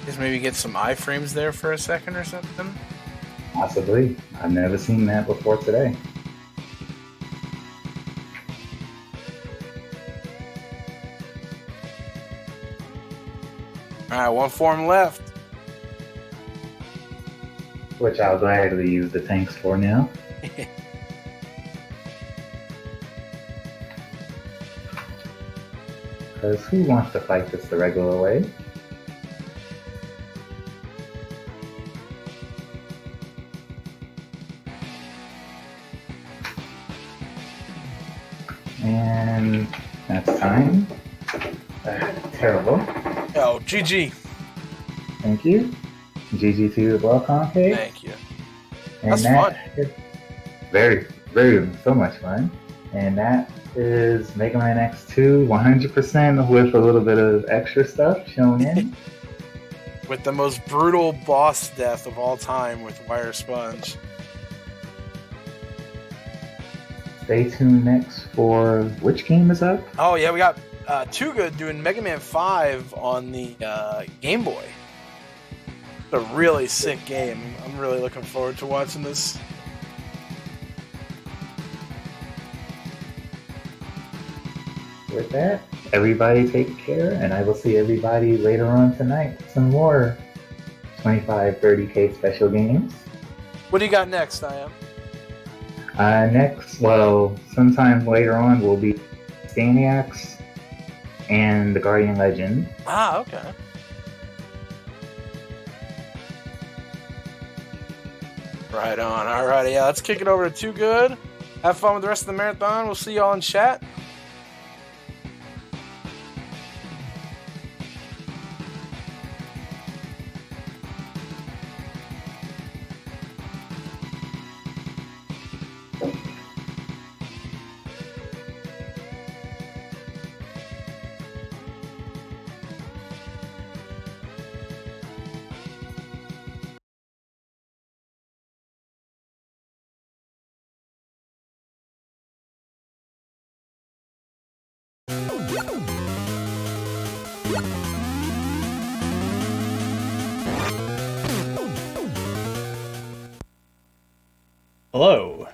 Just maybe get some iframes there for a second or something. Possibly. I've never seen that before today. Alright, one form left. Which I'll gladly use the tanks for now. Because who wants to fight this the regular way? And that's time. Terrible. Oh, GG. Thank you. GG to the ball concave. Thank you. And That's that fun. is very, very, so much fun. And that is Mega Man X2 100% with a little bit of extra stuff shown in. With the most brutal boss death of all time with Wire Sponge. Stay tuned next for which game is up? Oh yeah, we got Too Good doing Mega Man 5 on the Game Boy. It's a really sick game. I'm really looking forward to watching this. With that, everybody take care, and I will see everybody later on tonight. Some more 25, 30K special games. What do you got next, I am? Next, well, sometime later on will be Staniacs and the Guardian Legend. Ah, okay. Right on. Alrighty, yeah, let's kick it over to Too Good. Have fun with the rest of the marathon. We'll see y'all in chat. Hello.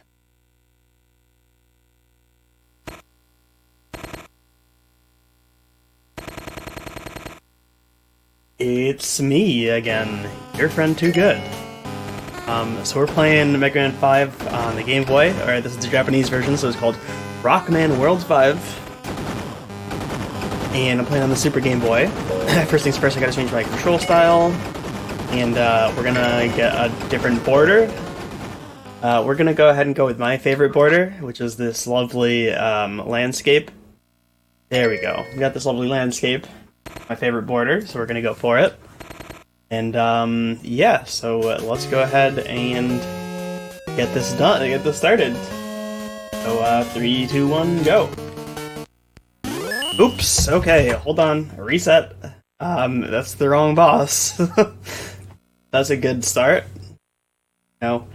It's me again, your friend Too Good. So we're playing Mega Man 5 on the Game Boy. Alright, this is the Japanese version, so it's called Rockman World 5. And I'm playing on the Super Game Boy. First things first, I gotta change my control style. And we're gonna get a different border. We're gonna go ahead and go with my favorite border, which is this lovely landscape. There we go. We got this lovely landscape. My favorite border, so we're gonna go for it. And yeah, so let's go ahead and get this done, get this started. So 3, 2, 1, go. Oops, okay, hold on, reset. That's the wrong boss. That's a good start. No.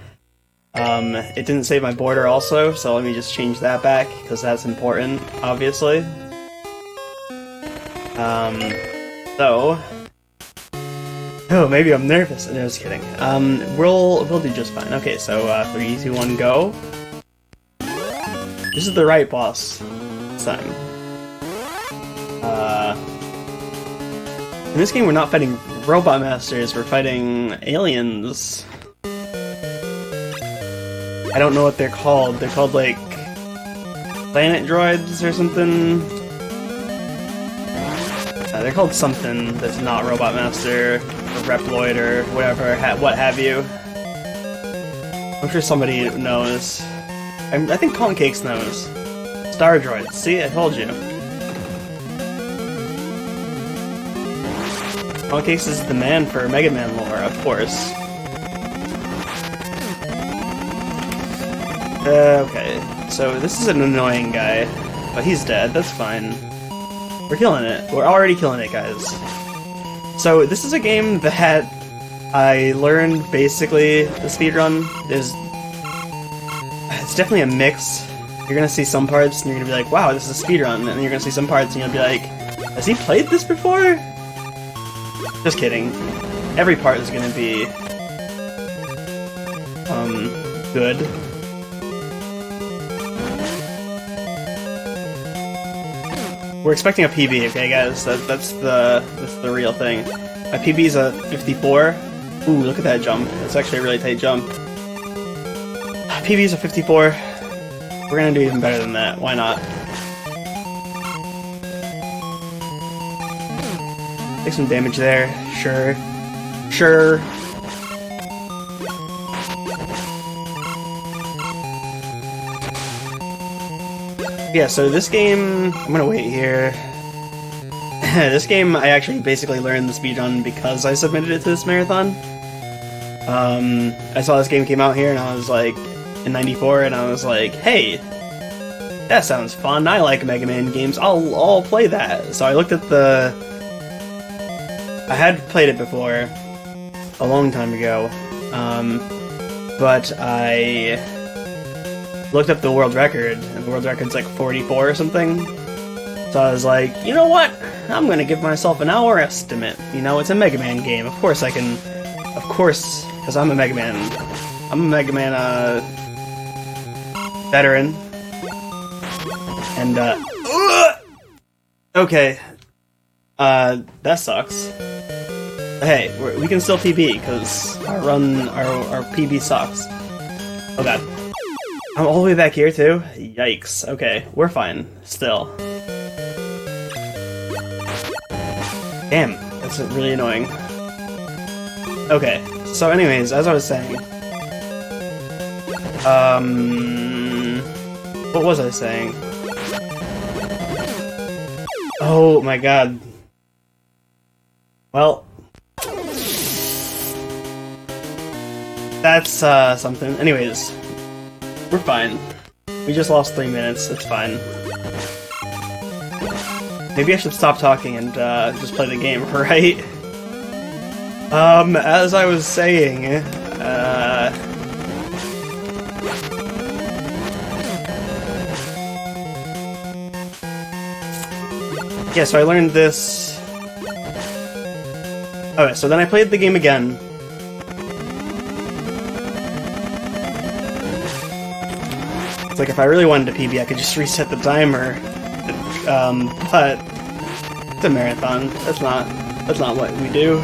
It didn't save my border also, so let me just change that back, because that's important, obviously. Oh, maybe I'm nervous. No, just kidding. We'll do just fine. Okay, so 3, 2, 1, go. This is the right boss this time. In this game, we're not fighting robot masters. We're fighting aliens. I don't know what they're called. They're called like planet droids or something. They're called something that's not Robot Master, or Reploid, or whatever, what have you. I'm sure somebody knows. I think Colin Cakes knows. Star Droids. See, I told you. Colin Cakes is the man for Mega Man lore, of course. Okay, so this is an annoying guy, but he's dead, that's fine. We're killing it. We're already killing it, guys. So this is a game that I learned basically the speedrun is... It's definitely a mix. You're gonna see some parts and you're gonna be like, wow, this is a speedrun, and then you're gonna see some parts and you'll be like, has he played this before? Just kidding. Every part is gonna be good. We're expecting a PB, okay, guys? That's the real thing. My PB is a 54. Ooh, look at that jump. That's actually a really tight jump. PB is a 54. We're gonna do even better than that. Why not? Take some damage there. Sure. Sure. Yeah, so this game... I'm gonna wait here. This game, I actually basically learned the speedrun because I submitted it to this marathon. I saw this game came out here and I was like, in 94, and I was like, hey, that sounds fun, I like Mega Man games, I'll play that. So I looked at the... I had played it before, a long time ago, but I looked up the world record, and the world record's like 44 or something. So I was like, you know what? I'm gonna give myself an hour estimate. You know, it's a Mega Man game. Of course I can... Of course, because I'm a Mega Man... I'm a Mega Man, veteran. And, okay. That sucks. Hey, we can still PB, because our PB sucks. Oh god. I'm all the way back here, too? Yikes. Okay, we're fine. Still. Damn, that's really annoying. Okay, so anyways, as I was saying... What was I saying? Oh my god. Well... That's, something. Anyways, we're fine. We just lost 3 minutes, it's fine. Maybe I should stop talking and, just play the game, right? As I was saying, yeah, so I learned this... Okay, so then I played the game again. It's like, if I really wanted to PB, I could just reset the timer. But... It's a marathon. That's not what we do.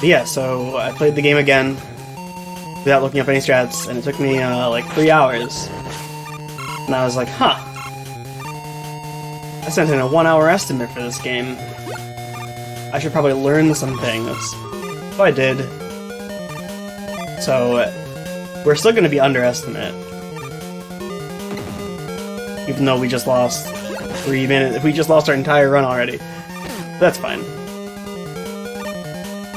Yeah, so I played the game again without looking up any strats, and it took me, like 3 hours. And I was like, huh. I sent in a 1 hour estimate for this game. I should probably learn some things. So I did. So, we're still gonna be underestimate. Even though we just lost 3 minutes. We just lost our entire run already. That's fine.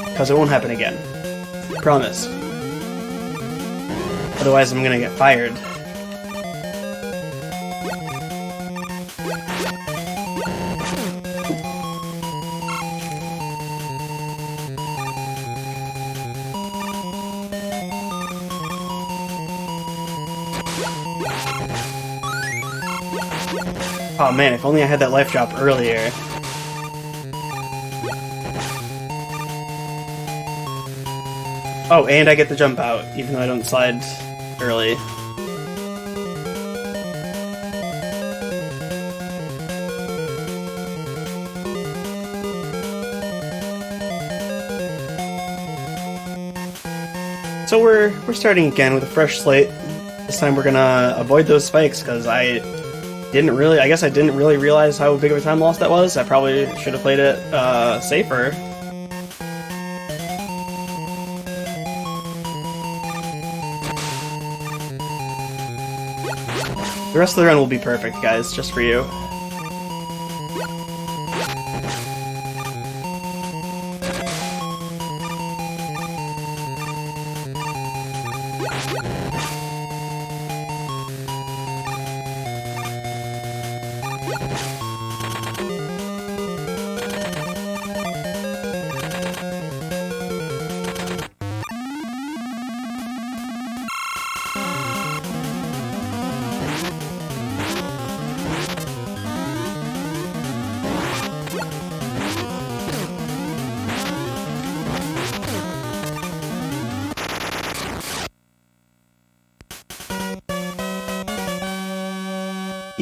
Because it won't happen again. Promise. Otherwise I'm gonna get fired. Oh man, if only I had that life drop earlier. Oh, and I get the jump out, even though I don't slide early. So we're starting again with a fresh slate. This time we're gonna avoid those spikes, because I guess I didn't really realize how big of a time loss that was. I probably should have played it, safer. The rest of the run will be perfect, guys, just for you.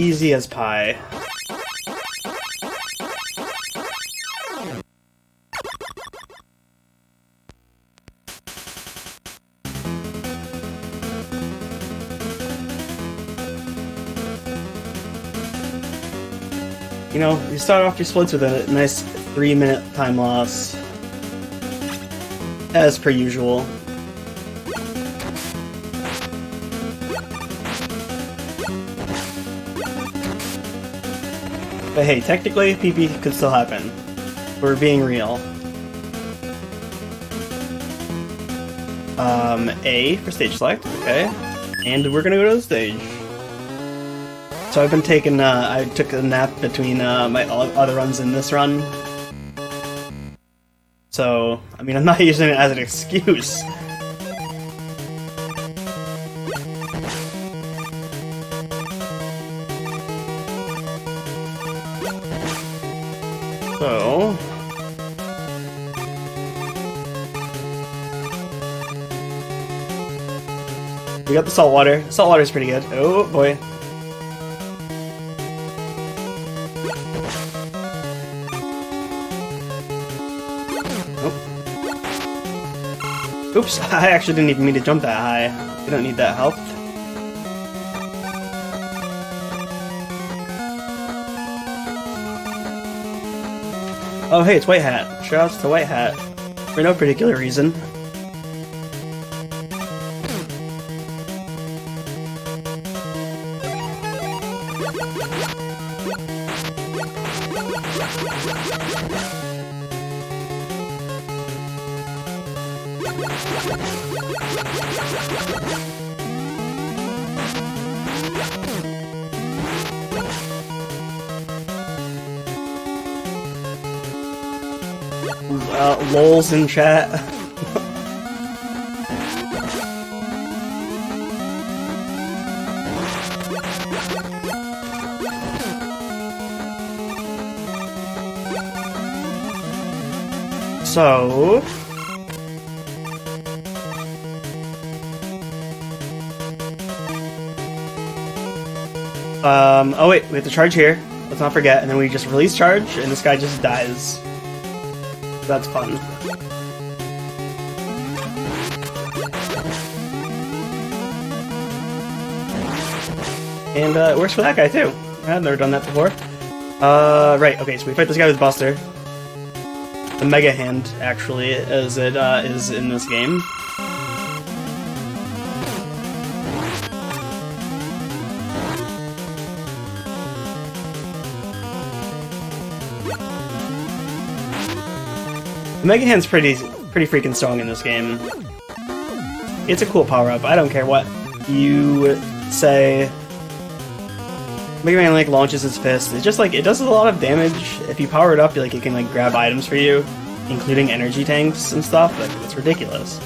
easy as pie. You know, you start off your splits with a nice 3-minute time loss. As per usual. But hey, technically, PP could still happen. We're being real. A for stage select, okay. And we're gonna go to the stage. So I've been taking, I took a nap between my other runs and this run. So, I mean, I'm not using it as an excuse. So... we got the saltwater. Saltwater's pretty good. Oh boy. Oops, I actually didn't even mean to jump that high. We don't need that health. Oh hey, it's White Hat. Shoutouts to White Hat. For no particular reason. Lols in chat. So... oh wait, we have to charge here. Let's not forget, and then we just release charge, and this guy just dies. That's fun. And it works for that guy too. I've never done that before. Right, okay, so we fight this guy with Buster. The Mega Hand, actually, as it is in this game. The Mega Hand's pretty freaking strong in this game. It's a cool power-up. I don't care what you say. Mega Man like launches his fist. It's just like it does a lot of damage. If you power it up, like it can like grab items for you, including energy tanks and stuff. Like it's ridiculous.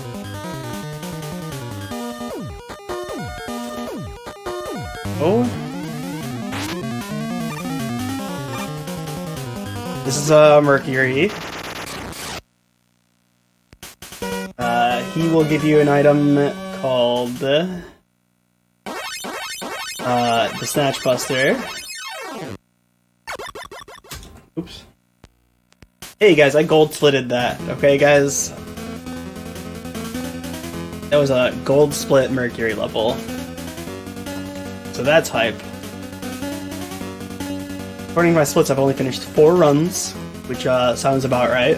Oh. This is Mercury. He will give you an item called the Snatch Buster. Oops. Hey guys, I gold splitted that. Okay, guys. That was a gold split Mercury level. So that's hype. According to my splits, I've only finished 4 runs, which sounds about right.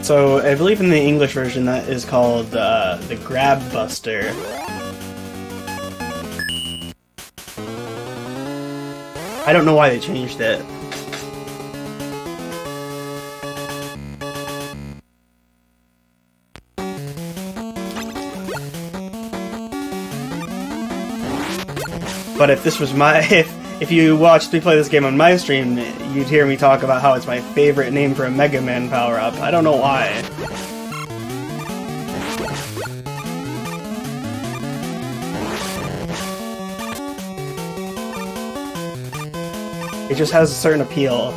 So, I believe in the English version that is called the Grab Buster. I don't know why they changed it. But if this was my... If you watched me play this game on my stream, you'd hear me talk about how it's my favorite name for a Mega Man power-up. I don't know why. It just has a certain appeal.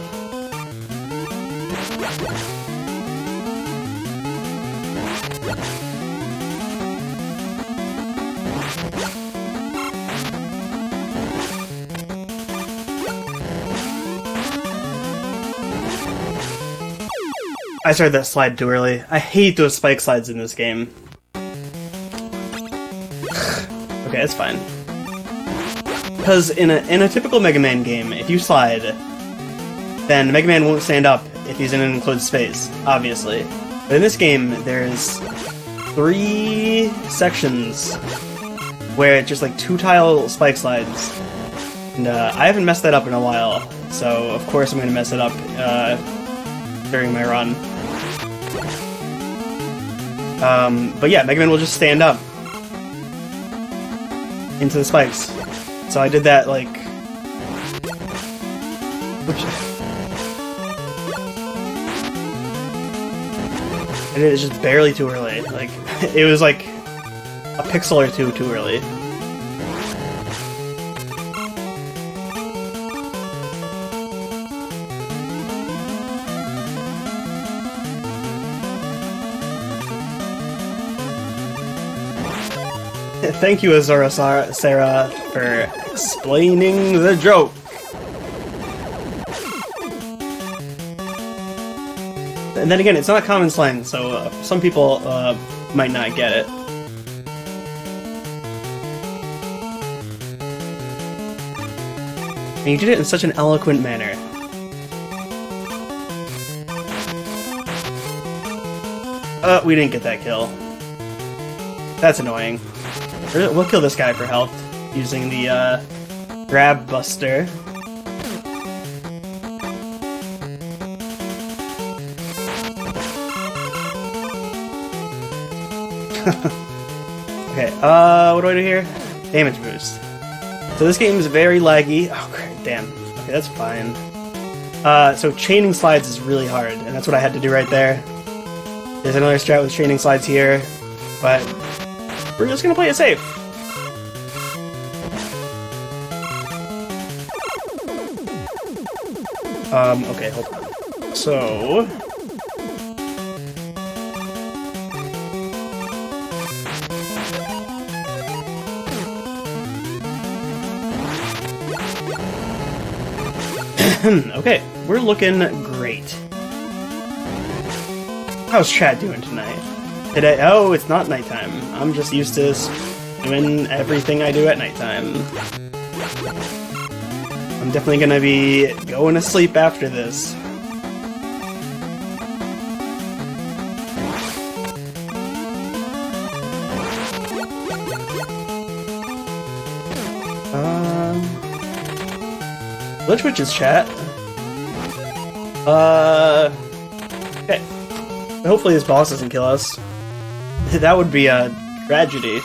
I started that slide too early. I hate those spike slides in this game. Okay, it's fine. Because in a typical Mega Man game, if you slide, then Mega Man won't stand up if he's in an enclosed space, obviously. But in this game, there's 3 sections where it's just like 2-tile spike slides. And I haven't messed that up in a while, so of course I'm going to mess it up during my run. But yeah, Mega Man will just stand up into the spikes. So I did that, like... I did it just barely too early. Like, it was like a pixel or two too early. Thank you, Azura Sarah, for explaining the joke. And then again, it's not common slang, so some people might not get it. And you did it in such an eloquent manner. We didn't get that kill. That's annoying. We'll kill this guy for health using the grab buster. Okay, what do I do here? Damage boost. So this game is very laggy. Oh, crap, damn. Okay, that's fine. So chaining slides is really hard, and that's what I had to do right there. There's another strat with chaining slides here, but we're just gonna play it safe. Okay, hold on. So... okay, we're looking great. How's Chad doing tonight? Oh, it's not nighttime. I'm just used to doing everything I do at nighttime. I'm definitely gonna be going to sleep after this. Let's switch his chat. Okay. Hopefully this boss doesn't kill us. That would be a tragedy.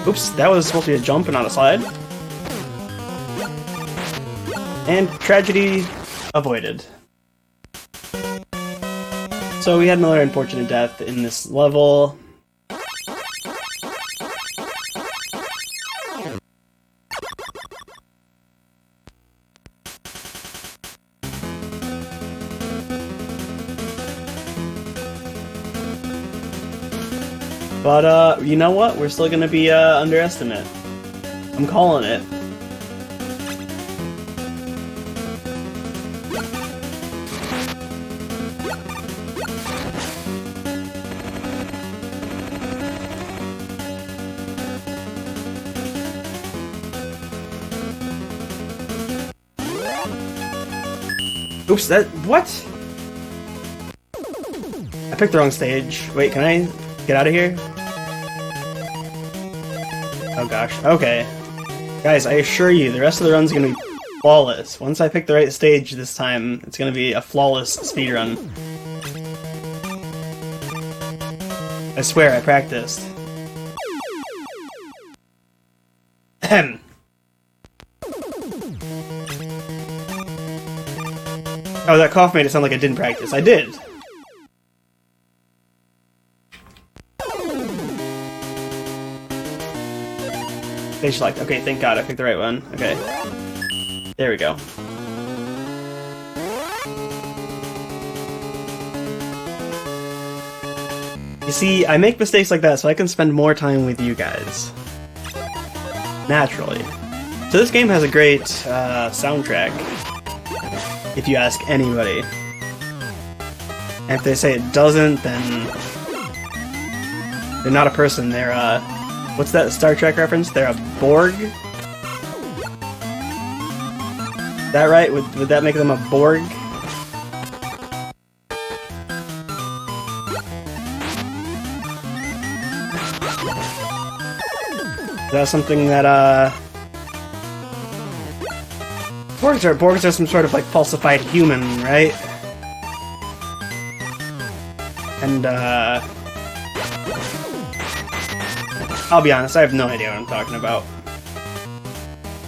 Oops, that was supposed to be a jump and not a slide. And tragedy avoided. So we had another unfortunate death in this level. But, you know what? We're still gonna be, underestimate. I'm calling it. Oops, that... what? I picked the wrong stage. Wait, can I get out of here? Oh gosh, okay. Guys, I assure you, the rest of the run's gonna be flawless. Once I pick the right stage this time, it's gonna be a flawless speedrun. I swear, I practiced. Ahem. Oh, that cough made it sound like I didn't practice. I did! Stage select. Okay, thank God I picked the right one. Okay. There we go. You see, I make mistakes like that so I can spend more time with you guys. Naturally. So this game has a great soundtrack, if you ask anybody. And if they say it doesn't, then they're not a person, they're what's that Star Trek reference? They're a Borg? Is that right? Would that make them a Borg? Is that something that, Borgs are some sort of, like, falsified human, right? And, I'll be honest, I have no idea what I'm talking about.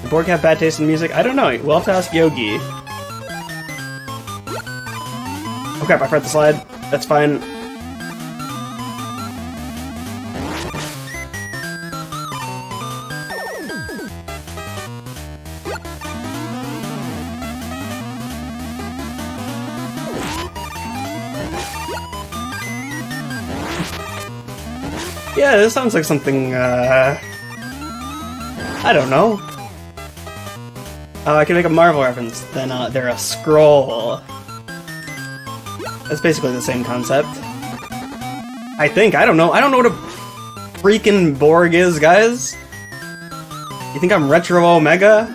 Do Borg have bad taste in music? I don't know. We'll have to ask Yogi. Oh crap, I forgot the slide. That's fine. Yeah, this sounds like something, I don't know. I can make a Marvel reference, then they're a Skrull. That's basically the same concept. I think, I don't know what a freaking Borg is, guys? You think I'm Retro Omega?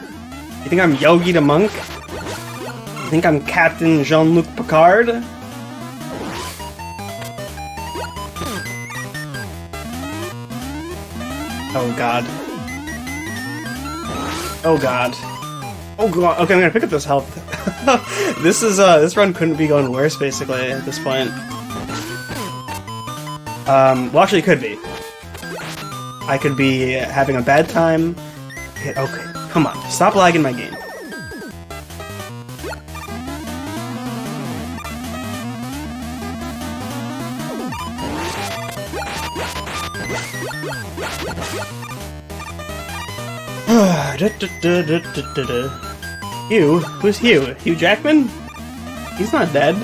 You think I'm Yogi the Monk? You think I'm Captain Jean-Luc Picard? Oh god. Oh god. Oh god. Okay, I'm gonna pick up this health. This run couldn't be going worse, basically, at this point. Well, actually, it could be. I could be having a bad time. Okay, come on. Stop lagging my game. Hugh? Who's Hugh? Hugh Jackman? He's not dead.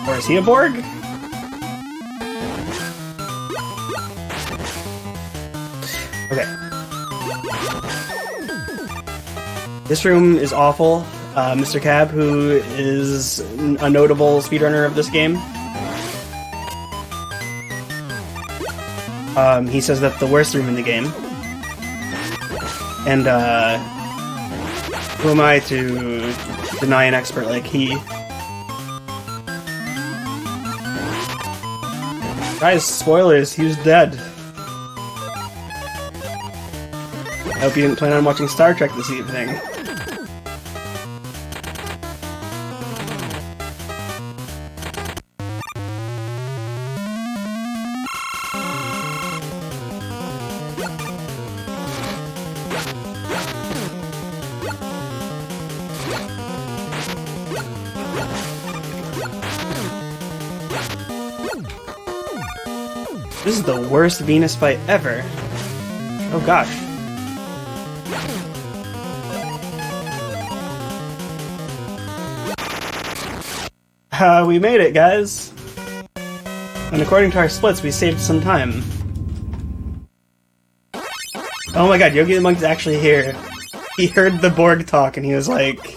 Or is he a Borg? Okay. This room is awful. Mr. Cab, who is a notable speedrunner of this game, he says that's the worst room in the game. And, who am I to deny an expert like he? Guys, spoilers, he was dead. I hope you didn't plan on watching Star Trek this evening. This is the worst Venus fight ever. Oh gosh. We made it, guys. And according to our splits, we saved some time. Oh my god, Yogi the Monk's actually here. He heard the Borg talk and he was like...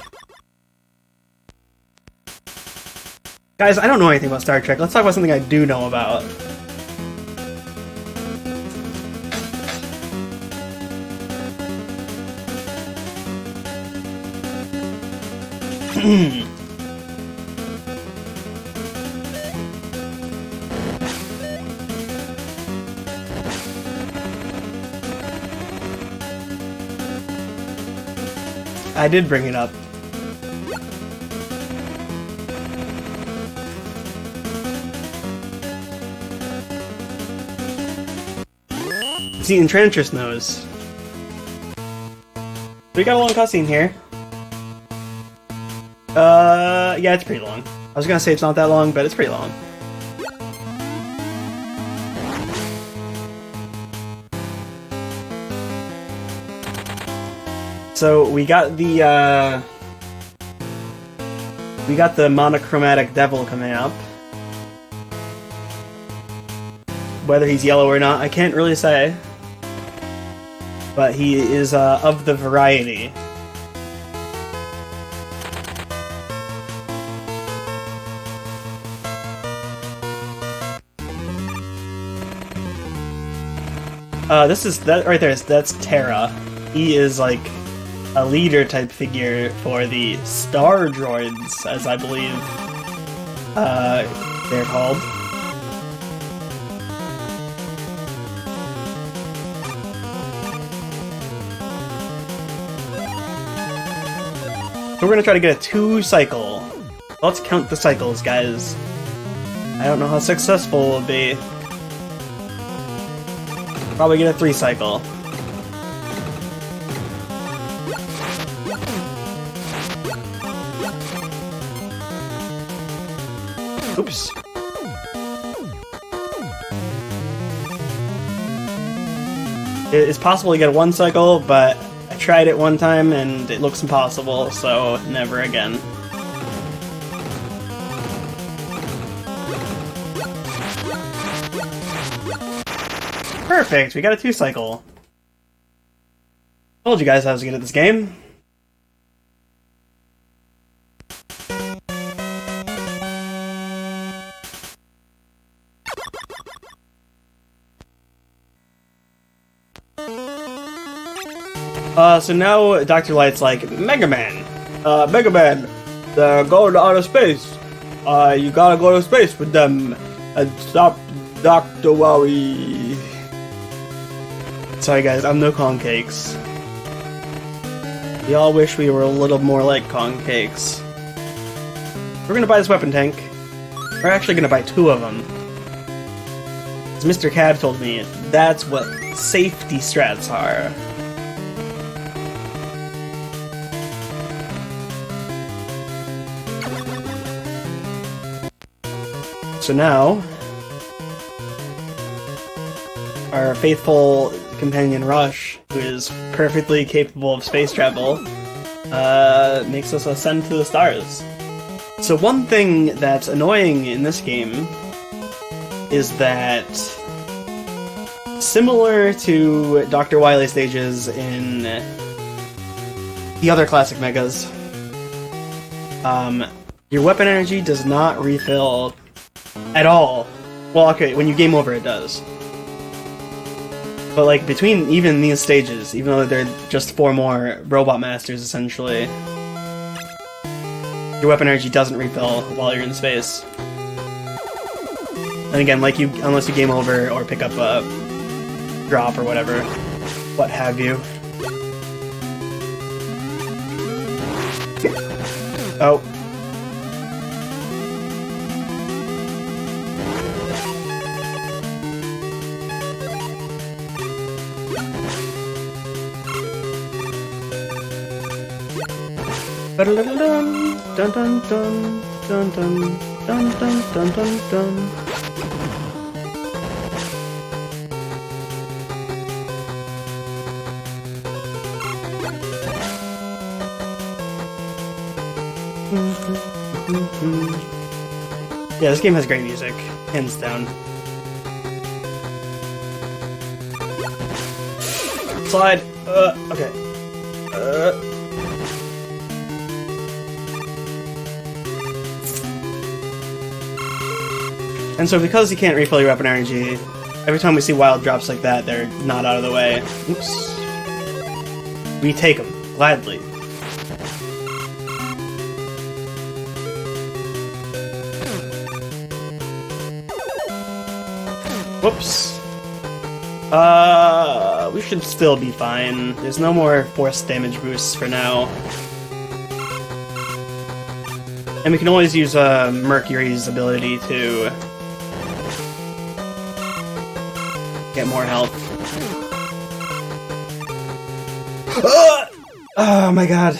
Guys, I don't know anything about Star Trek. Let's talk about something I do know about. I did bring it up. See, Enchantress knows. We got a long cutscene here. Yeah, it's pretty long. I was gonna say it's not that long, but it's pretty long. So, we got the, We got the monochromatic devil coming up. Whether he's yellow or not, I can't really say. But he is of the variety. This is that right there. That's Terra. He is like a leader type figure for the Star Droids, as I believe they're called. So we're gonna try to get a 2-cycle. Let's count the cycles, guys. I don't know how successful it will be. Probably get a 3-cycle. Oops. It's possible to get a 1-cycle, but I tried it one time and it looks impossible, so never again. Perfect, we got a 2-cycle. Told you guys I was good at this game. So now Dr. Light's like, Mega Man, they're going to outer space. You gotta go to space with them and stop Dr. Wowie. Sorry guys, I'm no Kong Cakes. We all wish we were a little more like Kong Cakes. We're gonna buy this weapon tank. We're actually gonna buy 2 of them. As Mr. Cab told me, that's what safety strats are. So now, our faithful companion Rush, who is perfectly capable of space travel, makes us ascend to the stars. So one thing that's annoying in this game is that, similar to Dr. Wily stages in the other classic Megas, your weapon energy does not refill at all. Well, okay, when you game over it does. But like, between even these stages, even though they're just 4 more Robot Masters, essentially, your weapon energy doesn't refill while you're in space. And again, like unless you game over or pick up a drop or whatever, what have you. Oh. Dun dun dun dun dun dun dun dun dun dun. Yeah, this game has great music, hands down. Slide. Okay. And so because you can't refill your weapon energy, every time we see wild drops like that, they're not out of the way. Oops. We take them, gladly. Whoops. We should still be fine. There's no more force damage boosts for now. And we can always use Mercury's ability to get more health. Oh my god.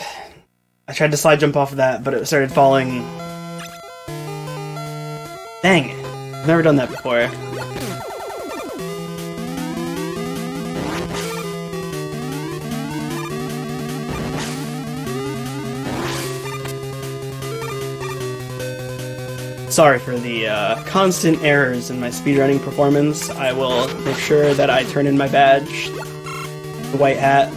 I tried to slide jump off of that, but it started falling. Dang. I've never done that before. Sorry for the constant errors in my speedrunning performance. I will make sure that I turn in my badge, the white hat.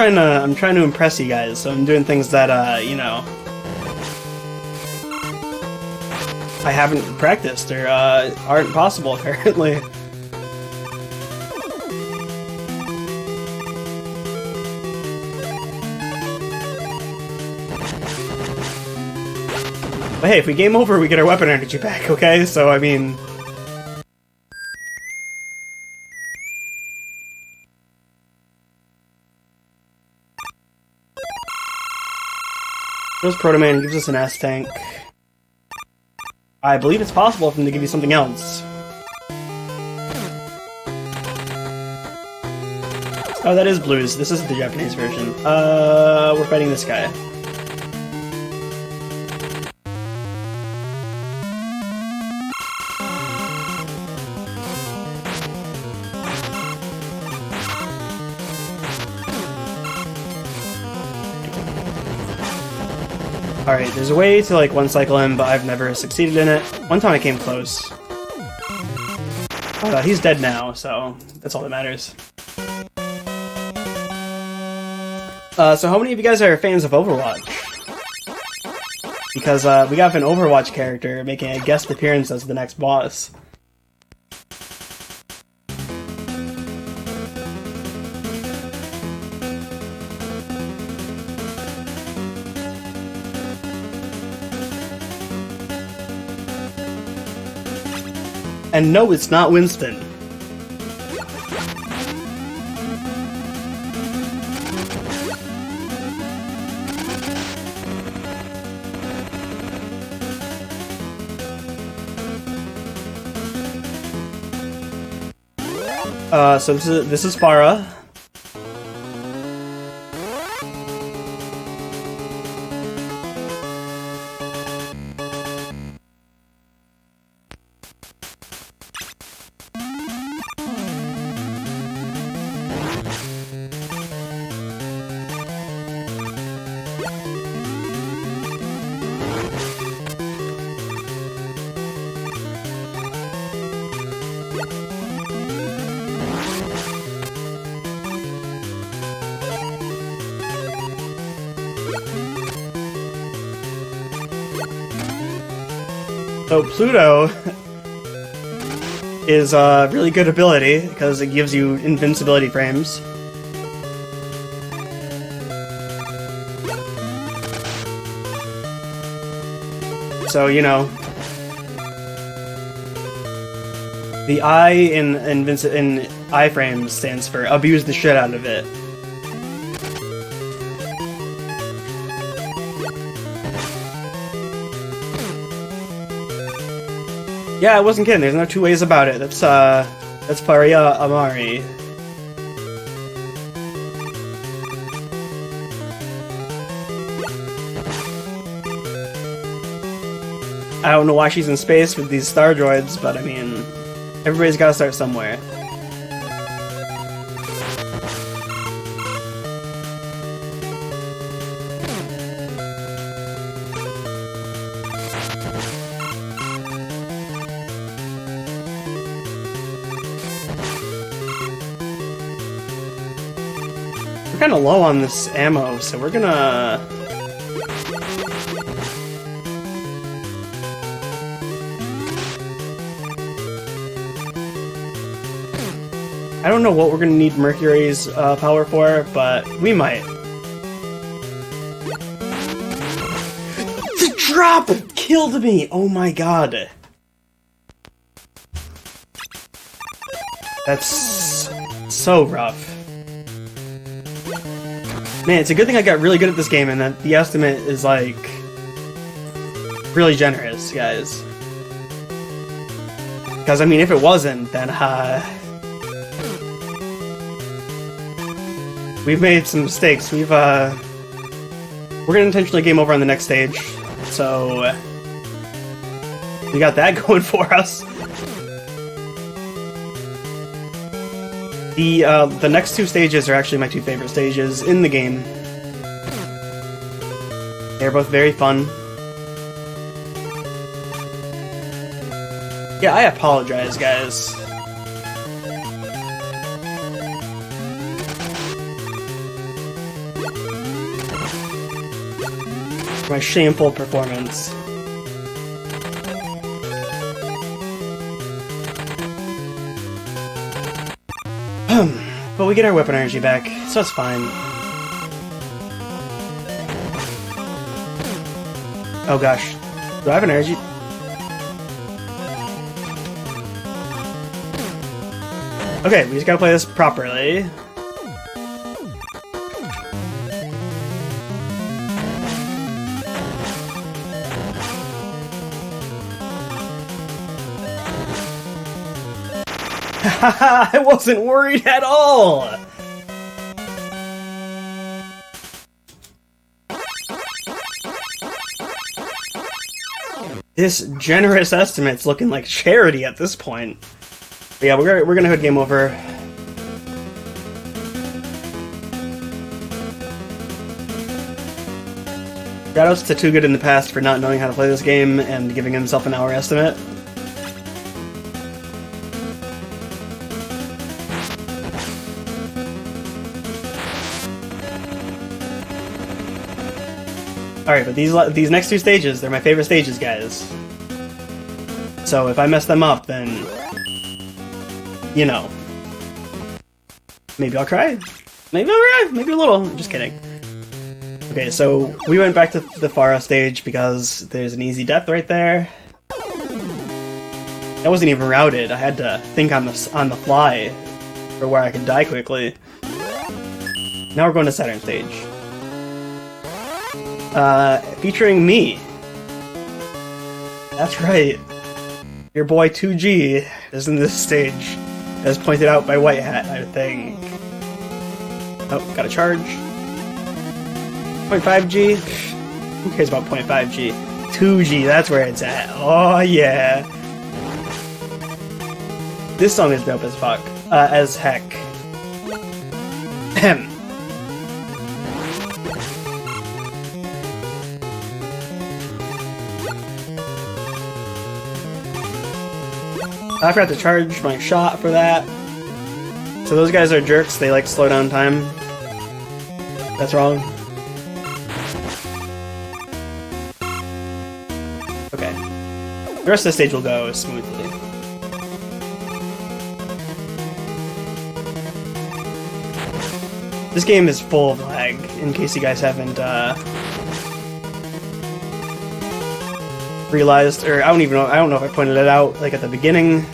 I'm trying to impress you guys, so I'm doing things that, you know, I haven't practiced or aren't possible currently. But hey, if we game over, we get our weapon energy back, okay? So, I mean... Goes Proto Man, gives us an S-Tank. I believe it's possible for him to give you something else. Oh, that is Blues. This isn't the Japanese version. We're fighting this guy. Alright, there's a way to, like, one-cycle him, but I've never succeeded in it. One time I came close. Oh, he's dead now, so that's all that matters. So how many of you guys are fans of Overwatch? Because, we got an Overwatch character making a guest appearance as the next boss. And no, it's not Winston. So this is Farah. So Pluto is a really good ability because it gives you invincibility frames. So, you know, the I in iframes stands for abuse the shit out of it. Yeah, I wasn't kidding. There's no two ways about it. That's Faria Amari. I don't know why she's in space with these star droids, but I mean, everybody's gotta start somewhere. We're kinda low on this ammo, so we're gonna... I don't know what we're gonna need Mercury's power for, but we might. The drop killed me! Oh my god. That's so rough. Man, it's a good thing I got really good at this game and that the estimate is, like, really generous, guys. Because, I mean, if it wasn't, then, we've made some mistakes. We've we're gonna intentionally game over on the next stage, so we got that going for us. The next two stages are actually my two favorite stages in the game. They're both very fun. Yeah, I apologize, guys. For my shameful performance. But we get our weapon energy back, so it's fine. Oh gosh. Do I have an energy? Okay, we just gotta play this properly. I wasn't worried at all! This generous estimate's looking like charity at this point. But yeah, we're gonna hit game over. Shoutouts to Too Good in the past for not knowing how to play this game and giving himself an hour estimate. Alright, but these next two stages, they're my favorite stages, guys. So if I mess them up, then... you know. Maybe I'll cry. Maybe I'll cry. Maybe a little. I'm just kidding. Okay, so we went back to the Farah stage because there's an easy death right there. That wasn't even routed. I had to think on the fly for where I could die quickly. Now we're going to Saturn stage. Featuring me. That's right. Your boy 2G is in this stage, as pointed out by White Hat, I think. Oh, got a charge. 0.5G? Who cares about 0.5G? 2G, that's where it's at. Oh, yeah. This song is dope as fuck. As heck. Ahem. I forgot to charge my shot for that. So those guys are jerks, they like slow down time. That's wrong. Okay. The rest of the stage will go smoothly. This game is full of lag, in case you guys haven't realized, or I don't know if I pointed it out, like at the beginning.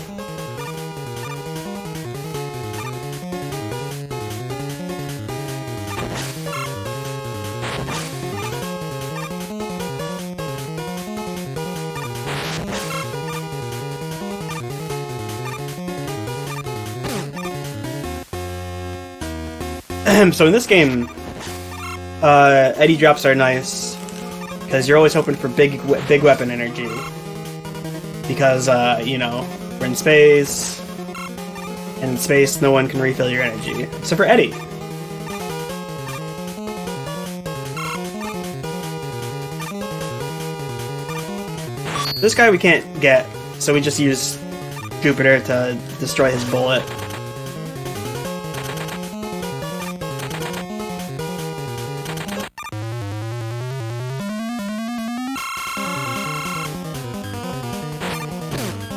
So in this game, Eddie drops are nice, because you're always hoping for big weapon energy. Because, you know, we're in space, and in space no one can refill your energy. Except for Eddie. This guy we can't get, so we just use Jupiter to destroy his bullet.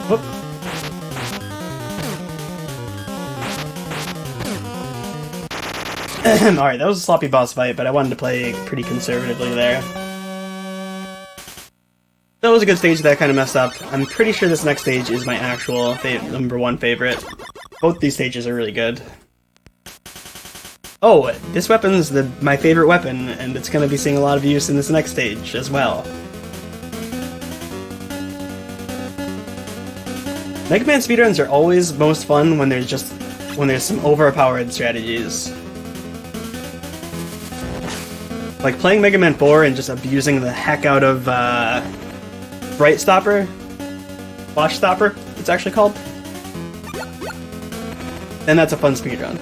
Whoop. Alright, that was a sloppy boss fight, but I wanted to play pretty conservatively there. That was a good stage that I kind of messed up. I'm pretty sure this next stage is my actual #1 favorite. Both these stages are really good. Oh, this weapon's my favorite weapon, and it's going to be seeing a lot of use in this next stage as well. Mega Man speedruns are always most fun when there's some overpowered strategies. Like playing Mega Man 4 and just abusing the heck out of Bright Stopper, Watch Stopper, it's actually called. And that's a fun speedrun.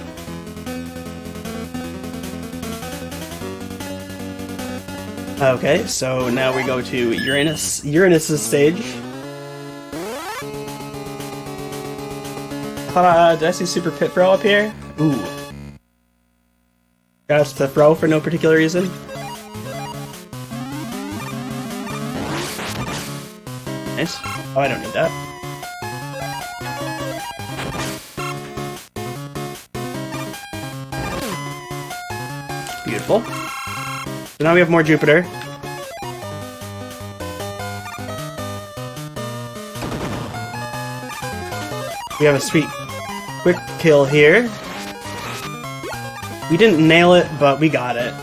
Okay, so now we go to Uranus's stage. I thought, did I see Super Pit Throw up here? Ooh. Got us to throw for no particular reason. Nice. Oh, I don't need that. Beautiful. So now we have more Jupiter. We have a sweet quick kill here. We didn't nail it, but we got it.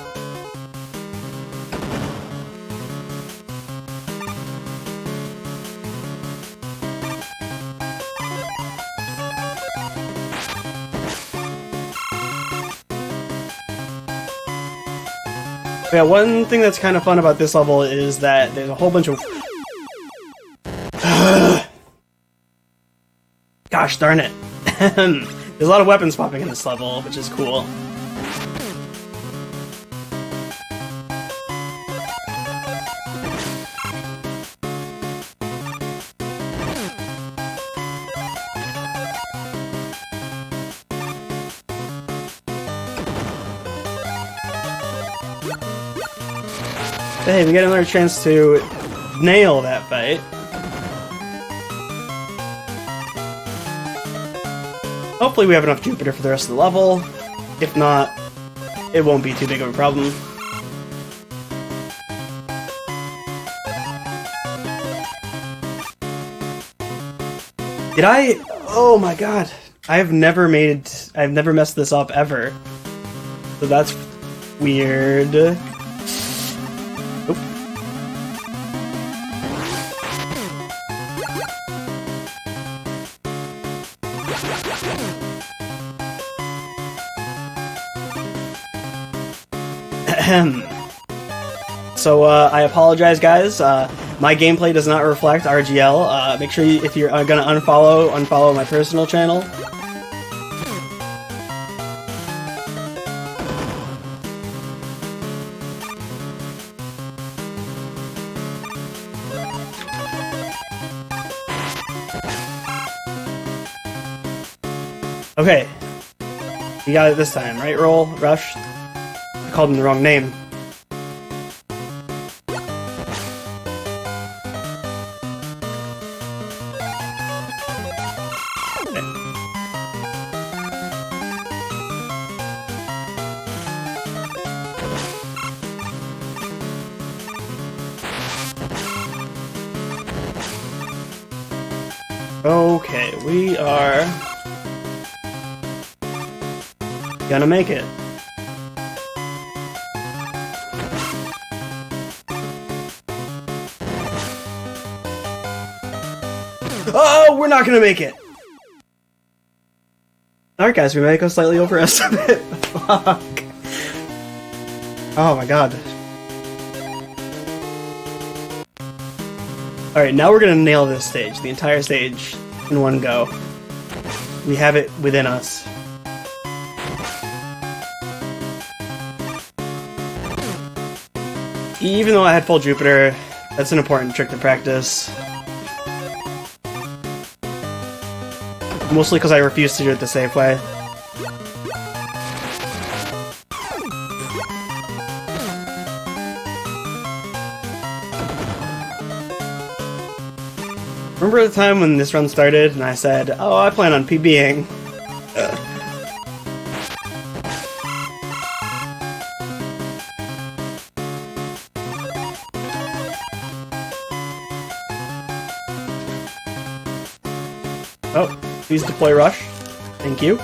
Yeah, one thing that's kind of fun about this level is that there's a whole bunch of... Gosh darn it. There's a lot of weapons popping in this level, which is cool. Hey, we get another chance to nail that fight. Hopefully we have enough Jupiter for the rest of the level. If not, it won't be too big of a problem. Did I? Oh my god. I've never messed this up ever. So that's weird. So, I apologize, guys. My gameplay does not reflect RGL. Make sure if you're gonna unfollow my personal channel. Okay. You got it this time, right, Rush? I called him the wrong name. Okay, we are gonna make it. Oh, we're not gonna make it! Alright guys, we might go slightly overestimate. Fuck. Oh my god. Alright, now we're gonna nail this stage, the entire stage, in one go. We have it within us. Even though I had full Jupiter, that's an important trick to practice. Mostly because I refuse to do it the safe way. Remember the time when this run started and I said, oh, I plan on PBing. Oh, please deploy Rush. Thank you.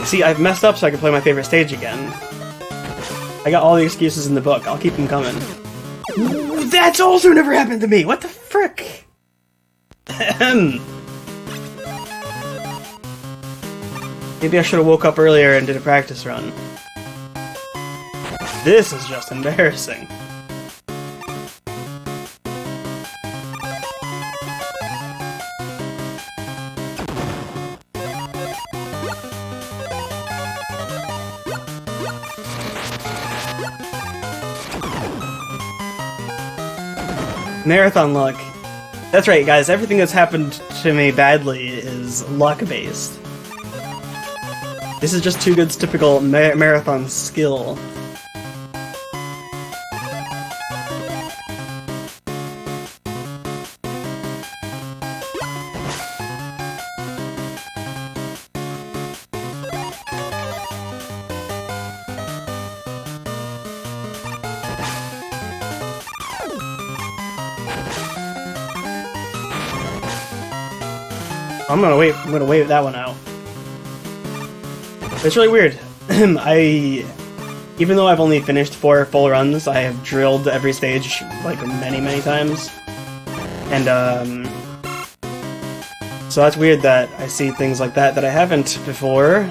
See, I've messed up so I can play my favorite stage again. I got all the excuses in the book. I'll keep them coming. That's also never happened to me! What the frick? Maybe I should have woke up earlier and did a practice run. This is just embarrassing. Marathon luck. That's right, guys. Everything that's happened to me badly is luck-based. This is just Too Good's typical marathon skill. I'm gonna wait that one out. It's really weird. Even though I've only finished 4 full runs, I have drilled every stage like many times. And so that's weird that I see things like that I haven't before.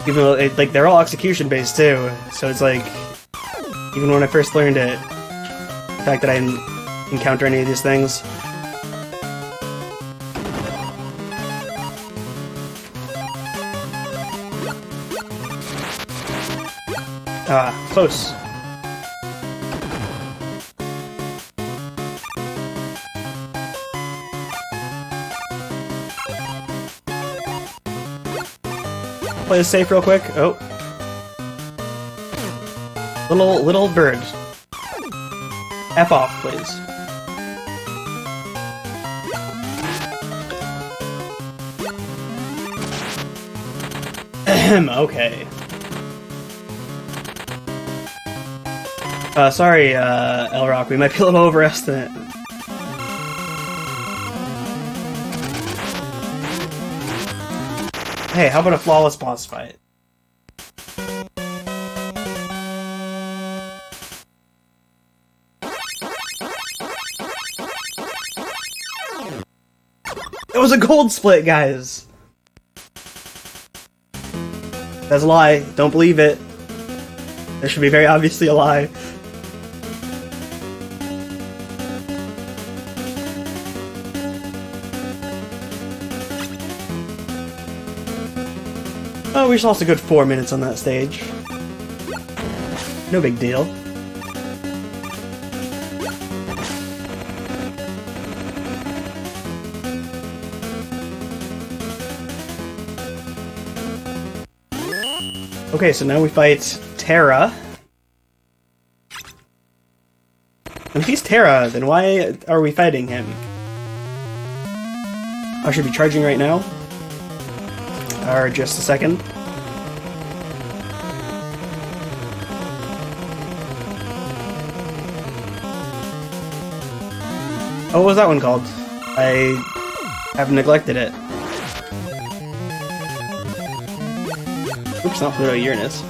Even though they're all execution based too, so it's like even when I first learned it, the fact that I didn't encounter any of these things. Close. Play this safe real quick. Oh. Little bird. F off, please. Okay. Sorry, L-Rock, we might be a little overestimate. Hey, how about a flawless boss fight? It was a gold split, guys! That's a lie. Don't believe it. There should be very obviously a lie. Oh, we just lost a good 4 minutes on that stage. No big deal. Okay, so now we fight Terra. And if he's Terra, then why are we fighting him? I should be charging right now. Or just a second. Oh, what was that one called? I have neglected it. Oops, not Pluto, Uranus.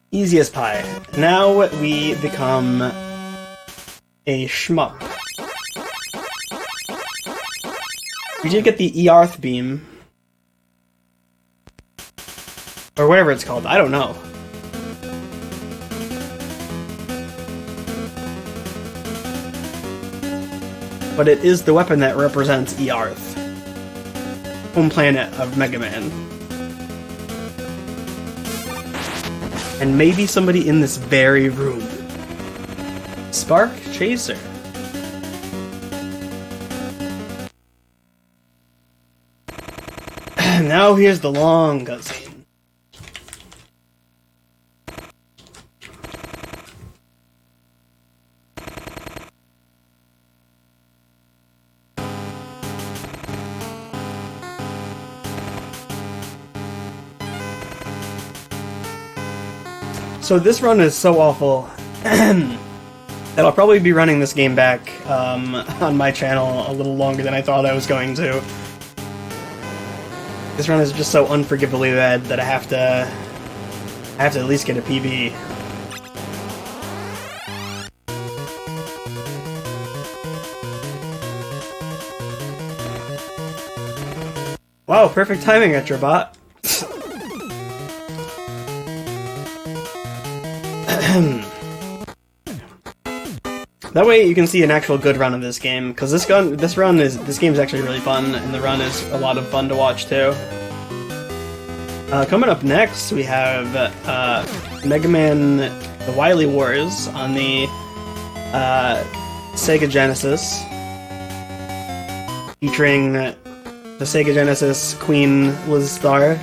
Easy as pie. Now we become a shmup. We did get the Earth beam. Or whatever it's called, I don't know. But it is the weapon that represents Earth, home planet of Mega Man. And maybe somebody in this very room. Spark Chaser. Now here's the long cutscene. So this run is so awful that I'll probably be running this game back on my channel a little longer than I thought I was going to. This run is just so unforgivably bad that I have to at least get a PB. Wow, perfect timing, Retrobot. That way you can see an actual good run of this game, because this game is actually really fun, and the run is a lot of fun to watch too. Coming up next, we have Mega Man: The Wily Wars on the Sega Genesis, featuring the Sega Genesis Queen Liz Starr.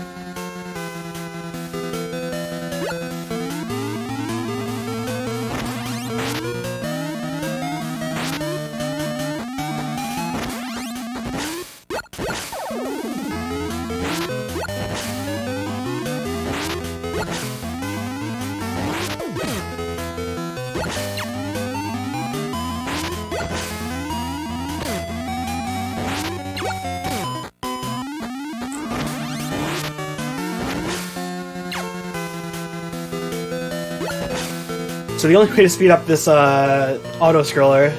So the only way to speed up this auto-scroller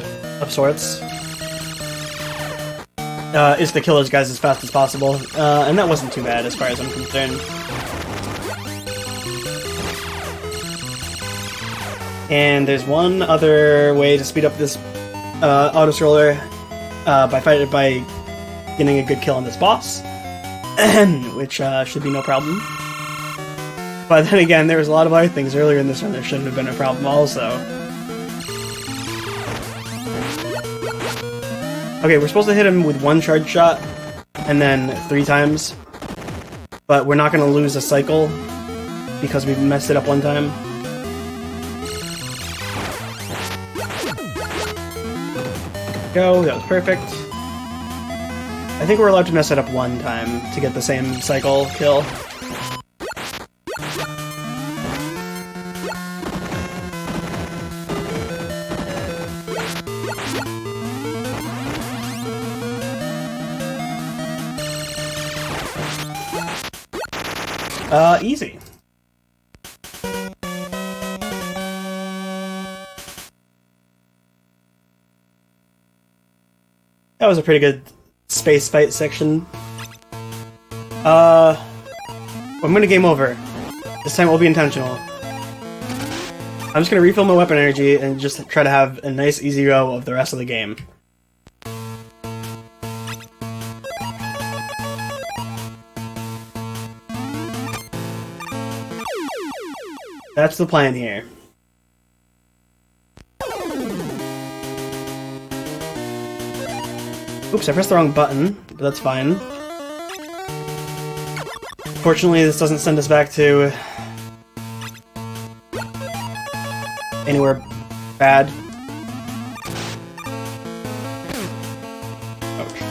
of sorts is to kill those guys as fast as possible, and that wasn't too bad as far as I'm concerned. And there's one other way to speed up this auto-scroller by getting a good kill on this boss, which should be no problem. But then again, there was a lot of other things earlier in this run that shouldn't have been a problem also. Okay, we're supposed to hit him with one charge shot, and then 3 times. But we're not going to lose a cycle, because we messed it up one time. Go, that was perfect. I think we're allowed to mess it up one time to get the same cycle kill. Easy. That was a pretty good space fight section. I'm gonna game over. This time it will be intentional. I'm just gonna refill my weapon energy and just try to have a nice easy go of the rest of the game. That's the plan here. Oops, I pressed the wrong button, but that's fine. Fortunately, this doesn't send us back to anywhere bad. Ouch.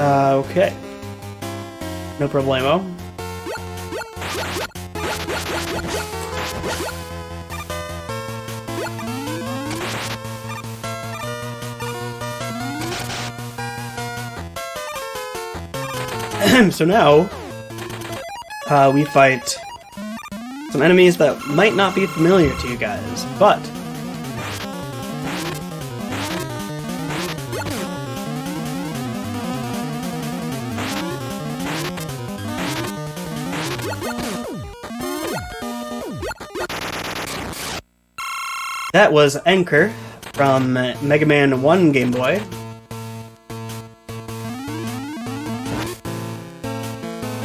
Okay. No problemo. So now, we fight some enemies that might not be familiar to you guys, but that was Anchor from Mega Man 1 Game Boy.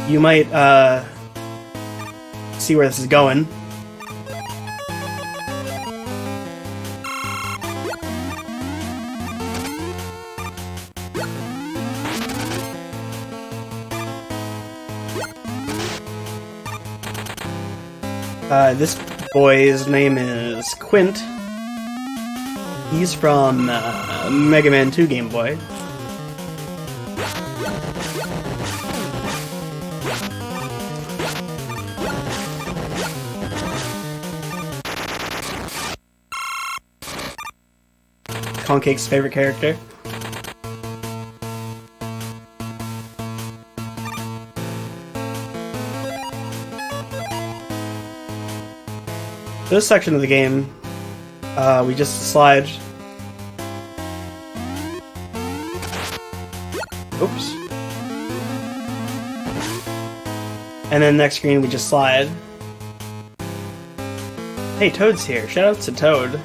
You might see where this is going. This boy's name is Quint. He's from Mega Man 2 Game Boy. Concake's favorite character. This section of the game, we just slide. Oops. And then next screen, we just slide. Hey, Toad's here. Shoutouts to Toad.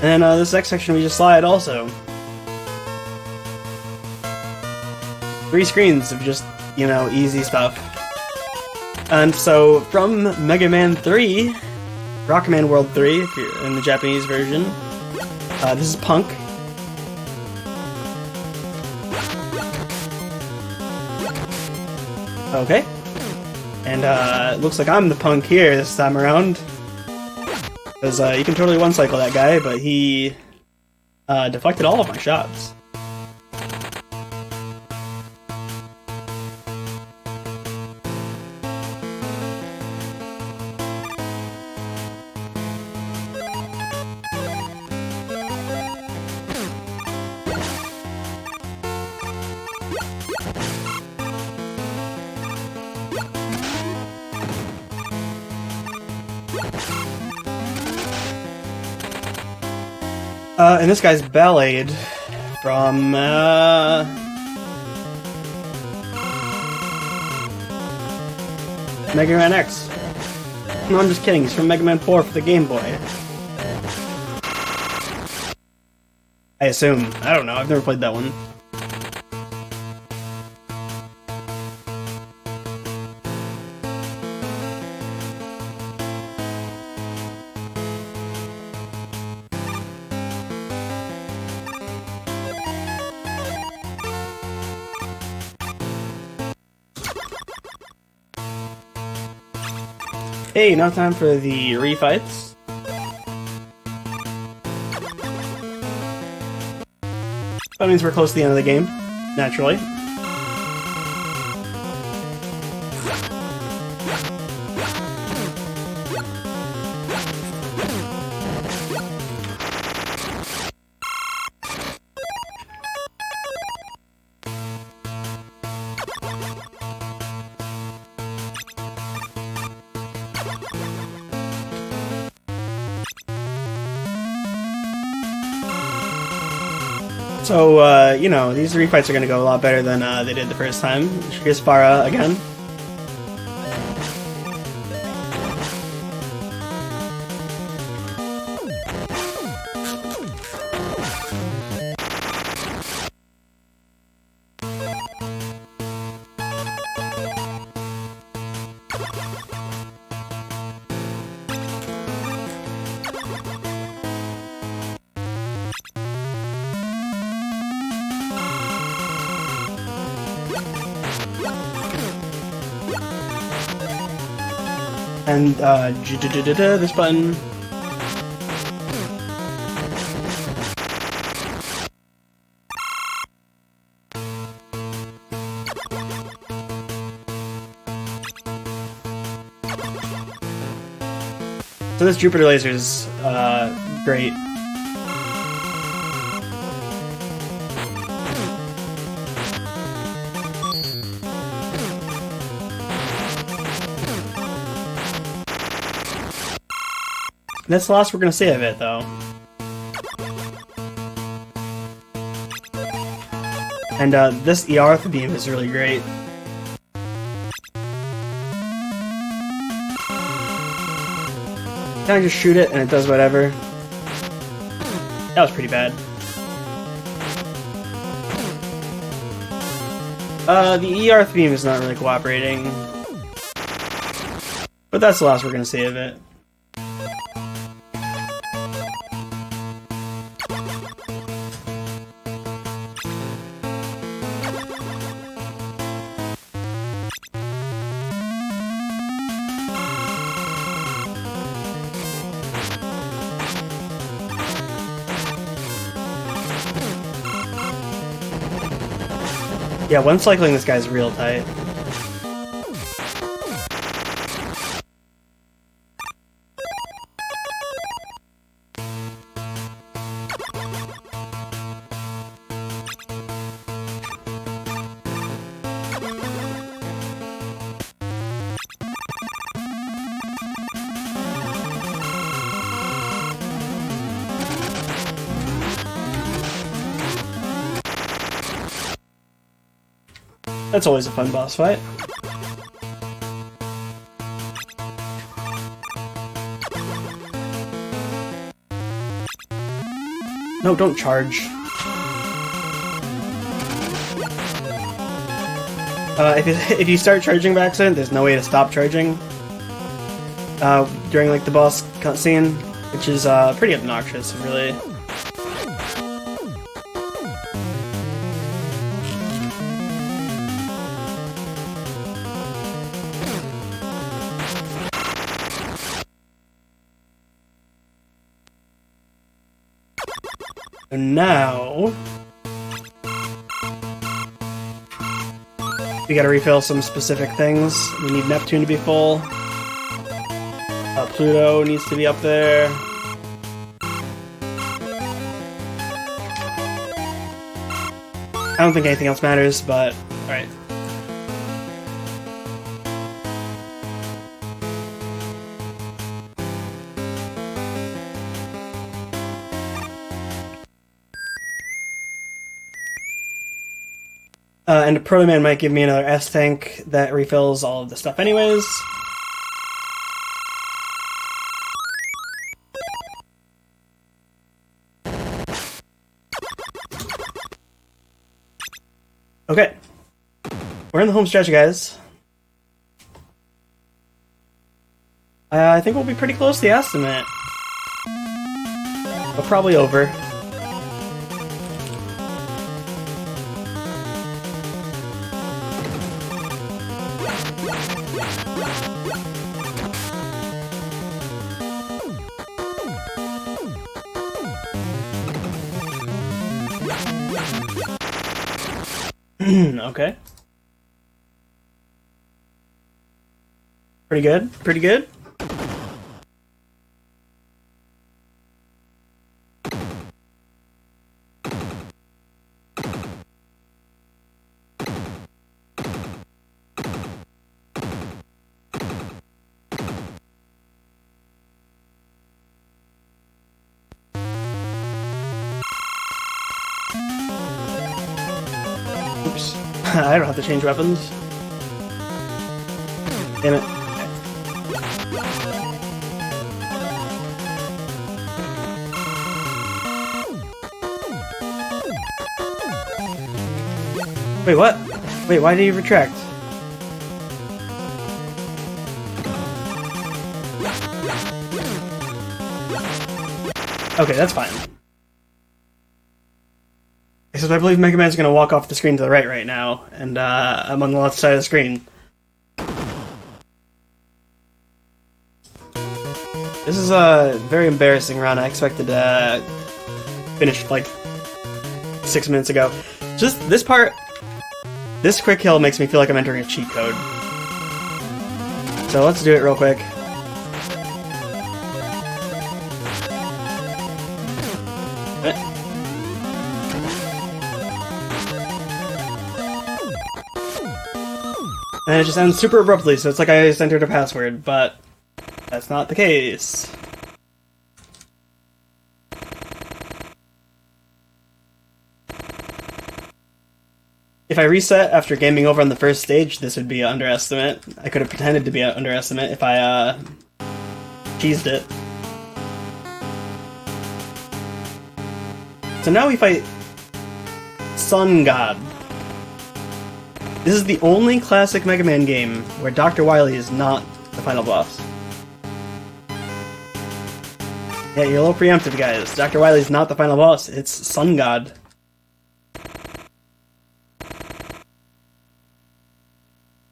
And then this next section, we just slide also. 3 screens of just, you know, easy stuff. And so, from Mega Man 3, Rockman World 3, if you're in the Japanese version, this is Punk. Okay. And it looks like I'm the Punk here this time around. Because you can totally one-cycle that guy, but he deflected all of my shots. And this guy's Ballade from, No, Mega Man X. No, I'm just kidding, he's from Mega Man 4 for the Game Boy. I assume. I don't know, I've never played that one. Hey, now time for the refights. That means we're close to the end of the game, naturally. So, you know, these refights are going to go a lot better than they did the first time. Here's Farah again. And, this button. So this Jupiter laser is, great. That's the last we're gonna see of it, though. And this ER beam is really great. Can I just shoot it and it does whatever? That was pretty bad. The ER beam is not really cooperating. But that's the last we're gonna see of it. Yeah, one cycling this guy's real tight. That's always a fun boss fight. No, don't charge. If you start charging by accident, there's no way to stop charging during like the boss cutscene, which is pretty obnoxious, really. So now we gotta refill some specific things. We need Neptune to be full. Pluto needs to be up there. I don't think anything else matters, but alright. And a Proto Man might give me another S-Tank that refills all of the stuff anyways. Okay. We're in the home stretch, guys. I think we'll be pretty close to the estimate. But probably over. Okay. Pretty good. Pretty good. Oops. I don't have to change weapons. Damn it. Wait, what? Wait, why did you retract? Okay, that's fine. Except I believe Mega Man's gonna walk off the screen to the right now, and I'm on the left side of the screen. This is a very embarrassing run. I expected to finish like 6 minutes ago. Just this part, this quick kill makes me feel like I'm entering a cheat code. So let's do it real quick. And it just ends super abruptly, so it's like I just entered a password, but that's not the case. If I reset after gaming over on the first stage, this would be an underestimate. I could have pretended to be an underestimate if I cheesed it. So now we fight Sun God. This is the only classic Mega Man game where Dr. Wily is not the final boss. Yeah, you're a little preemptive, guys. Dr. Wily is not the final boss, it's Sun God.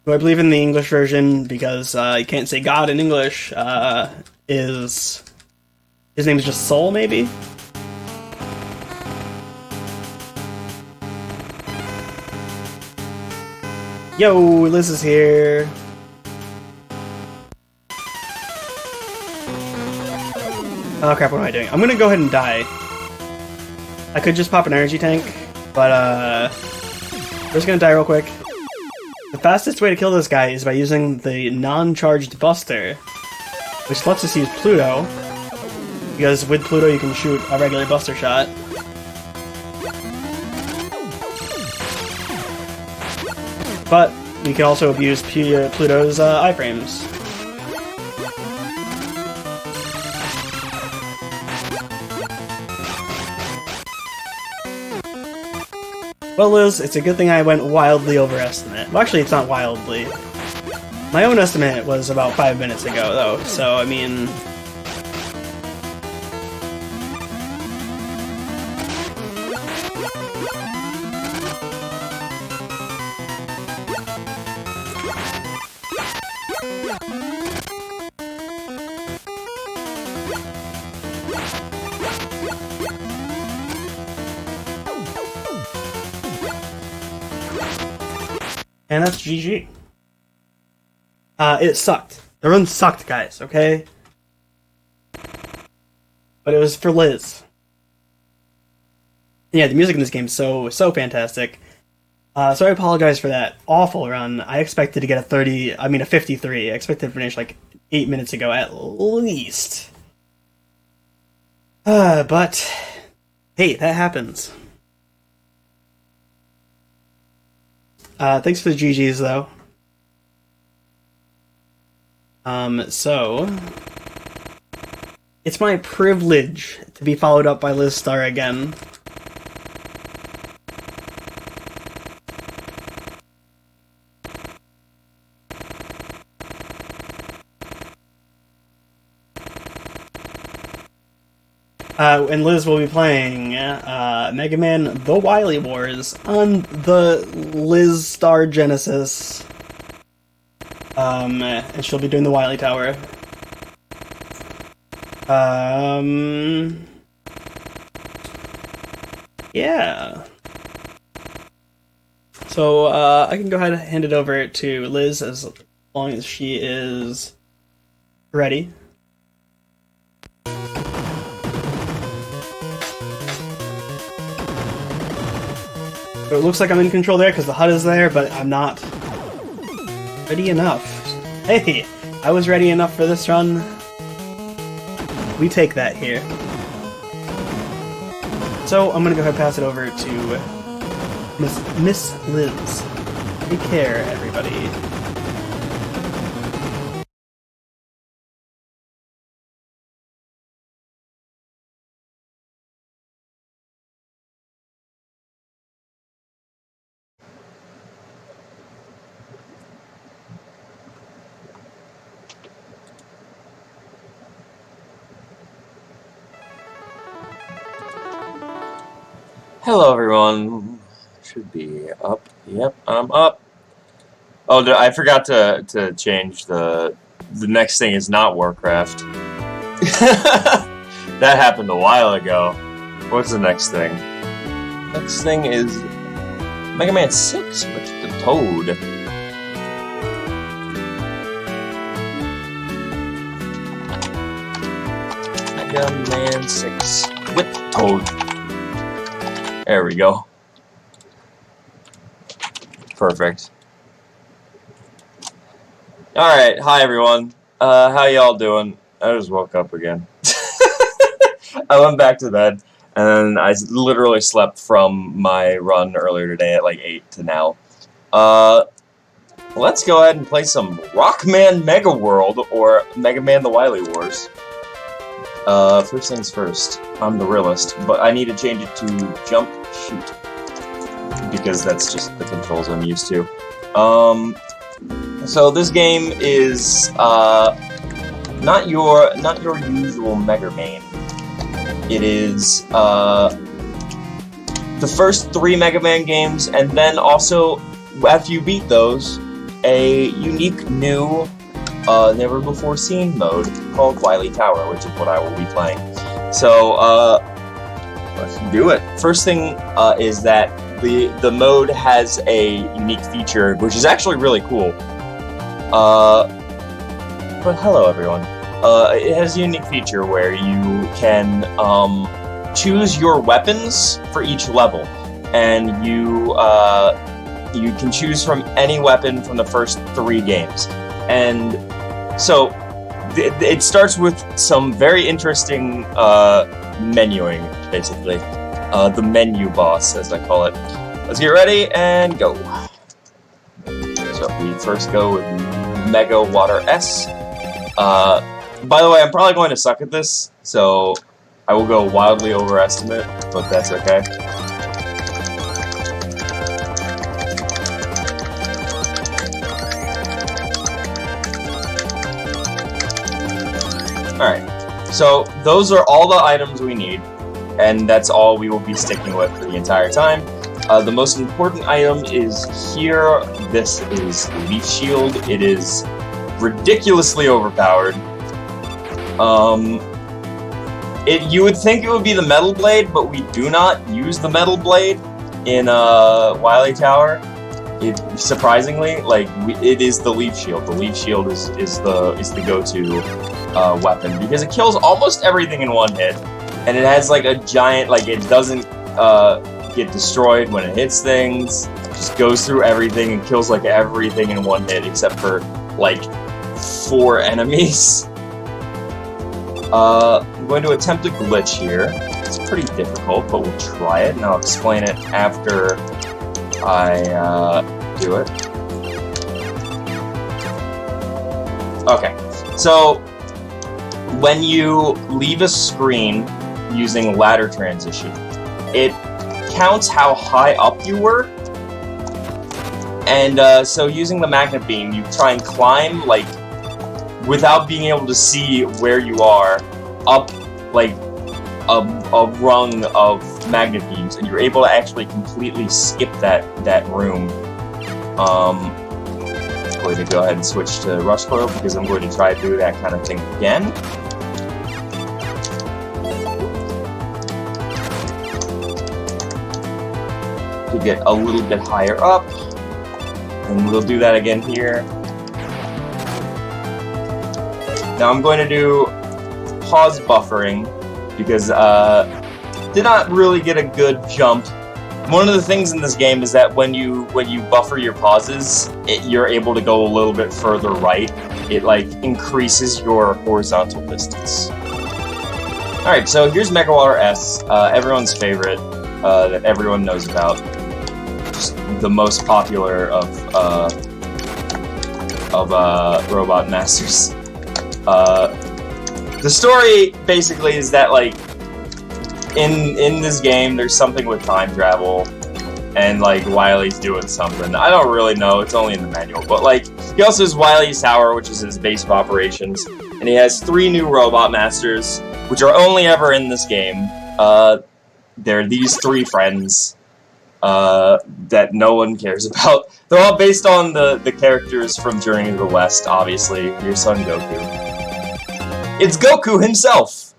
Who I believe in the English version, because you can't say God in English, is... his name is just Soul, maybe? Yo, Liz is here. Oh crap, what am I doing? I'm gonna go ahead and die. I could just pop an energy tank, but we're just gonna die real quick. The fastest way to kill this guy is by using the non-charged buster, which lets us use Pluto, because with Pluto you can shoot a regular buster shot. but we can also abuse Pluto's iframes. Well, Liz, it's a good thing I went wildly over estimate. Well, actually, it's not wildly. My own estimate was about 5 minutes ago, though, so, I mean... And that's GG. It sucked. The run sucked, guys, okay? But it was for Liz. Yeah, the music in this game is so fantastic. So I apologize for that awful run. I expected to get a 53. I expected to finish like 8 minutes ago at least. But, hey, that happens. Thanks for the GGs, though. So... It's my privilege to be followed up by Liz Star again. And Liz will be playing Mega Man The Wily Wars on the Liz Star Genesis. And she'll be doing the Wily Tower. Yeah. So, I can go ahead and hand it over to Liz as long as she is ready. So it looks like I'm in control there because the HUD is there, but I'm not ready enough. Hey, I was ready enough for this run. We take that here. So I'm gonna go ahead and pass it over to Miss Liz. Take care, everybody. Hello everyone, should be up, yep, I'm up. Oh, I forgot to change the next thing is not Warcraft. That happened a while ago. What's the next thing? Next thing is Mega Man 6 with the Toad. Mega Man 6 with Toad. There we go. Perfect. Alright, hi everyone. How y'all doing? I just woke up again. I went back to bed, and then I literally slept from my run earlier today at like 8 to now. Let's go ahead and play some Rockman Mega World, or Mega Man The Wily Wars. First things first, I'm the realist, but I need to change it to jump shoot, because that's just the controls I'm used to. So this game is, not your usual Mega Man. It is, the first 3 Mega Man games, and then also, after you beat those, a unique new never before seen mode called Wily Tower, which is what I will be playing. So, let's do it. First thing is that the mode has a unique feature, which is actually really cool. But hello everyone. It has a unique feature where you can choose your weapons for each level, and you can choose from any weapon from the first 3 games. And so it starts with some very interesting menuing, basically. The menu boss, as I call it. Let's get ready and go. first go with Mega Water S. By the way, I'm probably going to suck at this, so I will go wildly overestimate, but that's okay. Alright, so those are all the items we need, and that's all we will be sticking with for the entire time. The most important item is here. This is Leaf Shield. It is ridiculously overpowered. You would think it would be the Metal Blade, but we do not use the Metal Blade in Wily Tower. Surprisingly, like it is the Leaf Shield. The Leaf Shield is the go-to weapon because it kills almost everything in one hit, and it has like a giant, like it doesn't get destroyed when it hits things. It just goes through everything and kills like everything in one hit except for like 4 enemies. I'm going to attempt a glitch here. It's pretty difficult, but we'll try it, and I'll explain it after I do it. Okay, so when you leave a screen using ladder transition, it counts how high up you were, and so using the magnet beam, you try and climb, like, without being able to see where you are, up, like, a rung of magnet beams, and you're able to actually completely skip that room. I'm going to go ahead and switch to Rush Coil, because I'm going to try to do that kind of thing again. To get a little bit higher up, and we'll do that again here. Now I'm going to do pause buffering, because did not really get a good jump. One of the things in this game is that when you buffer your pauses, you're able to go a little bit further right. It like increases your horizontal distance. Alright, so here's Mega Water S, everyone's favorite, that everyone knows about. Just the most popular of Robot Masters. The story basically is that, like, in this game, there's something with time travel, and, like, Wily's doing something. I don't really know, it's only in the manual, but, like, he also has Wily's Tower, which is his base of operations, and he has 3 new Robot Masters, which are only ever in this game. They're these 3 friends that no one cares about. They're all based on the characters from Journey to the West, obviously. Your son Goku. It's Goku himself!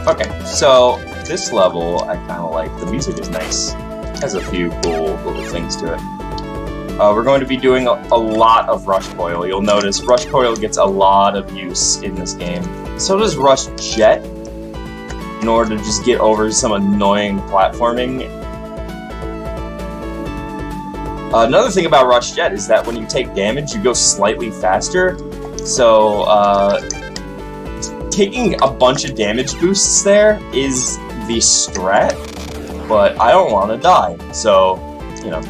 Okay, so this level I kind of like. The music is nice. It has a few cool little things to it. We're going to be doing a lot of Rush Coil. You'll notice Rush Coil gets a lot of use in this game. So does Rush Jet, in order to just get over some annoying platforming. Another thing about Rush Jet is that when you take damage, you go slightly faster. So, taking a bunch of damage boosts there is the strat, but I don't want to die, so, you know.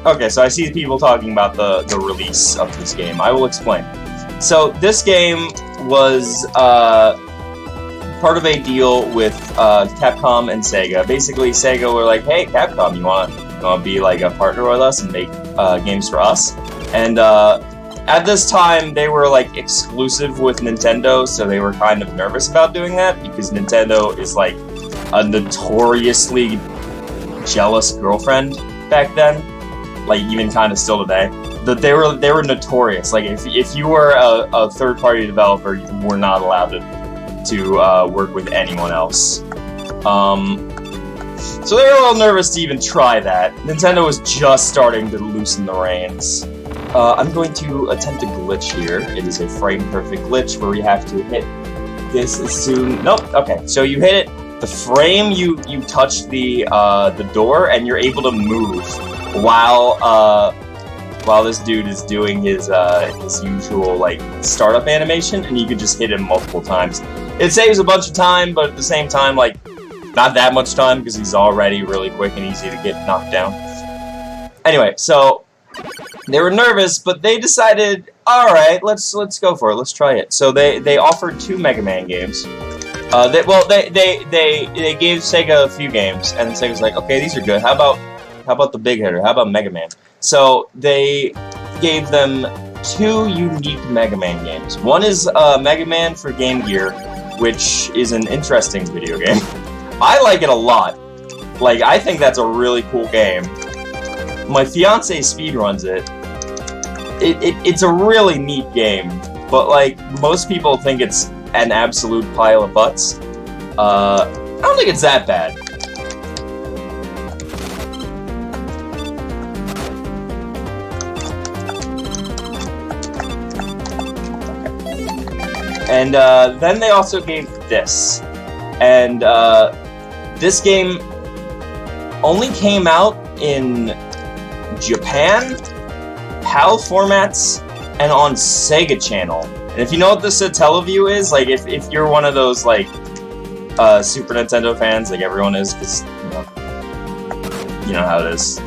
Okay, so I see people talking about the release of this game. I will explain. So, this game was, part of a deal with Capcom and Sega. Basically, Sega were like, "Hey, Capcom, you want to be like a partner with us and make games for us?" And at this time, they were like exclusive with Nintendo, so they were kind of nervous about doing that because Nintendo is like a notoriously jealous girlfriend back then, like even kind of still today. That they were notorious. Like if you were a third-party developer, you were not allowed to work with anyone else. So they were a little nervous to even try that. Nintendo was just starting to loosen the reins. I'm going to attempt a glitch here. It is a frame-perfect glitch where you have to hit this as soon... Nope, okay. So you hit it, the frame, you touch the door, and you're able to move while while this dude is doing his usual like startup animation, and you could just hit him multiple times. It saves a bunch of time, but at the same time, like, not that much time because he's already really quick and easy to get knocked down. Anyway, so they were nervous, but they decided, all right, let's go for it. Let's try it. So they offered 2 Mega Man games. They gave Sega a few games, and Sega's like, okay, these are good. How about the big hitter? How about Mega Man? So they gave them 2 unique Mega Man games. One is Mega Man for Game Gear, which is an interesting video game. I like it a lot. Like, I think that's a really cool game. My fiance speedruns it. It's a really neat game, but like, most people think it's an absolute pile of butts. I don't think it's that bad. And then they also gave this. And this game only came out in Japan, PAL formats, and on Sega Channel. And if you know what the Satellaview is, like if you're one of those like Super Nintendo fans, like everyone is, because you know how it is.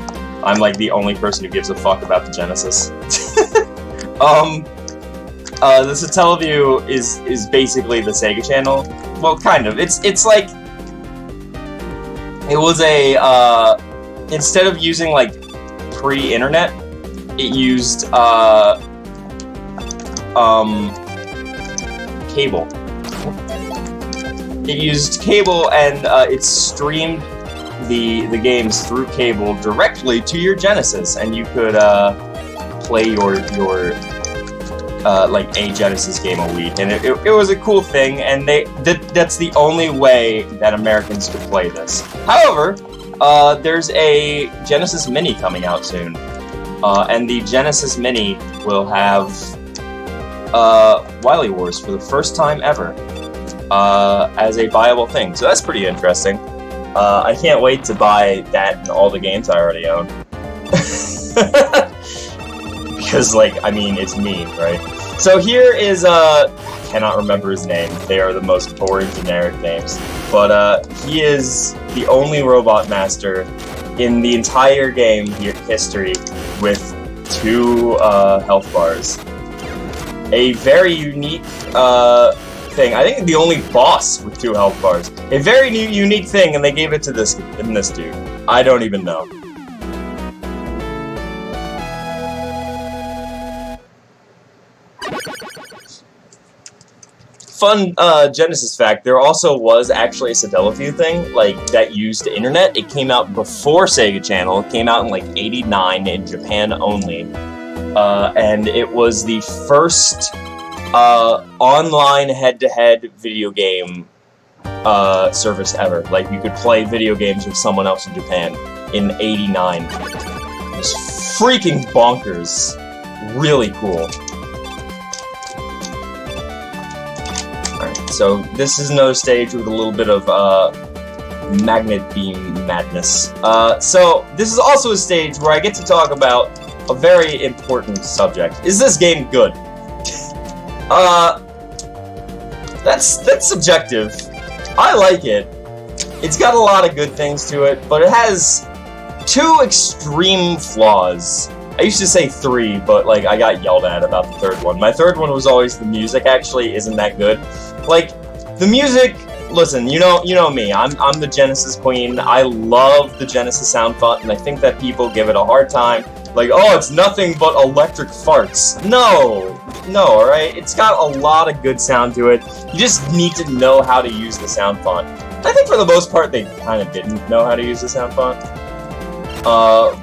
I'm like the only person who gives a fuck about the Genesis. The Satellaview is basically the Sega Channel. Well, kind of. It's like it was a instead of using like pre-internet, it used cable. It used cable, and it streamed the games through cable directly to your Genesis, and you could play your like a Genesis game a week, and it was a cool thing, and that's the only way that Americans could play this. However, there's a Genesis Mini coming out soon, and the Genesis Mini will have Wily Wars for the first time ever as a viable thing, so that's pretty interesting. I can't wait to buy that and all the games I already own. Because, like, I mean, it's me, right? So here is, I cannot remember his name. They are the most boring generic names. But, he is the only Robot Master in the entire game history with 2 health bars. A very unique, thing. I think the only boss with 2 health bars. A very unique thing, and they gave it to this dude. I don't even know. Fun Genesis fact, there also was actually a Satellaview thing, like, that used the internet. It came out before Sega Channel. It came out in, like, '89 in Japan only. And it was the first online head-to-head video game service ever. Like, you could play video games with someone else in Japan in '89. It was freaking bonkers. Really cool. Alright, so this is another stage with a little bit of magnet beam madness. So this is also a stage where I get to talk about a very important subject. Is this game good? That's subjective. I like it. It's got a lot of good things to it, but it has 2 extreme flaws. I used to say 3, but like I got yelled at about the 3rd one. My 3rd one was always the music actually isn't that good. Like, the music, listen, you know me, I'm the Genesis queen. I love the Genesis sound font, and I think that people give it a hard time. Like, oh, it's nothing but electric farts. No, alright? It's got a lot of good sound to it. You just need to know how to use the sound font. I think for the most part, they kind of didn't know how to use the sound font.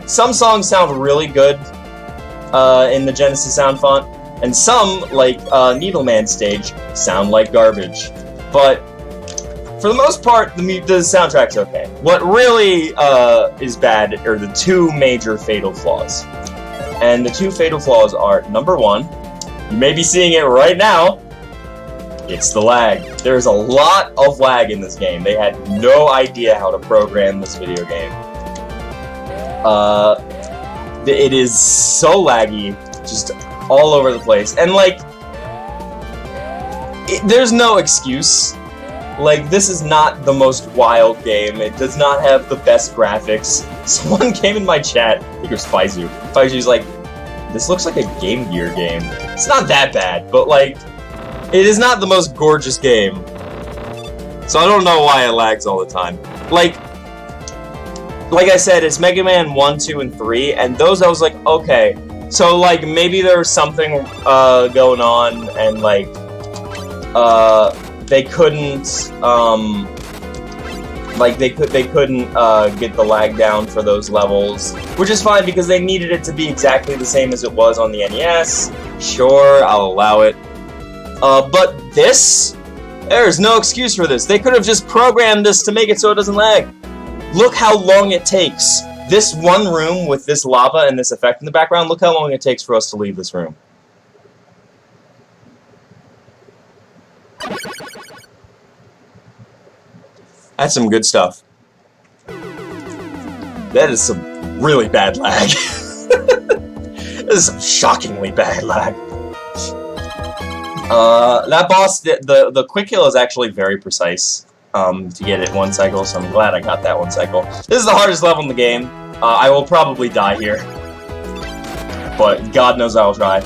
Some songs sound really good in the Genesis sound font, and some, like Needleman stage, sound like garbage. But for the most part, the soundtrack's okay. What really is bad are the 2 major fatal flaws. And the 2 fatal flaws are, number 1, you may be seeing it right now, it's the lag. There's a lot of lag in this game. They had no idea how to program this video game. It is so laggy, just all over the place. And, like, there's no excuse. Like, this is not the most wild game. It does not have the best graphics. Someone came in my chat, I think it was Faizu. Faizu's like, this looks like a Game Gear game. It's not that bad, but, like, it is not the most gorgeous game. So I don't know why it lags all the time. Like I said, it's Mega Man 1, 2, and 3, and those I was like, okay. So, like, maybe there was something going on, and, like, they couldn't, they couldn't get the lag down for those levels, which is fine because they needed it to be exactly the same as it was on the NES. Sure, I'll allow it. But this, there's no excuse for this. They could have just programmed this to make it so it doesn't lag. Look how long it takes. This one room with this lava and this effect in the background, look how long it takes for us to leave this room. That's some good stuff. That is some really bad lag. This is some shockingly bad lag. That boss, the quick kill is actually very precise to get it one cycle, so I'm glad I got that one cycle. This is the hardest level in the game. I will probably die here, but God knows I will try.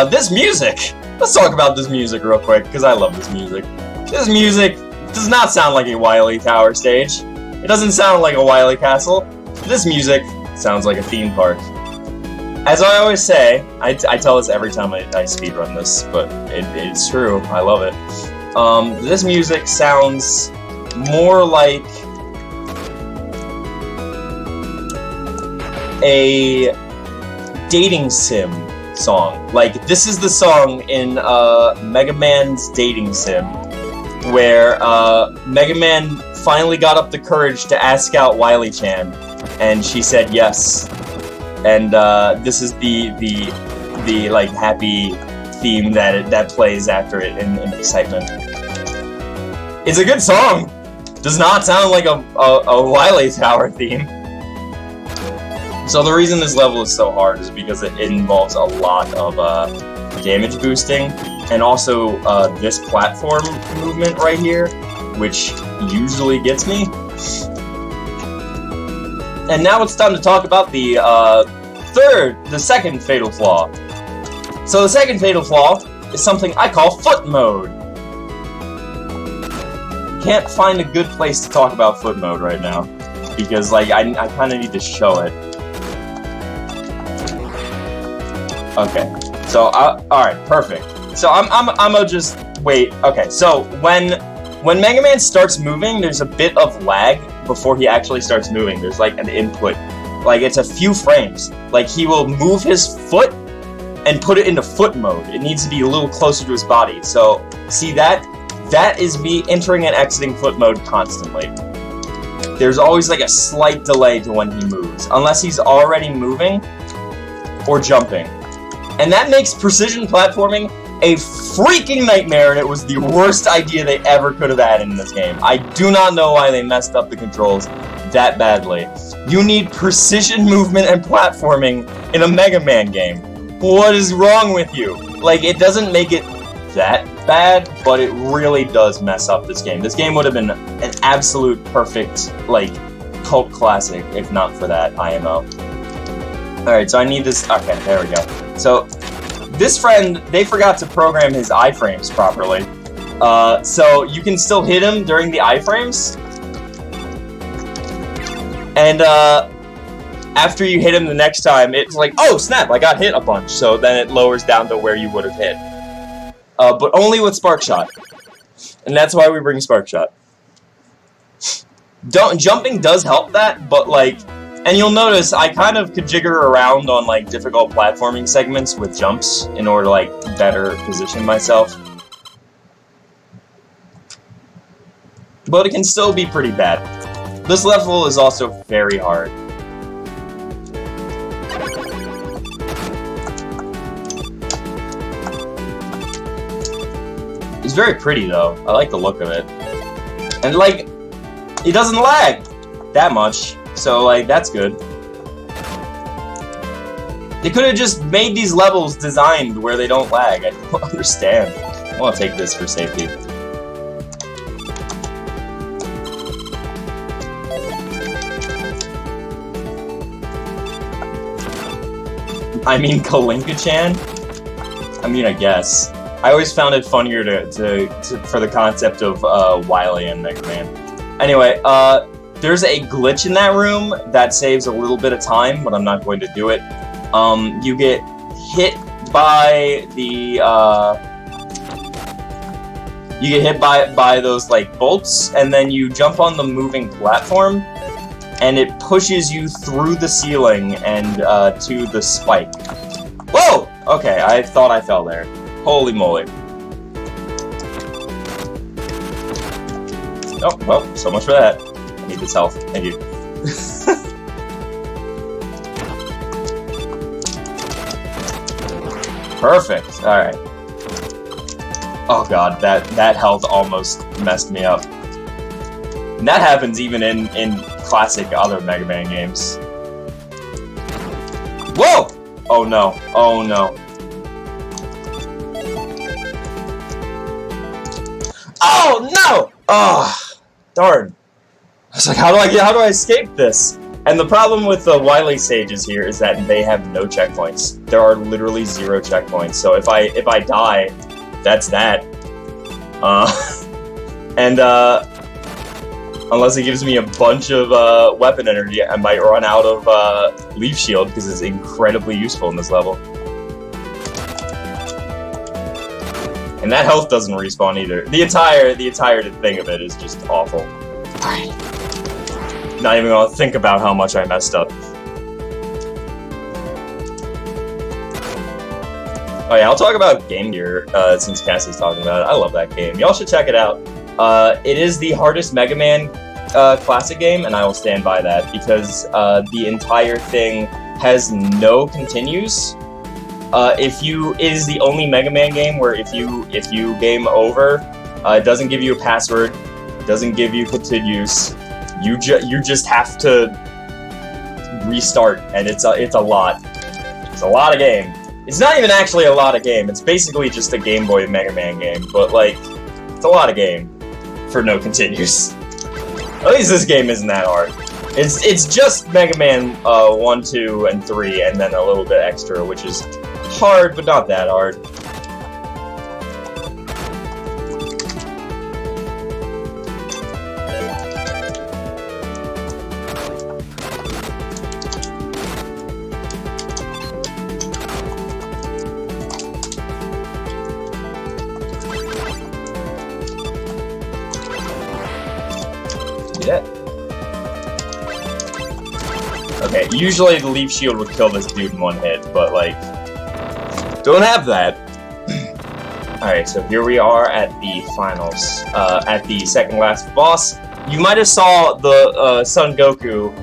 This music! Let's talk about this music real quick, because I love this music. This music does not sound like a Wily Tower stage. It doesn't sound like a Wily Castle. This music sounds like a theme park. As I always say, I tell this every time I speedrun this, but it's true, I love it. This music sounds more like a dating sim song. Like, this is the song in Mega Man's dating sim, where Mega Man finally got up the courage to ask out Wily-chan, and she said yes. And this is the like happy theme that plays after it in excitement. It's a good song. Does not sound like a Wily Tower theme. So the reason this level is so hard is because it involves a lot of damage boosting, and also this platform movement right here, which usually gets me. And now it's time to talk about the second fatal flaw. So the second fatal flaw is something I call foot mode. Can't find a good place to talk about foot mode right now, because like I kind of need to show it. Okay, so all right, perfect. So I'm gonna just wait. Okay, so when Mega Man starts moving, there's a bit of lag before he actually starts moving. There's like an input, like it's a few frames. Like he will move his foot and put it into foot mode. It needs to be a little closer to his body. So see that? That is me entering and exiting foot mode constantly. There's always like a slight delay to when he moves, unless he's already moving or jumping. And that makes precision platforming a freaking nightmare, and it was the worst idea they ever could have had in this game. I do not know why they messed up the controls that badly. You need precision movement and platforming in a Mega Man game. What is wrong with you? Like, it doesn't make it that bad, but it really does mess up this game. This game would have been an absolute perfect, like, cult classic if not for that IMO. Alright, so I need this. Okay, there we go. So, this friend, they forgot to program his iframes properly. So you can still hit him during the iframes. And after you hit him the next time, it's like, oh snap, I got hit a bunch. So then it lowers down to where you would have hit. But only with Spark Shot. And that's why we bring Spark Shot. Jumping does help that, but like, and you'll notice I kind of could jigger around on like difficult platforming segments with jumps in order to like better position myself. But it can still be pretty bad. This level is also very hard. It's very pretty though. I like the look of it. And like, it doesn't lag that much. So, like, that's good. They could have just made these levels designed where they don't lag. I don't understand. I want to take this for safety. I mean, Kalinka-chan? I mean, I guess. I always found it funnier for the concept of Wily and Mega Man. Anyway, there's a glitch in that room that saves a little bit of time, but I'm not going to do it. You get hit by the by those like bolts, and then you jump on the moving platform, and it pushes you through the ceiling and to the spike. Whoa! Okay, I thought I fell there. Holy moly. Oh, well, so much for that. I need this health. Thank you. Perfect. Alright. Oh god, that health almost messed me up. And that happens even in classic other Mega Man games. Whoa! Oh no. Oh no. Oh no! Oh, darn. I was like, how do I escape this? And the problem with the Wily stages here is that they have no checkpoints. There are literally 0 checkpoints. So if I die, that's that. Unless it gives me a bunch of weapon energy, I might run out of Leaf Shield because it's incredibly useful in this level. And that health doesn't respawn either. The entire thing of it is just awful. Alright. Not even gonna think about how much I messed up. Oh yeah, I'll talk about Game Gear since Cassie's talking about it. I love that game. Y'all should check it out. It is the hardest Mega Man classic game, and I will stand by that because the entire thing has no continues. It is the only Mega Man game where if you game over, it doesn't give you a password, it doesn't give you continues. You just have to restart, and it's a lot. It's a lot of game. It's not even actually a lot of game. It's basically just a Game Boy Mega Man game, but like, it's a lot of game for no continues. At least this game isn't that hard. It's just Mega Man 1, 2, and 3, and then a little bit extra, which is hard, but not that hard. Yeah. Okay, usually the Leaf Shield would kill this dude in one hit, but like, don't have that. Alright, so here we are at the finals. At the second last boss. You might have saw the Son Goku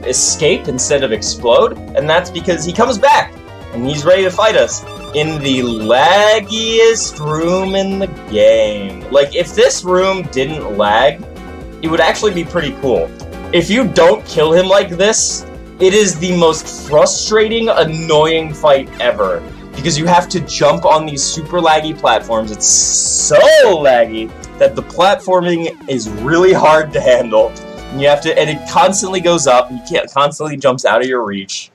escape instead of explode, and that's because he comes back, and he's ready to fight us in the laggiest room in the game. Like, if this room didn't lag, it would actually be pretty cool. If you don't kill him like this, it is the most frustrating, annoying fight ever. Because you have to jump on these super laggy platforms. It's so laggy that the platforming is really hard to handle. And you have to, and it constantly goes up. You can't constantly jumps out of your reach.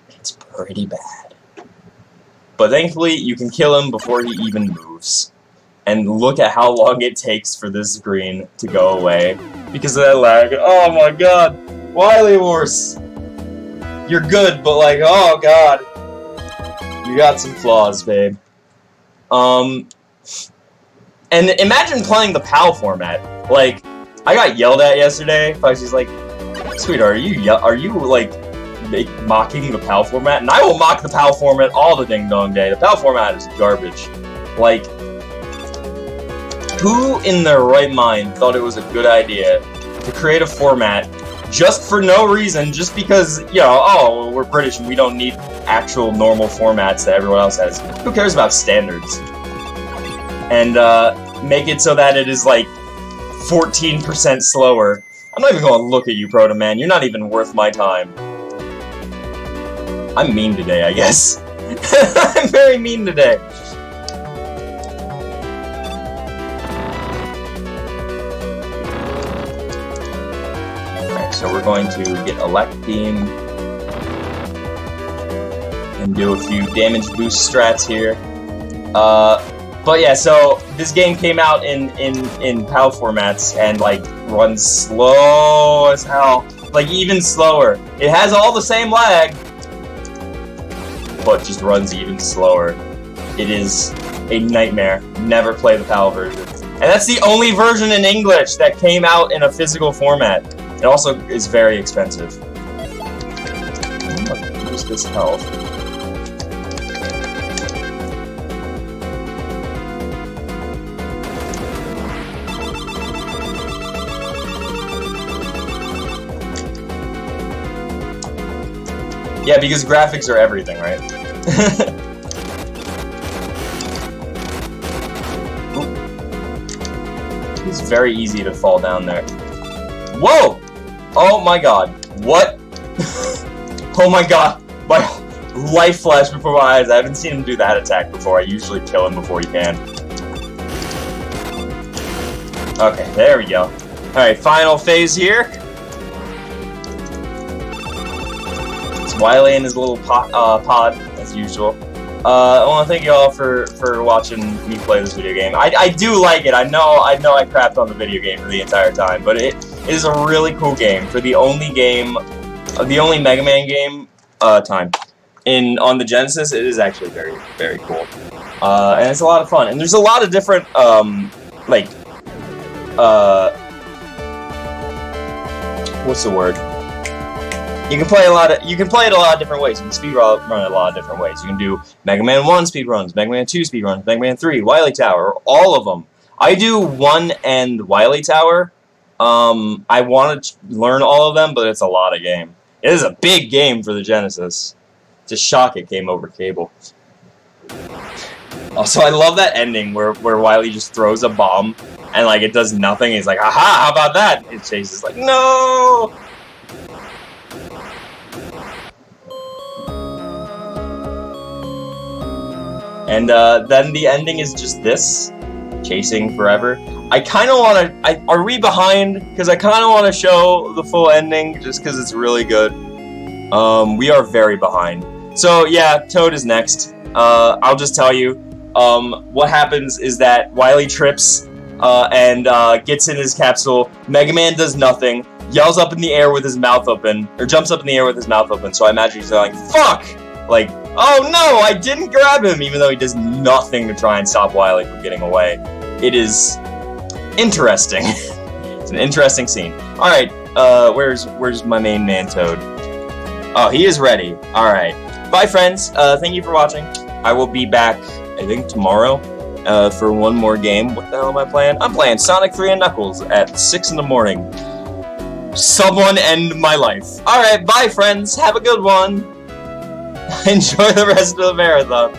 It's pretty bad. But thankfully, you can kill him before he even moves. And look at how long it takes for this screen to go away because of that lag. Oh my god! Wily Wars! You're good, but like, oh god. You got some flaws, babe. And imagine playing the PAL format. Like, I got yelled at yesterday. She's like, sweetheart, are you like mocking the PAL format? And I will mock the PAL format all the ding dong day. The PAL format is garbage. Like, who in their right mind thought it was a good idea to create a format just for no reason, just because, you know, oh, we're British and we don't need actual normal formats that everyone else has. Who cares about standards? And make it so that it is like 14% slower. I'm not even going to look at you, Proto Man. You're not even worth my time. I'm mean today, I guess. I'm very mean today. Alright, so we're going to get Elect Beam and do a few damage boost strats here. But yeah, so this game came out in PAL formats and like runs slow as hell. Like even slower. It has all the same lag, but just runs even slower. It is a nightmare. Never play the PAL version. And that's the only version in English that came out in a physical format. It also is very expensive. I'm gonna use this health. Yeah, because graphics are everything, right? It's very easy to fall down there. Whoa! Oh my god. What? Oh my god. My life flashed before my eyes. I haven't seen him do that attack before. I usually kill him before he can. Okay, there we go. Alright, final phase here. Wily in his little pod, as usual. I want to thank you all for watching me play this video game. I do like it. I know I crapped on the video game for the entire time, but it is a really cool game. For the only game, the only Mega Man game on the Genesis, it is actually very, very cool. And it's a lot of fun. And there's a lot of different what's the word? You can play it a lot of different ways. You can speedrun it a lot of different ways. You can do Mega Man 1 speedruns, Mega Man 2 speedruns, Mega Man 3, Wily Tower, all of them. I do 1 and Wily Tower. I want to learn all of them, but it's a lot of game. It is a big game for the Genesis. Just shock it came over cable. Also, I love that ending where Wily just throws a bomb and like it does nothing. He's like, "Aha! How about that?" And Chase is like, "No!" And then the ending is just this, chasing forever. I kind of want to. Are we behind? Because I kind of want to show the full ending, just because it's really good. We are very behind. So yeah, Toad is next. I'll just tell you. What happens is that Wily trips and gets in his capsule. Mega Man does nothing. Yells up in the air with his mouth open, or jumps up in the air with his mouth open. So I imagine he's like, "Fuck!" Like, "Oh no, I didn't grab him," even though he does nothing to try and stop Wily from getting away. It is interesting. It's an interesting scene. Alright, where's my main man Toad? Oh, he is ready. Alright. Bye friends, thank you for watching. I will be back, I think, tomorrow, for one more game. What the hell am I playing? I'm playing Sonic 3 and Knuckles at 6 in the morning. Someone end my life. Alright, bye friends, have a good one. Enjoy the rest of the marathon.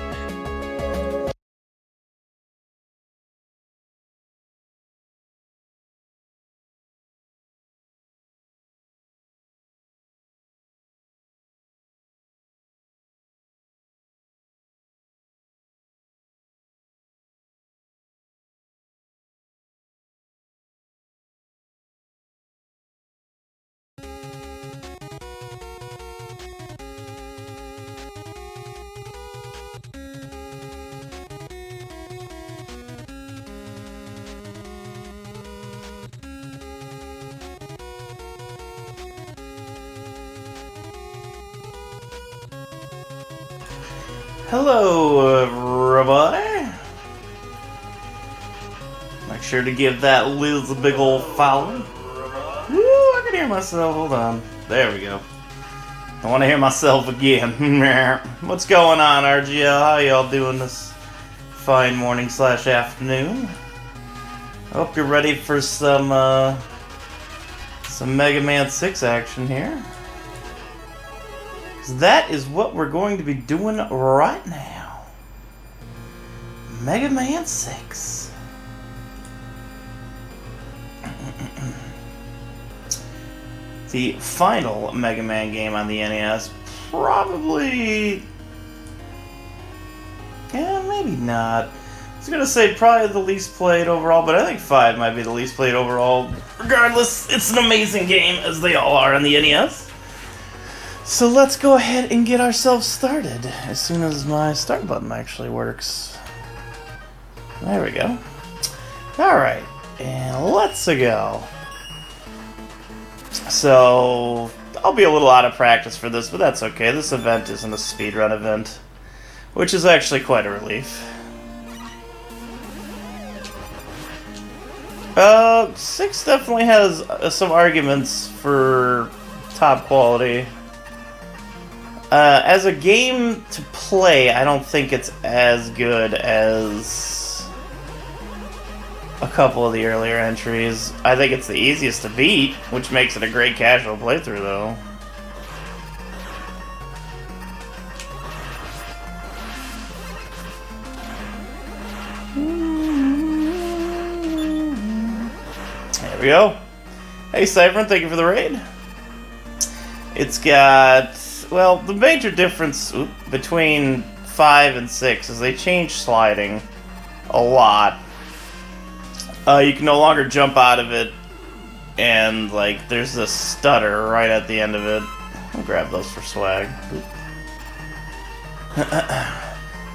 Hello, everybody. Make sure to give that Liz a big old follow. Woo, I can hear myself. Hold on. There we go. I want to hear myself again. What's going on, RGL? How y'all doing this fine morning / afternoon? I hope you're ready for some Mega Man 6 action here. That is what we're going to be doing right now. Mega Man 6. The final Mega Man game on the NES. probably... Yeah, maybe not. I was gonna say probably the least played overall, but I think 5 might be the least played overall. Regardless, it's an amazing game, as they all are on the NES. So let's go ahead and get ourselves started, as soon as my start button actually works. There we go. Alright, and let's go. So, I'll be a little out of practice for this, but that's okay. This event isn't a speedrun event, which is actually quite a relief. 6 definitely has some arguments for top quality. As a game to play, I don't think it's as good as a couple of the earlier entries. I think it's the easiest to beat, which makes it a great casual playthrough, though. There we go. Hey, Cyphern, thank you for the raid. It's got... Well, the major difference between 5 and 6 is they changed sliding a lot. You can no longer jump out of it, and, like, there's this stutter right at the end of it. I'll grab those for swag.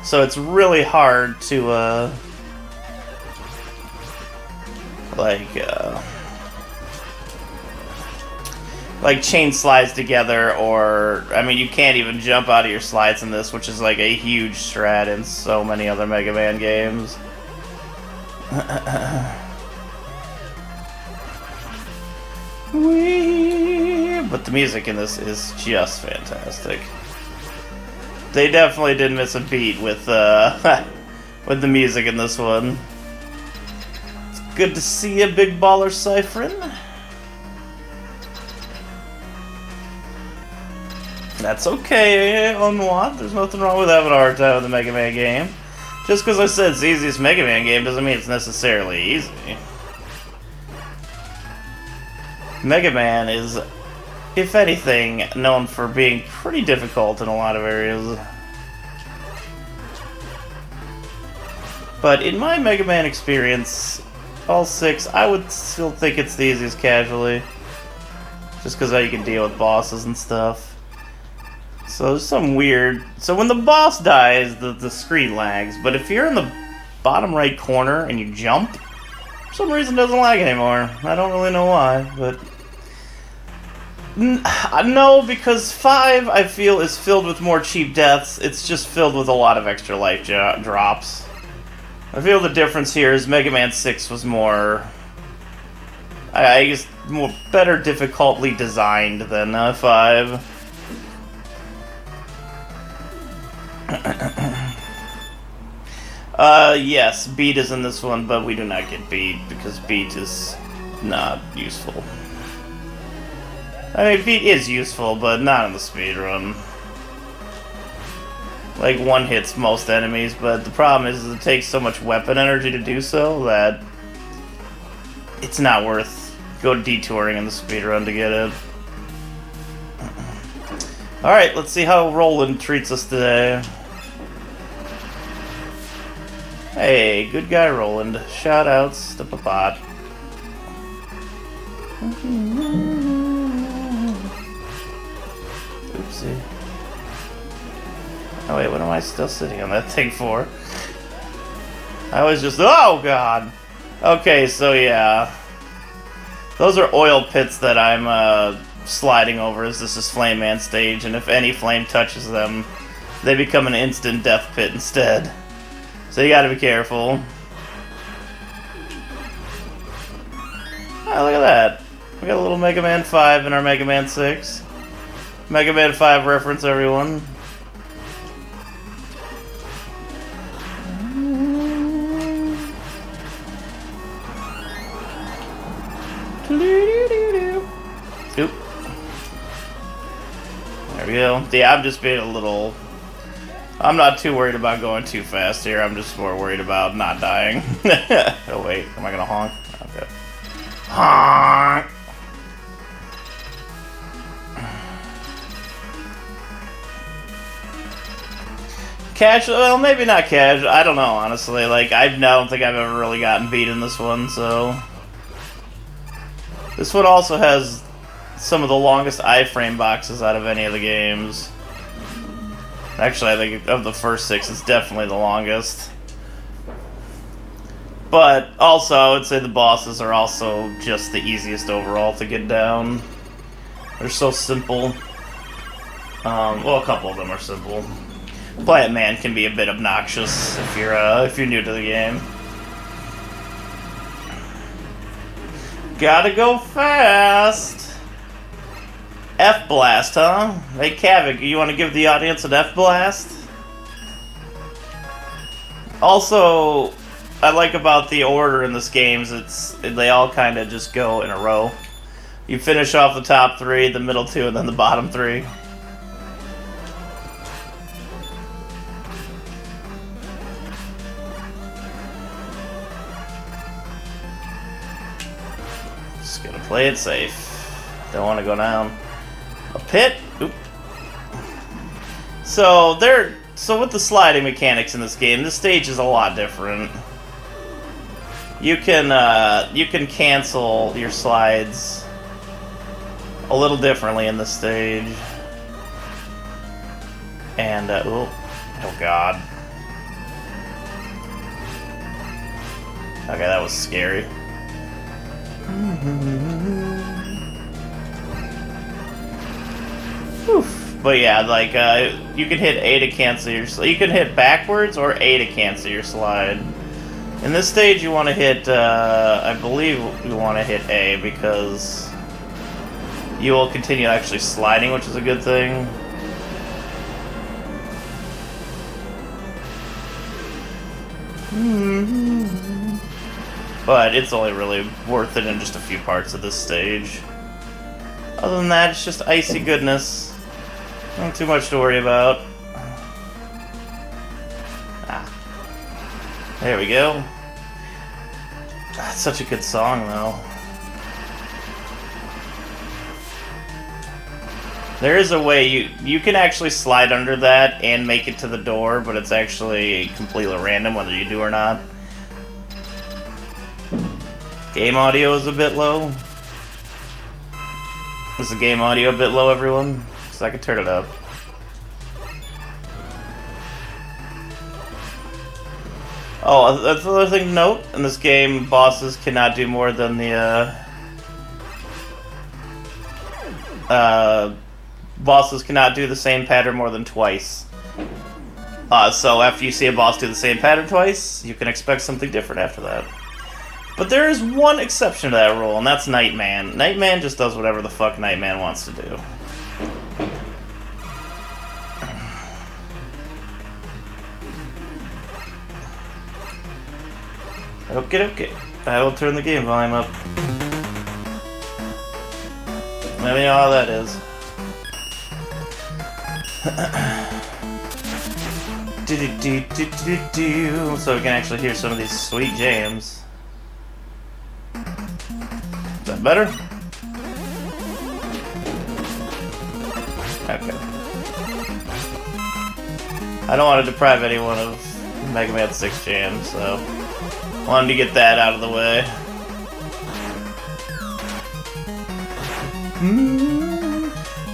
So it's really hard to, like chain slides together, or I mean, you can't even jump out of your slides in this, which is like a huge strat in so many other Mega Man games. But the music in this is just fantastic. They definitely didn't miss a beat with with the music in this one. It's good to see a big baller, Cyphrin. That's okay, Unwat. There's nothing wrong with having a hard time with a Mega Man game. Just because I said it's the easiest Mega Man game doesn't mean it's necessarily easy. Mega Man is, if anything, known for being pretty difficult in a lot of areas. But in my Mega Man experience, all 6, I would still think it's the easiest casually. Just because how you can deal with bosses and stuff. So there's some weird... So when the boss dies, the screen lags. But if you're in the bottom right corner and you jump, for some reason it doesn't lag anymore. I don't really know why, but... No, because 5, I feel, is filled with more cheap deaths. It's just filled with a lot of extra life drops. I feel the difference here is Mega Man 6 was more... I guess more better difficultly designed than 5. Yes, beat is in this one, but we do not get beat because beat is not useful. I mean, beat is useful, but not in the speedrun. Like, one hits most enemies, but the problem is it takes so much weapon energy to do so that it's not worth detouring in the speedrun to get it. Alright, let's see how Roland treats us today. Hey, good guy Roland. Shoutouts to Papat. Oopsie. Oh wait, what am I still sitting on that thing for? I was just... Oh god! Okay, so yeah. Those are oil pits that I'm sliding over as this is Flame Man stage, and if any flame touches them, they become an instant death pit instead. So you gotta be careful. Oh, look at that. We got a little Mega Man 5 in our Mega Man 6. Mega Man 5 reference, everyone. Oop. There we go. Yeah, I'm just being a little... I'm not too worried about going too fast here. I'm just more worried about not dying. Oh wait, am I gonna honk? Okay. Honk! Casual, well, maybe not casual. I don't know, honestly. Like, I don't think I've ever really gotten beat in this one, so... This one also has some of the longest iframe boxes out of any of the games. Actually, I think of the first 6, it's definitely the longest. But also, I would say the bosses are also just the easiest overall to get down. They're so simple. Well, a couple of them are simple. Plant Man can be a bit obnoxious if you're new to the game. Gotta go fast. F blast, huh? Hey, Kavik, you want to give the audience an F blast? Also, I like about the order in this game is they all kind of just go in a row. You finish off the top 3, the middle 2, and then the bottom 3. Just gonna play it safe. Don't want to go down a pit. Oop. So with the sliding mechanics in this game, this stage is a lot different. You can cancel your slides a little differently in this stage. And oh god. Okay, that was scary. Oof. But yeah, like you can hit A to cancel your slide. You can hit backwards or A to cancel your slide. In this stage, you want to hit. I believe you want to hit A because you will continue actually sliding, which is a good thing. But it's only really worth it in just a few parts of this stage. Other than that, it's just icy goodness. Not too much to worry about. Ah. There we go. That's such a good song, though. There is a way you can actually slide under that and make it to the door, but it's actually completely random whether you do or not. Game audio is a bit low. Is the game audio a bit low, everyone? Because I can turn it up. Oh, that's another thing to note. In this game, bosses cannot do more than the, bosses cannot do the same pattern more than twice. So after you see a boss do the same pattern twice, you can expect something different after that. But there is one exception to that rule, and that's Nightman. Nightman just does whatever the fuck Nightman wants to do. Okay. I will turn the game volume up. Let me know how that is. So we can actually hear some of these sweet jams. Is that better? Okay. I don't want to deprive anyone of Mega Man 6 jams, so wanted to get that out of the way.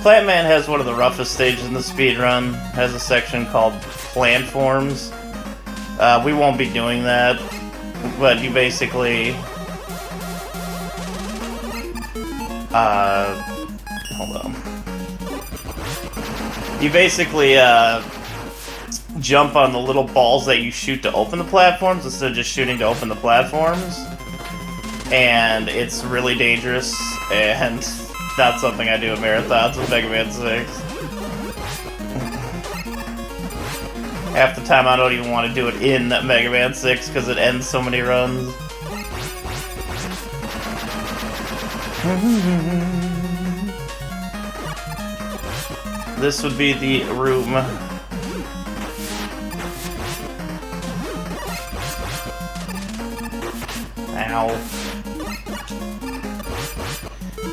Plant Man has one of the roughest stages in the speedrun. Has a section called Platforms. We won't be doing that, but you basically hold on. You basically jump on the little balls that you shoot to open the platforms instead of just shooting to open the platforms. And it's really dangerous, and not something I do in marathons with Mega Man 6. Half the time I don't even want to do it in Mega Man 6 because it ends so many runs. This would be the room. Ow.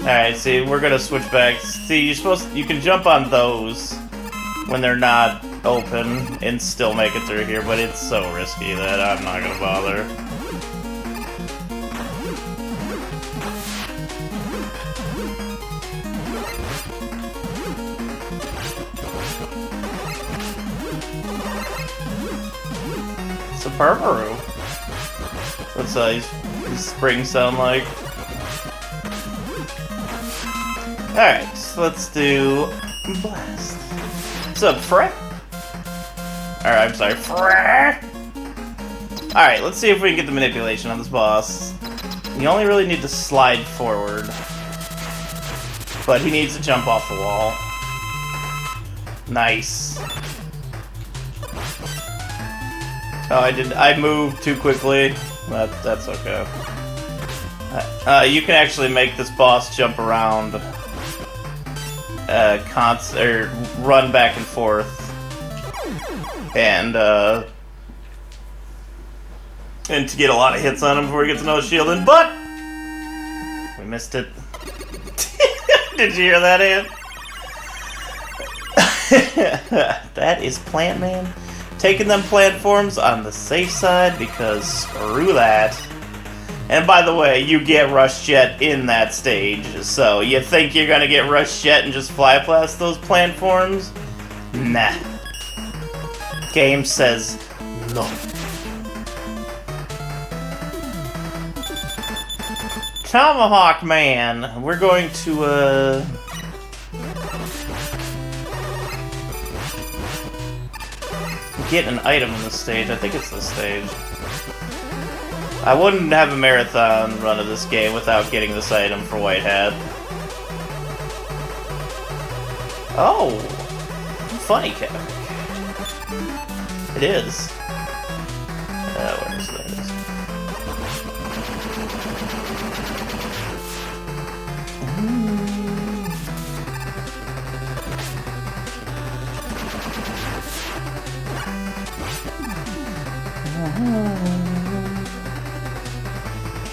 Alright, see, we're gonna switch back. See, you can jump on those when they're not open and still make it through here, but it's so risky that I'm not gonna bother. It's a Purmaru. What's his springs sound like? Alright, so let's do Blast. What's up, Frek? Alright, I'm sorry, Frek! Alright, let's see if we can get the manipulation on this boss. You only really need to slide forward. But he needs to jump off the wall. Nice. Oh, I moved too quickly. That's okay. You can actually make this boss jump around, or run back and forth, and to get a lot of hits on him before he gets another shield in. But we missed it. Did you hear that, Ant? That is Plant Man. Taking them plant forms on the safe side, because screw that. And by the way, you get Rush Jet in that stage, so you think you're gonna get Rush Jet and just fly past those plant forms? Nah. Game says no. Tomahawk Man, we're going to get an item in this stage. I think it's this stage. I wouldn't have a marathon run of this game without getting this item for White Hat. Oh! Funny Cat. It is. Where is it? There it is.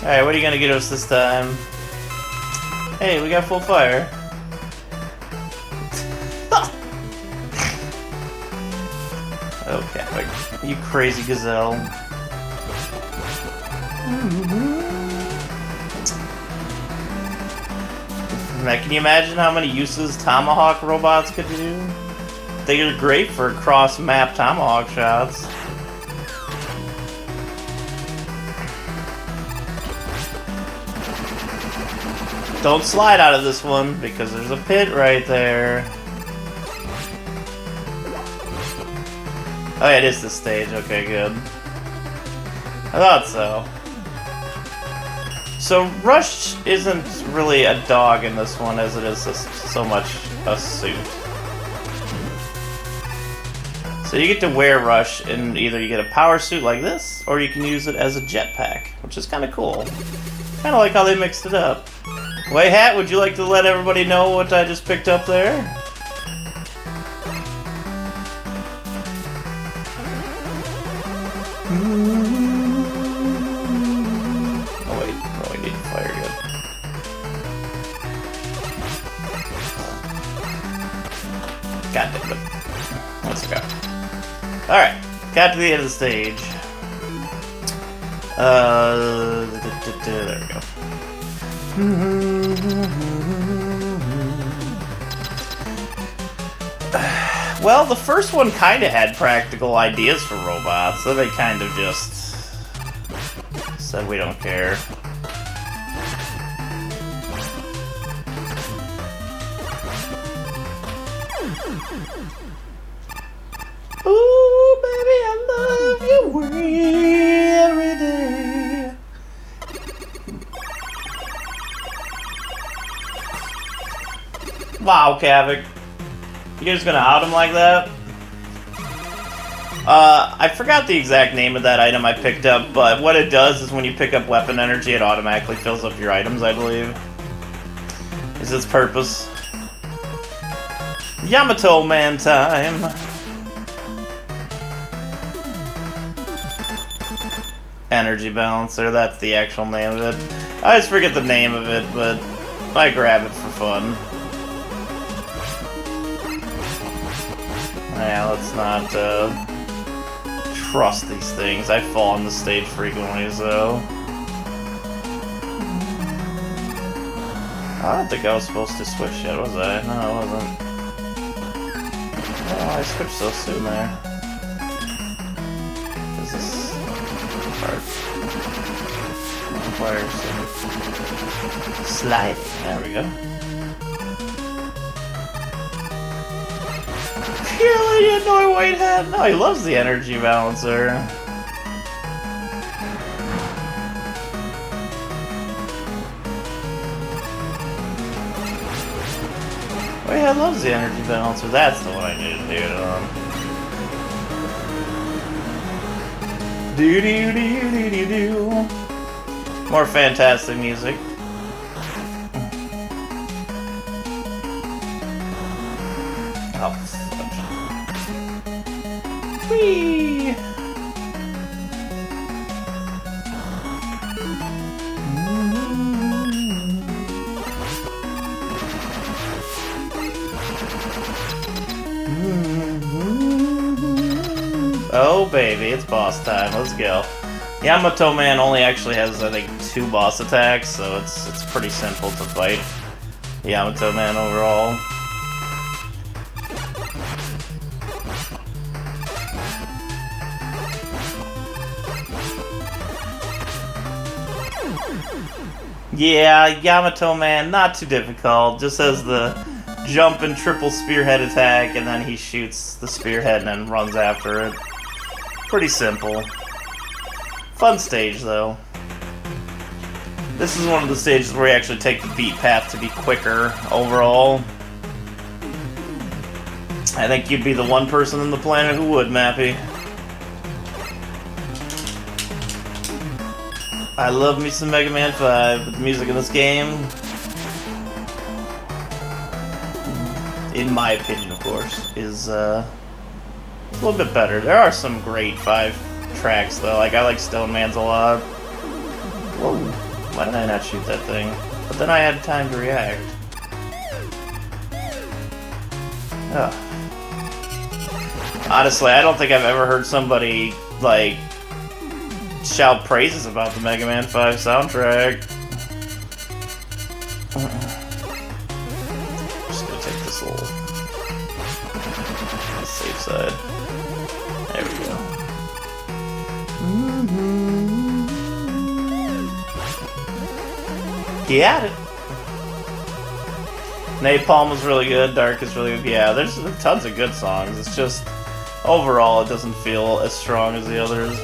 Alright, what are you gonna get us this time? Hey, we got full fire. Okay, like, you crazy gazelle. Now, can you imagine how many uses Tomahawk robots could do? They are great for cross-map Tomahawk shots. Don't slide out of this one, because there's a pit right there. Oh yeah, it is this stage. Okay, good. I thought so. So Rush isn't really a dog in this one, as it is so much a suit. So you get to wear Rush, and either you get a power suit like this, or you can use it as a jetpack, which is kind of cool. Kind of like how they mixed it up. White Hat, would you like to let everybody know what I just picked up there? Oh wait, no, we need to fire good. God damn it. Let's go. Alright, got to the end of the stage. There we go. Well, the first one kind of had practical ideas for robots, so they kind of just said we don't care. Ooh, baby, I love you every day. Wow, Kavik. You're just gonna out him like that? I forgot the exact name of that item I picked up, but what it does is when you pick up weapon energy, it automatically fills up your items, I believe. Is its purpose. Yamato Man time! Energy balancer, that's the actual name of it. I just forget the name of it, but I grab it for fun. Yeah, let's not trust these things. I fall on the stage frequently, so... I don't think I was supposed to switch yet, was I? No, I wasn't. Oh, I switched so soon there. Is this hard? Requires some sliding. There we go. Really annoy Whitehead? No, he loves the energy balancer. Whitehead loves the energy balancer. That's the one I need to do it on. Do do do do do do. More fantastic music. Oh, fudge. Whee! Oh baby, it's boss time. Let's go. Yamato Man only actually has, I think, 2 boss attacks, so it's pretty simple to fight Yamato Man overall. Yeah, Yamato Man, not too difficult. Just has the jump and triple spearhead attack, and then he shoots the spearhead and then runs after it. Pretty simple. Fun stage, though. This is one of the stages where you actually take the beat path to be quicker overall. I think you'd be the one person on the planet who would, Mappy. I love me some Mega Man 5, but the music in this game, in my opinion, of course, is a little bit better. There are some great 5 tracks, though. Like, I like Stone Man's a lot. Whoa, why did I not shoot that thing? But then I had time to react. Ugh. Honestly, I don't think I've ever heard somebody, like, shout praises about the Mega Man 5 soundtrack. I'm just gonna take this little safe side. There we go. He had it. Napalm was really good. Dark is really good. Yeah, there's tons of good songs. It's just overall it doesn't feel as strong as the others.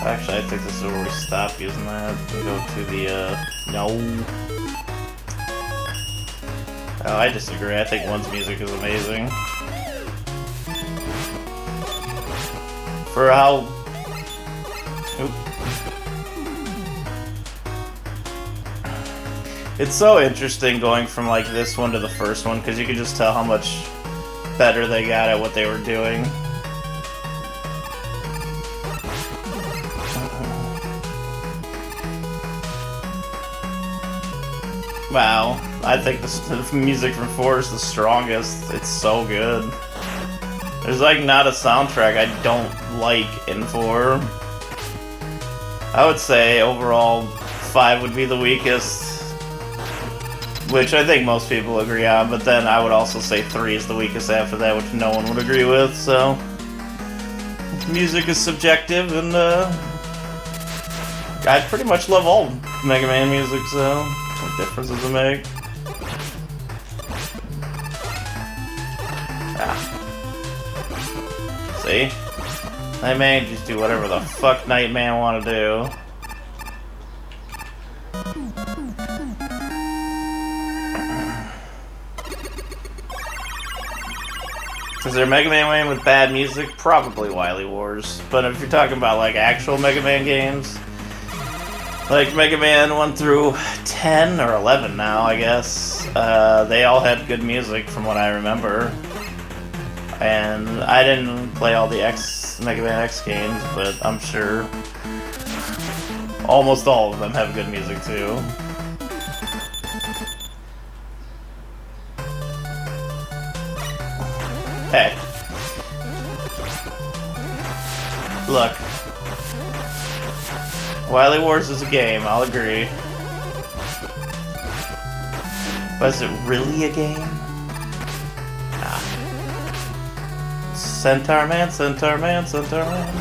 Actually, I think this is where we stop using that and go to the, no. Oh, I disagree. I think one's music is amazing. For how... Oop. It's so interesting going from, like, this one to the first one, because you can just tell how much better they got at what they were doing. Wow, I think the music from 4 is the strongest. It's so good. There's like not a soundtrack I don't like in 4. I would say overall 5 would be the weakest, which I think most people agree on, but then I would also say 3 is the weakest after that, which no one would agree with, so... Music is subjective, and I pretty much love all Mega Man music, so... What difference does it make? Ah. See? Nightman just do whatever the fuck Nightman want to do. Is there a Mega Man game with bad music? Probably Wily Wars. But if you're talking about like actual Mega Man games, like Mega Man 1 through 10 or 11 now, I guess, they all had good music from what I remember. And I didn't play all the Mega Man X games, but I'm sure almost all of them have good music too. Hey. Look. Wily Wars is a game, I'll agree. But is it really a game? Nah. Centaur Man, Centaur Man, Centaur Man.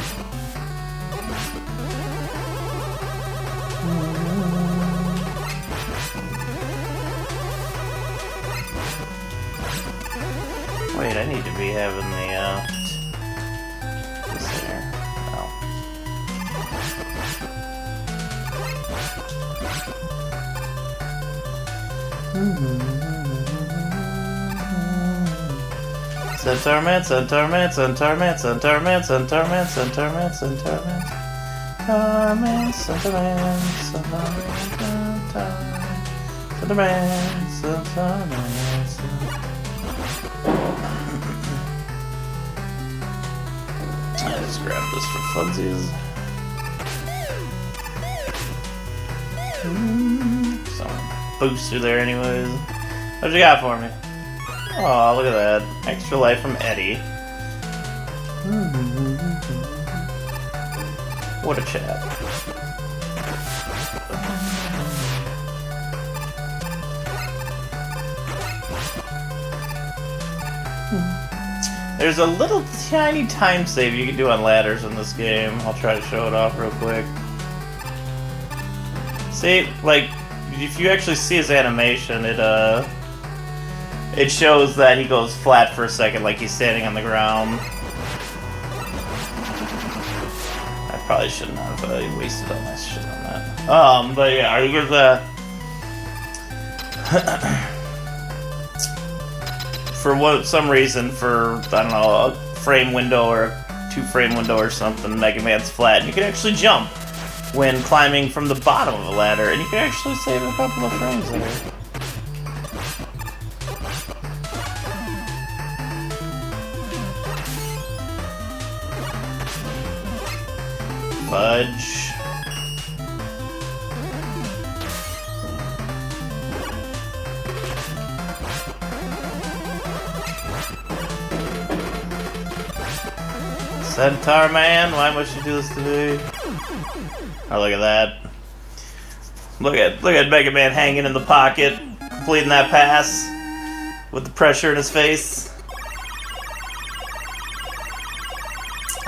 Wait, I need to be having the, this here. Oh. Centaur Man, Centaur Man, Centaur Man, Centaur Man, Centaur Man, Centaur Man, Centaur Man, Centaur Man, Centaur Man, Centaur Man, Centaur Man. I just grabbed this for funsies. Some booster there anyways. What you got for me? Oh, look at that. Extra life from Eddie. What a chap. There's a little tiny time save you can do on ladders in this game. I'll try to show it off real quick. See, like, if you actually see his animation, it shows that he goes flat for a second, like he's standing on the ground. I probably shouldn't have wasted all my shit on that. But yeah, are you good? For some reason, for, I don't know, a frame window or a 2-frame window or something, Mega Man's flat. And you can actually jump when climbing from the bottom of a ladder, and you can actually save a couple of frames there. Fudge. Centaur Man, why must you do this to me? Oh, look at that. Look at Mega Man hanging in the pocket, completing that pass with the pressure in his face.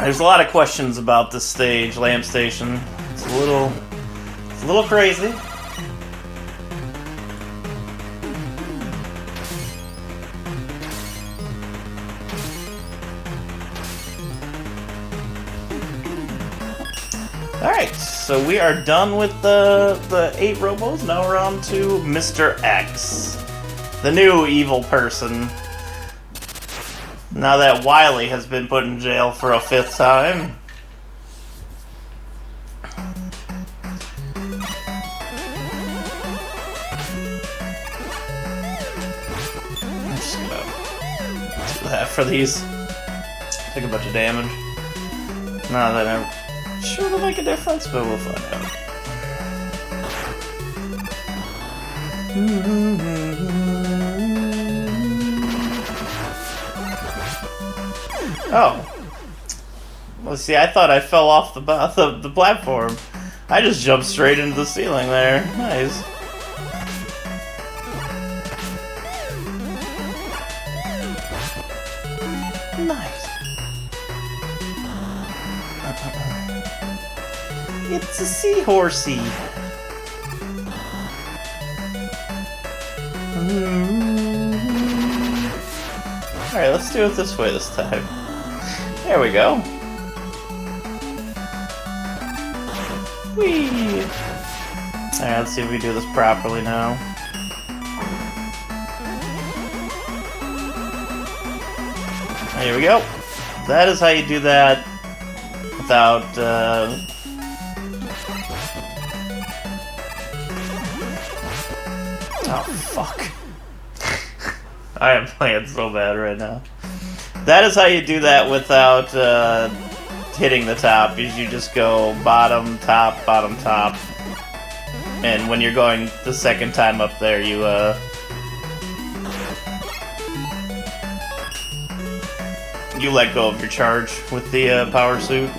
There's a lot of questions about this stage, Lamp Station. It's a little crazy. Alright, so we are done with the 8 robos. Now we're on to Mr. X, the new evil person. Now that Wily has been put in jail for a 5th time. I'm just gonna do that for these. Take a bunch of damage. Not that I'm sure it'll make a difference, but we'll find out. Oh. Well, see, I thought I fell off the platform. I just jumped straight into the ceiling there. Nice. Nice. It's a seahorsey. Alright, let's do it this way this time. There we go. Whee! Alright, let's see if we do this properly now. Here we go. That is how you do that without, Oh, fuck. I am playing so bad right now. That is how you do that without hitting the top, is you just go bottom, top, and when you're going the second time up there, you let go of your charge with the power suit.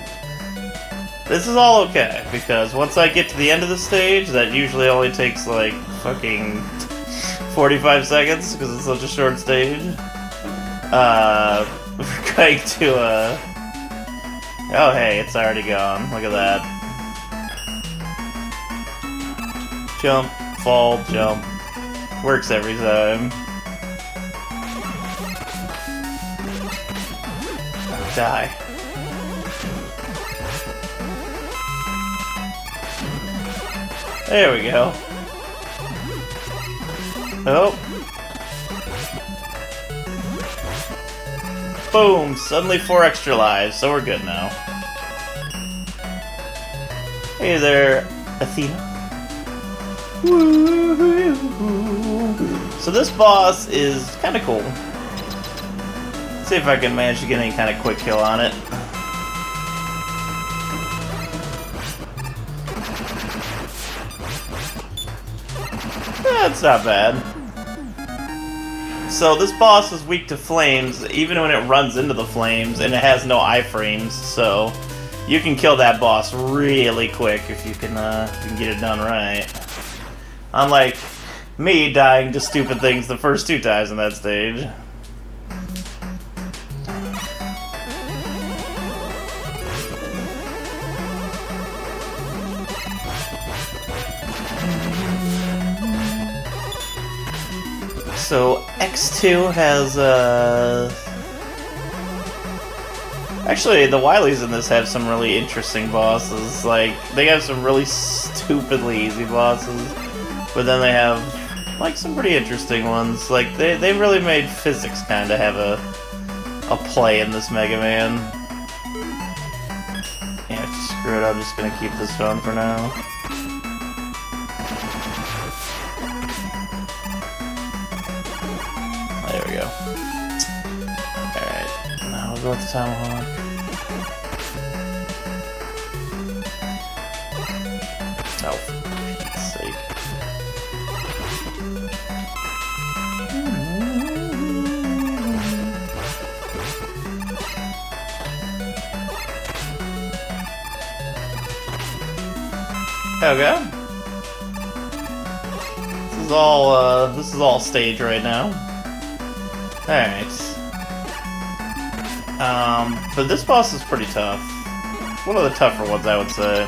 This is all okay, because once I get to the end of the stage, that usually only takes like fucking 45 seconds, because it's such a short stage. We're going to, oh hey, it's already gone. Look at that. Jump, fall, jump. Works every time. Die. There we go. Oh. Boom! Suddenly 4 extra lives, so we're good now. Hey there, Athena. So this boss is kind of cool. Let's see if I can manage to get any kind of quick kill on it. That's not bad. So this boss is weak to flames, even when it runs into the flames, and it has no iframes, so you can kill that boss really quick if you can get it done right. Unlike me dying to stupid things the first 2 times in that stage. So X2 has actually the Wileys in this have some really interesting bosses. Like they have some really stupidly easy bosses, but then they have like some pretty interesting ones. Like they really made physics kind of have a play in this Mega Man. Yeah, screw it. I'm just gonna keep this on for now. There we go. Alright, now we'll go with the Tomahawk. Oh, for Pete's sake. Okay. This is all stage right now. Alright. But this boss is pretty tough. One of the tougher ones, I would say.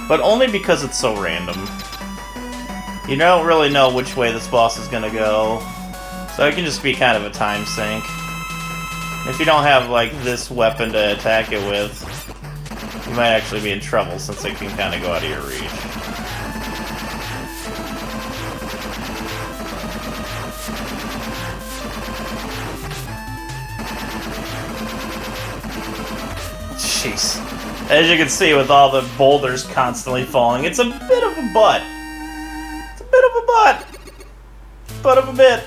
But only because it's so random. You don't really know which way this boss is gonna go. So it can just be kind of a time sink. If you don't have, like, this weapon to attack it with, you might actually be in trouble since it can kind of go out of your reach. Jeez. As you can see, with all the boulders constantly falling, it's a bit of a butt. It's a bit of a butt. Butt of a bit.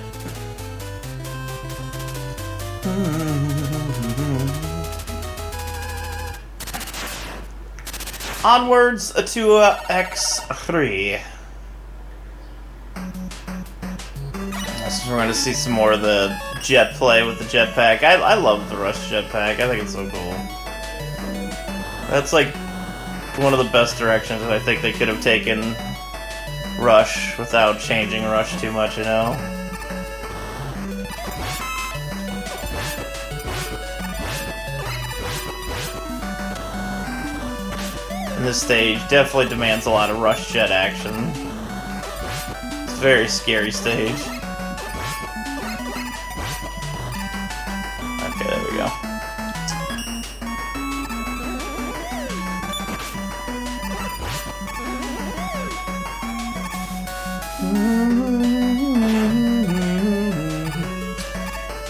Onwards to X3. So we're going to see some more of the jet play with the jetpack. I love the Rush jetpack. I think it's so cool. That's like one of the best directions I think they could have taken Rush without changing Rush too much, you know? And this stage definitely demands a lot of Rush jet action. It's a very scary stage. Okay, there we go.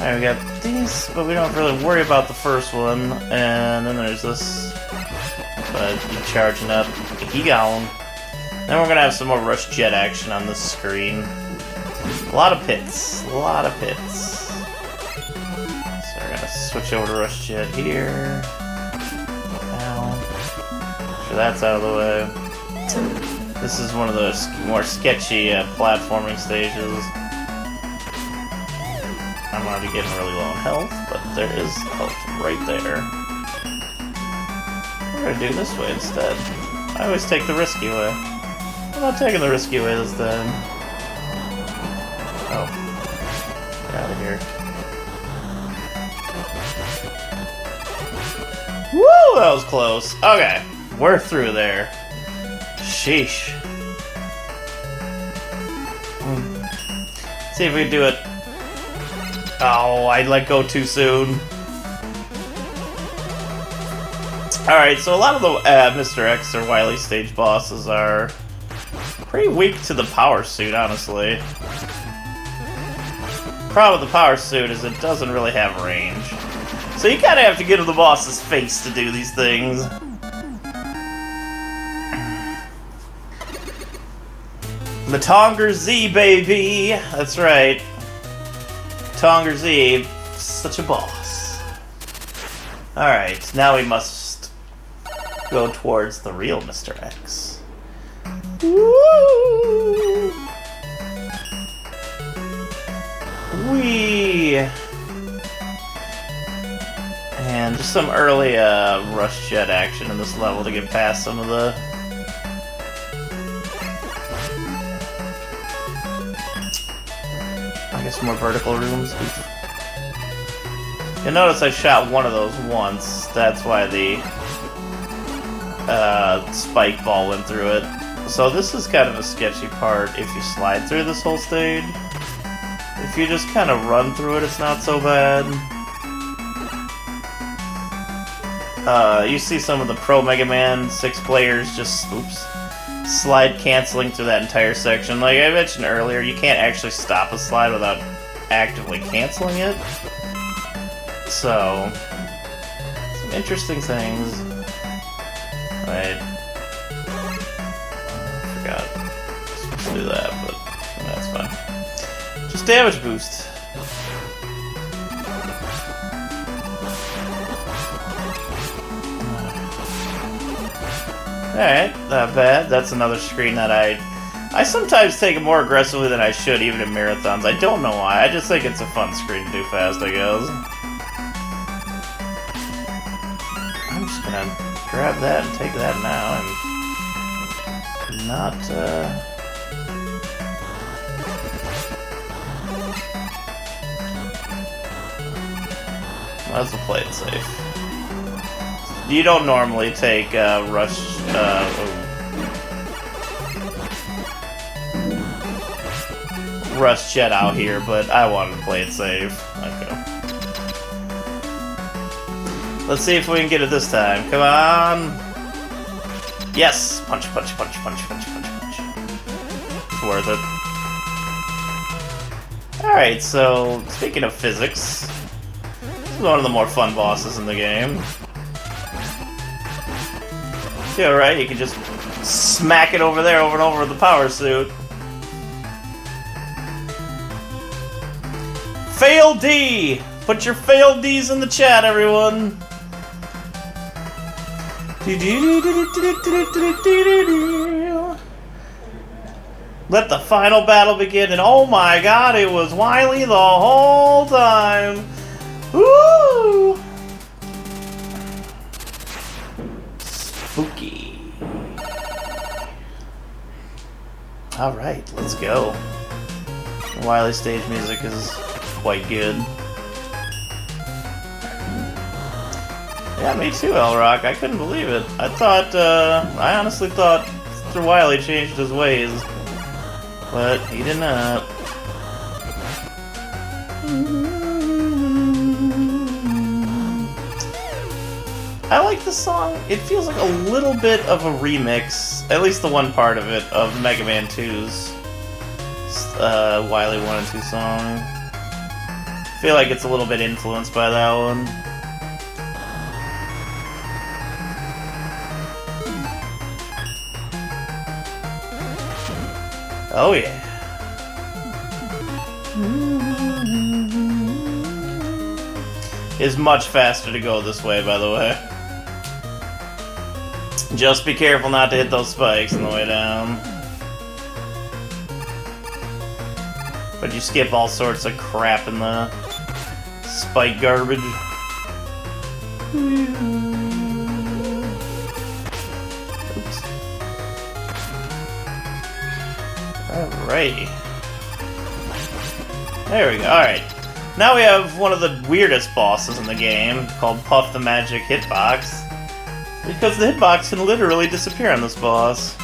Alright, we got these, but we don't really worry about the first one. And then there's this. But you're charging up. He gone. Then we're gonna have some more Rush jet action on this screen. A lot of pits. A lot of pits. So we're gonna switch over to Rush Jet here. Ow. Sure, that's out of the way. This is one of those more sketchy platforming stages. I'm already getting really low on health, but there is health right there. We're gonna do this way instead. I always take the risky way. I'm not taking the risky way this time. Oh. Get out of here. Woo! That was close. Okay. We're through there. Sheesh. See if we can do it. Oh, I let go too soon. Alright, so a lot of the Mr. X or Wily stage bosses are pretty weak to the power suit, honestly. Problem with the power suit is it doesn't really have range. So you kinda have to get to the boss's face to do these things. Matonger Z, baby! That's right. Matonger Z, such a boss. Alright, now we must go towards the real Mr. X. Woo! Whee! And just some early Rush Jet action in this level to get past some of the I guess more vertical rooms. You'll notice I shot one of those once. That's why the spike ball went through it. So this is kind of a sketchy part if you slide through this whole stage. If you just kind of run through it, it's not so bad. You see some of the Pro Mega Man 6 players just, slide canceling through that entire section. Like I mentioned earlier, you can't actually stop a slide without actively canceling it. So, some interesting things. Right. I forgot. I was supposed to do that, but that's fine. Just damage boost. Alright, not bad. That's another screen that I sometimes take it more aggressively than I should, even in marathons. I don't know why. I just think it's a fun screen to do fast, I guess. I'm just gonna grab that and take that now and not, might as well play it safe. You don't normally take Rush Jet out here, but I wanted to play it safe. Okay. Let's see if we can get it this time. Come on! Yes! Punch, punch, punch, punch, punch, punch, punch. It's worth it. Alright, so speaking of physics, this is one of the more fun bosses in the game. Yeah, right, you can just smack it over there over and over with the power suit. Fail D! Put your fail Ds in the chat, everyone! Let the final battle begin, and oh my god, it was Wily the whole time! Woo! Spooky. Alright, let's go. The Wily stage music is quite good. Yeah, me too, L-Rock. I couldn't believe it. I honestly thought Mr. Wily changed his ways. But he did not. I like the song. It feels like a little bit of a remix, at least the one part of it, of Mega Man 2's Wily 1 and 2 song. I feel like it's a little bit influenced by that one. Oh yeah. is much faster to go this way, by the way. Just be careful not to hit those spikes on the way down. But you skip all sorts of crap in the spike garbage. Oops. Alrighty. There we go, alright. Now we have one of the weirdest bosses in the game, called Puff the Magic Hitbox. Because the hitbox can literally disappear on this boss.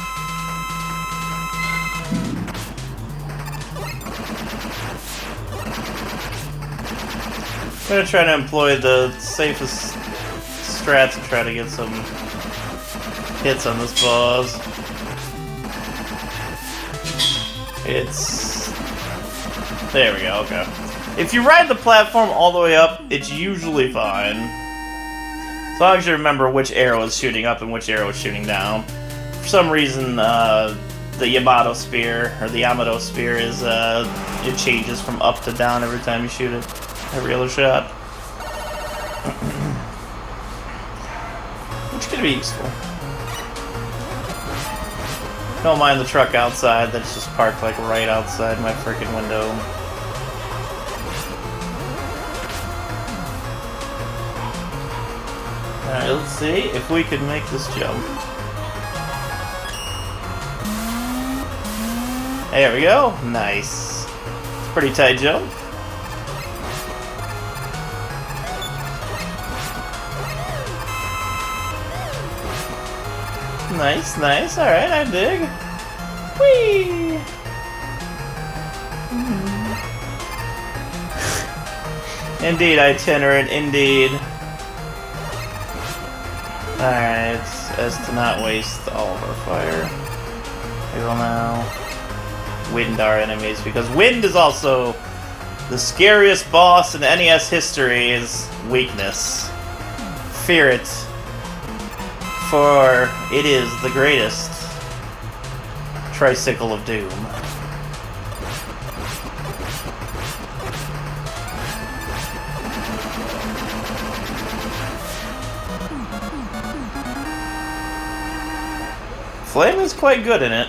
I'm gonna try to employ the safest strats and try to get some hits on this boss. There we go, okay. If you ride the platform all the way up, it's usually fine. As long as you remember which arrow is shooting up and which arrow is shooting down. For some reason, the Yamato Spear, or the Yamato Spear, is, it changes from up to down every time you shoot it. Every other shot. Which could be useful. Don't mind the truck outside that's just parked like right outside my freaking window. Alright, let's see if we can make this jump. There we go. Nice. It's a pretty tight jump. Nice, nice. Alright, I dig. Whee! Indeed, itinerant, indeed. Alright, as to not waste all of our fire. We will now wind our enemies, because wind is also the scariest boss in NES history's weakness. Fear it, for it is the greatest tricycle of doom. Flame is quite good in it.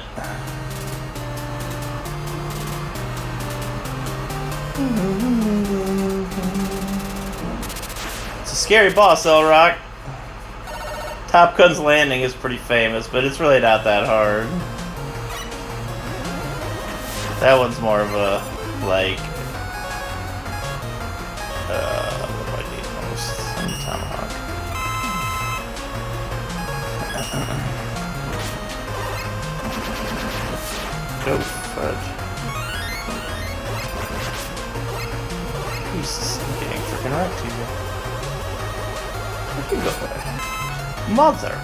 It's a scary boss, Elrock. Top Gun's landing is pretty famous, but it's really not that hard. That one's more of a, like... what do I need most? I need Tomahawk. Go fudge. Jesus, I'm getting freaking wrecked here. Where'd you go there? Mother!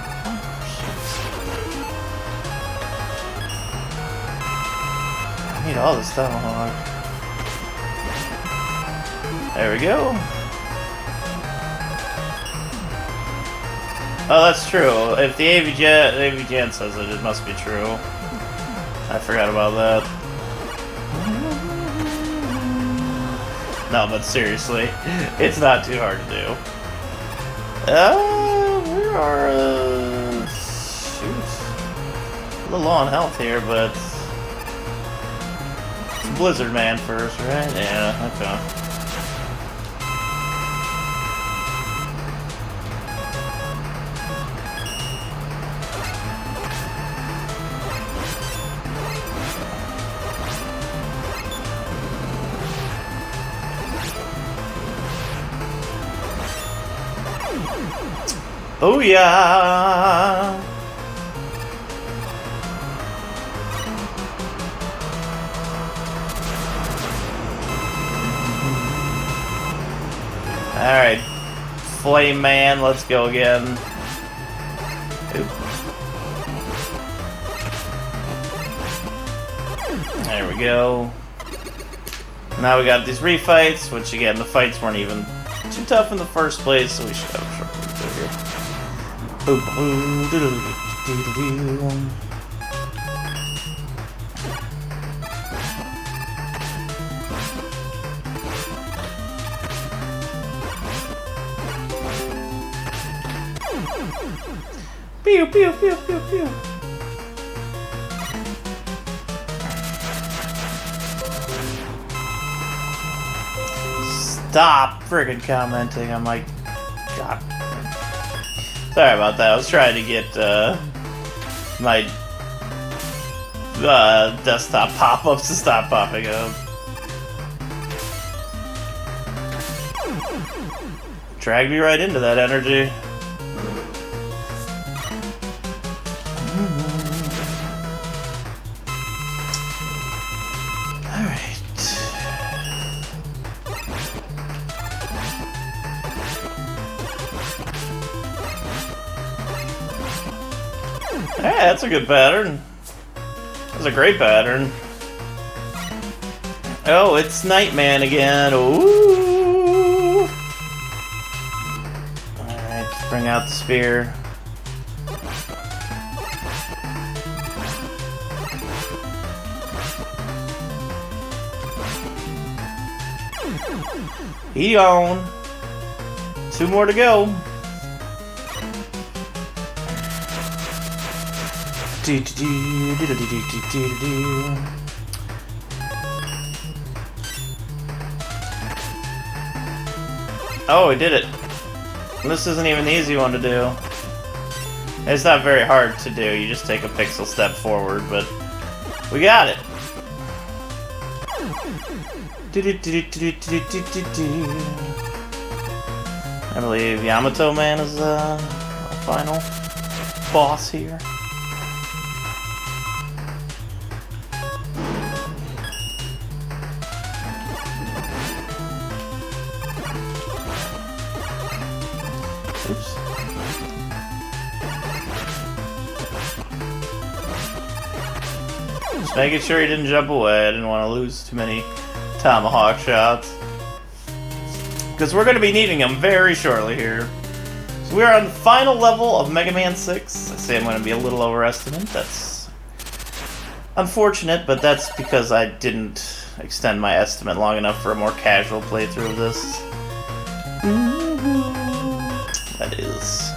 I need all this Tomahawk. There we go. Oh, that's true. If the AVGN says it, it must be true. I forgot about that. No, but seriously, it's not too hard to do. We are, shoot. A little low on health here, but... It's Blizzard Man first, right? Yeah, okay. Oh yeah! Alright, Flame Man, let's go again. Oop. There we go. Now we got these refights, which again, the fights weren't even too tough in the first place, so we should have a short window here. Boom, boom, doo doo doo doo doo. Pew pew pew pew pew. Stop friggin' commenting on my... God. Sorry about that. I was trying to get my desktop pop-ups to stop popping up. Dragged me right into that energy. Hey, that's a good pattern. That's a great pattern. Oh, it's Nightman again. Ooh. Alright, let's bring out the spear. He on. 2 more to go. Oh, we did it. This isn't even the easy one to do. It's not very hard to do, you just take a pixel step forward, but we got it. I believe Yamato Man is our final boss here. Oops. Just making sure he didn't jump away. I didn't want to lose too many tomahawk shots. Because we're going to be needing them very shortly here. So we are on the final level of Mega Man 6. I say I'm going to be a little overestimate. That's unfortunate, but that's because I didn't extend my estimate long enough for a more casual playthrough of this. That is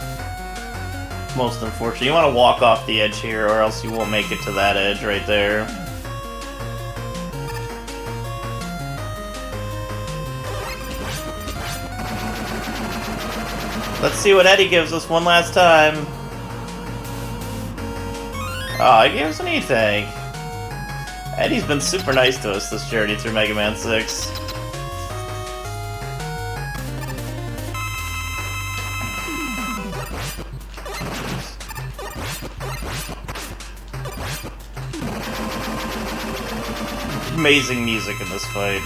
most unfortunate. You want to walk off the edge here, or else you won't make it to that edge right there. Let's see what Eddie gives us one last time. Oh, he gave us an E-Tank. Eddie's been super nice to us this journey through Mega Man 6. Amazing music in this fight.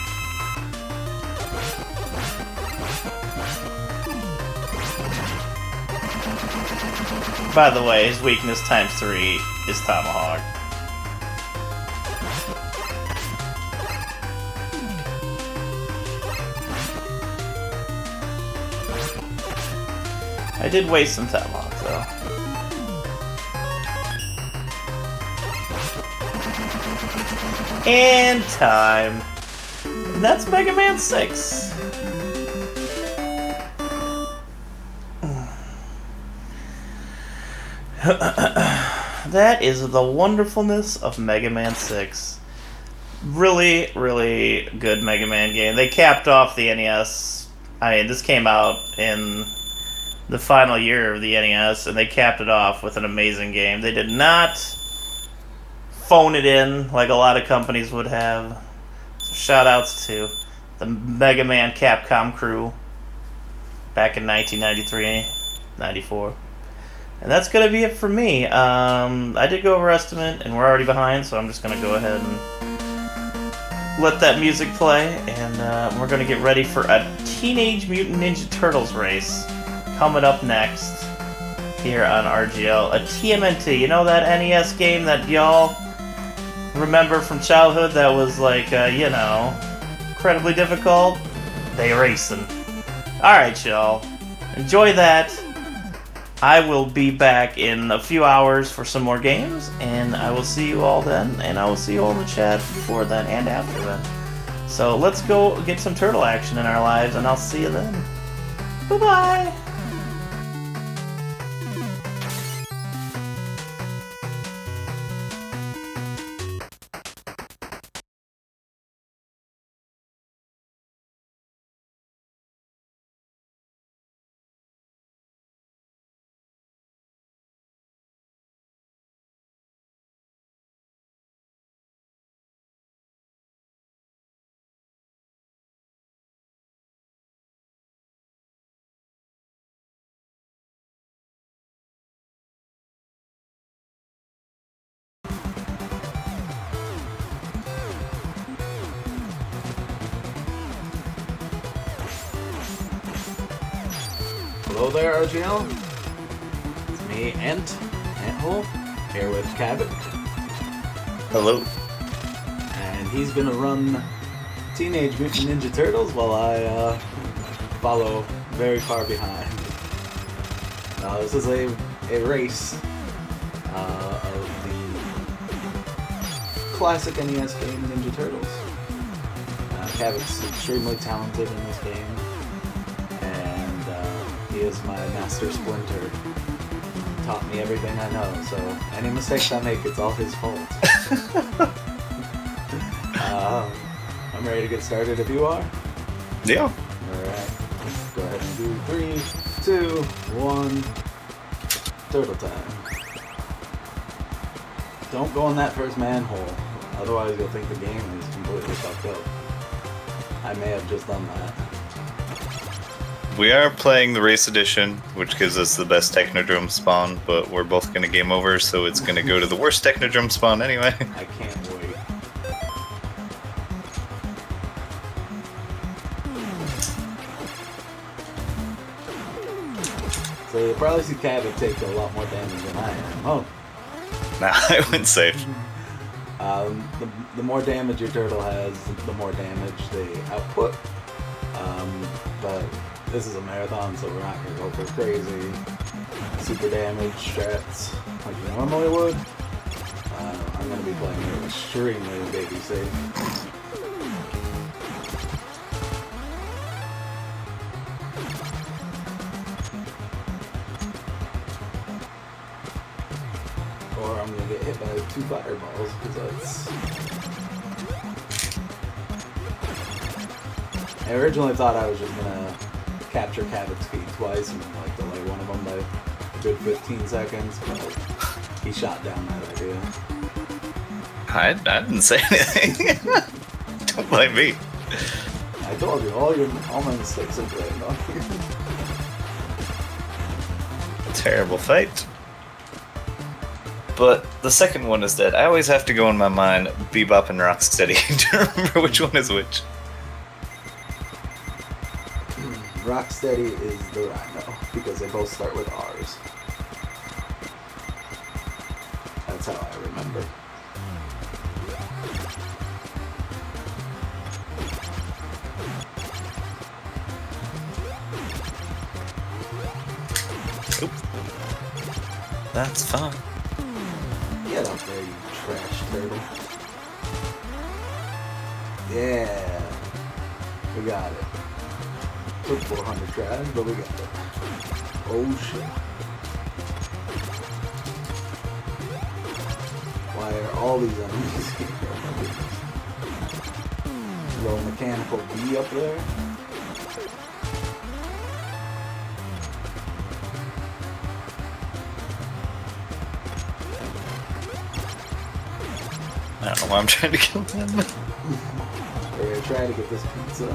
By the way, his weakness times 3 is Tomahawk. I did waste some Tomahawk though. And time. And that's Mega Man 6. That is the wonderfulness of Mega Man 6. Really, really good Mega Man game. They capped off the NES. I mean, this came out in the final year of the NES, and they capped it off with an amazing game. They did not phone it in like a lot of companies would have. So shout outs to the Mega Man Capcom crew back in 1993, 94. And that's going to be it for me. I did go over estimate, and we're already behind, so I'm just going to go ahead and let that music play, and we're going to get ready for a Teenage Mutant Ninja Turtles race coming up next here on RGL. A TMNT, you know that NES game that y'all remember from childhood that was like, you know, incredibly difficult? They racing. Alright, y'all. Enjoy that. I will be back in a few hours for some more games, and I will see you all then, and I will see you all in the chat before then and after then. So let's go get some turtle action in our lives, and I'll see you then. Bye-bye! Hello there, RGL. It's me, Anthole, here with Cabot. Hello. And he's gonna run Teenage Mutant Ninja Turtles while I follow very far behind. Now, this is a race of the classic NES game Ninja Turtles. Cabot's extremely talented in this game, and he is my master splinter. Taught me everything I know, so any mistakes I make, it's all his fault. I'm ready to get started if you are. Yeah. Alright, go ahead and do 3, 2, 1, turtle time. Don't go in that first manhole, otherwise you'll think the game is completely fucked up. I may have just done that. We are playing the race edition, which gives us the best Technodrome spawn, but we're both going to game over, so it's going to go to the worst Technodrome spawn anyway. I can't wait. So you'll probably see Cabot take a lot more damage than I am. Oh. Nah, I went safe. The more damage your turtle has, the more damage they output. But this is a marathon, so we're not going to go for crazy super damage strats like you normally would. I'm going to be playing it extremely baby safe. Or I'm going to get hit by 2 fireballs, because that's... I originally thought I was just going to capture Cabot's feet twice and like delay one of them by a good 15 seconds, but he shot down that idea. I didn't say anything. Don't blame me. I told you, all my mistakes are blamed on you. Terrible fight. But the second one is dead. I always have to go in my mind Bebop and Rocksteady to remember which one is which. Rocksteady is the Rhino, because they both start with R's. That's how I remember. Oop. That's fine. Get up there, you trash turtle. Yeah. We got it. Took 400 tries, but we got it. Oh shit. Why are all these enemies here? Little mechanical bee up there. I don't know why I'm trying to kill him. We're gonna try to get this pizza.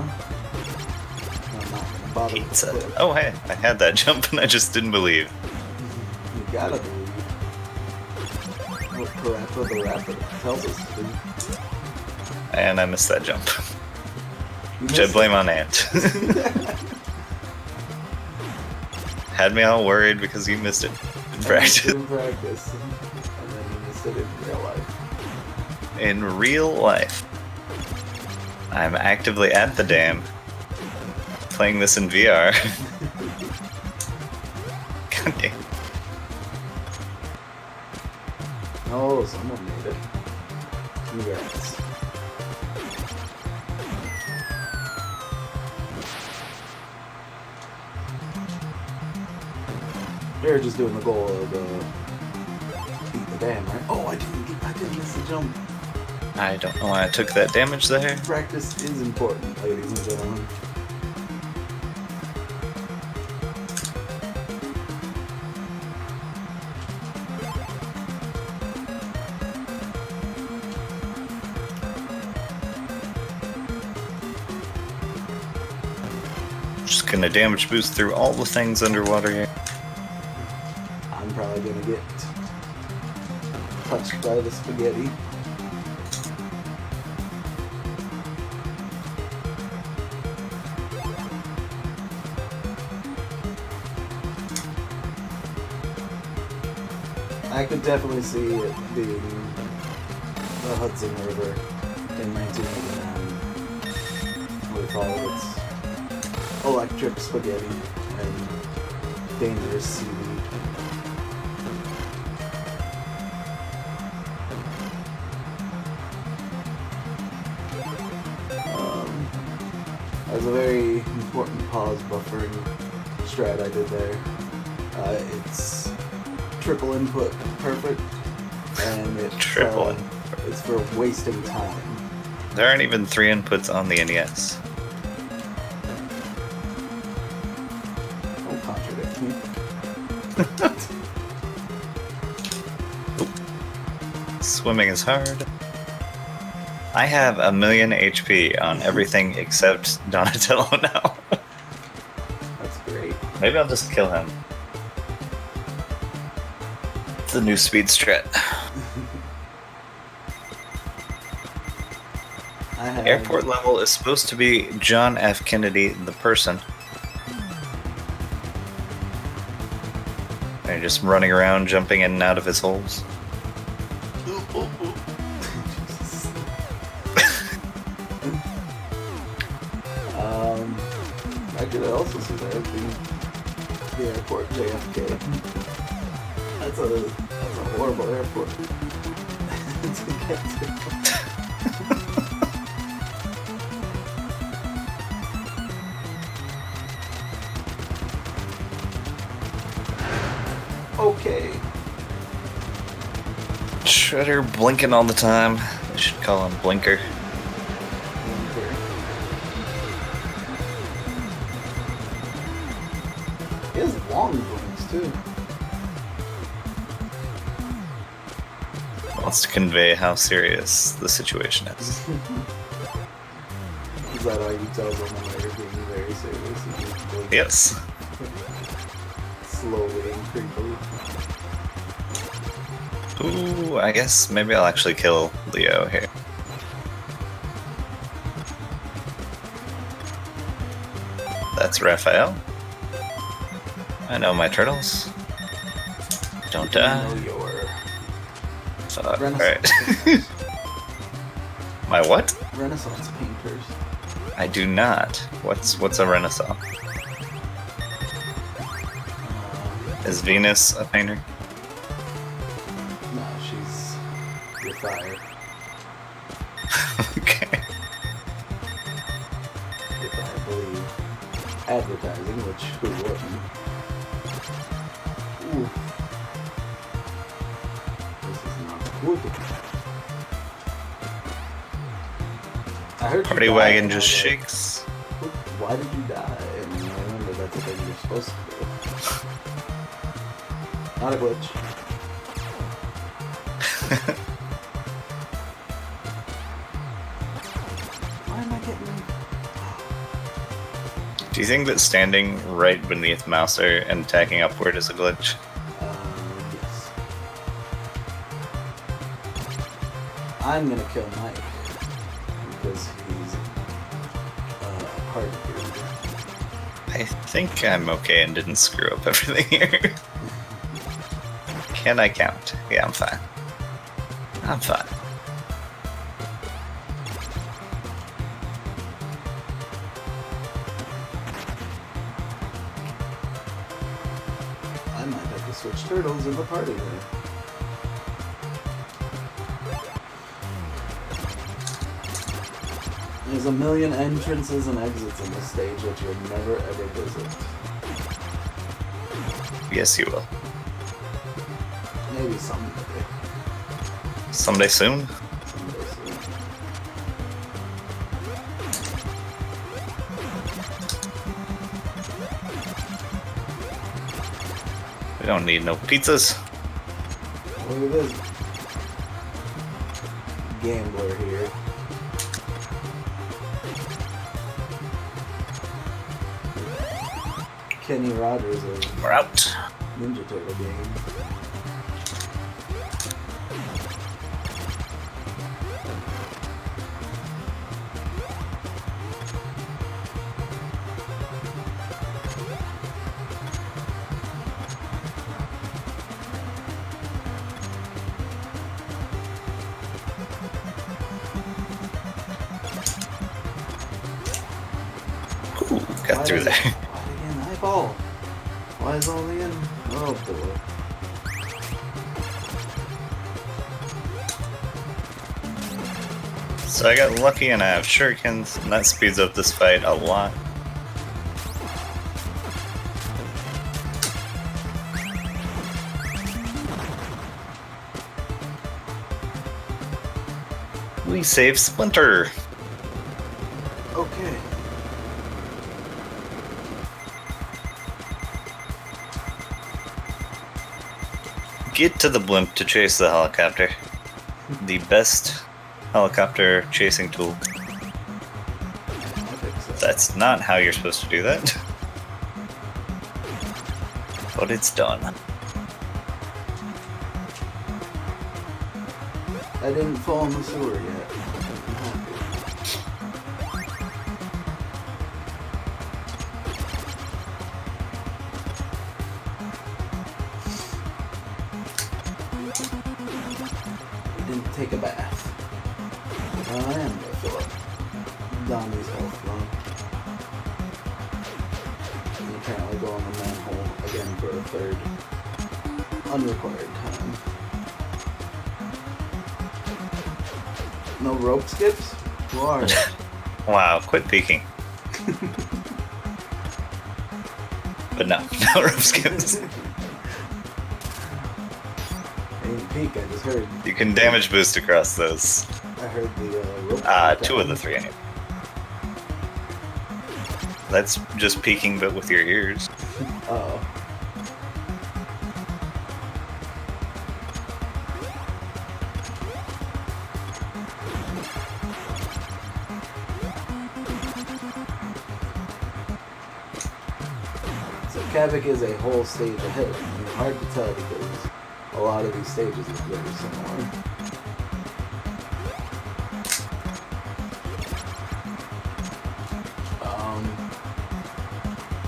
I'm not gonna bother with Pizza. the clip. Oh, hey, I had that jump and I just didn't believe. You gotta believe what Parappa the Rapper tells us to do. And I missed that jump. You Which I missed blame on Ant. Had me all worried because you missed it in practice. In practice. And then you missed it in real life. In real life, I'm actively at the dam, playing this in VR. God damn. Oh, someone made it. Congrats. You're just doing the goal of beat the dam, right? Oh, I didn't miss the jump. I don't know why I took that damage there. Practice is important, ladies and gentlemen. Just gonna damage boost through all the things underwater here. I'm probably gonna get touched by the spaghetti. I could definitely see it being the Hudson River in 1989 with all of its electric spaghetti and dangerous seaweed. That was a very important pause buffering strat I did there. It's triple input perfect, and it's for wasting time. There aren't even 3 inputs on the NES. Don't contradict me. Swimming is hard. I have 1,000,000 HP on everything except Donatello now. That's great. Maybe I'll just kill him. It's the new speed strat. Airport level is supposed to be John F. Kennedy, the person. And just running around, jumping in and out of his holes. I could also see that as being the airport JFK. That's a horrible airport to get to. Okay. Shredder blinking all the time. They should call him Blinker. He has long blinks too. Wants to convey how serious the situation is. Is that how you tell someone that you're being very serious? You just blink Yes. slowly and creepily. Ooh, I guess maybe I'll actually kill Leo here. That's Raphael. I know my turtles. Don't die. You know your Fuck. Renaissance Alright. My what? Renaissance painters. I do not. What's a renaissance? Is Venus a painter? No, she's your fire. Okay. If I believe advertising, which who wouldn't? Ooh. This is not good. I heard you Party died, wagon and I just was like, shakes. why did you die? And I remember that's a thing you're supposed to do. Not a glitch. Why am I getting... Do you think that standing right beneath Mouser and attacking upward is a glitch? Yes. I'm gonna kill Mike. Because he's a part of your... I think I'm okay and didn't screw up everything here. Can I count? Yeah, I'm fine. I'm fine. I might have to switch turtles in the party there. There's 1,000,000 entrances and exits in this stage that you'll never ever visit. Yes, you will. Maybe someday. Someday soon? Someday soon. We don't need no pizzas. Look at this gambler here. Kenny Rogers of We're out. Ninja Turtle game. Got through there. Why again? Eyeball. Why is only in? Oh boy. So I got lucky and I have shurikens, and that speeds up this fight a lot. We save Splinter! Okay. Get to the blimp to chase the helicopter. The best helicopter chasing tool. I think so. That's not how you're supposed to do that. But it's done. I didn't fall in the sewer yet. I'm happy. I didn't take a bath. I am gonna fill up Donnie's health run. And apparently go on the manhole again for a third unrequired time. No rope skips? Who are you? Wow, quit peeking. But no, no rope skips. I didn't peek, I just heard. You can damage boost across those. I heard the rope. 2 of the 3 anyway. That's just peeking, but with your ears. Oh. So Kavik is a whole stage ahead. I mean, hard to tell because a lot of these stages look very similar.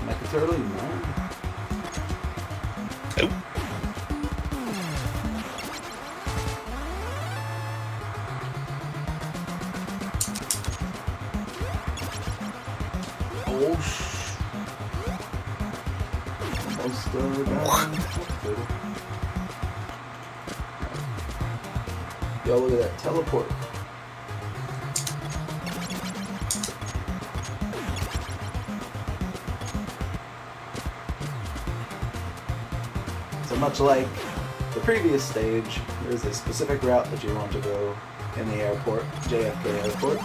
Mecha Turtle, you mind? Nope. Oh, almost down. Yo, look at that teleport. So much like the previous stage, there's a specific route that you want to go in the airport, JFK Airport.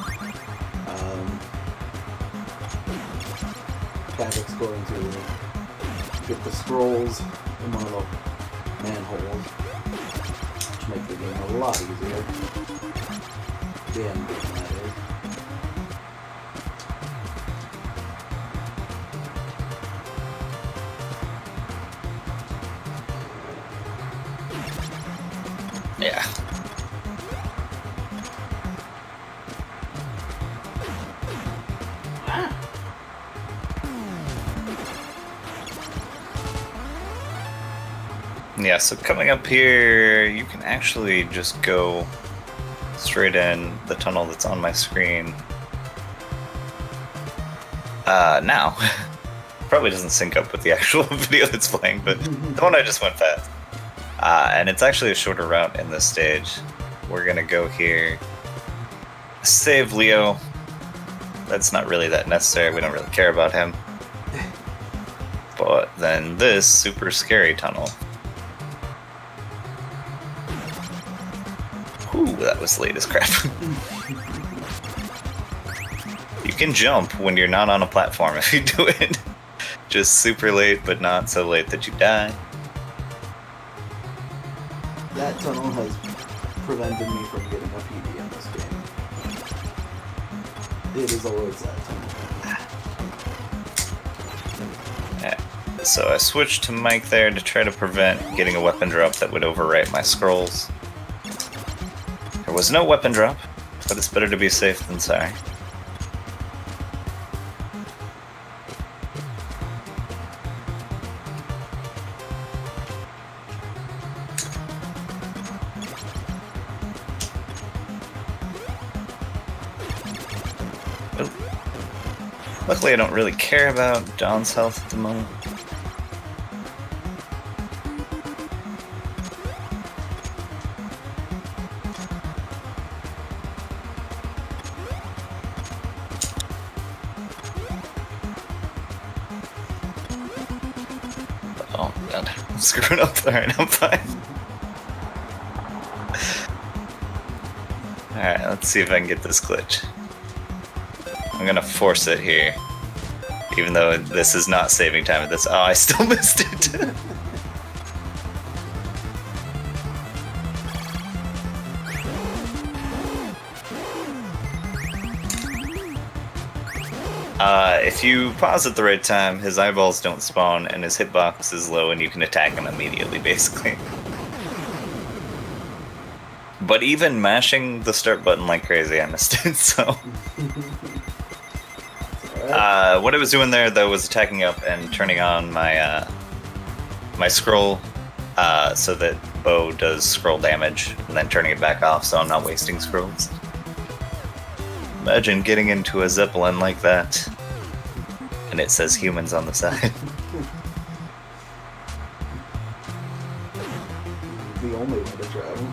Kavik's going to get the scrolls in one of the manholes, which makes the game a lot easier. The end game, that is. Yeah. Yeah, so coming up here, you can actually just go straight in the tunnel that's on my screen. Now. Probably doesn't sync up with the actual video that's playing, but the one I just went past. And it's actually a shorter route in this stage. We're gonna go here, save Leo. That's not really that necessary, we don't really care about him. But then this super scary tunnel. Ooh, that was late as crap. You can jump when you're not on a platform if you do it. Just super late, but not so late that you die. That tunnel has prevented me from getting a PB in this game. It is always that tunnel. Yeah. So I switched to Mike there to try to prevent getting a weapon drop that would overwrite my scrolls. There was no weapon drop, but it's better to be safe than sorry. Luckily, I don't really care about John's health at the moment. Oh god, I'm screwing up. Alright, I'm fine. Alright, let's see if I can get this glitch. I'm gonna force it here. Even though this is not saving time at this. Oh, I still missed it! If you pause at the right time, his eyeballs don't spawn and his hitbox is low and you can attack him immediately, basically. But even mashing the start button like crazy, I missed it, so... what I was doing there, though, was attacking up and turning on my my scroll so that bow does scroll damage, and then turning it back off so I'm not wasting scrolls. Imagine getting into a Zeppelin like that, and it says humans on the side. The only way to travel.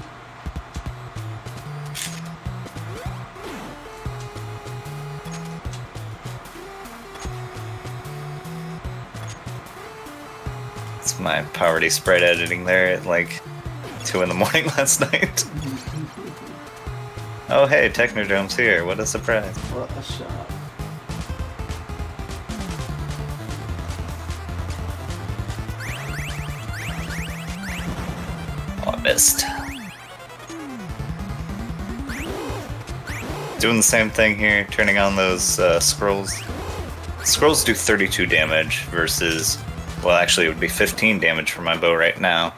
It's my poverty sprite editing there at like 2 in the morning last night. Oh hey, Technodome's here, what a surprise. What a shot. Oh, I missed. Doing the same thing here, turning on those scrolls. Scrolls do 32 damage versus, well actually it would be 15 damage for my bow right now.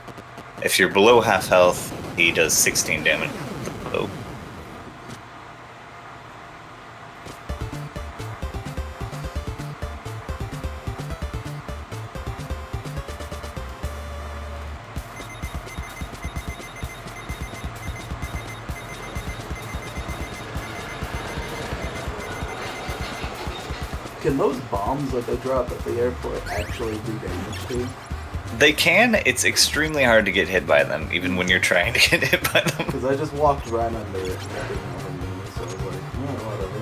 If you're below half health, he does 16 damage with the bow. Can those bombs that they drop at the airport actually do damage to? They can, it's extremely hard to get hit by them, even when you're trying to get hit by them. Because I just walked right under it, so I was like, whatever.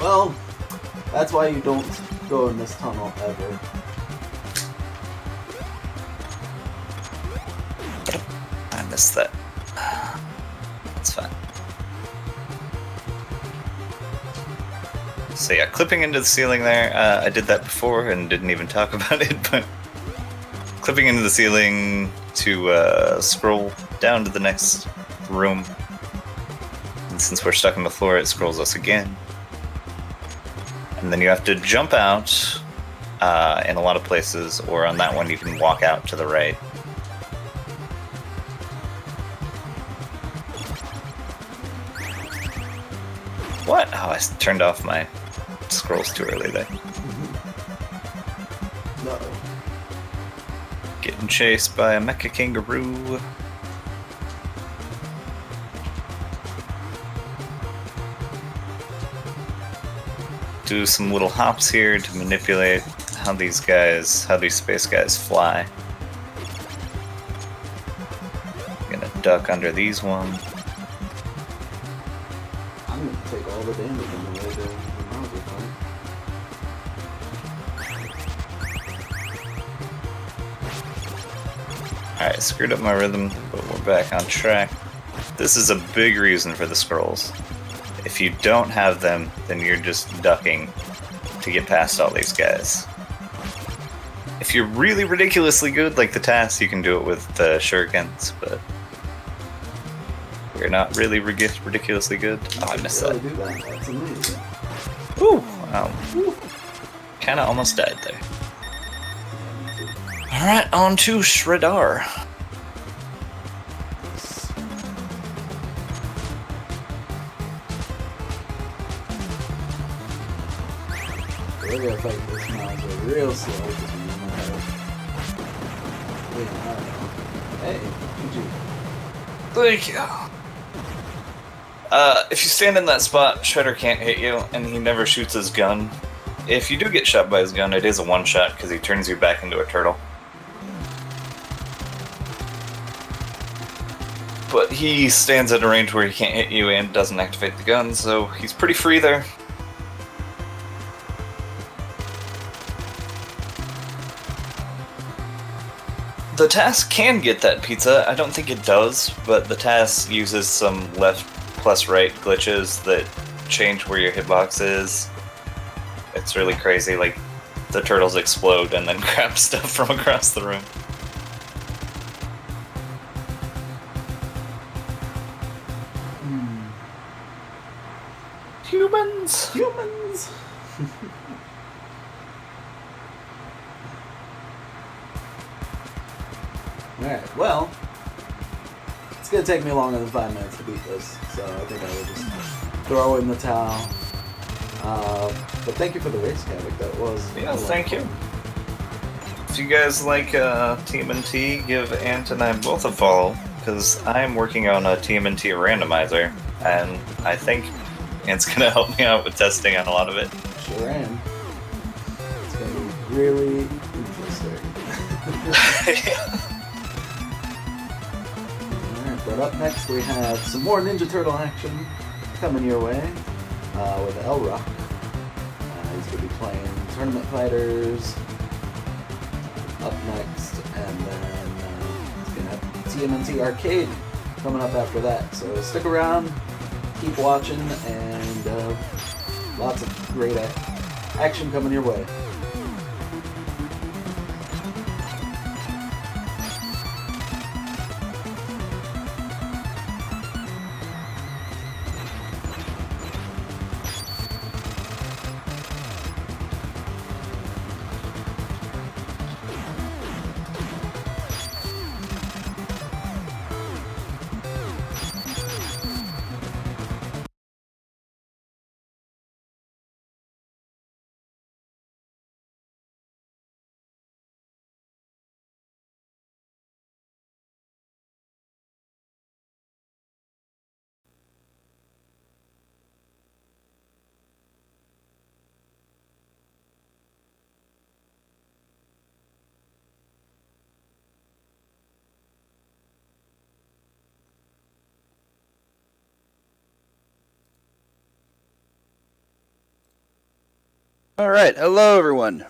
Well, that's why you don't go in this tunnel ever. I missed that. It's fine. So yeah, clipping into the ceiling there, I did that before and didn't even talk about it, but clipping into the ceiling to scroll down to the next room. And since we're stuck on the floor, it scrolls us again. And then you have to jump out in a lot of places, or on that one you can walk out to the right. What? Oh, I turned off my scrolls too early there. No. Getting chased by a mecha kangaroo. Do some little hops here to manipulate how these space guys fly. Gonna duck under these ones. I'm gonna take all the damage on the way to the Mauser fight. Alright, screwed up my rhythm, but we're back on track. This is a big reason for the scrolls. If you don't have them, then you're just ducking to get past all these guys. If you're really ridiculously good, like the TAS, you can do it with the shurikens, but we're not really ridiculously good. Oh, I missed that. Do that. That's amazing. Woo! Wow. Kinda almost died there. Alright, on to Shreddar. We're gonna fight this Mauser real slow because we don't have... Wait, I don't know. Hey, GG. Thank you. If you stand in that spot, Shredder can't hit you, and he never shoots his gun. If you do get shot by his gun, it is a one-shot because he turns you back into a turtle. But he stands at a range where he can't hit you and doesn't activate the gun, so he's pretty free there. The task can get that pizza. I don't think it does, but the task uses some left plus right glitches that change where your hitbox is. It's really crazy, like the turtles explode and then grab stuff from across the room. Humans! Humans! Alright, well, it's gonna take me longer than 5 minutes to beat this, so I think I will just throw in the towel. But thank you for the race, Kavik. That was Yeah, thank you. If you guys like TMNT, give Ant and I both a follow, because I'm working on a TMNT randomizer, and I think Ant's gonna help me out with testing on a lot of it. Sure am. It's gonna be really interesting. Alright, but up next we have some more Ninja Turtle action coming your way with L-Rock. He's going to be playing Tournament Fighters up next, and then he's going to have TMNT Arcade coming up after that. So stick around, keep watching, and lots of great action coming your way. All right, hello everyone.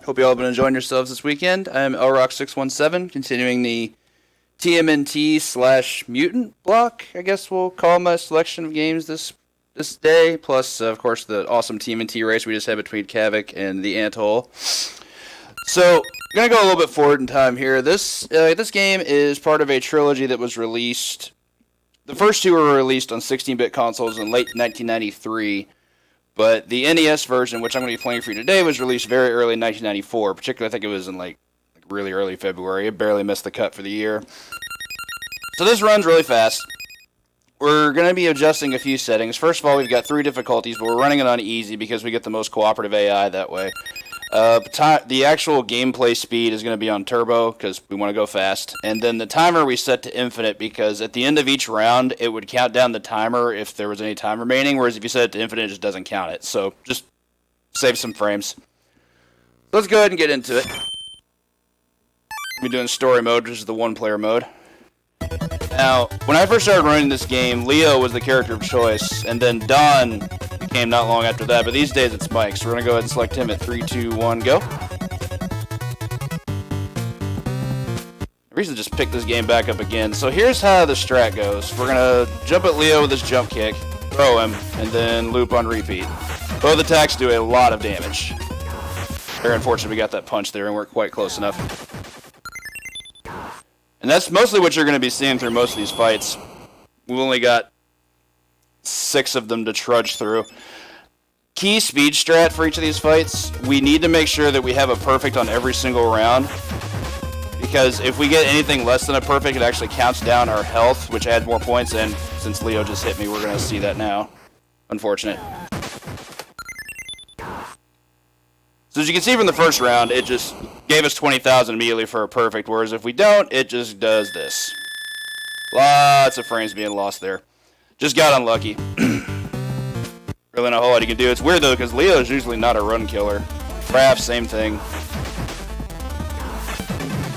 Hope you all have been enjoying yourselves this weekend. I'm LRock617, continuing the TMNT/mutant block. I guess we'll call my selection of games this day. Plus, of course, the awesome TMNT race we just had between Kavik and the Anthole. So, I'm gonna go a little bit forward in time here. This game is part of a trilogy that was released. The first two were released on 16-bit consoles in late 1993. But the NES version, which I'm going to be playing for you today, was released very early in 1994. Particularly, I think it was in like really early February. It barely missed the cut for the year. So this runs really fast. We're going to be adjusting a few settings. First of all, we've got 3 difficulties, but we're running it on easy because we get the most cooperative AI that way. The actual gameplay speed is going to be on turbo because we want to go fast. And then the timer we set to infinite because at the end of each round, it would count down the timer if there was any time remaining, whereas if you set it to infinite, it just doesn't count it. So just save some frames. Let's go ahead and get into it. We're doing story mode, which is the one-player mode. Now, when I first started running this game, Leo was the character of choice, and then Don became not long after that, but these days it's Mike, so we're going to go ahead and select him at 3, 2, 1, go. The reason to just pick this game back up again. So here's how the strat goes. We're going to jump at Leo with his jump kick, throw him, and then loop on repeat. Both attacks do a lot of damage. Very unfortunate we got that punch there and weren't quite close enough. And that's mostly what you're going to be seeing through most of these fights. We've only got 6 of them to trudge through. Key speed strat for each of these fights, we need to make sure that we have a perfect on every single round. Because if we get anything less than a perfect, it actually counts down our health, which adds more points, and since Leo just hit me, we're going to see that now. Unfortunate. So as you can see from the first round, it just gave us 20,000 immediately for a perfect, whereas if we don't, it just does this. Lots of frames being lost there. Just got unlucky. Really not a whole lot you can do. It's weird though, because Leo is usually not a run killer. Raph, same thing.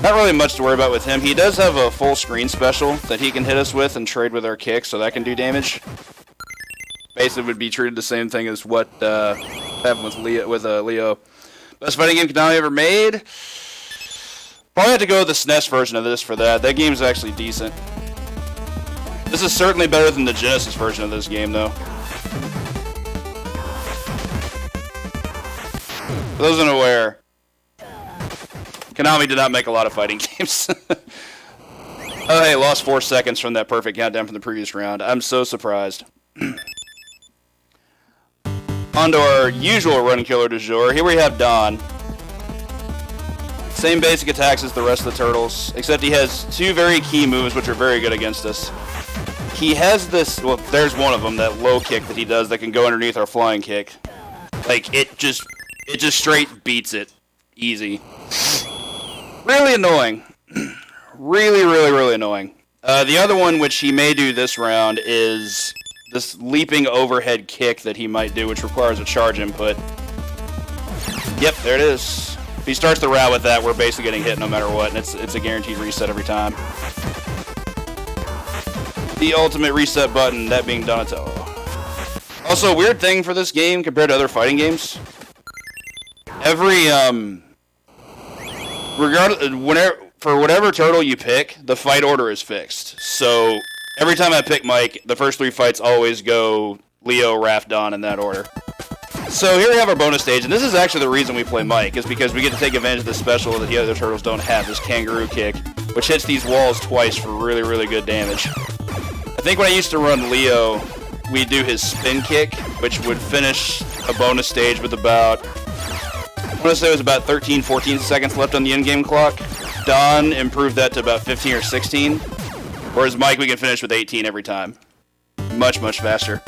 Not really much to worry about with him. He does have a full screen special that he can hit us with and trade with our kick, so that can do damage. Basically would be treated the same thing as what happened with Leo. Best fighting game Konami ever made? Probably have to go with the SNES version of this for that. That game's actually decent. This is certainly better than the Genesis version of this game, though. For those unaware, Konami did not make a lot of fighting games. Oh, hey, lost 4 seconds from that perfect countdown from the previous round. I'm so surprised. On to our usual run killer du jour. Here we have Don. Same basic attacks as the rest of the turtles, except he has 2 very key moves which are very good against us. He has this, well, there's one of them, that low kick that he does that can go underneath our flying kick. Like, it just straight beats it. Easy. Really annoying. Really annoying. The other one, which he may do this round, is this leaping overhead kick that he might do, which requires a charge input. Yep, there it is. If he starts the round with that, we're basically getting hit no matter what, and it's a guaranteed reset every time. The ultimate reset button, that being Donatello. Also, a weird thing for this game compared to other fighting games. Every, for whatever turtle you pick, the fight order is fixed. So, every time I pick Mike, the first 3 fights always go Leo, Raph, Don in that order. So here we have our bonus stage, and this is actually the reason we play Mike, is because we get to take advantage of the special that the other turtles don't have, this kangaroo kick, which hits these walls twice for really good damage. I think when I used to run Leo, we'd do his spin kick, which would finish a bonus stage with about, I want to say it was about 13-14 seconds left on the in-game clock. Don improved that to about 15 or 16, whereas Mike we can finish with 18 every time. Much faster.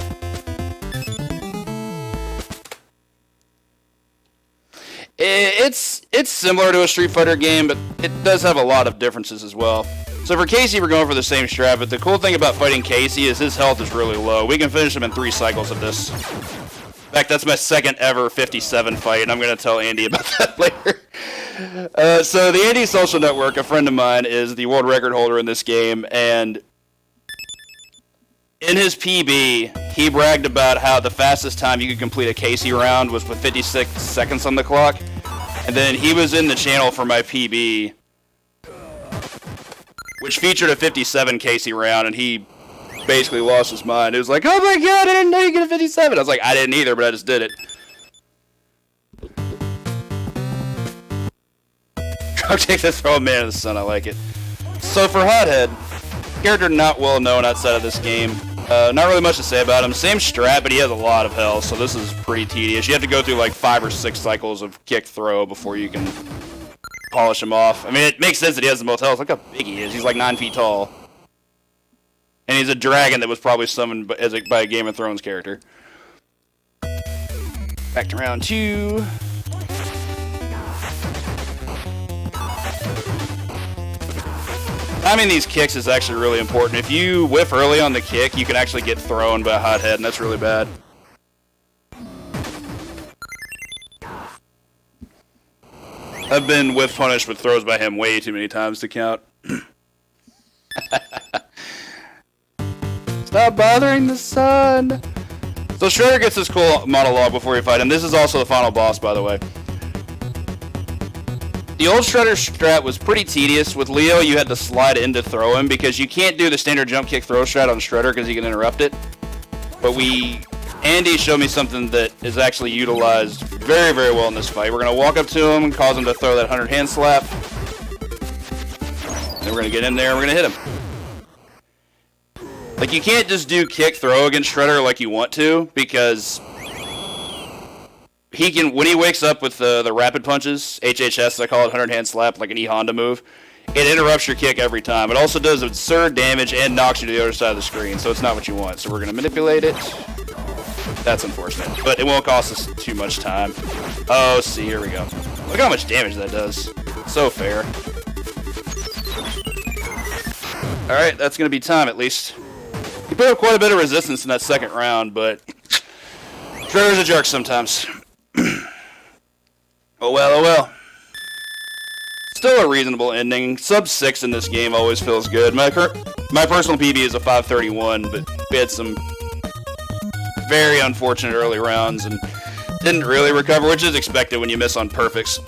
It's similar to a Street Fighter game, but it does have a lot of differences as well. So for Casey, we're going for the same strat, but the cool thing about fighting Casey is his health is really low. We can finish him in 3 cycles of this. In fact, that's my second ever 57 fight, and I'm going to tell Andy about that later. So the Andy Social Network, a friend of mine, is the world record holder in this game, and in his PB, he bragged about how the fastest time you could complete a Casey round was with 56 seconds on the clock. And then he was in the channel for my PB, which featured a 57 Casey round, and he basically lost his mind. It was like, oh my god, I didn't know you get a 57. I was like, I didn't either, but I just did it. Drop kick to throw a man in the sun, I like it. So for Hothead, character not well known outside of this game. Not really much to say about him. Same strat, but he has a lot of health, so this is pretty tedious. You have to go through like 5 or 6 cycles of kick throw before you can polish him off. I mean, it makes sense that he has the most health. Look how big he is. He's like 9 feet tall. And he's a dragon that was probably summoned by a Game of Thrones character. Back to round 2. Timing these kicks is actually really important. If you whiff early on the kick, you can actually get thrown by a Hothead, and that's really bad. I've been whiff punished with throws by him way too many times to count. Stop bothering the sun! So Shredder gets this cool monologue before you fight him. This is also the final boss, by the way. The old Shredder strat was pretty tedious. With Leo, you had to slide in to throw him because you can't do the standard jump kick throw strat on Shredder because he can interrupt it. But Andy showed me something that is actually utilized very well in this fight. We're going to walk up to him and cause him to throw that 100 hand slap. Then we're going to get in there and we're going to hit him. Like, you can't just do kick throw against Shredder like you want to because he can, when he wakes up with the rapid punches, HHS, I call it 100 hand slap, like an E-Honda move, it interrupts your kick every time. It also does absurd damage and knocks you to the other side of the screen, so it's not what you want. So we're going to manipulate it. That's unfortunate, but it won't cost us too much time. Oh, see, here we go. Look how much damage that does. So fair. Alright, that's going to be time at least. He put up quite a bit of resistance in that second round, but Trevor's a jerk sometimes. Oh well. Still a reasonable ending. Sub 6 in this game always feels good. My personal PB is a 531, but we had some very unfortunate early rounds and didn't really recover, which is expected when you miss on perfects.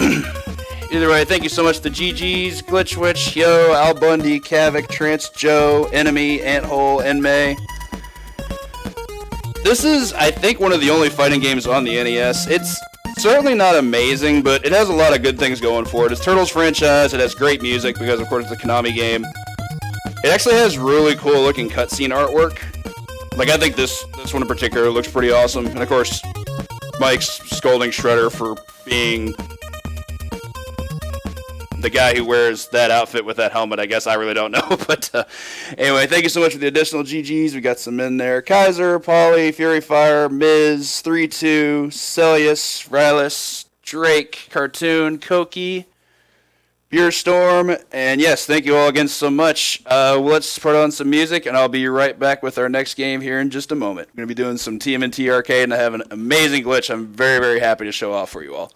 Either way, thank you so much to GG's, Glitchwitch, Yo, Al Bundy, Kavik, Trance, Joe, Enemy, Anthole, Enmei. This is, I think, one of the only fighting games on the NES. It's certainly not amazing, but it has a lot of good things going for it. It's Turtles franchise, it has great music because, of course, it's a Konami game. It actually has really cool looking cutscene artwork. Like, I think this one in particular looks pretty awesome. And, of course, Mike's scolding Shredder for being the guy who wears that outfit with that helmet. I guess I really don't know. But anyway, thank you so much for the additional GGs. We got some in there. Kaiser, Polly, Fury Fire, Miz, 3-2, Celius, Rylis, Drake, Cartoon, Koki, Pure Storm, and yes, thank you all again so much. Let's put on some music, and I'll be right back with our next game here in just a moment. We're going to be doing some TMNT Arcade, and I have an amazing glitch I'm very, very happy to show off for you all.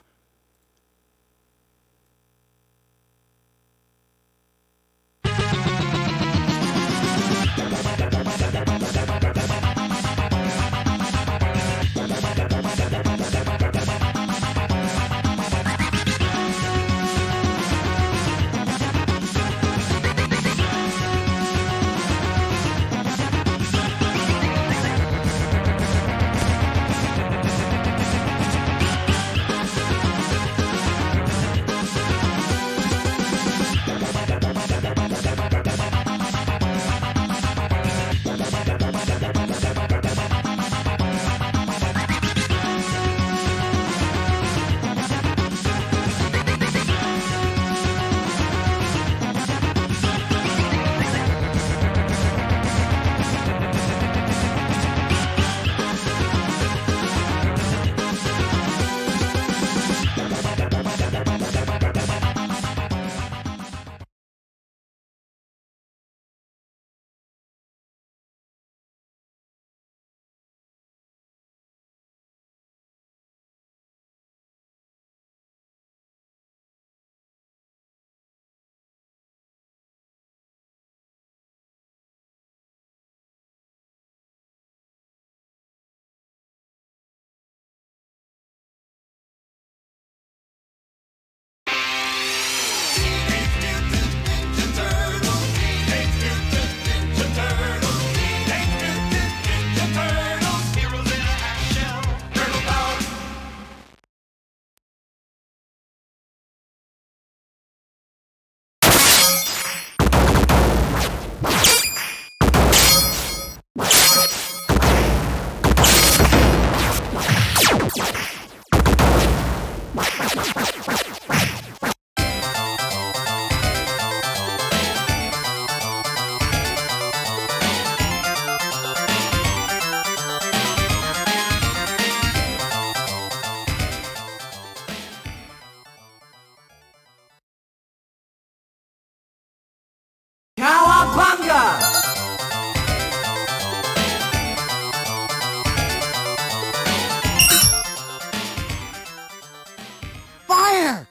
Fire!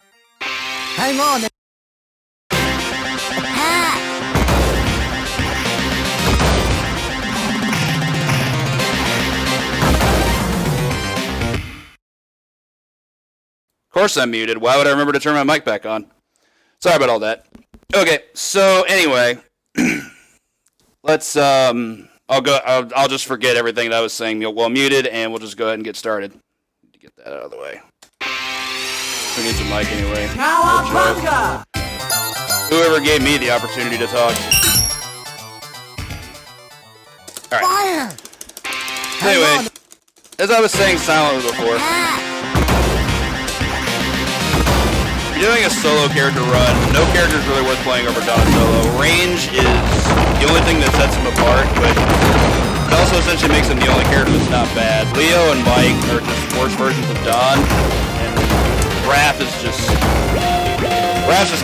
Hang on. Of course I'm muted. Why would I remember to turn my mic back on? Sorry about all that. Okay, so anyway, let's I'll just forget everything that I was saying while muted, and we'll just go ahead and get started. Need to get that out of the way. Who needs a mic anyway? No, whoever gave me the opportunity to talk. All right. Fire! Anyway, as I was saying silently before, you're doing a solo character run. No character is really worth playing over Donatello. Range is the only thing that sets him apart, but it also essentially makes him the only character that's not bad. Leo and Mike are just worse versions of Don, and Raph is just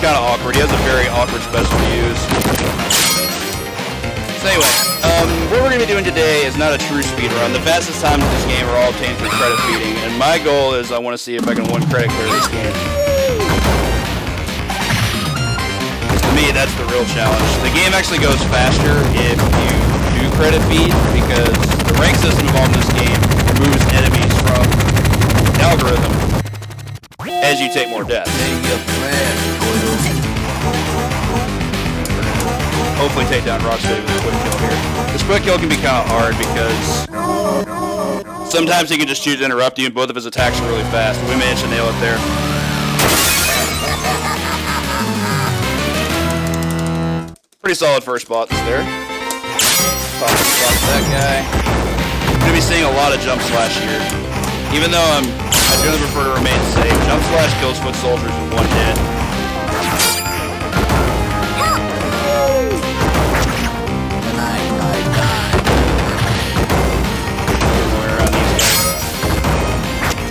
kind of awkward. He has a very awkward special to use. So anyway, what we're going to be doing today is not a true speed run. The fastest times in this game are all obtained through credit feeding, and my goal is I want to see if I can 1 credit clear this game. To me, that's the real challenge. The game actually goes faster if you do credit feed, because the rank system involved in this game removes enemies from the algorithm as you take more deaths. Hopefully take down Rocksteady with a quick kill here. This quick kill can be kind of hard because sometimes he can just choose to interrupt you and both of his attacks are really fast. We managed to nail it there. Pretty solid first spot there. Top spot to that guy. I'm going to be seeing a lot of jump slash here. Even though I generally prefer to remain safe, jump slash kills foot soldiers in 1 hit.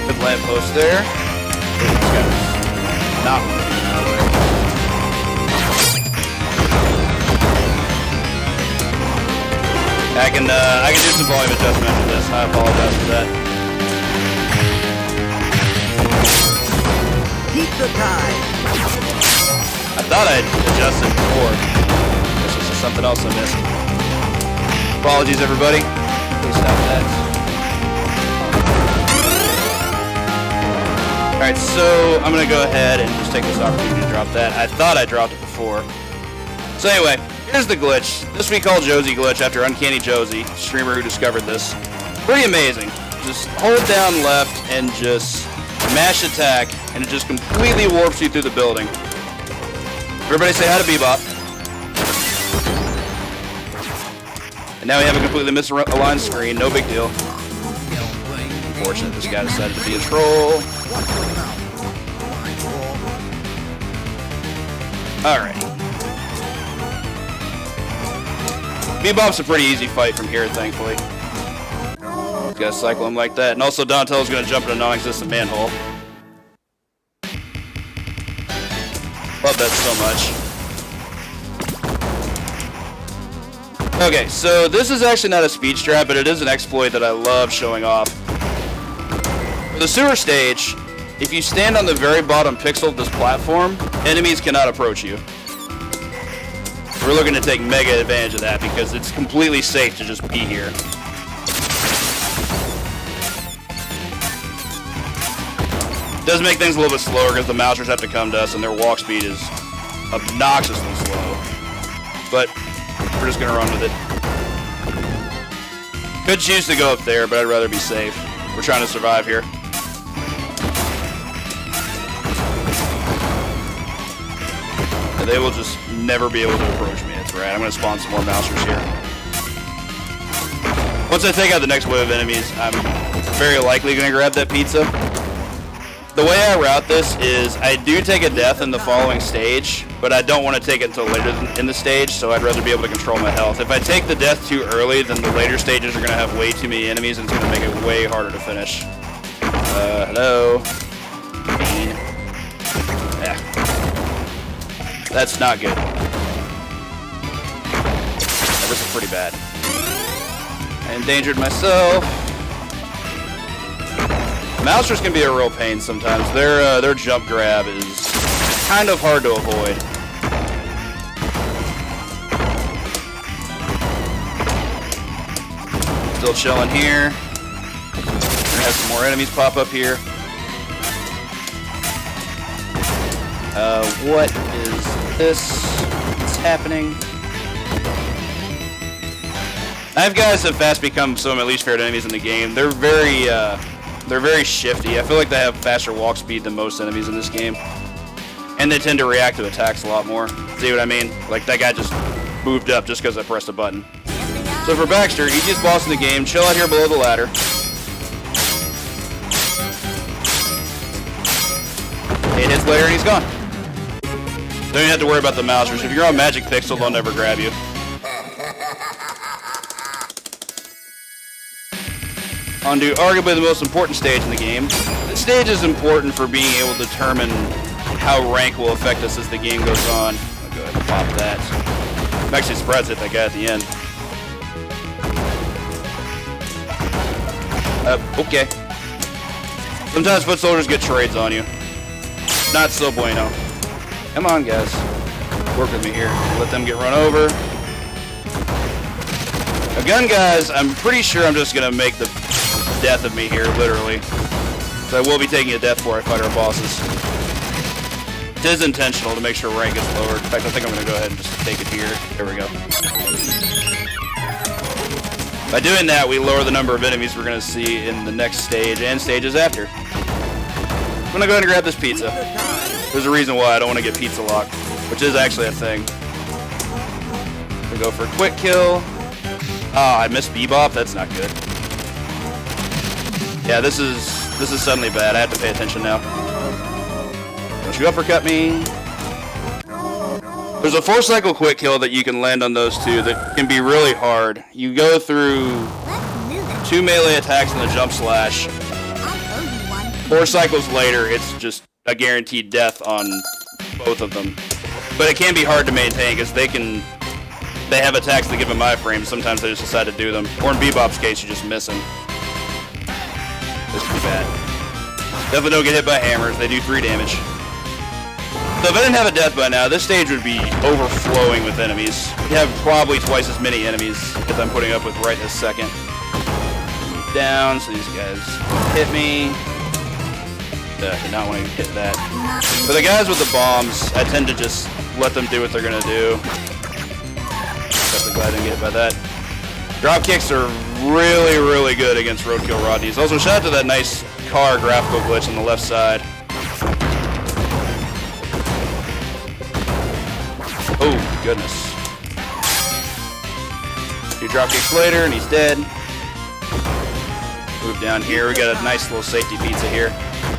Good lamppost there. Not. I can do some volume adjustment after this. I apologize for that. Keep the tide. I thought I'd adjusted before. This is something else I missed. Apologies, everybody. Please stop that. Alright, so I'm going to go ahead and just take this opportunity to drop that. I thought I dropped it before. So anyway, here's the glitch. This we call Josie glitch after Uncanny Josie, streamer who discovered this. Pretty amazing. Just hold down left and just mash attack, and it just completely warps you through the building. Everybody say hi to Bebop. And now we have a completely misaligned screen, no big deal. Unfortunate, this guy decided to be a troll. Alright. Bebop's a pretty easy fight from here, thankfully. Just gotta cycle him like that. And also Donatello's gonna jump in a non-existent manhole. Love that so much. Okay, so this is actually not a speed strat, but it is an exploit that I love showing off. For the sewer stage, if you stand on the very bottom pixel of this platform, enemies cannot approach you. We're looking to take mega advantage of that because it's completely safe to just be here. It does make things a little bit slower because the mousers have to come to us and their walk speed is obnoxiously slow. But we're just going to run with it. Could choose to go up there, but I'd rather be safe. We're trying to survive here. And they will just never be able to approach me. That's right. I'm going to spawn some more mousers here. Once I take out the next wave of enemies, I'm very likely going to grab that pizza. The way I route this is I do take a death in the following stage, but I don't want to take it until later in the stage, so I'd rather be able to control my health. If I take the death too early, then the later stages are going to have way too many enemies, and it's going to make it way harder to finish. Hello? Yeah. That's not good. This is pretty bad. I endangered myself. Mousers can be a real pain sometimes. Their jump grab is kind of hard to avoid. Still chilling here. We're gonna have some more enemies pop up here. What is this? What's happening? Knife guys have fast become some of my least favorite enemies in the game. They're very shifty. I feel like they have faster walk speed than most enemies in this game. And they tend to react to attacks a lot more. See what I mean? Like that guy just moved up just because I pressed a button. So for Baxter, easiest boss in the game, chill out here below the ladder. It hits later and he's gone. Don't even have to worry about the mousers. If you're on Magic Pixel, they'll never grab you. On to arguably the most important stage in the game. This stage is important for being able to determine how rank will affect us as the game goes on. I'll go ahead and pop that. I'm actually surprised at that guy at the end. Okay. Sometimes foot soldiers get trades on you. Not so bueno. Come on, guys. Work with me here. Let them get run over. Now, gun guys, I'm pretty sure I'm just going to make the death of me here, literally. So I will be taking a death before I fight our bosses. It is intentional to make sure rank gets lowered. In fact, I think I'm going to go ahead and just take it here. There we go. By doing that, we lower the number of enemies we're going to see in the next stage and stages after. I'm going to go ahead and grab this pizza. There's a reason why I don't want to get pizza lock, which is actually a thing. We go for a quick kill. Ah, I missed Bebop. That's not good. Yeah, this is suddenly bad. I have to pay attention now. Don't you uppercut me. There's a 4-cycle quick kill that you can land on those two that can be really hard. You go through 2 melee attacks and the jump slash. 4 cycles later, it's just a guaranteed death on both of them. But it can be hard to maintain because they have attacks that give them iframes. Sometimes they just decide to do them. Or in Bebop's case, you just miss them. This is bad. Definitely don't get hit by hammers. They do 3 damage. So if I didn't have a death by now, this stage would be overflowing with enemies. You have probably twice as many enemies as I'm putting up with right this second. Down, so these guys hit me. I did not want to hit that. For the guys with the bombs, I tend to just let them do what they're going to do. Definitely glad I didn't get hit by that. Drop kicks are really, really good against Roadkill Rodneys. Also, shout out to that nice car graphical glitch on the left side. Oh, goodness. 2 drop kicks later, and he's dead. Move down here. We got a nice little safety pizza here.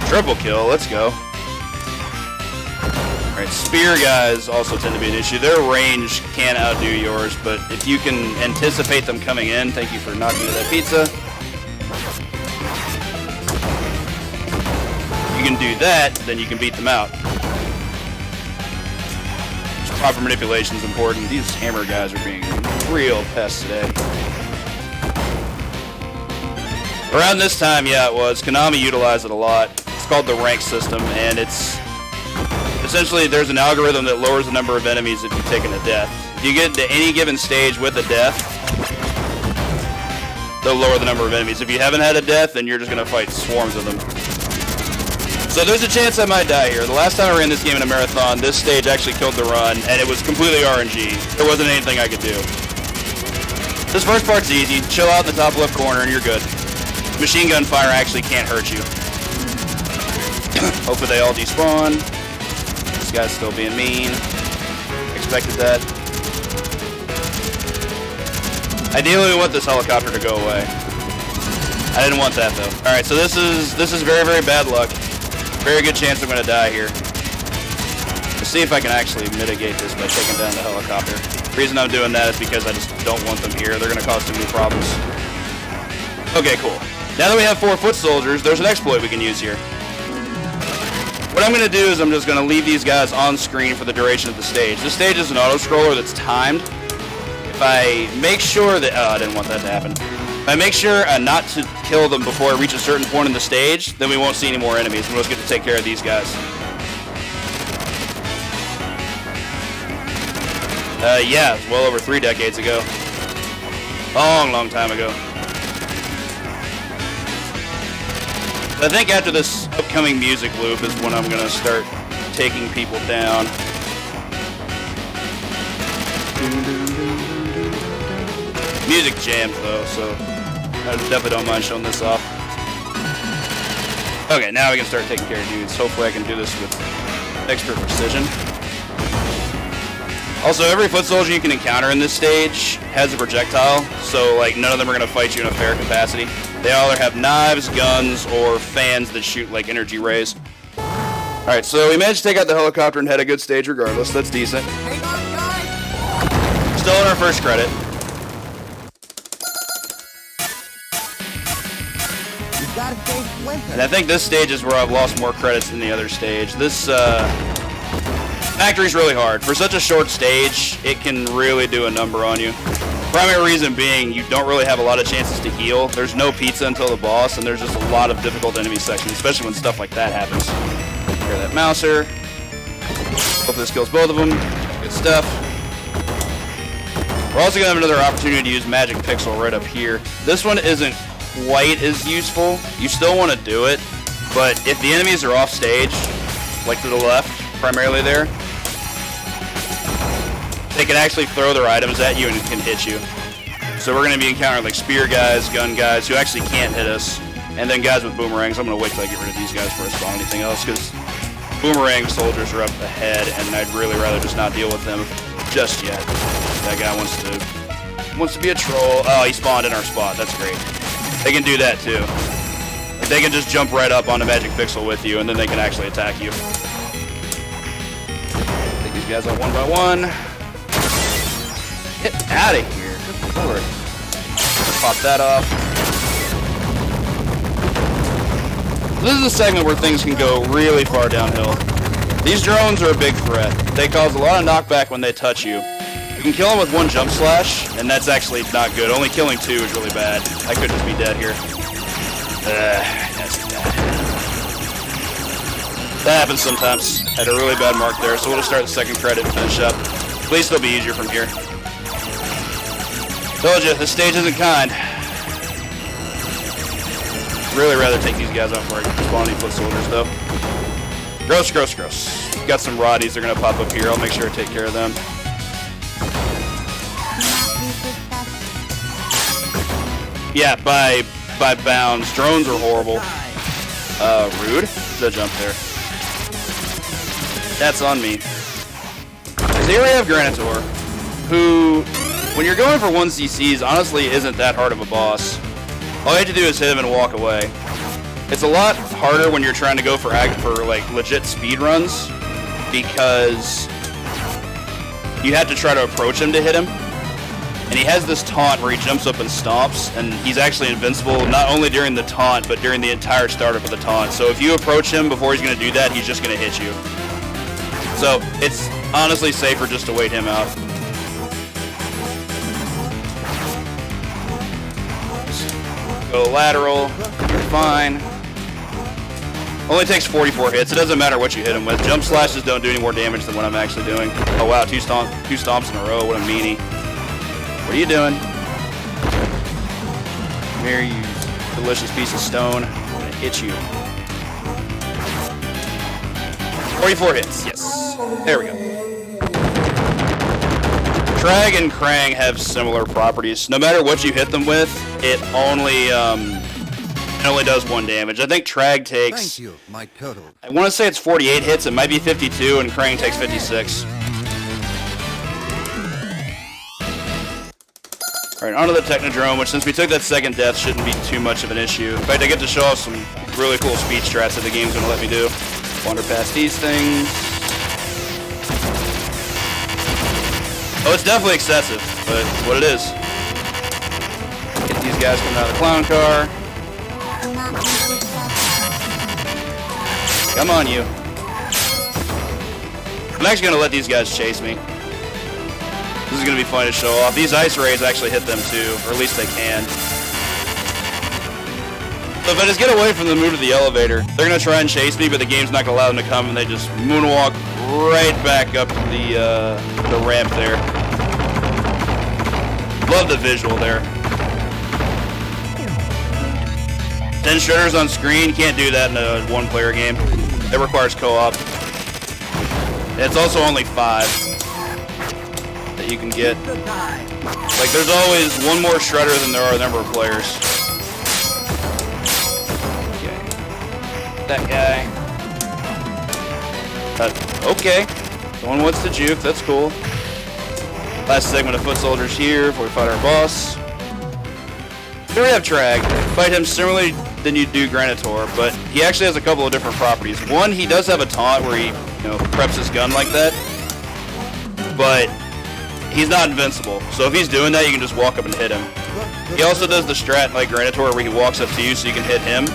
Triple kill. Let's go. Alright, spear guys also tend to be an issue. Their range can outdo yours, but if you can anticipate them coming in, thank you for knocking into that pizza. If you can do that, then you can beat them out. Proper manipulation is important. These hammer guys are being real pests today. Around this time, yeah, it was. Konami utilized it a lot. It's called the rank system, and it's essentially there's an algorithm that lowers the number of enemies if you've taken a death. If you get to any given stage with a death, they'll lower the number of enemies. If you haven't had a death, then you're just going to fight swarms of them. So there's a chance I might die here. The last time I ran this game in a marathon, this stage actually killed the run, and it was completely RNG. There wasn't anything I could do. This first part's easy. Chill out in the top left corner, and you're good. Machine gun fire actually can't hurt you. Hopefully they all despawn. This guy's still being mean. Expected that. Ideally, we want this helicopter to go away. I didn't want that though. All right, so this is very, very bad luck. Very good chance I'm going to die here. Let's see if I can actually mitigate this by taking down the helicopter. The reason I'm doing that is because I just don't want them here. They're going to cause too many problems. Okay, cool. Now that we have 4 foot soldiers, there's an exploit we can use here. What I'm going to do is I'm just going to leave these guys on screen for the duration of the stage. This stage is an auto-scroller that's timed. If I make sure that... Oh, I didn't want that to happen. If I make sure not to kill them before I reach a certain point in the stage, then we won't see any more enemies. We'll just get to take care of these guys. Yeah, it's well over 3 decades ago. Long, long time ago. I think after this upcoming music loop is when I'm going to start taking people down. Music jams though, so I definitely don't mind showing this off. Okay, now we can start taking care of dudes. Hopefully I can do this with expert precision. Also, every foot soldier you can encounter in this stage has a projectile, so like none of them are going to fight you in a fair capacity. They either have knives, guns, or fans that shoot like energy rays. Alright, so we managed to take out the helicopter and had a good stage regardless. That's decent. Still in our first credit. And I think this stage is where I've lost more credits than the other stage. This factory's really hard. For such a short stage, it can really do a number on you. Primary reason being you don't really have a lot of chances to heal. There's no pizza until the boss, and there's just a lot of difficult enemy sections, especially when stuff like that happens. Hear that Mouser. Hope this kills both of them. Good stuff. We're also going to have another opportunity to use Magic Pixel right up here. This one isn't quite as useful. You still want to do it, but if the enemies are off stage, like to the left, primarily there, they can actually throw their items at you and can hit you. So we're going to be encountering like spear guys, gun guys, who actually can't hit us, and then guys with boomerangs. I'm going to wait till I get rid of these guys before I spawn anything else, because boomerang soldiers are up ahead, and I'd really rather just not deal with them just yet. That guy wants to be a troll. Oh, he spawned in our spot. That's great. They can do that too. Like, they can just jump right up on the Magic Pixel with you, and then they can actually attack you. Take these guys out one by one. Get out of here. Good lord. Pop that off. This is a segment where things can go really far downhill. These drones are a big threat. They cause a lot of knockback when they touch you. You can kill them with one jump slash, and that's actually not good. Only killing two is really bad. I could just be dead here. That's bad. That happens sometimes. Had a really bad mark there, so we'll just start the second credit and finish up. At least it'll be easier from here. Told you, this stage isn't kind. Really rather take these guys out before I spawn any foot soldiers, though. Gross, gross, gross. Got some Roddies, they're gonna pop up here. I'll make sure to take care of them. Yeah, by bounds. Drones are horrible. Rude. The jump there. That's on me. So here we have Granitor, who, when you're going for 1CCs, honestly isn't that hard of a boss. All you have to do is hit him and walk away. It's a lot harder when you're trying to go for like legit speed runs, because you have to try to approach him to hit him. And he has this taunt where he jumps up and stomps, and he's actually invincible not only during the taunt, but during the entire startup of the taunt. So if you approach him before he's going to do that, he's just going to hit you. So it's honestly safer just to wait him out. Go lateral, you're fine. Only takes 44 hits. It doesn't matter what you hit him with. Jump slashes don't do any more damage than what I'm actually doing. Oh wow, two stomps in a row. What a meanie. What are you doing? Come here, you delicious piece of stone. I'm gonna hit you. 44 hits, yes. There we go. Trag and Krang have similar properties. No matter what you hit them with, it only does one damage. I think Trag takes... Thank you, my turtle. I want to say it's 48 hits. It might be 52, and Krang takes 56. Alright, onto the Technodrome, which since we took that second death shouldn't be too much of an issue. In fact, I get to show off some really cool speed strats that the game's going to let me do. Wander past these things. Oh, it's definitely excessive, but it's what it is. Get these guys coming out of the clown car. Come on, you. I'm actually going to let these guys chase me. This is going to be fun to show off. These ice rays actually hit them too, or at least they can. So if I just get away from them, move to the elevator, they're going to try and chase me, but the game's not going to allow them to come, and they just moonwalk right back up the ramp there. Love the visual there. 10 shredders on screen, can't do that in a one-player game. It requires co-op. It's also only 5 that you can get. Like, there's always one more shredder than there are number of players. Okay. That guy. Okay. Someone wants to juke, that's cool. Last segment of foot soldiers here before we fight our boss. Here we have Trag. Fight him similarly than you do Granitor, but he actually has a couple of different properties. One, he does have a taunt where he, preps his gun like that, but he's not invincible. So if he's doing that, you can just walk up and hit him. He also does the strat like Granitor where he walks up to you so you can hit him,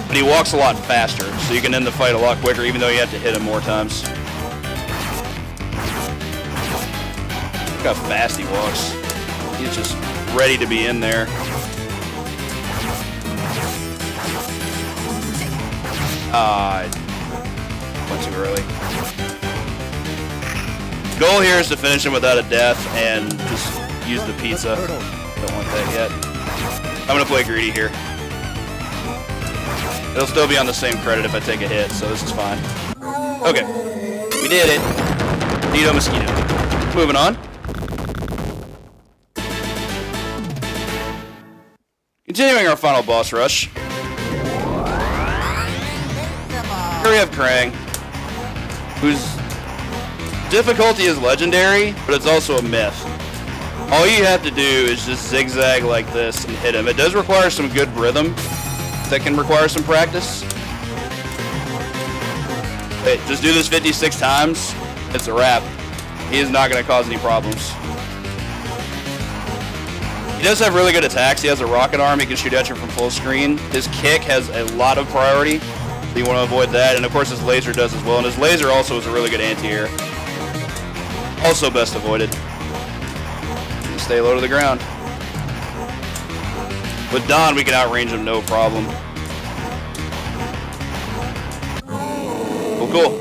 but he walks a lot faster, so you can end the fight a lot quicker even though you have to hit him more times. Look how fast he walks. He's just ready to be in there. I went too early. Goal here is to finish him without a death and just use the pizza. Don't want that yet. I'm gonna play greedy here. It'll still be on the same credit if I take a hit, so this is fine. Okay, we did it. Nito Mosquito. Moving on. Continuing our final boss rush. Here we have Krang, whose difficulty is legendary, but it's also a myth. All you have to do is just zigzag like this and hit him. It does require some good rhythm that can require some practice. Hey, just do this 56 times, it's a wrap. He is not going to cause any problems. He does have really good attacks. He has a rocket arm. He can shoot at you from full screen. His kick has a lot of priority, so you want to avoid that. And of course his laser does as well. And his laser also is a really good anti-air. Also best avoided. Stay low to the ground. With Don, we can outrange him no problem. Cool.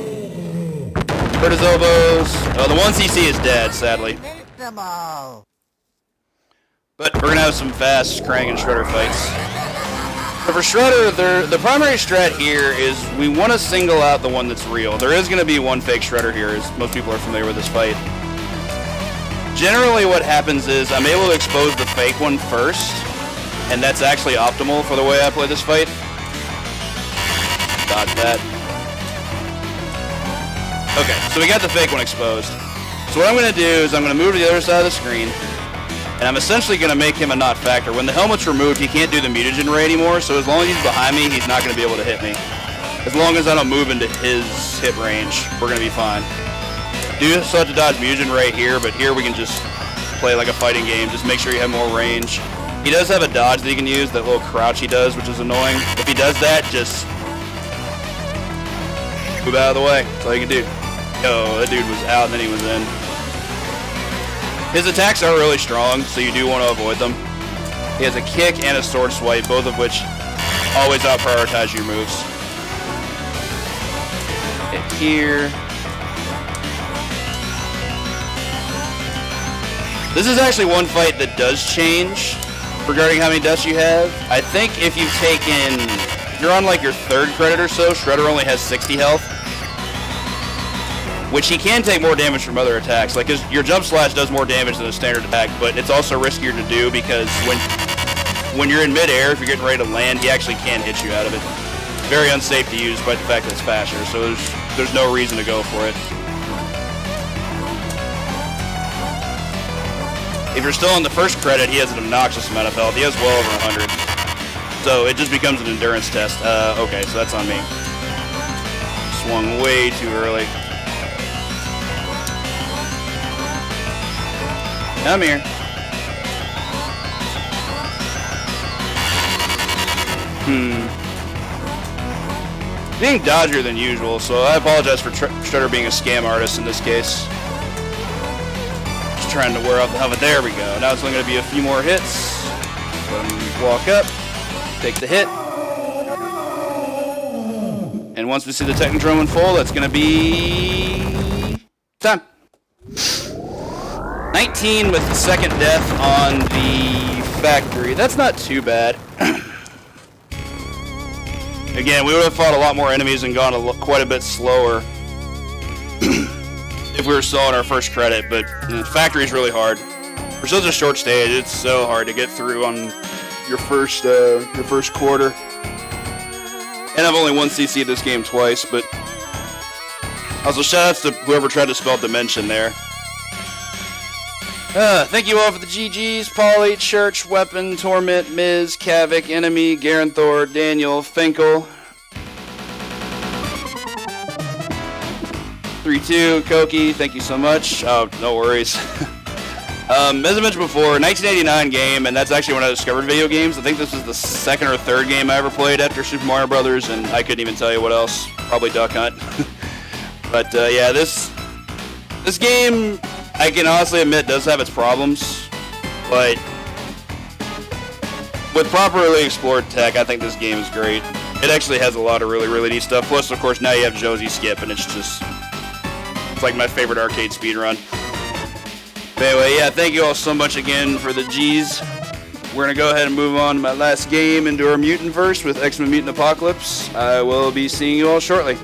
Hurt his elbows. The 1cc is dead, sadly. But we're going to have some fast Krang and Shredder fights. But for Shredder, the primary strat here is we want to single out the one that's real. There is going to be one fake Shredder here, as most people are familiar with this fight. Generally what happens is I'm able to expose the fake one first, and that's actually optimal for the way I play this fight. Dodge that. Okay, so we got the fake one exposed. So what I'm going to do is I'm going to move to the other side of the screen, and I'm essentially going to make him a not factor. When the helmet's removed, he can't do the mutagen ray anymore, so as long as he's behind me, he's not going to be able to hit me. As long as I don't move into his hit range, we're going to be fine. Do still have to dodge mutagen ray here, but here we can just play like a fighting game. Just make sure you have more range. He does have a dodge that he can use, that little crouch he does, which is annoying. If he does that, just move out of the way. That's all you can do. Oh, that dude was out and then he was in. His attacks are really strong, so you do want to avoid them. He has a kick and a sword swipe, both of which always out-prioritize your moves. Hit here. This is actually one fight that does change regarding how many deaths you have. I think if you've taken... If you're on like your third credit or so, Shredder only has 60 health. Which he can take more damage from other attacks. Like your jump slash does more damage than a standard attack, but it's also riskier to do because when you're in midair, if you're getting ready to land, he actually can hit you out of it. Very unsafe to use, despite the fact that it's faster, so there's no reason to go for it. If you're still on the first credit, he has an obnoxious amount of health. He has well over 100. So it just becomes an endurance test. Okay, so that's on me. Swung way too early. Come here. Being dodgier than usual, so I apologize for Shredder being a scam artist in this case. Just trying to wear off the helmet. There we go. Now it's only going to be a few more hits. Let him walk up, take the hit. And once we see the Technodrome in full, that's going to be... time. 19 with the second death on the factory. That's not too bad. Again, we would have fought a lot more enemies and gone quite a bit slower if we were still on our first credit, but the factory is really hard. For such a short stage, it's so hard to get through on your first quarter. And I've only 1cc this game twice, but also shoutouts to whoever tried to spell Dimension there. Thank you all for the GGs. Polly, Church, Weapon, Torment, Miz, Kavik, Enemy, Garanthor, Daniel, Finkel. 3-2, Koki, thank you so much. Oh, no worries. As I mentioned before, 1989 game, and that's actually when I discovered video games. I think this was the second or third game I ever played after Super Mario Brothers, and I couldn't even tell you what else. Probably Duck Hunt. But yeah, this game, I can honestly admit, does have its problems. but with properly explored tech, I think this game is great. It actually has a lot of really, really neat stuff. Plus, of course, now you have Josie Skip, and it's like my favorite arcade speedrun. But anyway, yeah, thank you all so much again for the G's. We're going to go ahead and move on to my last game into our Mutant Verse with X-Men Mutant Apocalypse. I will be seeing you all shortly.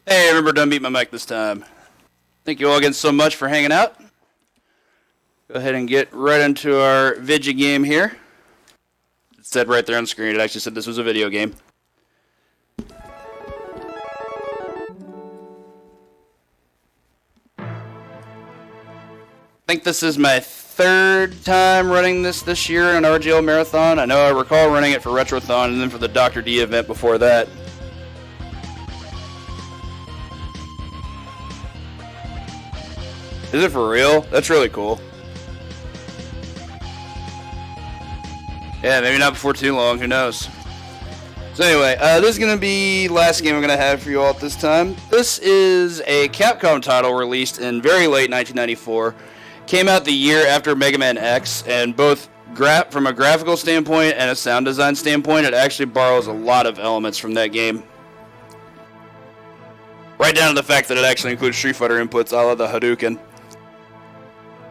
Hey, I remember to unmute my mic this time. Thank you all again so much for hanging out. Go ahead and get right into our Vigi game here. It said right there on the screen, it actually said this was a video game. I think this is my third time running this year in an RGL Marathon. I know I recall running it for Retrothon and then for the Dr. D event before that. Is it for real? That's really cool. Yeah, maybe not before too long. Who knows? So anyway, this is going to be the last game I'm going to have for you all at this time. This is a Capcom title released in very late 1994. Came out the year after Mega Man X, and both from a graphical standpoint and a sound design standpoint, it actually borrows a lot of elements from that game. Right down to the fact that it actually includes Street Fighter inputs a la the Hadouken.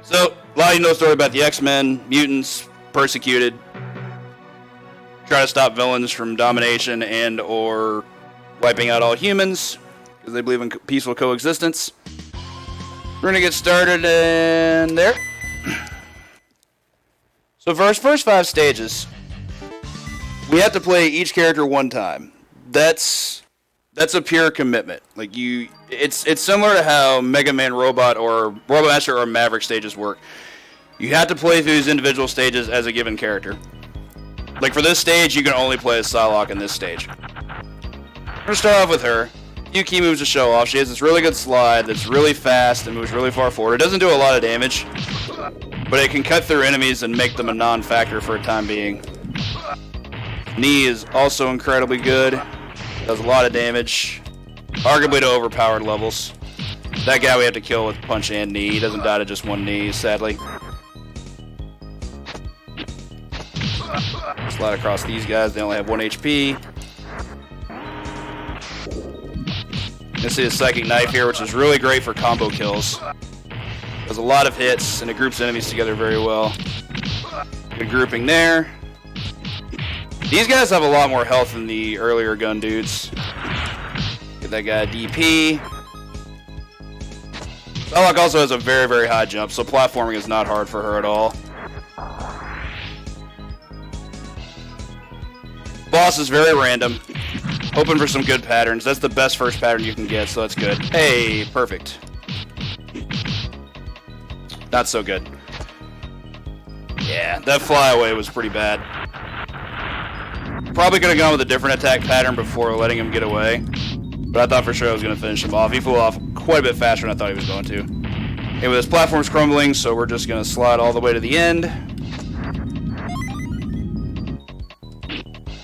So, a lot of you know the story about the X-Men, mutants, persecuted, try to stop villains from domination and or wiping out all humans, because they believe in peaceful coexistence. We're going to get started in there. So for our first 5 stages, we have to play each character one time. That's a pure commitment. Like it's similar to how Mega Man Robot or Robot Master or Maverick stages work. You have to play through these individual stages as a given character. Like for this stage, you can only play as Psylocke in this stage. We're gonna start off with her. A few key moves to show off. She has this really good slide that's really fast and moves really far forward. It doesn't do a lot of damage, but it can cut through enemies and make them a non-factor for a time being. Knee is also incredibly good. Does a lot of damage, arguably to overpowered levels. That guy we have to kill with punch and knee. He doesn't die to just one knee, sadly. Slide across these guys. They only have 1 HP. You see a Psychic Knife here, which is really great for combo kills. Does a lot of hits, and it groups enemies together very well. Good grouping there. These guys have a lot more health than the earlier gun dudes. Get that guy DP. Psylocke also has a very, very high jump, so platforming is not hard for her at all. Boss is very random. Hoping for some good patterns. That's the best first pattern you can get, so that's good. Hey, perfect. Not so good. Yeah, that flyaway was pretty bad. Probably could have gone with a different attack pattern before letting him get away. But I thought for sure I was going to finish him off. He flew off quite a bit faster than I thought he was going to. Anyway, this platform's crumbling, so we're just going to slide all the way to the end.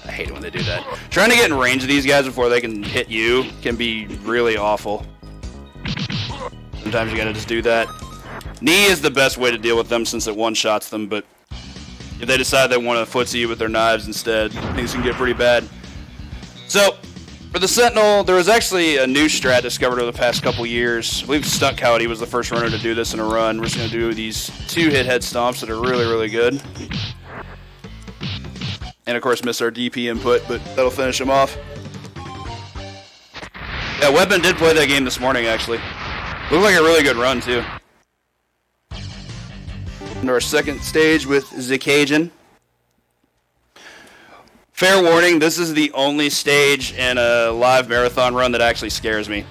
I hate it when they do that. Trying to get in range of these guys before they can hit you can be really awful. Sometimes you got to just do that. Knee is the best way to deal with them since it one-shots them, but if they decide they want to footsie you with their knives instead, things can get pretty bad. So, for the Sentinel, there was actually a new strat discovered over the past couple years. I believe Stunt Coyote was the first runner to do this in a run. We're just going to do these 2-hit head stomps that are really, really good. And of course, miss our DP input, but that'll finish him off. Yeah, Weapon did play that game this morning, actually. Looked like a really good run, too. Into our second stage with Zicajin. Fair warning, this is the only stage in a live marathon run that actually scares me.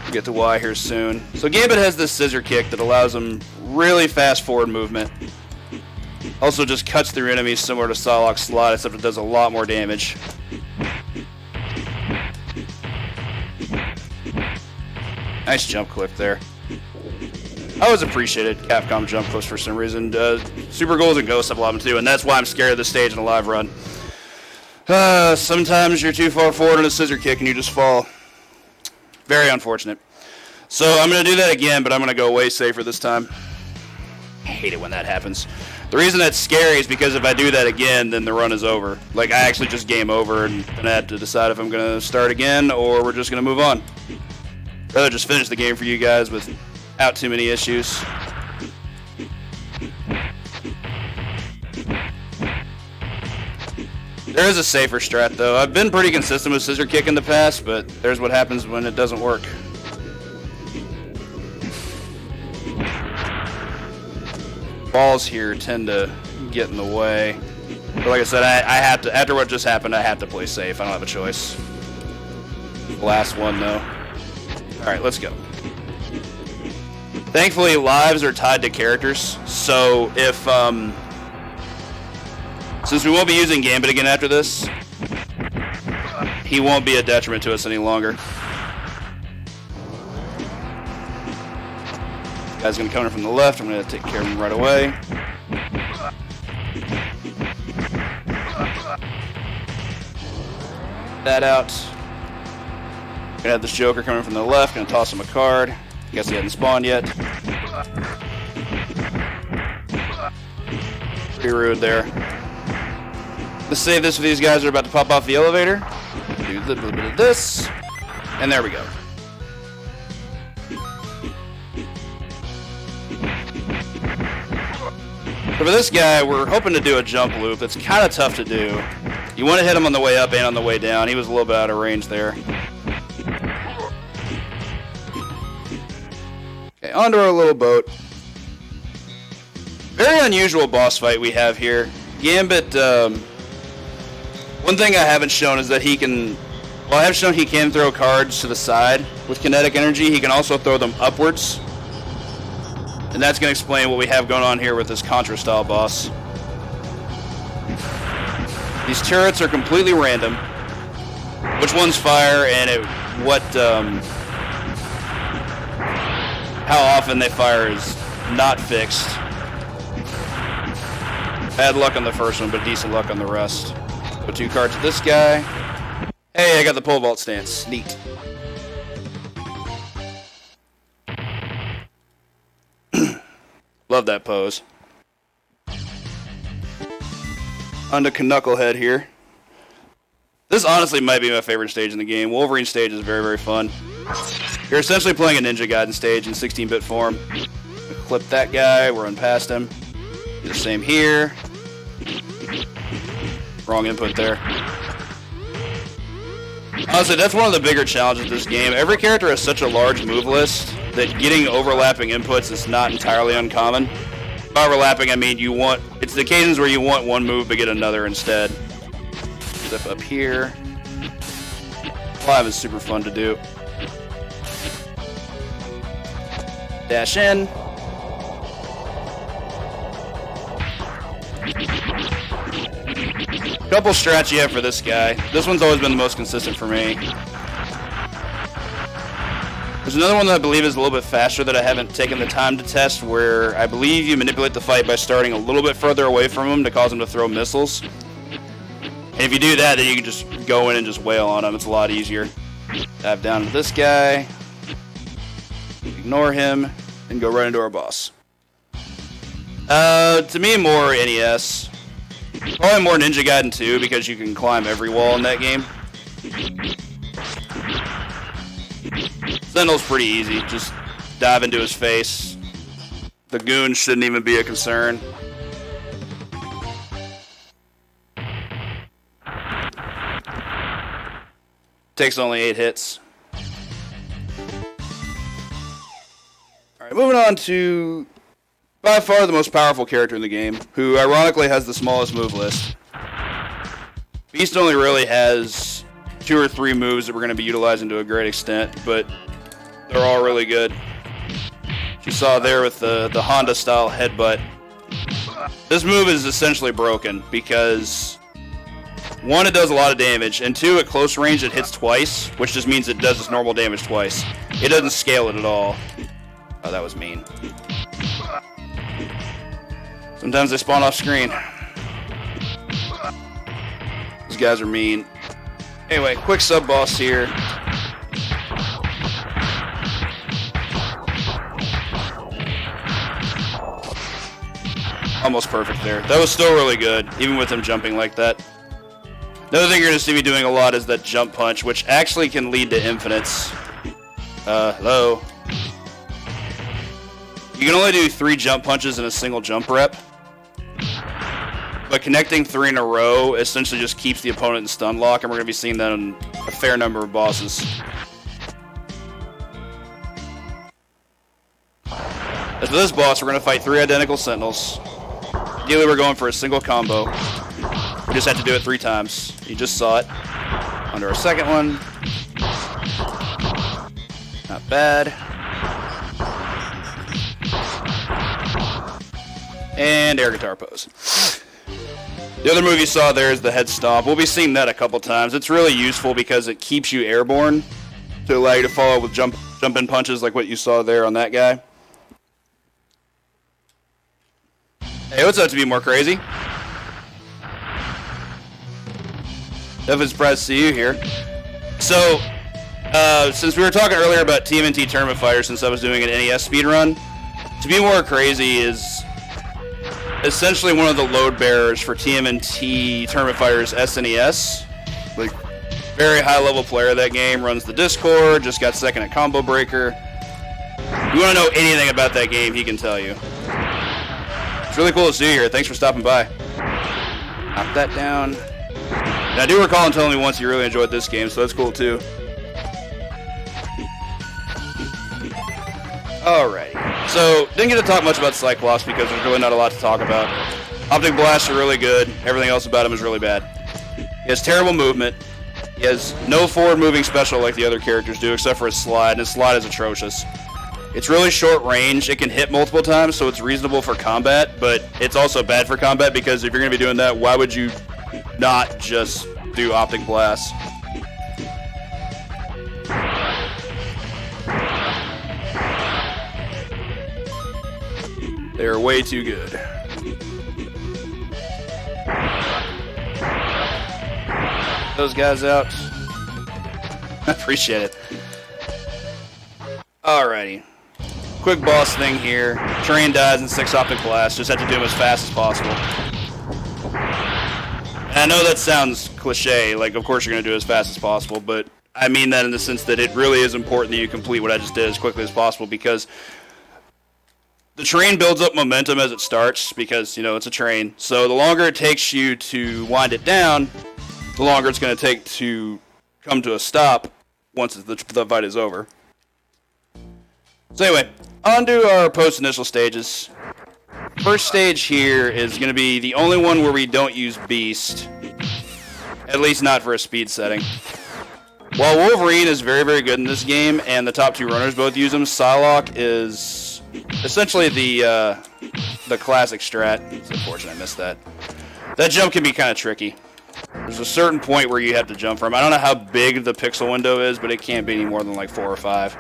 We'll get to why here soon. So Gambit has this scissor kick that allows him really fast forward movement. Also just cuts through enemies similar to Psylocke's slot, except it does a lot more damage. Nice jump clip there. I always appreciated Capcom jump clips for some reason. Super Goals and Ghosts have a lot of them too, and that's why I'm scared of this stage in a live run. Sometimes you're too far forward on a scissor kick and you just fall. Very unfortunate. So I'm going to do that again, but I'm going to go way safer this time. I hate it when that happens. The reason that's scary is because if I do that again, then the run is over. Like, I actually just game over, and then I have to decide if I'm going to start again or we're just going to move on. I'd rather just finish the game for you guys without too many issues. There is a safer strat, though. I've been pretty consistent with scissor kick in the past, but there's what happens when it doesn't work. Balls here tend to get in the way. But like I said, I have to, after what just happened, I have to play safe. I don't have a choice. Last one, though. Alright, let's go. Thankfully, lives are tied to characters, so if, since we won't be using Gambit again after this, he won't be a detriment to us any longer. Guy's gonna come in from the left. I'm gonna take care of him right away. That out. Gonna have this Joker coming from the left. Gonna toss him a card. Guess he hadn't spawned yet. Pretty rude there. Let's save this for these guys that are about to pop off the elevator. Do a little bit of this. And there we go. So for this guy, we're hoping to do a jump loop. It's kind of tough to do. You want to hit him on the way up and on the way down. He was a little bit out of range there. Okay, onto our little boat. Very unusual boss fight we have here. Gambit, one thing I haven't shown is that he can... Well, I have shown he can throw cards to the side with kinetic energy. He can also throw them upwards. And that's going to explain what we have going on here with this Contra-style boss. These turrets are completely random. Which ones fire and how often they fire is not fixed. Bad luck on the first one, but decent luck on the rest. Put 2 cards to this guy. Hey, I got the pole vault stance. Neat. Love that pose. On to Knucklehead here. This honestly might be my favorite stage in the game. Wolverine stage is very, very fun. You're essentially playing a Ninja Gaiden stage in 16-bit form. Clip that guy, we're run past him. Do the same here. Wrong input there. Honestly, that's one of the bigger challenges of this game. Every character has such a large move list that getting overlapping inputs is not entirely uncommon. By overlapping, I mean it's the occasions where you want one move but get another instead. Step up here. Live is super fun to do. Dash in. Couple strats you have for this guy. This one's always been the most consistent for me. There's another one that I believe is a little bit faster that I haven't taken the time to test, where I believe you manipulate the fight by starting a little bit further away from him to cause him to throw missiles. And if you do that, then you can just go in and just wail on him. It's a lot easier. Dive down to this guy. Ignore him. And go right into our boss. To me, more NES. Probably more Ninja Gaiden 2 because you can climb every wall in that game. Sentinel's pretty easy. Just dive into his face. The goon shouldn't even be a concern. Takes only 8 hits. Alright, moving on to by far the most powerful character in the game, who ironically has the smallest move list. Beast only really has 2 or 3 moves that we're going to be utilizing to a great extent, but they're all really good. You saw there with the Honda-style headbutt. This move is essentially broken because 1, it does a lot of damage, and 2, at close range it hits twice, which just means it does its normal damage twice. It doesn't scale it at all. Oh, that was mean. Sometimes they spawn off screen. These guys are mean. Anyway, quick sub-boss here. Almost perfect there. That was still really good, even with him jumping like that. The other thing you're going to see me doing a lot is that jump punch, which actually can lead to infinites. Hello. You can only do 3 jump punches in a single jump rep. But connecting 3 in a row essentially just keeps the opponent in stun lock, and we're going to be seeing that on a fair number of bosses. As for this boss, we're going to fight 3 identical sentinels. Ideally, we're going for a single combo. We just have to do it 3 times. You just saw it. Under our second one. Not bad. And air guitar pose. The other move you saw there is the head stomp. We'll be seeing that a couple times. It's really useful because it keeps you airborne to allow you to follow with jump-in punches like what you saw there on that guy. Hey, what's up to be more crazy? Definitely surprised to see you here. So, since we were talking earlier about TMNT Tournament Fighter, since I was doing an NES speedrun, to be more crazy is essentially one of the load bearers for TMNT Tournament Fighter's SNES. Like, very high-level player of that game, runs the Discord, just got second at Combo Breaker. If you want to know anything about that game, he can tell you. It's really cool to see you here. Thanks for stopping by. Knock that down. And I do recall him telling me once he really enjoyed this game, so that's cool too. Alright. So, didn't get to talk much about Cyclops because there's really not a lot to talk about. Optic Blasts are really good. Everything else about him is really bad. He has terrible movement. He has no forward moving special like the other characters do, except for his slide, and his slide is atrocious. It's really short range. It can hit multiple times, so it's reasonable for combat, but it's also bad for combat because if you're going to be doing that, why would you not just do Optic Blast? They are way too good. Those guys out. I appreciate it. Alrighty. Quick boss thing here. Train dies in 6 Optic Blasts. Just have to do them as fast as possible. And I know that sounds cliche, like of course you're going to do it as fast as possible, but I mean that in the sense that it really is important that you complete what I just did as quickly as possible, because the train builds up momentum as it starts, because, you know, it's a train. So the longer it takes you to wind it down, the longer it's going to take to come to a stop once the fight is over. So anyway, on to our post-initial stages. First stage here is going to be the only one where we don't use Beast, at least not for a speed setting. While Wolverine is very, very good in this game, and the top two runners both use him, Psylocke is essentially the classic strat. It's unfortunate I missed that. That jump can be kind of tricky. There's a certain point where you have to jump from. I don't know how big the pixel window is, but it can't be any more than like 4 or 5.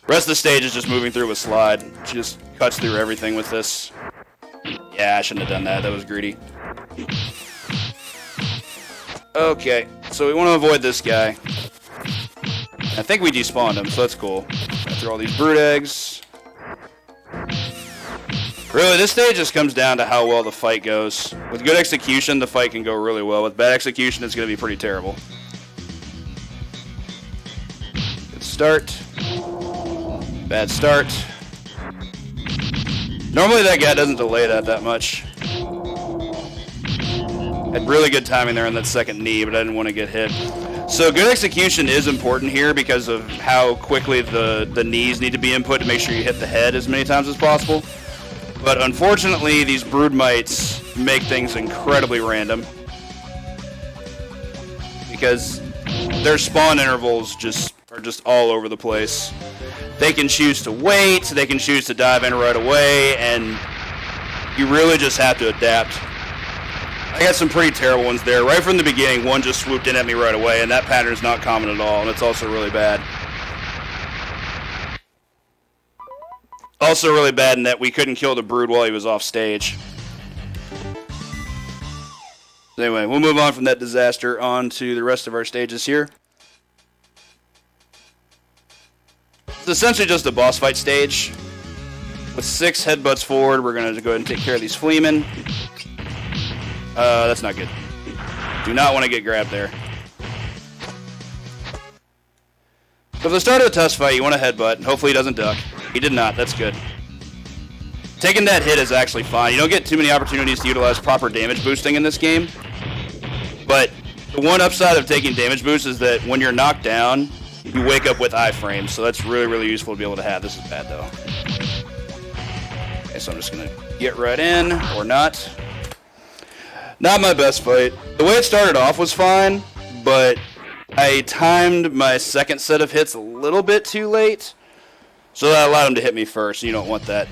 The rest of the stage is just moving through with slide. She just cuts through everything with this. Yeah, I shouldn't have done that. That was greedy. Okay, so we want to avoid this guy. I think we despawned him, so that's cool. After all these brood eggs. Really, this stage just comes down to how well the fight goes. With good execution, the fight can go really well. With bad execution, it's going to be pretty terrible. Good start. Bad start. Normally that guy doesn't delay that much. Had really good timing there on that second knee, but I didn't want to get hit. So good execution is important here because of how quickly the knees need to be input to make sure you hit the head as many times as possible. But unfortunately, these brood mites make things incredibly random because their spawn intervals are just all over the place. They can choose to wait, they can choose to dive in right away, and you really just have to adapt. I got some pretty terrible ones there. Right from the beginning, one just swooped in at me right away, and that pattern is not common at all, and it's also really bad. Also really bad in that we couldn't kill the brood while he was off stage. Anyway, we'll move on from that disaster on to the rest of our stages here. It's essentially just a boss fight stage. With 6 headbutts forward, we're going to go ahead and take care of these fleamen. That's not good. Do not want to get grabbed there. So at the start of the test fight, you want to headbutt. Hopefully he doesn't duck. He did not. That's good. Taking that hit is actually fine. You don't get too many opportunities to utilize proper damage boosting in this game. But the one upside of taking damage boost is that when you're knocked down, you wake up with iframes. So that's really, really useful to be able to have. This is bad, though. Okay, so I'm just going to get right in, or not. Not my best fight. The way it started off was fine, but I timed my second set of hits a little bit too late, so that allowed him to hit me first. You don't want that.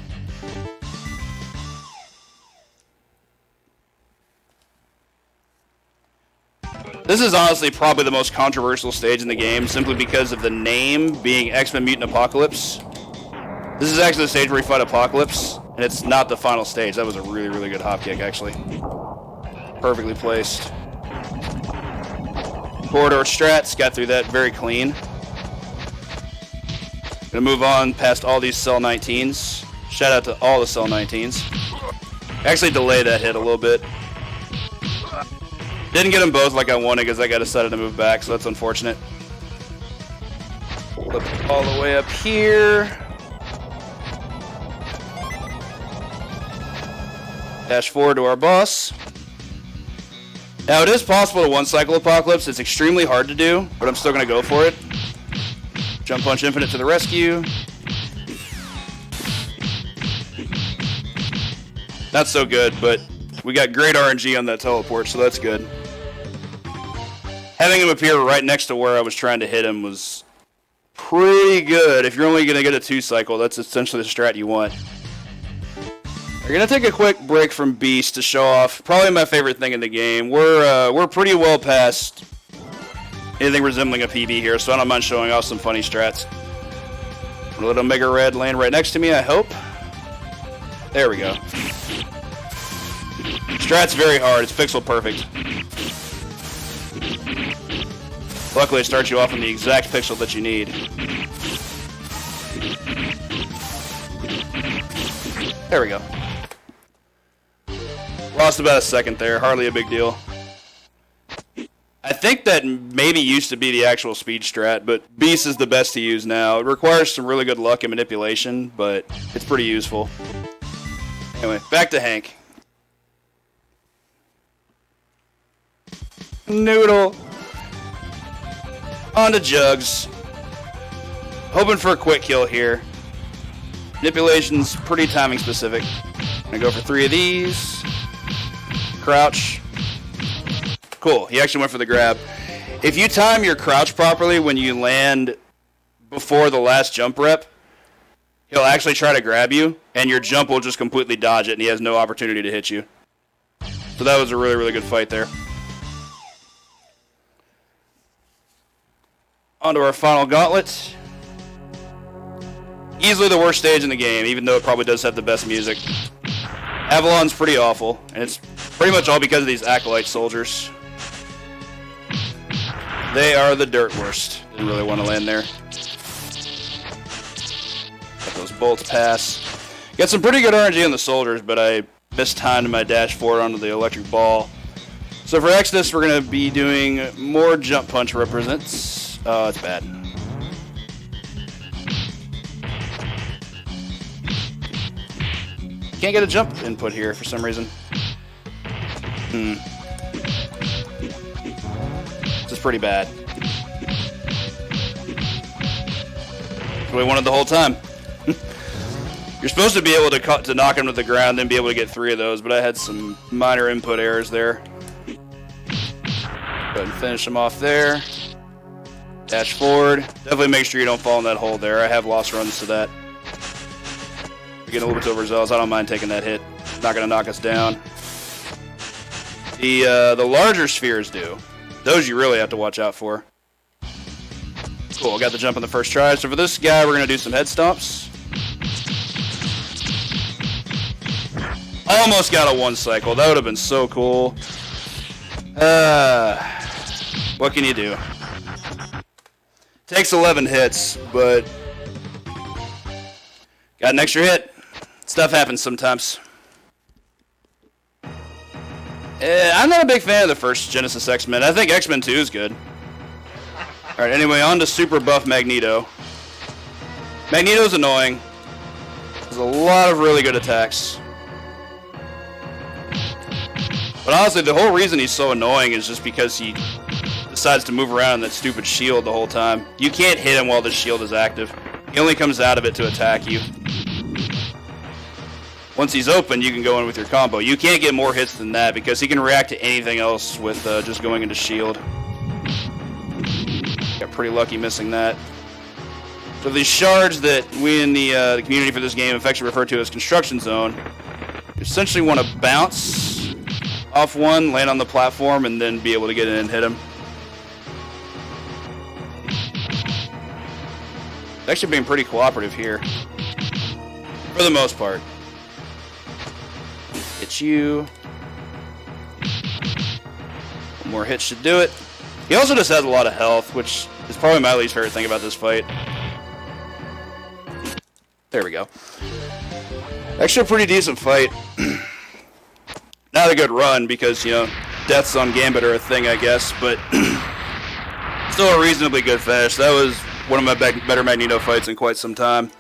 This is honestly probably the most controversial stage in the game, simply because of the name being X-Men Mutant Apocalypse. This is actually the stage where we fight Apocalypse, and it's not the final stage. That was a really, really good hop kick, actually. Perfectly placed. Corridor strats, got through that very clean. Gonna move on past all these Cell 19s. Shout out to all the Cell 19s. Actually delay that hit a little bit. Didn't get them both like I wanted because I got decided to move back, so that's unfortunate. Flip all the way up here. Dash forward to our boss. Now, it is possible to one-cycle Apocalypse. It's extremely hard to do, but I'm still going to go for it. Jump Punch Infinite to the rescue. Not so good, but we got great RNG on that teleport, so that's good. Having him appear right next to where I was trying to hit him was pretty good. If you're only going to get a 2-cycle, that's essentially the strat you want. We're going to take a quick break from Beast to show off probably my favorite thing in the game. We're pretty well past anything resembling a PB here, so I don't mind showing off some funny strats. A little Mega Red land right next to me, I hope. There we go. Strat's very hard. It's pixel perfect. Luckily, it starts you off on the exact pixel that you need. There we go. Lost about a second there. Hardly a big deal. I think that maybe used to be the actual speed strat, but Beast is the best to use now. It requires some really good luck and manipulation, but it's pretty useful. Anyway, back to Hank. Noodle. On to Jugs. Hoping for a quick kill here. Manipulation's pretty timing specific. Gonna go for 3 of these. Crouch. Cool, he actually went for the grab. If you time your crouch properly when you land before the last jump rep, he'll actually try to grab you, and your jump will just completely dodge it, and he has no opportunity to hit you. So that was a really, really good fight there. On to our final gauntlet. Easily the worst stage in the game, even though it probably does have the best music. Avalon's pretty awful, and it's pretty much all because of these Acolyte soldiers. They are the dirt worst. Didn't really want to land there. Let those bolts pass. Got some pretty good RNG on the soldiers, but I mistimed my dash forward onto the electric ball. So for Exodus, we're going to be doing more jump punch represents. Oh, it's bad. Can't get a jump input here for some reason. This is pretty bad. That's what we wanted the whole time. You're supposed to be able to knock him to the ground, then be able to get 3 of those, but I had some minor input errors there. Go ahead and finish him off there. Dash forward. Definitely make sure you don't fall in that hole there. I have lost runs to that. We're getting a little bit overzealous. I don't mind taking that hit. Not going to knock us down. The larger spheres do. Those you really have to watch out for. Cool, got the jump on the first try. So for this guy, we're going to do some head stomps. Almost got a 1 cycle. That would have been so cool. What can you do? Takes 11 hits, but got an extra hit. Stuff happens sometimes. I'm not a big fan of the first Genesis X-Men. I think X-Men 2 is good. Alright, anyway, on to Super Buff Magneto. Magneto's annoying. There's a lot of really good attacks. But honestly, the whole reason he's so annoying is just because he decides to move around in that stupid shield the whole time. You can't hit him while the shield is active. He only comes out of it to attack you. Once he's open, you can go in with your combo. You can't get more hits than that because he can react to anything else with just going into shield. Got pretty lucky missing that. So these shards that we in the community for this game affectionately refer to as construction zone, you essentially want to bounce off one, land on the platform, and then be able to get in and hit him. It's actually being pretty cooperative here. For the most part. Hit you. One more hit should do it. He also just has a lot of health, which is probably my least favorite thing about this fight. There we go. Actually a pretty decent fight. Not a good run because, you know, deaths on Gambit are a thing, I guess, but still a reasonably good finish. That was one of my better Magneto fights in quite some time.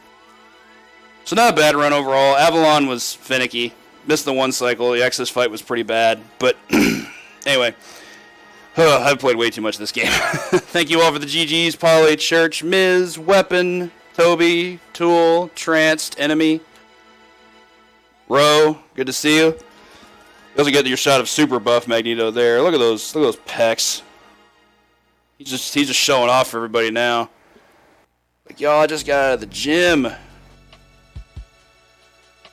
So not a bad run overall. Avalon was finicky. Missed the 1 cycle. The Exodus fight was pretty bad. But anyway, I've played way too much of this game. Thank you all for the GGs. Polly, Church, Miz, Weapon, Toby, Tool, Tranced, Enemy, Row. Good to see you. You also get your shot of Super Buff Magneto there. Look at those pecs. He's just showing off for everybody now. Like, y'all, I just got out of the gym.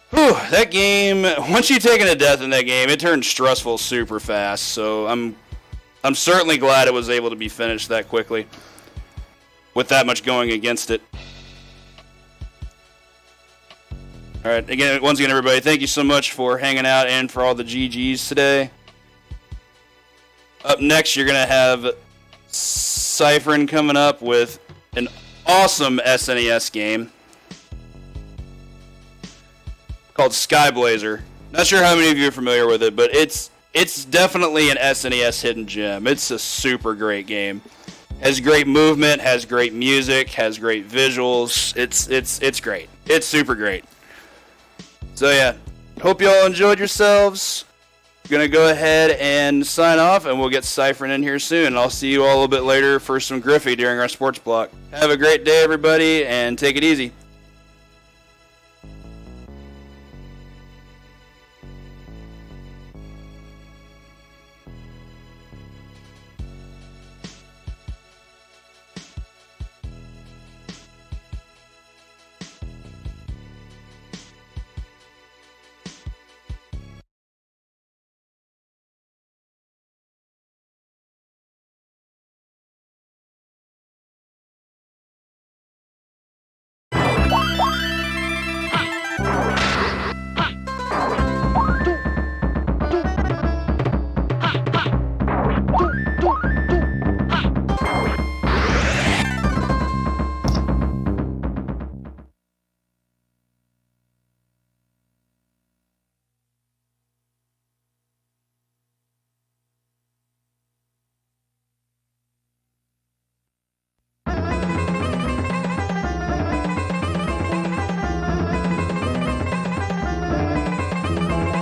Whew, that game, once you take a death in that game, it turned stressful super fast. So I'm certainly glad it was able to be finished that quickly with that much going against it. All right, once again, everybody, thank you so much for hanging out and for all the GGs today. Up next, you're going to have Cyphern coming up with an awesome SNES game called Skyblazer. Not sure how many of you are familiar with it, but it's it's definitely an SNES hidden gem. It's a super great game. Has great movement, has great music, has great visuals. It's great. It's super great. So yeah, hope you all enjoyed yourselves. Gonna go ahead and sign off, and we'll get Cyphering in here soon. I'll see you all a little bit later for some Griffey during our sports block. Have a great day, everybody, and take it easy.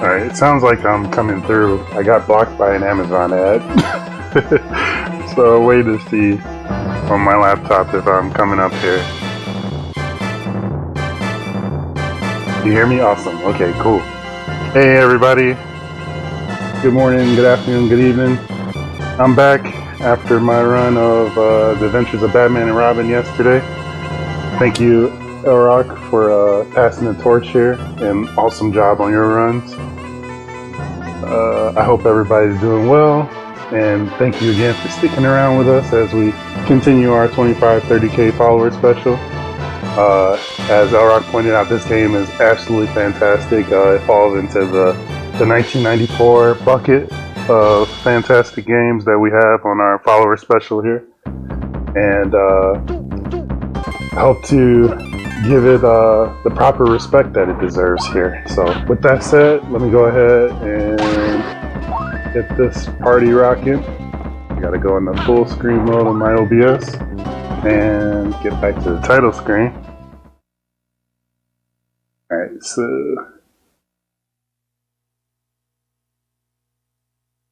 Alright, it sounds like I'm coming through. I got blocked by an Amazon ad. So I'll wait to see on my laptop if I'm coming up here. You hear me? Awesome. Okay, cool. Hey everybody. Good morning, good afternoon, good evening. I'm back after my run of The Adventures of Batman and Robin yesterday. Thank you, Elrock, for passing the torch here, and awesome job on your runs. I hope everybody's doing well, and thank you again for sticking around with us as we continue our 25-30K follower special. As Elrock pointed out, this game is absolutely fantastic. It falls into the 1994 bucket of fantastic games that we have on our follower special here, and I hope to give it the proper respect that it deserves here. So with that said, let me go ahead and get this party rocking. I gotta go in the full screen mode on my OBS and get back to the title screen. Alright, so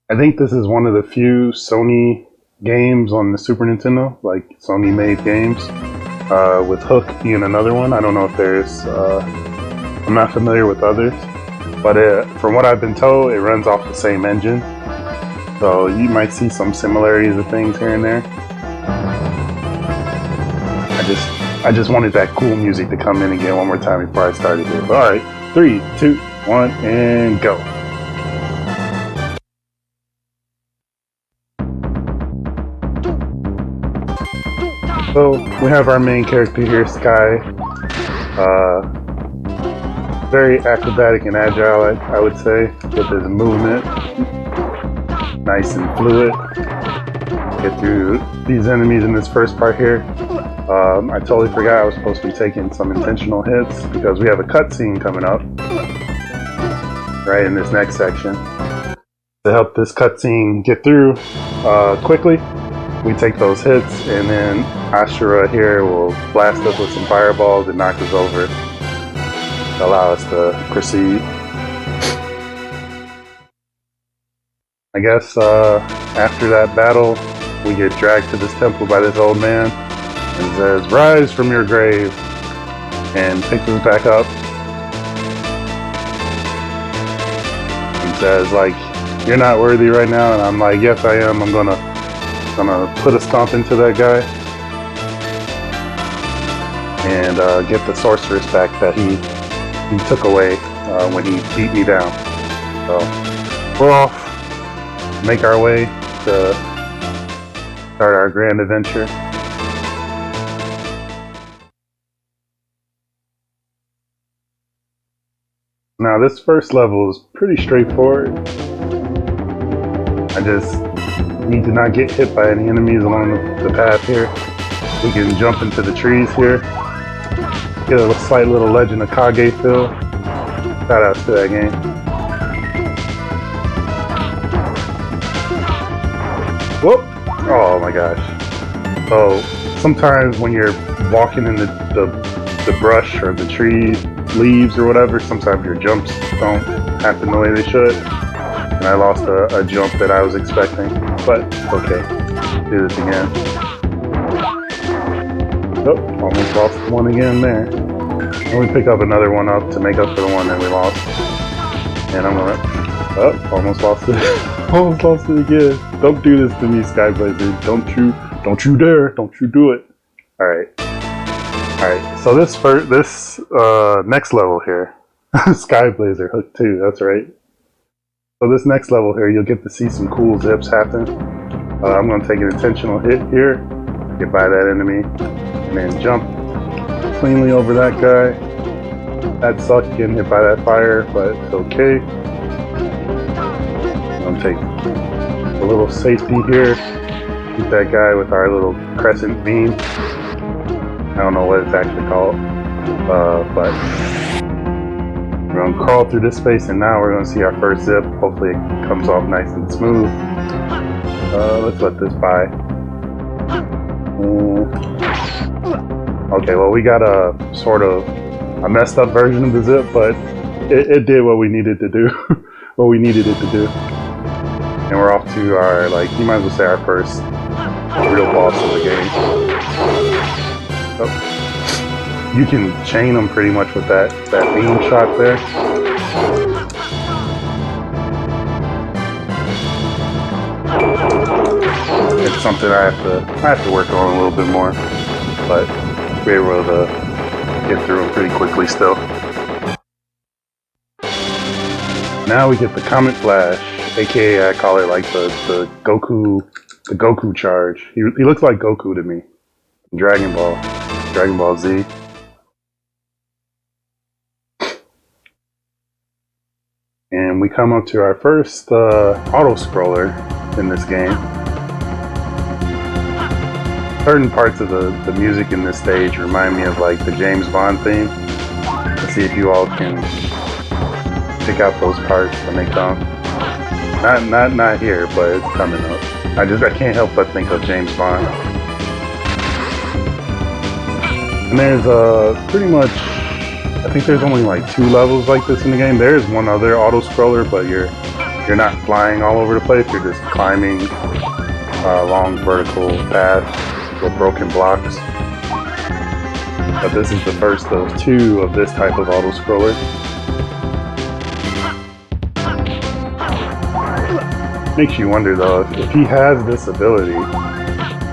I think this is one of the few Sony games on the Super Nintendo, like Sony made games. With Hook being another one. I don't know if there's, I'm not familiar with others, but from what I've been told, it runs off the same engine. So you might see some similarities of things here and there. I just wanted that cool music to come in again one more time before I started here. Alright, 3, 2, 1, and go. So we have our main character here, Sky. Very acrobatic and agile, I would say, with his movement. Nice and fluid. Get through these enemies in this first part here. I totally forgot I was supposed to be taking some intentional hits because we have a cutscene coming up right in this next section. To help this cutscene get through quickly, we take those hits, and then Ashura here will blast us with some fireballs and knock us over to allow us to proceed. I guess after that battle, we get dragged to this temple by this old man and says, "Rise from your grave," and picks us back up and says, like, "You're not worthy right now," and I'm like, "Yes, I am. I'm gonna put a stomp into that guy and get the sorceress back that he took away when he beat me down." So we're off, make our way to start our grand adventure. Now this first level is pretty straightforward. I just need to not get hit by any enemies along the path here. We can jump into the trees here. Get a slight little Legend of Kage feel. Shout outs to that game. Oh my gosh. So sometimes when you're walking in the brush or the tree leaves or whatever, sometimes your jumps don't happen the way they should. And I lost a jump that I was expecting, but okay. Do this again. Oh, almost lost one again there. And we pick up another one up to make up for the one that we lost. And I'm gonna, oh, almost lost it. Almost lost it again. Don't do this to me, Skyblazer. Don't you dare. Don't you do it. Alright. Alright, so this next level here, Skyblazer, hook 2, that's right. So this next level here, you'll get to see some cool zips happen. I'm going to take an intentional hit here, get by that enemy, and then jump cleanly over that guy. That sucked getting hit by that fire, but it's okay. I'm going to take a little safety here, shoot that guy with our little crescent beam. I don't know what it's actually called, but we're going to crawl through this space, and now we're going to see our first zip. Hopefully it comes off nice and smooth. Let's let this by. Okay, well we got a sort of a messed up version of the zip, but it did what we needed to do. What we needed it to do. And we're off to our, like, you might as well say our first real boss of the game. Oh. You can chain them pretty much with that beam shot there. It's something I have to work on a little bit more, but we're able to get through them pretty quickly still. Now we get the Comet Flash, aka I call it like the Goku charge. He looks like Goku to me. Dragon Ball Z. And we come up to our first auto-scroller in this game. Certain parts of the music in this stage remind me of like the James Bond theme. Let's see if you all can pick out those parts when they come. Not here, but it's coming up. I can't help but think of James Bond. And there's pretty much, I think there's only like 2 levels like this in the game. There is one other auto-scroller, but you're not flying all over the place. You're just climbing long vertical paths with broken blocks. But this is the first of 2 of this type of auto-scroller. Makes you wonder though, if he has this ability,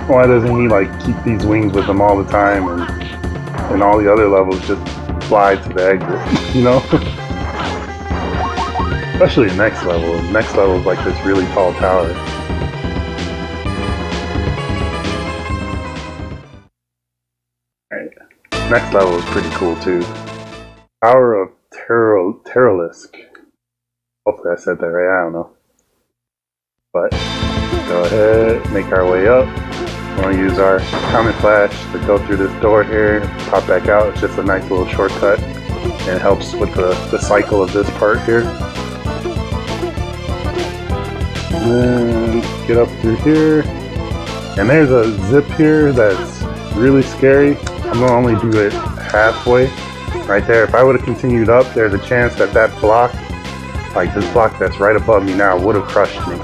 why doesn't he like keep these wings with him all the time and all the other levels just fly to the exit, you know? Especially the next level. Next level is like this really tall tower. Alright. Next level is pretty cool too. Tower of Terralisk. Hopefully I said that right, I don't know. But go ahead, make our way up. We're going to use our Comet Flash to go through this door here, pop back out. It's just a nice little shortcut, and it helps with the cycle of this part here. And then get up through here. And there's a zip here that's really scary. I'm going to only do it halfway. Right there. If I would have continued up, there's a chance that block, like this block that's right above me now, would have crushed me.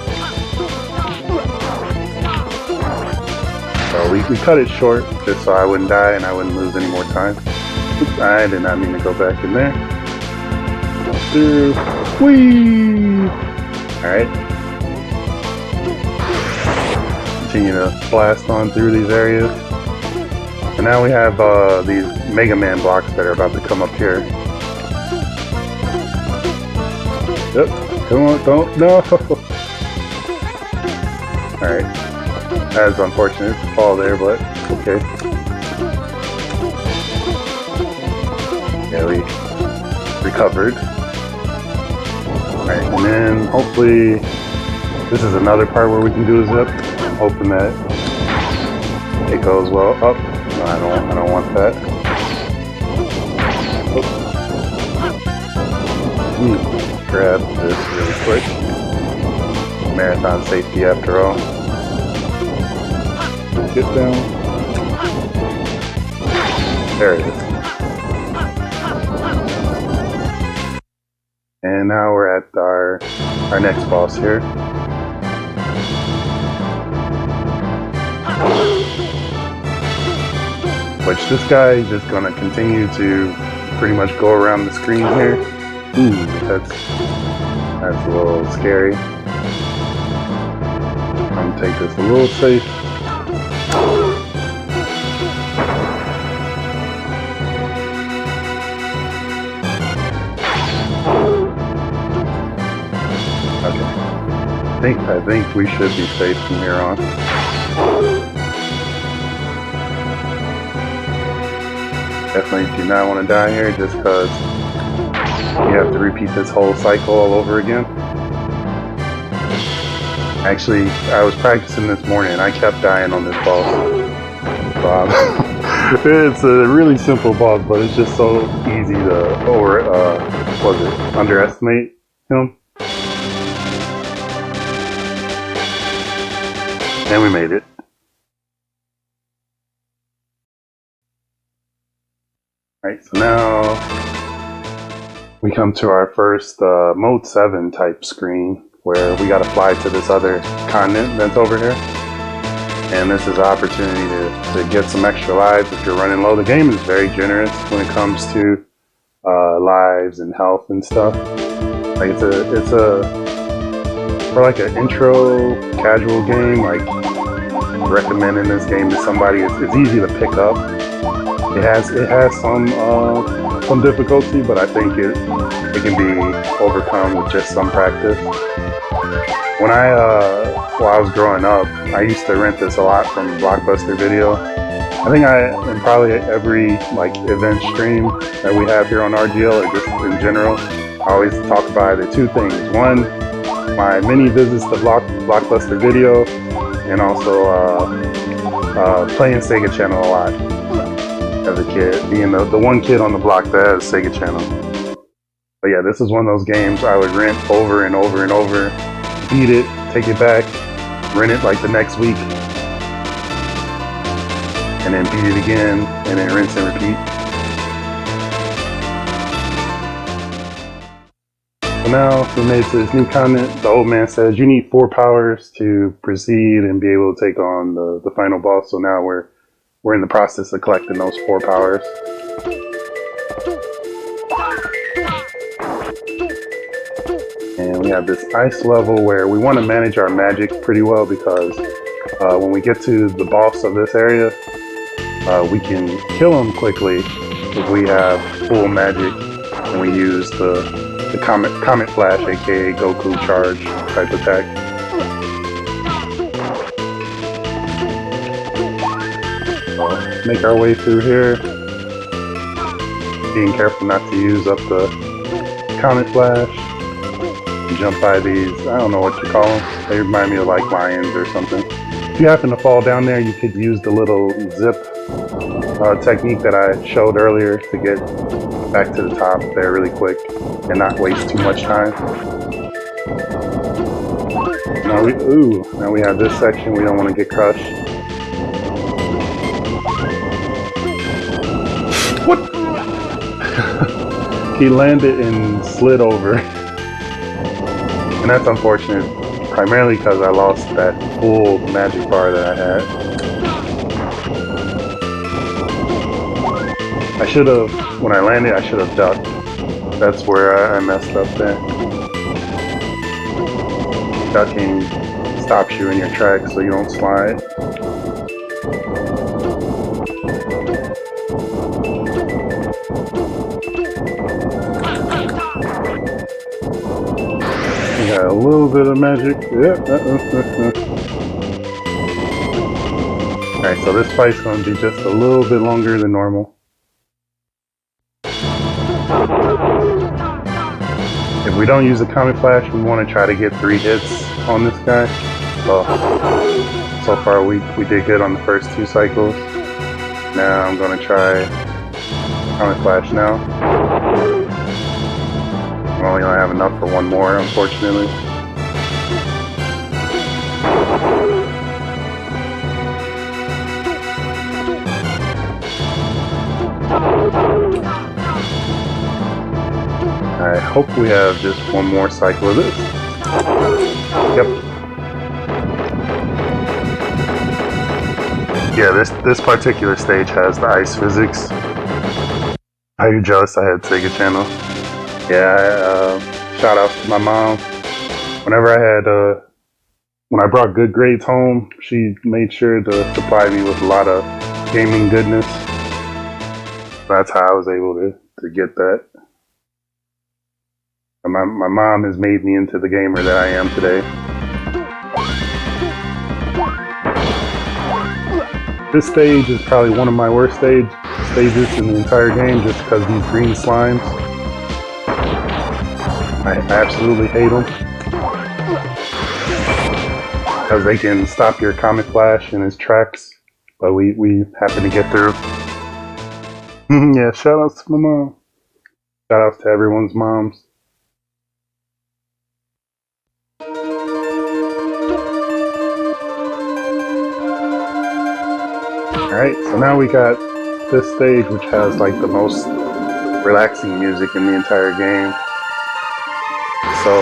So we cut it short just so I wouldn't die and I wouldn't lose any more time. Oops, I did not mean to go back in there. Go through. Whee! Alright. Continue to blast on through these areas. And now we have these Mega Man blocks that are about to come up here. Yep. Come on, don't. No! Alright. That is unfortunate to fall there, but okay. Yeah, we recovered. Alright, and then hopefully this is another part where we can do a zip. I'm hoping that it goes well up. No, I don't want that. Grab this really quick. Marathon safety after all. Get down. There it is. And now we're at our next boss here. Which this guy is just gonna continue to pretty much go around the screen here. Ooh, that's a little scary. I'm gonna take this a little safe. Okay. I think we should be safe from here on. Definitely do not want to die here just because you have to repeat this whole cycle all over again. Actually, I was practicing this morning and I kept dying on this boss. It's a really simple boss, but it's just so easy to underestimate him. And we made it. Alright, so now we come to our first Mode 7 type screen where we gotta fly to this other continent that's over here. And this is an opportunity to get some extra lives if you're running low. The game is very generous when it comes to lives and health and stuff. Like it's a for like an intro casual game, like recommending this game to somebody. It's easy to pick up. It has some difficulty, but I think it can be overcome with just some practice. When I was growing up, I used to rent this a lot from Blockbuster Video. I think in probably every like event stream that we have here on RGL, or just in general, I always talk about either two things. One, my many visits to Blockbuster Video, and also playing Sega Channel a lot as a kid, being the one kid on the block that has Sega Channel. But yeah, this is one of those games I would rent over and over and over, beat it, take it back, rent it like the next week, and then beat it again, and then rinse and repeat. So now we made it to this new continent. The old man says you need 4 powers to proceed and be able to take on the final boss. So now we're in the process of collecting those 4 powers. And we have this ice level where we want to manage our magic pretty well, because when we get to the boss of this area, we can kill him quickly if we have full magic and we use the Comet Flash, aka Goku Charge type attack. Make our way through here, being careful not to use up the Comet Flash. Jump by these, I don't know what you call them, they remind me of like lions or something. If you happen to fall down there, you could use the little zip technique that I showed earlier to get back to the top there really quick and not waste too much time. Now we have this section, we don't want to get crushed. What? He landed and slid over. And that's unfortunate, primarily because I lost that full magic bar that I had. I should have, when I landed, I should have ducked. That's where I messed up there. Ducking stops you in your tracks so you don't slide. Got a little bit of magic. Yep. Alright, so this fight's going to be just a little bit longer than normal. If we don't use the Comet Flash, we want to try to get 3 hits on this guy. So far we did good on the first 2 cycles. Now I'm going to try Comet Flash now. I only have enough for 1 more, unfortunately. I hope we have just one more cycle of this. Yep. Yeah, this particular stage has the ice physics. Are you jealous I had Sega Channel? Yeah, shout out to my mom. Whenever when I brought good grades home, she made sure to supply me with a lot of gaming goodness. That's how I was able to get that. And my mom has made me into the gamer that I am today. This stage is probably one of my worst stages in the entire game just because these green slimes. I absolutely hate them. Because they can stop your Comet Flash in his tracks, but we happen to get through. Yeah, shout outs to my mom. Shout outs to everyone's moms. Alright, so now we got this stage which has like the most relaxing music in the entire game. So,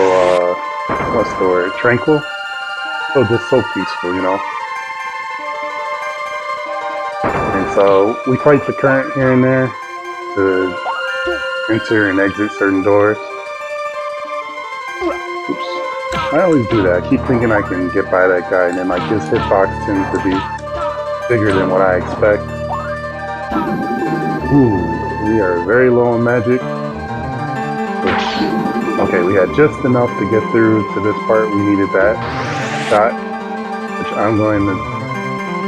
what's the word? Tranquil? So just so peaceful, you know? And so we fight the current here and there to enter and exit certain doors. Oops. I always do that. I keep thinking I can get by that guy and then like his hitbox tends to be bigger than what I expect. Ooh, we are very low on magic. Okay, we had just enough to get through to this part. We needed that shot, which I'm going to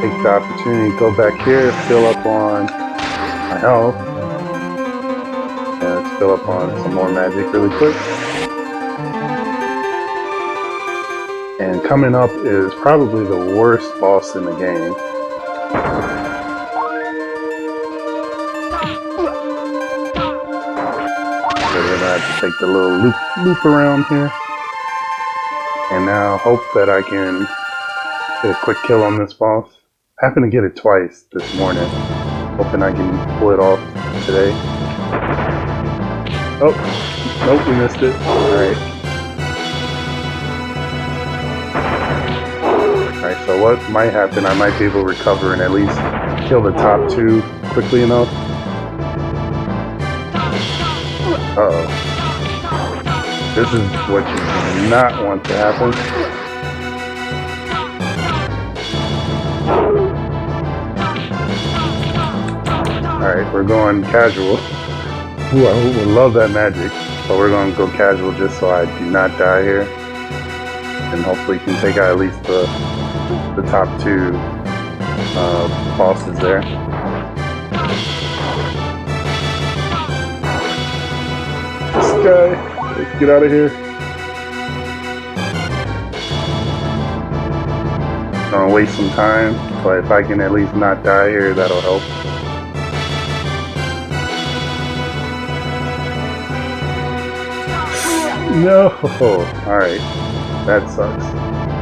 take the opportunity to go back here, fill up on my health, and let's fill up on some more magic really quick. And coming up is probably the worst boss in the game. So we're gonna have to take the little loop around here. And now hope that I can get a quick kill on this boss. Happened to get it twice this morning. Hoping I can pull it off today. Oh, nope, we missed it. Alright. Alright, so what might happen, I might be able to recover and at least kill the top two quickly enough. Uh-oh. This is what you do not want to happen. Alright, we're going casual. Ooh, I would love that magic, but we're going to go casual just so I do not die here. And hopefully can take out at least the top two bosses there. This guy, let's get out of here. Gonna waste some time, but if I can at least not die here, that'll help. No! Alright, that sucks.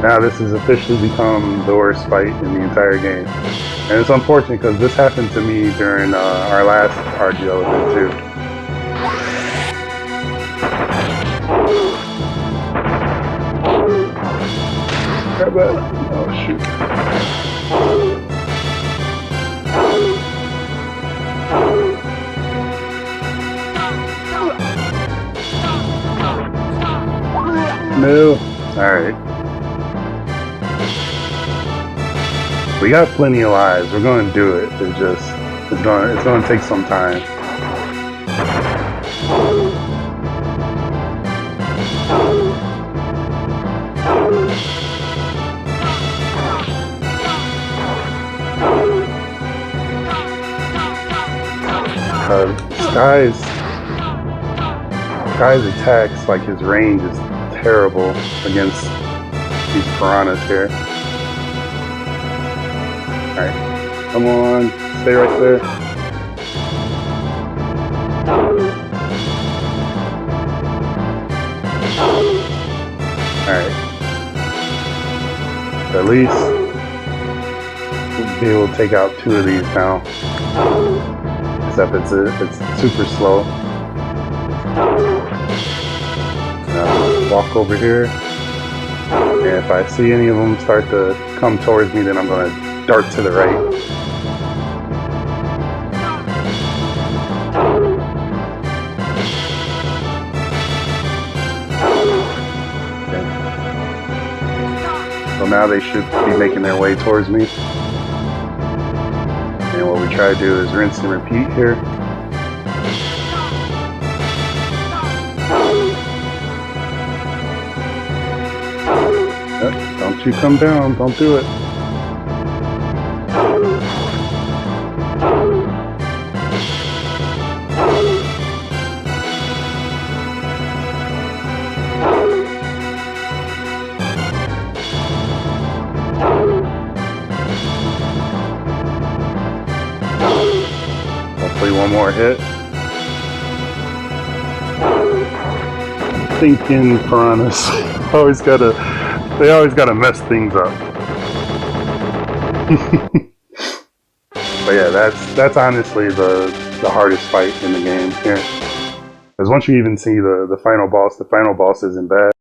Now this has officially become the worst fight in the entire game. And it's unfortunate because this happened to me during our last RGL event too. Grab that. Oh shoot. No. Alright. We got plenty of lives. We're going to do it. It's going to take some time. Sky's attacks, like his range is terrible against these piranhas here. Alright, come on, stay right there. Alright. At least we'll be able to take out two of these now. Except it's super slow. walk over here. And if I see any of them start to come towards me, then I'm going to dart to the right. So now they should be making their way towards me. And what we try to do is rinse and repeat here. Yep, don't you come down, don't do it. Hopefully one more hit. Thinking piranhas. They always gotta mess things up. But yeah, that's honestly the hardest fight in the game here. Because once you even see the final boss isn't bad.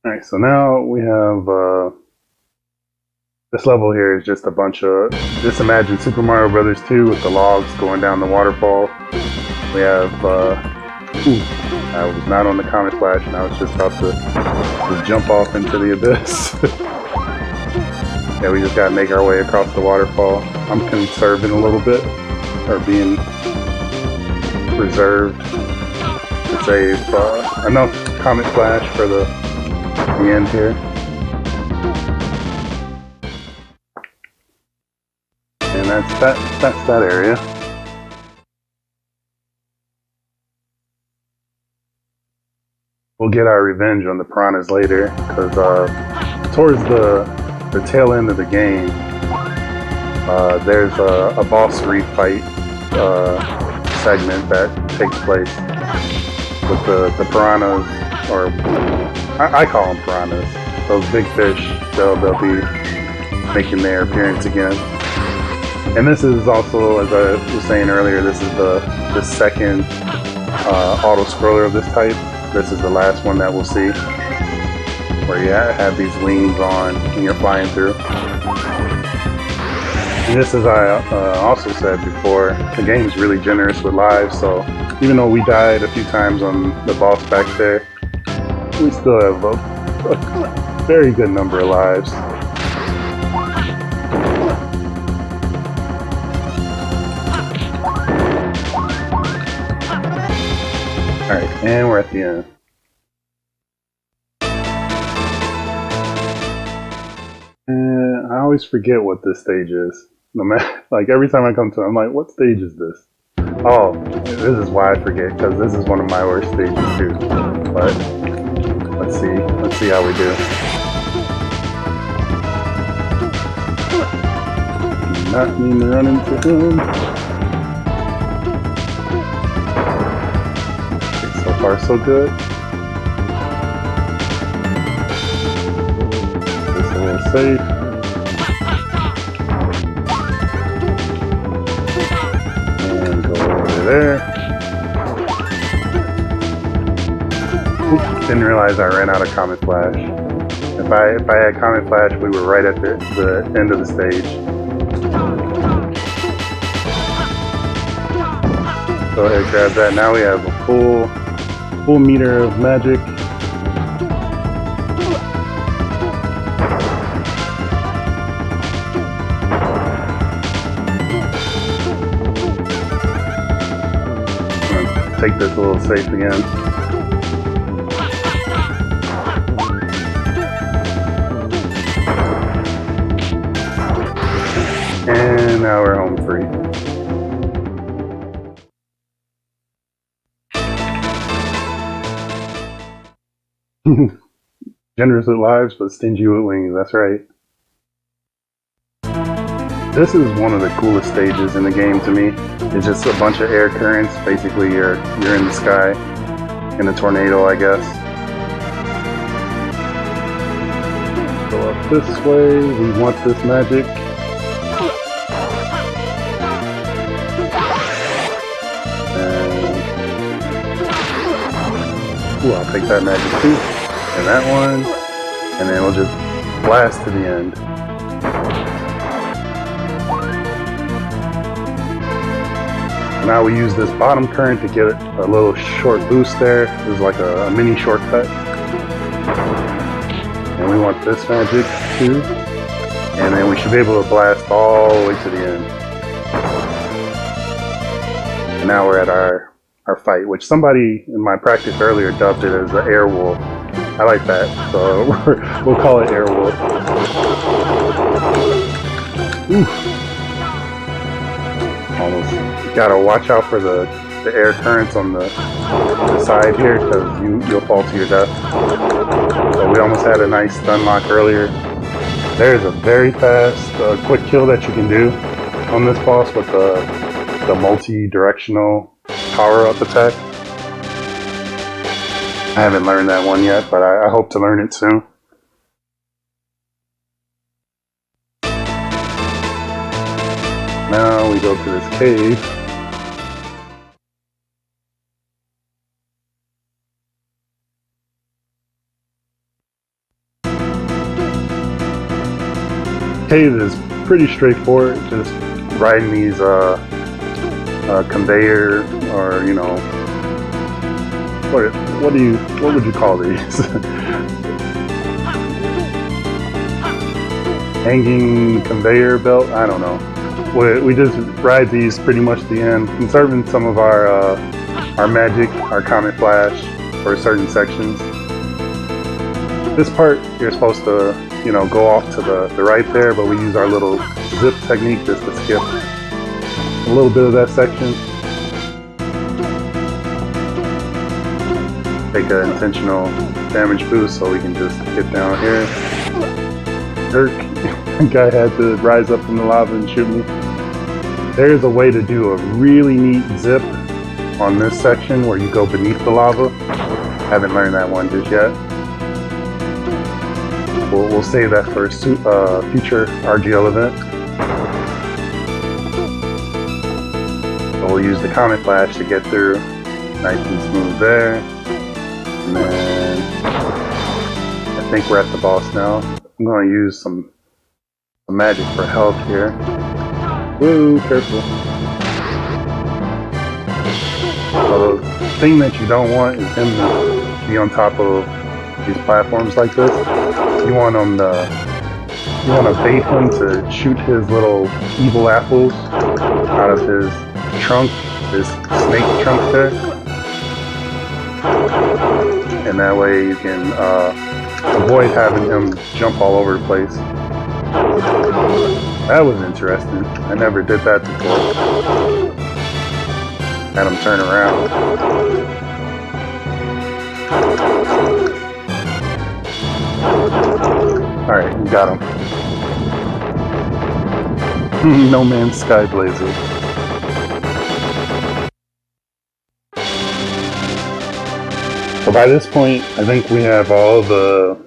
Alright, so now we have this level here is just a bunch of, just imagine Super Mario Brothers 2 with the logs going down the waterfall. We have, I was not on the Comet Flash and I was just about to jump off into the abyss. Yeah, we just gotta make our way across the waterfall. I'm conserving a little bit, or being reserved to save enough Comet Flash for the end here. And that's that area. We'll get our revenge on the piranhas later, because towards the tail end of the game, there's a boss refight segment that takes place with the piranhas, or I call them piranhas. Those big fish, they'll be making their appearance again. And this is also, as I was saying earlier, this is the second auto-scroller of this type. This is the last one that we'll see, where you have these wings on and you're flying through. And just as I also said before, the game is really generous with lives, so even though we died a few times on the boss back there, we still have a very good number of lives. Alright, and we're at the end. And I always forget what this stage is. No matter, like every time I come to it, I'm like, what stage is this? Oh, this is why I forget, because this is one of my worst stages too. But let's see how we do. Do not mean to run into him. So far, so good. This a little safe. And go over there. Oops, didn't realize I ran out of Comet Flash. If I had Comet Flash, we were right at the end of the stage. Go ahead, grab that. Now we have a full meter of magic. I'm gonna take this a little safe again. And now we're home free. Generous with lives, but stingy with wings, that's right. This is one of the coolest stages in the game to me. It's just a bunch of air currents. Basically, you're in the sky in a tornado, I guess. Go up this way. We want this magic. I'll take that magic too. And that one. And then we'll just blast to the end. Now we use this bottom current to get a little short boost there. This is like a mini shortcut. And we want this magic too. And then we should be able to blast all the way to the end. And now we're at our fight, which somebody in my practice earlier dubbed it as the Air Wolf. I like that, so we'll call it Air Wolf. Ooh. Almost gotta watch out for the air currents on the side here, because you'll fall to your death. So we almost had a nice stun lock earlier. There's a very fast, quick kill that you can do on this boss with the multi-directional power-up attack. I haven't learned that one yet, but I hope to learn it soon. Now we go to this cave. Cave is pretty straightforward, just riding these conveyor, or you know, what would you call these? Hanging conveyor belt? I don't know. We just ride these pretty much to the end, conserving some of our magic, our comet flash for certain sections. This part you're supposed to, you know, go off to the right there, but we use our little zip technique just to skip a little bit of that section. Take an intentional damage boost so we can just get down here. Dirk, guy had to rise up from the lava and shoot me. There's a way to do a really neat zip on this section where you go beneath the lava. Haven't learned that one just yet. We'll save that for a future RGL event. So we'll use the comet flash to get through. Nice and smooth there. And then I think we're at the boss now. I'm going to use some magic for health here. Woo, careful. So the thing that you don't want is him to be on top of these platforms like this. You want to bait him to shoot his little evil apples out of his trunk, his snake trunk there. And that way you can avoid having him jump all over the place. That was interesting. I never did that before. Had him turn around. Alright, we got him. No Man's Sky Blazer. So by this point, I think we have all the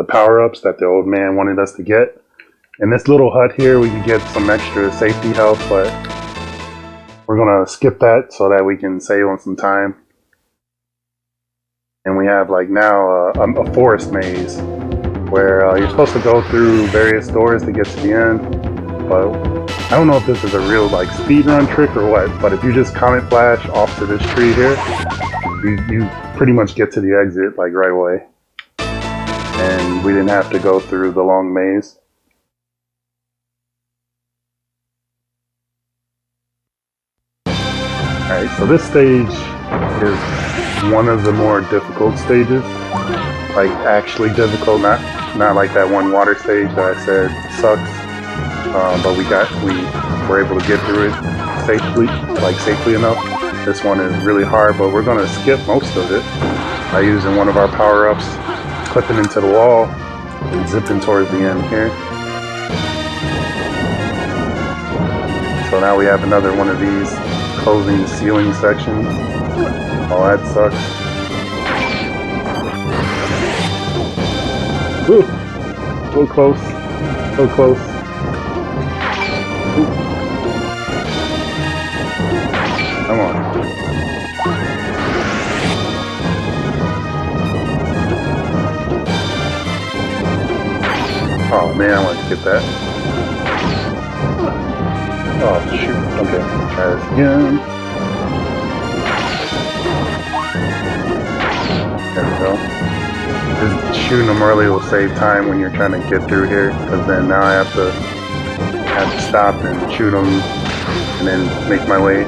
power-ups that the old man wanted us to get. In this little hut here, we can get some extra safety health, but we're gonna skip that so that we can save on some time. And we have like now a forest maze where you're supposed to go through various doors to get to the end. But I don't know if this is a real like speedrun trick or what, but if you just comet flash off to this tree here, you pretty much get to the exit like right away. And we didn't have to go through the long maze. Alright, so this stage is one of the more difficult stages. Like actually difficult, not like that one water stage that I said sucks. But we were able to get through it safely enough. This one is really hard, but we're gonna skip most of it by using one of our power-ups, clipping into the wall, and zipping towards the end here. So now we have another one of these closing ceiling sections. Oh, that sucks. Woo! So close. So close. Ooh. Come on. Oh man, I want to get that. Oh shoot. Okay, try this again. There we go. Just shooting them early will save time when you're trying to get through here, because then now I have to stop and shoot them and then make my way.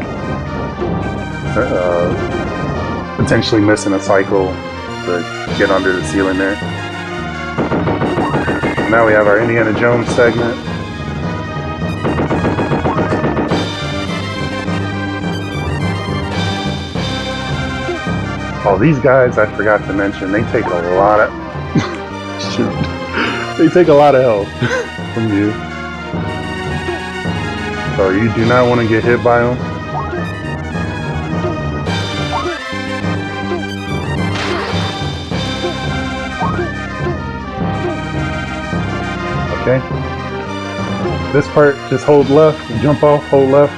Potentially missing a cycle to get under the ceiling there. Now we have our Indiana Jones segment. Oh, these guys, I forgot to mention, they take a lot of... Shoot. They take a lot of health from you. So you do not want to get hit by them. Okay. This part, just hold left, jump off, hold left,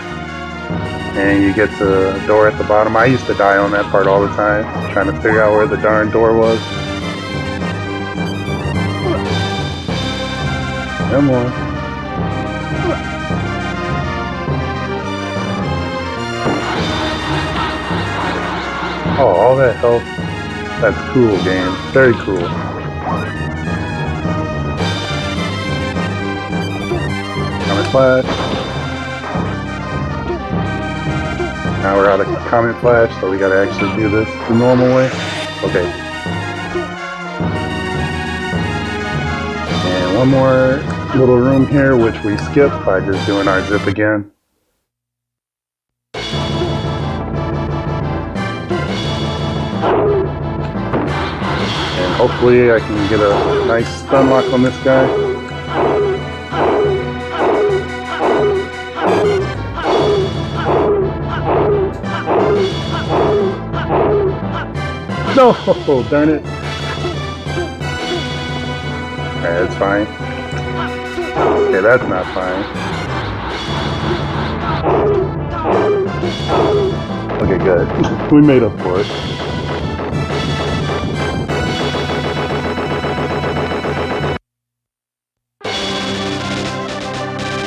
and you get to a door at the bottom. I used to die on that part all the time, trying to figure out where the darn door was. Come on. Oh, all that health. That's cool, game. Very cool. Comet Flash. Now we're out of Comet Flash, so we gotta actually do this the normal way. Okay. And one more little room here, which we skip by just doing our zip again. And hopefully I can get a nice stun lock on this guy. No! Darn it. Okay, that's fine. Okay, that's not fine. Okay, good. We made up for it.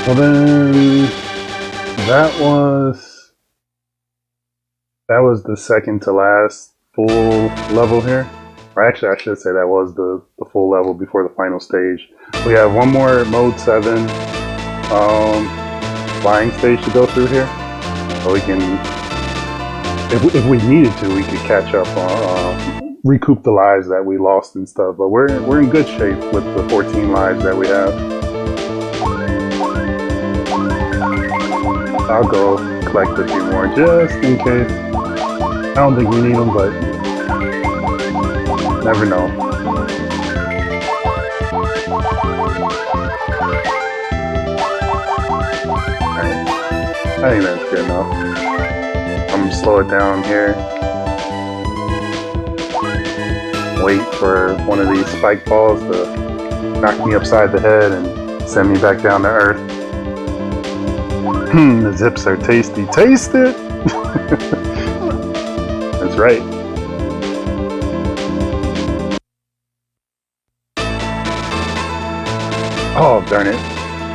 Well then, that was the second to last full level here. Or actually, I should say that was the full level before the final stage. We have one more Mode 7 flying stage to go through here. So we can, if we needed to, we could catch up on, recoup the lives that we lost and stuff. But we're in good shape with the 14 lives that we have. I'll go collect a few more just in case. I don't think we need them, but never know. Alright, I think that's good enough. I'm gonna slow it down here. Wait for one of these spike balls to knock me upside the head and send me back down to earth. The zips are tasty. Taste it! That's right. Oh, darn it.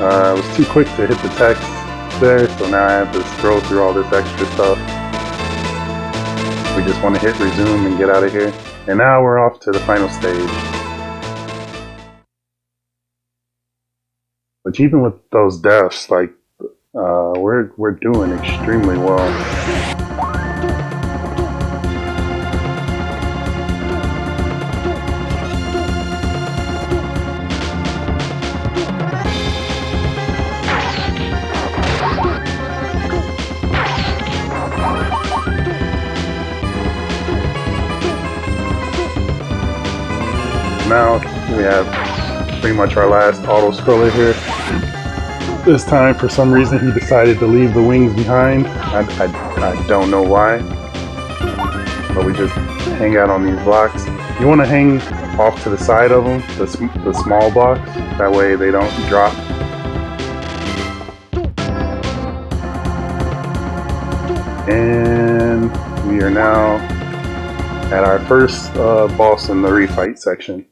I was too quick to hit the text there, so now I have to scroll through all this extra stuff. We just want to hit resume and get out of here. And now we're off to the final stage. Which even with those deaths, like, we're doing extremely well. Now we have pretty much our last auto scroller here. This time, for some reason, he decided to leave the wings behind. I don't know why. But we just hang out on these blocks. You want to hang off to the side of them, the small blocks. That way they don't drop. And we are now at our first boss in the refight section.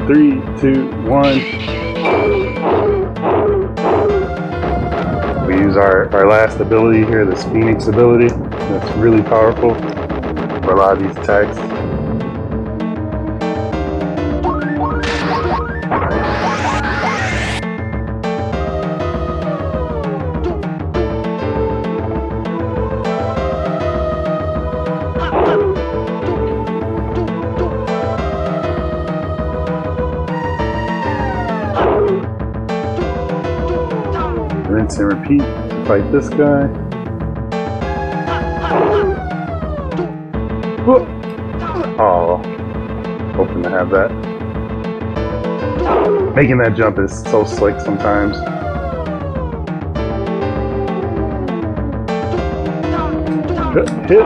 3, 2, 1. We use our last ability here, this Phoenix ability. That's really powerful for a lot of these attacks. Rinse and repeat to fight this guy. Oh, hoping to have that. Making that jump is so slick sometimes. Hit.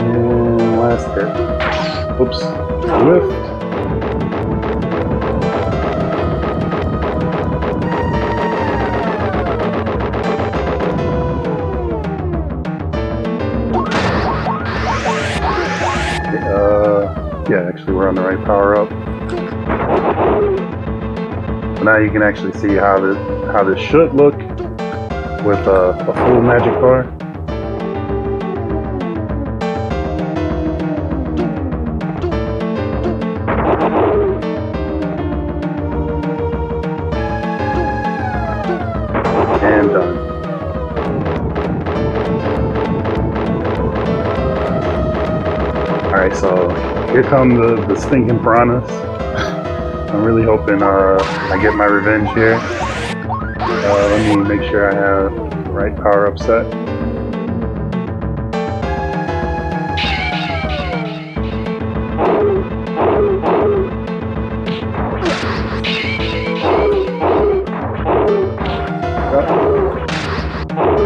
And last hit. Oops. Whiffed. Yeah, actually we're on the right power up. So now you can actually see how this should look with a full magic bar. And done. Alright, so here come the stinking piranhas. I'm really hoping I get my revenge here. Let me make sure I have the right power up set.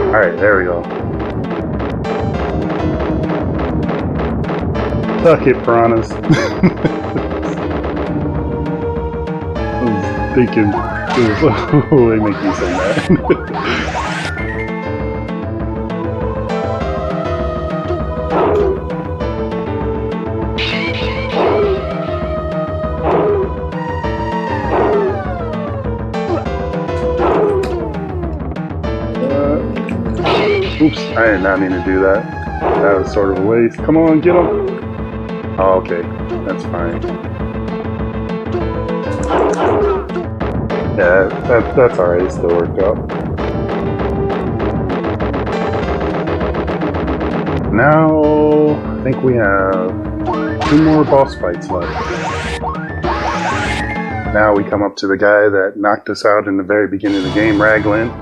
Alright, there we go. Suck it, piranhas. I was thinking, they make me so mad. Oops, I did not mean to do that. That was sort of a waste. Come on, get him. Oh, okay, that's fine. Yeah, that's alright, it still worked out. Now, I think we have 2 more boss fights left. Now we come up to the guy that knocked us out in the very beginning of the game, Raglan.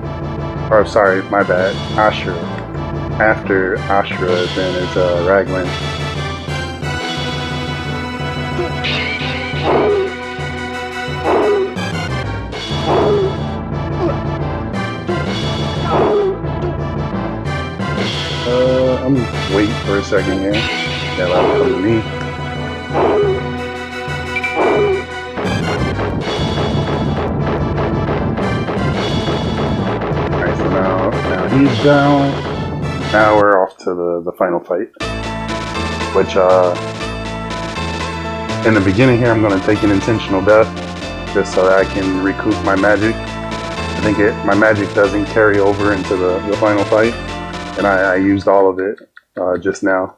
Or, sorry, my bad, Ashura. After Ashura, then it's Raglan. I'm waiting for a second here. Yeah, that'll come to me. Alright, so now he's down. Now we're off to the final fight. Which, in the beginning here, I'm going to take an intentional death. Just so that I can recoup my magic. I think my magic doesn't carry over into the final fight. And I used all of it just now.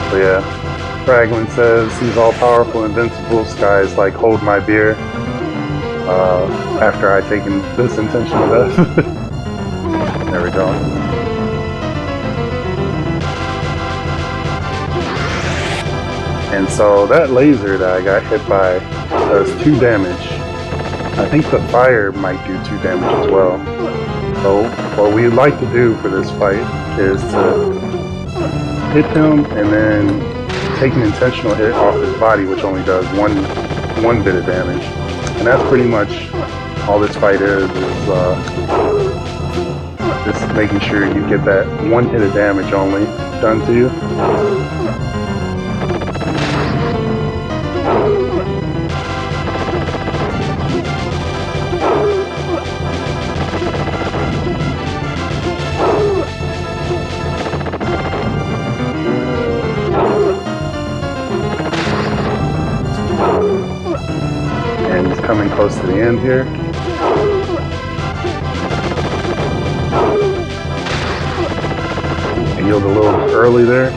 So yeah, Raglan says he's all powerful, invincible. Sky's like, hold my beer. After I taken this intentional death. There we go. And so that laser that I got hit by does 2 damage. I think the fire might do 2 damage as well. So what we'd like to do for this fight is to hit him and then take an intentional hit off his body, which only does one bit of damage. And that's pretty much all this fight is just making sure you get that one hit of damage only done to you. And he's coming close to the end here. I healed a little early there.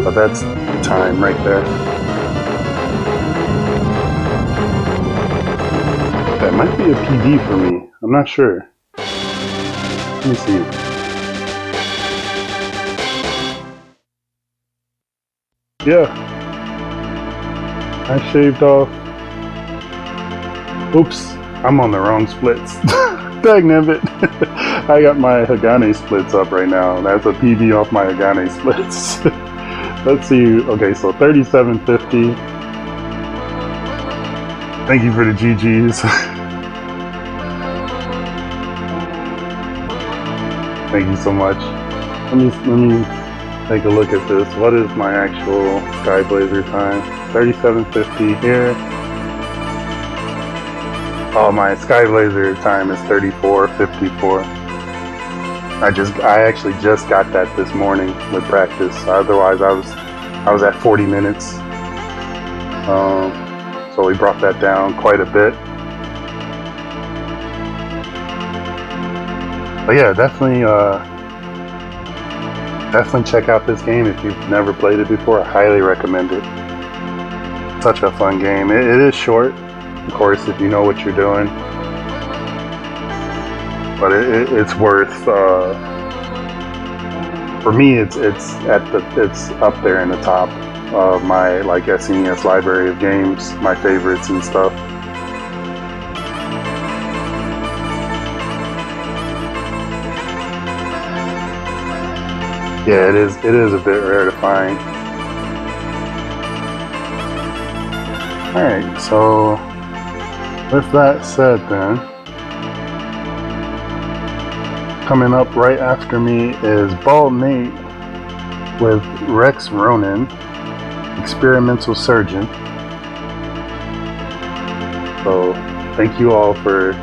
But that's time right there. That might be a PD for me. I'm not sure. Let me see. Yeah. I shaved off. Oops, I'm on the wrong splits. Dagnabbit. I got my Hagane splits up right now. That's a PB off my Hagane splits. Let's see. Okay, so 3750. Thank you for the GGs. Thank you so much. Let me take a look at this. What is my actual Skyblazer time? 3750 here. Oh, my Skyblazer time is 3454. I actually just got that this morning with practice. Otherwise, I was at 40 minutes. So we brought that down quite a bit. But yeah, definitely check out this game if you've never played it before. I highly recommend it. Such a fun game. It is short, of course, if you know what you're doing. But it's worth. For me, it's up there in the top of my SNES library of games, my favorites and stuff. Yeah, it is a bit rare to find. Alright, so with that said then, coming up right after me is Bald Nate with Rex Ronan, Experimental Surgeon. So thank you all for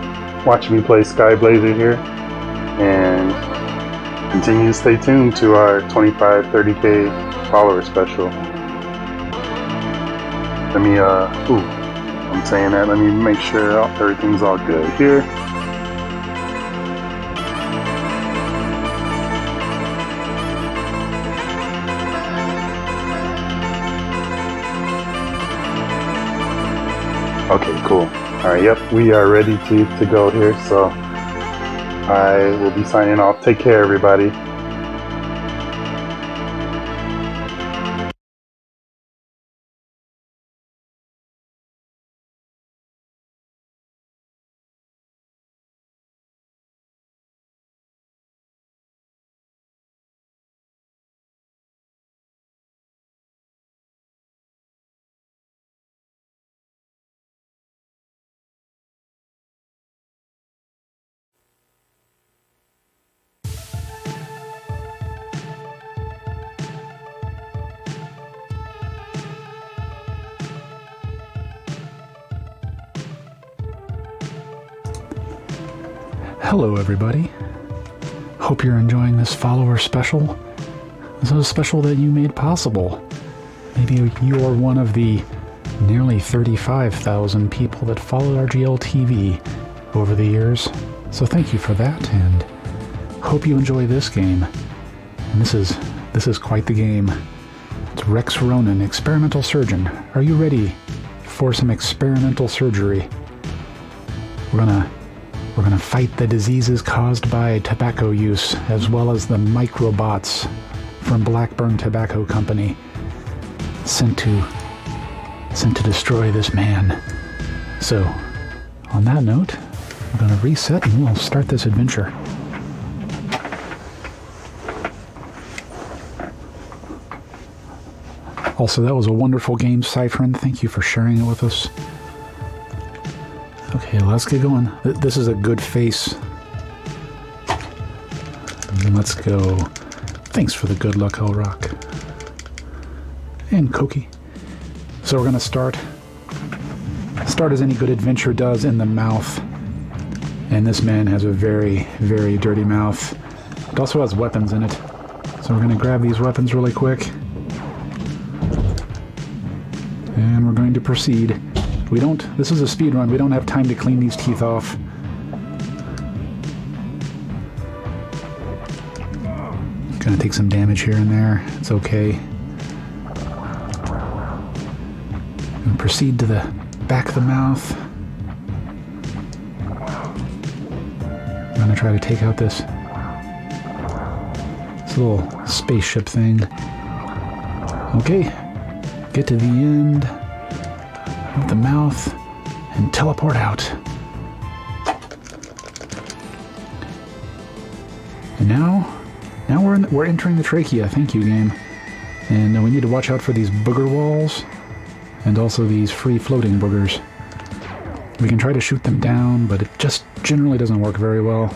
watching me play Skyblazer here, and continue to stay tuned to our 25-30K follower special. Let me, I'm saying that, let me make sure everything's all good here. Okay, cool. Alright, yep, we are ready to go here, so I will be signing off. Take care, everybody. Hello everybody. Hope you're enjoying this follower special. This is a special that you made possible. Maybe you're one of the nearly 35,000 people that followed RGLtv over the years. So thank you for that, and hope you enjoy this game. And this is quite the game. It's Rex Ronan, Experimental Surgeon. Are you ready for some experimental surgery? We're gonna fight the diseases caused by tobacco use, as well as the microbots from Blackburn Tobacco Company, sent to destroy this man. So, on that note, we're gonna reset and we'll start this adventure. Also, that was a wonderful game, Cyphrin. Thank you for sharing it with us. Okay, let's get going. This is a good face. Let's go. Thanks for the good luck, Rock. And Koki. So we're going to start as any good adventure does, in the mouth. And this man has a very, very dirty mouth. It also has weapons in it. So we're going to grab these weapons really quick. And we're going to proceed. This is a speed run. We don't have time to clean these teeth off. Gonna take some damage here and there. It's okay. And proceed to the back of the mouth. I'm gonna try to take out this little spaceship thing. Okay. Get to the end of the mouth and teleport out. And now we're entering the trachea. Thank you, game. And we need to watch out for these booger walls and also these free floating boogers. We can try to shoot them down, but it just generally doesn't work very well.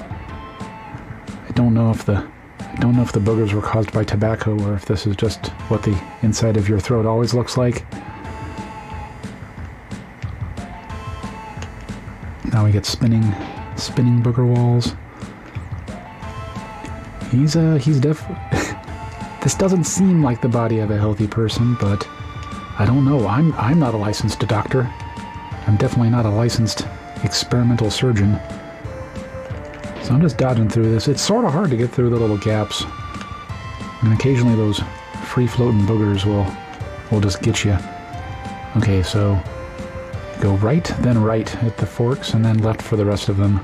I don't know if the boogers were caused by tobacco or if this is just what the inside of your throat always looks like. Now we get spinning booger walls. He's this doesn't seem like the body of a healthy person, but I don't know. I'm not a licensed doctor. I'm definitely not a licensed experimental surgeon. So I'm just dodging through this. It's sort of hard to get through the little gaps. And occasionally those free-floating boogers will just get you. Okay, so go right, then right at the forks, and then left for the rest of them.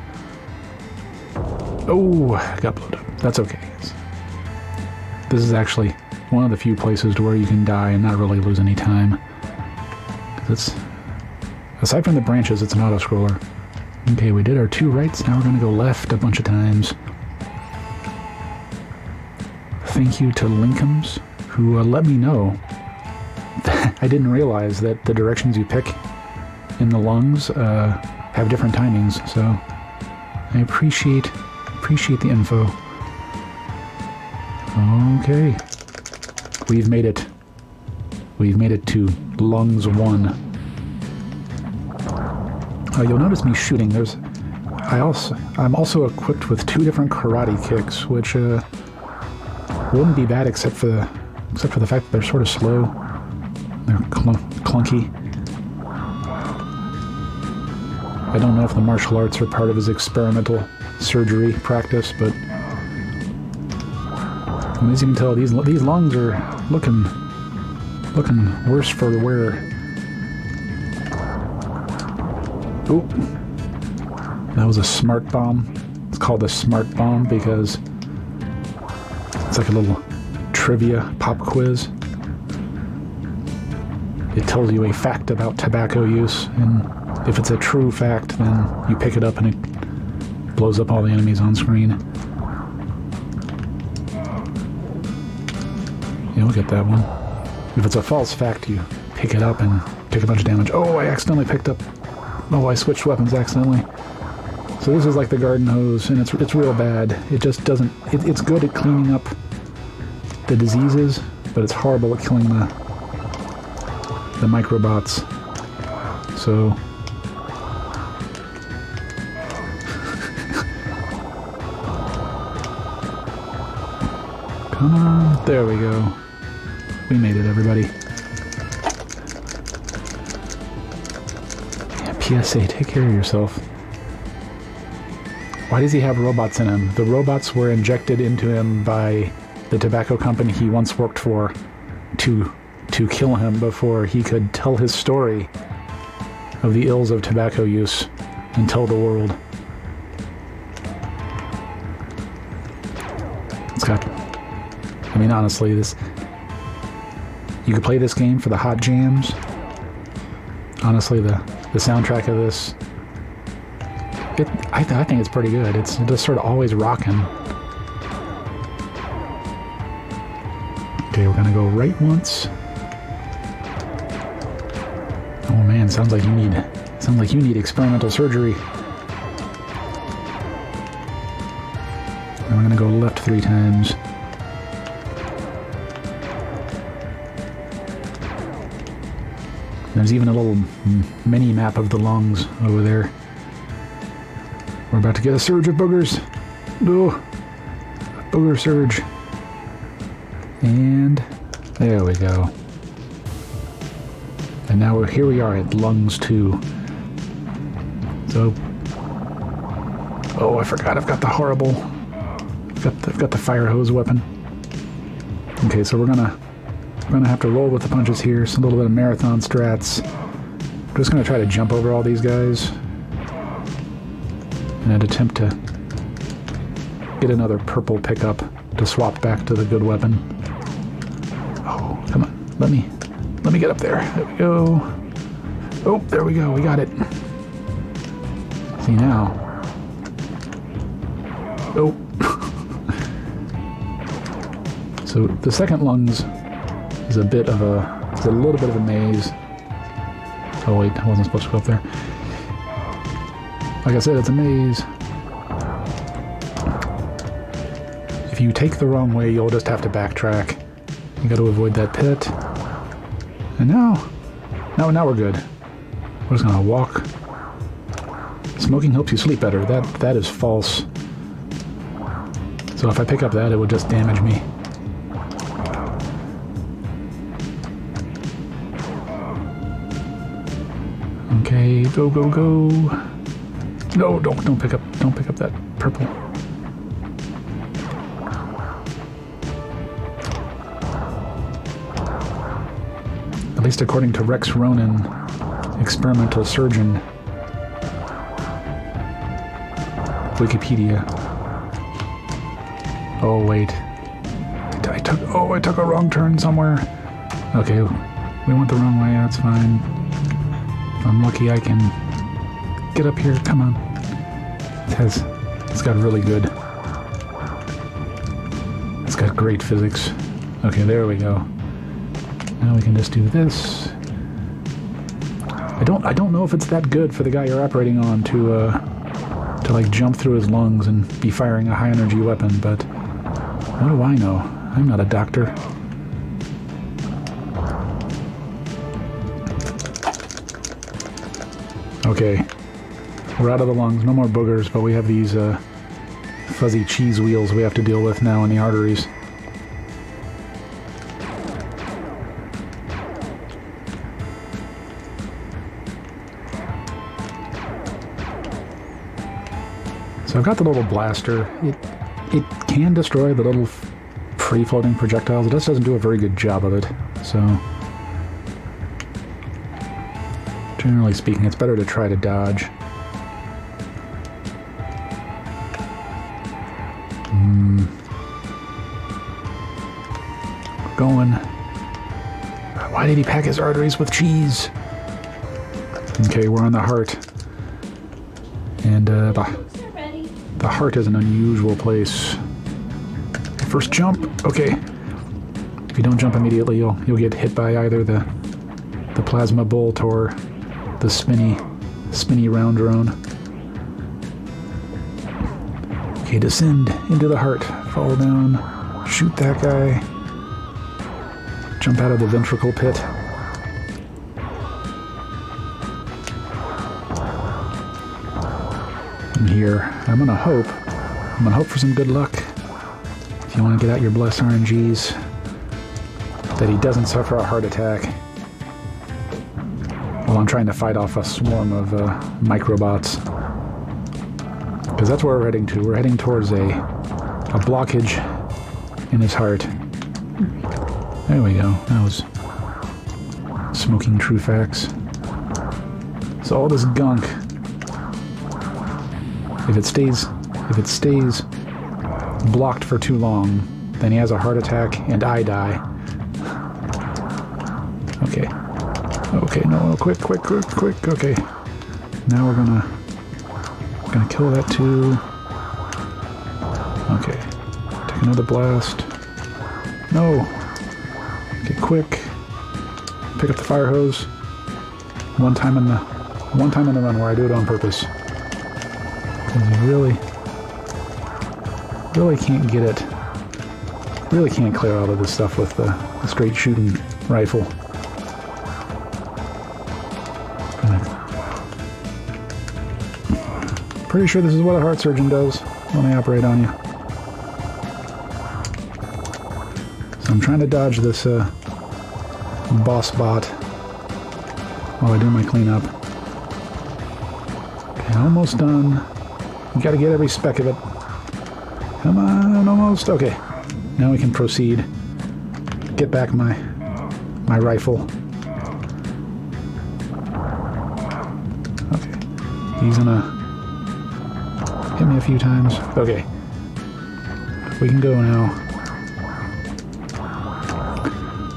Oh, I got blown up. That's okay. This is actually one of the few places to where you can die and not really lose any time. It's, aside from the branches, it's an auto-scroller. Okay, we did our 2 rights. Now we're going to go left a bunch of times. Thank you to Linkums, who let me know. I didn't realize that the directions you pick in the lungs have different timings, so I appreciate the info. Okay. We've made it. We've made it to lungs 1. You'll notice me shooting. I'm also equipped with 2 different karate kicks, which wouldn't be bad except for the fact that they're sort of slow. They're clunky. I don't know if the martial arts are part of his experimental surgery practice, but as you can tell, these lungs are looking worse for the wear. Ooh, that was a smart bomb. It's called a smart bomb because it's like a little trivia pop quiz. It tells you a fact about tobacco use, and if it's a true fact, then you pick it up and it blows up all the enemies on screen. Yeah, look at that one. If it's a false fact, you pick it up and take a bunch of damage. Oh, I accidentally picked up... Oh, I switched weapons accidentally. So this is like the garden hose, and it's real bad. It just doesn't... It's good at cleaning up the diseases, but it's horrible at killing the microbots. So... Come on. There we go. We made it, everybody. Yeah, PSA, take care of yourself. Why does he have robots in him? The robots were injected into him by the tobacco company he once worked for to kill him before he could tell his story of the ills of tobacco use and tell the world. It's got... I mean, honestly, you could play this game for the hot jams. Honestly, the soundtrack of this, I think it's pretty good. It's just sort of always rocking. Okay, we're gonna go right once. Oh man, sounds like you need Sounds like you need experimental surgery. And we're gonna go left 3 times. There's even a little mini map of the lungs over there. We're about to get a surge of boogers. Oh, booger surge. And there we go. And now here we are at lungs 2. So, oh, I forgot. I've got the horrible. I've got the fire hose weapon. Okay, so we're gonna have to roll with the punches here. It's a little bit of marathon strats. I'm just gonna try to jump over all these guys in an attempt to get another purple pickup to swap back to the good weapon. Oh, come on. Let me get up there. There we go. Oh, there we go. We got it. See now. Oh. So the second lungs is it's a little bit of a maze. Oh wait, I wasn't supposed to go up there. Like I said, it's a maze. If you take the wrong way, you'll just have to backtrack. You got to avoid that pit. And now we're good. We're just gonna walk. Smoking helps you sleep better. That is false. So if I pick up that, it would just damage me. Okay, go, go, go. No, don't pick up that purple. At least according to Rex Ronan, experimental surgeon, Wikipedia. Oh wait, I took a wrong turn somewhere. Okay, we went the wrong way. That's fine. If I'm lucky, I can get up here. Come on. It's got really good. It's got great physics. Okay, there we go. Now we can just do this. I don't know if it's that good for the guy you're operating on to like jump through his lungs and be firing a high energy weapon, but what do I know? I'm not a doctor. Okay, we're out of the lungs. No more boogers, but we have these fuzzy cheese wheels we have to deal with now in the arteries. So I've got the little blaster. It can destroy the little free-floating projectiles. It just doesn't do a very good job of it. So generally speaking, it's better to try to dodge. Going. Why did he pack his arteries with cheese? Okay, we're on the heart. And the heart is an unusual place. First jump. Okay. If you don't jump immediately, you'll get hit by either the plasma bolt or the spinny round drone. Okay, descend into the heart. Fall down. Shoot that guy. Jump out of the ventricle pit. And here, I'm gonna hope for some good luck. If you want to get out your blessed RNGs, that he doesn't suffer a heart attack while I'm trying to fight off a swarm of microbots. Because that's where we're heading to. We're heading towards a blockage in his heart. There we go. That was smoking true facts. So all this gunk, if it stays blocked for too long, then he has a heart attack and I die. Okay, no, quick. Okay. Now we're gonna kill that too. Okay. Take another blast. No. Okay, quick. Pick up the fire hose. One time in one time in the run where I do it on purpose. Because you really can't get it. Really can't clear all of this stuff with the straight shooting rifle. Pretty sure this is what a heart surgeon does when they operate on you. So I'm trying to dodge this boss bot while I do my cleanup. Okay, almost done. You gotta get every speck of it. Come on, almost. Okay, now we can proceed. Get back my rifle. Okay, he's gonna hit me a few times. Okay, we can go now.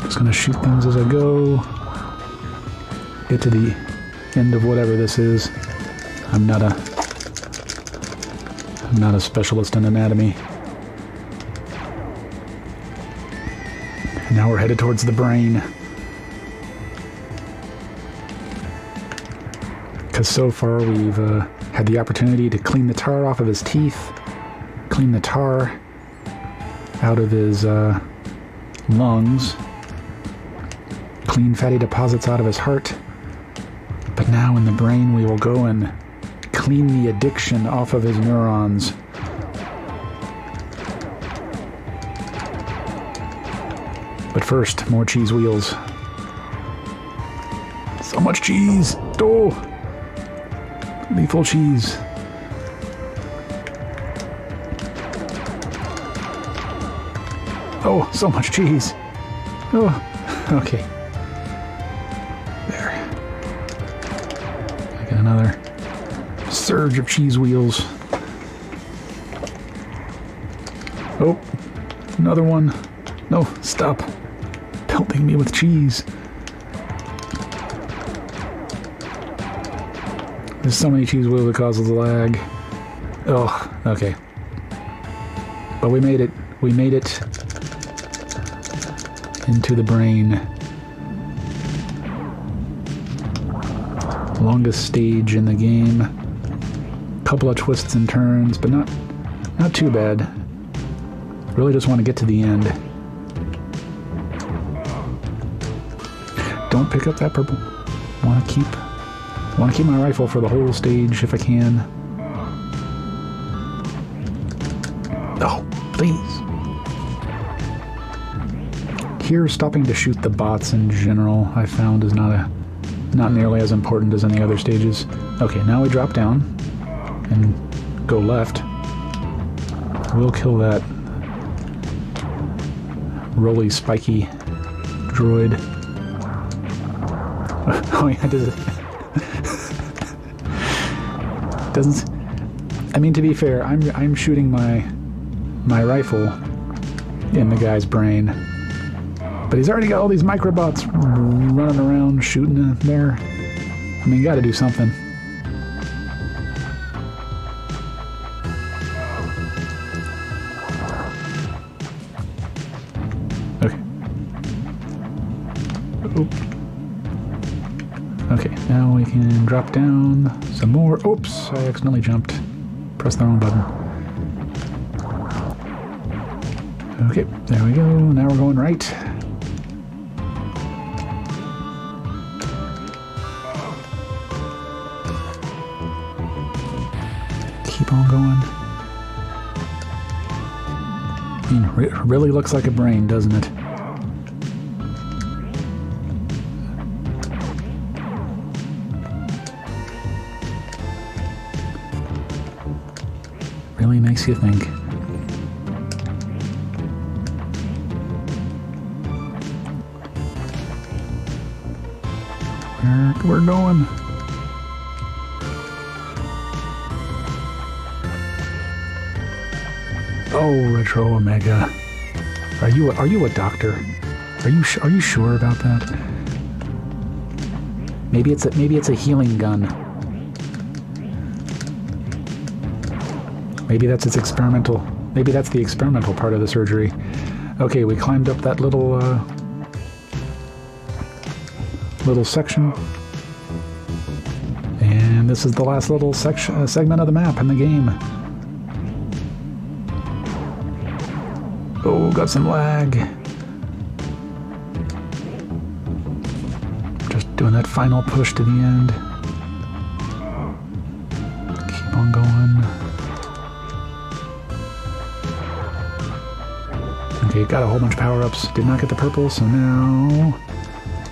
Just gonna shoot things as I go. Get to the end of whatever this is. I'm not a specialist in anatomy. And now we're headed towards the brain. Because so far we've had the opportunity to clean the tar off of his teeth, clean the tar out of his lungs, clean fatty deposits out of his heart. But now in the brain we will go and clean the addiction off of his neurons. But first, more cheese wheels. So much cheese! Oh! Lethal cheese. Oh, so much cheese. Oh, okay. There. I got another surge of cheese wheels. Oh, another one. No, stop pelting me with cheese. There's so many cheese wheels it causes lag. Oh, okay. But we made it. We made it into the brain. Longest stage in the game. Couple of twists and turns, but not too bad. Really just want to get to the end. Don't pick up that purple. Want to keep my rifle for the whole stage if I can. Oh, please. Here, stopping to shoot the bots in general, I found is not nearly as important as any other stages. Okay, now we drop down and go left. We'll kill that roly, spiky droid. Oh yeah, doesn't. I mean, to be fair, I'm shooting my rifle in the guy's brain, but he's already got all these microbots running around shooting there. I mean, got to do something. Okay. Oop. Okay, now we can drop down some more. Oops, I accidentally jumped. Pressed the wrong button. Okay, there we go. Now we're going right. Keep on going. I mean, it really looks like a brain, doesn't it? Really makes you think. We're going. Oh, Retro Omega. Are you a doctor? Are you sure about that? Maybe it's a healing gun. Maybe that's its experimental. Maybe that's the experimental part of the surgery. Okay, we climbed up that little section, And this is the last little segment of the map in the game. Oh, got some lag. Just doing that final push to the end. Keep on going. Okay, got a whole bunch of power-ups. Did not get the purple, so now...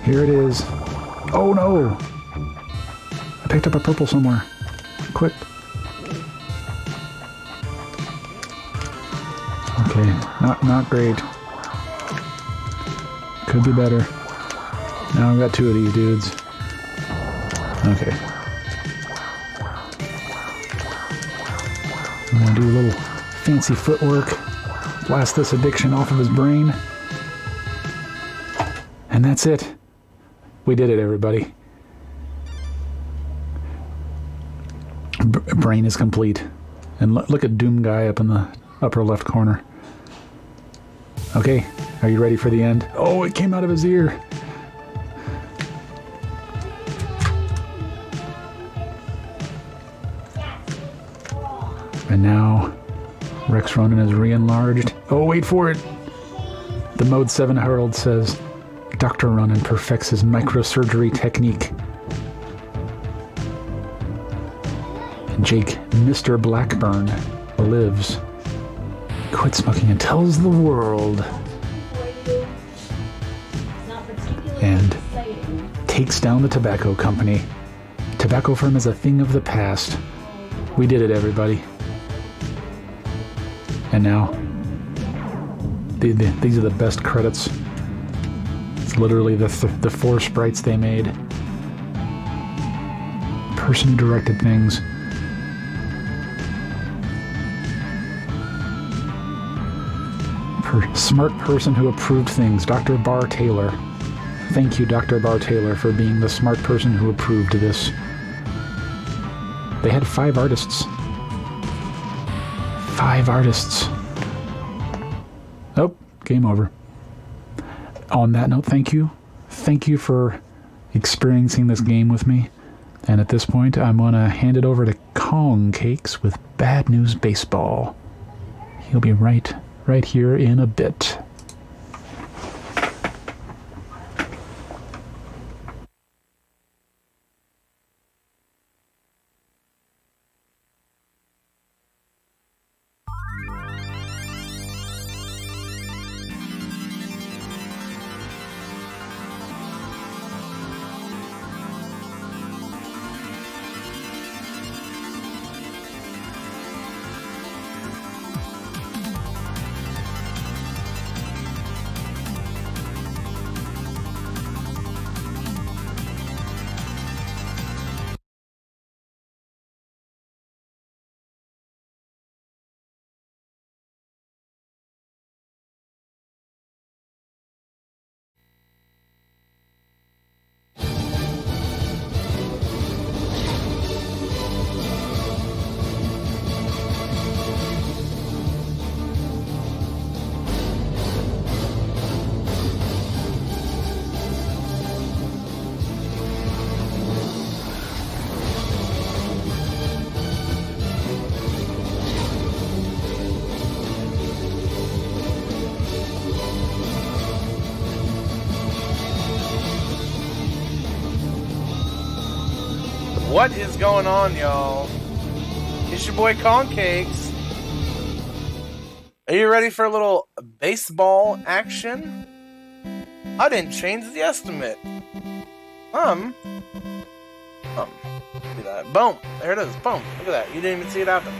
Here it is. Oh no! I picked up a purple somewhere. Quick. Okay, not great. Could be better. Now I've got two of these dudes. Okay. I'm gonna do a little fancy footwork. Blast this addiction off of his brain. And that's it. We did it, everybody. Brain is complete. And look at Doom Guy up in the upper left corner. Okay, are you ready for the end? Oh, it came out of his ear. And now Rex Ronan is re-enlarged. Oh, wait for it. The Mode 7 Herald says, Dr. Ronan perfects his microsurgery technique. And Jake, Mr. Blackburn, lives, quits smoking and tells the world, and takes down the tobacco company. Tobacco firm is a thing of the past. We did it, everybody. And now, these are the best credits. It's literally the four sprites they made. Person who directed things. Smart person who approved things, Dr. Barr Taylor. Thank you, Dr. Barr Taylor, for being the smart person who approved this. They had 5 artists. 5 artists. Oh, game over. On that note, thank you. Thank you for experiencing this game with me. And at this point, I'm going to hand it over to Kong Cakes with Bad News Baseball. He'll be right here in a bit. What is going on, y'all? It's your boy Concakes. Are you ready for a little baseball action? I didn't change the estimate. See that? Boom. There it is. Boom. Look at that. You didn't even see it happen.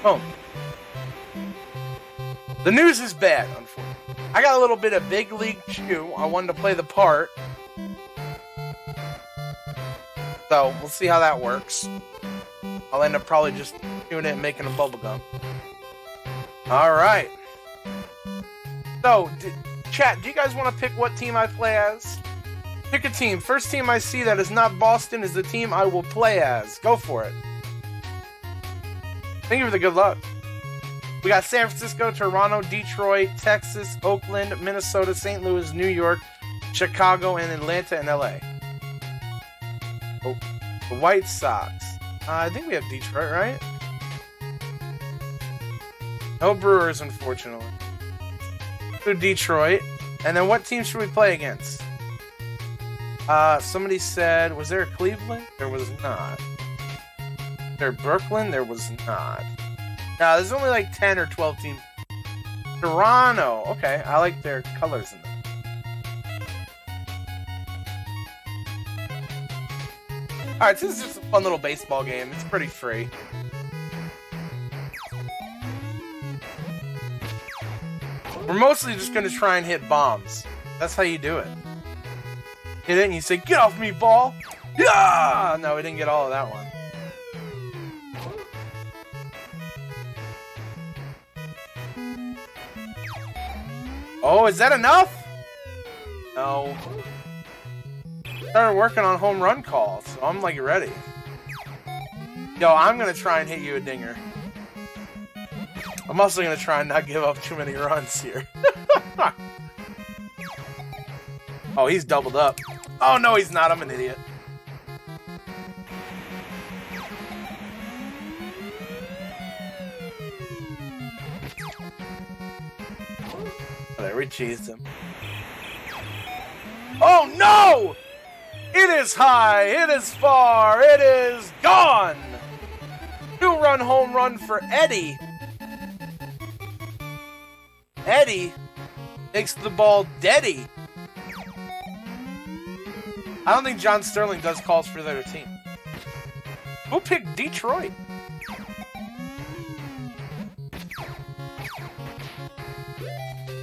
Boom. The news is bad, unfortunately. I got a little bit of big league chew. I wanted to play the part. So, we'll see how that works. I'll end up probably just doing it and making a bubblegum. Alright. So, chat, do you guys want to pick what team I play as? Pick a team. First team I see that is not Boston is the team I will play as. Go for it. Thank you for the good luck. We got San Francisco, Toronto, Detroit, Texas, Oakland, Minnesota, St. Louis, New York, Chicago, and Atlanta and LA. Oh. The White Sox. I think we have Detroit, right? No Brewers, unfortunately. So Detroit. And then what team should we play against? Somebody said, was there a Cleveland? There was not. Was there Brooklyn? There was not. No, there's only like 10 or 12 teams. Toronto. Okay, I like their colors in them. Alright, so this is just a fun little baseball game. It's pretty free. We're mostly just going to try and hit bombs. That's how you do it. Hit it and you say, "Get off me, ball!" Yeah! No, we didn't get all of that one. Oh, is that enough? No. Started working on home run calls, so I'm like ready. Yo, I'm gonna try and hit you a dinger. I'm also gonna try and not give up too many runs here. Oh, he's doubled up. Oh no, he's not. I'm an idiot. There, we cheesed him. Oh no! It is high, it is far, it is gone! 2-run home run for Eddie. Eddie makes the ball deady. I don't think John Sterling does calls for their team. Who picked Detroit?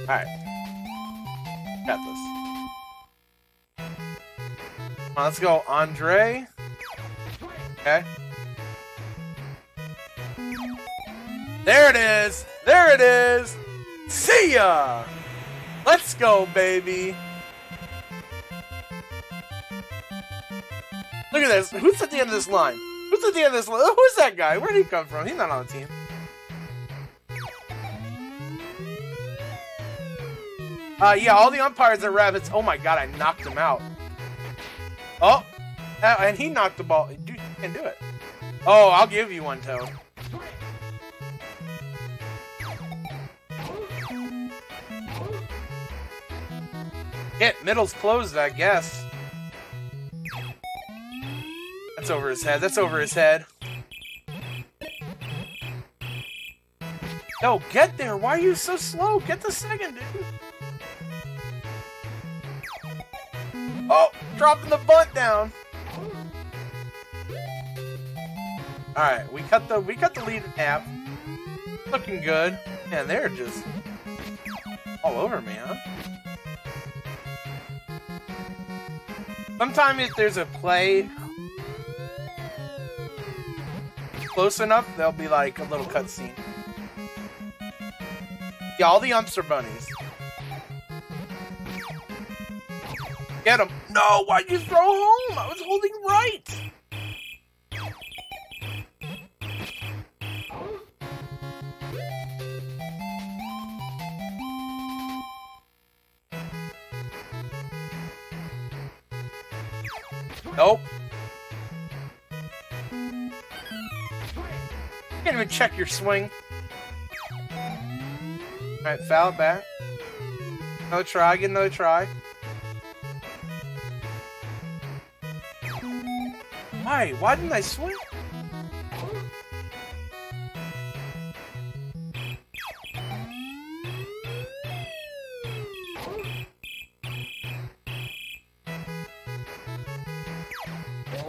Alright. Got this. Let's go, Andre. Okay. There it is! There it is! See ya! Let's go, baby! Look at this. Who's at the end of this line? Who's at the end of this line? Who's that guy? Where did he come from? He's not on the team. Yeah, all the umpires are rabbits. Oh my god, I knocked him out. Oh! And he knocked the ball. Dude, you can do it. Oh, I'll give you one, Toad. Hit. Middle's closed, I guess. That's over his head. That's over his head. Yo, get there. Why are you so slow? Get the second, dude. Oh, dropping the bunt down. All right, we cut the lead in half. Looking good. Man, they're just all over me, huh? Sometimes if there's a play close enough, there'll be like a little cutscene. Yeah, all the umps are bunnies. Get him! No, why'd you throw home? I was holding right! Nope. You can't even check your swing. Alright, foul it back. Another try, get another try. Why? Why didn't I swing?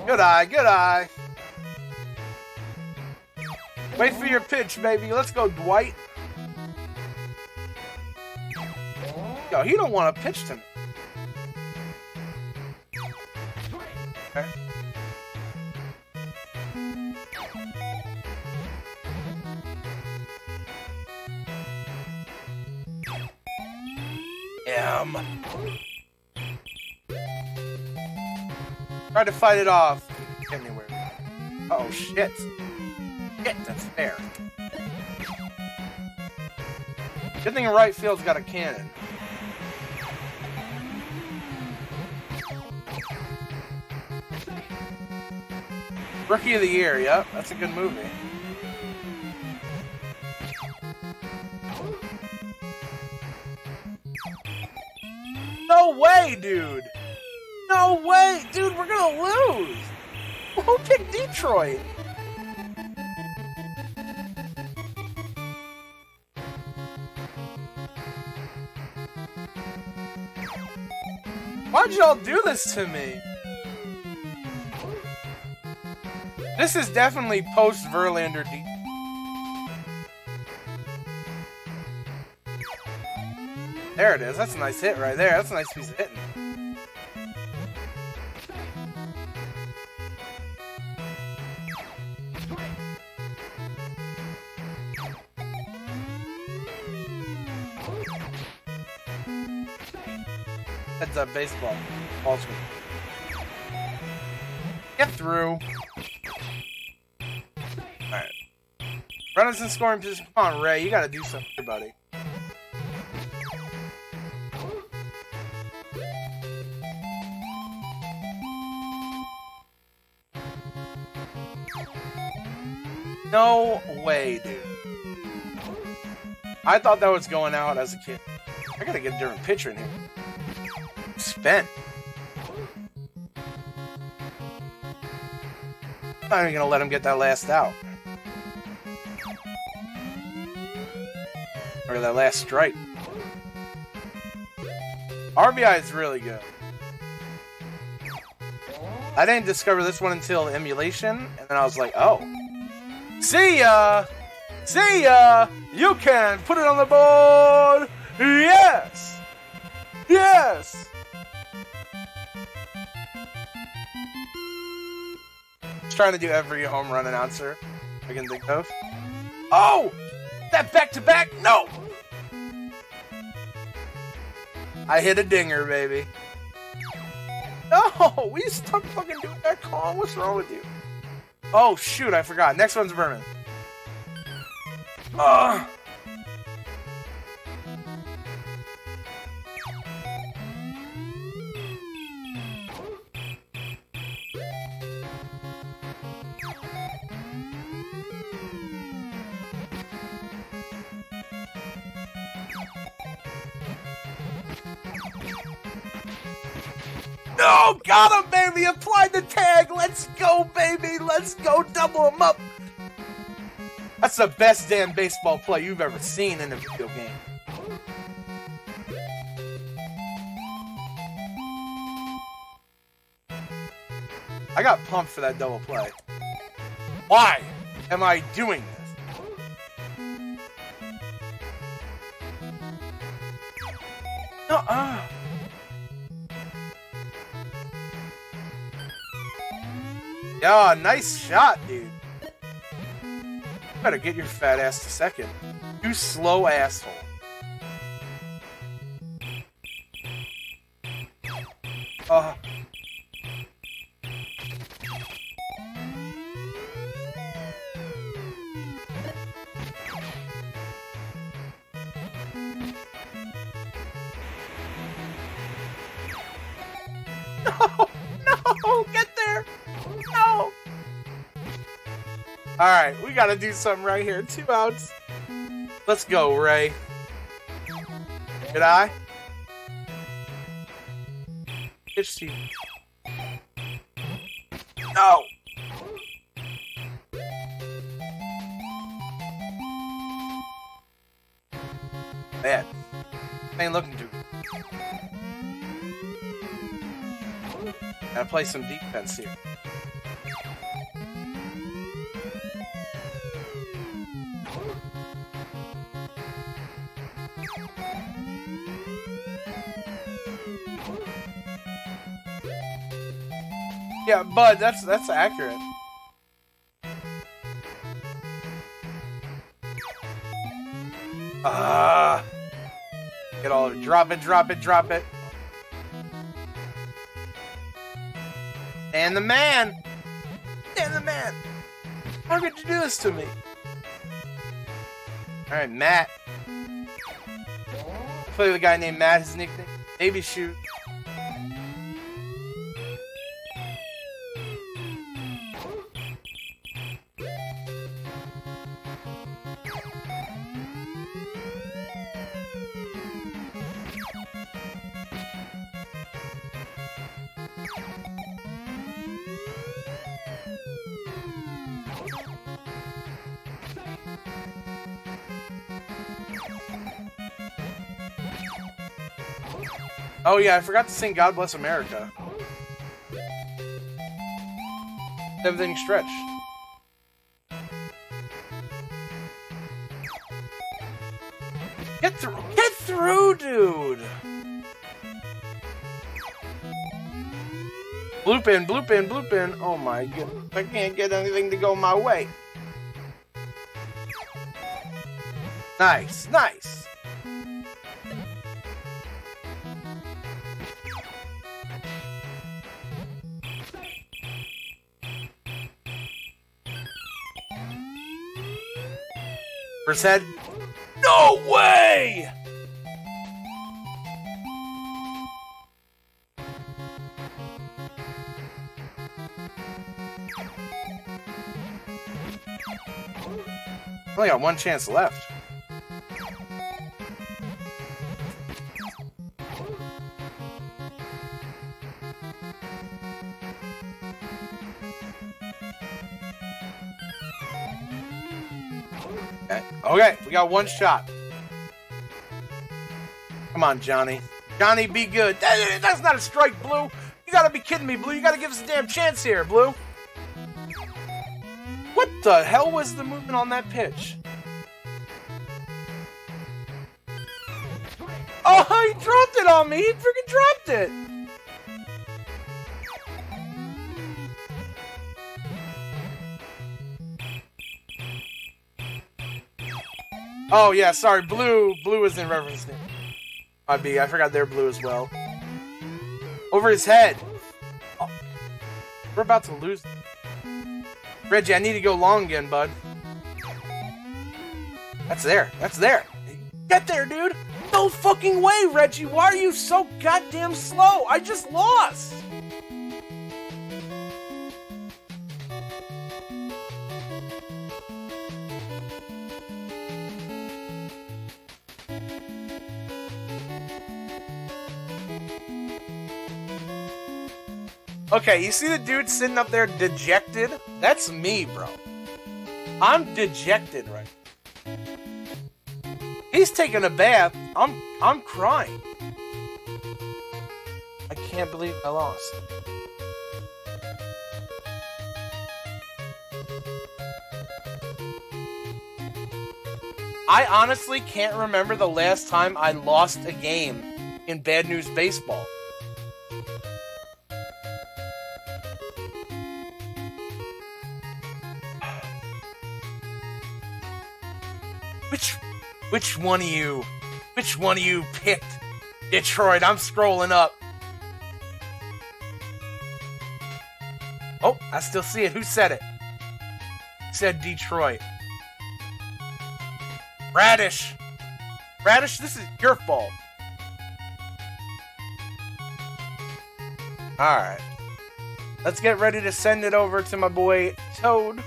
Good eye, good eye. Wait for your pitch, baby. Let's go, Dwight. Yo, he don't want to pitch to me. Okay. Tried to fight it off. Anywhere. Oh shit. Shit, that's fair. Good thing right field's got a cannon. Rookie of the Year, yep, that's a good movie. No way, dude! No way! Dude, we're gonna lose! Who picked Detroit? Why'd y'all do this to me? This is definitely post Verlander D. There it is. That's a nice hit right there. That's a nice piece of hitting. Heads up, baseball. Ball's good. Get through. Alright. Runners in scoring position. Come on, Ray. You gotta do something here, buddy. No way, dude. I thought that was going out as a kid. I gotta get a different pitcher in here. Spent. I'm not even gonna let him get that last out. Or that last strike. RBI is really good. I didn't discover this one until emulation, and then I was like, oh. See ya! See ya! You can put it on the board! Yes! Yes! Just trying to do every home run announcer I can think of. Oh! That back-to-back? No! I hit a dinger, baby. No! We stuck fucking doing that call. What's wrong with you? Oh, shoot, I forgot. Next one's Vermin. No, got him, baby! Applied the tag! Let's go, baby! Let's go double him up! That's the best damn baseball play you've ever seen in a video game. I got pumped for that double play. Why am I doing this? No, Yeah, nice shot, dude. Better get your fat ass to second. You slow asshole. No, get there. No. All right, we got to do something right here. 2 outs. Let's go, Ray. Good eye. Pitch to you. No. Man, ain't looking too. Gotta play some defense here. Yeah, bud, that's accurate. Get all of it. Drop it, drop it, drop it. And the man! And the man! How could you do this to me? Alright, Matt. Play with a guy named Matt, his nickname. Baby Shoot. Oh yeah, I forgot to sing God Bless America. Everything stretch. Get through, dude! Bloop in, bloop in, bloop in. Oh my god, I can't get anything to go my way. Nice, nice. First head. No way! Only got one chance left. Okay, we got one shot. Come on, Johnny. Johnny, be good. That's not a strike, Blue. You gotta be kidding me, Blue. You gotta give us a damn chance here, Blue. What the hell was the movement on that pitch? Oh, he dropped it on me. He freaking dropped it. Oh, yeah, sorry. Blue is in reference to I forgot they're blue as well. Over his head. Oh, we're about to lose. Reggie, I need to go long again, bud. That's there. That's there. Get there, dude. No fucking way, Reggie. Why are you so goddamn slow? I just lost. Okay, you see the dude sitting up there dejected? That's me, bro. I'm dejected right now. He's taking a bath. I'm crying. I can't believe I lost. I honestly can't remember the last time I lost a game in Bad News Baseball. Which one of you picked Detroit? I'm scrolling up. Oh, I still see it. Who said it? Said Detroit. Radish, this is your fault. Alright. Let's get ready to send it over to my boy Toad.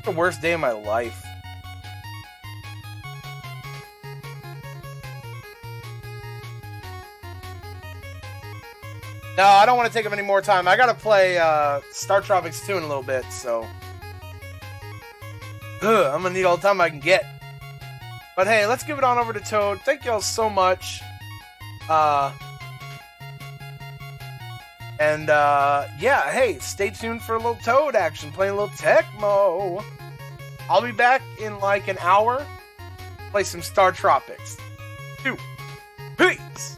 The worst day of my life. No, I don't want to take up any more time. I gotta play Star Tropics 2 in a little bit, so I'm gonna need all the time I can get. But hey, let's give it on over to Toad. Thank y'all so much. Yeah, hey, stay tuned for a little Toad action, playing a little Tecmo. I'll be back in like an hour. Play some Star Tropics 2. Peace!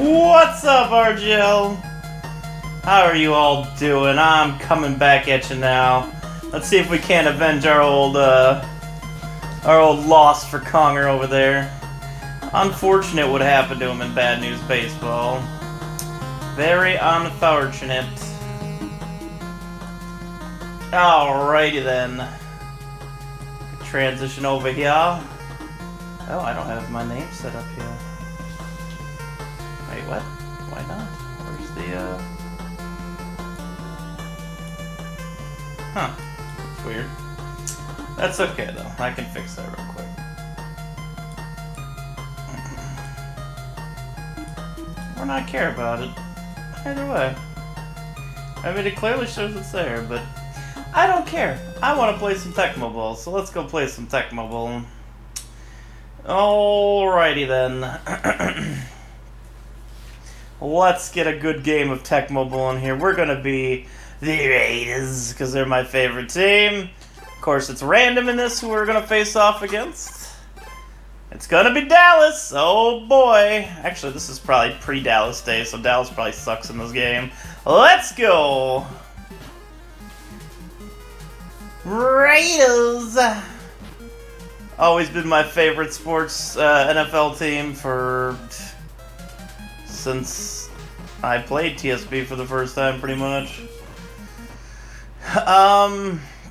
What's up, RGL? How are you all doing? I'm coming back at you now. Let's see if we can't avenge our old loss for Conger over there. Unfortunate what happened to him in Bad News Baseball. Very unfortunate. Alrighty then. Transition over here. Oh, I don't have my name set up here. Wait, what? Why not? Where's the, Huh. It's weird. That's okay, though. I can fix that real quick. Or not care about it. Either way. I mean, it clearly shows it's there, but I don't care. I want to play some Tecmo Bowl, so let's go play some Tecmo Bowl. Alrighty then. Let's get a good game of Tecmo Bowl in here. We're gonna be the Raiders, because they're my favorite team. Of course, it's random in this who we're gonna face off against. It's gonna be Dallas! Oh boy! Actually, this is probably pre-Dallas day, so Dallas probably sucks in this game. Let's go! Raiders! Always been my favorite sports NFL team since I played TSB for the first time, pretty much.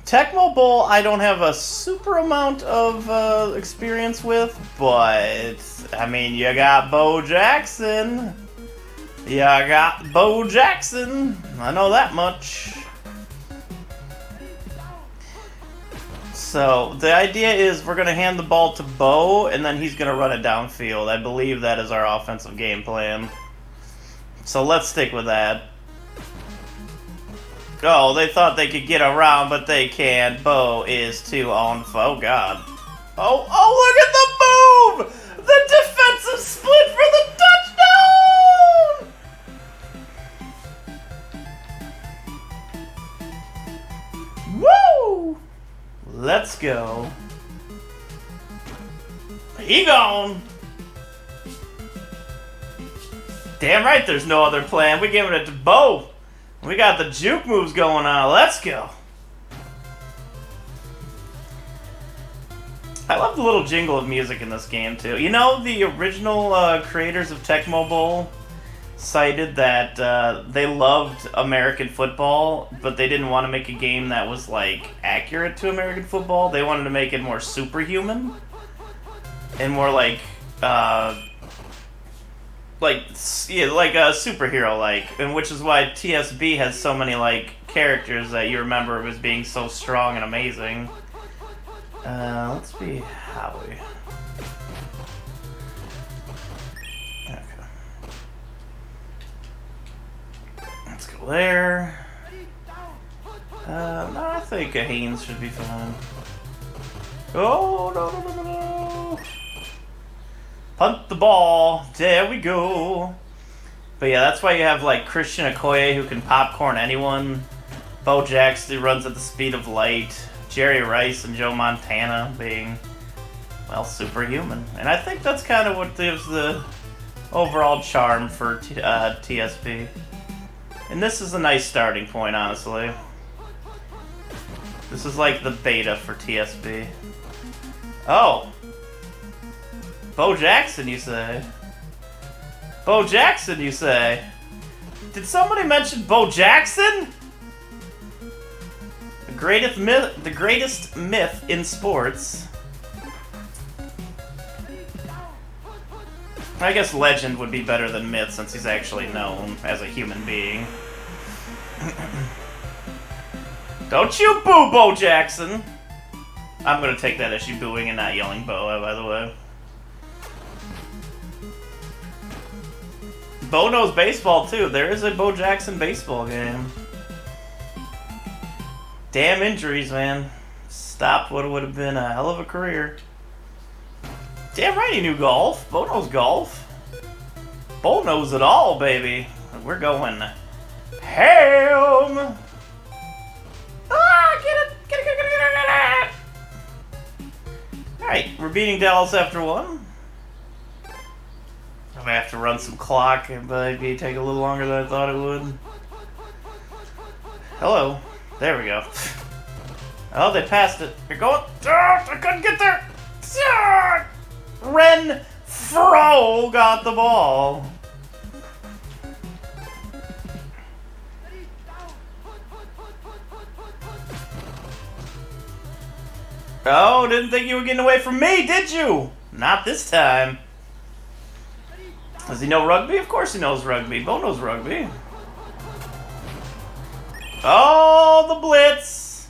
Tecmo Bowl, I don't have a super amount of experience with, but I mean, you got Bo Jackson. I know that much. So, the idea is we're going to hand the ball to Bo, and then he's going to run it downfield. I believe that is our offensive game plan. So let's stick with that. Oh, they thought they could get around, but they can't. Bo is too on. Oh, God. Oh, look at the move! The defensive split for the touchdown! Woo! Let's go. He gone. Damn right there's no other plan. We're giving it to Bo. We got the juke moves going on. Let's go. I love the little jingle of music in this game, too. You know, the original creators of Tecmo Bowl cited that they loved American football, but they didn't want to make a game that was, like, accurate to American football. They wanted to make it more superhuman and more like superhero-like, and which is why TSB has so many, like, characters that you remember as being so strong and amazing. Let's be Howie. Okay. Let's go there. No, I think a Haynes should be fine. Oh, no. Punt the ball. There we go. But yeah, that's why you have like Christian Okoye who can popcorn anyone. Bo Jackson who runs at the speed of light. Jerry Rice and Joe Montana being, well, superhuman. And I think that's kind of what gives the overall charm for TSB. And this is a nice starting point, honestly. This is like the beta for TSB. Oh. Bo Jackson, you say? Bo Jackson, you say? Did somebody mention Bo Jackson? The greatest myth in sports. I guess legend would be better than myth since he's actually known as a human being. Don't you boo Bo Jackson! I'm gonna take that as you booing and not yelling Bo, by the way. Bo knows baseball, too. There is a Bo Jackson baseball game. Damn injuries, man. Stopped what would have been a hell of a career. Damn right he knew golf. Bo knows golf. Bo knows it all, baby. We're going ham. Ah, get it. Alright, we're beating Dallas after one. I'm gonna have to run some clock. It might take a little longer than I thought it would. Hello. There we go. Oh, they passed it. You're going. I couldn't get there. Renfro got the ball. Oh, didn't think you were getting away from me, did you? Not this time. Does he know rugby? Of course he knows rugby. Bo knows rugby. Oh, the blitz.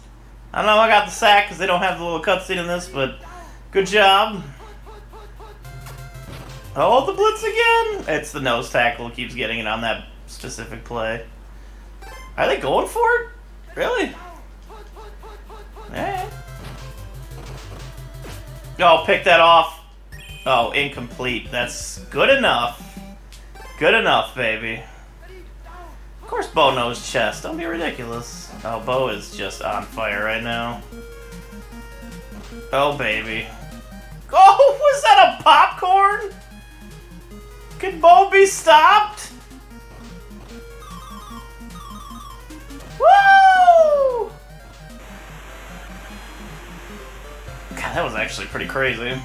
I don't know I got the sack because they don't have the little cutscene in this, but good job. Oh, the blitz again. It's the nose tackle who keeps getting it on that specific play. Are they going for it? Really? Eh. Oh, pick that off. Oh, incomplete. That's good enough. Good enough, baby. Of course Bo knows chess. Don't be ridiculous. Oh, Bo is just on fire right now. Oh, baby. Oh, was that a popcorn? Can Bo be stopped? Woo! God, that was actually pretty crazy.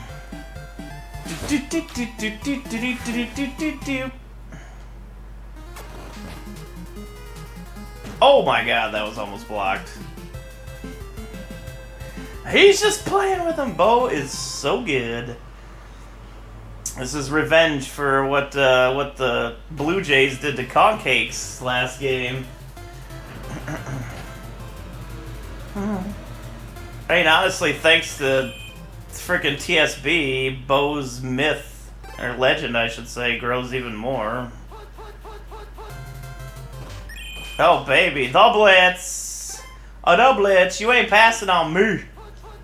Oh my god, that was almost blocked. He's just playing with him. Bo is so good. This is revenge for what the Blue Jays did to Concakes last game. I mean, honestly, thanks to frickin' TSB, Bo's myth, or legend, I should say, grows even more. Oh, baby, the blitz! Oh, the blitz, you ain't passing on me.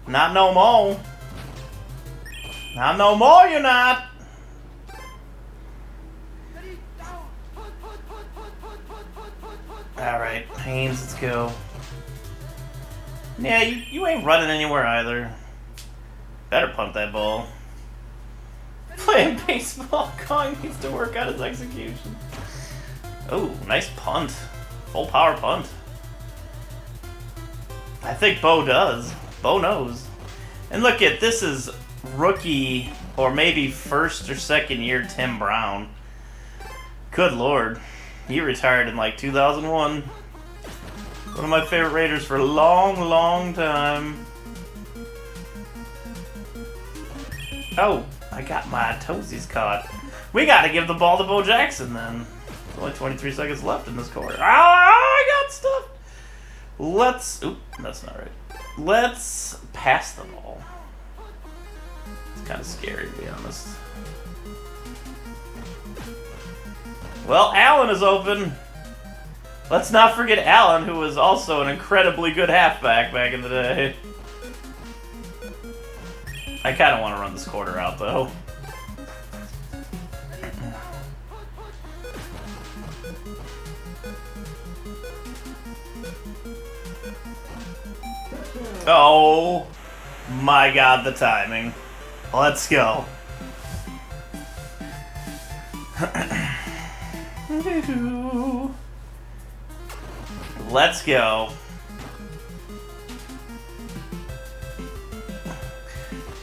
Not no more. Not no more, you're not. Alright, Haynes, let's go. Yeah, you ain't running anywhere either. Better punt that ball. Playing baseball, Kong needs to work out his execution. Oh, nice punt. Full power punt. I think Bo does. Bo knows. And look at, this is rookie, or maybe first or second year Tim Brown. Good lord. He retired in like 2001. One of my favorite Raiders for a long, long time. Oh, I got my toesies caught. We gotta give the ball to Bo Jackson then. There's only 23 seconds left in this quarter. I got stuff! Let's... Oop, that's not right. Let's pass the ball. It's kind of scary, to be honest. Well, Allen is open. Let's not forget Allen, who was also an incredibly good halfback back in the day. I kind of want to run this quarter out, though. Oh my god, the timing. Let's go. Let's go.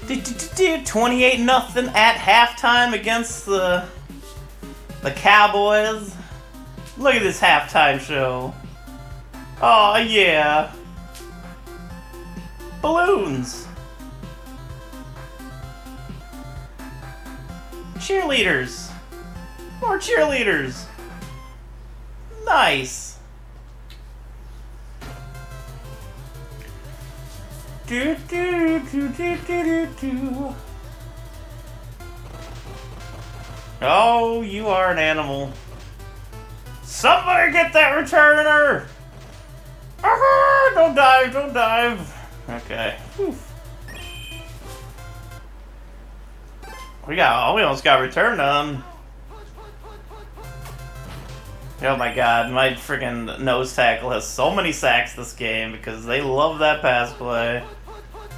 28-0 at halftime against the Cowboys. Look at this halftime show. Oh yeah. Balloons. Cheerleaders. More cheerleaders. Nice. Do, do, do, do, do, do. Oh, you are an animal. Somebody get that returner! Ah, don't dive, don't dive. Okay. Whew. We almost got returned on. Oh my god, my freaking nose tackle has so many sacks this game because they love that pass play.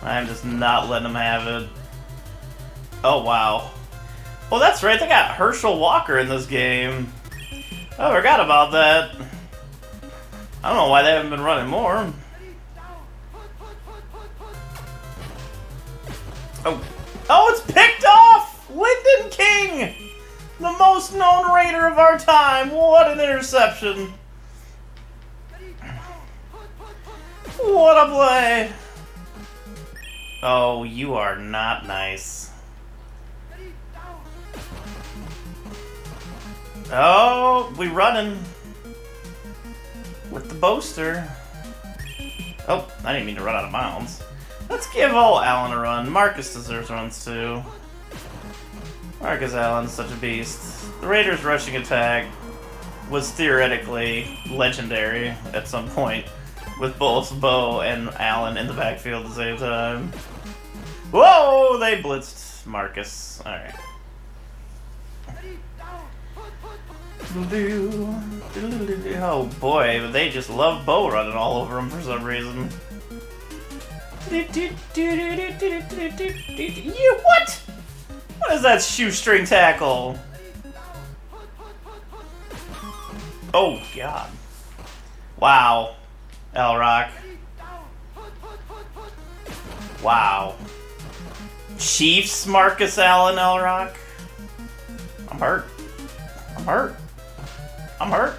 I'm just not letting them have it. Oh wow. Oh, that's right, they got Herschel Walker in this game. I forgot about that. I don't know why they haven't been running more. Oh, it's picked off! Lyndon King! The most known Raider of our time. What an interception. What a play. Oh, you are not nice. Oh, we running with the boaster. Oh, I didn't mean to run out of bounds. Let's give old Alan a run. Marcus deserves runs too. Marcus Allen's such a beast. The Raiders' rushing attack was theoretically legendary at some point, with both Bo and Allen in the backfield at the same time. Whoa! They blitzed Marcus. Alright. Oh boy, but they just love Bo running all over him for some reason. You what? What is that shoestring tackle? Oh god. Wow. L-Rock. Wow. Chiefs Marcus Allen L-Rock? I'm hurt. I'm hurt. I'm hurt.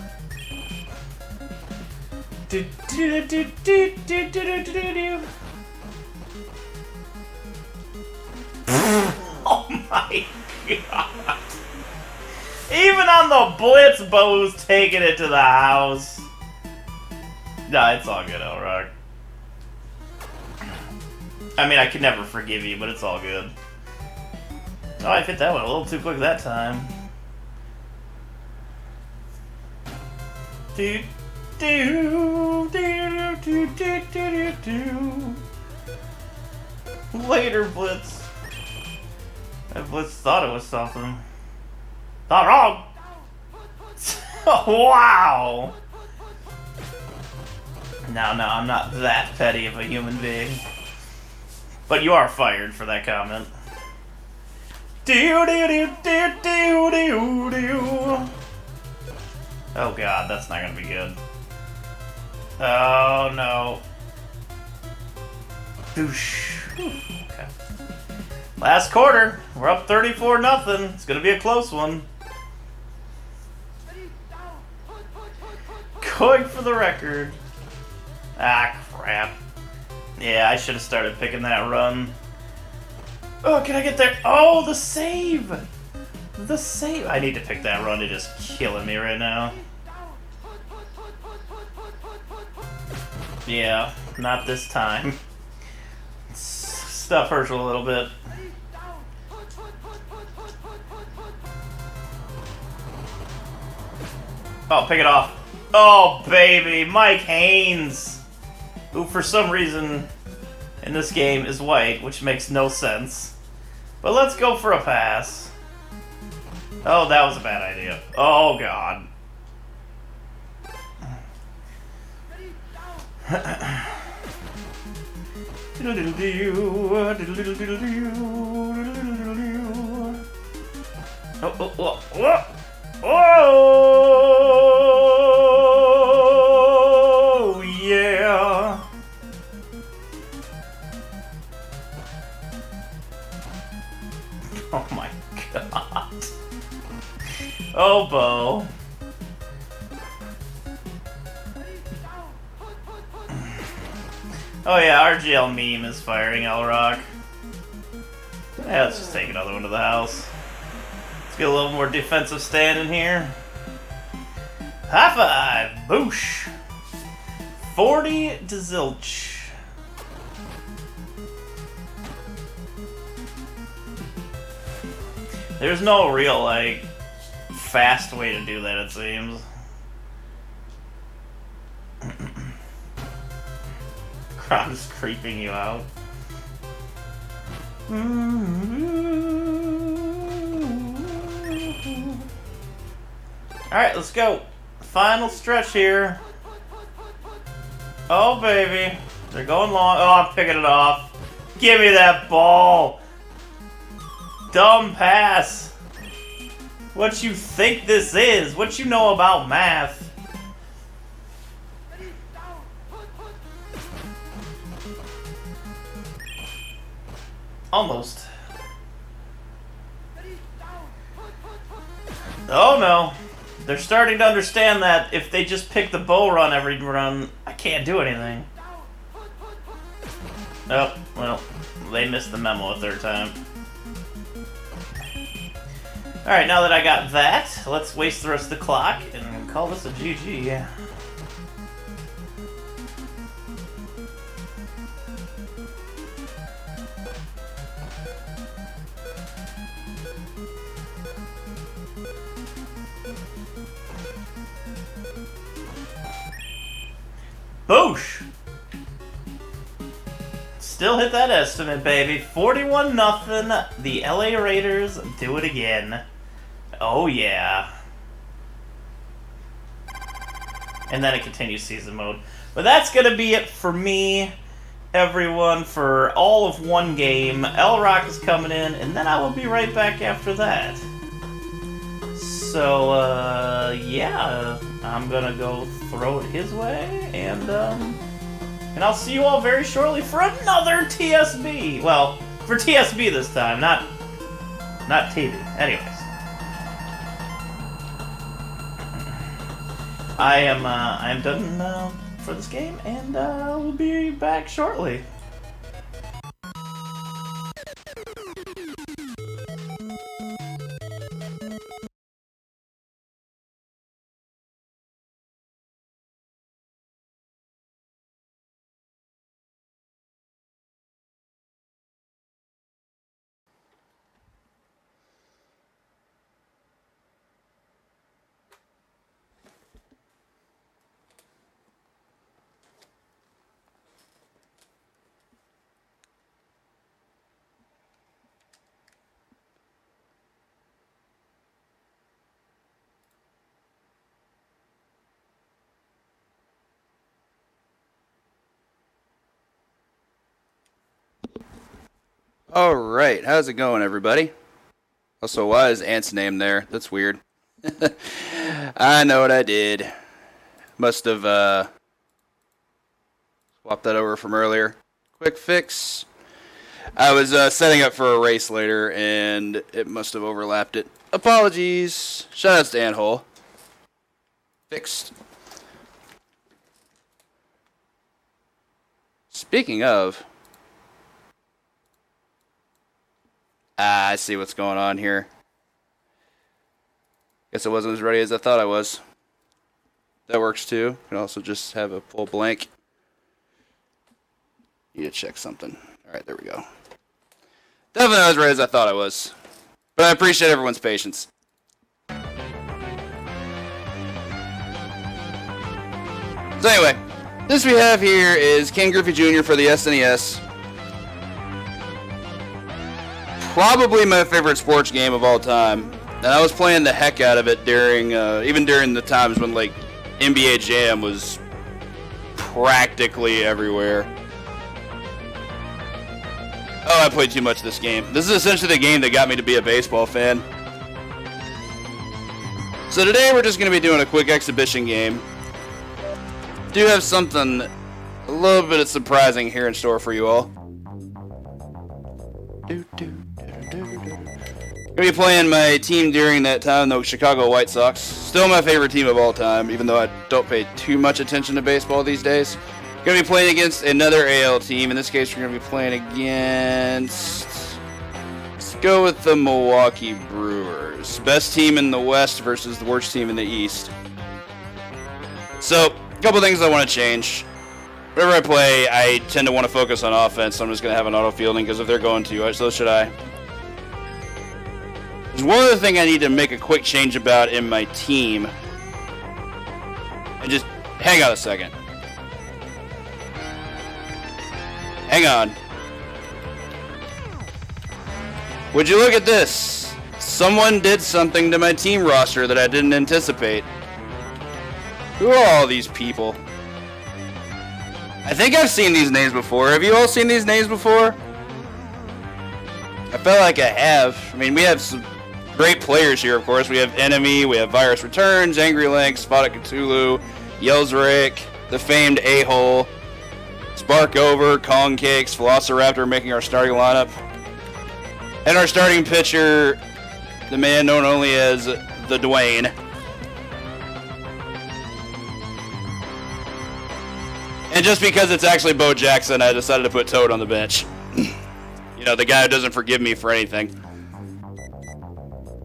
Oh my god. Even on the blitz, Bo's taking it to the house. Nah, it's all good, L-Rock. I mean, I could never forgive you, but it's all good. Oh, I hit that one a little too quick that time. Do do do do do do do. Later, Blitz. That Blitz thought it was something. Not wrong. Wow. No, I'm not that petty of a human being. But you are fired for that comment. Do do do do do do do. Oh god, that's not gonna be good. Oh no. Boosh. Okay. Last quarter, we're up 34-0. It's gonna be a close one. Going for the record. Ah, crap. Yeah, I should have started picking that run. Oh, can I get there? Oh, the save! The save! I need to pick that run. It is killing me right now. Yeah, not this time. Stuff hurts a little bit. Oh, pick it off. Oh, baby. Mike Haynes. Who, for some reason, in this game is white, which makes no sense. But let's go for a pass. Oh, that was a bad idea. Oh, God. Oh, yeah. Oh my god. Oh, Bo. Oh yeah, RGL meme is firing L-Rock. Yeah, let's just take another one to the house. Let's get a little more defensive stand in here. High five! Boosh! 40 to zilch. There's no real, like, fast way to do that, it seems. Crowd's creeping you out. Alright, let's go. Final stretch here. Oh, baby. They're going long. Oh, I'm picking it off. Give me that ball. Dumb pass. What you think this is? What you know about math? Almost. Oh no. They're starting to understand that if they just pick the bow run every run, I can't do anything. Oh, well, they missed the memo a third time. Alright, now that I got that, let's waste the rest of the clock and call this a GG. Boosh! Still hit that estimate, baby. 41-0. The LA Raiders do it again. Oh, yeah. And then it continues season mode. But that's going to be it for me, everyone, for all of one game. L-Rock is coming in, and then I will be right back after that. So, yeah, I'm going to go throw it his way, and I'll see you all very shortly for another TSB. Well, for TSB this time, not TV. Anyways. I'm done for this game, and we'll be back shortly. Alright, how's it going, everybody? Also, why is Ant's name there? That's weird. I know what I did. Must have swapped that over from earlier. Quick fix. I was setting up for a race later, and it must have overlapped it. Apologies. Shoutouts to Ant Hole. Fixed. Speaking of... I see what's going on here. Guess I wasn't as ready as I thought I was. That works too. You can also just have a full blank. Need to check something. Alright, there we go. Definitely not as ready as I thought I was. But I appreciate everyone's patience. So anyway, this we have here is Ken Griffey Jr. for the SNES. Probably my favorite sports game of all time. And I was playing the heck out of it during, even during the times when, like, NBA Jam was practically everywhere. Oh, I played too much of this game. This is essentially the game that got me to be a baseball fan. So today we're just going to be doing a quick exhibition game. Do have something a little bit surprising here in store for you all. Gonna be playing my team during that time, the Chicago White Sox. Still my favorite team of all time, even though I don't pay too much attention to baseball these days. Gonna be playing against another AL team. In this case, we're gonna be playing against... Let's go with the Milwaukee Brewers. Best team in the West versus the worst team in the East. So, a couple things I want to change. Whenever I play, I tend to want to focus on offense, so I'm just gonna have an auto fielding, because if they're going to, so should I. There's one other thing I need to make a quick change about in my team. And just hang on a second. Hang on. Would you look at this? Someone did something to my team roster that I didn't anticipate. Who are all these people? I think I've seen these names before. Have you all seen these names before? I felt like I have. I mean, we have some great players here, of course. We have Enemy, we have Virus Returns, Angry Link, Spotted Cthulhu, Yelzrick, the famed A-Hole, Spark Over, Kong Cakes, Velociraptor making our starting lineup. And our starting pitcher, the man known only as the Dwayne. And just because it's actually Bo Jackson, I decided to put Toad on the bench. You know, the guy who doesn't forgive me for anything.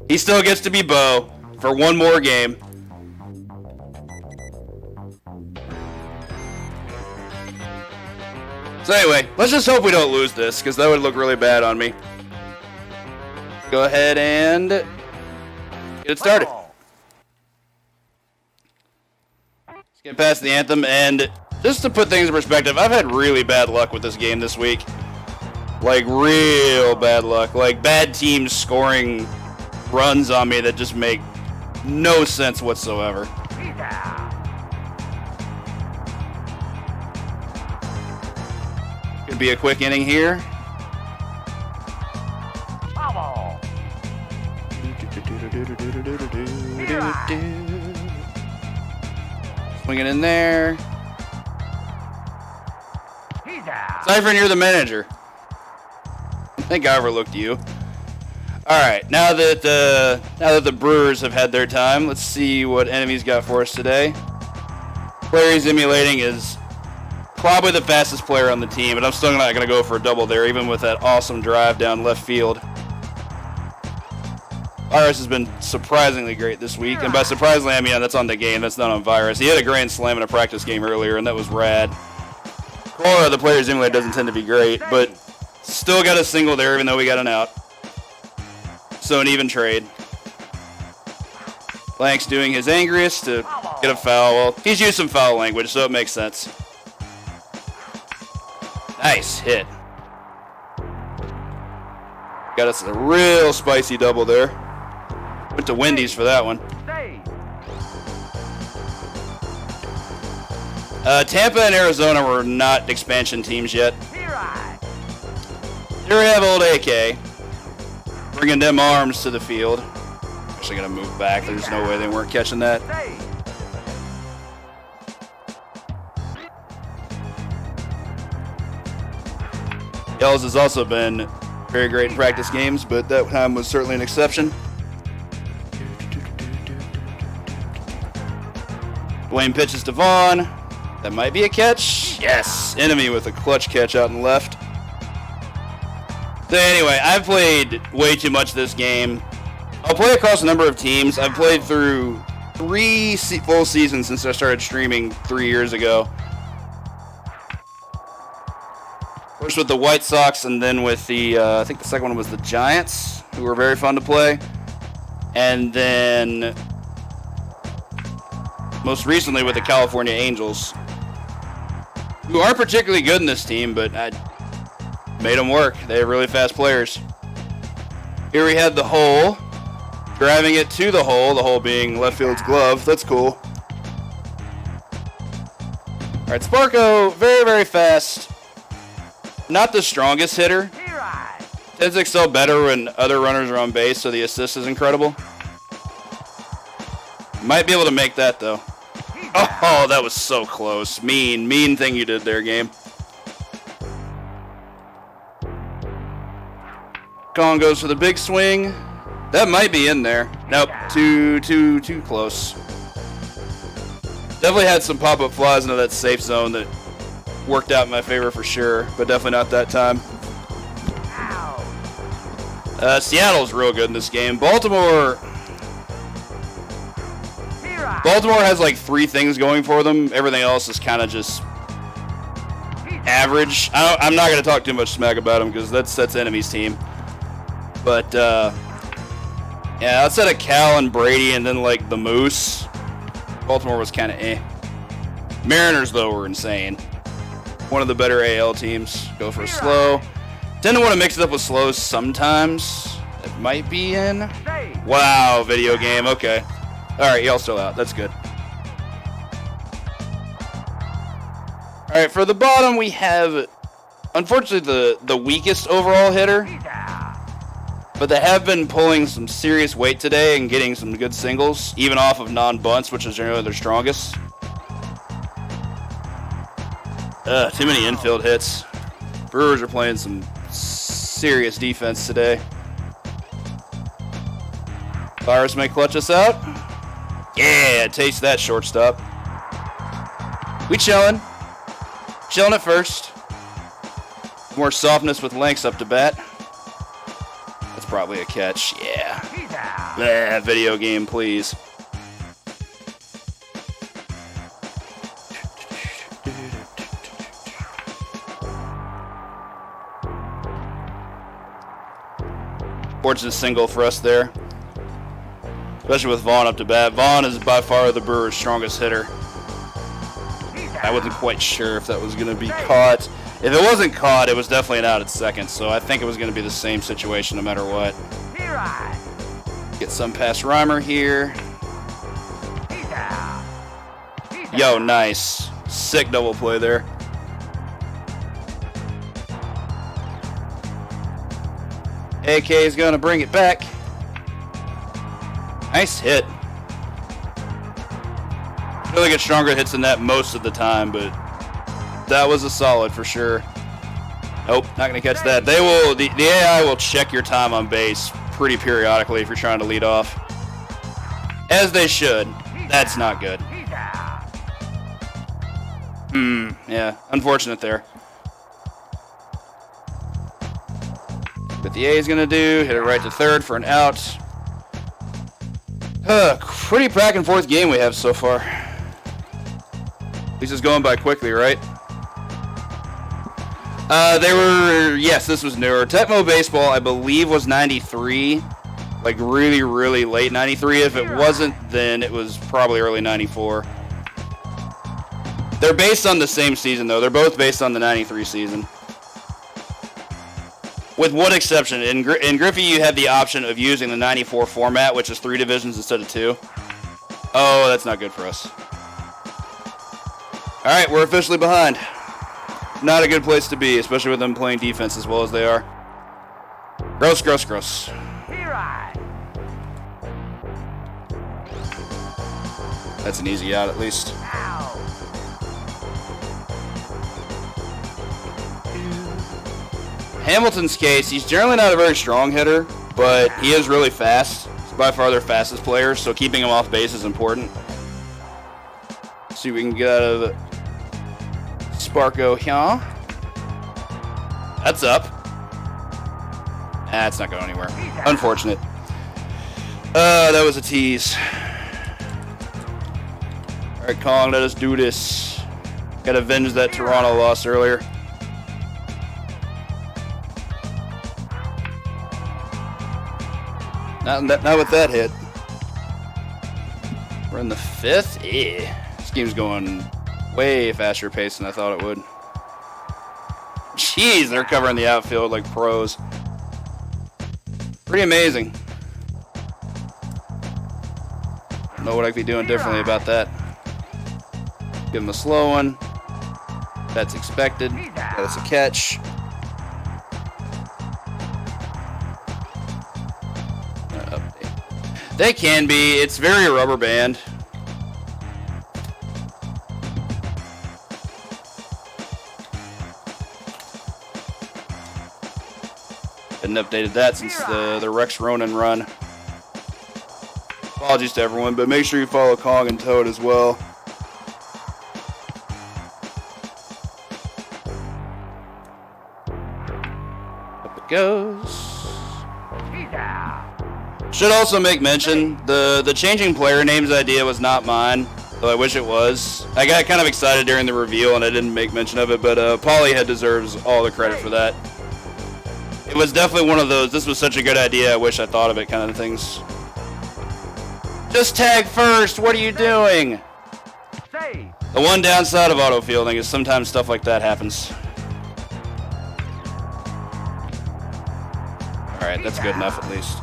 He still gets to be Bo for one more game. So anyway, let's just hope we don't lose this, because that would look really bad on me. Go ahead and get it started. Let's get past the anthem, and just to put things in perspective, I've had really bad luck with this game this week. Like, real bad luck. Like, bad teams scoring runs on me that just make no sense whatsoever. Could be a quick inning here. Swing it in there. Cypher, you're the manager. I think I overlooked you. All right, now that the Brewers have had their time, let's see what enemies got for us today. Player he's emulating is probably the fastest player on the team, but I'm still not going to go for a double there, even with that awesome drive down left field. Virus has been surprisingly great this week, and by surprisingly, I mean that's on the game, that's not on Virus. He had a grand slam in a practice game earlier, and that was rad. Cora, the player's emulator, doesn't tend to be great, but still got a single there, even though we got an out. So an even trade. Blank's doing his angriest to get a foul. Well, he's used some foul language, so it makes sense. Nice hit. Got us a real spicy double there. Went to Wendy's for that one. Tampa and Arizona were not expansion teams yet. Here we have old AK. Bringing them arms to the field. Actually gonna move back. There's no way they weren't catching that. Yells has also been very great in practice games, but that time was certainly an exception. Dwayne pitches to Vaughn. That might be a catch. Yes, enemy with a clutch catch out and left. So anyway, I've played way too much this game. I'll play across a number of teams. I've played through 3 full seasons since I started streaming 3 years ago. First with the White Sox, and then with the, I think the second one was the Giants, who were very fun to play. And then, most recently with the California Angels, who aren't particularly good in this team, but I made them work. They have really fast players. Here we have the hole, driving it to the hole being left field's glove. That's cool. All right, Sparko, very, very fast. Not the strongest hitter. Tends to excel better when other runners are on base, so the assist is incredible. Might be able to make that, though. Oh, that was so close. Mean thing you did there, game. Kong goes for the big swing. That might be in there. Nope, too close. Definitely had some pop-up flies into that safe zone that worked out in my favor for sure, but definitely not that time. Seattle's real good in this game. Baltimore has like 3 things going for them. Everything else is kind of just average. I'm not going to talk too much smack about them because that's enemy's team. But yeah, outside of Cal and Brady and then like the Moose, Baltimore was kind of eh. Mariners though were insane. One of the better AL teams. Go for a slow. Tend to want to mix it up with slows sometimes. It might be in. Wow, video game. Okay. All right, y'all still out. That's good. All right, for the bottom, we have, unfortunately, the weakest overall hitter. But they have been pulling some serious weight today and getting some good singles, even off of non-bunts, which is generally their strongest. Too many infield hits. Brewers are playing some serious defense today. Virus may clutch us out. Yeah, taste that, shortstop. We chilling. Chilling at first. More softness with lengths up to bat. That's probably a catch. Yeah. Blah, video game, please. Fortunate single for us there. Especially with Vaughn up to bat. Vaughn is by far the Brewers' strongest hitter. I wasn't quite sure if that was going to be caught. If it wasn't caught, it was definitely an out at second, so I think it was going to be the same situation no matter what. Get some past Reimer here. Yo, nice. Sick double play there. AK is going to bring it back. Nice hit. I feel like it's stronger hits than that most of the time, but that was a solid for sure. Nope, not going to catch that. They will. The AI will check your time on base pretty periodically if you're trying to lead off. As they should. That's not good. Yeah, unfortunate there. What the A is going to do, hit it right to third for an out. Pretty back and forth game we have so far. At least it's going by quickly, right? Yes, this was newer. Tecmo Baseball, I believe, was 93. Like, really, really late 93. If it wasn't, then it was probably early 94. They're based on the same season, though. They're both based on the 93 season. With one exception. In Griffey, you had the option of using the 94 format, which is 3 divisions instead of 2. Oh, that's not good for us. All right, we're officially behind. Not a good place to be, especially with them playing defense as well as they are. Gross, gross, gross. That's an easy out, at least. Hamilton's case, he's generally not a very strong hitter, but he is really fast. He's by far their fastest player, so keeping him off base is important. See if we can get out of the Sparko here. That's up. It's not going anywhere. Unfortunate. That was a tease. Alright, Kong, let us do this. Gotta avenge that Toronto loss earlier. Not with that hit. We're in the 5th? Yeah. This game's going way faster pace than I thought it would. Jeez, they're covering the outfield like pros. Pretty amazing. Don't know what I could be doing differently about that. Give him a slow one. That's expected. That's a catch. They can be. It's very rubber band. Hadn't updated that since the Rex Ronan run. Apologies to everyone, but make sure you follow Kong and Toad as well. Up it goes. Should also make mention, the changing player names idea was not mine, though I wish it was. I got kind of excited during the reveal and I didn't make mention of it, but Polyhead deserves all the credit for that. It was definitely one of those, this was such a good idea, I wish I thought of it kind of things. Just tag first, what are you doing? The one downside of auto-fielding is sometimes stuff like that happens. Alright, that's good enough at least.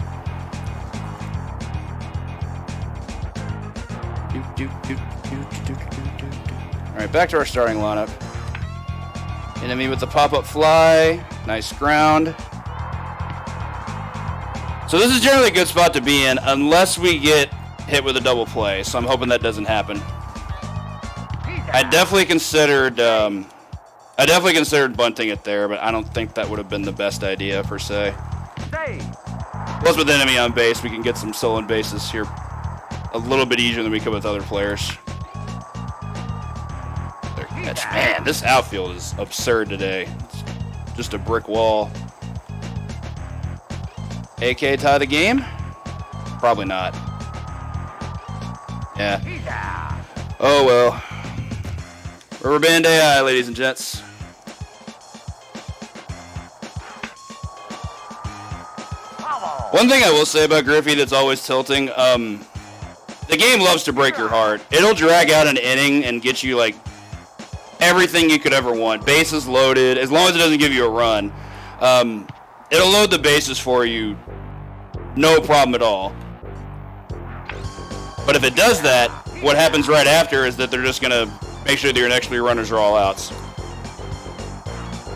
Alright, back to our starting lineup. Enemy with the pop-up fly. Nice ground. So this is generally a good spot to be in unless we get hit with a double play. So I'm hoping that doesn't happen. I definitely considered bunting it there, but I don't think that would have been the best idea per se. Plus with enemy on base, we can get some stolen bases here a little bit easier than we could with other players. Man, this outfield is absurd today. It's just a brick wall. AK tie the game? Probably not. Yeah. Oh well. Rubber Band AI, ladies and gents. One thing I will say about Griffey that's always tilting, the game loves to break your heart. It'll drag out an inning and get you like everything you could ever want. Bases loaded, as long as it doesn't give you a run. It'll load the bases for you, no problem at all. But if it does that, what happens right after is that they're just gonna make sure that your next 3 runners are all outs.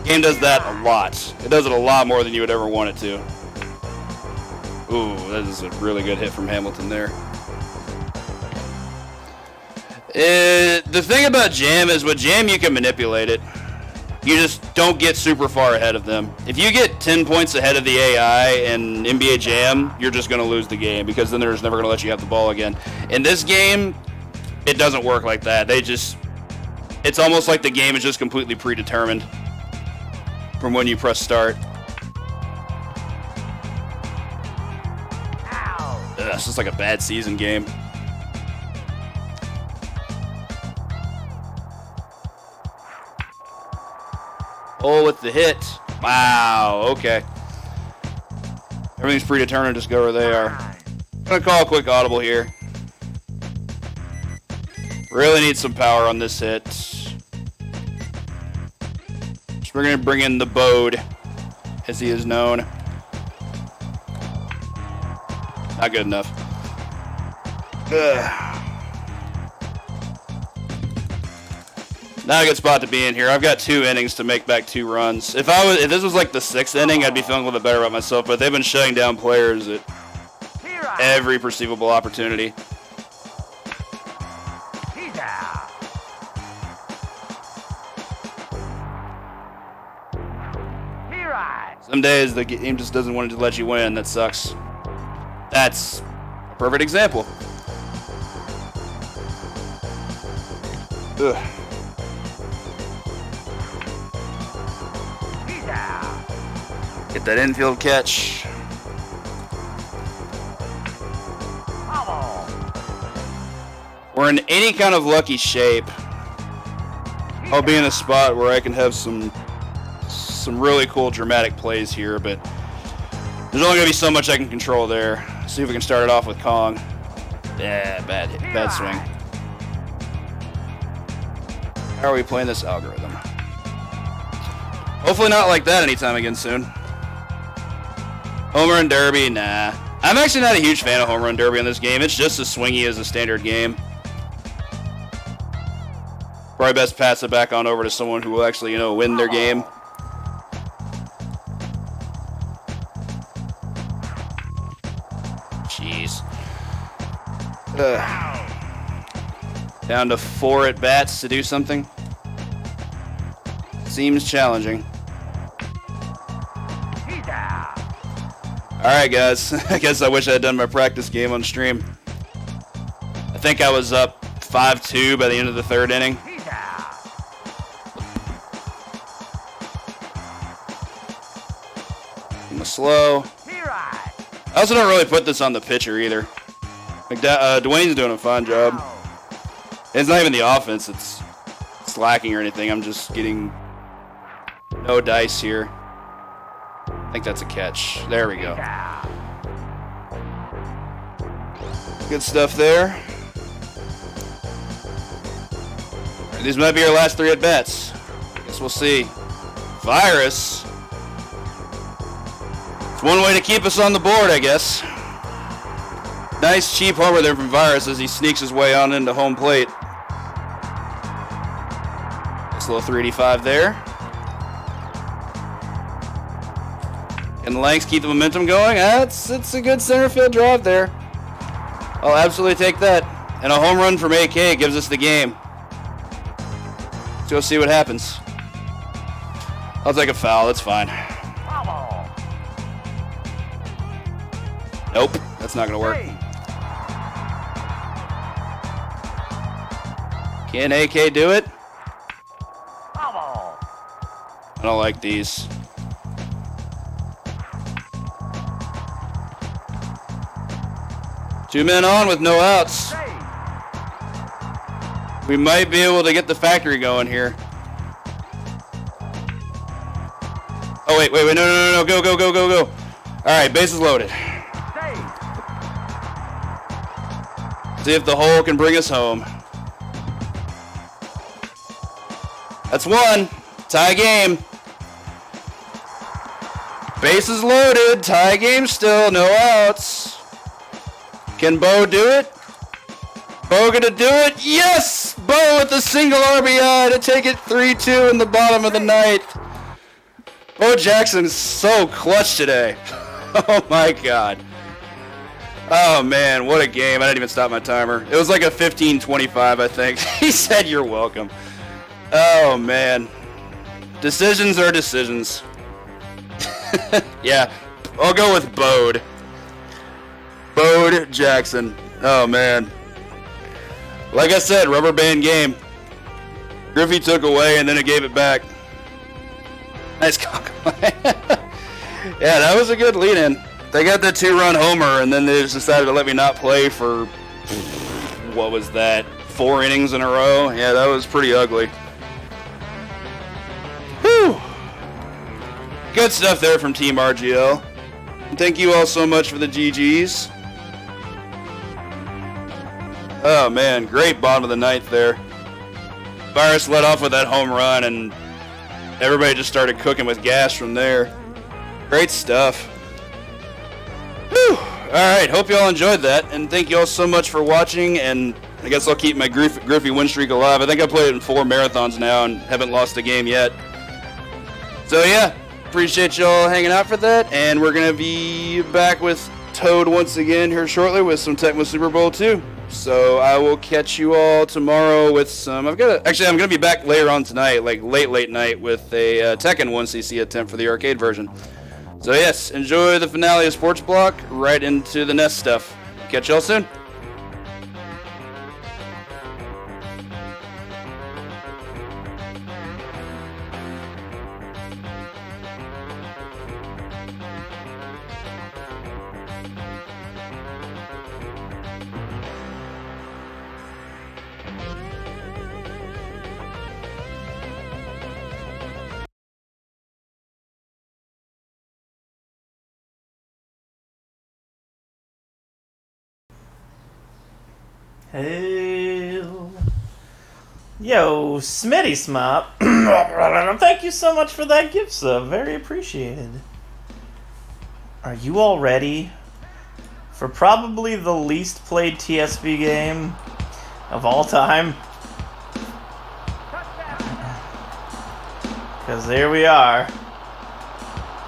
Game does that a lot. It does it a lot more than you would ever want it to. Ooh, that is a really good hit from Hamilton there. The thing about Jam is with Jam you can manipulate it. You just don't get super far ahead of them. If you get 10 points ahead of the AI in NBA Jam, you're just going to lose the game because then they're just never going to let you have the ball again. In this game, it doesn't work like that. It's almost like the game is just completely predetermined from when you press start. It's just like a bad season game. Oh, with the hit. Wow, okay. Everything's predetermined, just go where they are. I'm gonna call a quick audible here. Really need some power on this hit. We're gonna bring in the Bode, as he is known. Not good enough. Ugh. Not a good spot to be in here. I've got 2 innings to make back 2 runs. If this was like the 6th inning, I'd be feeling a little bit better about myself, but they've been shutting down players at every perceivable opportunity. Some days the game just doesn't want to let you win. That sucks. That's a perfect example. Ugh. Get that infield catch. We're in any kind of lucky shape. I'll be in a spot where I can have some really cool dramatic plays here, but there's only going to be so much I can control there. See if we can start it off with Kong. Yeah, bad hit, bad swing. How are we playing this algorithm? Hopefully not like that anytime again soon. Home Run Derby, nah. I'm actually not a huge fan of Home Run Derby in this game. It's just as swingy as a standard game. Probably best pass it back on over to someone who will actually, win their game. Jeez. Down to 4 at-bats to do something. Seems challenging. Alright guys, I guess I wish I had done my practice game on stream. I think I was up 5-2 by the end of the 3rd inning. I'm slow. I also don't really put this on the pitcher either. Dwayne's doing a fine job. It's not even the offense it's lacking or anything. I'm just getting no dice here. I think that's a catch. There we go. Good stuff there. These might be our last 3 at-bats. Guess we'll see. Virus. It's one way to keep us on the board, I guess. Nice cheap homer there from Virus as he sneaks his way on into home plate. Nice little 385 there. And the Lanks keep the momentum going. It's a good center field drive there. I'll absolutely take that. And a home run from AK gives us the game. Let's go see what happens. I'll take a foul. That's fine. Nope. That's not going to work. Can AK do it? I don't like these. 2 men on with no outs. We might be able to get the factory going here. Oh, wait, no, go. All right, bases loaded. See if the hole can bring us home. That's one. Tie game. Bases loaded. Tie game still. No outs. Can Bo do it? Bo gonna do it? Yes! Bo with a single RBI to take it 3-2 in the bottom of the ninth. Bo Jackson's so clutch today. Oh my God. Oh man, what a game. I didn't even stop my timer. It was like a 15-25, I think. He said you're welcome. Oh man. Decisions are decisions. Yeah, I'll go with Bode. Bode Jackson. Oh man. Like I said, rubber band game. Griffey took away and then it gave it back. Nice cock. Yeah, that was a good lead-in. They got the 2-run homer, and then they just decided to let me not play for, what was that, 4 innings in a row? Yeah, that was pretty ugly. Whew. Good stuff there from Team RGL. Thank you all so much for the GGs. Oh, man, great bottom of the ninth there. Virus led off with that home run, and everybody just started cooking with gas from there. Great stuff. Whew. Alright, hope you all enjoyed that, and thank you all so much for watching, and I guess I'll keep my Griffey win streak alive. I think I played it in 4 marathons now and haven't lost a game yet. So yeah, appreciate y'all hanging out for that, and we're going to be back with Toad once again here shortly with some Tecmo Super Bowl 2. So I will catch you all tomorrow with some... I'm going to be back later on tonight, like late night, with a Tekken 1cc attempt for the arcade version. So yes, enjoy the finale of Sports Block, right into the NES stuff. Catch y'all soon. Hail. Yo, Smitty Smop. Thank you so much for that gift sub. Very appreciated. Are you all ready for probably the least played TSP game of all time? Because here we are.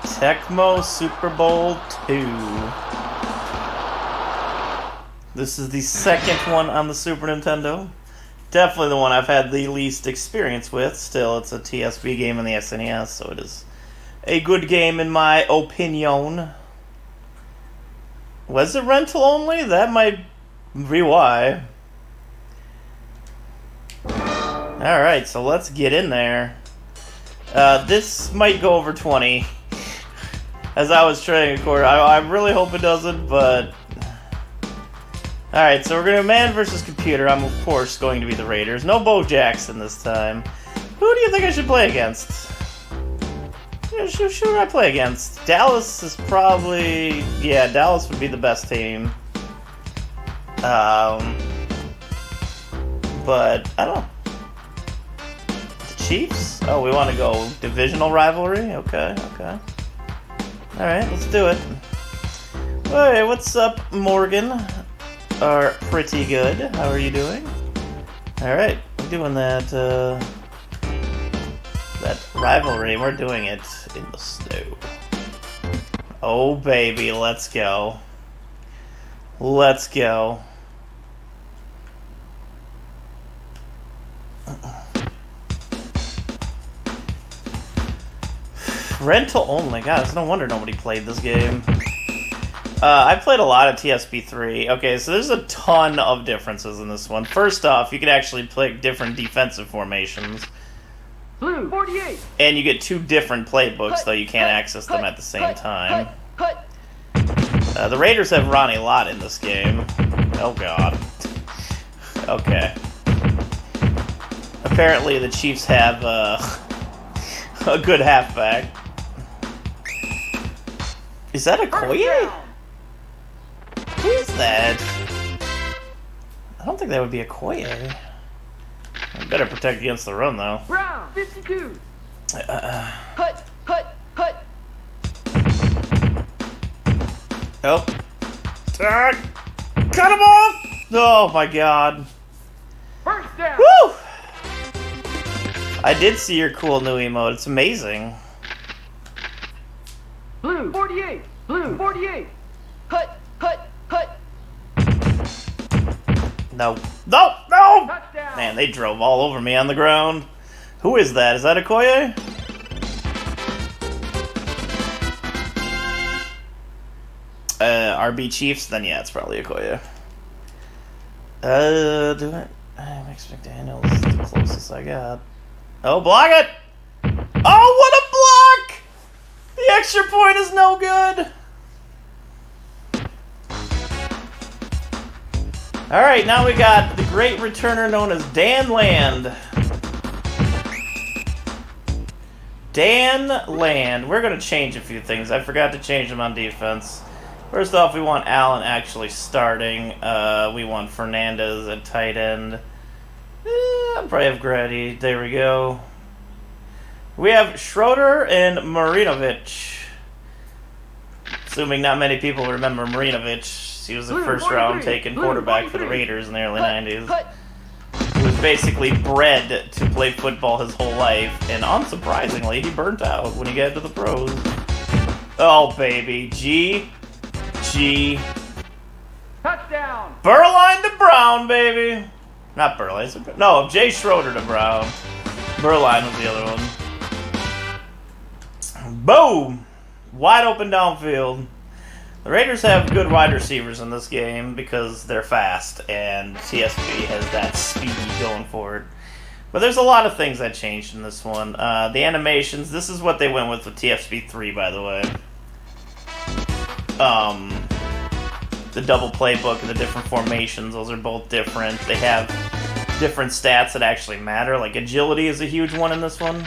Tecmo Super Bowl 2. This is the second one on the Super Nintendo. Definitely the one I've had the least experience with. Still, it's a TSP game in the SNES, so it is a good game in my opinion. Was it rental only? That might be why. Alright, so let's get in there. This might go over 20. As I was trying to record, I really hope it doesn't, but... Alright, so we're going to man versus computer. I'm, of course, going to be the Raiders. No Bo Jackson this time. Who do you think I should play against? Who should I play against? Dallas is probably... Yeah, Dallas would be the best team. But, I don't know. The Chiefs? Oh, we want to go divisional rivalry? Okay. Alright, let's do it. Hey, what's up, Morgan? Are pretty good. How are you doing? Alright, we're doing that rivalry. We're doing it in the snow. Oh baby, let's go. Let's go. Rental only. God, it's no wonder nobody played this game. I played a lot of TSP3. Okay, so there's a ton of differences in this one. First off, you can actually play different defensive formations. Blue, 48. And you get 2 different playbooks, though you can't access them at the same time. The Raiders have Ronnie Lott in this game. Oh god. Okay. Apparently the Chiefs have a good halfback. Is that a Okoye? Who is that? I don't think that would be a Okoye. I better protect against the run though. Brown, 52. Cut. Oh. Cut him off! Oh my god. First down. Woo! I did see your cool new emote. It's amazing. Blue, 48. Blue, 48. Cut. No. No! No! Touchdown. Man, they drove all over me on the ground. Who is that? Is that a Okoye? RB Chiefs? Then yeah, it's probably a Okoye. Max McDaniel is the closest I got. Oh, block it! Oh, what a block! The extra point is no good. Alright, now we got the great returner known as Dan Land. Dan Land. We're going to change a few things. I forgot to change them on defense. First off, we want Allen actually starting. We want Fernandez at tight end. I'll probably have Grady. There we go. We have Schroeder and Marinovic. Assuming not many people remember Marinovic. He was the first round taken quarterback for the Raiders in the early 90s. He was basically bred to play football his whole life, and unsurprisingly, he burnt out when he got to the pros. Oh, baby. G. Touchdown. Burline to Brown, baby. Not Burline. No, Jay Schroeder to Brown. Burline was the other one. Boom! Wide open downfield. The Raiders have good wide receivers in this game because they're fast, and TSP has that speed going for it. But there's a lot of things that changed in this one. The animations, this is what they went with TSP 3, by the way. The double playbook and the different formations, those are both different. They have different stats that actually matter, like agility is a huge one in this one.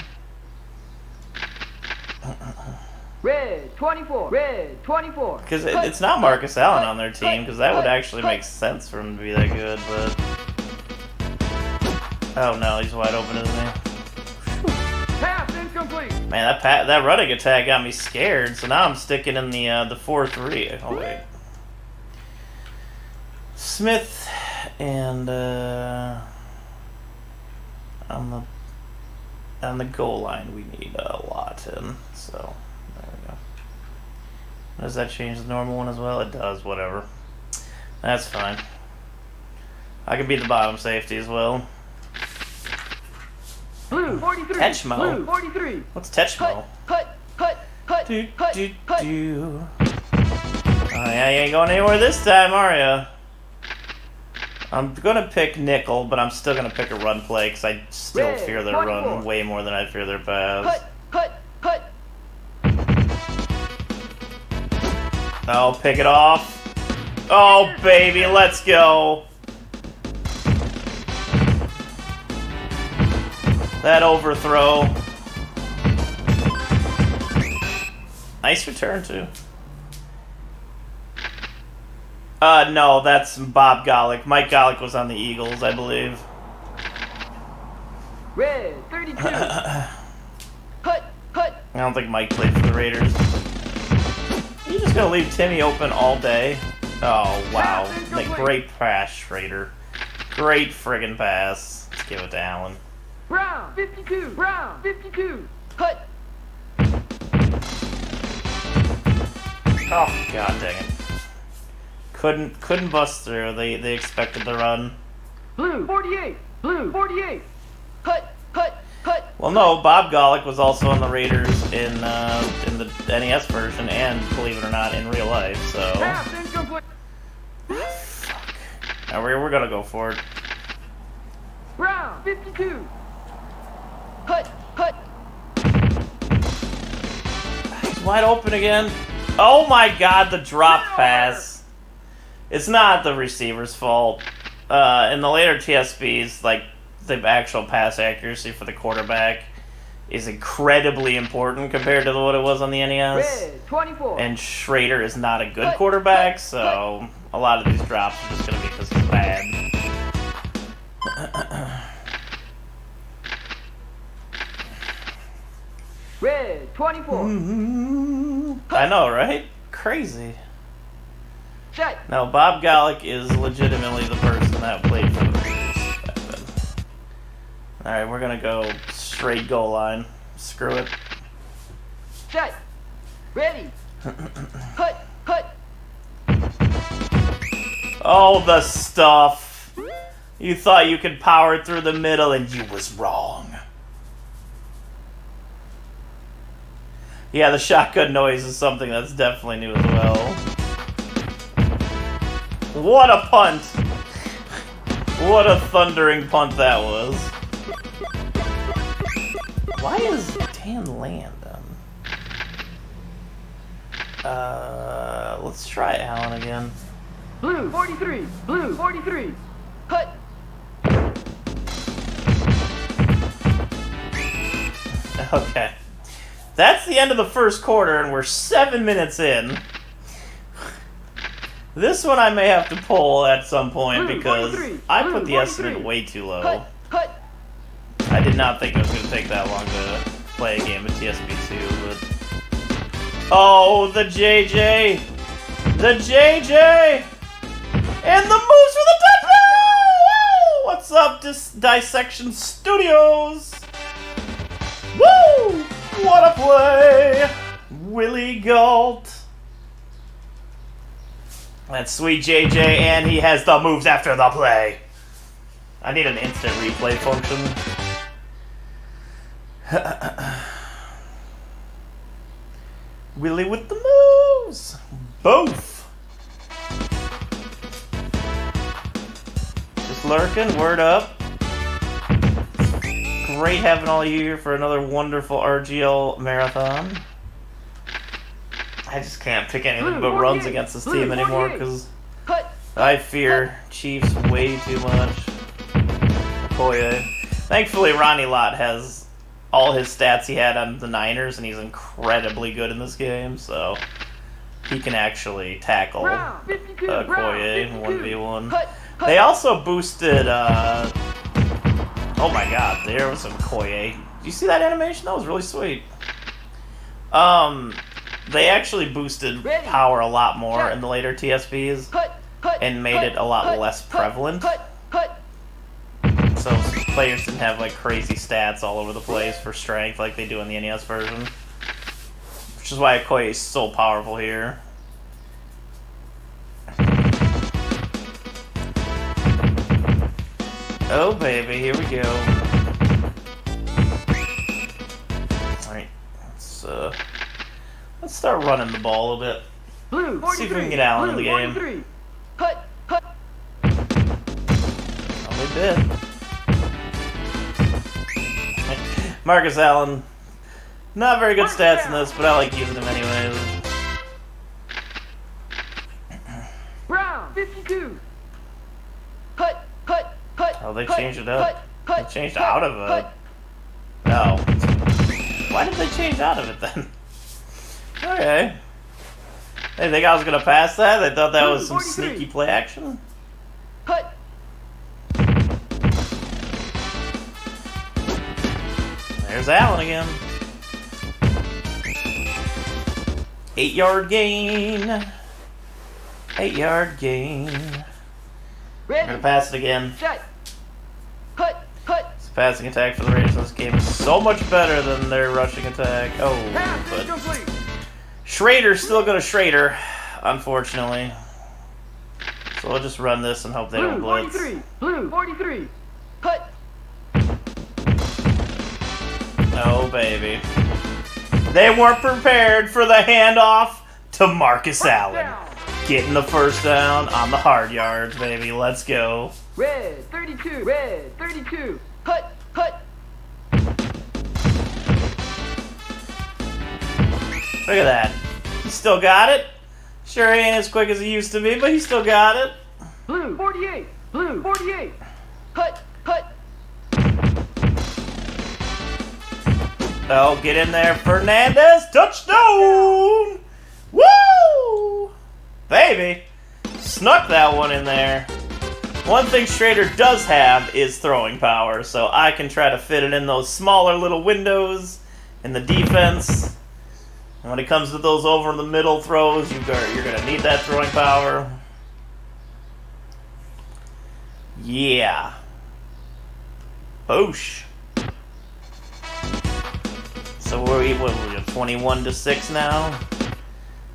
Red, 24. Red, 24. Because it's not Marcus Allen on their team, because that would actually make sense for him to be that good, but... Oh no, he's wide open, isn't he? Pass incomplete. Man, that running attack got me scared, so now I'm sticking in the 4-3. Oh, wait. Smith and on the goal line we need a lot in, so there we go. Does that change the normal one as well? It does, whatever. That's fine. I could be the bottom safety as well. Blue, 43. Tetchmo. Blue, 43. What's Tetchmo? Cut. Do. Oh, yeah, you ain't going anywhere this time, are ya? I'm gonna pick nickel, but I'm still gonna pick a run play because I still fear their run way more than I fear their pass. Cut. Oh, pick it off. Oh, baby, let's go. That overthrow. Nice return, too. No, that's Bob Golick. Mike Golick was on the Eagles, I believe. Red, 32. Cut. I don't think Mike played for the Raiders. You just gonna leave Timmy open all day? Oh, wow. Great pass, Schrader. Great friggin' pass. Let's give it to Allen. Brown, 52. Brown, 52. Cut. Oh, god dang it. Couldn't bust through. They expected the run. Blue, 48. Blue, 48. Cut. Well, no, Bob Golick was also on the Raiders in the NES version, and believe it or not, in real life. So. Pass incomplete. Fuck. Now we're gonna go for it. Brown, 52. Cut. He's wide open again. Oh my god, the drop pass. It's not the receiver's fault. In the later TSBs, like, the actual pass accuracy for the quarterback is incredibly important compared to what it was on the NES. Red, 24. And Schrader is not a good quarterback, so a lot of these drops are just going to be because he's bad. Red, 24. I know, right? Crazy. Set. No, Bob Gallick is legitimately the person that played for the Raiders back then. Alright, we're gonna go straight goal line. Screw it. Set. Ready. Cut. Cut. Oh, the stuff. You thought you could power through the middle and you was wrong. Yeah, the shotgun noise is something that's definitely new as well. What a punt! What a thundering punt that was. Why is Dan Land on? Let's try Alan again. Blue, 43. Blue, 43. Cut. Okay. That's the end of the first quarter, and we're 7 minutes in. This one I may have to pull at some point because I put the estimate way too low. I did not think it was going to take that long to play a game of TSB2, but... Oh, the JJ! The JJ! And the moves for the touchdown! What's up, Dissection Studios? Woo! What a play! Willie Galt. That's sweet JJ, and he has the moves after the play. I need an instant replay function. Willie with the moves! Both! Just lurking, word up. Great having all you here for another wonderful RGL marathon. I just can't pick anything but runs against this team anymore because I fear Chiefs way too much. Okoye. Thankfully, Ronnie Lott has all his stats he had on the Niners, and he's incredibly good in this game, so he can actually tackle Okoye in 1v1. They also boosted, oh my god, there was some Okoye. Did you see that animation? That was really sweet. They actually boosted power a lot more in the later TSBs and made it a lot less prevalent. So players didn't have like crazy stats all over the place for strength like they do in the NES version. Which is why Okoye is so powerful here. Oh baby, here we go. Alright, let's start running the ball a little bit. Blue, Let's see if we can get Allen in the game. Cut. Cut. Only bit. Marcus Allen. Not very good stats in this, but I like using him anyways. Brown, 52. Cut. Cut. Cut. Oh, they changed it up. They changed out of it. No. Why did they change out of it then? Okay. They think I was gonna pass that? They thought that was some sneaky play action? Cut. There's Allen again. 8-yard gain. 8-yard gain. We're gonna pass it again. Cut. Cut. This passing attack for the Raiders in this game is so much better than their rushing attack. Oh, but Schrader's still gonna Schrader, unfortunately. So we'll just run this and hope they don't blitz. 43. Blue, 43. Cut. Oh, baby. They weren't prepared for the handoff to Marcus Allen. Getting the first down on the hard yards, baby. Let's go. Red, 32. Red, 32. Cut. Cut. Look at that. still got it. Sure, he ain't as quick as he used to be, but he still got it. Blue 48. Blue 48. Hut, hut. Oh, get in there, Fernandez. Touchdown! Woo! Baby. Snuck that one in there. One thing Schrader does have is throwing power, so I can try to fit it in those smaller little windows in the defense. And when it comes to those over the middle throws, you're going to need that throwing power. Yeah. Boosh. So we're 21-6 now.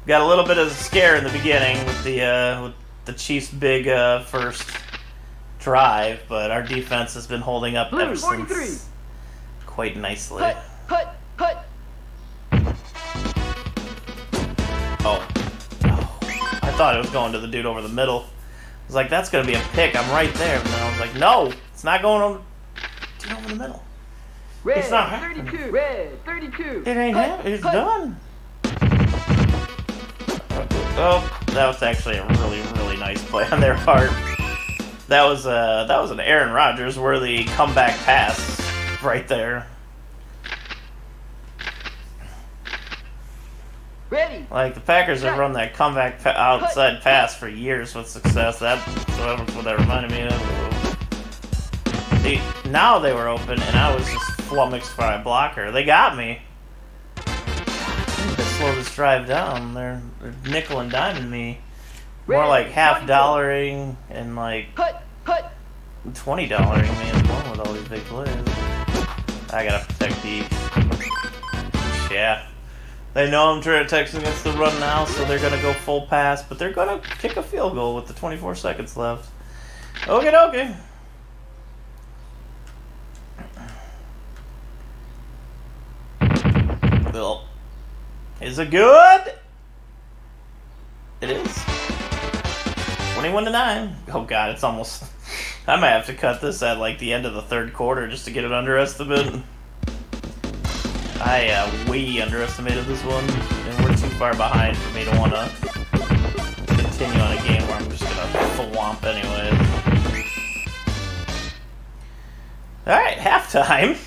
Got a little bit of a scare in the beginning with the Chiefs' big first drive, but our defense has been holding up ever since quite nicely. Hut, hut, hut. Oh. I thought it was going to the dude over the middle. I was like, that's going to be a pick. I'm right there. And then I was like, no, it's not going over, dude over the middle. Red It's not happening. 32. Red 32. It ain't happening. It's done. Oh, that was actually a really, really nice play on their part. That was an Aaron Rodgers worthy comeback pass right there. Ready. Like the Packers have run that comeback outside pass for years with success. That's what that reminded me of. Now they were open, and I was just flummoxed by a blocker. They got me. They slow this drive down. They're nickel and diming me. More like $half-dollaring and like $20-dollaring me as well with all these big plays. I gotta protect the. Yeah. They know I'm trying to Texas against the run now, so they're gonna go full pass, but they're gonna kick a field goal with the 24 seconds left. Okay, dokie. Well, is it good? It is. 21-9. Oh god, it's almost. I might have to cut this at like the end of the third quarter just to get it underestimated. I way underestimated this one, and we're too far behind for me to want to continue on a game where I'm just gonna thwomp anyways. Alright, halftime.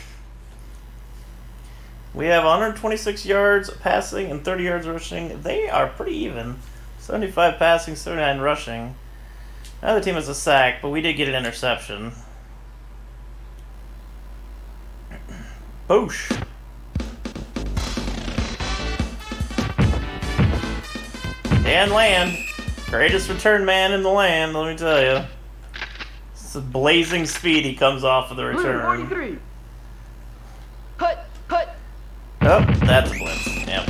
We have 126 yards passing and 30 yards rushing. They are pretty even. 75 passing, 39 rushing. Another team has a sack, but we did get an interception. Boosh. Dan Land, greatest return man in the land, let me tell you. It's a blazing speed he comes off of the return. 43. Hut, hut. Oh, that's a blitz. Yep.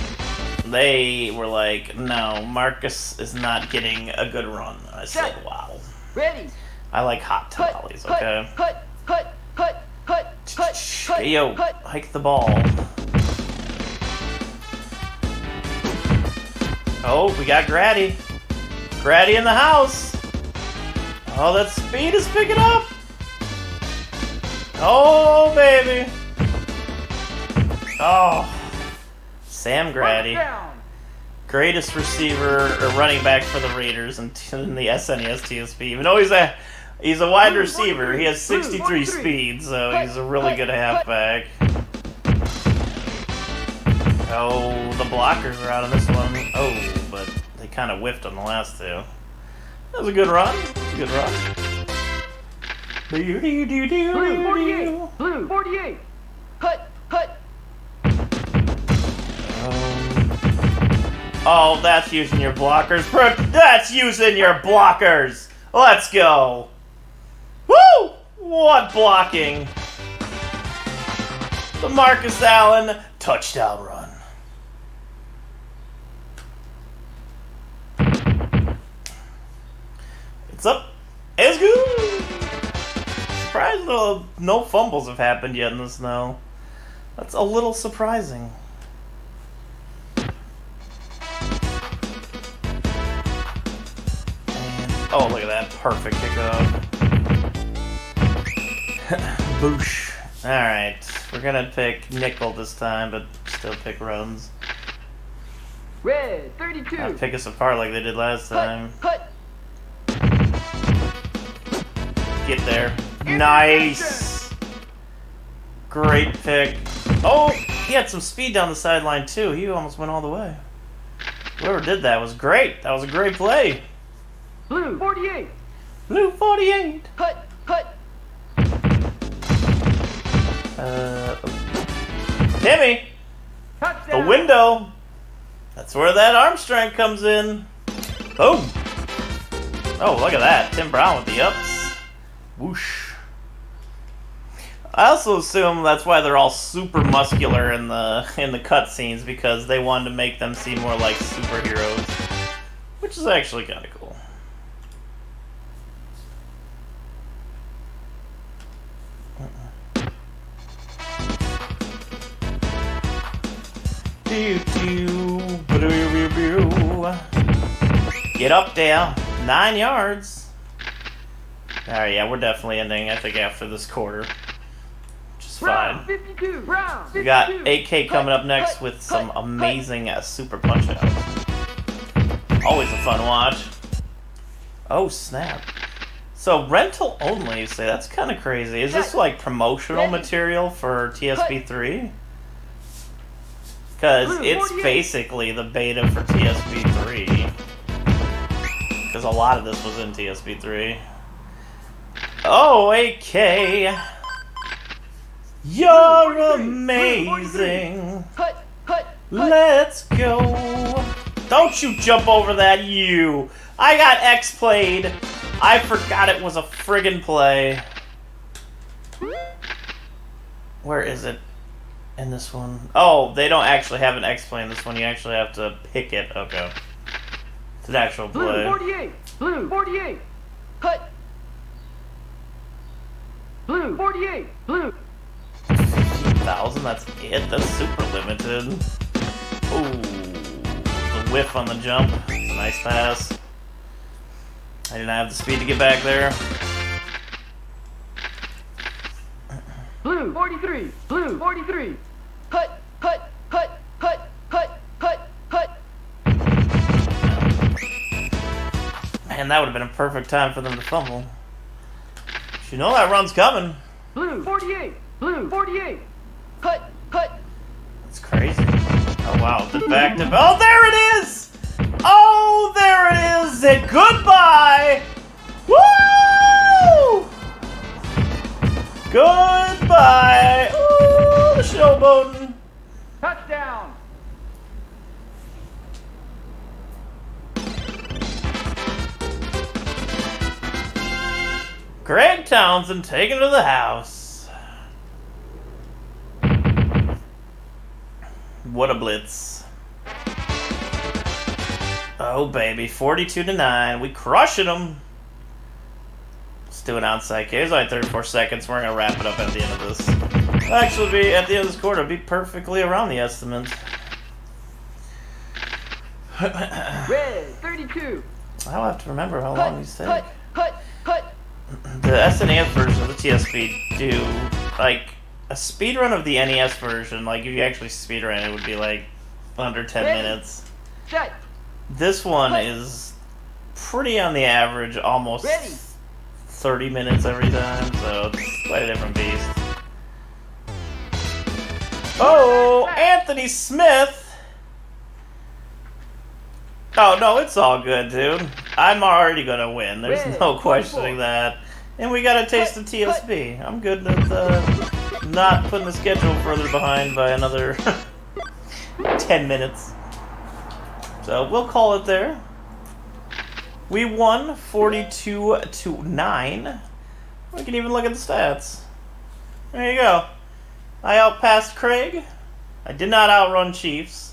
They were like, no, Marcus is not getting a good run. I said, wow. Ready. I like hot tamales, okay? Hut, hut, hut, hut, hut, hut. Hey, yo, hut. hike the ball. Oh, we got Grady. Grady in the house. Oh, that speed is picking up. Oh, baby. Oh. Sam Grady. Greatest receiver or running back for the Raiders in the SNES TSP. Even though he's a wide receiver, he has 63 speed, so he's a really good halfback. Oh, the blockers are out on this one. Oh, but they kind of whiffed on the last two. That was a good run. Good run. Blue 48. Blue 48. Hut, hut. Oh, that's using your blockers. That's using your blockers. Let's go. Woo! What blocking? The Marcus Allen touchdown run. It's up. It's good. Surprised no fumbles have happened yet in the snow. That's a little surprising. Oh, look at that. Perfect kickoff. Boosh. Alright. We're gonna pick nickel this time, but still pick runs. Red, 32. I'll pick us apart like they did last time. Hut. Get there. Nice. Great pick. Oh, he had some speed down the sideline too. He almost went all the way. Whoever did that was great. That was a great play. Blue, 48. Blue 48. Hut. Hut. Timmy, the Touchdown. window. That's where that arm strength comes in. Boom. Oh, look at that. Tim Brown with the ups. Whoosh. I also assume that's why they're all super muscular in the cutscenes, because they wanted to make them seem more like superheroes, which is actually kind of cool. Get up there. 9 yards. Alright, yeah, we're definitely ending, I think, after this quarter. Which is fine. Brown, 52. Brown, 52. We got 8K coming up next with some amazing super punch out. Always a fun watch. Oh, snap. So, rental only, you say? That's kind of crazy. Is this like promotional material for TSP3? Because it's basically the beta for TSP3. Because a lot of this was in TSP3. Oh, AK! You're amazing! Let's go! Don't you jump over that, you! I got X-played! I forgot it was a friggin' play. Where is it? In this one? Oh, they don't actually have an X-play in this one. You actually have to pick it. Okay. It's an actual play. Blue, 48. Blue, 48. Hut. Blue, 48. Blue. 15,000, that's it? That's super limited. Ooh. The whiff on the jump. It's a nice pass. I didn't have the speed to get back there. Blue, 43. Blue, 43. Hut. Hut. Hut. Hut. Hut. Hut. Hut. Man, that would have been a perfect time for them to fumble. You know that run's coming. Blue, 48. Blue, 48. Hut. Hut. That's crazy. Oh, wow. The back to... Oh, there it is! Oh, there it is! And goodbye! Woo! Goodbye! Ooh, the showboating. Touchdown. Greg Townsend taken to the house. What a blitz. Oh, baby. 42-9. We crushing them. Let's do an outside kick. It's only 34 seconds. We're going to wrap it up at the end of this. Actually, be at the end of this quarter. Be perfectly around the estimate. Red, 32. I'll have to remember how long these take. Hut. Hut. Hut. The SNES version of the TSP do, like, a speedrun of the NES version, like, if you actually speedrun it, would be, like, under 10 minutes. Set. This one is pretty on the average, almost 30 minutes every time, so it's quite a different beast. Oh, Anthony Smith! Oh, no, it's all good, dude. I'm already gonna win. There's no questioning that. And we got a taste of TSP. I'm good with not putting the schedule further behind by another 10 minutes. So we'll call it there. We won 42-9. We can even look at the stats. There you go. I outpassed Craig. I did not outrun Chiefs.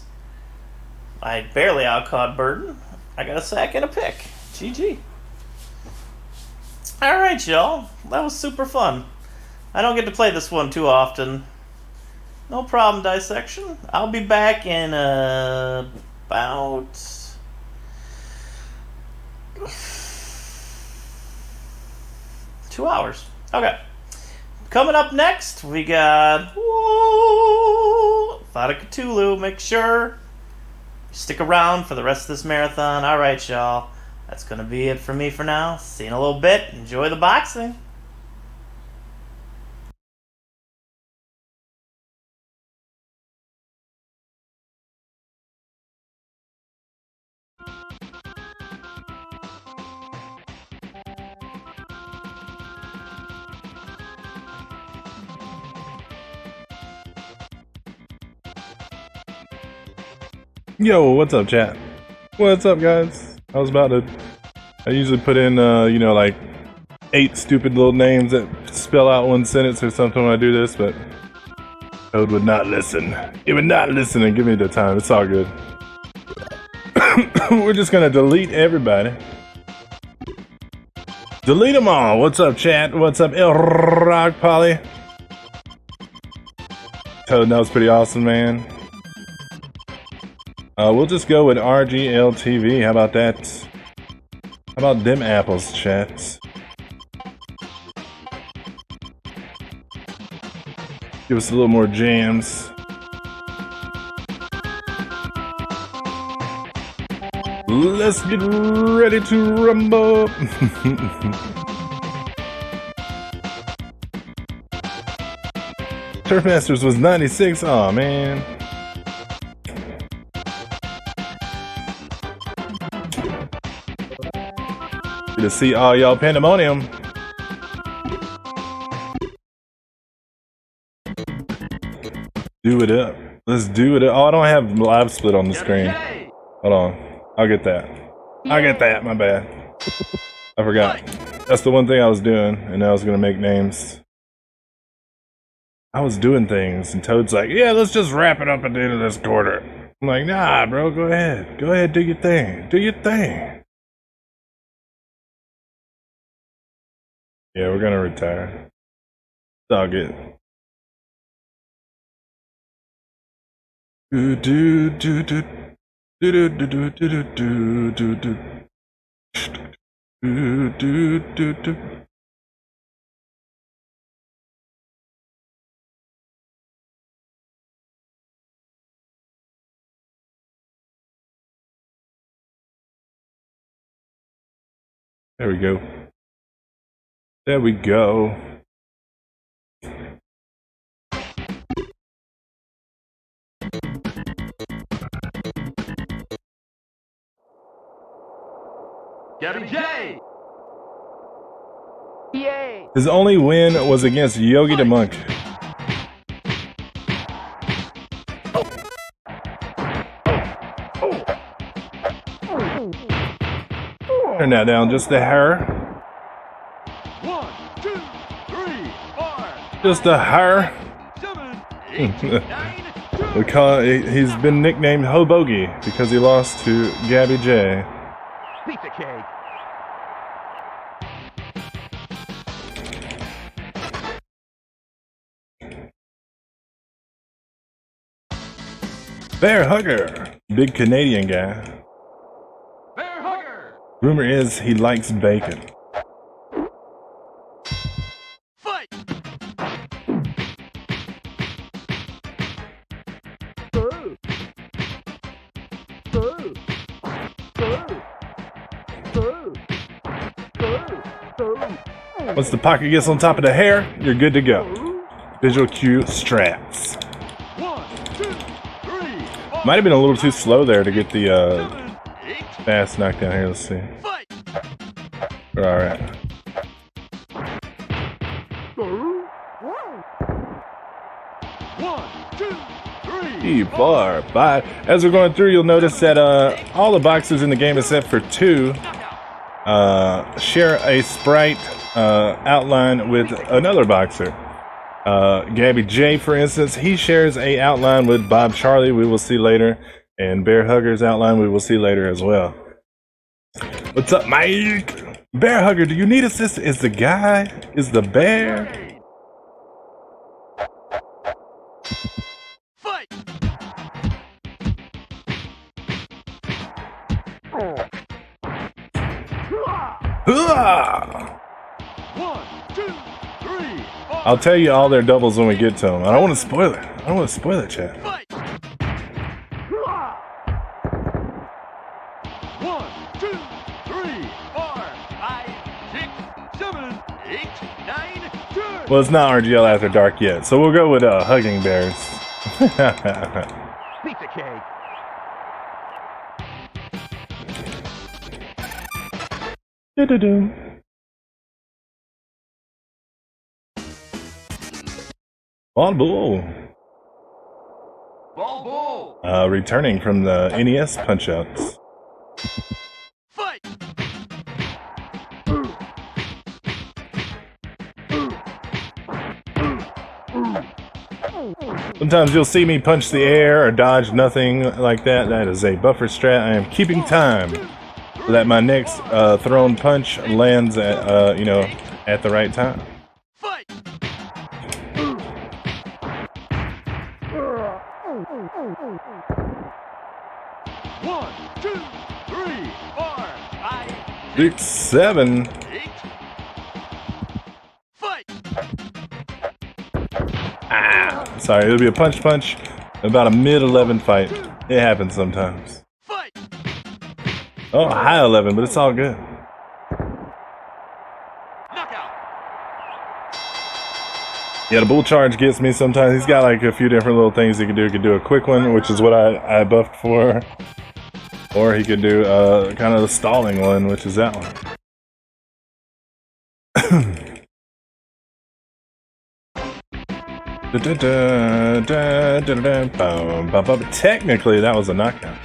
I barely outcaught Burden. I got a sack and a pick. GG. Alright, y'all. That was super fun. I don't get to play this one too often. No problem, Dissection. I'll be back in about 2 hours. Okay. Coming up next, we got Fight of Cthulhu. Make sure Stick around for the rest of this marathon. Alright, y'all. That's gonna be it for me for now. See you in a little bit. Enjoy the boxing. Yo, what's up, chat? What's up, guys? I usually put in, like 8 stupid little names that spell out one sentence or something when I do this, but Code would not listen. It would not listen and give me the time. It's all good. We're just gonna delete everybody. Delete them all. What's up, chat? What's up, El Rock Polly? Toad, that was pretty awesome, man. We'll just go with RGLtv. How about that? How about them apples, chat? Give us a little more jams. Let's get ready to rumble. Turfmasters was 96. Aw, man. Good to see all y'all pandemonium. Do it up. Let's do it up. Oh, I don't have live split on the screen. Hold on. I'll get that. I'll get that. My bad. I forgot. That's the one thing I was doing, and I was gonna make names. I was doing things, and Toad's like, yeah, let's just wrap it up at the end of this quarter. I'm like, nah, bro, go ahead. Go ahead, do your thing. Do your thing. Yeah, we're gonna retire. It's all good. Do do do do do do do do do do do do do do do. There we go. There we go. Gabby J! Yay! His only win was against Yogi the Monk. Turn that down just a hair. 1, 2, 3, 4. Just a hair. 7, 8, 9, We call he's been nicknamed Hobogie because he lost to Gabby J. Pizza cake. Bear Hugger, big Canadian guy. Bear hugger. Rumor is he likes bacon. Fight. Once the pocket gets on top of the hair, you're good to go. Visual cue straps. 1, 2, 3, 4. Might have been a little too slow there to get the fast knockdown here. Let's see. We're alright. E4, 5. As we're going through, you'll notice that all the boxers in the game except for 2 share a sprite outline with another boxer. Gabby J, for instance, he shares a outline with Bob Charlie, we will see later, and Bear Hugger's outline we will see later as well. What's up, Mike? Bear Hugger, do you need assistance? Is the guy? Is the bear? Fight. Hooah! 1, 2, 3, 4. I'll tell you all their doubles when we get to them. I don't want to spoil it. I don't want to spoil it, chat. Fight. Well, it's not RGL After Dark yet, so we'll go with Hugging Bears. Pizza cake. Do-do-do. Ball Bull. Ball bull. Returning from the NES Punch-Outs. Fight. Sometimes you'll see me punch the air or dodge nothing like that. That is a buffer strat. I am keeping time so that my next thrown punch lands at, you know, at the right time. Fight. 1, 2, 3, 4, 5, 6, 7. 8. Fight. Ah, sorry, it'll be a punch, about a mid-11 fight. It happens sometimes. Fight. Oh, high 11, but it's all good. Knockout. Yeah, the bull charge gets me sometimes. He's got like a few different little things he can do. He could do a quick one, which is what I buffed for. Or he could do kind of the stalling one, which is that one. Technically, that was a knockout.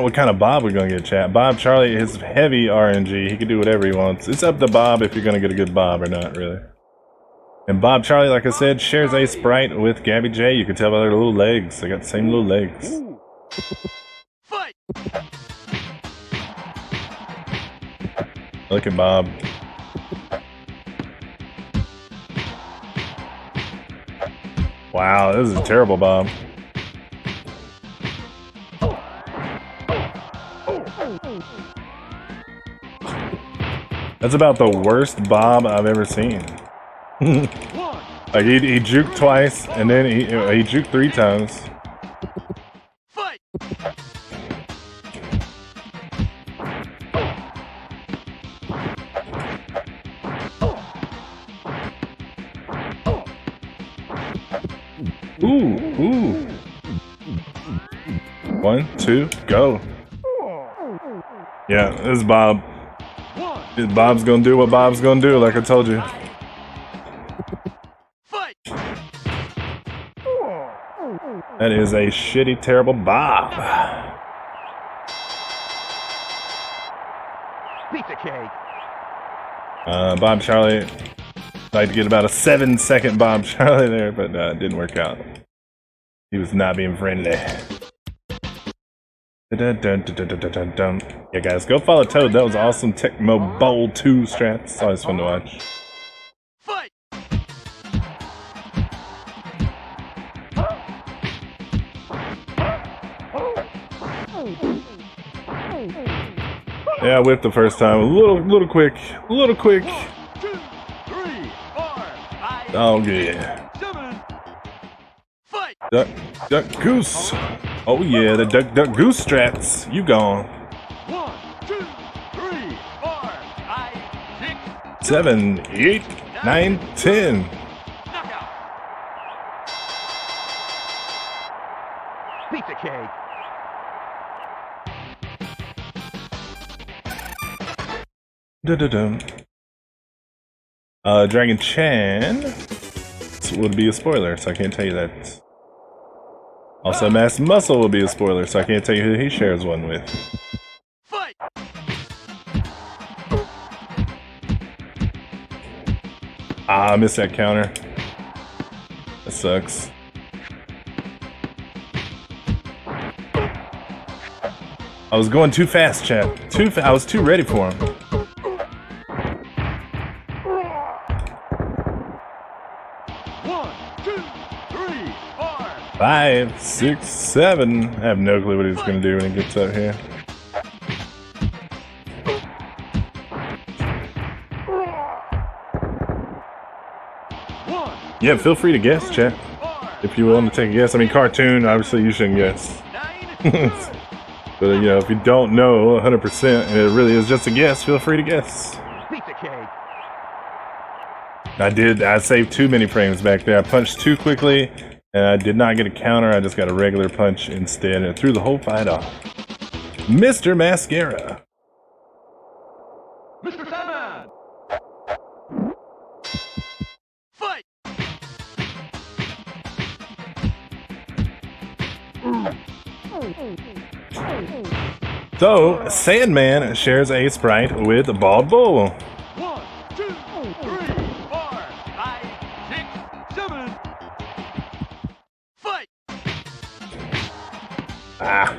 What kind of Bob we gonna get, chat? Bob Charlie is heavy RNG. He can do whatever he wants. It's up to Bob if you're gonna get a good Bob or not, really. And Bob Charlie, like I said, shares a sprite with Gabby J. You can tell by their little legs. They got the same little legs. Fight. Look at Bob. Wow, this is a terrible Bob. That's about the worst Bob I've ever seen. Like he juked twice, and then he juked 3 times. Fight. Ooh. 1, 2, go. Yeah, this is Bob. Bob's gonna do what Bob's gonna do, like I told you. Fight. That is a shitty, terrible Bob. Pizza cake. Bob Charlie. Like to get about a 7-second Bob Charlie there, but it didn't work out. He was not being friendly. Yeah, guys, go follow Toad. That was awesome. Tecmo Bowl 2 strats. It's always fun to watch. Fight. Yeah, I whipped the first time. A little quick. A little quick. 2, 3, 4, 5, Oh, yeah. 7. Fight. Duck, goose. Oh, yeah, the duck, goose strats. You gone. 1, 2, 3, 4, 5, 6, 7, 8, 9, 10. knockout. Pizza cake. Dragon Chan would be a spoiler, so I can't tell you that. Also, Mass Muscle will be a spoiler, so I can't tell you who he shares one with. Fight. Ah, I missed that counter. That sucks. I was going too fast, chat. I was too ready for him. 1, 2, 3, 4. 5, 6, 7. I have no clue what he's gonna do when he gets up here. Yeah, feel free to guess, chat. If you want to take a guess. I mean, cartoon, obviously you shouldn't guess. But, you know, if you don't know 100% and it really is just a guess, feel free to guess. Pizza cake. I saved too many frames back there. I punched too quickly, and I did not get a counter. I just got a regular punch instead, and it threw the whole fight off. Mr. Mascara. Mr. Sandman! Fight! So, Sandman shares a Sprite with Bald Bull. 1, 2, 3, 4, 5, 6, 7. Fight! Ah.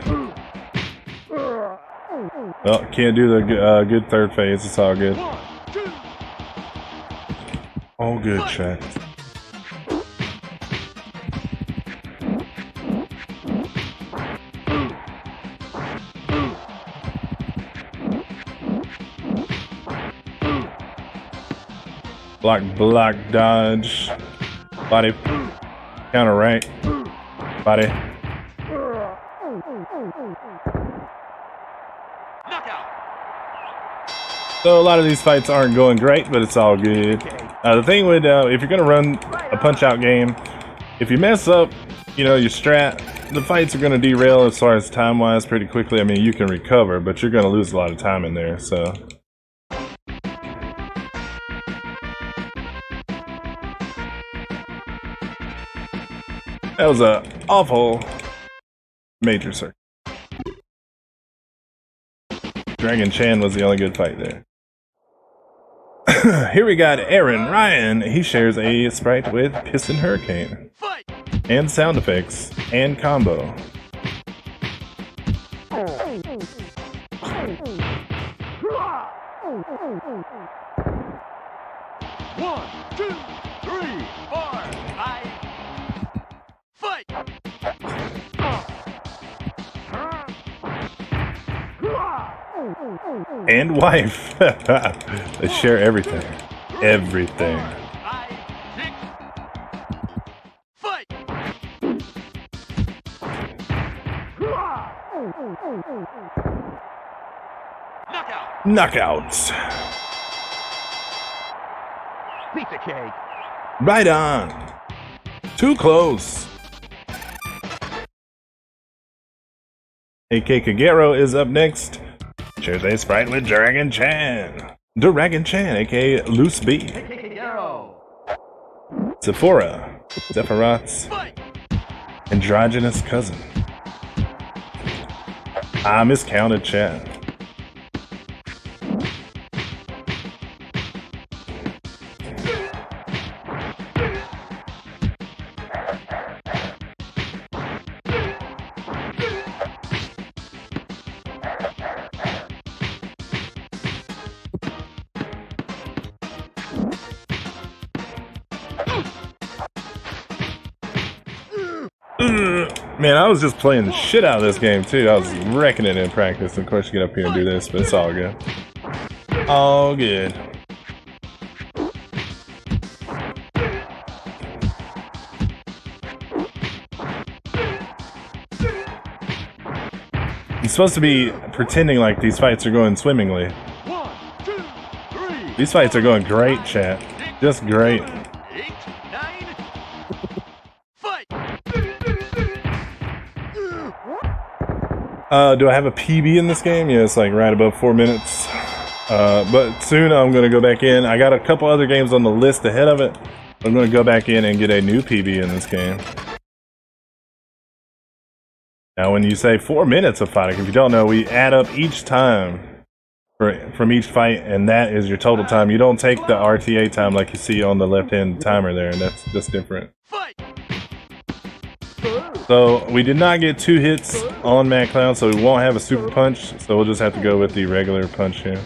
Well, can't do the good third phase. It's all good. 1, 2. All good, chat. Block, dodge. Body. Counter right. Body. So a lot of these fights aren't going great, but it's all good. The thing with, if you're gonna run a punch-out game, if you mess up, you know, your strat, the fights are gonna derail as far as time-wise pretty quickly. I mean, you can recover, but you're gonna lose a lot of time in there, so. That was a awful major circuit. Dragon Chan was the only good fight there. Here we got Aaron Ryan. He shares a Sprite with Piston Hurricane. And sound effects. And combo. One, two, three, 4, 5. Fight! And wife. They share everything. Everything. 5, 6. Fight! Knockout! Knockouts. Pizza cake! Right on. Too close. AK Kagero is up next. Shares a Sprite with Dragon Chan. Dragon Chan, aka Loose B. Sephora. Sephiroth's androgynous cousin. I miscounted chat. Man, I was just playing the shit out of this game too. I was wrecking it in practice. Of course, you get up here and do this, but it's all good. All good. You're supposed to be pretending like these fights are going swimmingly. 1, 2, 3. These fights are going great, chat. Just great. 8, 9. Fight! Do I have a PB in this game? Yeah, it's like right above 4 minutes. But soon I'm going to go back in. I got a couple other games on the list ahead of it. I'm going to go back in and get a new PB in this game. Now, when you say 4 minutes of fighting, if you don't know, we add up each time from each fight, and that is your total time. You don't take the RTA time like you see on the left-hand timer there, and that's just different. So, we did not get 2 hits on Mad Clown, so we won't have a super punch, so we'll just have to go with the regular punch here.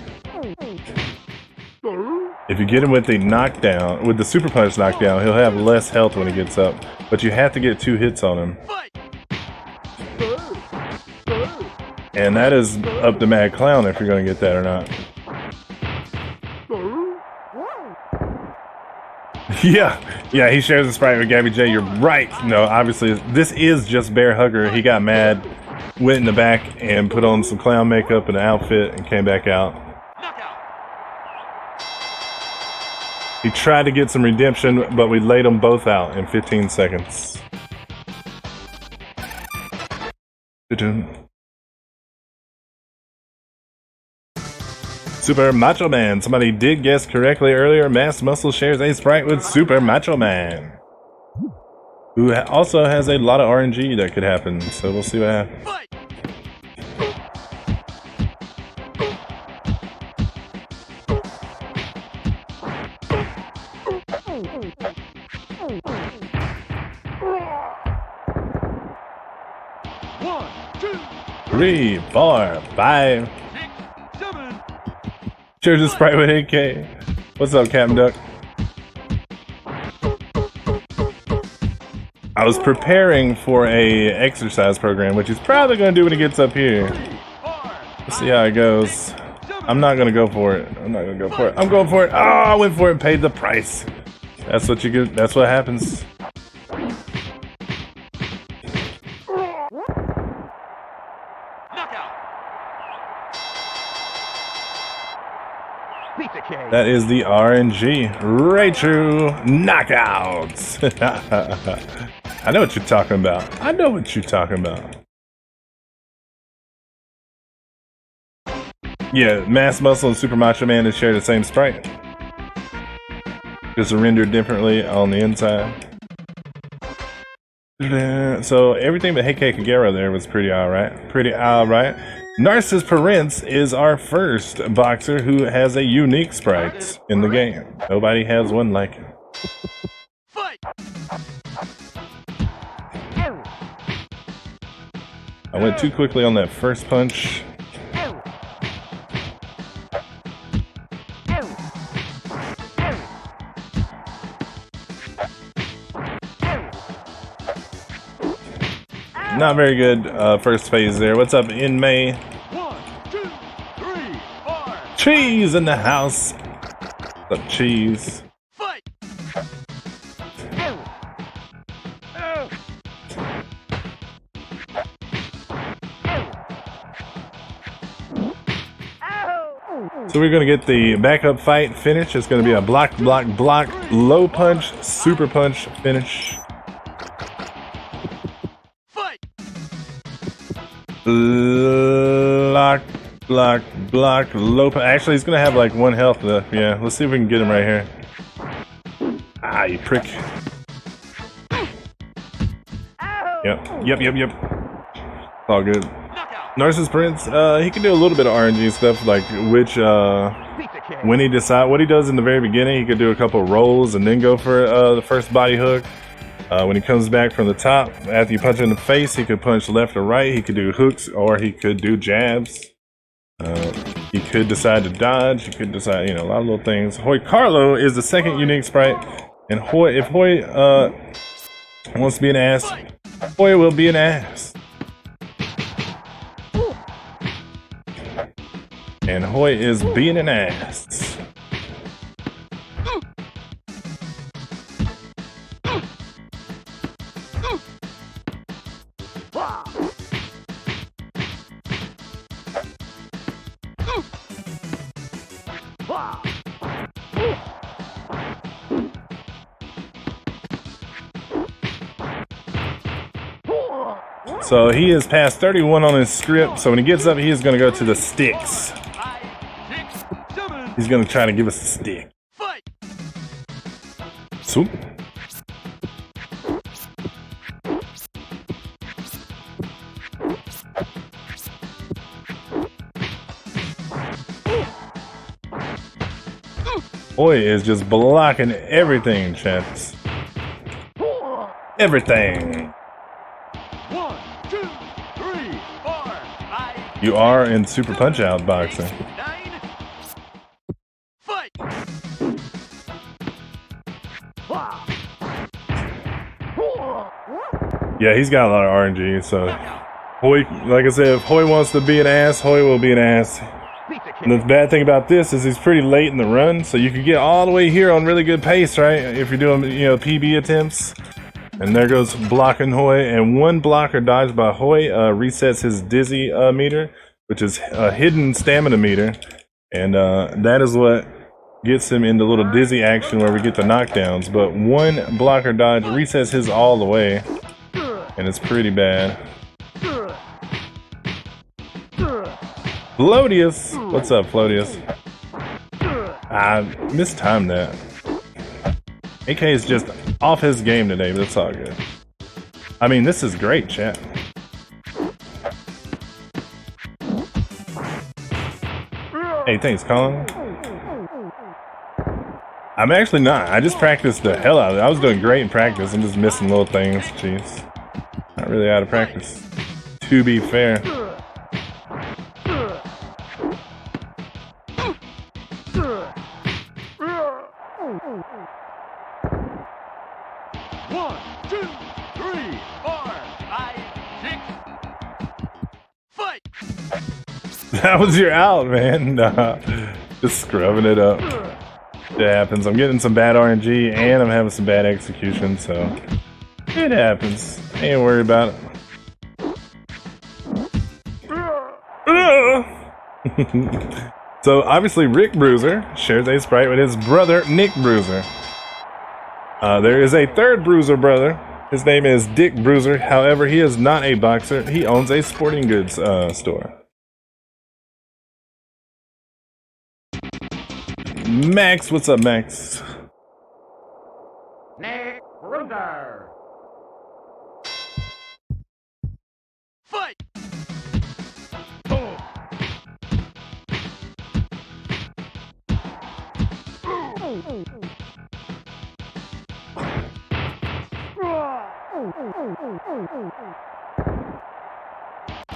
If you get him with the knockdown, with the super punch knockdown, he'll have less health when he gets up, but you have to get 2 hits on him. And that is up to Mad Clown if you're going to get that or not. Yeah, he shares a Sprite with Gabby J. You're right. No, obviously, this is just Bear Hugger. He got mad, went in the back, and put on some clown makeup and an outfit and came back out. He tried to get some redemption, but we laid them both out in 15 seconds. Super Macho Man. Somebody did guess correctly earlier. Mass Muscle shares a sprite with Super Macho Man, who also has a lot of RNG that could happen. So we'll see what happens. One, two, 3, 4, 5. Shares a sprite with 8K. What's up, Captain Duck? I was preparing for a exercise program, which he's probably going to do when he gets up here. Let's see how it goes. I'm not going to go for it. I'm not going to go for it. I'm going for it. Oh, I went for it and paid the price. That's what you get. That's what happens. That is the RNG Raichu knockouts. I know what you're talking about. I know what you're talking about. Yeah, Mass Muscle and Super Macho Man share the same sprite. Just rendered differently on the inside. So everything but Heike Kagero there was pretty alright. Pretty alright. Narcissus Prince is our first boxer who has a unique sprite in the game. Nobody has one like him. I went too quickly on that first punch. Not very good first phase there. What's up, in May? 1, 2, 3, 4. Cheese in the house. What's up, Cheese? So we're gonna get the backup fight finish. It's gonna be a block, block, block, low punch, super punch finish. Block, block, block, low punch. Actually, he's gonna have like 1 health left. Yeah, let's see if we can get him right here. Ah, you prick. Yep. It's all good. Narcissus Prince, he can do a little bit of RNG stuff, like which, when he decide what he does in the very beginning, he could do a couple of rolls and then go for the first body hook. When he comes back from the top, after you punch him in the face, he could punch left or right. He could do hooks, or he could do jabs. He could decide to dodge. He could decide, a lot of little things. Hoy Carlo is the second unique sprite, and if Hoy wants to be an ass, Hoy will be an ass. And Hoy is being an ass. So he is past 31 on his script, so when he gets up, he is going to go to the sticks. He's going to try to give us a stick. Swoop. Boy is just blocking everything, chaps. Everything. 1, 2, 3, 4, 5. You are in Super Punch Out boxing. 9. Fight. Yeah, he's got a lot of RNG, so Hoy, like I said, if Hoy wants to be an ass, Hoy will be an ass. And the bad thing about this is he's pretty late in the run, so you could get all the way here on really good pace, right? If you're doing, PB attempts. And there goes blocking Hoy, and one block or dodge by Hoy resets his dizzy meter, which is a hidden stamina meter, and that is what gets him into little dizzy action where we get the knockdowns, but one blocker dodge resets his all the way, and it's pretty bad. Floatius! What's up, Floatius? I mistimed that. AK is just off his game today, but it's all good. I mean, this is great, chat. Hey, thanks, Colin. I'm actually not. I just practiced the hell out of it. I was doing great in practice. I'm just missing little things. Jeez. Not really out of practice. To be fair. One, two, three, 4, 5, 6. Fight! That was your out, man. Nah. Just scrubbing it up. It happens. I'm getting some bad RNG and I'm having some bad execution, so it happens. Ain't worried about it. So obviously Rick Bruiser shares a sprite with his brother Nick Bruiser. There is a third Bruiser brother. His name is Dick Bruiser. However, he is not a boxer. He owns a sporting goods store. Max, what's up, Max? Nick Bruiser. Fight!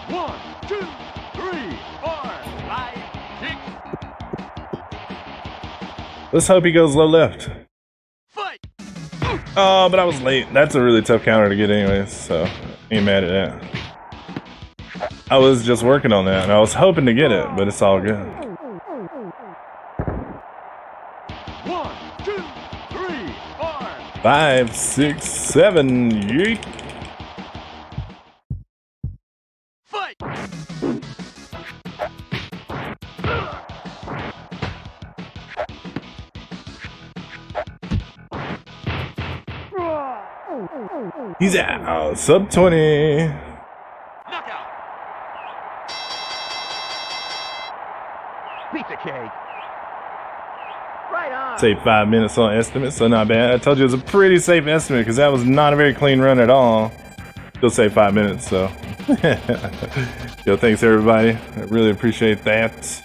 One, two, three, 4, 5, 6. Let's hope he goes low left. Fight! Oh, but I was late. That's a really tough counter to get anyways, so ain't mad at that. I was just working on that, and I was hoping to get it, but it's all good. 1, 2, 3, 4. 5, 6, 7, yeet. Fight! He's out. Sub 20. Knockout! Pizza cake! Right on. Say 5 minutes on estimate, so not bad. I told you it was a pretty safe estimate because that was not a very clean run at all. Still say 5 minutes, so. Yo, thanks everybody. I really appreciate that.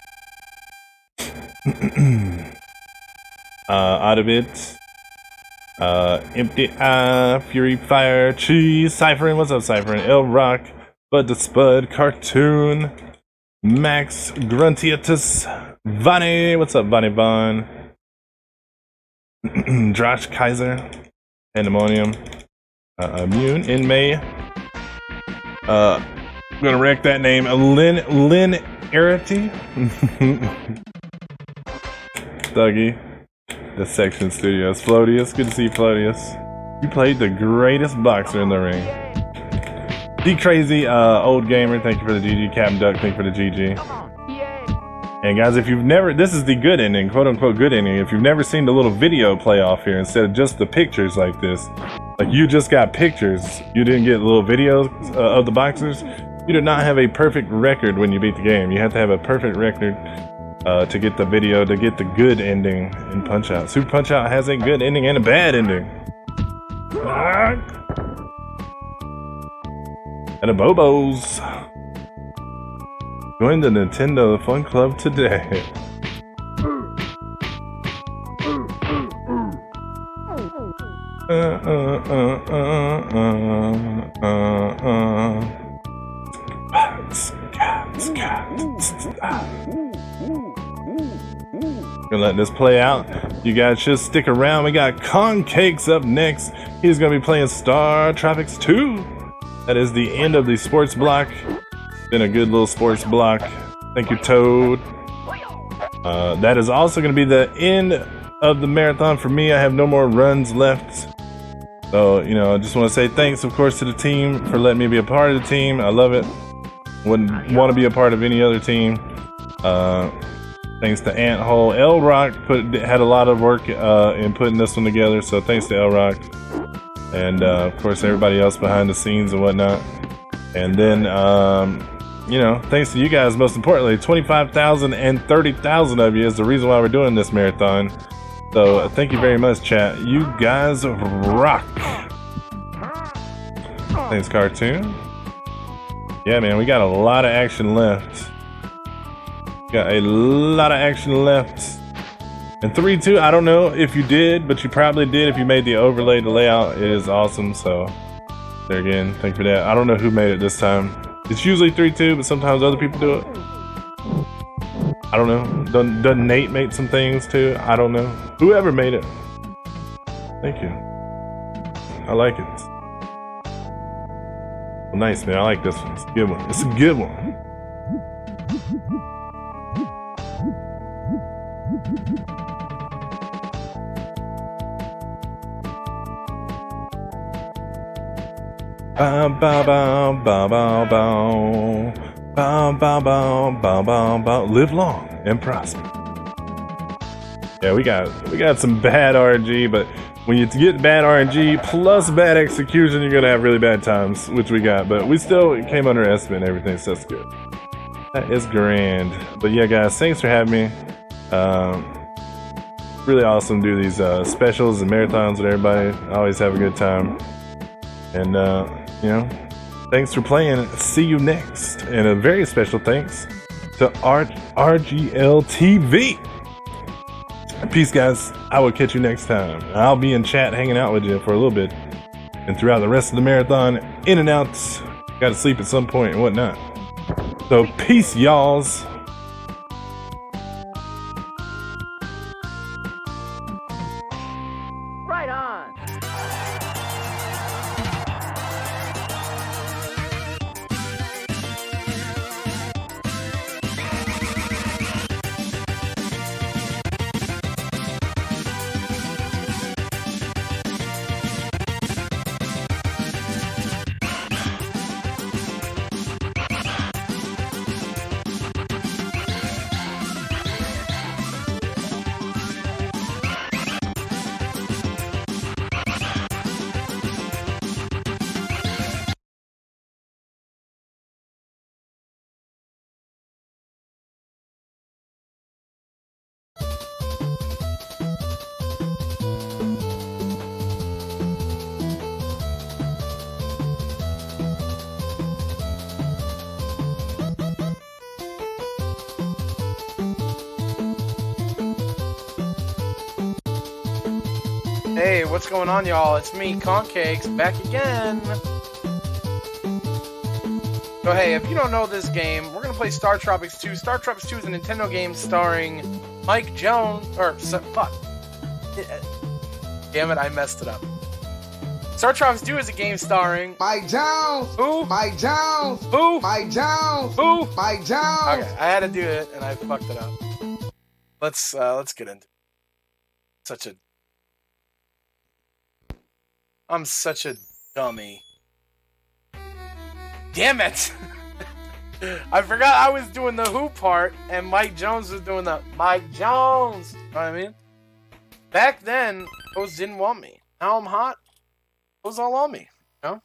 Out of it. Empty Eye, Fury Fire, Cheese, Cypherin, what's up Cypherin? El Rock, Bud the Spud, Cartoon, Max, Gruntiatus, Vani, what's up Vani Von? Josh Kaiser, Pandemonium, Immune in May. I'm gonna wreck that name. Lynn Arity. Dougie. The Section Studios. Floatius, good to see you, Floatius. You played the greatest boxer in the ring. The Crazy Old Gamer, thank you for the GG. Captain Duck, thank you for the GG. And guys, if you've never, this is the good ending, quote unquote good ending. If you've never seen the little video play off here instead of just the pictures like this, like you just got pictures, you didn't get little videos of the boxers, you did not have a perfect record when you beat the game. You have to have a perfect record to get the video, to get the good ending in Punch-Out. Super Punch-Out has a good ending and a bad ending. And a Bobos. Join the Nintendo Fun Club today. Gonna let this play out. You guys just stick around. We got Concakes up next. He's gonna be playing Star Tropics 2. That is the end of the sports block. Been a good little sports block. Thank you, Toad. That is also gonna be the end of the marathon for me. I have no more runs left. So, you know, I just want to say thanks, of course, to the team for letting me be a part of the team. I love it. Wouldn't want to be a part of any other team. Thanks to Anthole. L-Rock had a lot of work in putting this one together, so thanks to L-Rock. And of course everybody else behind the scenes and whatnot. And then, you know, thanks to you guys, most importantly, 25,000 and 30,000 of you is the reason why we're doing this marathon. So thank you very much, chat. You guys rock. Thanks, Cartoon. Yeah, man, we got a lot of action left. Got a lot of action left. And 3-2, I don't know if you did, but you probably did if you made the overlay. The layout is awesome, so there again, thank you for that. I don't know who made it this time. It's usually 3-2, but sometimes other people do it. I don't know. Doesn't Nate make some things too? I don't know. Whoever made it. Thank you. I like it. Well, nice, man. I like this one. It's a good one. It's a good one. Bow, bow, bow, bow, bow, bow. Bow, bow, bow, bow, bow, bow. Live long and prosper. Yeah, we got some bad RNG, but when you get bad RNG plus bad execution, you're gonna have really bad times, which we got. But we still came under estimate and everything, so that's good. That is grand. But yeah, guys, thanks for having me. Really awesome to do these specials and marathons with everybody. I always have a good time. And you know, thanks for playing. See you next. And a very special thanks to RGLtv. Peace, guys. I will catch you next time. I'll be in chat hanging out with you for a little bit. And throughout the rest of the marathon, in and outs. Gotta sleep at some point and whatnot. So, peace, y'alls. Right on. Hey, what's going on, y'all? It's me, Concakes, back again. So hey, if you don't know this game, we're gonna play Star Tropics 2. Star Tropics 2 is a Nintendo game starring Mike Jones, fuck. Damn it, I messed it up. Star Tropics 2 is a game starring Mike Jones. Who? Mike Jones. Who? Mike Jones. Who? Mike Jones. Okay, I had to do it and I fucked it up. Let's get into it. I'm such a dummy. Damn it! I forgot I was doing the Who part, and Mike Jones was doing the Mike Jones. You know what I mean? Back then, those didn't want me. Now I'm hot. Those all on me. You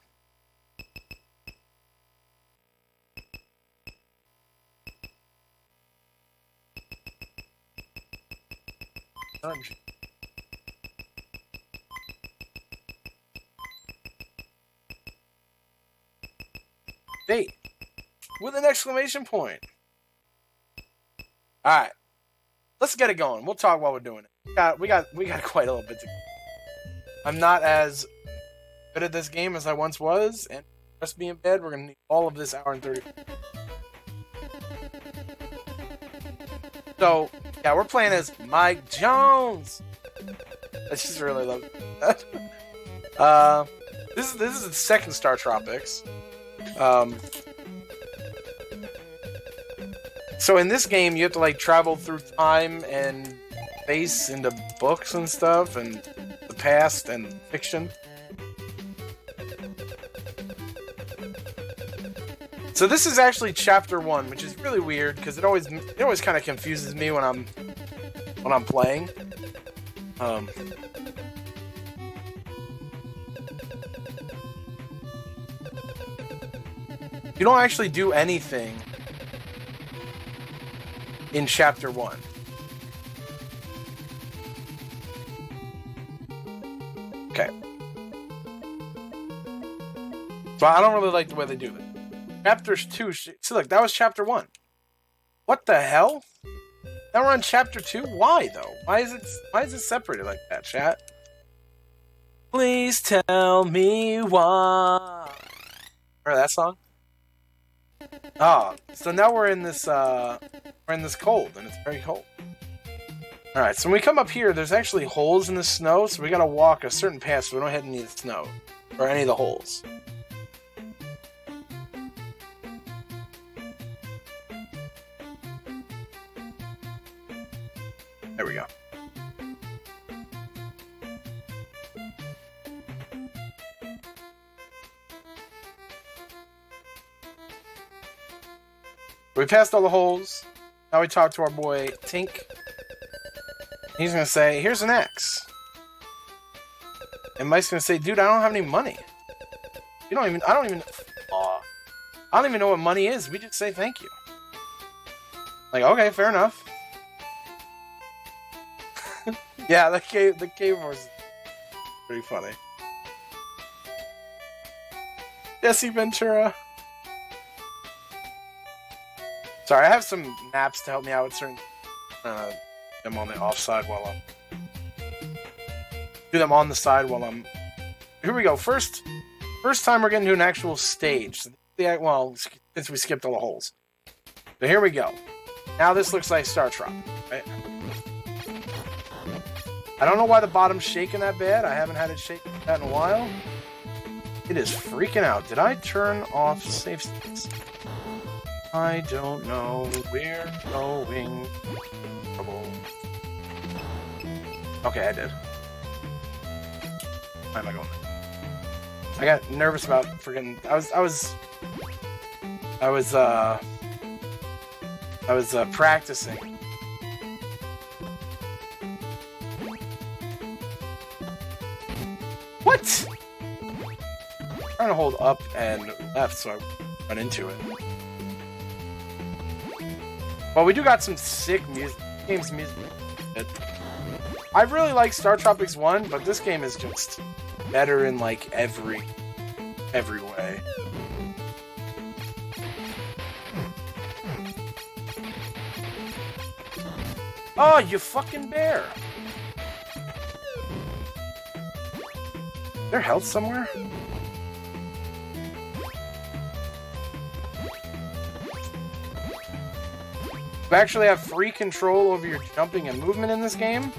know? Date with an exclamation point. All right, let's get it going. We'll talk while we're doing it. We got quite a little bit to go. I'm not as good at this game as I once was, and just be in bed. We're gonna need all of this hour and 30. So yeah, we're playing as Mike Jones. I just really love that. This is the second Star Tropics. So in this game, you have to like travel through time and space into books and stuff, and the past and fiction. So this is actually chapter 1, which is really weird because it always kind of confuses me when I'm playing. You don't actually do anything in chapter 1. Okay. So I don't really like the way they do it. Chapters 2. See, look, that was chapter 1. What the hell? Now we're on chapter 2? Why, though? Why is it separated like that, chat? Please tell me why. Remember that song? Ah, so now we're in this cold, and it's very cold. Alright, so when we come up here, there's actually holes in the snow, so we gotta walk a certain path so we don't hit any of the snow. Or any of the holes. There we go. We passed all the holes. Now we talk to our boy Tink. He's gonna say, "Here's an X." And Mike's gonna say, "Dude, I don't have any money." I don't even know what money is. We just say thank you. Like, okay, fair enough. Yeah, the cave was pretty funny. Jesse Ventura. Sorry, I have some maps to help me out with certain. I'm on the offside while I'm. Do them on the side while I'm. Here we go. First time we're getting to an actual stage. Well, since we skipped all the holes. So here we go. Now this looks like Star Trek, right? I don't know why the bottom's shaking that bad. I haven't had it shake that in a while. It is freaking out. Did I turn off safe states? I don't know. We're going trouble. Okay, I did. Why am I going? I got nervous about forgetting. I was practicing. What? I'm trying to hold up and left so I run into it. Well, we do got some sick games music. I really like Star Tropics 1, but this game is just better in like every way. Oh, you fucking bear! Is there health somewhere? You actually have free control over your jumping and movement in this game.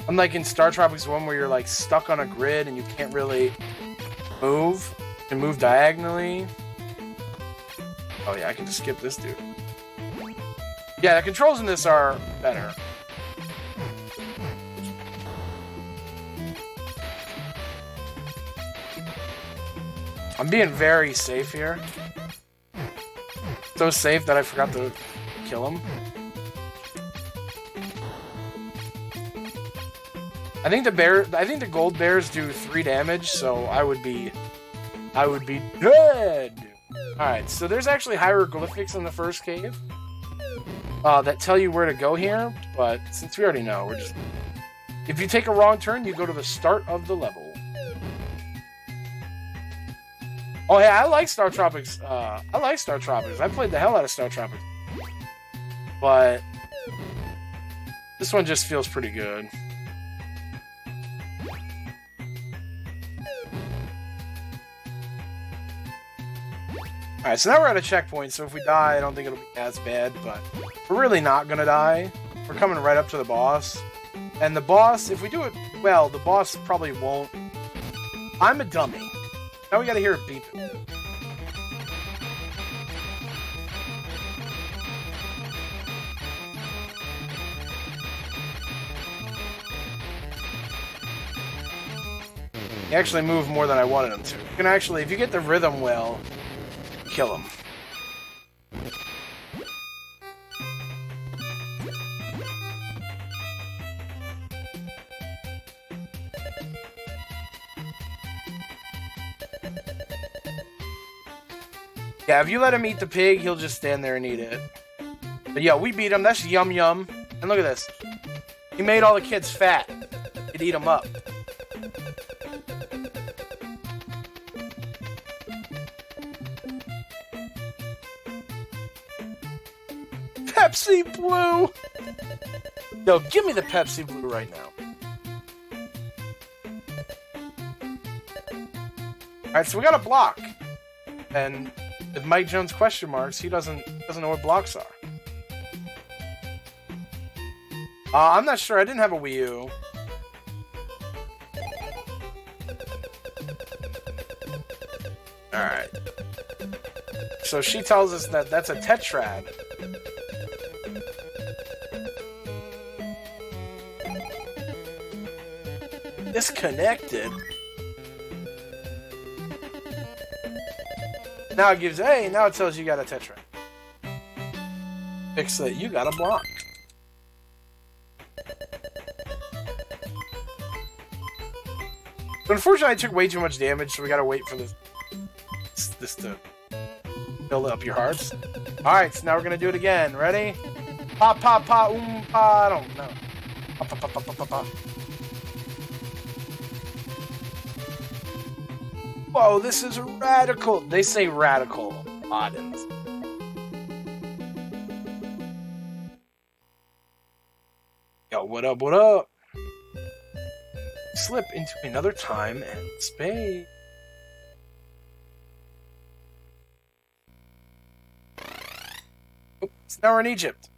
Unlike in Star Tropics 1 where you're like stuck on a grid and you can't really move. You can move diagonally. Oh yeah, I can just skip this dude. Yeah, the controls in this are better. I'm being very safe here. So safe that I forgot to kill him. I think the gold bears do 3 damage, so I would be dead. Alright, so there's actually hieroglyphics in the first cave that tell you where to go here, but since we already know, we're just... If you take a wrong turn, you go to the start of the level. Oh yeah, I like Star Tropics. I played the hell out of Star Tropics. But this one just feels pretty good. Alright, so now we're at a checkpoint, so if we die, I don't think it'll be as bad, but we're really not gonna die. We're coming right up to the boss. And the boss, if we do it well, the boss probably won't. I'm a dummy. Now we gotta hear it beeping. He actually moved more than I wanted him to. You can actually, if you get the rhythm well, kill him. Yeah, if you let him eat the pig, he'll just stand there and eat it. But yeah, we beat him. That's yum yum. And look at this. He made all the kids fat. He'd eat them up. Pepsi Blue! Yo, give me the Pepsi Blue right now. Alright, so we got a block. And with Mike Jones question marks, he doesn't know what blocks are. I'm not sure. I didn't have a Wii U. Alright. So she tells us that that's a tetrad. Disconnected. Now it gives, hey, now it tells you got a tetrad. Fix it, you got a block. But unfortunately, I took way too much damage, so we gotta wait for this to build up your hearts. Alright, so now we're gonna do it again. Ready? Pop, pop, pop, pa, I don't know. Pop, pop, pop, pop, pop, pop, pop. Whoa, this is radical. They say radical. Oddins. Yo, what up, what up? Slip into another time and space. Oops, now we're in Egypt.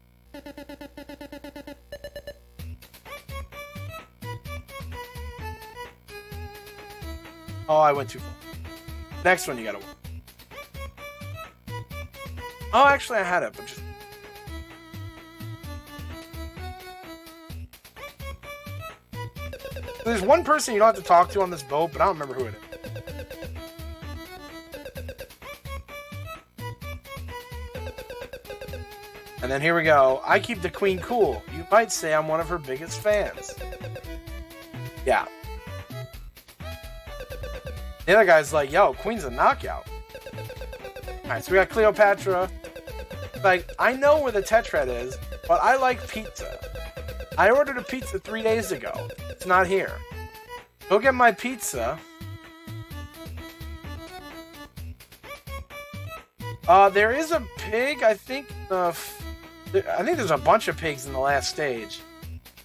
Oh, I went too far. Next one you gotta win. Oh, actually I had it, but just... There's one person you don't have to talk to on this boat, but I don't remember who it is. And then here we go. I keep the queen cool. You might say I'm one of her biggest fans. Yeah. The other guy's like, yo, queen's a knockout. Alright, so we got Cleopatra. Like, I know where the tetrad is, but I like pizza. I ordered a pizza 3 days ago. It's not here. Go get my pizza. There is a pig, I think. I think there's a bunch of pigs in the last stage.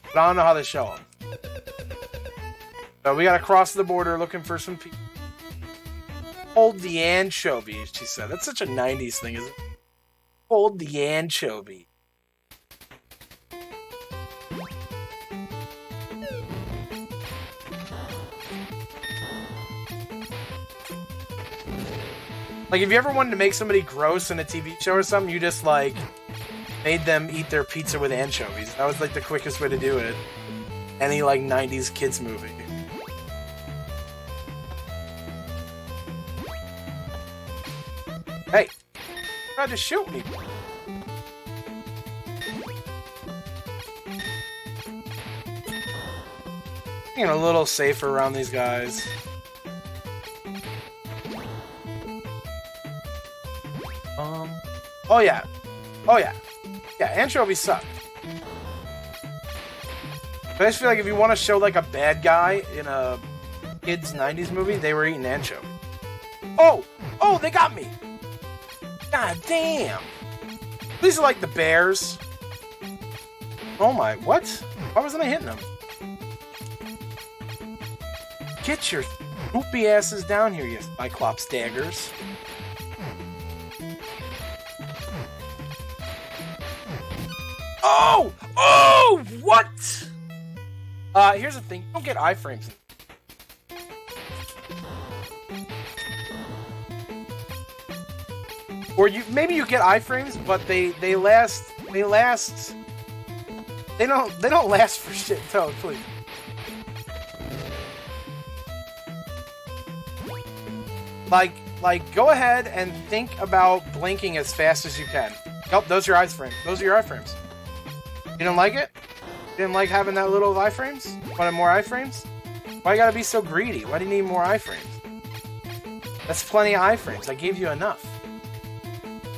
But I don't know how they show them. So we gotta cross the border looking for some pizza. Hold the anchovy, she said. That's such a 90s thing, isn't it? Hold the anchovy. Like, if you ever wanted to make somebody gross in a TV show or something, you just, like, made them eat their pizza with anchovies. That was, like, the quickest way to do it. Any, like, 90s kids movie. Hey! Tried to shoot me! Being a little safer around these guys. Oh yeah. Oh yeah. Yeah, anchovies suck. But I just feel like if you want to show like a bad guy in a kids 90s movie, they were eating anchovy. Oh! Oh, they got me! God damn! These are like the bears. Oh my, what? Why wasn't I hitting them? Get your poopy asses down here, you Cyclops daggers. Oh! Oh! What? Here's the thing. You don't get iframes. Or maybe you get iframes, but they don't last for shit. Toad, please. Like, go ahead and think about blinking as fast as you can. Nope, those are your iframes. Those are your iframes. You didn't like it? You didn't like having that little iframes? Wanted more iframes? Why you gotta be so greedy? Why do you need more iframes? That's plenty of iframes. I gave you enough.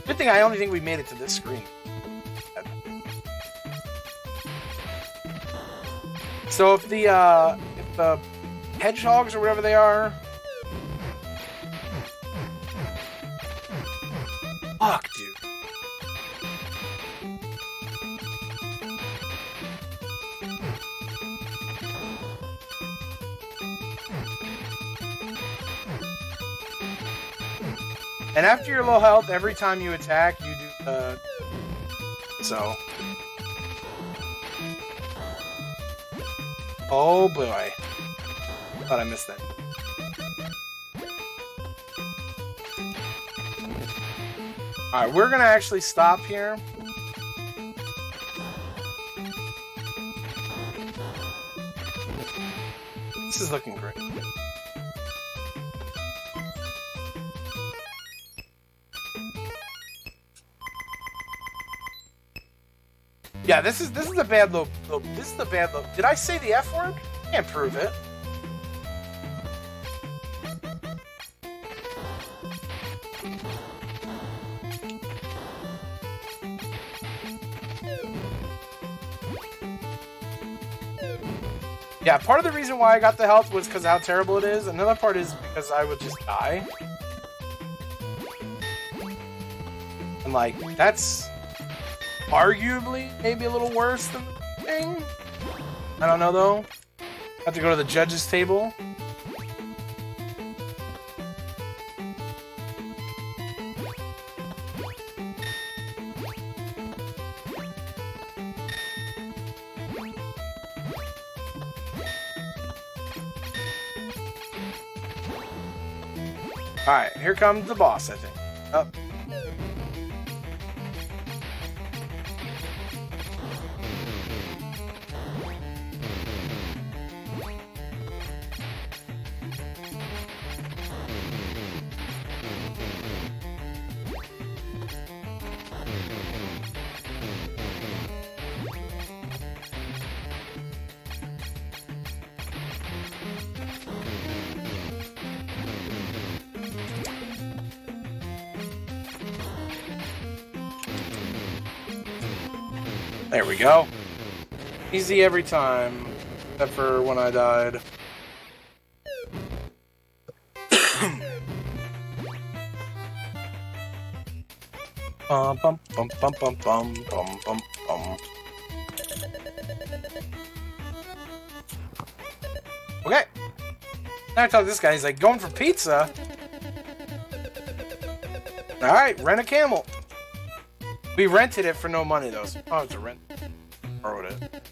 Good thing I only think we made it to this screen. So if the hedgehogs or whatever they are... Fuck, dude. And after your low health, every time you attack, you do, so. Oh boy. Thought I missed that. Alright, we're gonna actually stop here. This is looking great. Yeah, this is a bad low. This is a bad low. Did I say the F word? Can't prove it. Yeah, part of the reason why I got the health was because of how terrible it is. Another part is because I would just die. And like, that's arguably maybe a little worse than the thing. I don't know though. Have to go to the judges table. Alright, here comes the boss, I think. Up. There we go. Easy every time, except for when I died. Bum bum bum bum bum bum bum bum bum. Okay. Now I talk to this guy. He's like, going for pizza. All right, rent a camel. We rented it for no money, though. So it's a rent. Borrowed it.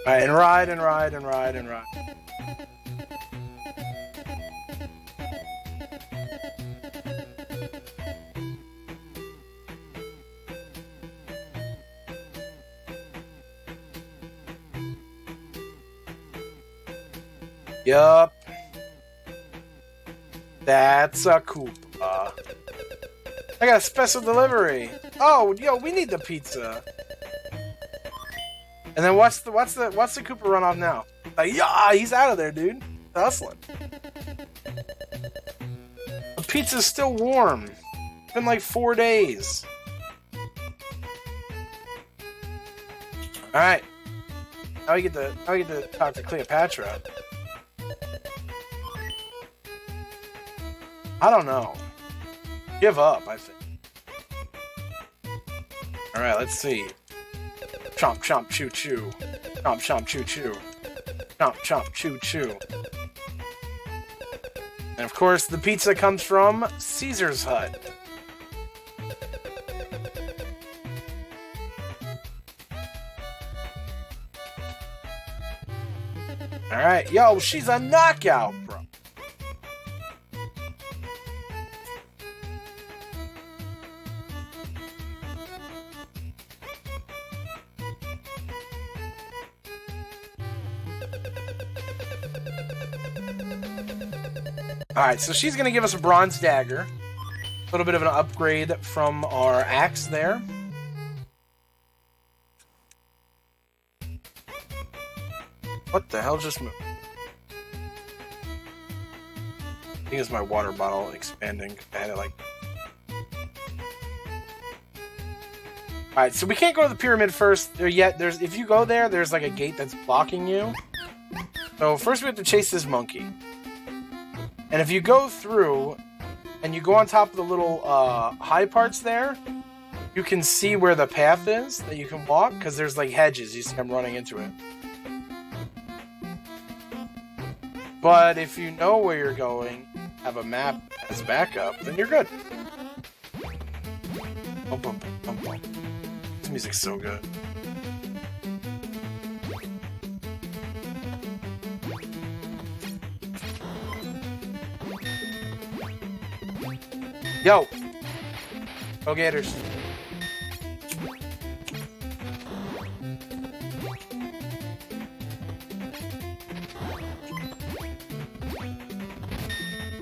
Alright, and ride, and ride, and ride, and ride. Yup. That's a Koopa. I got a special delivery. Oh, yo, we need the pizza. And then what's the Koopa run off now? Like, yeah, he's out of there, dude. Hustling. The pizza's still warm. It's been like 4 days. All right. Now we get to talk to Cleopatra. I don't know. Give up, I think. Alright, let's see. Chomp, chomp, choo, choo. Chomp, chomp, choo, choo. Chomp, chomp, choo, choo. And of course, the pizza comes from Caesar's Hut. Alright, yo, she's a knockout, bro. Alright, so she's going to give us a bronze dagger. A little bit of an upgrade from our axe there. What the hell just moved? I think it's my water bottle expanding. I had it like... Alright, so we can't go to the pyramid first there yet. If you go there, there's like a gate that's blocking you. So first we have to chase this monkey. And if you go through and you go on top of the little high parts there, you can see where the path is that you can walk, because there's like hedges. You see I'm running into it. But if you know where you're going, have a map as backup, then you're good. Bum, bum, bum, bum. This music's so good. Yo! Go Gators.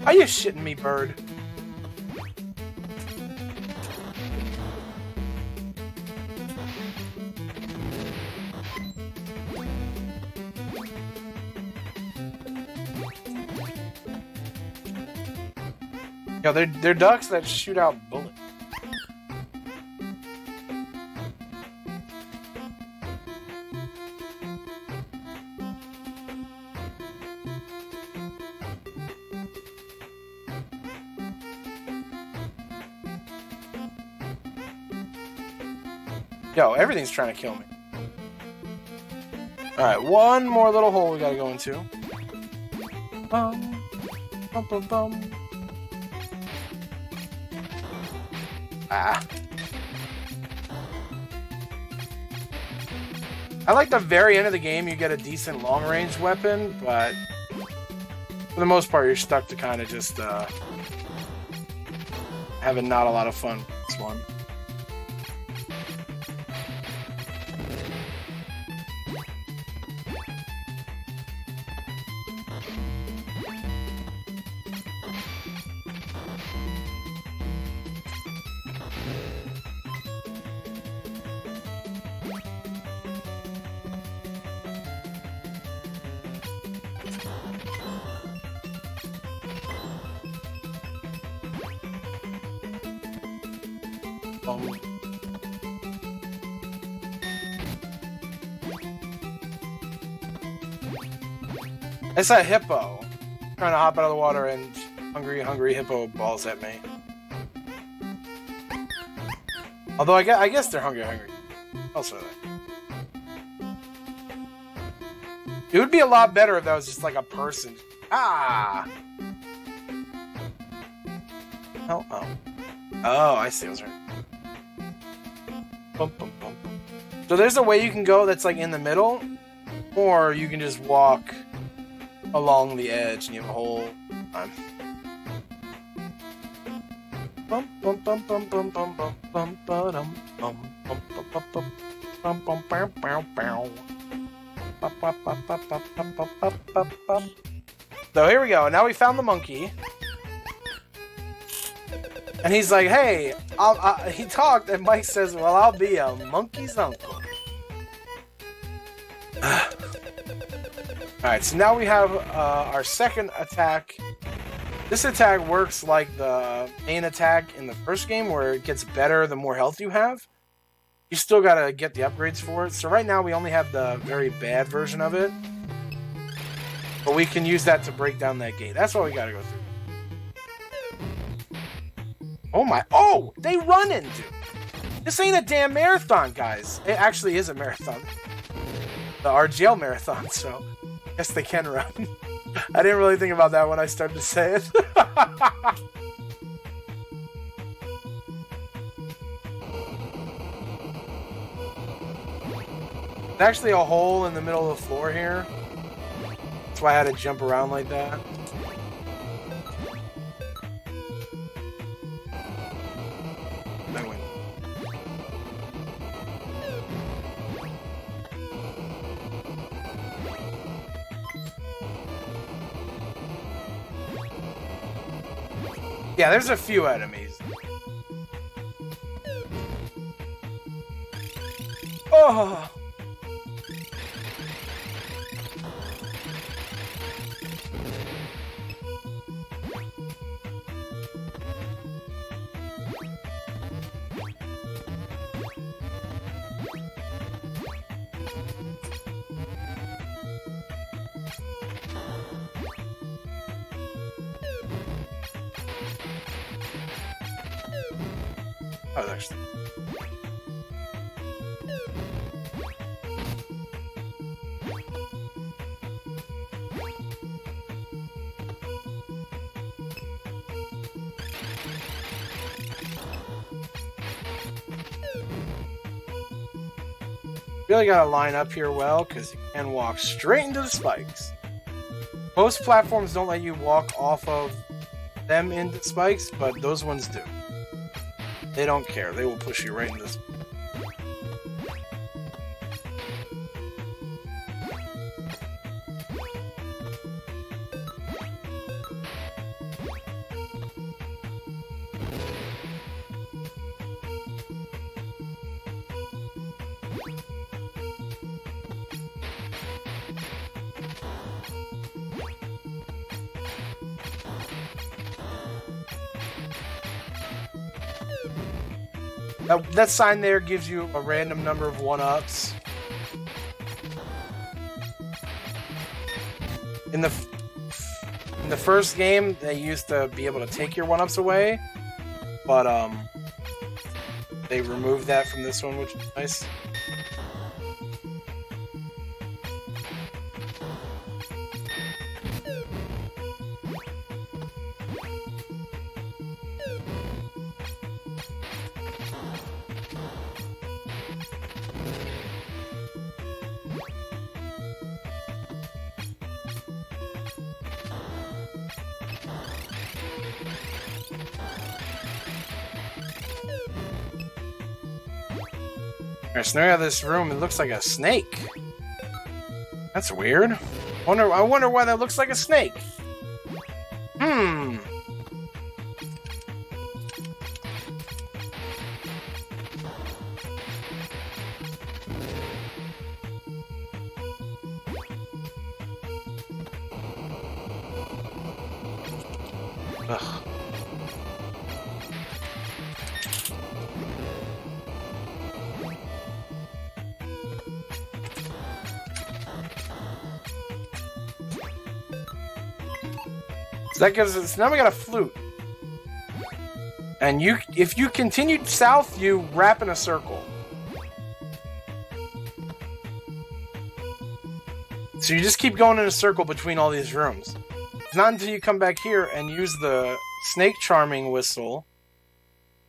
Are you shitting me, bird? Yo, they're ducks that shoot out bullets. Yo, everything's trying to kill me. Alright, one more little hole we gotta go into. Bum, bum, bum, bum. Ah. I like the very end of the game, you get a decent long-range weapon, but for the most part, you're stuck to kind of just having not a lot of fun with this one. It's a hippo trying to hop out of the water, and hungry hippo balls at me. Although I guess they're hungry. Also, it would be a lot better if that was just like a person. Ah. Oh, I see. I was right. Bum, bum, bum. So there's a way you can go that's like in the middle, or you can just walk along the edge and you have a whole time. Bum bum bum bum bum bum bum bum bum bum bum bum bum bum bum bum. So here we go. Now we found the monkey. And he's like, hey, he talked, and Mike says, well, I'll be a monkey's uncle. Alright, so now we have our second attack. This attack works like the main attack in the first game, where it gets better the more health you have. You still gotta get the upgrades for it. So right now we only have the very bad version of it. But we can use that to break down that gate. That's what we gotta go through. Oh my... Oh! They run into! This ain't a damn marathon, guys. It actually is a marathon. The RGL marathon, so... Yes, they can run. I didn't really think about that when I started to say it. There's actually a hole in the middle of the floor here. That's why I had to jump around like that. I win. Yeah, there's a few enemies. Oh! Oh, there's. Really gotta line up here well, because you can walk straight into the spikes. Most platforms don't let you walk off of them into spikes, but those ones do. They don't care. They will push you right into this. That sign there gives you a random number of 1-ups. In the first game, they used to be able to take your 1-ups away, but they removed that from this one, which is nice. Alright, so now we have this room. It looks like a snake. That's weird. I wonder why that looks like a snake. Hmm. Ugh. So that gives us, now we got a flute. And if you continue south, you wrap in a circle. So you just keep going in a circle between all these rooms. It's not until you come back here and use the snake charming whistle,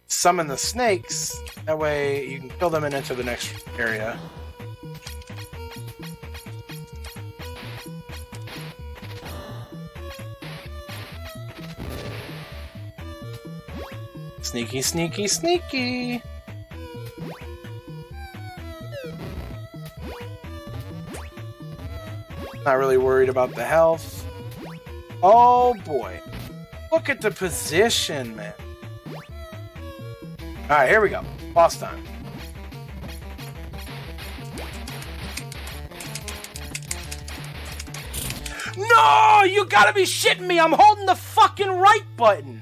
summon the snakes, that way you can kill them and enter the next area. Sneaky, sneaky, sneaky! Not really worried about the health. Oh boy. Look at the position, man. Alright, here we go. Boss time. No! You gotta be shitting me! I'm holding the fucking right button!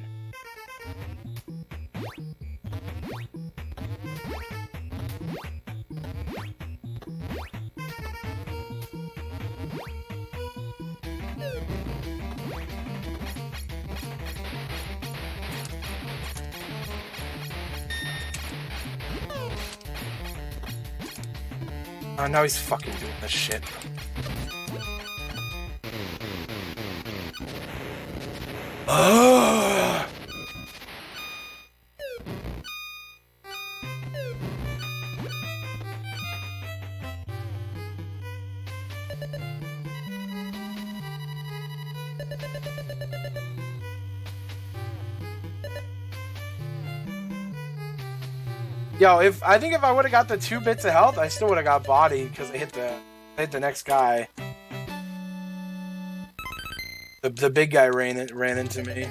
Oh, now he's fucking doing this shit. Ugh. Yo, I think if I would have got the 2 bits of health, I still would have got body because I hit the next guy. The big guy ran into me.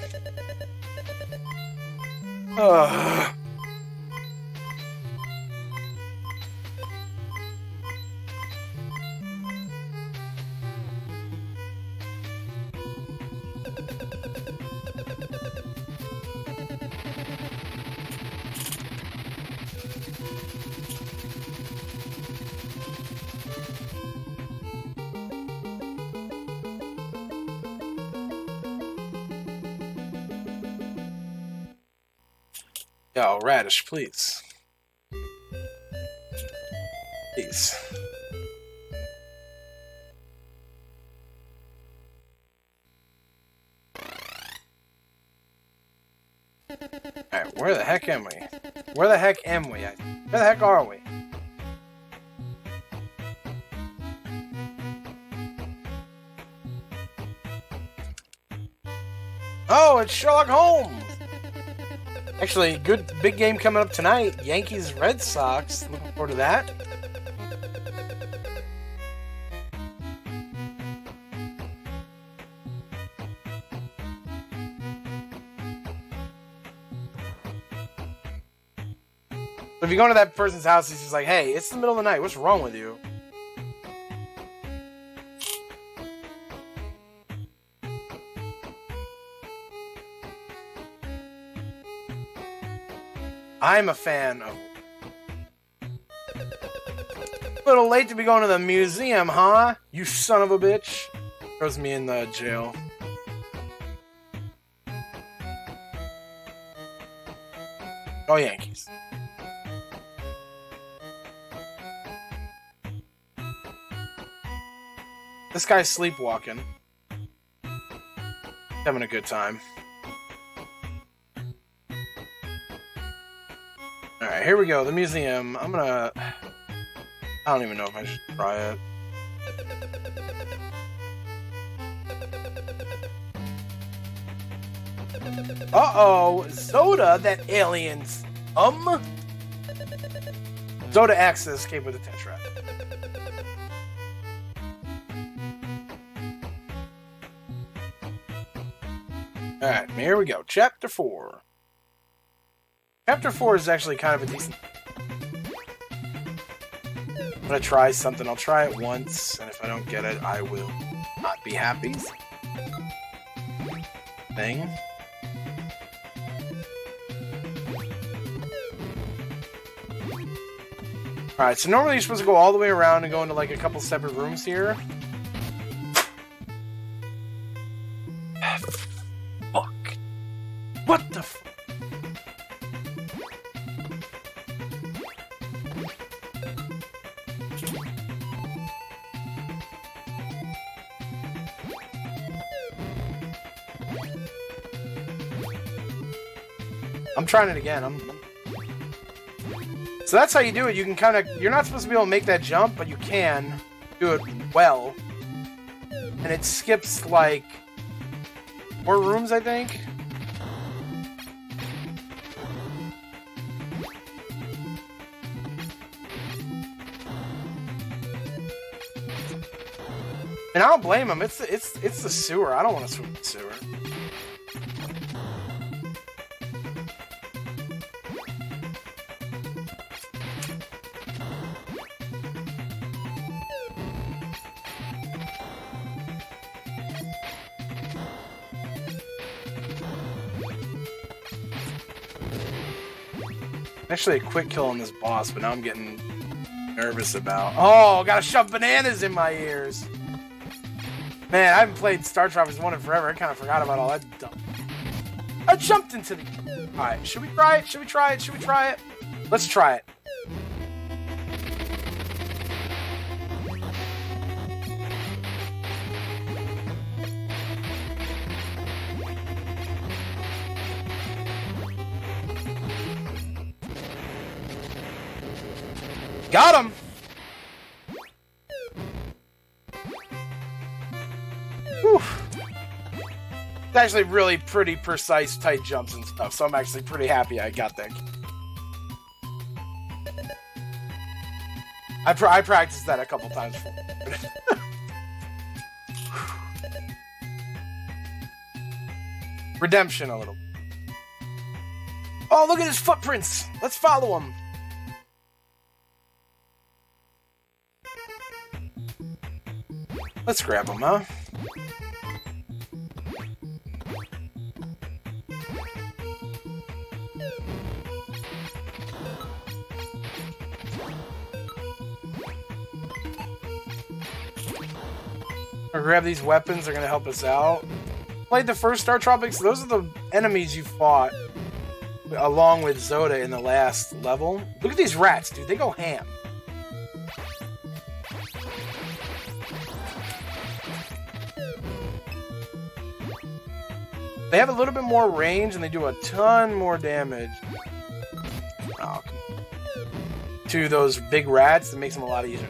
Ugh. Yo, Radish, please. Please. Alright, where the heck am we? Where the heck am we? Where the heck are we? Oh, it's Sherlock Holmes! Actually, good big game coming up tonight. Yankees Red Sox. Looking forward to that. If you go into that person's house, he's just like, hey, it's the middle of the night. What's wrong with you? I'm a fan of... A little late to be going to the museum, huh? You son of a bitch. Throws me in the jail. Oh, Yankees. This guy's sleepwalking. Having a good time. Alright, here we go. The museum. I don't even know if I should try it. Uh-oh! Zoda, that alien's... Zoda X to escape with a Tetra. Alright, here we go. Chapter 4. Chapter 4 is actually kind of a decent... I'm gonna try something. I'll try it once, and if I don't get it, I will not be happy. Thing. Alright, so normally you're supposed to go all the way around and go into like a couple separate rooms here. Fuck. What the fuck? I'm trying it again. So that's how you do it. You can kind of... You're not supposed to be able to make that jump, but you can do it well. And it skips, like... 4 rooms, I think? And I don't blame him. It's the sewer. I don't want to swim in the sewer. Actually, a quick kill on this boss, but now I'm getting nervous about... Oh, gotta shove bananas in my ears! Man, I haven't played Star Tropics 1 in forever. I kind of forgot about all that dumb... I jumped into the... Alright, should we try it? Should we try it? Should we try it? Let's try it. Got him! Whew. It's actually really pretty precise, tight jumps and stuff, so I'm actually pretty happy I got that. I practiced that a couple times. Redemption a little. Oh, look at his footprints! Let's follow him! Let's grab him, huh? Or grab these weapons, they're gonna help us out. Played the first Star Tropics, those are the enemies you fought. along with Zoda in the last level. Look at these rats, dude. They go ham. They have a little bit more range and they do a ton more damage. Oh, to those big rats, that makes them a lot easier.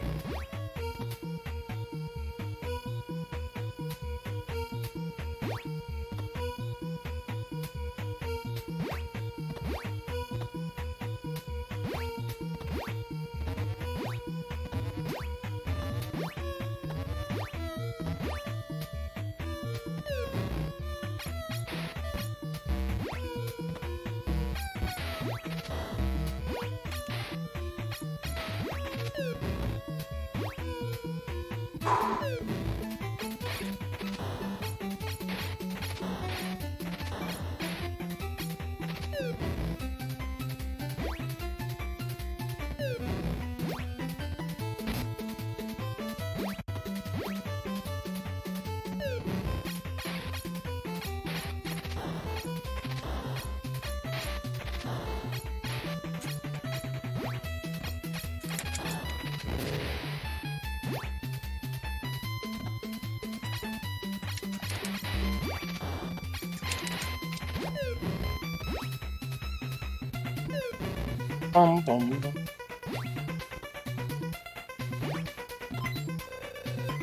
Bum, bum, bum.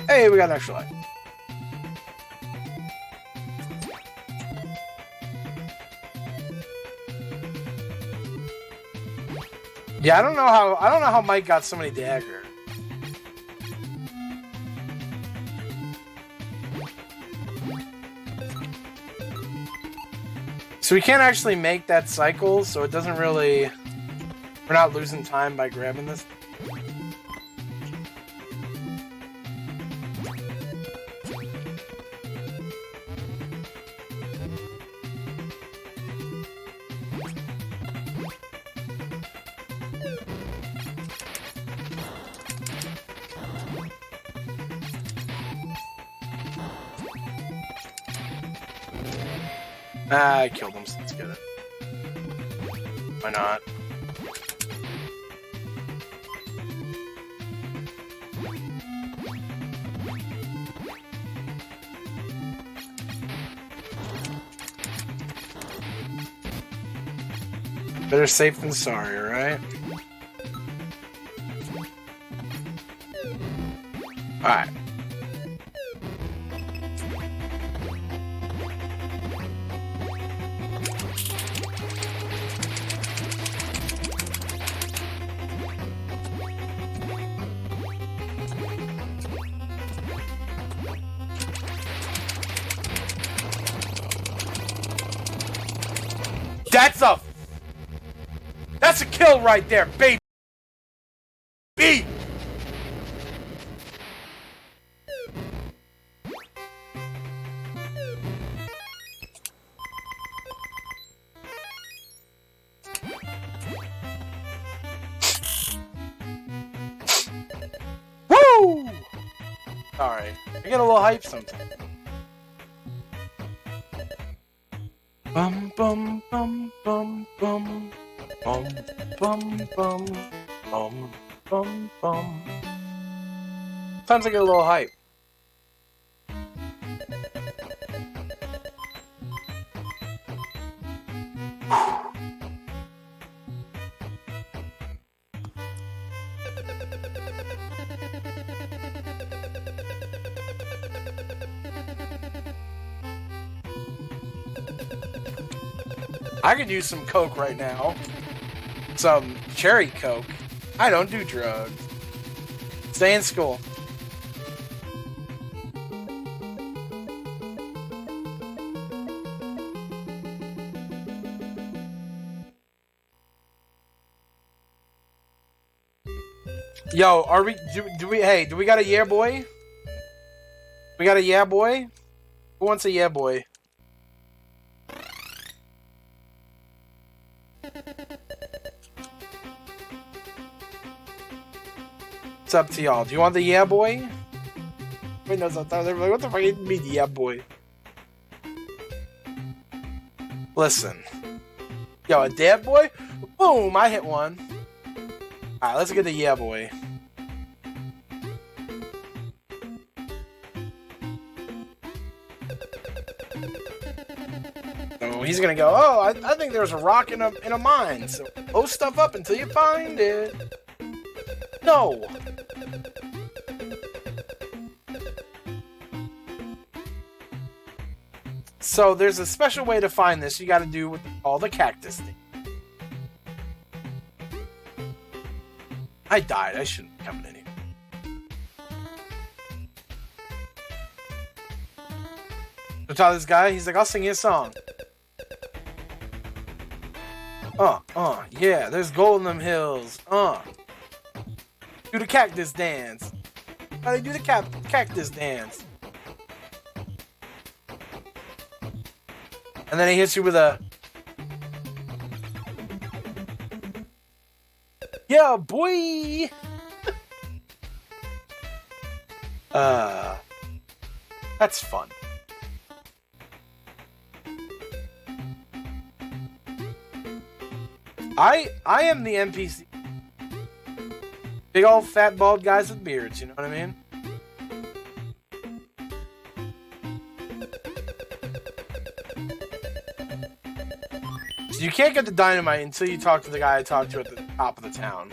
Hey, we got an extra life. Yeah, I don't know how Mike got so many daggers. So we can't actually make that cycle, so it doesn't really... We're not losing time by grabbing this. Ah, I killed him, so let's get it. Why not? Better safe than sorry, right? Alright. That's a kill right there, baby. Woo! Sorry, I get a little hype sometimes. Bum bum bum bum bum. Bum bum bum bum bum bum. Sometimes I get a little hype. I could use some coke right now. Some cherry coke. I don't do drugs. Stay in school. Yo, are we? Do we? Hey, do we got a yeah boy? We got a yeah boy. Who wants a yeah boy? It's up to y'all. Do you want the yeah boy? Wait, no, sometimes they're like, what the fuck do you mean yeah boy? Listen. Yo, a dad boy? Boom! I hit one. Alright, let's get the yeah boy. So he's gonna go, oh, I think there's a rock in a mine, so blow stuff up until you find it. No! So there's a special way to find this. You gotta do what they call the cactus thing. I died. I shouldn't be coming in here. So tell this guy, he's like, I'll sing you a song. Yeah, there's gold in them hills. Do the cactus dance. How do they do the cactus dance? And then he hits you with a... Yeah, boy! That's fun. I am the NPC. Big old fat bald guys with beards, you know what I mean? So you can't get the dynamite until you talk to the guy I talked to at the top of the town.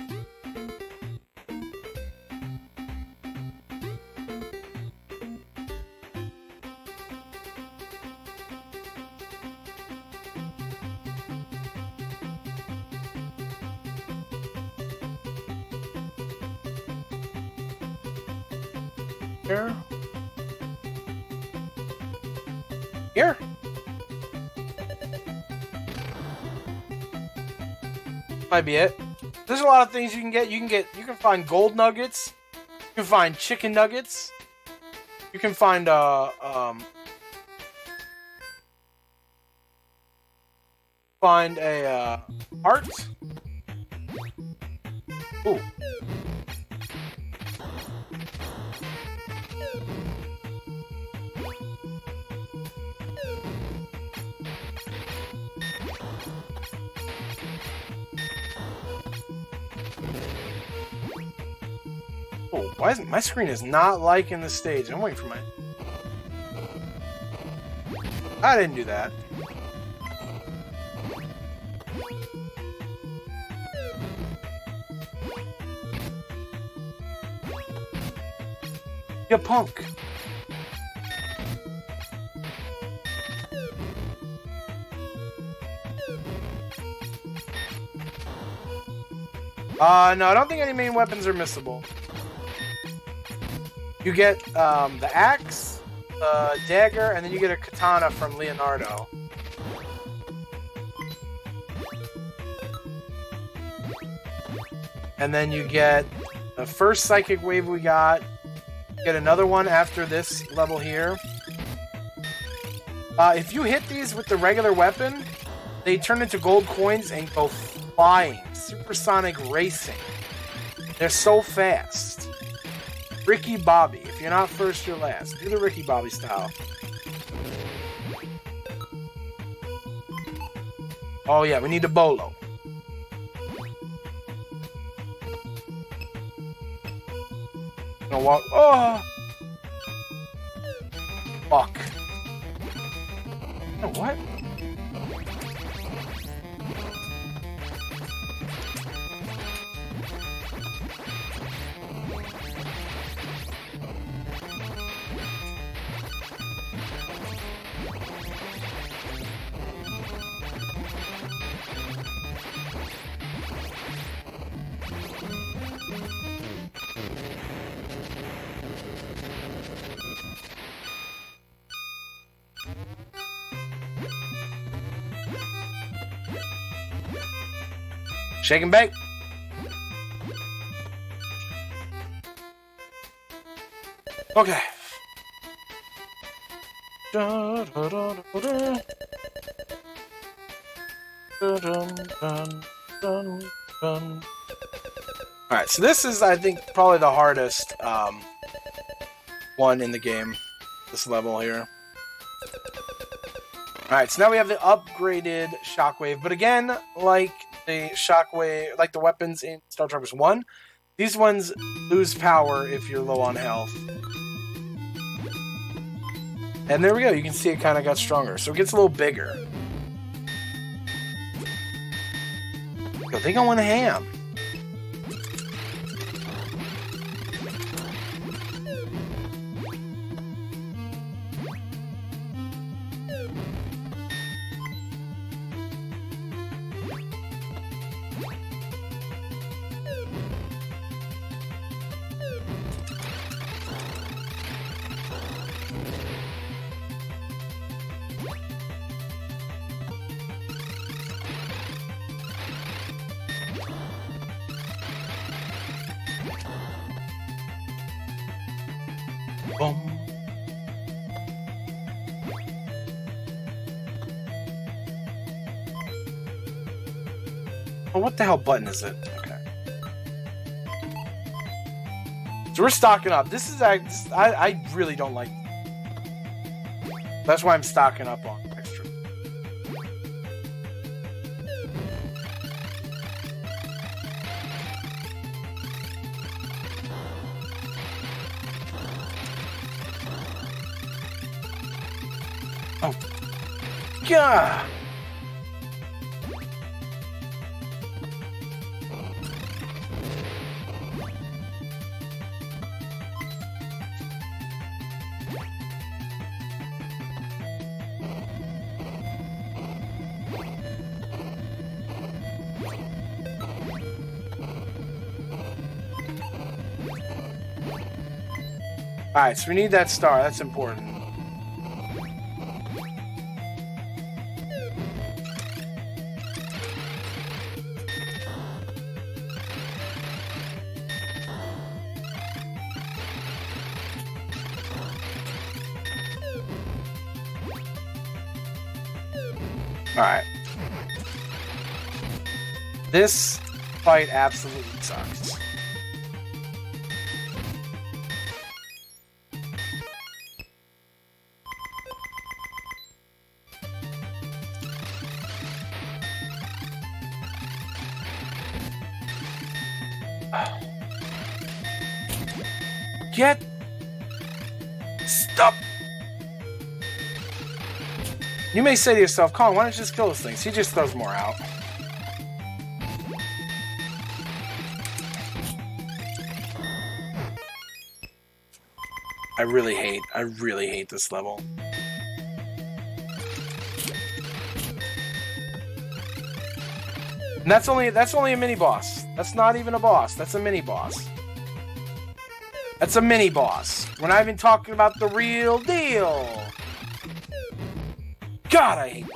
Here. Might be it. There's a lot of things you can get. You can find gold nuggets. You can find chicken nuggets. You can find find a heart. Ooh. Oh, why isn't my screen is not liking the stage? I'm waiting for my... I didn't do that. You punk. No, I don't think any main weapons are missable. You get the axe, the dagger, and then you get a katana from Leonardo. And then you get the first psychic wave we got. You get another one after this level here. If you hit these with the regular weapon, they turn into gold coins and go flying. Supersonic racing. They're so fast. Ricky Bobby. If you're not first, you're last. Do the Ricky Bobby style. Oh yeah, we need a bolo. Gonna walk. Oh! Fuck. Oh, what? Shake and bake. Okay. Alright, so this is, I think, probably the hardest one in the game. This level here. Alright, so now we have the upgraded Shockwave, but again, like the Shockwave, like the weapons in Star Troopers 1, these ones lose power if you're low on health. And there we go, you can see it kind of got stronger, so it gets a little bigger. Yo, they going ham. Boom. Oh, what the hell button is it? Okay. So we're stocking up. This is I really don't like. That's why I'm stocking up on extra. Oh, God! Alright, so we need that star. That's important. Alright. This fight absolutely sucks. Get... Stop! You may say to yourself, Colin, why don't you just kill those things? He just throws more out. I really hate this level. And that's only a mini boss. That's not even a boss. That's a mini boss. That's a mini boss. We're not even talking about the real deal. God, I hate it.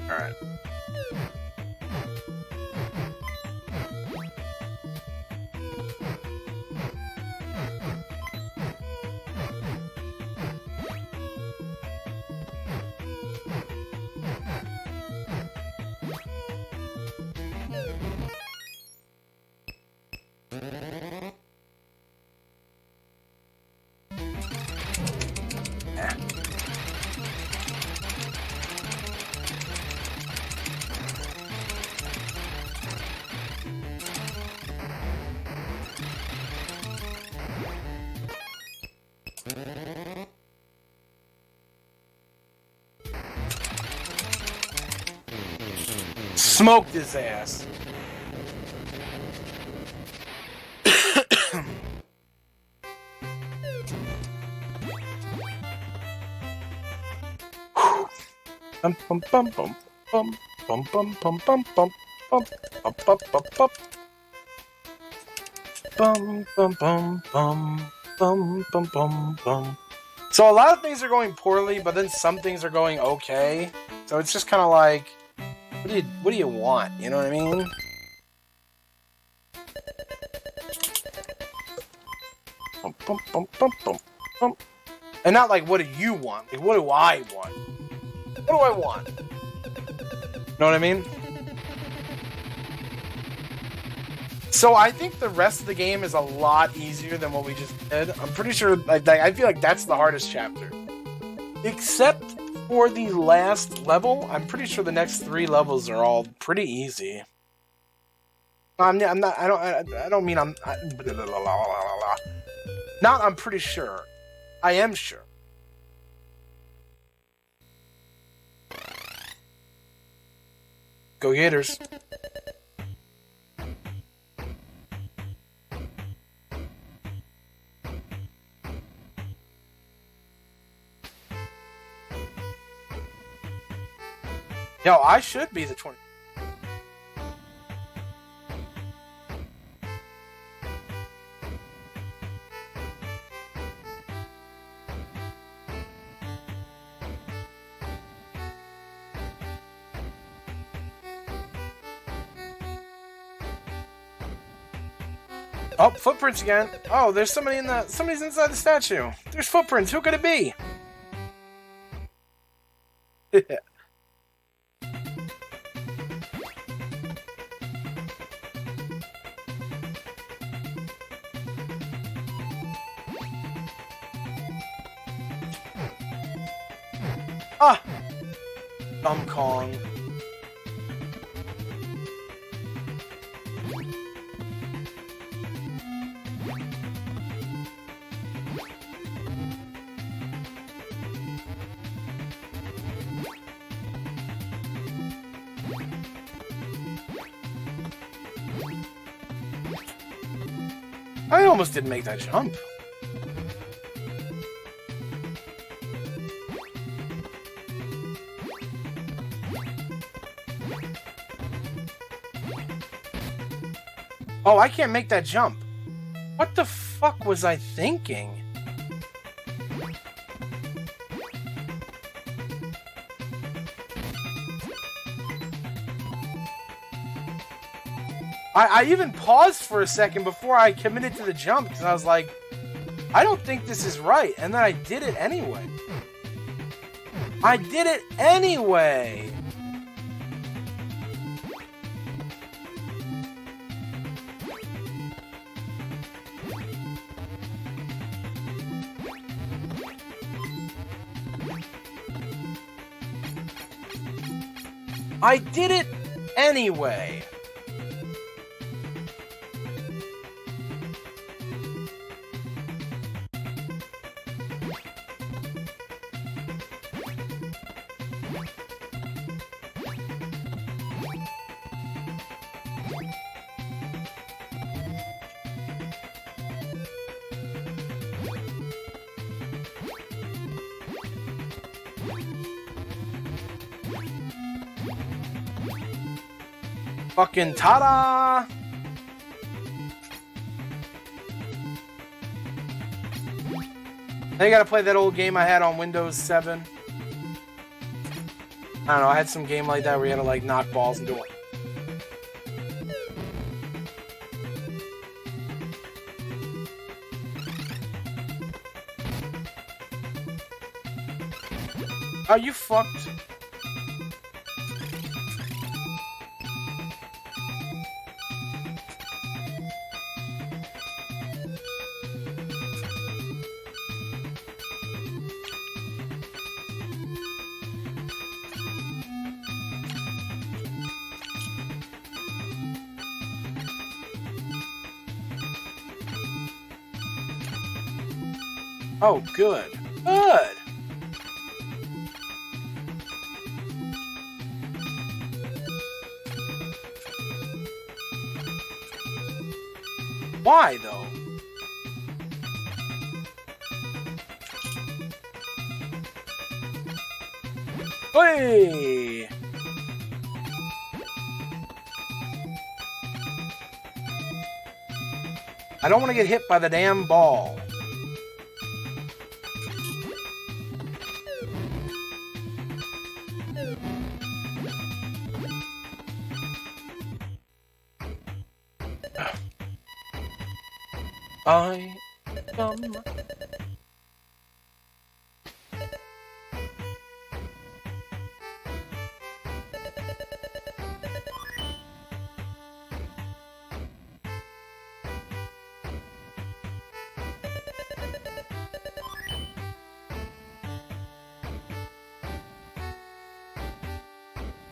Alright. Smoked his ass. Bum bum bum bum bum bum bum bum bum bum bum bum bum bum bum. Bum bum bum bum bum bum bum bum. So a lot of things are going poorly, but then some things are going okay. So it's just kind of like, what do you want? You know what I mean? Bum, bum, bum, bum, bum, bum. And not like, what do you want? Like, what do I want? What do I want? Know what I mean? So I think the rest of the game is a lot easier than what we just did. I'm pretty sure, I feel like that's the hardest chapter. Except for the last level, I'm pretty sure the next 3 levels are all pretty easy. I don't mean I'm... Not I'm pretty sure. I am sure. Go Gators. Yo, I should be the 20. Oh, footprints again. Oh, there's somebody's inside the statue. There's footprints. Who could it be? Ah! Dumb Kong. I almost didn't make that jump. Oh, I can't make that jump. What the fuck was I thinking? I even paused for a second before I committed to the jump because I was like, I don't think this is right. And then I did it anyway. I did it anyway. I did it anyway. Fucking ta-da! Now you gotta play that old game I had on Windows 7. I don't know, I had some game like that where you had to like knock balls and do it. Are you fucked? Oh, good. Good! Why, though? Hey! I don't want to get hit by the damn ball. I am...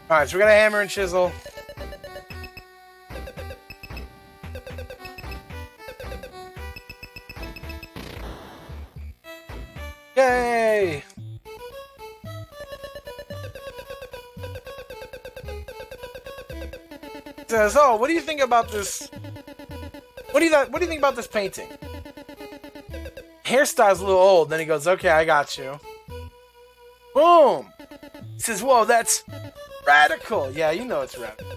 Alright, so we got a hammer and chisel. Yay! Says, oh, what do you think about this? What do you think about this painting? Hairstyle's a little old. Then he goes, okay, I got you. Boom! He says, whoa, that's radical. Yeah, you know it's radical.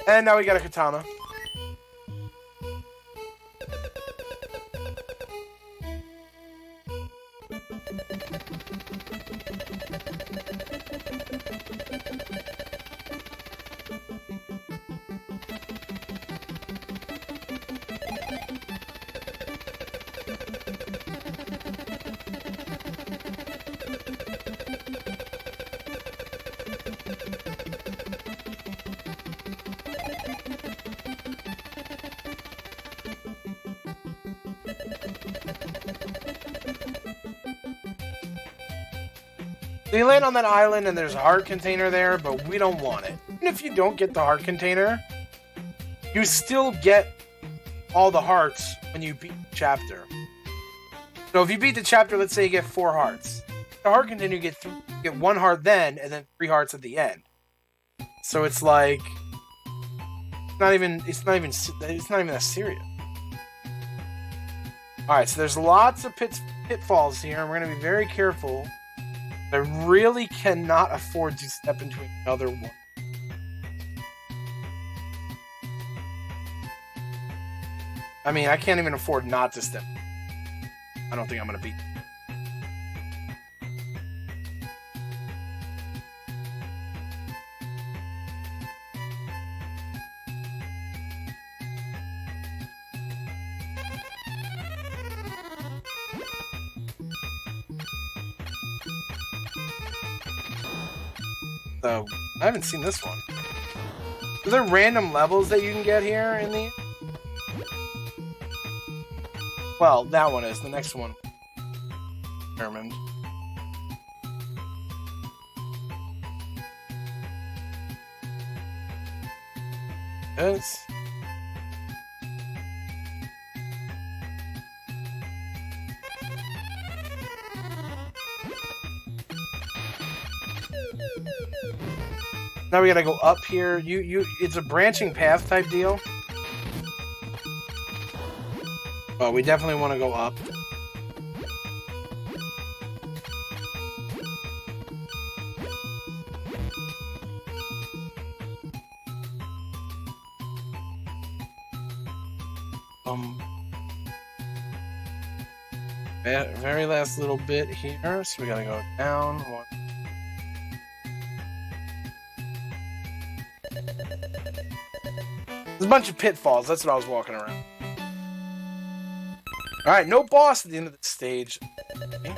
And now we got a katana. So you land on that island and there's a heart container there, but we don't want it. And if you don't get the heart container, you still get all the hearts when you beat the chapter. So if you beat the chapter, let's say you get 4 hearts. The heart container, you get 1 heart then, and then 3 hearts at the end. So it's like... It's not even that serious. Alright, so there's lots of pitfalls here, and we're going to be very careful. I really cannot afford to step into another one. I mean, I can't even afford not to step. I don't think I'm going to beat. So, I haven't seen this one. Are there random levels that you can get here in the... Well, that one is. The next one. Determined. Yes. Now we gotta go up here. It's a branching path type deal. Oh, we definitely want to go up. Very last little bit here, so we gotta go down. There's a bunch of pitfalls. That's what I was walking around. Alright, no boss at the end of the stage. Okay.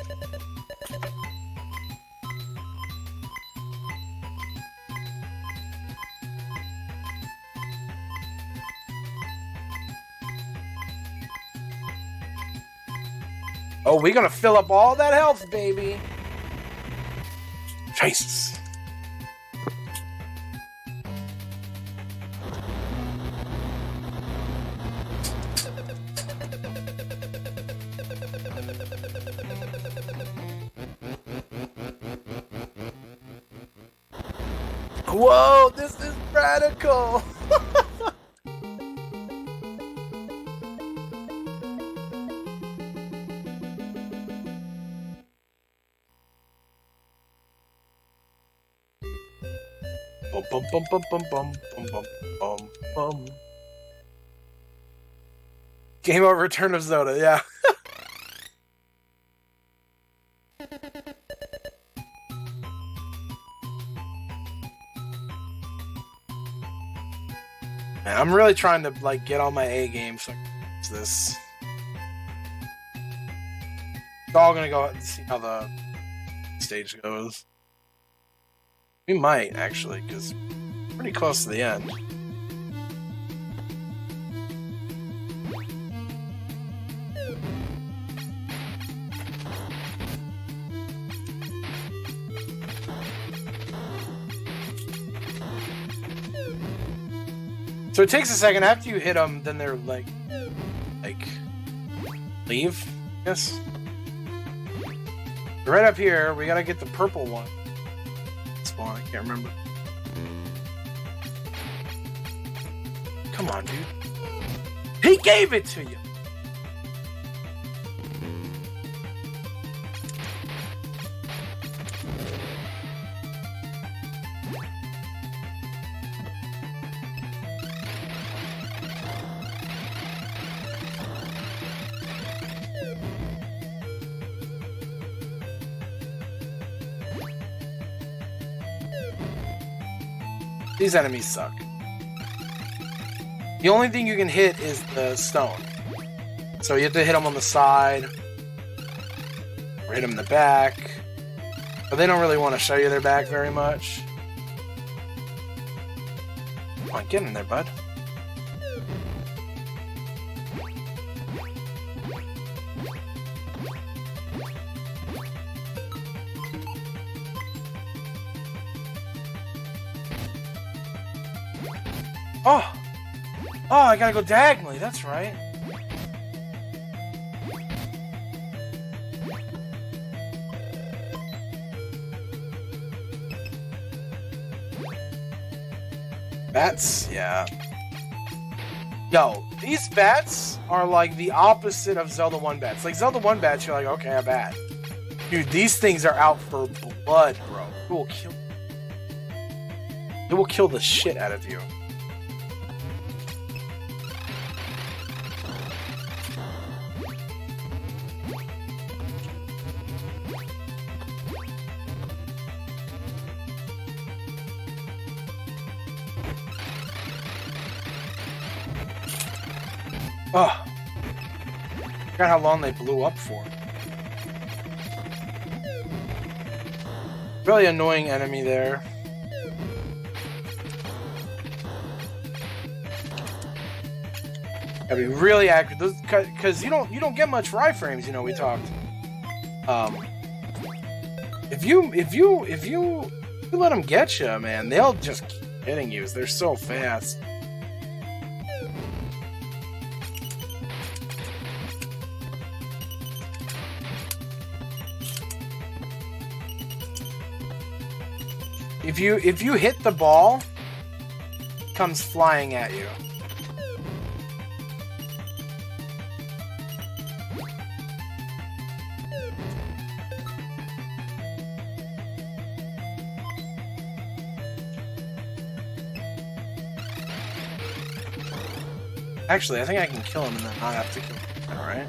Oh, we're gonna fill up all that health, baby. Jesus. Whoa, this is radical! Bum, bum, bum, bum, bum, bum, bum, bum, bum. Game over, Return of Zelda, yeah. Man, I'm really trying to like get on my A game so I can use this. It's all gonna go out and see how the stage goes. We might actually, because we're pretty close to the end. So it takes a second after you hit them, then they're like leave, I guess. Right up here, we gotta get the purple one. Spawn, I can't remember. Come on, dude. He gave it to you! These enemies suck. The only thing you can hit is the stone. So you have to hit them on the side, or hit them in the back. But they don't really want to show you their back very much. Come on, get in there, bud. Oh! Oh, I gotta go diagonally, that's right. Bats? Yeah. Yo, these bats are like the opposite of Zelda 1 bats. Like, Zelda 1 bats, you're like, okay, a bat. Dude, these things are out for blood, bro. It will kill... It will kill the shit out of you. Oh, I forgot how long they blew up for. Really annoying enemy there. Gotta be really accurate, because you don't get much fry frames. You know, we talked. If you let them get you, man, they'll just keep hitting you. They're so fast. If you hit the ball, it comes flying at you. Actually, I think I can kill him and then not have to kill him. Alright.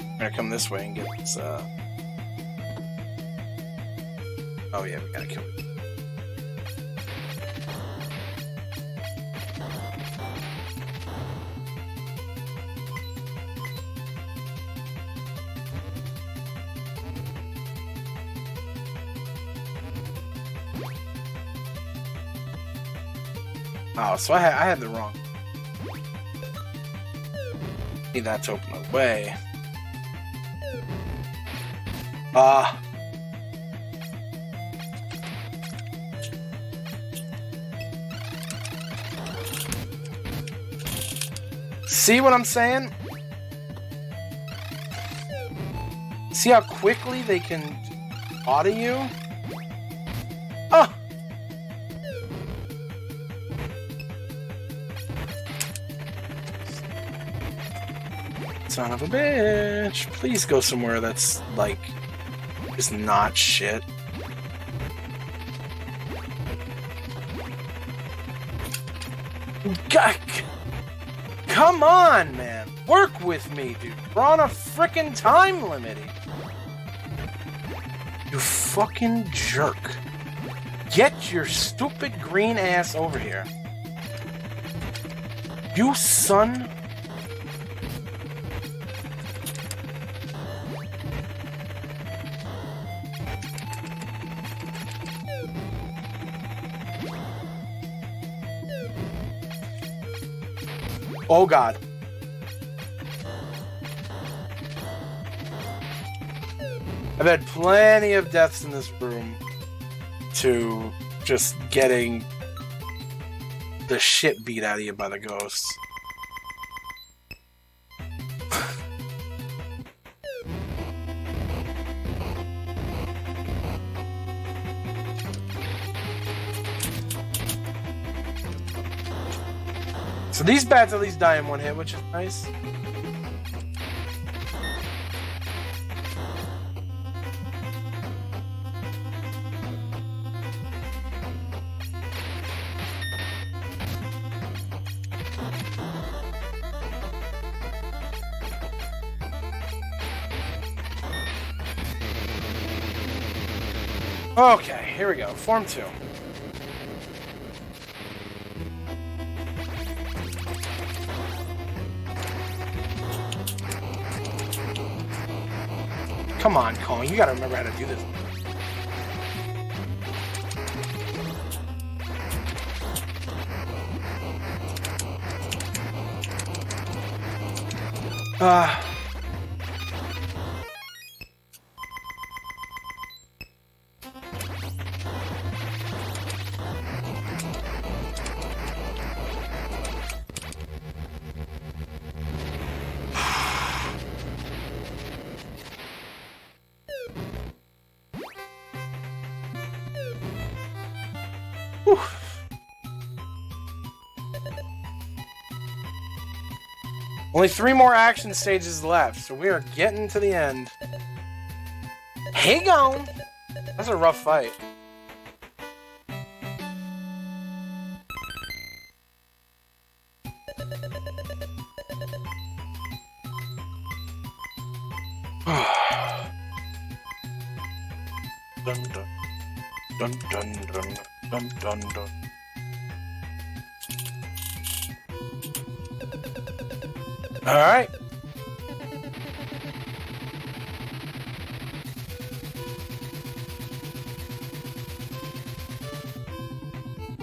I'm gonna come this way and get this, Oh yeah, we gotta kill it. Oh, so I had the wrong. Need that to open the way. See what I'm saying? See how quickly they can auto you? Oh! Son of a bitch. Please go somewhere that's, like, just not shit. Come on, man. Work with me, dude. We're on a frickin' time limit. You fucking jerk. Get your stupid green ass over here. You son. Oh god. I've had plenty of deaths in this room to just getting the shit beat out of you by the ghosts. So these bats at least die in one hit, which is nice. Okay, here we go. Form 2. Come on, Kong. You gotta remember how to do this. Only 3 more action stages left, so we are getting to the end. Hang on! That's a rough fight. Dun dun dun dun dun dun dun dun. All right.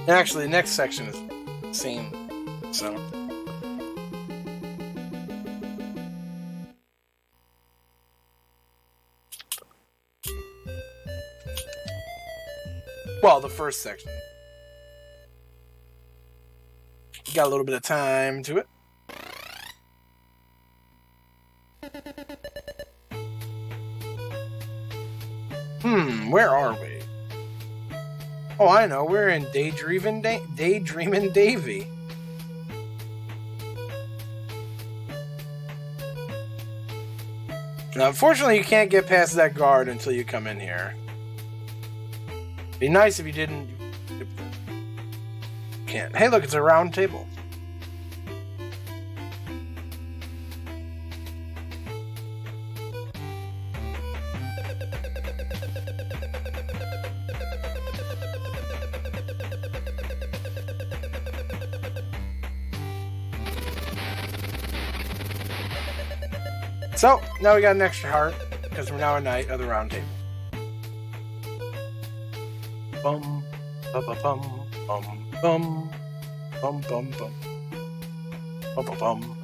Actually, the next section is the same, so. Well, the first section. Got a little bit of time to it. Where are we? Oh, I know. We're in Daydreamin' Davy. Now, unfortunately, you can't get past that guard until you come in here. Be nice if you didn't. Can't. Hey, look, it's a round table. So, now we got an extra heart, because we're now a knight of the round table. Bum, bum, bum, bum, bum, bum, bum, bum, bum, bum, bum.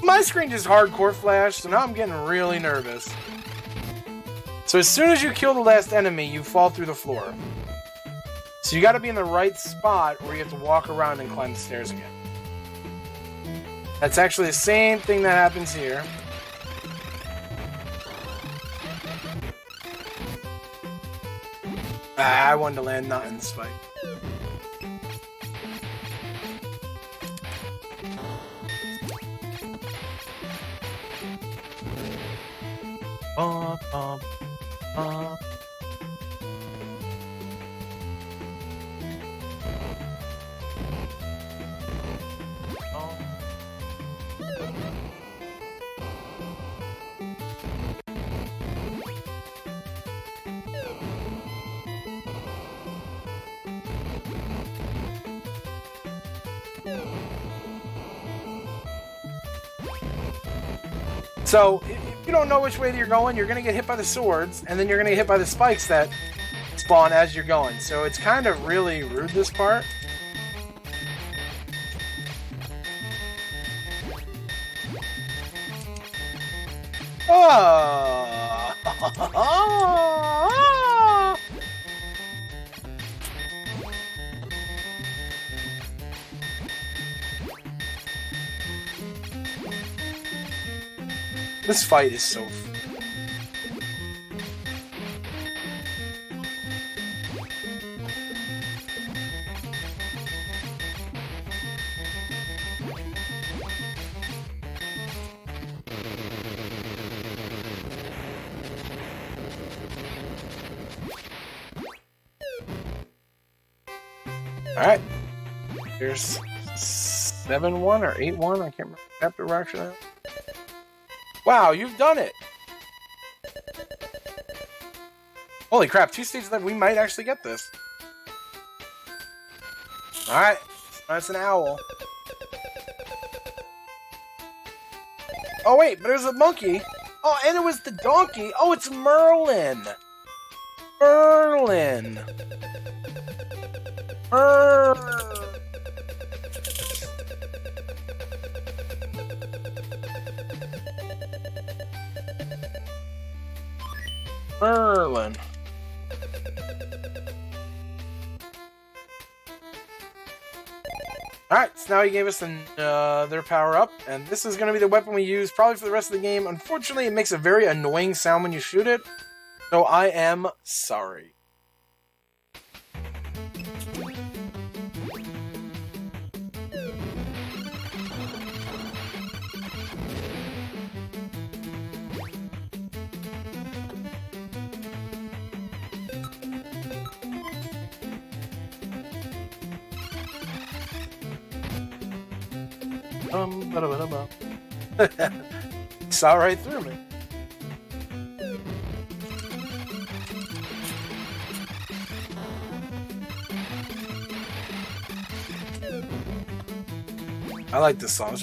My screen just hardcore flashed, so now I'm getting really nervous. So as soon as you kill the last enemy, you fall through the floor. So you gotta be in the right spot, or you have to walk around and climb the stairs again. That's actually the same thing that happens here. I wanted to land not in the spike. Bum, bum, bum. So, if you don't know which way you're going, you're going to get hit by the swords, and then you're going to get hit by the spikes that spawn as you're going. So it's kind of really rude, this part. Oh! This fight is so... Alright. Here's 7-1 or 8-1. I can't remember chapter we're actually at. Wow, you've done it! Holy crap, 2 stages left. We might actually get this. Alright. That's an owl. Oh wait, but there's a monkey. Oh, and it was the donkey. Oh, it's Merlin. Merlin. Merlin. Alright, so now he gave us their power up, and this is going to be the weapon we use probably for the rest of the game. Unfortunately, it makes a very annoying sound when you shoot it, so I am sorry. Saw right through me. I like this song.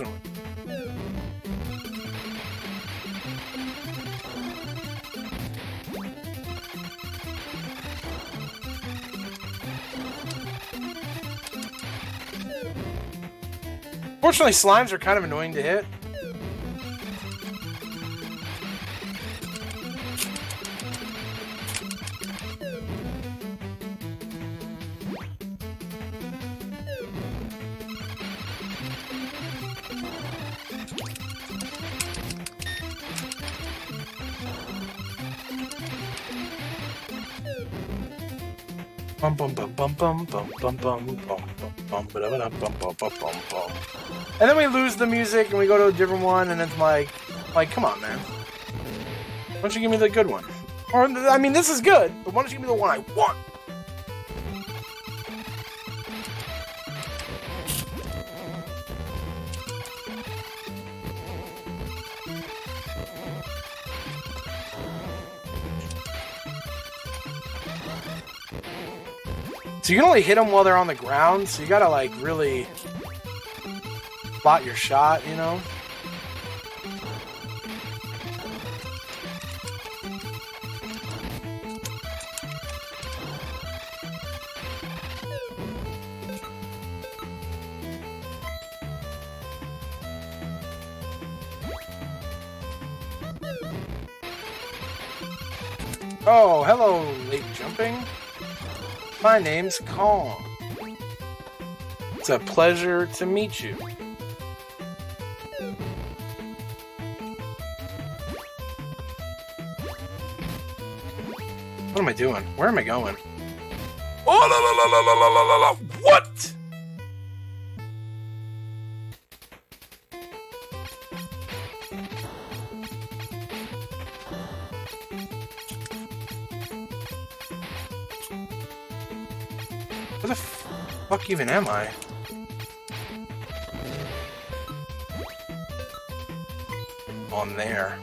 Fortunately, slimes are kind of annoying to hit. Bum bum bum bum bum bum bum bum bum bum bum bum bum bum. And then we lose the music and we go to a different one, and it's like, come on, man. Why don't you give me the good one? Or, I mean, this is good, but why don't you give me the one I want? So you can only hit them while they're on the ground, so you gotta, like, really spot your shot, you know? Oh, hello, late jumping. My name's Kong. It's a pleasure to meet you. What am I doing? Where am I going? Oh, la, la, la, la, la, la, la, la. What? Where the fuck even am I? On there.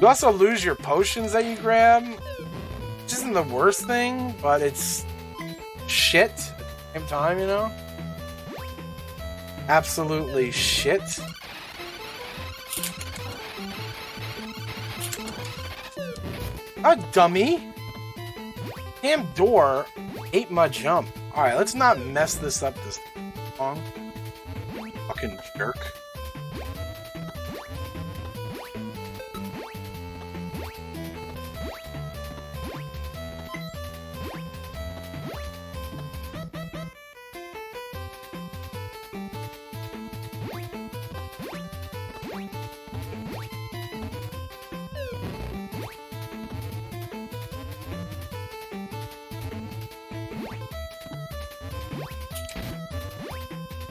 You also lose your potions that you grab, which isn't the worst thing, but it's shit at the same time, you know? Absolutely shit. A dummy! Damn door ate my jump. Alright, let's not mess this up this long. Fucking jerk.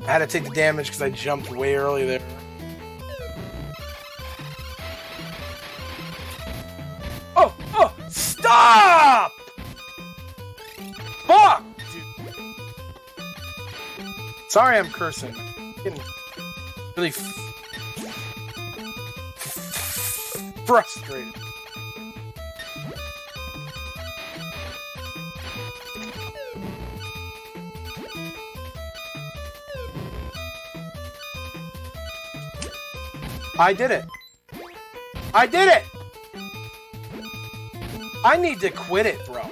I had to take the damage because I jumped way early there. Oh! Oh! Stop! Fuck! Dude. Sorry I'm cursing. I'm getting really frustrated. I did it! I did it! I need to quit it, bro.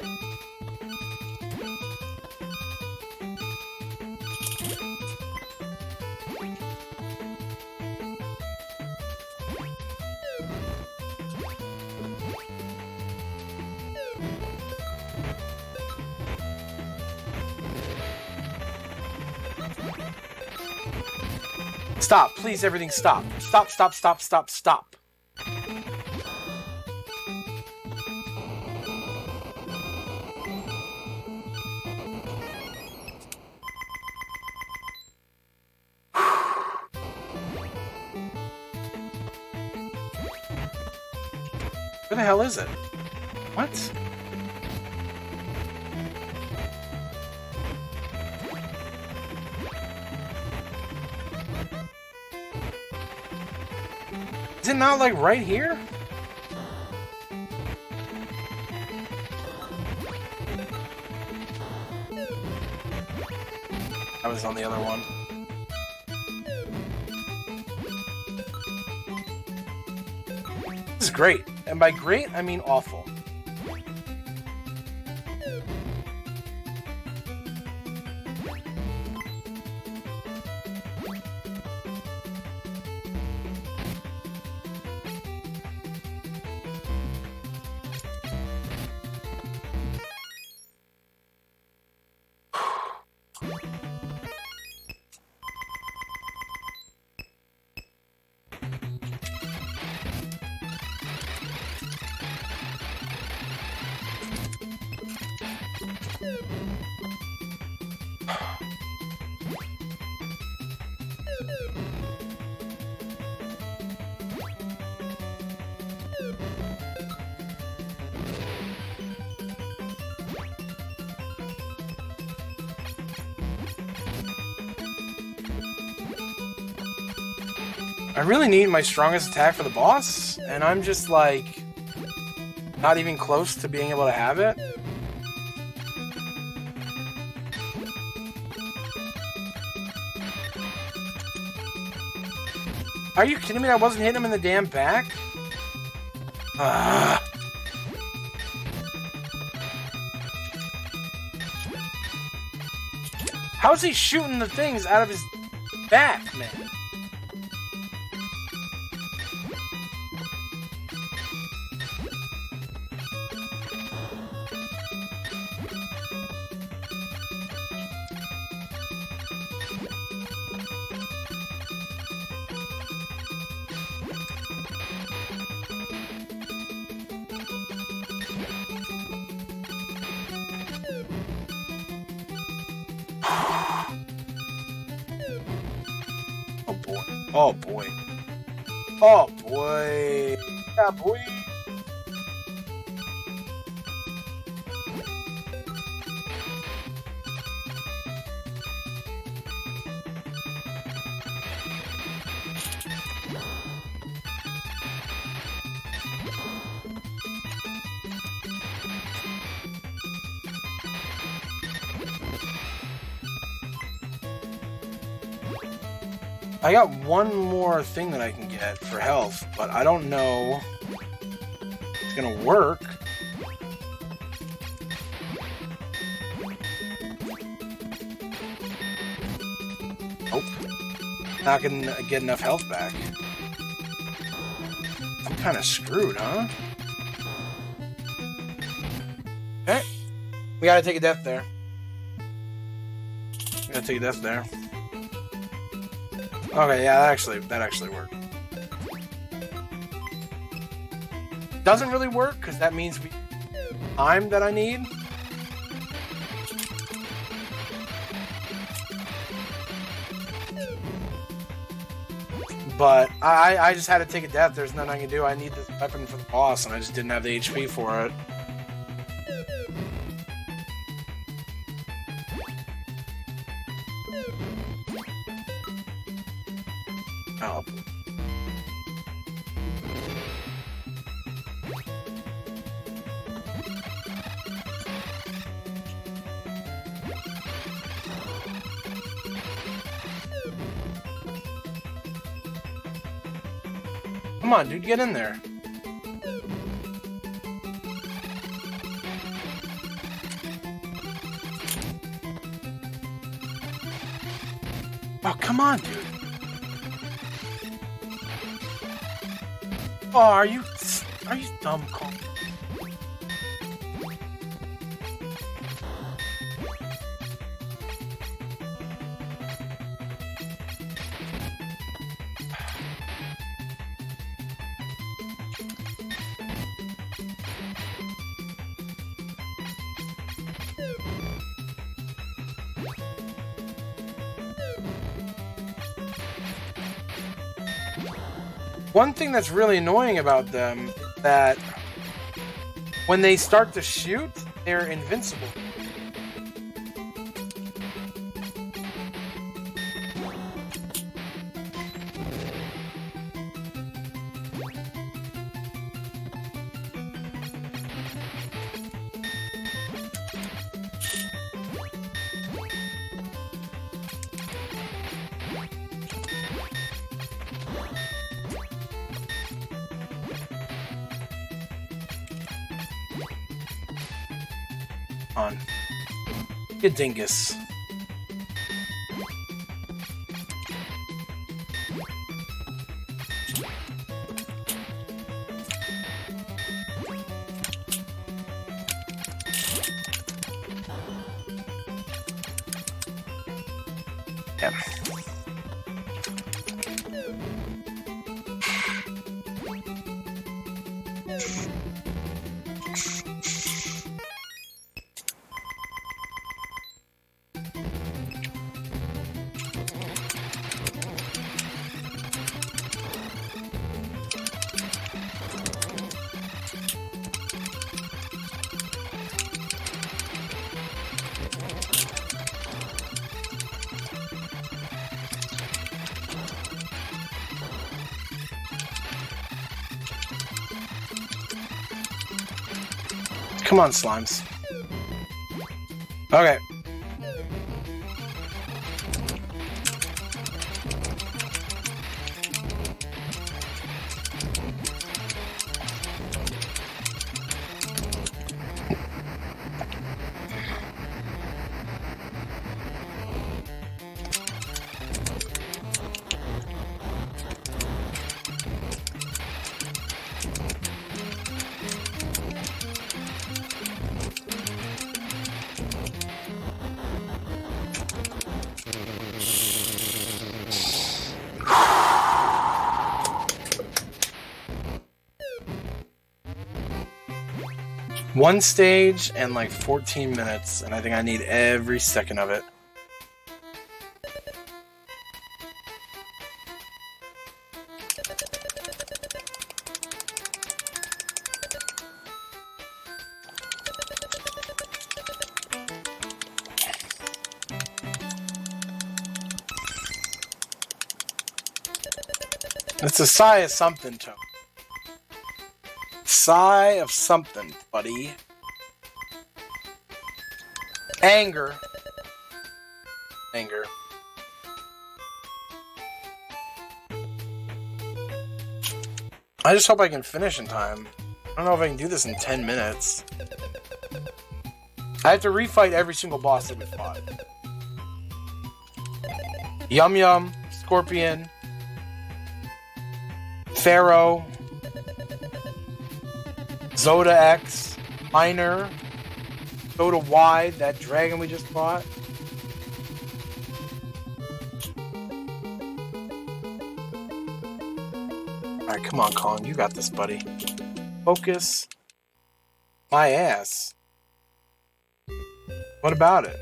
Stop, please, everything stop. Stop, stop, stop, stop, stop. Where the hell is it? What? Is it not like right here? I was on the other one. This is great. And by great, I mean awful. I really need my strongest attack for the boss, and I'm just like not even close to being able to have it. Are you kidding me? I wasn't hitting him in the damn back? Ugh. How's he shooting the things out of his back, man? Oh boy. Oh boy. Yeah, boy. I got one more thing that I can get for health, but I don't know if it's gonna work. Nope. Not gonna get enough health back. I'm kind of screwed, huh? Okay. We gotta take a death there. We gotta take a death there. Okay, yeah, that actually worked. Doesn't really work because that means we time that I need. But I just had to take a death. There's nothing I can do. I need this weapon for the boss, and I just didn't have the HP for it. Oh. Come on, dude, get in there. Oh, come on, dude. Oh, are you dumb, Cole? One thing that's really annoying about them is that when they start to shoot, they're invincible. On. You dingus. Yeah. Come on, slimes. Okay. One stage and like 14 minutes, and I think I need every second of it. It's a sigh of something, Tony. Sigh of something, buddy. Anger. Anger. I just hope I can finish in time. I don't know if I can do this in 10 minutes. I have to refight every single boss that we fought. Yum Yum, Scorpion, Pharaoh, Zoda X, Miner, Zoda Y, that dragon we just fought. Alright, come on, Kong. You got this, buddy. Focus. My ass. What about it?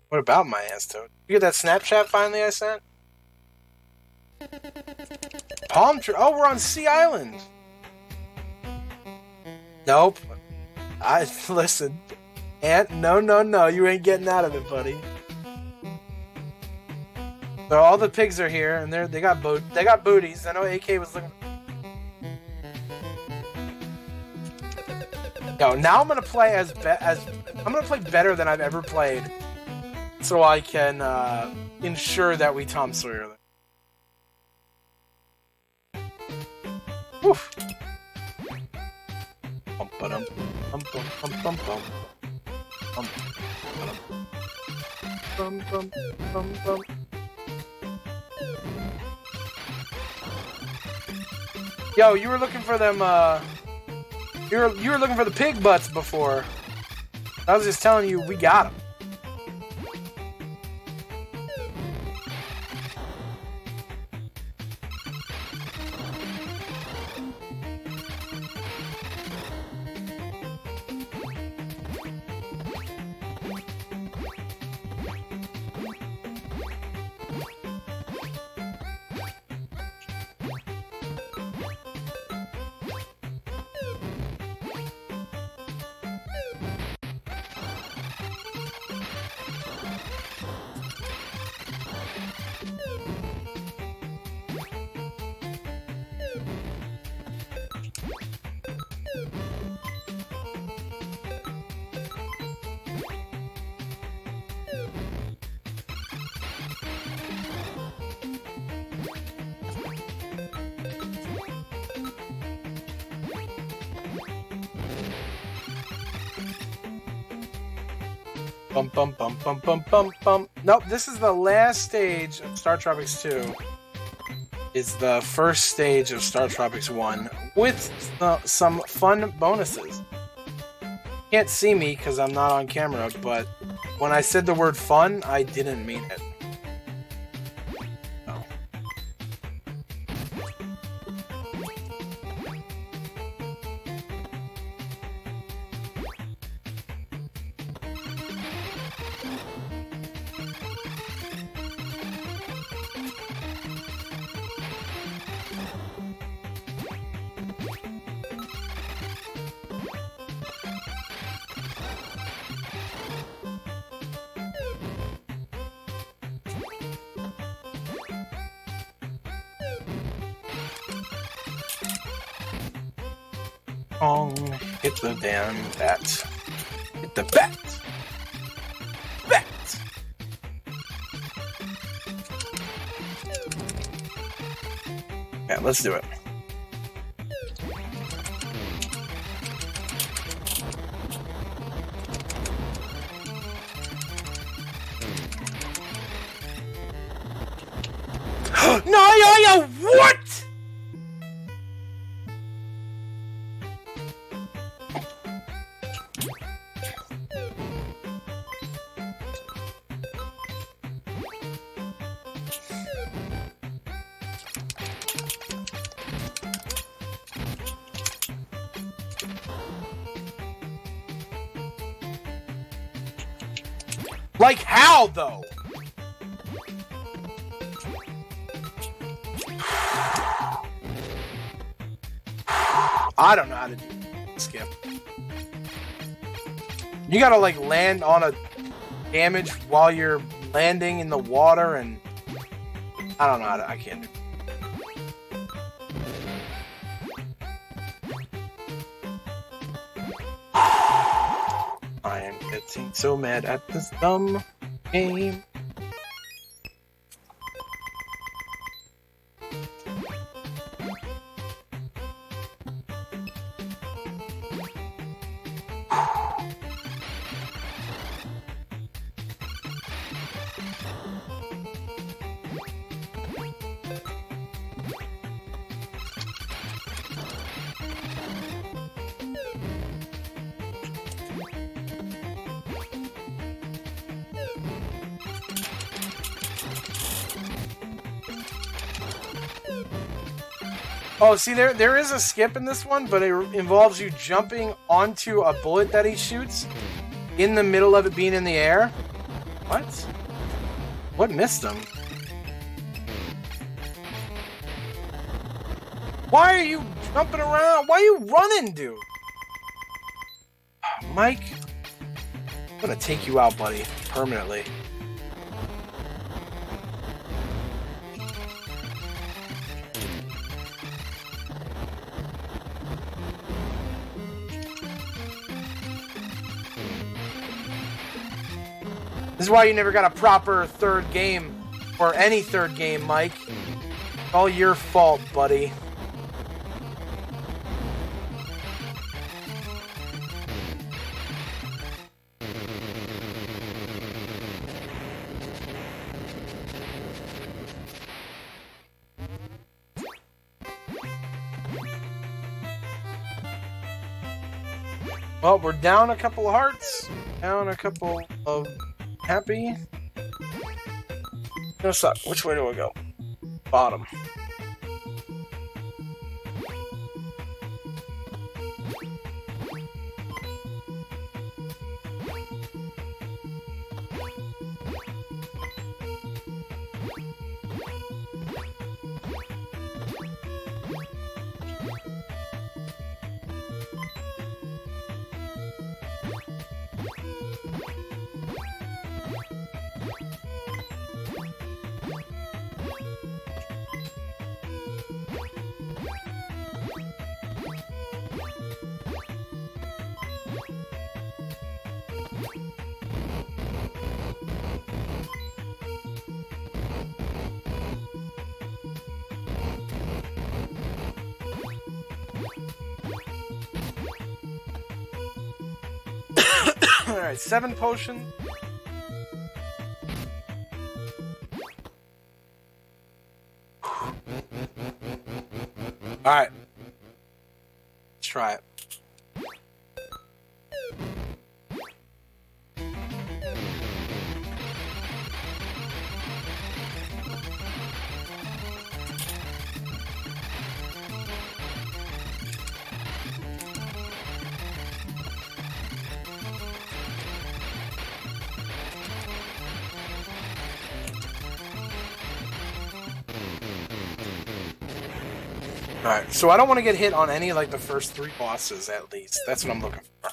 What about my ass, Toad? You get that Snapchat finally I sent? Palm tree. Oh, we're on Sea Island. Nope. Listen. Ant, no. You ain't getting out of it, buddy. So all the pigs are here, and they got booties. I know AK was looking. Yo, now I'm gonna play I'm gonna play better than I've ever played, so I can ensure that we Tom Sawyer them. Woof. Bum ba-dum, bum bum bum bum bum. Bum bum bum bum bum. Yo, you were looking for them, you were looking for the pig butts before. I was just telling you, we got them. Bum bum bum bum bum bum bum. Nope, this is the last stage of Star Tropics 2. It's the first stage of Star Tropics 1 with some fun bonuses. Can't see me because I'm not on camera, but when I said the word fun, I didn't mean it. No. Hit the damn bat. Hit the bat! Bat! Yeah, let's do it. No, what? Like how, though? I don't know how to do it. Skip. You gotta, like, land on a damage while you're landing in the water, and I don't know how to, I can't do it. I am getting so mad at this dumb game. Oh, see, there is a skip in this one, but it involves you jumping onto a bullet that he shoots in the middle of it being in the air. What? What missed him? Why are you jumping around? Why are you running, dude? Mike, I'm gonna take you out, buddy, permanently. This is why you never got a proper third game, or any third game, Mike. It's all your fault, buddy. Well, we're down a couple of hearts, down a couple of happy. No, suck. Which way do I go? Bottom. Alright, 7 potion. Alright. Let's try it. Alright, so I don't want to get hit on any, like, the first 3 bosses, at least. That's what I'm looking for.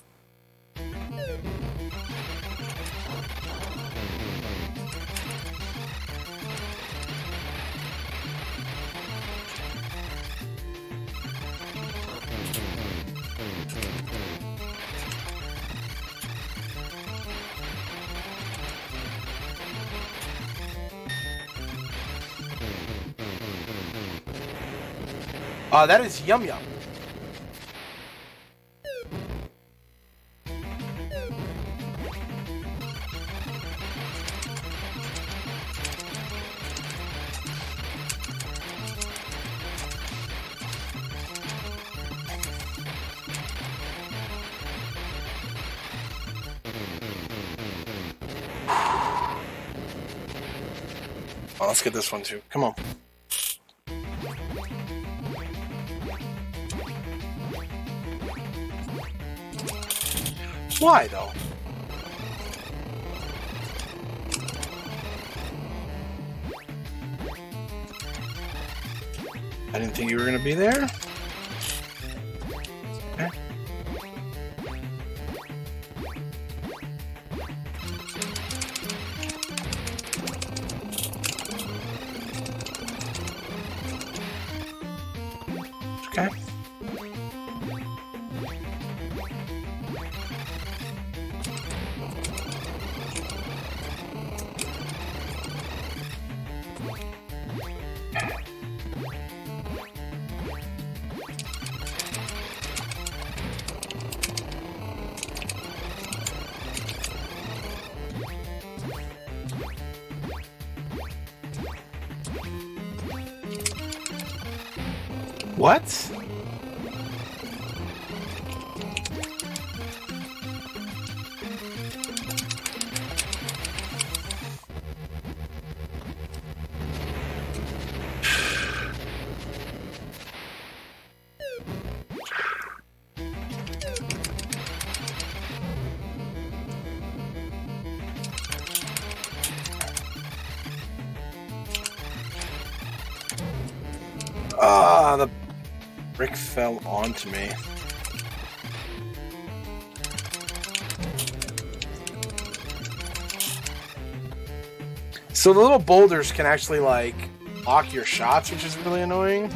That is Yum Yum. Oh, let's get this one too. Come on. Why, though? I didn't think you were going to be there. Okay. What? Ah, the brick fell onto me. So the little boulders can actually, like, block your shots, which is really annoying.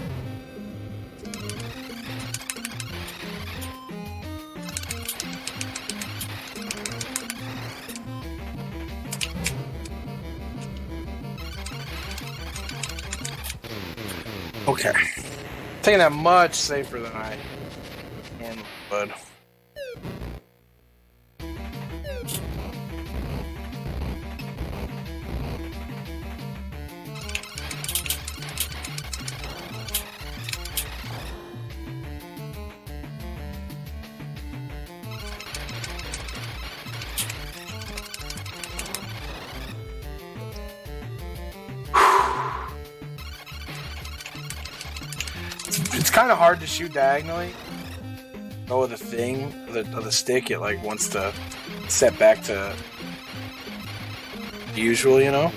Okay. Taking that much safer than I normally would. It's kind of hard to shoot diagonally. Go with the thing, of the stick, it like wants to set back to usual, you know?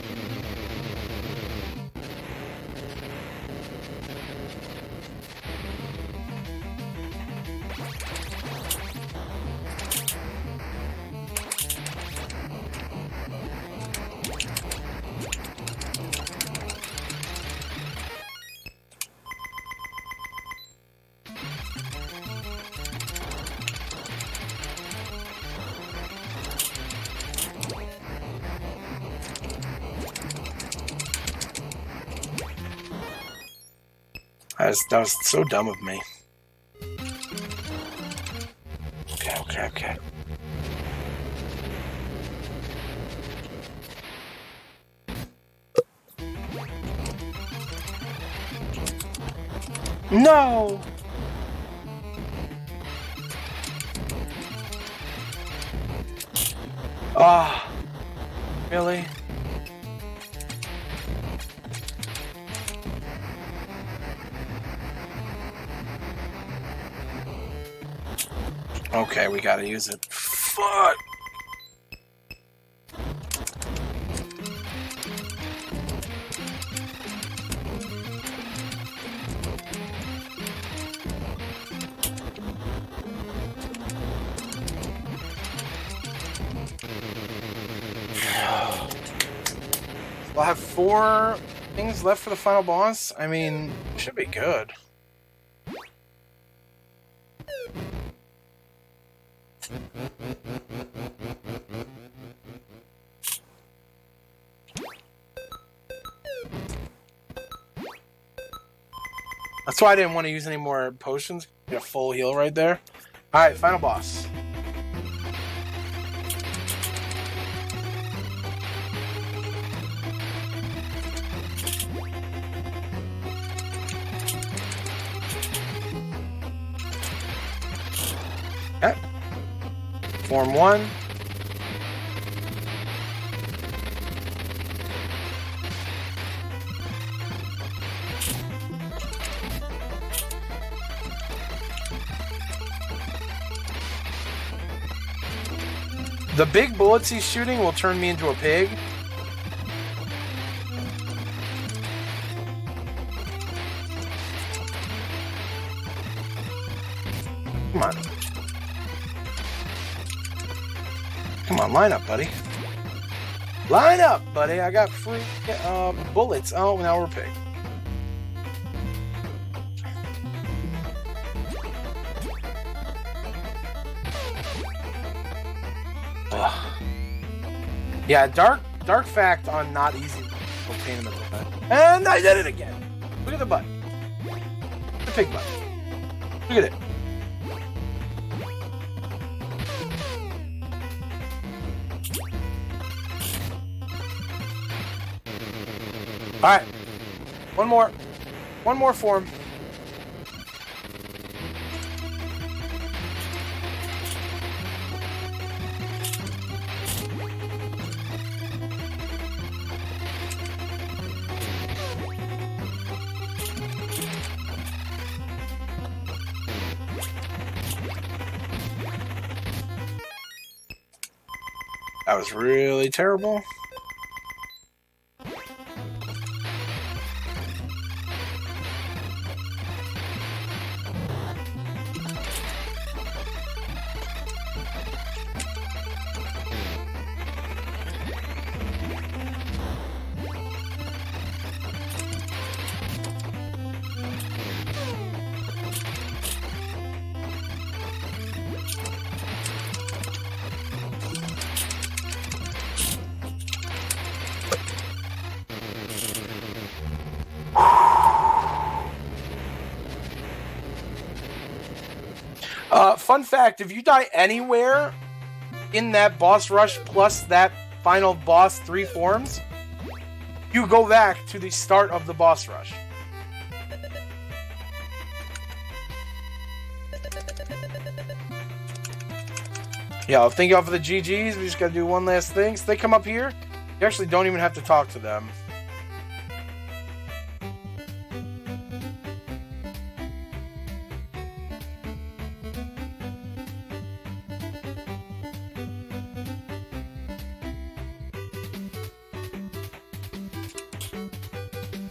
That was so dumb of me. Okay. No! Ah, really? Okay, we gotta use it. Fuck! We'll have 4 things left for the final boss. I mean, should be good. That's why I didn't want to use any more potions. Get a full heal right there. Alright, final boss. Okay. Form 1. The big bullets he's shooting will turn me into a pig. Come on. Come on, line up, buddy. Line up, buddy. I got free bullets. Oh, now we're a pig. Yeah, dark fact on not easy. Pain in the butt. And I did it again. Look at the butt. The pig butt. Look at it. Alright. One more form. That was really terrible. Fun fact, if you die anywhere in that boss rush plus that final boss 3 forms, you go back to the start of the boss rush. Yeah, thank y'all for the GGs. We just gotta do one last thing. So they come up here, you actually don't even have to talk to them.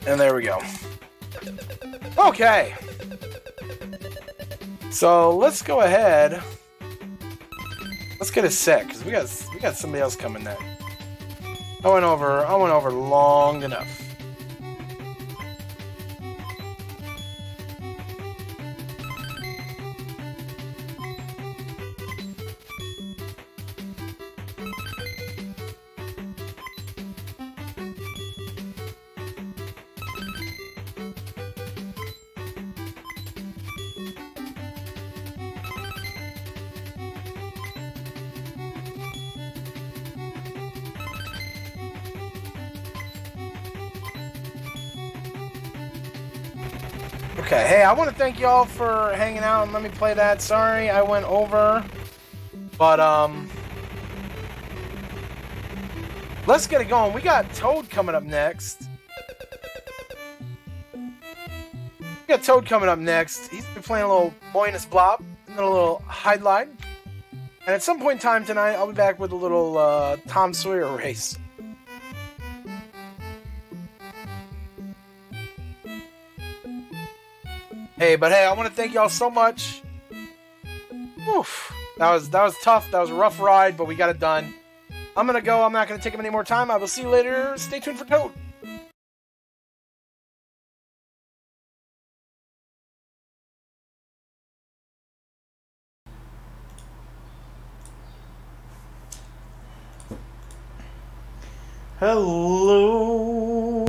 And there we go. Okay. So let's go ahead. Let's get a set, because we got somebody else coming next. I went over long enough. Okay, hey, I want to thank y'all for hanging out and let me play that. Sorry, I went over. But, let's get it going. We got Toad coming up next. He's been playing a little Boy and His Blob, and then a little Hide Line. And at some point in time tonight, I'll be back with a little, Tom Sawyer race. Hey, I want to thank y'all so much. Oof. That was tough. That was a rough ride, but we got it done. I'm gonna go. I'm not gonna take up any more time. I will see you later. Stay tuned for Toad. Hello.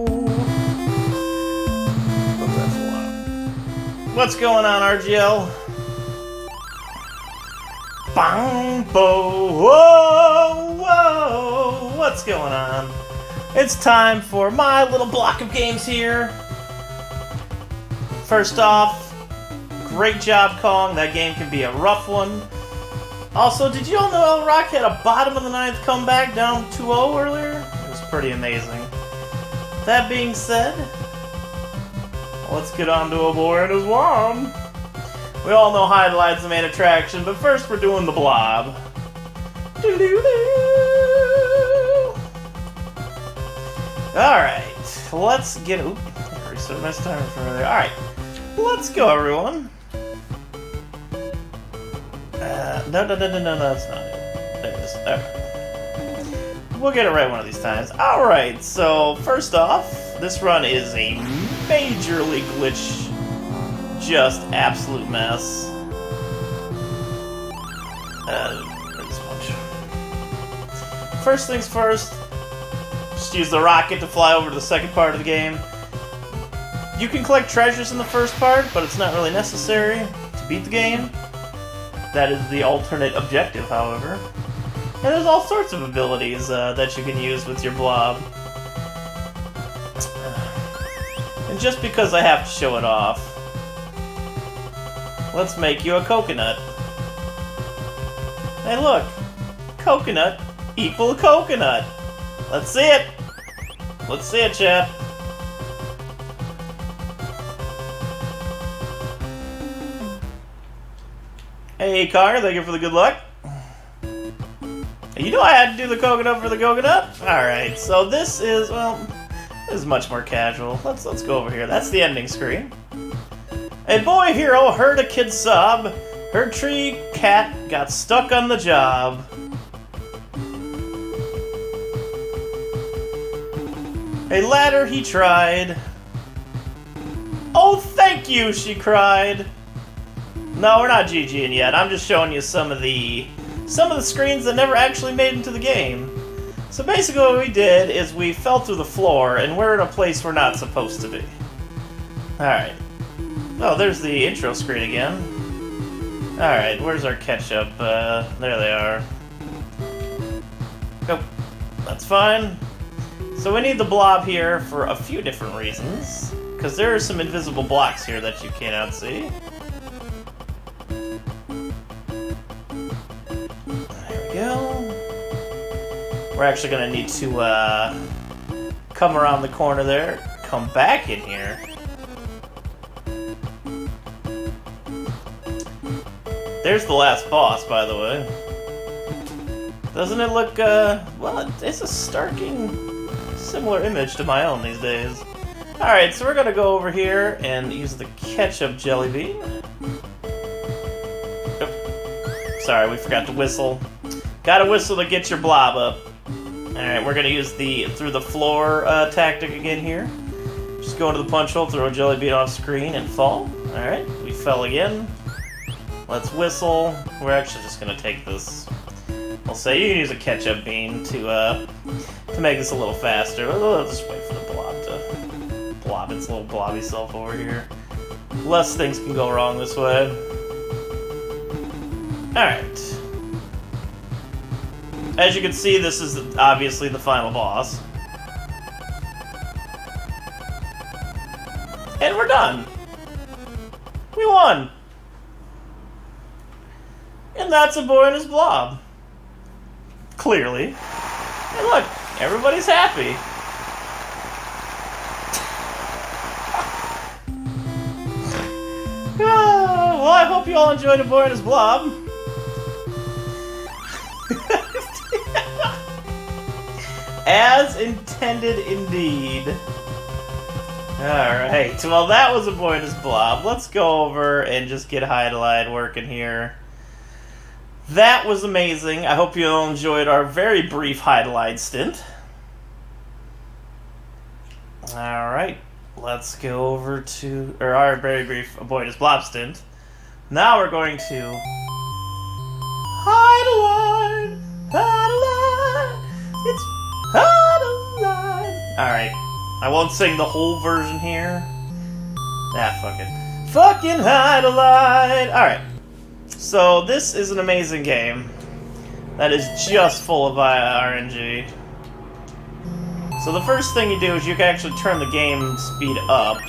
What's going on, RGL? Bang, bo, whoa, whoa. What's going on? It's time for my little block of games here. First off, great job, Kong. That game can be a rough one. Also, did you all know El Rock had a bottom of the 9th comeback down 2-0 earlier? It was pretty amazing. That being said, let's get on to a Boy and His Blob. We all know Hide Line's the main attraction, but first we're doing the Blob. Alright, let's get... Oop, I reset my timer for there. Alright, let's go, everyone. No, that's not it. There it is. Alright. We'll get it right one of these times. Alright, so first off, this run is a majorly glitch, just absolute mess. First things first, just use the rocket to fly over to the second part of the game. You can collect treasures in the first part, but it's not really necessary to beat the game. That is the alternate objective, however. And there's all sorts of abilities that you can use with your blob. And just because I have to show it off, let's make you a coconut. Hey look! Coconut equal coconut! Let's see it! Let's see it, chap! Hey, Connor, thank you for the good luck. You know I had to do the coconut for the coconut? Alright, so this is, well, this is much more casual. Let's go over here. That's the ending screen. A boy hero heard a kid sob. Her tree cat got stuck on the job. A ladder he tried. Oh, thank you, she cried. No, we're not GGing yet. I'm just showing you some of the screens that never actually made into the game. So basically what we did is we fell through the floor and we're in a place we're not supposed to be. Alright. Oh, there's the intro screen again. Alright, where's our ketchup? There they are. Go. That's fine. So we need the blob here for a few different reasons. Because there are some invisible blocks here that you cannot see. There we go. We're actually going to need to come around the corner there, come back in here. There's the last boss, by the way. Doesn't it look, well, it's a starking similar image to my own these days. Alright, so we're gonna go over here and use the ketchup jelly bean. Oh, sorry, we forgot to whistle. Gotta whistle to get your blob up. Alright, we're gonna use the through the floor tactic again here. Just go into the punch hole, throw a jelly bean off screen, and fall. Alright, we fell again. Let's whistle. We're actually just gonna take this. I'll say you can use a ketchup bean to make this a little faster. Let's just wait for the blob to blob its little blobby self over here. Less things can go wrong this way. Alright. As you can see, this is obviously the final boss. And we're done. We won. And that's a boy and his blob. Clearly. And look, everybody's happy. Well, I hope you all enjoyed A Boy and His Blob. As intended, indeed. Alright, well that was A Boy and His Blob. Let's go over and just get Hydelide working here. That was amazing. I hope you all enjoyed our very brief Hydelide stint. Alright, let's go over to, or our very brief A Boy and His Blob stint. Now we're going to Hydelide, Hydelide, it's Hydelide. Alright, I won't sing the whole version here. Fucking Hydelide. Alright. So, this is an amazing game that is just full of RNG. So the first thing you do is you can actually turn the game speed up.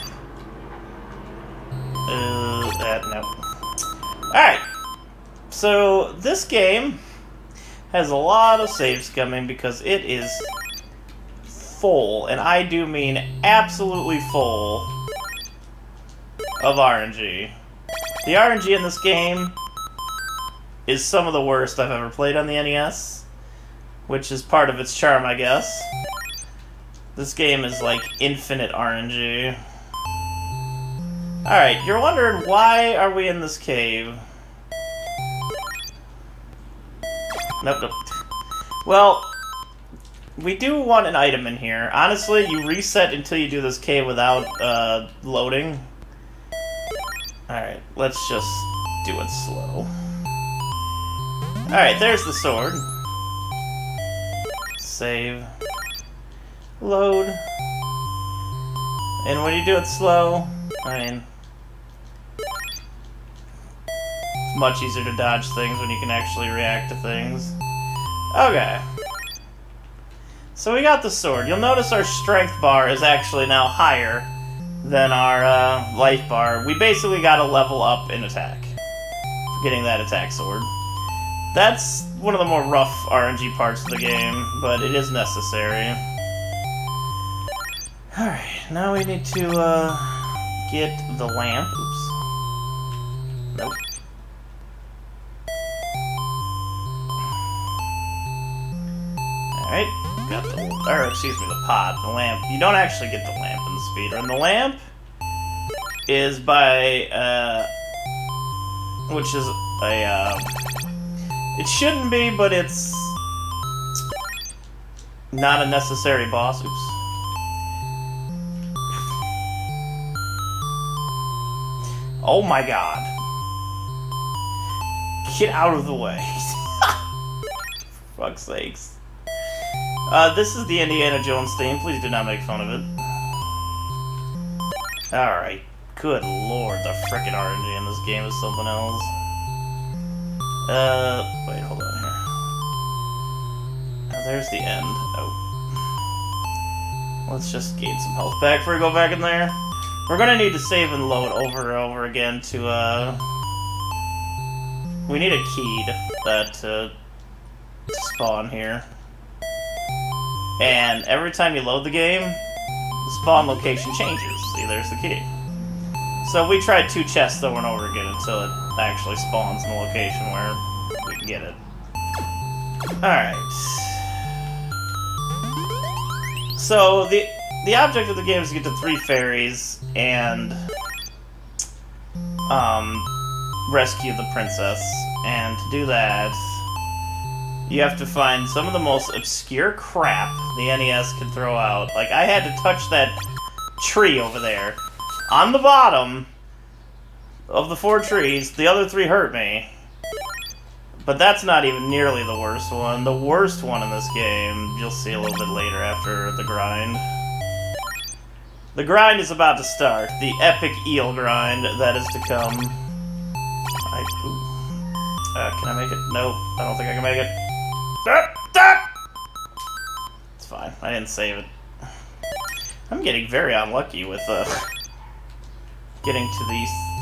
No. Alright. So, this game has a lot of saves coming because it is full, and I do mean absolutely full, of RNG. The RNG in this game is some of the worst I've ever played on the NES, which is part of its charm, I guess. This game is like infinite RNG. Alright, you're wondering why are we in this cave? Nope. Well, we do want an item in here. Honestly, you reset until you do this cave without loading. Alright, let's just do it slow. Alright, there's the sword. Save. Load. And when you do it slow, I mean, it's much easier to dodge things when you can actually react to things. Okay. So we got the sword. You'll notice our strength bar is actually now higher than our life bar. We basically got to level up in attack for getting that attack sword. That's one of the more rough RNG parts of the game, but it is necessary. Alright, now we need to get the lamp. Oops. Nope. Alright, got the, or excuse me, the pot, the lamp. You don't actually get the lamp in the speedrun. The lamp is by, which is a, it shouldn't be, but it's not a necessary boss. Oops. Oh my god. Get out of the way. For fuck's sakes. This is the Indiana Jones theme. Please do not make fun of it. Alright. Good lord, the frickin' RNG in this game is something else. Wait, hold on here. Now, there's the end. Oh. Let's just gain some health back before we go back in there. We're gonna need to save and load over and over again to, we need a key to spawn here. And every time you load the game, the spawn location changes. See, there's the key. So we tried 2 chests over and over again until it actually spawns in the location where we can get it. Alright. So the object of the game is to get to 3 fairies and rescue the princess. And to do that, you have to find some of the most obscure crap the NES can throw out. Like, I had to touch that tree over there. On the bottom of the 4 trees, the other 3 hurt me. But that's not even nearly the worst one. The worst one in this game, you'll see a little bit later after the grind. The grind is about to start. The epic eel grind that is to come. Can I make it? Nope, I don't think I can make it. It's fine, I didn't save it. I'm getting very unlucky with getting to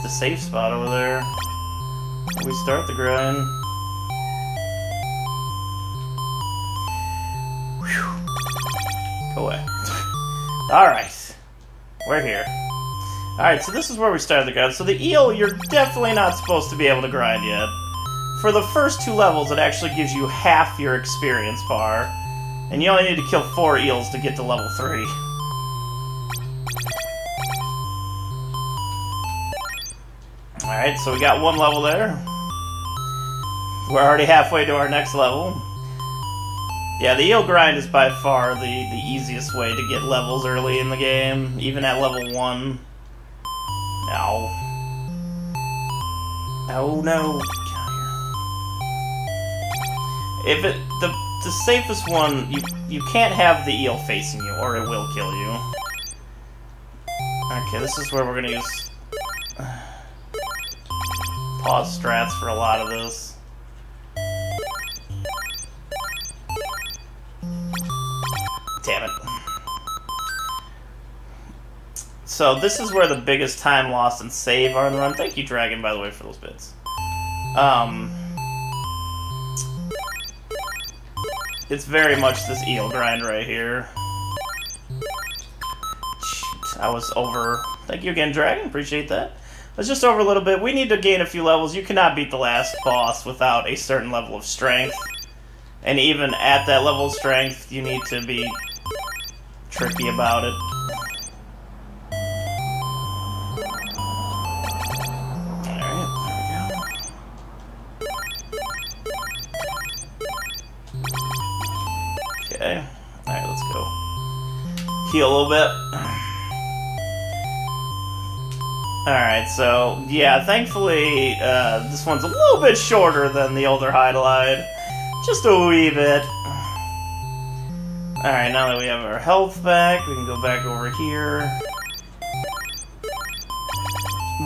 the safe spot over there. We start the grind. Whew. Go away. Alright. We're here. Alright, so this is where we started the grind. So the eel, you're definitely not supposed to be able to grind yet. For the first 2 levels, it actually gives you half your experience bar. And you only need to kill 4 eels to get to level 3. Alright, so we got 1 level there. We're already halfway to our next level. Yeah, the eel grind is by far the easiest way to get levels early in the game, even at level 1. Ow. Oh no. If it the safest one, you can't have the eel facing you, or it will kill you. Okay, this is where we're gonna use pause strats for a lot of this. Damn it. So this is where the biggest time lost and save are in the run. Thank you, Dragon, by the way, for those bits. It's very much this eel grind right here. Shoot, I was over. Thank you again, Dragon. Appreciate that. I was just over a little bit. We need to gain a few levels. You cannot beat the last boss without a certain level of strength. And even at that level of strength, you need to be tricky about it. Okay, alright, let's go. Heal a little bit. Alright, so, yeah, thankfully, this one's a little bit shorter than the older Hydelide. Just a wee bit. Alright, now that we have our health back, we can go back over here.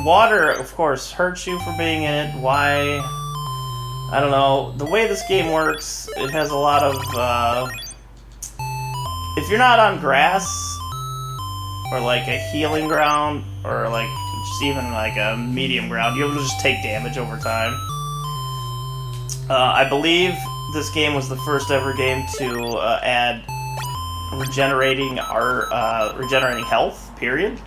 Water, of course, hurts you for being in it. Why? I don't know. The way this game works, it has a lot of, if you're not on grass, or like a healing ground, or like just even like a medium ground, you'll just take damage over time. I believe this game was the first ever game to add regenerating health, period.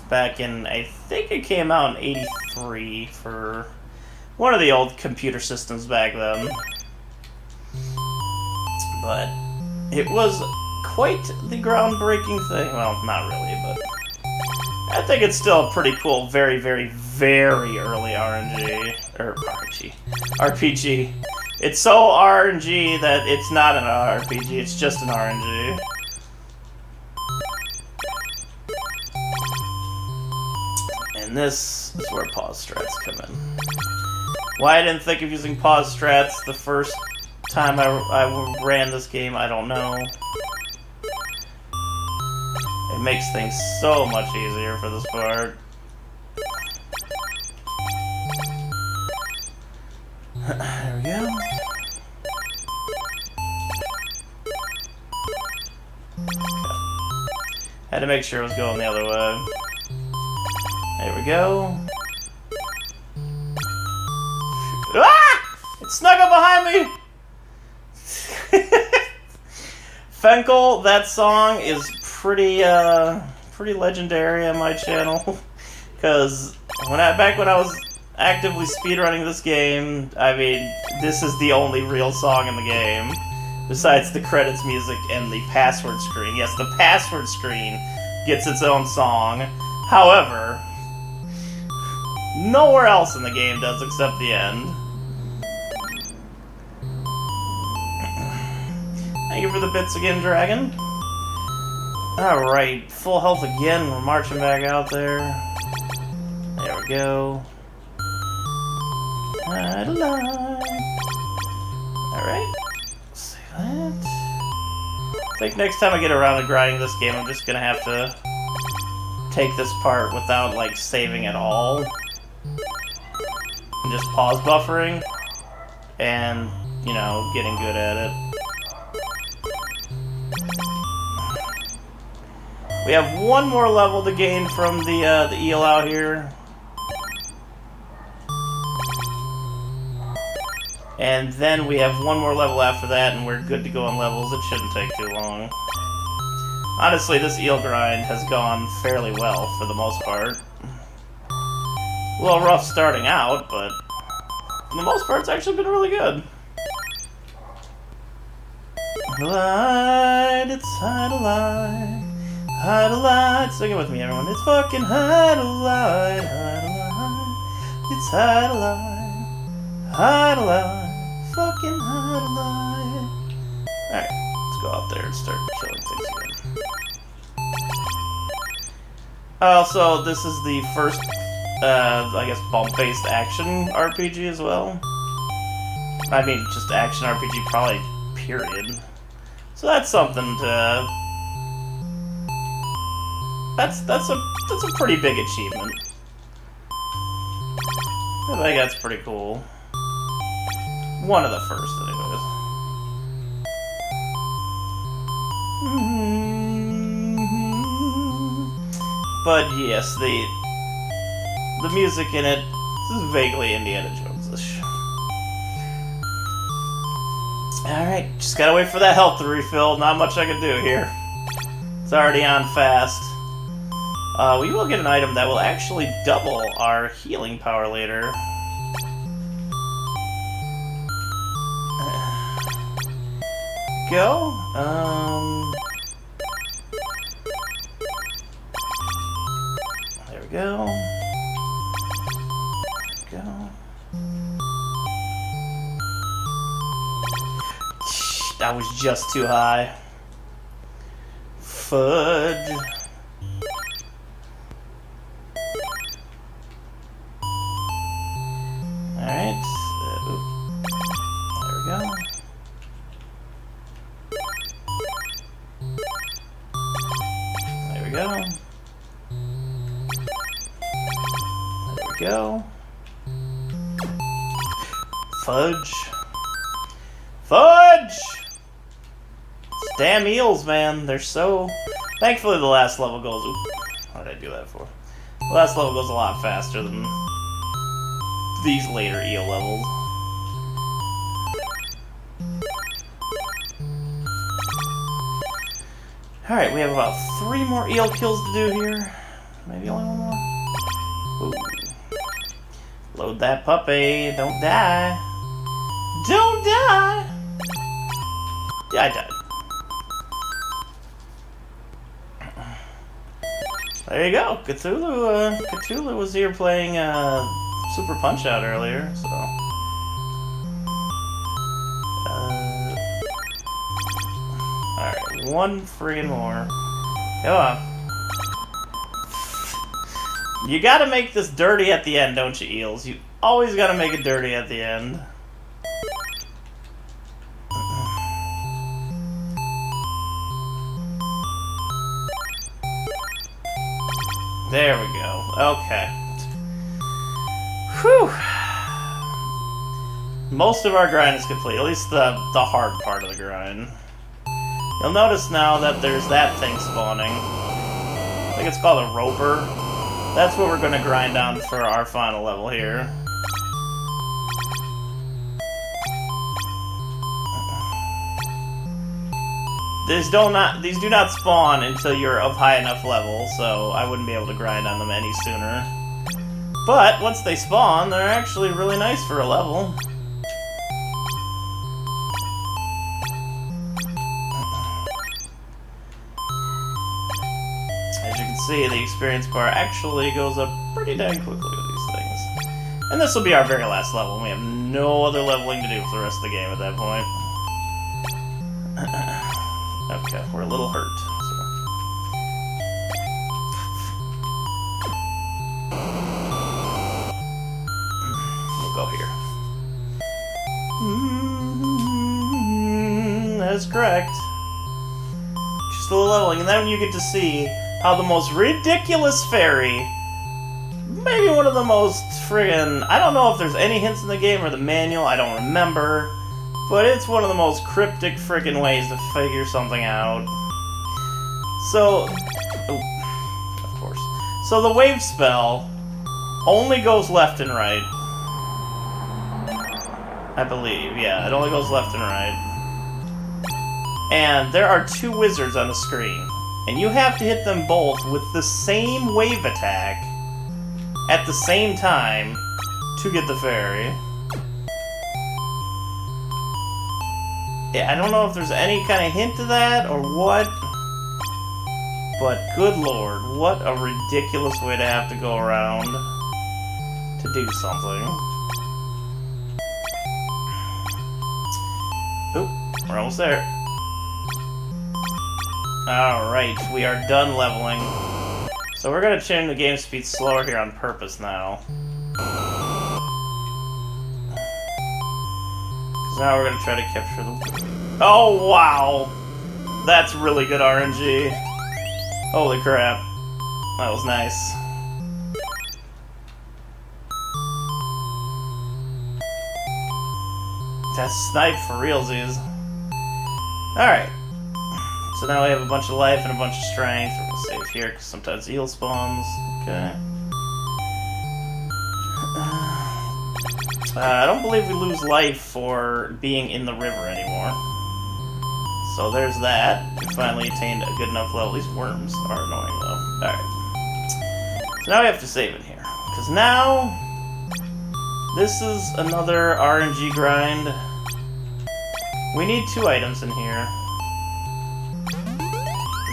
Back in, I think it came out in '83 for one of the old computer systems back then. But it was quite the groundbreaking thing. Well, not really, but I think it's still a pretty cool, very, very, very early RPG. It's so RNG that it's not an RPG, it's just an RNG. And this is where pause strats come in. Why I didn't think of using pause strats the first time I ran this game, I don't know. It makes things so much easier for this part. There we go. Had to make sure it was going the other way. There we go. Ah! It snuck up behind me! Fenkel, that song is pretty legendary on my channel. Because back when I was actively speedrunning this game, I mean, this is the only real song in the game. Besides the credits music and the password screen. Yes, the password screen gets its own song. However, nowhere else in the game does except the end. Thank you for the bits again, Dragon. Alright, full health again. We're marching back out there. There we go. Alright. Save that. I think next time I get around to grinding this game, I'm just gonna have to take this part without, like, saving at all. And just pause buffering. And, you know, getting good at it. We have one more level to gain from the eel out here. And then we have one more level after that, and we're good to go on levels. It shouldn't take too long. Honestly, this eel grind has gone fairly well for the most part. A little rough starting out, but for the most part, it's actually been really good. Light, it's hide a light. Hide a light. Sing it with me, everyone. It's fucking hide a light. Hide a light. It's hide a light. Hide a light. Fucking hide a light. Alright, let's go out there and start killing things again. Also, this is the first, I guess, bump-based action RPG as well. I mean, just action RPG, probably, period. So that's something to... That's a pretty big achievement. I think that's pretty cool. One of the first, anyways. But yes, the music in it is vaguely Indiana Jones-ish. Alright, just gotta wait for that health to refill. Not much I can do here. It's already on fast. We will get an item that will actually double our healing power later. Go. There we go. Go. That was just too high. Fudge. Alright. There we go. There we go. There we go. Fudge. Fudge! It's damn eels, man. They're so... Thankfully the last level goes... Oop. What did I do that for? The last level goes a lot faster than these later eel levels. Alright, we have about 3 more eel kills to do here. Maybe only one more? Ooh. Load that puppy. Don't die. Don't die! Yeah, I died. There you go. Cthulhu was here playing Super Punch Out earlier, so. Alright, one friggin' more. Come on. You gotta make this dirty at the end, don't you, Eels? You always gotta make it dirty at the end. There we go. Okay. Whew. Most of our grind is complete, at least the hard part of the grind. You'll notice now that there's that thing spawning. I think it's called a roper. That's what we're going to grind on for our final level here. These do not spawn until you're of high enough level, so I wouldn't be able to grind on them any sooner. But once they spawn, they're actually really nice for a level. As you can see, the experience bar actually goes up pretty dang quickly with these things. And this will be our very last level. We have no other leveling to do for the rest of the game at that point. Okay, we're a little hurt. We'll go here. That's correct. Just a little leveling, and then you get to see how the most ridiculous fairy, maybe one of the most friggin', I don't know if there's any hints in the game or the manual, I don't remember, but it's one of the most cryptic friggin' ways to figure something out. So, of course. So the wave spell only goes left and right. I believe, yeah, it only goes left and right. And there are two wizards on the screen. And you have to hit them both with the same wave attack at the same time to get the fairy. Yeah, I don't know if there's any kind of hint to that or what, but good lord, what a ridiculous way to have to go around to do something. Oop, we're almost there. Alright, we are done leveling. So we're gonna change the game speed slower here on purpose now. Because now we're gonna try to capture the... Oh, wow! That's really good RNG. Holy crap. That was nice. That's snipe for realsies. Alright. So now we have a bunch of life and a bunch of strength. We're gonna save here because sometimes eel spawns. Okay. I don't believe we lose life for being in the river anymore. So there's that. We finally attained a good enough level. These worms are annoying though. Alright. So now we have to save it here. Because now, this is another RNG grind. We need 2 items in here.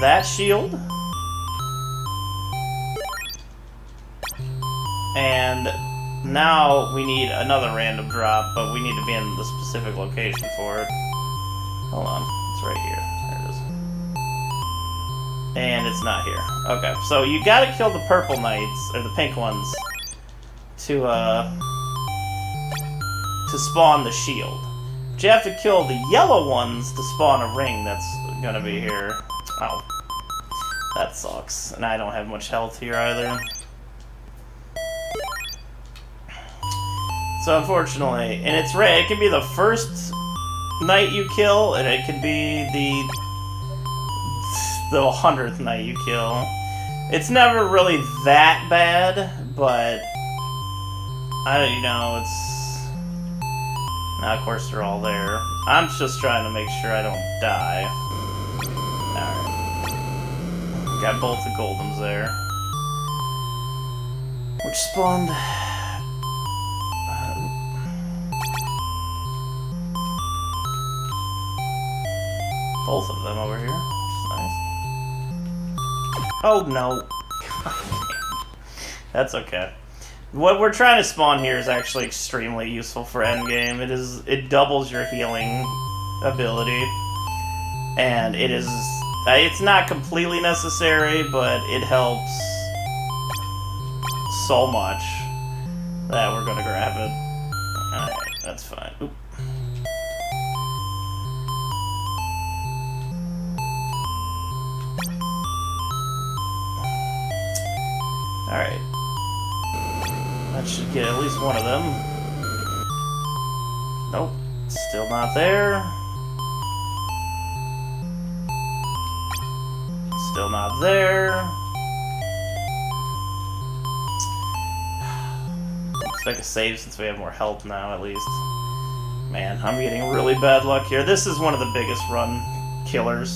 That shield. And now we need another random drop, but we need to be in the specific location for it. Hold on, it's right here. There it is. And it's not here. Okay, so you gotta kill the purple knights, or the pink ones, to spawn the shield. But you have to kill the yellow ones to spawn a ring that's gonna be here. Oh. That sucks. And I don't have much health here either. So unfortunately, and it's rare, it can be the first knight you kill, and it can be the 100th knight you kill. It's never really that bad, but I don't know, it's... Now of course they're all there. I'm just trying to make sure I don't die. Alright. Got both the Golems there. Which spawned... both of them over here. Which is nice. Oh no. That's okay. What we're trying to spawn here is actually extremely useful for endgame. It doubles your healing ability, and it's not completely necessary, but it helps so much that we're gonna grab it. Alright, that's fine. Oop. Alright. That should get at least one of them. Nope. Still not there. Still not there. Let's make a save since we have more health now, at least. Man, I'm getting really bad luck here. This is one of the biggest run killers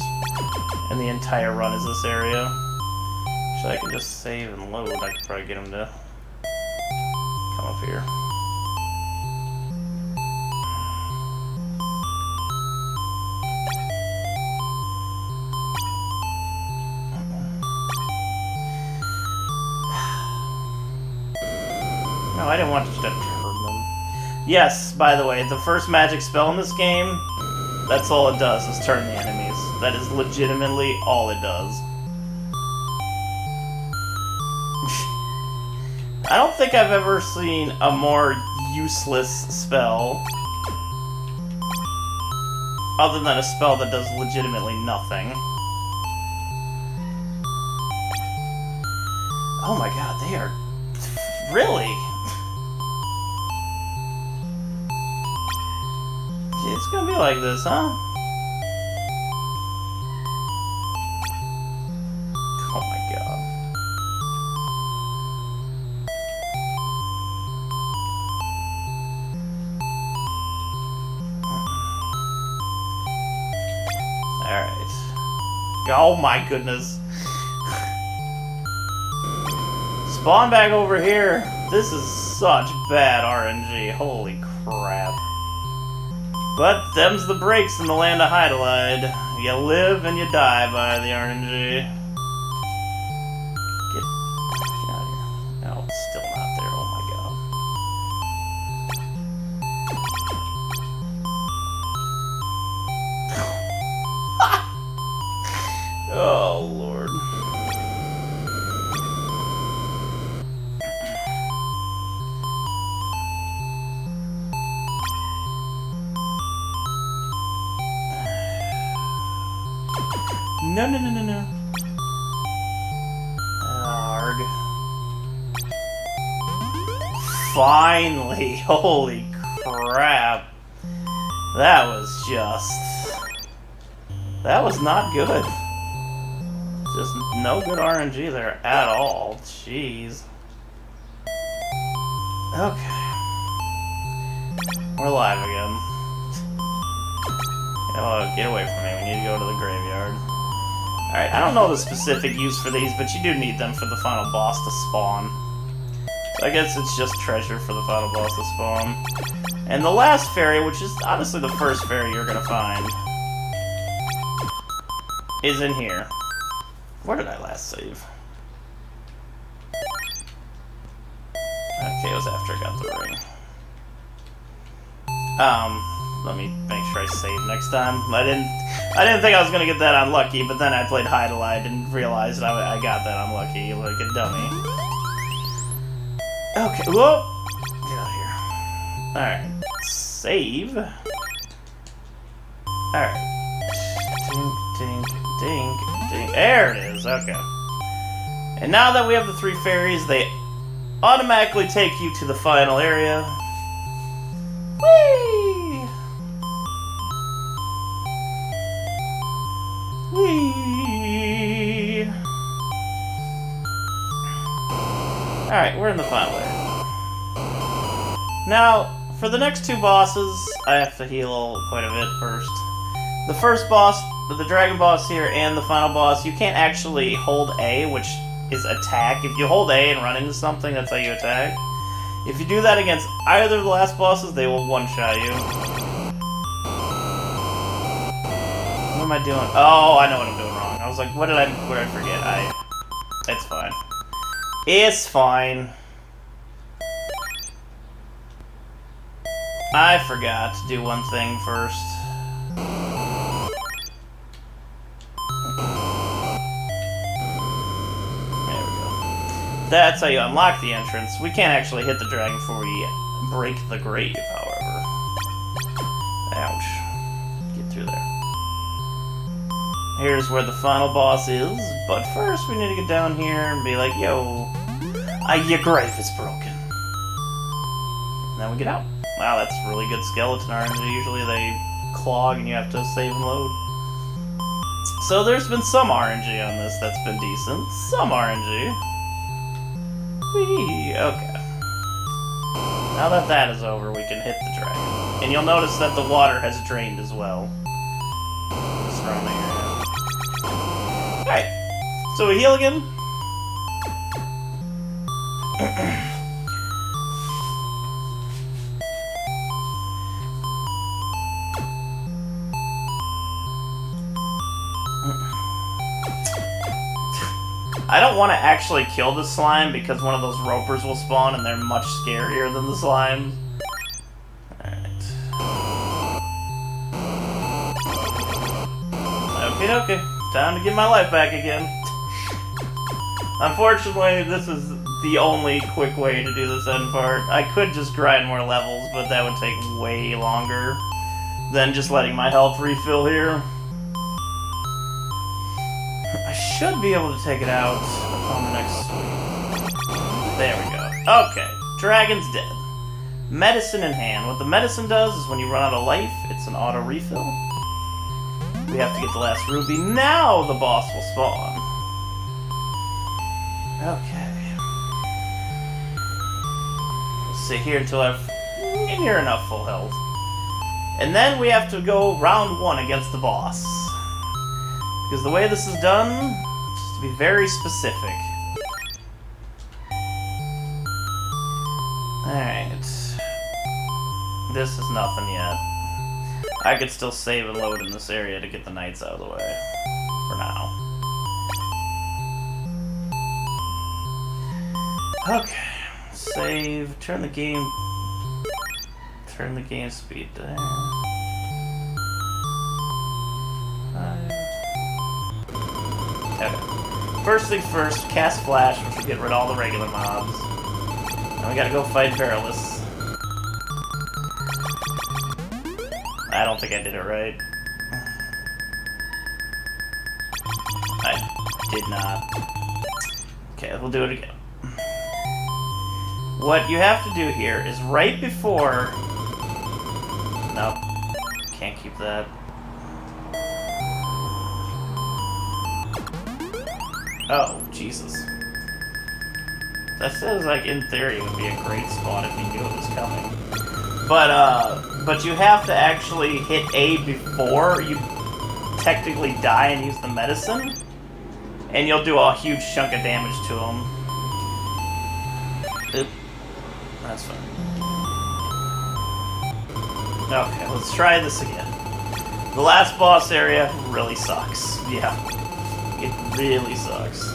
in the entire run is this area. Actually, I can just save and load. I could probably get him to come up here. No, I didn't want to turn them. Yes, by the way, the first magic spell in this game, that's all it does, is turn the enemies. That is legitimately all it does. I don't think I've ever seen a more useless spell other than a spell that does legitimately nothing. Oh my god, they are... Really? It's gonna be like this, huh? Oh my god. Alright. Oh my goodness. Spawn back over here. This is such bad RNG. Holy crap. But them's the breaks in the land of Hydelide. You live and you die by the RNG. Get out of here. No, it's still not there. Oh my god. Oh lord. No, no, no, no, no. Arg. Finally! Holy crap. That was just... That was not good. Just no good RNG there at all. Jeez. Okay. We're live again. Oh, get away from me. We need to go to the graveyard. Alright, I don't know the specific use for these, but you do need them for the final boss to spawn. So I guess it's just treasure for the final boss to spawn. And the last fairy, which is honestly the first fairy you're gonna find, is in here. Where did I last save? Okay, it was after I got the ring. Let me make sure I save next time. I didn't think I was gonna get that unlucky, but then I played Hydelide and realized I got that unlucky like a dummy. Okay, whoa! Get out of here. Alright, save. Alright. Dink, dink, dink, dink. There it is, okay. And now that we have the 3 fairies, they automatically take you to the final area. Whee! Whee! Alright, we're in the final area. Now, for the next 2 bosses, I have to heal quite a bit first. The first boss, the dragon boss here, and the final boss, you can't actually hold A, which is attack. If you hold A and run into something, that's how you attack. If you do that against either of the last bosses, they will one-shot you. What am I doing? Oh, I know what I'm doing wrong. I was like, what did I forget? It's fine. It's fine. I forgot to do one thing first. There we go. That's how you unlock the entrance. We can't actually hit the dragon before we break the grave, however. Ouch. Get through there. Here's where the final boss is, but first we need to get down here and be like, yo, your grave is broken. And then we get out. Wow, that's really good skeleton RNG. Usually they clog and you have to save and load. So there's been some RNG on this that's been decent. Some RNG. Whee! Okay. Now that that is over, we can hit the dragon. And you'll notice that the water has drained as well. Surrounding area. Alright. So we heal again. I don't want to actually kill the slime because one of those ropers will spawn and they're much scarier than the slime. Alright. Okay, okay. Time to get my life back again. Unfortunately, this is the only quick way to do this end part. I could just grind more levels, but that would take way longer than just letting my health refill here. I should be able to take it out on the next sweep. There we go. Okay, dragon's dead. Medicine in hand. What the medicine does is when you run out of life, it's an auto refill. We have to get the last ruby. Now the boss will spawn. Okay. We'll sit here until I've near enough full health. And then we have to go round 1 against the boss. Because the way this is done, just to be very specific. Alright. This is nothing yet. I could still save and load in this area to get the knights out of the way. For now. Okay. Save. Turn the game speed down. Okay. First thing first, cast Flash, which will get rid of all the regular mobs. Now we gotta go fight Verilus. I don't think I did it right. I did not. Okay, we'll do it again. What you have to do here is right before... Nope. Can't keep that. Oh, Jesus. That says, like, in theory, it would be a great spot if you knew it was coming. But you have to actually hit A before you technically die and use the medicine. And you'll do a huge chunk of damage to him. Oop. That's fine. Okay, let's try this again. The last boss area really sucks. Yeah. It really sucks.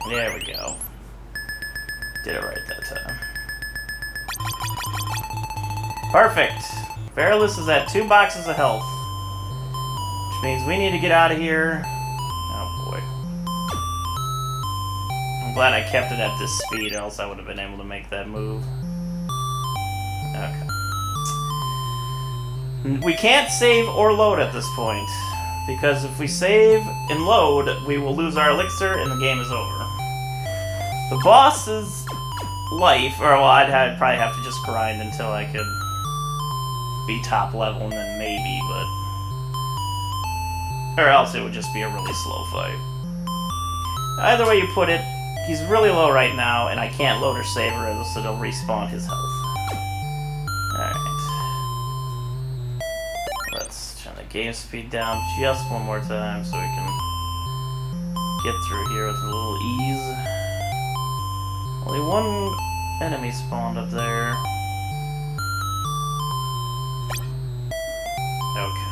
There we go. Did it right that time. Perfect! Verilus is at 2 boxes of health. Which means we need to get out of here. Oh boy. I'm glad I kept it at this speed, or else I would have been able to make that move. Okay. We can't save or load at this point, because if we save and load, we will lose our elixir and the game is over. The boss's life, or well, I'd probably have to just grind until I could be top level and then maybe, but... Or else it would just be a really slow fight. Either way you put it, he's really low right now, and I can't load or save or else it'll respawn his health. Alright. Let's turn the game speed down just one more time so we can get through here with a little ease. Only one enemy spawned up there. Okay.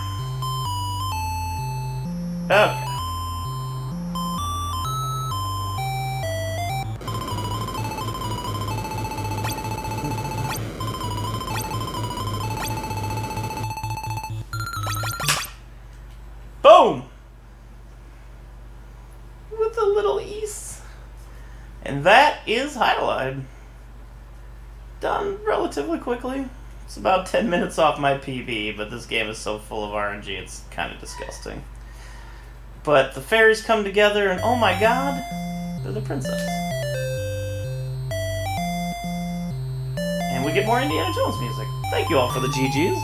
Okay. is Hydaline. Done relatively quickly. It's about 10 minutes off my PB, but this game is so full of RNG, it's kind of disgusting. But the fairies come together, and oh my god, they're the princess. And we get more Indiana Jones music. Thank you all for the GGs.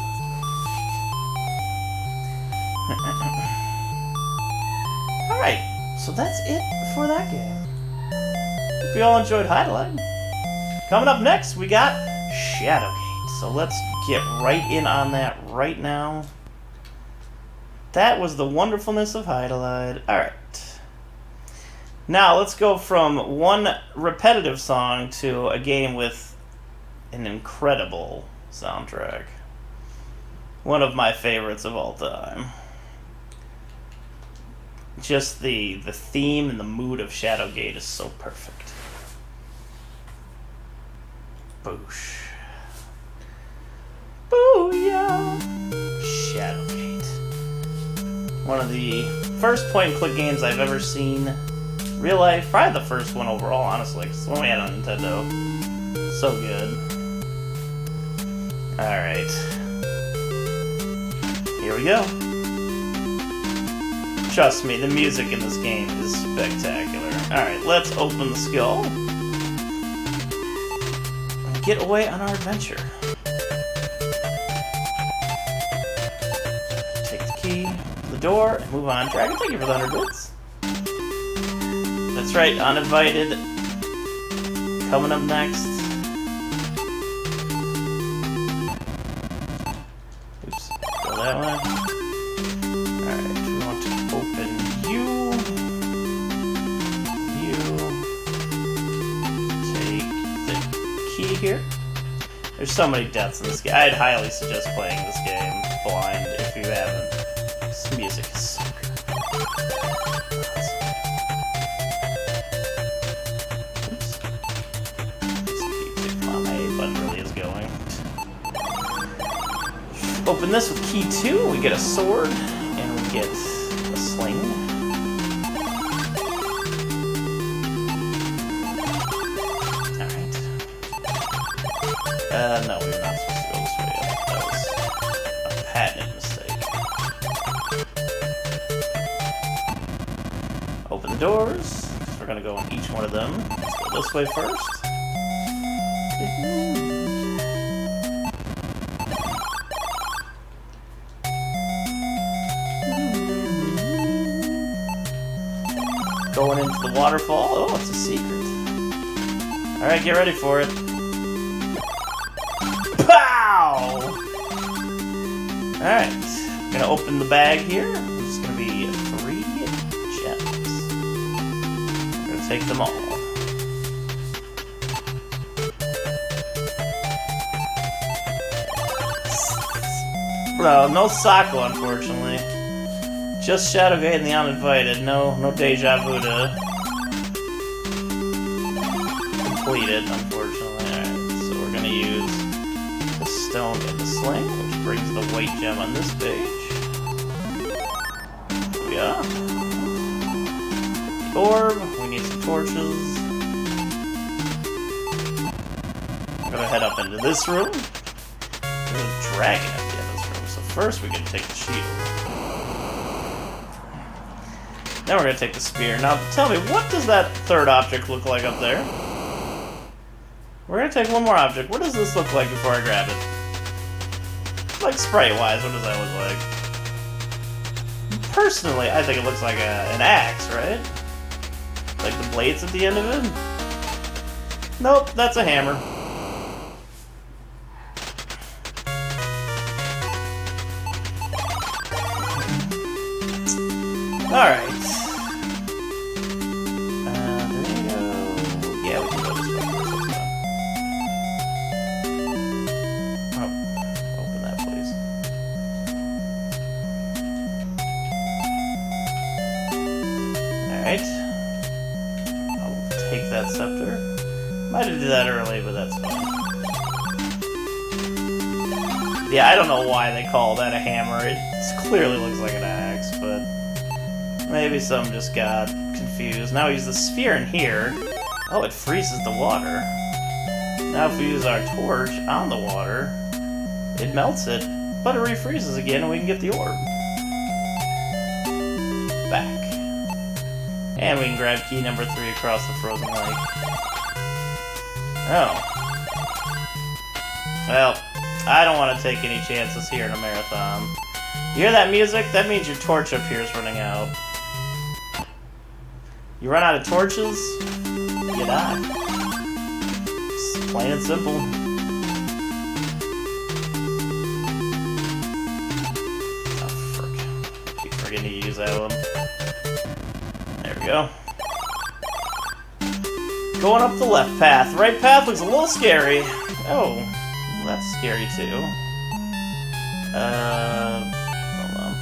Alright, so that's it for that game. Hope you all enjoyed Hydaline. Coming up next, we got Shadowgate. So let's get right in on that right now. That was the wonderfulness of Hydaline. Alright. Now, let's go from one repetitive song to a game with an incredible soundtrack. One of my favorites of all time. Just the theme and the mood of Shadowgate is so perfect. Boosh. Booyah! Shadowgate. One of the first point-and-click games I've ever seen. Real life. Probably the first one overall, honestly. It's the one we had on Nintendo. So good. Alright. Here we go. Trust me, the music in this game is spectacular. Alright, let's open the skull. And get away on our adventure. Take the key to the door and move on. Dragon, thank you for the 100 bits. That's right, Uninvited. Coming up next. Oops, go that way. Alright, we want to open you. You. Take the key here. There's so many deaths in this game. I'd highly suggest playing this game blind if you haven't. This music is so good. Open this with key 2, we get a sword, and we get a sling. Alright. No, we were not supposed to go this way. That was a patent mistake. Open the doors, because we're going to go on each one of them. Let's go this way first. Going into the waterfall. Oh, it's a secret. Alright, get ready for it. Pow! Alright. Gonna open the bag here. It's gonna be 3 gems. We're gonna take them all. No Sako, unfortunately. Just Shadowgate and the Uninvited. No Deja Vu to complete it, unfortunately. Alright, so we're gonna use the stone and the sling, which brings the white gem on this page. Yeah. The orb. We need some torches. I'm gonna head up into this room. There's a dragon at the end of this room. So first we're gonna take the shield. Then we're going to take the spear. Now, tell me, what does that third object look like up there? We're going to take one more object. What does this look like before I grab it? Like, sprite-wise, what does that look like? Personally, I think it looks like an axe, right? Like the blades at the end of it? Nope, that's a hammer. Alright. I'll take that scepter. Might have did that early, but that's fine. Yeah, I don't know why they call that a hammer. It clearly looks like an axe, but maybe some just got confused. Now we use the sphere in here. Oh, it freezes the water. Now if we use our torch on the water, it melts it, but it refreezes again and we can get the orb. Back. And we can grab key number 3 across the frozen lake. Oh. Well, I don't want to take any chances here in a marathon. You hear that music? That means your torch up here is running out. You run out of torches, you die. It's plain and simple. Oh, frick. Keep forgetting to use that one. There we go. Going up the left path. Right path looks a little scary. Oh, that's scary too. Hold on.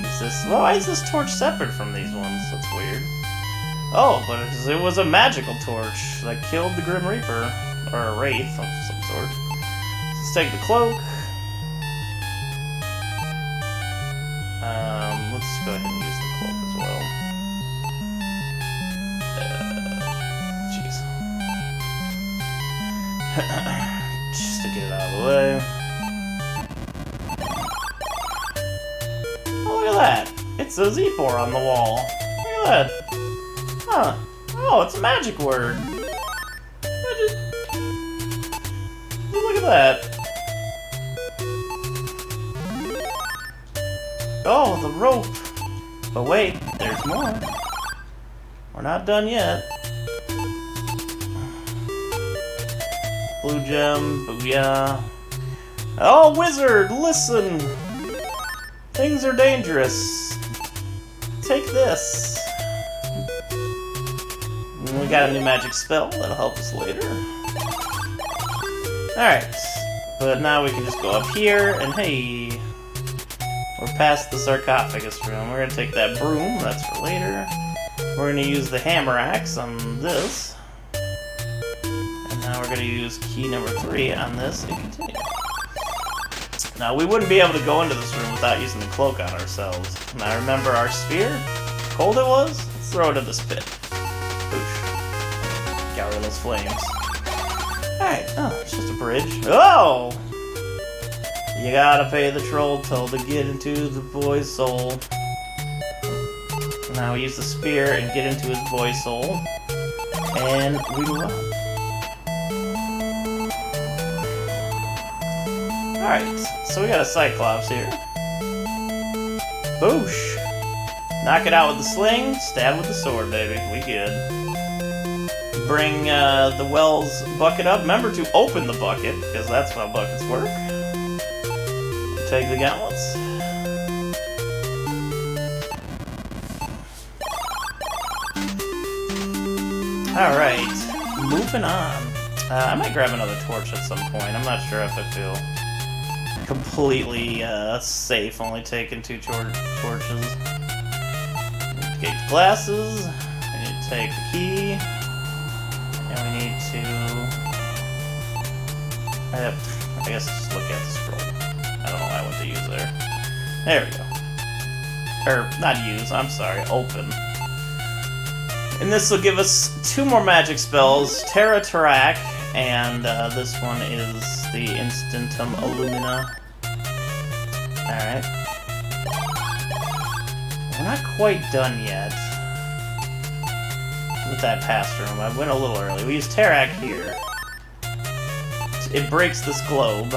Use this. Why is this torch separate from these ones? That's weird. Oh, but it was a magical torch that killed the Grim Reaper. Or a wraith of some sort. Let's take the cloak. Let's go ahead and use the cloak as well. Jeez. Just to get it out of the way. Oh, look at that! It's a Z4 on the wall. Look at that. Huh. Oh, it's a magic word. Look at that. Oh, the rope. But wait, there's more. We're not done yet. Blue gem, booyah. Oh, wizard, listen! Things are dangerous. Take this. And we got a new magic spell that'll help us later. Alright. But now we can just go up here, and hey, we're past the sarcophagus room. We're gonna take that broom, that's for later. We're gonna use the hammer axe on this. And now we're gonna use key number 3 on this and continue. Now we wouldn't be able to go into this room without using the cloak on ourselves. Now remember our sphere? How cold it was? Let's throw it in this pit. Boosh. Got rid of those flames. Alright, oh, it's just a bridge. Oh! You gotta pay the troll toll to get into the boy's soul. Now we use the spear and get into his boy's soul. And we move on. Alright, so we got a Cyclops here. Boosh! Knock it out with the sling, stab with the sword, baby. We good. Bring the Wells bucket up. Remember to open the bucket, because that's how buckets work. Take the gauntlets. Alright, moving on. I might grab another torch at some point. I'm not sure if I feel completely safe only taking 2 torches. We need to get glasses. We need to take the key. And we need to... I guess just look at the scroll. I don't know why I went to use there. There we go. Or, not use, I'm sorry, open. And this will give us 2 more magic spells, Terra Tarak, and this one is the Instantum Illumina. Alright. We're not quite done yet with that pass room. I went a little early. We use Tarak here. It breaks this globe,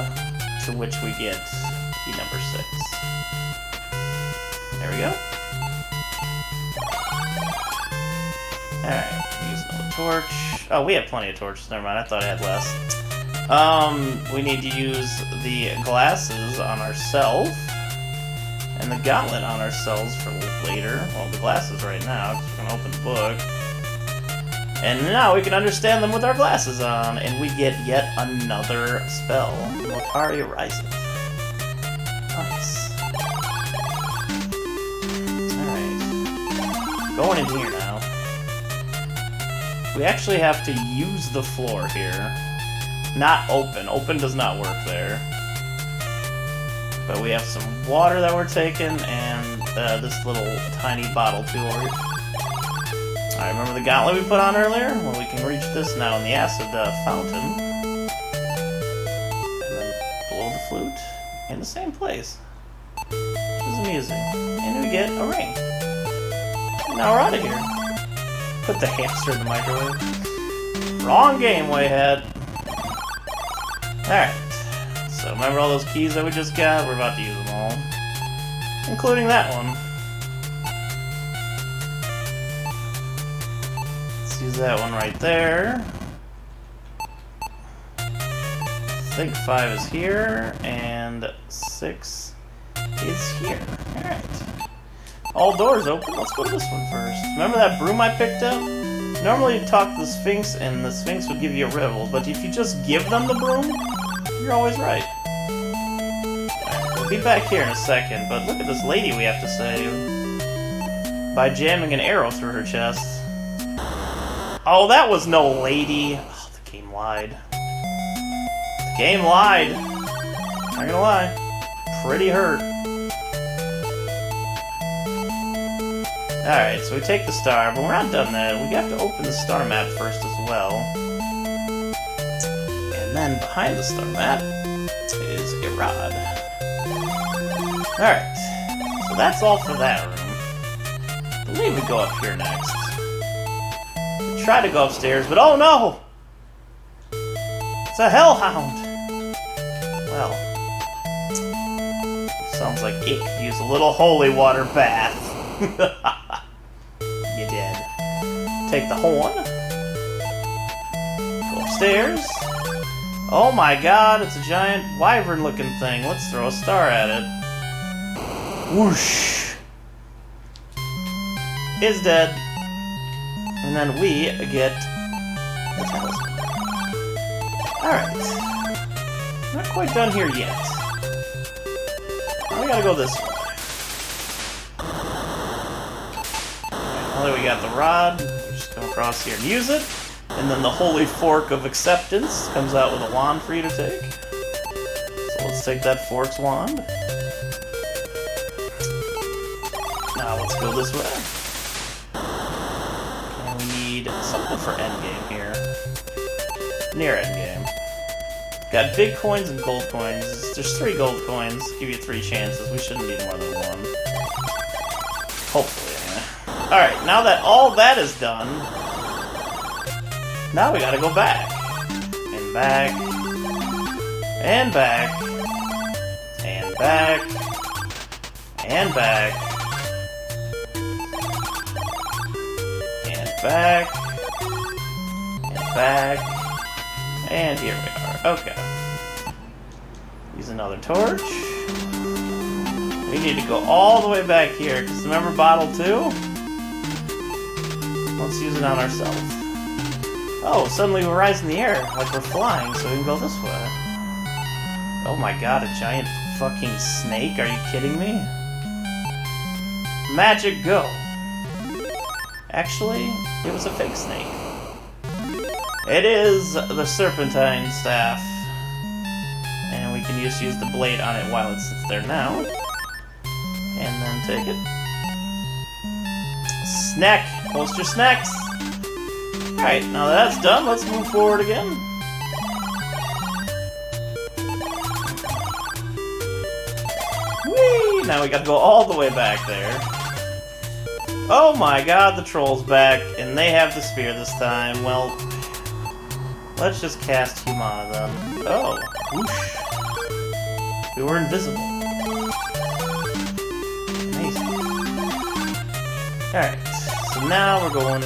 to which we get key number 6. There we go. Alright, use another torch. Oh, we have plenty of torches. Never mind, I thought I had less. We need to use the glasses on ourselves. And the gauntlet on ourselves for later. Well, the glasses right now, because we're going to open the book. And now we can understand them with our glasses on. And we get yet another spell. Motari Riseth. Nice. Alright. Going in here now. We actually have to use the floor here. Not open. Open does not work there. But we have some water that we're taking, and this little tiny bottle too. Alright, remember the gauntlet we put on earlier? Well, we can reach this now in the acid fountain. And then blow the flute in the same place. Which is amusing. And we get a ring. And now we're out of here. Put the hamster in the microwave. Wrong game, Wayhead. Alright. So remember all those keys that we just got? We're about to use them all. Including that one. Let's use that one right there. I think 5 is here, and 6 is here. Alright. All doors open. Let's go to this one first. Remember that broom I picked up? Normally you talk to the Sphinx, and the Sphinx would give you a riddle, but if you just give them the broom, you're always right. Right, we'll be back here in a second, but look at this lady we have to save. By jamming an arrow through her chest. Oh, that was no lady. Oh, the game lied. The game lied. Not gonna lie. Pretty hurt. Alright, so we take the star, but we're not done that. We have to open the star map first as well. And then behind the star map is a rod. Alright, so that's all for that room. I believe we go up here next. We try to go upstairs, but oh no! It's a hellhound! Well, sounds like it could use a little holy water bath. You did. Take the horn. Go upstairs. Oh my god, it's a giant wyvern-looking thing. Let's throw a star at it. Whoosh! It's dead. And then we get the talisman. Alright. Not quite done here yet. Now we gotta go this way. Now that we got the rod, we just come across here and use it. And then the holy fork of acceptance comes out with a wand for you to take. So let's take that fork's wand. Now let's go this way. And we need something for endgame here. Near endgame. Got big coins and gold coins. There's 3 gold coins. Give you 3 chances. We shouldn't need more than 1. Hopefully. Alright, now that all that is done, now we gotta go back. And back. And back. And back. And back. And back. And back. And here we are. Okay. Use another torch. We need to go all the way back here, because remember bottle 2? Let's use it on ourselves. Oh, suddenly we're rising in the air, like we're flying, so we can go this way. Oh my god, a giant fucking snake? Are you kidding me? Magic go! Actually, it was a fake snake. It is the serpentine staff. And we can just use the blade on it while it sits there now. And then take it. Snack! Post your snacks! Alright, now that that's done, let's move forward again. Whee! Now we gotta go all the way back there. Oh my god, the troll's back, and they have the spear this time. Well, let's just cast Humana then. Oh, whoosh. We were invisible. Alright, so now we're going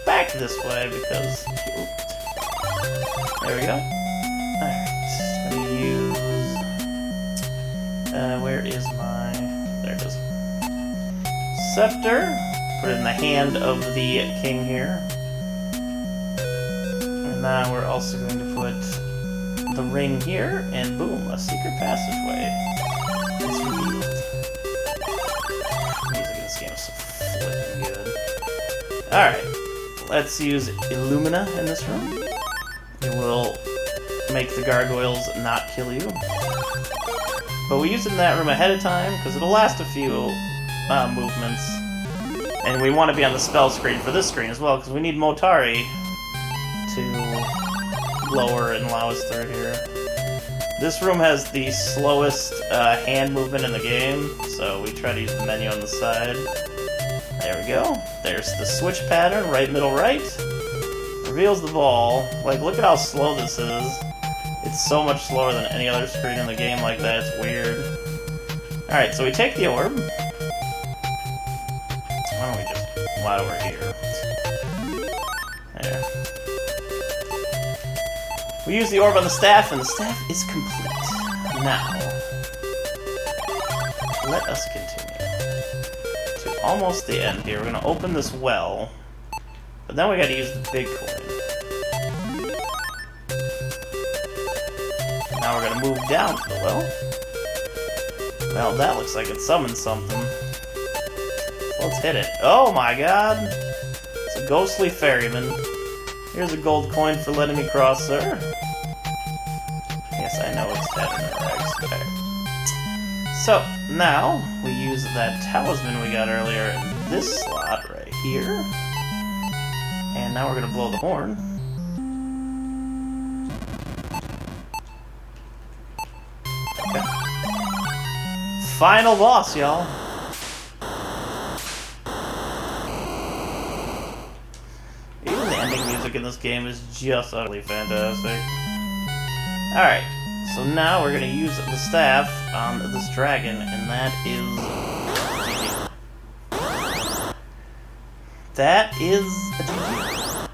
back this way because... There we go. Alright, let me use... where is my... There it is. Scepter. Put it in the hand of the king here. And now we're also going to put the ring here, and boom, a secret passageway is revealed. Music in this game is so flipping good. Alright, let's use Illumina in this room. It will make the gargoyles not kill you. but we use it in that room ahead of time because it'll last a few movements. And we want to be on the spell screen for this screen as well because we need Motari to lower and allow us through here. This room has the slowest hand movement in the game, so we try to use the menu on the side. There we go. There's the switch pattern, right, middle, right. Reveals the ball. Like, look at how slow this is. It's so much slower than any other screen in the game like that. It's weird. Alright, so we take the orb. Why don't we just... while we're here. There. We use the orb on the staff, and the staff is complete. Now, let us continue to almost the end here. We're going to open this well, but then we got to use the big coin. Now we're going to move down to the well. Well, that looks like it summoned something. So let's hit it. Oh my god! It's a ghostly ferryman. Here's a gold coin for letting me cross, sir. Yes, I know it's dead in the rags there. So, now, we use that talisman we got earlier in this slot right here. And now we're gonna blow the horn. Okay. Final boss, y'all. In this game is just utterly fantastic. Alright, so now we're gonna use the staff on this dragon, and that is... that is a GG.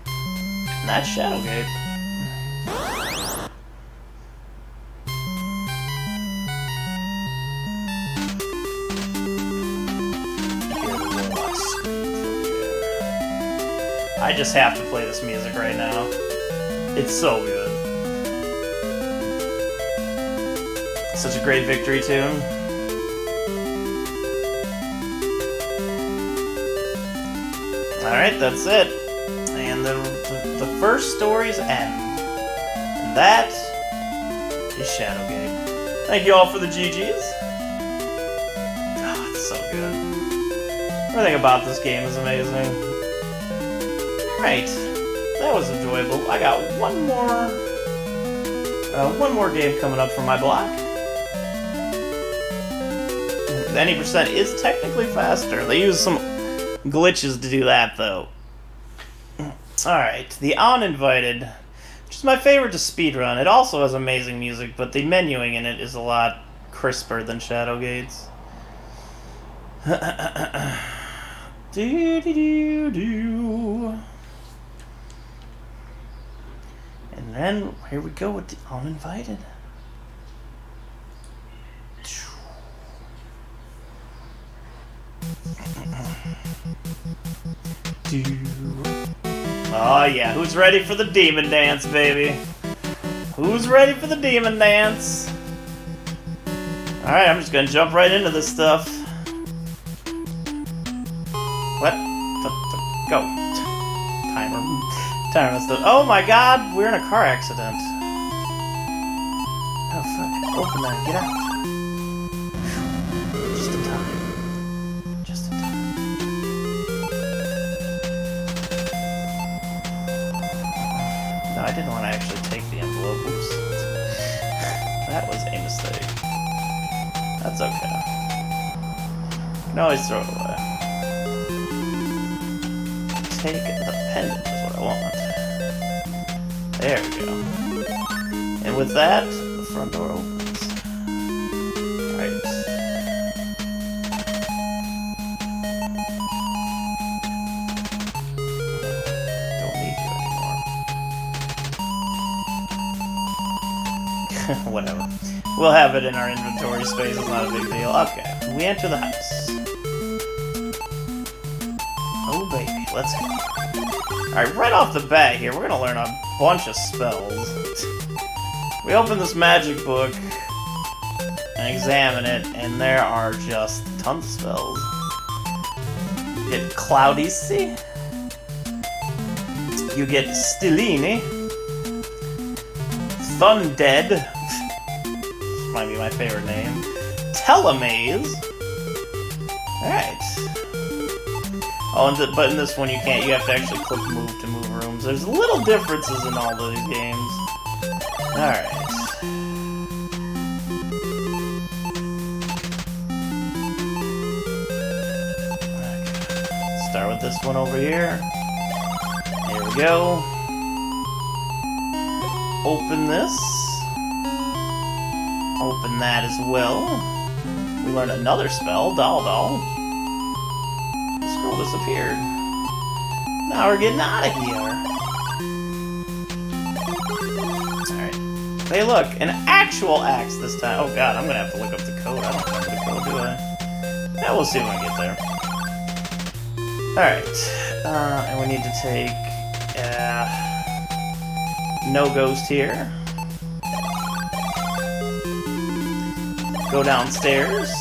And that's Shadowgate. I just have to play this music right now. It's so good. Such a great victory tune. Alright, that's it. And the first story's end. And that is Shadowgate. Thank you all for the GGs. Oh, it's so good. Everything about this game is amazing. Right, that was enjoyable. I got one more game coming up for my block. The 90% is technically faster. They use some glitches to do that, though. Alright, the Uninvited, which is my favorite to speedrun. It also has amazing music, but the menuing in it is a lot crisper than Shadowgate's. Do-do-do-do. And then, here we go with the Uninvited. Oh yeah, who's ready for the demon dance, baby? Who's ready for the demon dance? Alright, I'm just gonna jump right into this stuff. What? Go. Timer messed up. Oh my god, we're in a car accident. Oh fuck. Open that, get out. Just in time. Just in time. No, I didn't want to actually take the envelope. Oops. That was a mistake. That's okay. You can always throw it away. Take the pendant is what I want. There we go. And with that, the front door opens. Right. Don't need you anymore. Whatever. We'll have it in our inventory space, it's not a big deal. Okay, we enter the house. Oh baby, let's go. Alright, right off the bat here, we're gonna learn a bunch of spells. We open this magic book and examine it, and there are just tons of spells. You get Cloudicy. You get Stellini. Thundead. might be my favorite name. Telemaze. Alright. Oh, but in this one you can't. You have to actually click move to move rooms. There's little differences in all of these games. Alright. Okay. Start with this one over here. Here we go. Open this. Open that as well. We learned another spell, Doll Doll. The scroll disappeared. Now we're getting out of here. Alright. Hey look, an actual axe this time. Oh god, I'm gonna have to look up the code. I don't remember the code, do I? Yeah, we'll see when I get there. Alright. And we need to take... no ghost here. Go downstairs.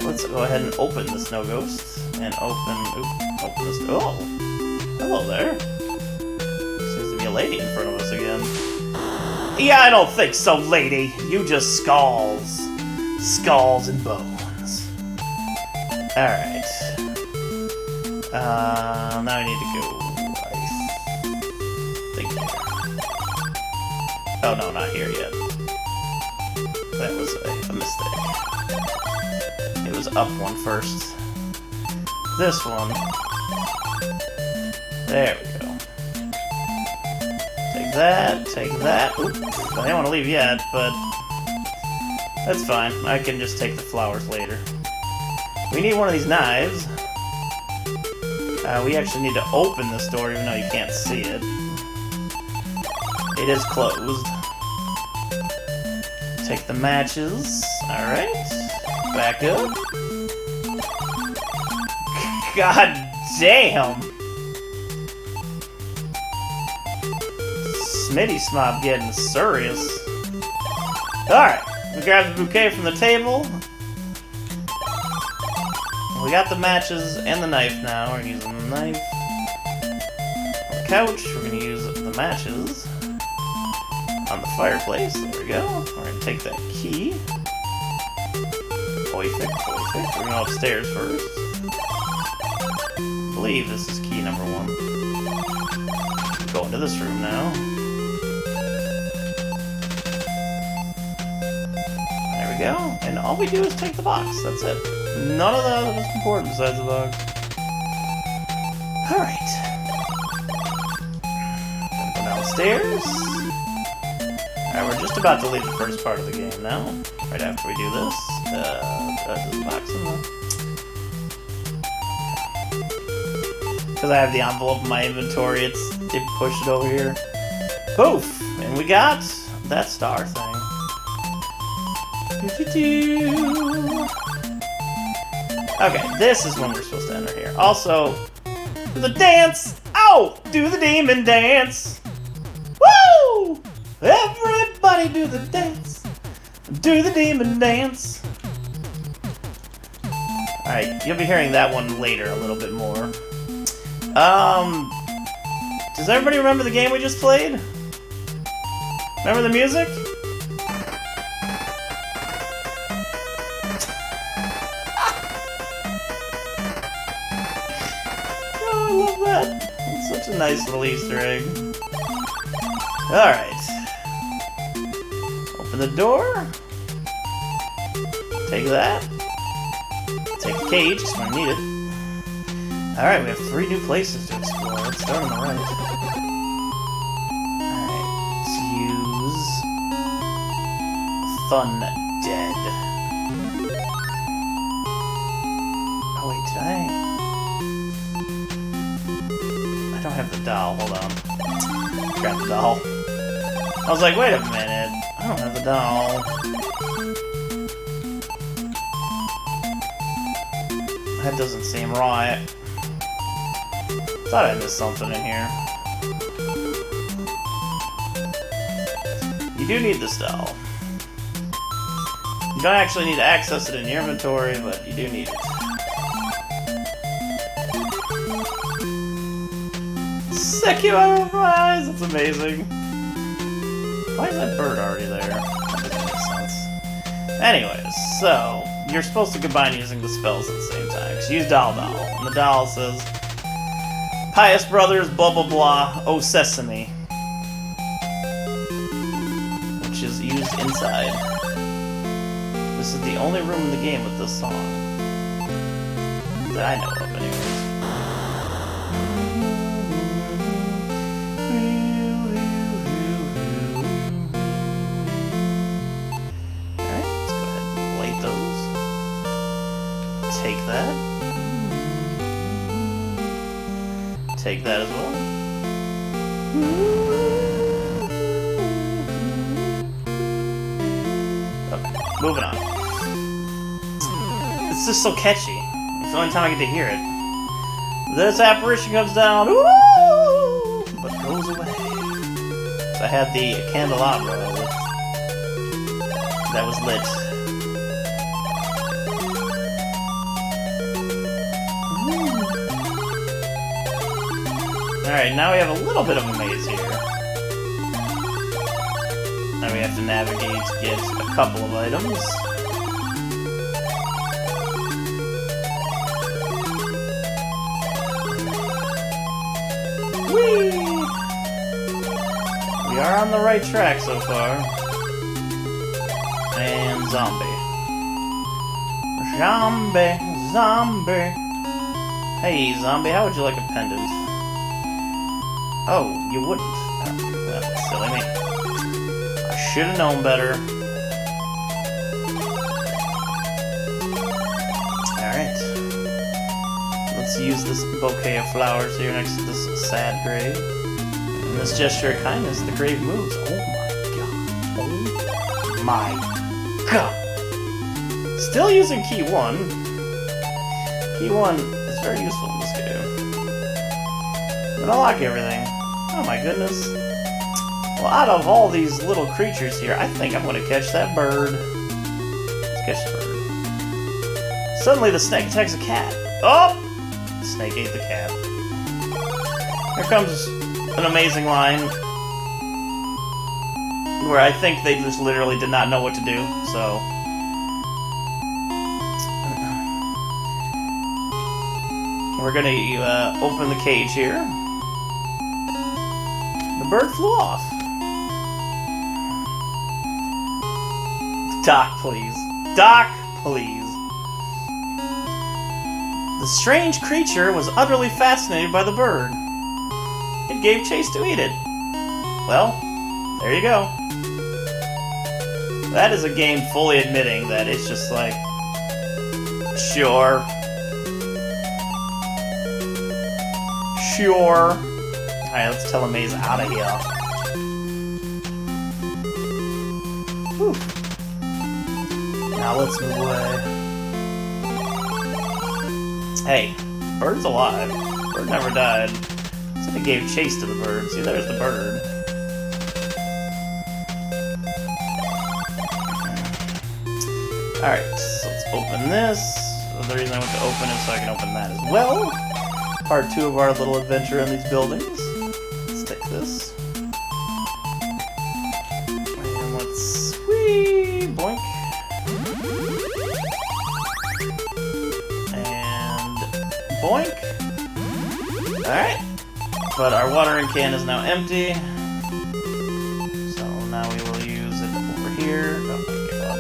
Let's go ahead and open this no ghost. And open this. Oh! Hello there. Seems to be a lady in front of us again. Yeah, I don't think so, lady. You just skulls. Skulls and bones. Alright. Now I need to go. Oh no, not here yet. That was a mistake. It was up one first. This one. There we go. Take that, take that. Oop, I don't want to leave yet, but that's fine. I can just take the flowers later. We need one of these knives. We actually need to open this door even though you can't see it. It is closed. Take the matches. Alright. Back up. God damn! Smitty Smob getting serious. Alright. We grabbed the bouquet from the table. We got the matches and the knife now. We're using the knife. On the couch, we're going to use the matches. On the fireplace, there we go. We're going to take that key. Perfect, perfect. We're going to go upstairs first. I believe this is key number 1. Go into this room now. There we go. And all we do is take the box. That's it. None of that was important besides the box. Alright. Go downstairs. Alright, we're just about to leave the first part of the game now. Right after we do this. There's a box in there. Because I have the envelope in my inventory, it pushed it over here. Poof! And we got that star thing. Okay, this is when we're supposed to enter here. Also, the dance! Oh! Do the demon dance! Woo! Everybody do the dance! Do the demon dance! Alright, you'll be hearing that one later a little bit more. Does everybody remember the game we just played? Remember the music? Oh, I love that. It's such a nice little Easter egg. Alright. Open the door. Take that. Take the cage, because we need it. Alright, we have 3 new places to explore. Let's start on the right. Alright, let's use Fun Dead. Oh wait, did I don't have the doll, hold on. Grab the doll. I was like, wait a minute. I don't have the doll. That doesn't seem right. Thought I missed something in here. You do need this doll. You don't actually need to access it in your inventory, but you do need it. Sick you out of my eyes! That's amazing. Why is that bird already there? Anyways, so you're supposed to combine using the spells at the same time. Just use Doll, and the doll says, "Pious brothers, blah blah blah, oh sesame," which is used inside. This is the only room in the game with this song that I know of, anyways. Take that. Take that as well. Okay, moving on. It's just so catchy. It's the only time I get to hear it. This apparition comes down, ooh, but goes away. So I had the candelabra that was lit. Alright, now we have a little bit of a maze here. Now we have to navigate to get a couple of items. Whee! We are on the right track so far. And zombie. Zombie. Hey, zombie, how would you like a pendant? Oh, you wouldn't. Oh, that's silly me. I should have known better. Alright. Let's use this bouquet of flowers here next to this sad grave. In this gesture of kindness, the grave moves. Oh my god. Still using key 1. Key 1 is very useful in this game. I'm gonna unlock everything. Oh my goodness. Well, out of all these little creatures here, I think I'm gonna catch that bird. Let's catch the bird. Suddenly the snake attacks a cat. Oh! The snake ate the cat. Here comes an amazing line where I think they just literally did not know what to do, so... We're gonna open the cage here. The bird flew off. Doc, please. Doc, please. The strange creature was utterly fascinated by the bird. It gave chase to eat it. Well, there you go. That is a game fully admitting that it's just like, sure. Sure. Alright, let's tell the maze out of here. Whew. Now let's move away. Hey, bird's alive. Bird never died. So they gave chase to the bird. See, there's the bird. Alright, so let's open this. The reason I went to open it so I can open that as well. Part 2 of our little adventure in these buildings. Let's take this. And let's... Whee! Boink. And... Boink. Alright. But our watering can is now empty. So now we will use it over here. Oh my god.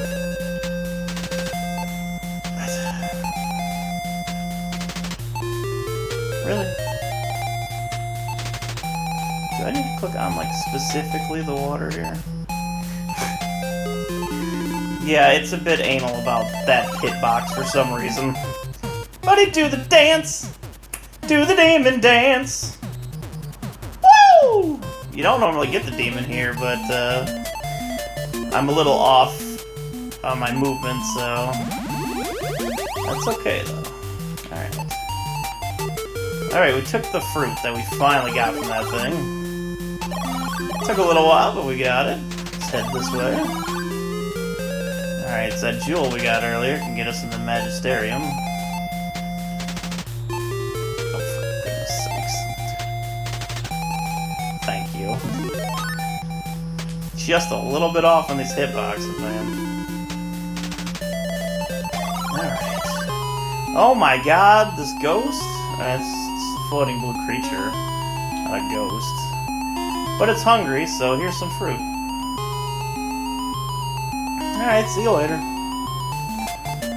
Really? Do I need to click on, like, specifically the water here? Yeah, it's a bit anal about that hitbox for some reason. Buddy, do the dance! Do the demon dance! Woo! You don't normally get the demon here, but, I'm a little off on my movement, so... That's okay, though. Alright. Alright, we took the fruit that we finally got from that thing. Took a little while, but we got it. Let's head this way. Alright, it's that jewel we got earlier. Can get us in the Magisterium. Oh, for goodness sakes. Thank you. Just a little bit off on these hitboxes, man. Oh my god, this ghost? It's a floating blue creature, not a ghost. But it's hungry, so here's some fruit. Alright, see you later.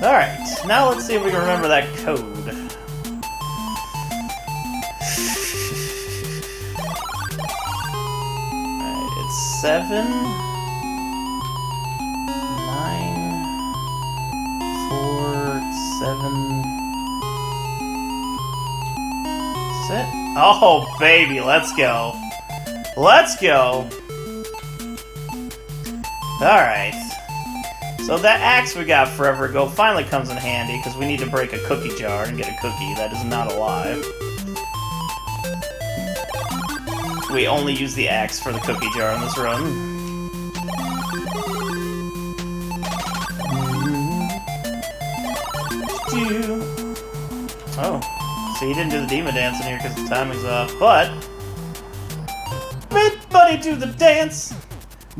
Alright, now let's see if we can remember that code. Alright, it's 7, 9, 4, 7. Is it? Oh, baby, let's go. Let's go! Alright. So that axe we got forever ago finally comes in handy, because we need to break a cookie jar and get a cookie that is not alive. We only use the axe for the cookie jar in this run. Oh, so he didn't do the demon dance in here because the timing's off, but... Everybody do the dance!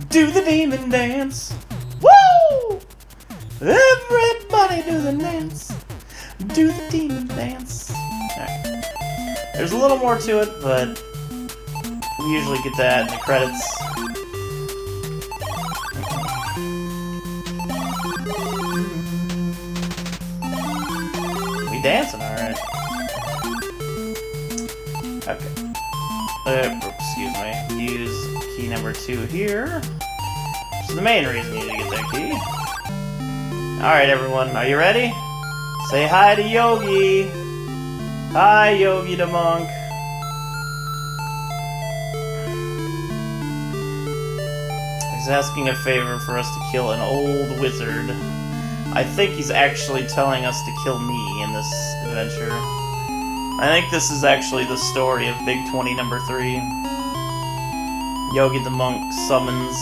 Do the demon dance! Woo! Everybody do the dance! Do the demon dance! Alright. There's a little more to it, but we usually get that in the credits. We dancing, alright. Okay. Excuse me. Use key number 2 here. Which is the main reason you need to get that key. Alright, everyone. Are you ready? Say hi to Yogi. Hi, Yogi the monk. He's asking a favor for us to kill an old wizard. I think he's actually telling us to kill me in this adventure. I think this is actually the story of Big 20 number 3. Yogi the monk summons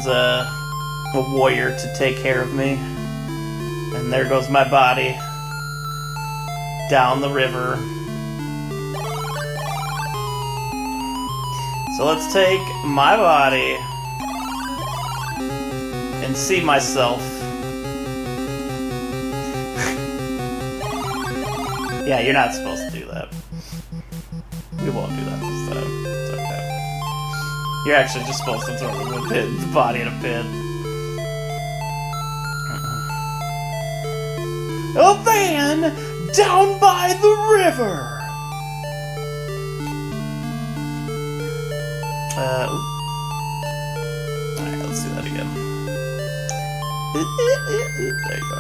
a warrior to take care of me. And there goes my body down the river. So let's take my body and see myself. Yeah, you're not supposed to do that. We won't do that this time. It's okay. You're actually just supposed to throw the body in a pit. A van down by the river! Alright, let's do that again. There you go.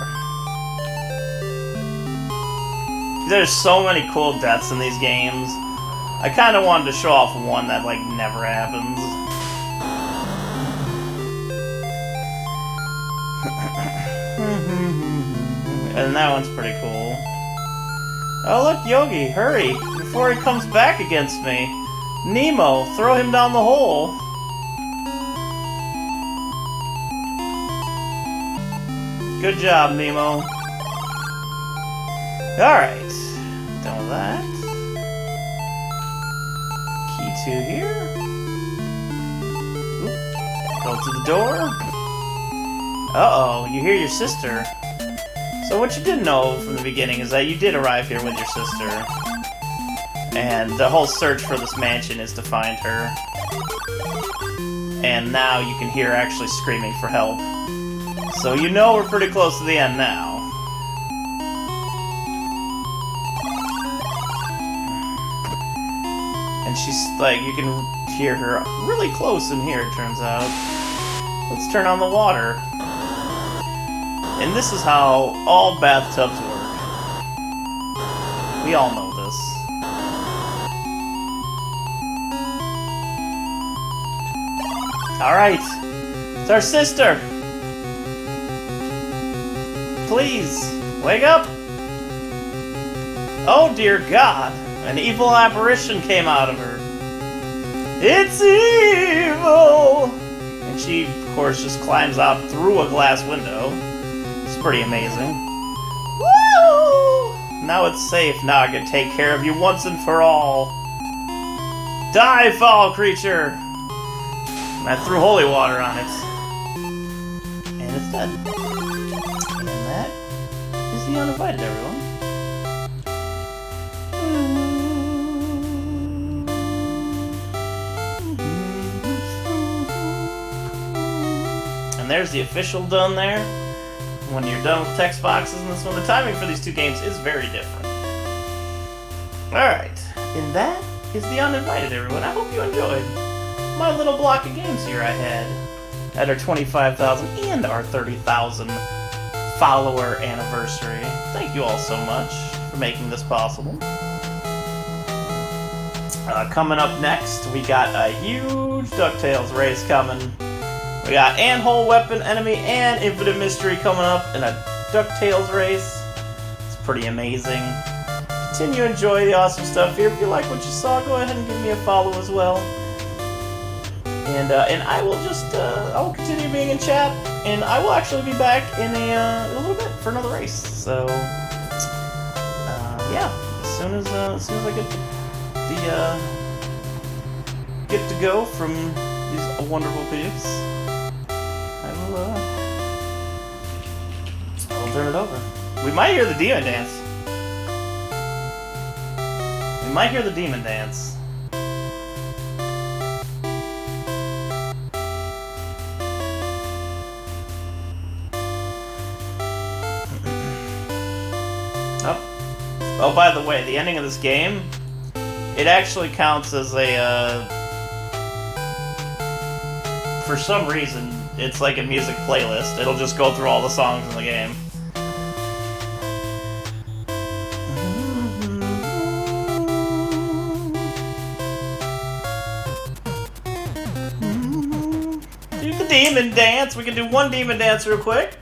There's so many cool deaths in these games. I kind of wanted to show off one that, like, never happens. And that one's pretty cool. Oh, look, Yogi, hurry, before he comes back against me. Nemo, throw him down the hole. Good job, Nemo. Alright, done with that. Key 2 here. Oop. Go to the door. Uh-oh, you hear your sister. So what you didn't know from the beginning is that you did arrive here with your sister. And the whole search for this mansion is to find her. And now you can hear her actually screaming for help. So you know we're pretty close to the end now. And she's like, you can hear her really close in here, it turns out. Let's turn on the water. And this is how all bathtubs work. We all know this. Alright. It's our sister! Please, wake up! Oh dear God! An evil apparition came out of her. It's evil! And she, of course, just climbs out through a glass window. It's pretty amazing. Woo! Now it's safe. Now I can take care of you once and for all. Die, foul creature! And I threw holy water on it. And it's dead. the uninvited, everyone. And there's the official done there. When you're done with text boxes in this one, the timing for these two games is very different. Alright, and that is the uninvited, everyone. I hope you enjoyed my little block of games here I had at our 25,000 and our 30,000 follower anniversary. Thank you all so much for making this possible. Coming up next, we got a huge DuckTales race coming. We got Anthole Weapon Enemy and Infinite Mystery coming up in a DuckTales race. It's pretty amazing. Continue to enjoy the awesome stuff here. If you like what you saw, go ahead and give me a follow as well. And I will just I will continue being in chat, and I will actually be back in a little bit for another race. So yeah, as soon as I get to go from these wonderful peeps, I will turn it over. We might hear the demon dance. We might hear the demon dance. Oh, by the way, the ending of this game, it actually counts as a, for some reason, it's like a music playlist. It'll just go through all the songs in the game. Do the demon dance. We can do one demon dance real quick.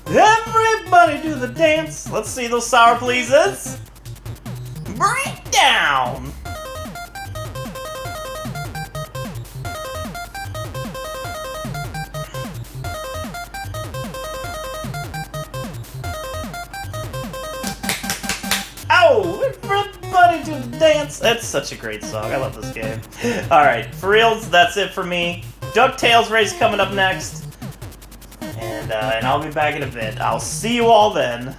Everybody do the dance. Let's see those sour pleases. Break down. Ow! Everybody do the dance. That's such a great song. I love this game. Alright, for reals, that's it for me. DuckTales race coming up next. And I'll be back in a bit. I'll see you all then.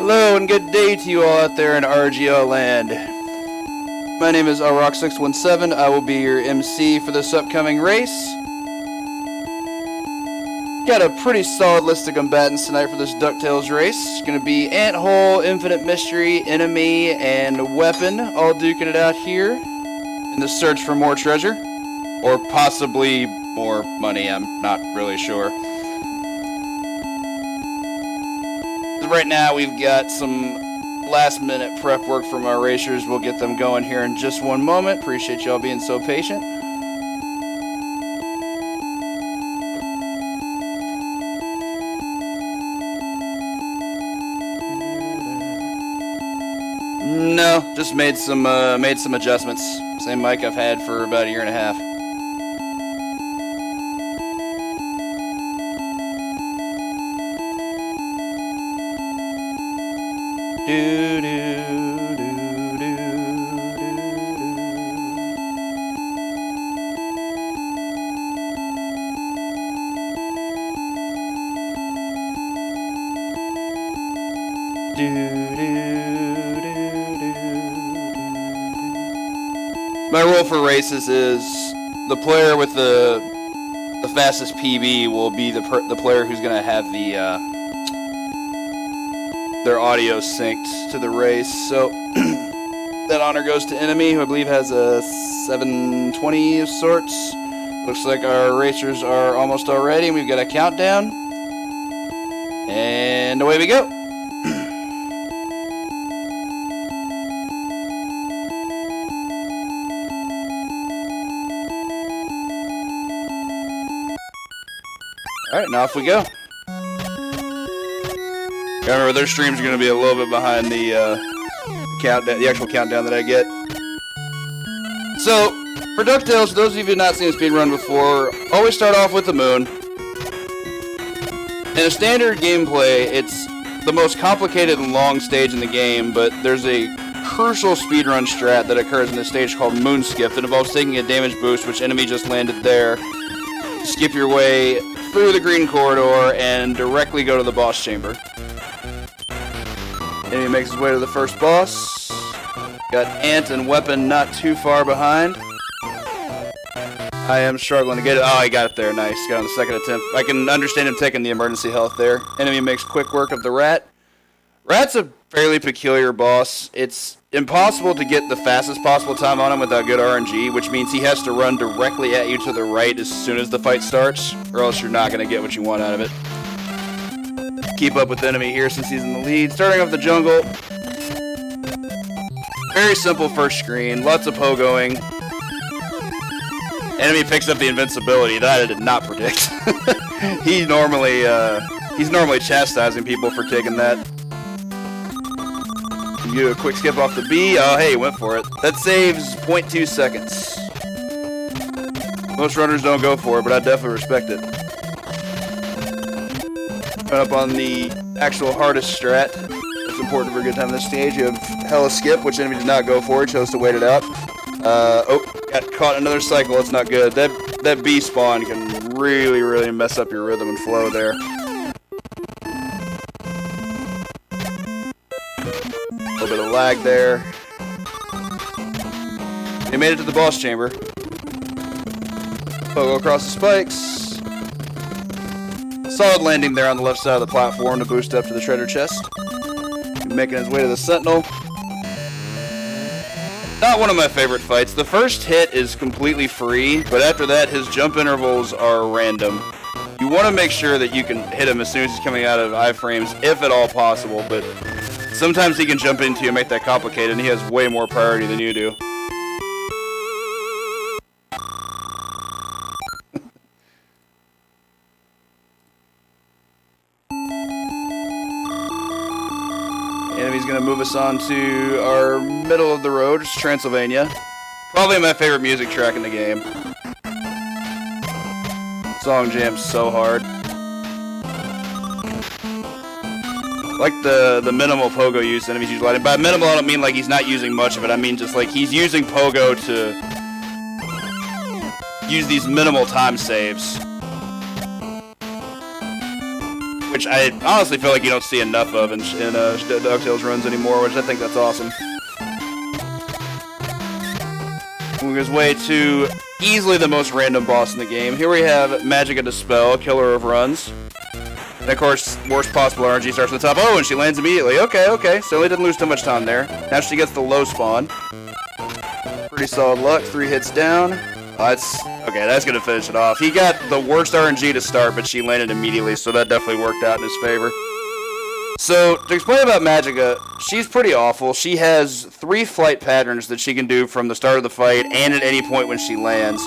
Hello and good day to you all out there in RGL land. My name is Rock617. I will be your MC for this upcoming race. Got a pretty solid list of combatants tonight for this DuckTales race. It's going to be Ant Hole, Infinite Mystery, Enemy, and Weapon, all duking it out here in the search for more treasure. Or possibly more money, I'm not really sure. Right now we've got some last minute prep work from our racers. We'll get them going here in just one moment. Appreciate y'all being so patient. No, just made some adjustments. Same mic I've had for about a year and a half. My rule for races is the player with the fastest PB will be the player who's going to have their audio synced to the race. So that honor goes to Enemy, who I believe has a 720 of sorts. Looks like our racers are almost all ready. We've got a countdown. And away we go. Alright, now off we go. Remember, their streams are going to be a little bit behind the countdown, the actual countdown that I get. So, for DuckTales, for those of you who have not seen a speedrun before, always start off with the moon. In a standard gameplay, it's the most complicated and long stage in the game, but there's a crucial speedrun strat that occurs in this stage called Moon Skip that involves taking a damage boost, which Enemy just landed there. Skip your way through the green corridor and directly go to the boss chamber. Enemy makes his way to the first boss. Got Ant and Weapon not too far behind. I am struggling to get it. Oh, he got it there. Nice. Got on the second attempt. I can understand him taking the emergency health there. Enemy makes quick work of the rat. Rat's a fairly peculiar boss. It's impossible to get the fastest possible time on him without good RNG, which means he has to run directly at you to the right as soon as the fight starts, or else you're not going to get what you want out of it. Keep up with Enemy here since he's in the lead. Starting off the jungle. Very simple first screen. Lots of pogoing. Enemy picks up the invincibility. That I did not predict. He's normally chastising people for taking that. You do a quick skip off the B. Oh, hey, went for it. That saves 0.2 seconds. Most runners don't go for it, but I definitely respect it. Coming up on the actual hardest strat. It's important for a good time on this stage. You have Hella Skip, which Enemy did not go for. He chose to wait it out. Got caught in another cycle. That's not good. That B spawn can really, really mess up your rhythm and flow there. A little bit of lag there. He made it to the boss chamber. Pogo across the spikes. Solid landing there on the left side of the platform to boost up to the treasure chest. Making his way to the sentinel. Not one of my favorite fights. The first hit is completely free, but after that his jump intervals are random. You want to make sure that you can hit him as soon as he's coming out of iframes, if at all possible, but sometimes he can jump into you and make that complicated, and he has way more priority than you do. Enemy's going to move us on to our middle of the road, which is Transylvania. Probably my favorite music track in the game. Song jams so hard. Like the minimal pogo use Enemy's usually. And by minimal, I don't mean like he's not using much of it. I mean just like he's using pogo to use these minimal time saves. which I honestly feel like you don't see enough of in DuckTales runs anymore, which I think that's awesome. Moving his way to easily the most random boss in the game. Here we have Magica Dispel, Killer of Runs. And of course, worst possible RNG starts at the top. Oh, and she lands immediately. Okay. Certainly didn't lose too much time there. Now she gets the low spawn. Pretty solid luck. 3 hits down. That's going to finish it off. He got the worst RNG to start, but she landed immediately, so that definitely worked out in his favor. So, to explain about Magica, she's pretty awful. She has 3 flight patterns that she can do from the start of the fight and at any point when she lands.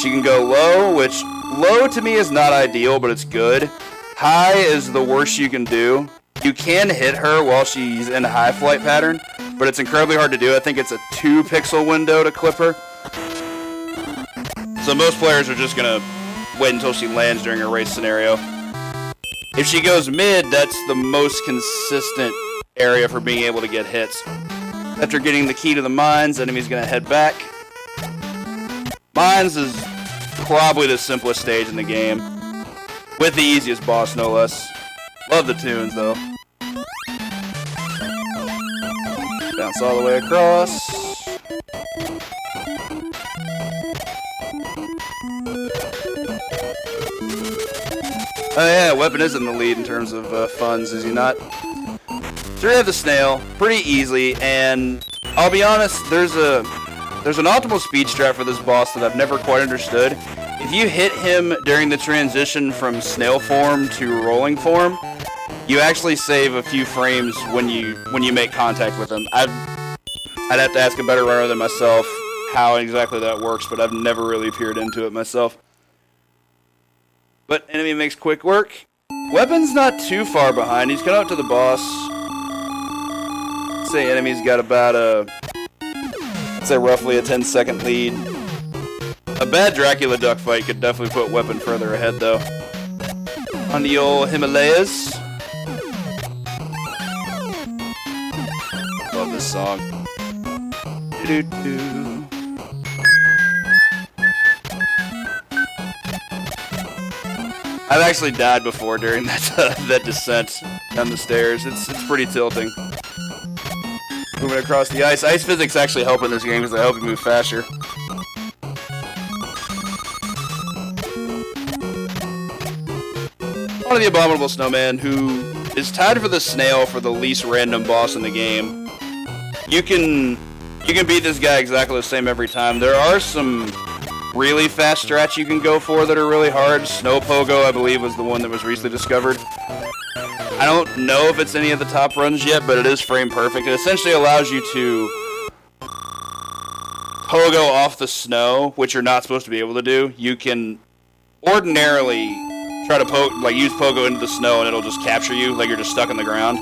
She can go low, which low to me is not ideal, but it's good. High is the worst you can do. You can hit her while she's in a high flight pattern, but it's incredibly hard to do. I think it's a 2-pixel window to clip her. So most players are just going to wait until she lands during a race scenario. If she goes mid, that's the most consistent area for being able to get hits. After getting the key to the mines, enemy's going to head back. Mines is probably the simplest stage in the game. With the easiest boss, no less. Love the tunes, though. Bounce all the way across. Oh yeah, Weapon is in the lead in terms of funds, is he not? So we have the snail, pretty easily, and I'll be honest, there's an optimal speed strat for this boss that I've never quite understood. If you hit him during the transition from snail form to rolling form, you actually save a few frames when you make contact with him. I'd have to ask a better runner than myself how exactly that works, but I've never really peered into it myself. But enemy makes quick work. Weapon's not too far behind. He's coming up to the boss. I'd say enemy's got about roughly a 10-second lead. A bad Dracula Duck fight could definitely put Weapon further ahead, though. On the old Himalayas. Love this song. Do-do-do. I've actually died before during that descent down the stairs. It's pretty tilting. Moving across the ice. Ice physics actually help in this game because they help you move faster. One of the Abominable Snowman, who is tied for the snail for the least random boss in the game. You can beat this guy exactly the same every time. There are some really fast strats you can go for that are really hard. Snow Pogo, I believe, was the one that was recently discovered. I don't know if it's any of the top runs yet, but it is frame perfect. It essentially allows you to pogo off the snow, which you're not supposed to be able to do. You can ordinarily try to use pogo into the snow and it'll just capture you, like you're just stuck in the ground.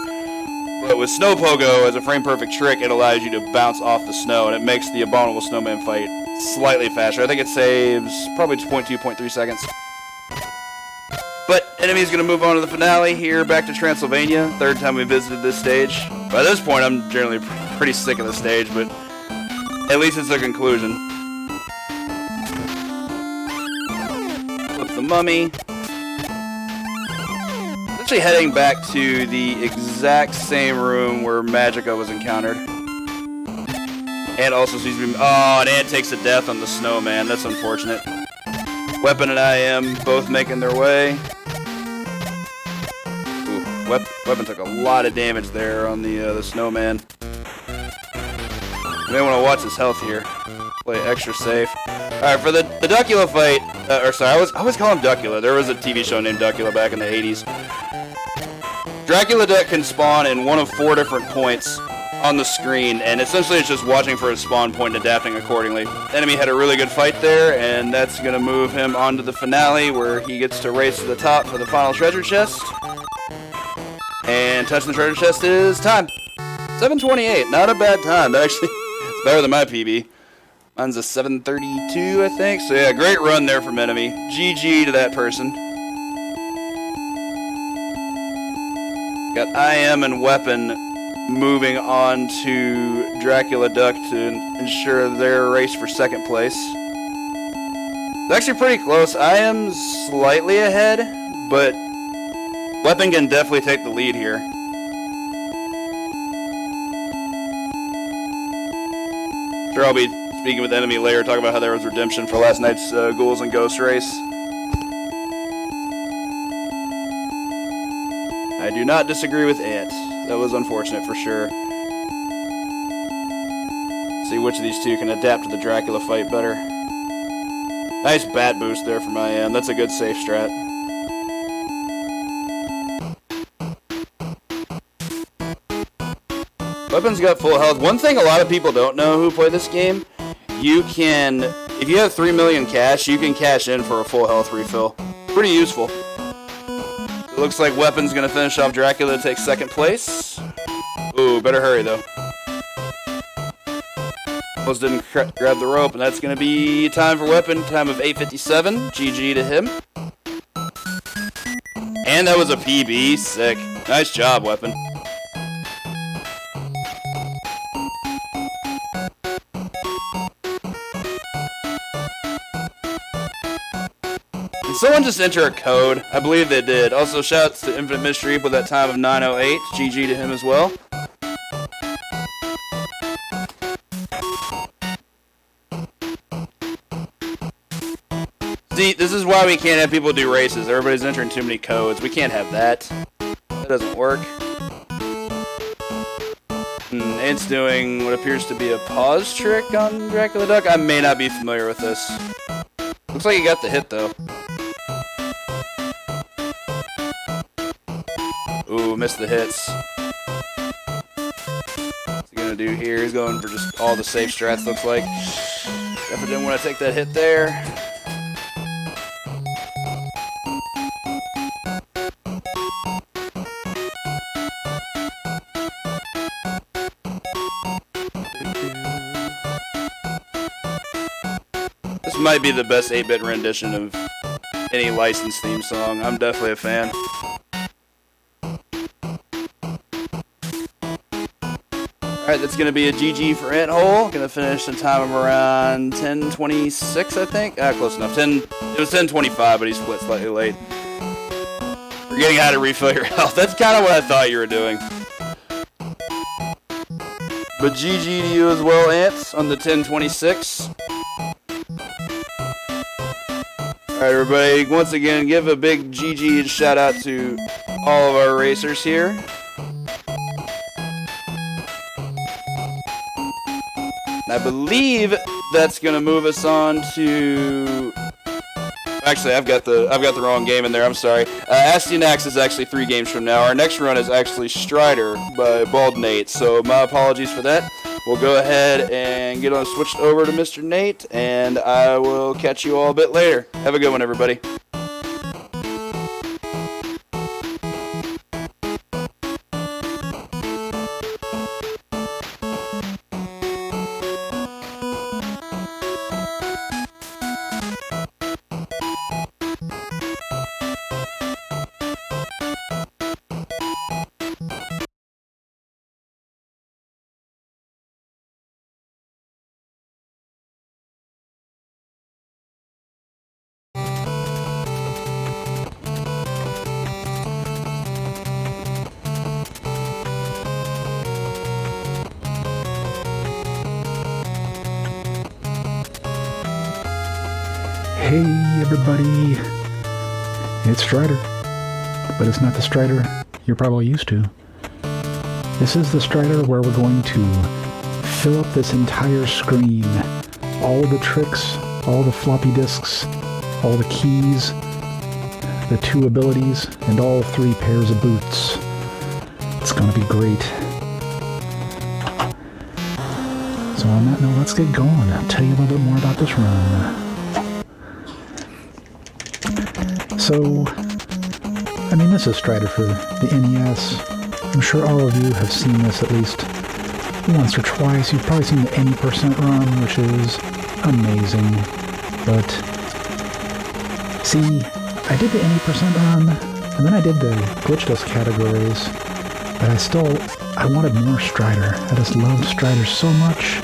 But with Snow Pogo, as a frame perfect trick, it allows you to bounce off the snow, and it makes the Abominable Snowman fight slightly faster. I think it saves probably 0.3 seconds. But enemy's going to move on to the finale here, back to Transylvania. 3rd time we visited this stage. By this point, I'm generally pretty sick of the stage, but at least it's the conclusion. Flip the mummy. Actually heading back to the exact same room where Magica was encountered. And also seems to be... Oh, and Ant takes a death on the snowman. That's unfortunate. Weapon and I am both making their way. Ooh, Weapon took a lot of damage there on the snowman. You may want to watch his health here. Play extra safe. Alright, for the Duckula fight... I always call him Duckula. There was a TV show named Duckula back in the 80s. Dracula Duck can spawn in one of 4 different points on the screen, and essentially it's just watching for his spawn point and adapting accordingly. The enemy had a really good fight there, and that's going to move him on to the finale, where he gets to race to the top for the final treasure chest. And touching the treasure chest is time. 7:28, not a bad time. That actually it's better than my PB. Mine's a 7:32, I think. So yeah, great run there from enemy. GG to that person. Got IM and Weapon moving on to Dracula Duck to ensure their race for 2nd place. It's actually pretty close. IM's slightly ahead, but Weapon can definitely take the lead here. Sure, I'll be speaking with Enemy later, talking about how there was redemption for last night's Ghouls and Ghosts race. I do not disagree with it. That was unfortunate for sure. See which of these two can adapt to the Dracula fight better. Nice bat boost there from IM. That's a good safe strat. Weapon's got full health. One thing a lot of people don't know who play this game, you can, if you have 3 million cash, you can cash in for a full health refill. Pretty useful. It looks like Weapon's gonna finish off Dracula to take second place. Ooh, better hurry though. Almost didn't grab the rope, and that's gonna be time for Weapon. Time of 8:57. GG to him. And that was a PB. Sick. Nice job, Weapon. Did someone just enter a code? I believe they did. Also, shouts to Infinite Mystery with that time of 9:08. GG to him as well. See, this is why we can't have people do races. Everybody's entering too many codes. We can't have that. That doesn't work. It's doing what appears to be a pause trick on Dracula Duck. I may not be familiar with this. Looks like he got the hit, though. Ooh, missed the hits. What's he gonna do here? He's going for just all the safe strats, looks like. Definitely didn't want to take that hit there. This might be the best 8-bit rendition of any licensed theme song. I'm definitely a fan. Alright, that's going to be a GG for Anthole. Going to finish in time of around 10:26, I think. Close enough. It was 10:25, but he split slightly late. Forgetting how to refill your health. That's kind of what I thought you were doing. But GG to you as well, Ants, on the 10:26. Alright, everybody, once again, give a big GG and shout out to all of our racers here. I believe that's gonna move us on to. Actually, I've got the wrong game in there. I'm sorry. Astyanax is actually 3 games from now. Our next run is actually Strider by Bald Nate. So my apologies for that. We'll go ahead and get on switched over to Mr. Nate, and I will catch you all a bit later. Have a good one, everybody. Hey everybody, it's Strider, but it's not the Strider you're probably used to. This is the Strider where we're going to fill up this entire screen. All the tricks, all the floppy disks, all the keys, the 2 abilities, and all 3 pairs of boots. It's gonna be great. So on that note, let's get going. I'll tell you a little bit more about this run. So, I mean, this is Strider for the NES. I'm sure all of you have seen this at least once or twice. You've probably seen the any % run, which is amazing. But, see, I did the any % run, and then I did the glitch dust categories, but I wanted more Strider. I just loved Strider so much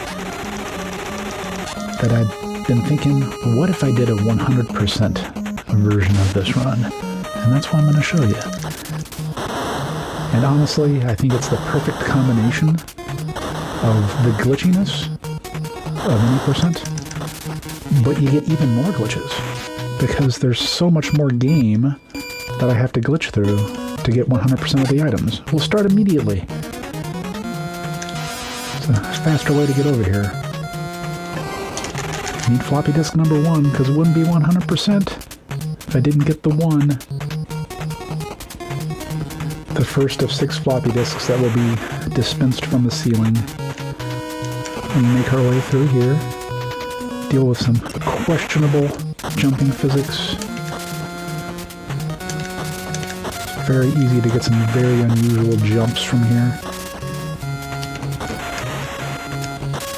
that I'd been thinking, what if I did a 100% version of this run? And that's what I'm going to show you. And honestly, I think it's the perfect combination of the glitchiness of any percent, but you get even more glitches because there's so much more game that I have to glitch through to get 100% of the items. We'll start immediately. It's a faster way to get over here. Need floppy disk number 1 because it wouldn't be 100% if I didn't get the 1. The first of 6 floppy disks that will be dispensed from the ceiling. And make our way through here. Deal with some questionable jumping physics. It's very easy to get some very unusual jumps from here.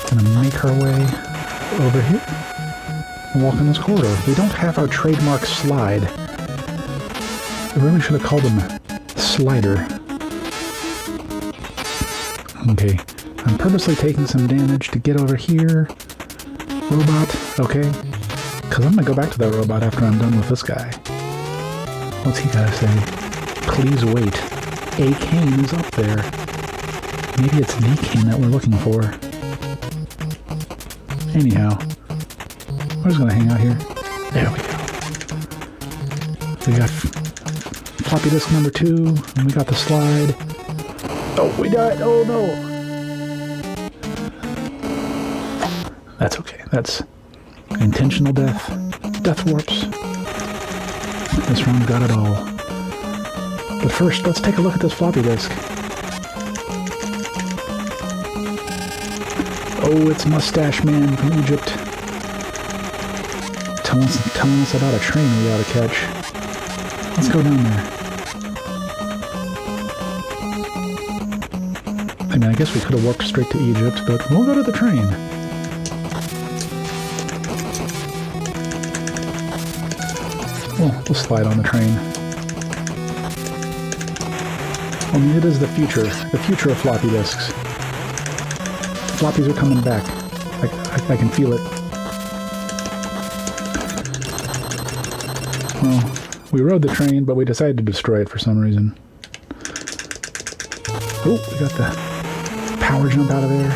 Gonna make our way over here. And walk in this corridor. We don't have our trademark slide. I really should have called him Slider. Okay. I'm purposely taking some damage to get over here. Robot, okay. Because I'm going to go back to that robot after I'm done with this guy. What's he got to say? Please wait. A cane is up there. Maybe it's the cane that we're looking for. Anyhow, we're just going to hang out here. There we go. We got floppy disk number 2, and we got the slide. Oh, we died. Oh, no. That's okay. That's intentional death. Death warps. This round got it all. But first, let's take a look at this floppy disk. Oh, it's Mustache Man from Egypt. Telling us about a train we ought to catch. Let's go down there. I mean, I guess we could have walked straight to Egypt, but we'll go to the train. We'll slide on the train. I mean, it is the future of floppy disks. Floppies are coming back. I can feel it. Well, we rode the train, but we decided to destroy it for some reason. Oh, we got the power jump out of there.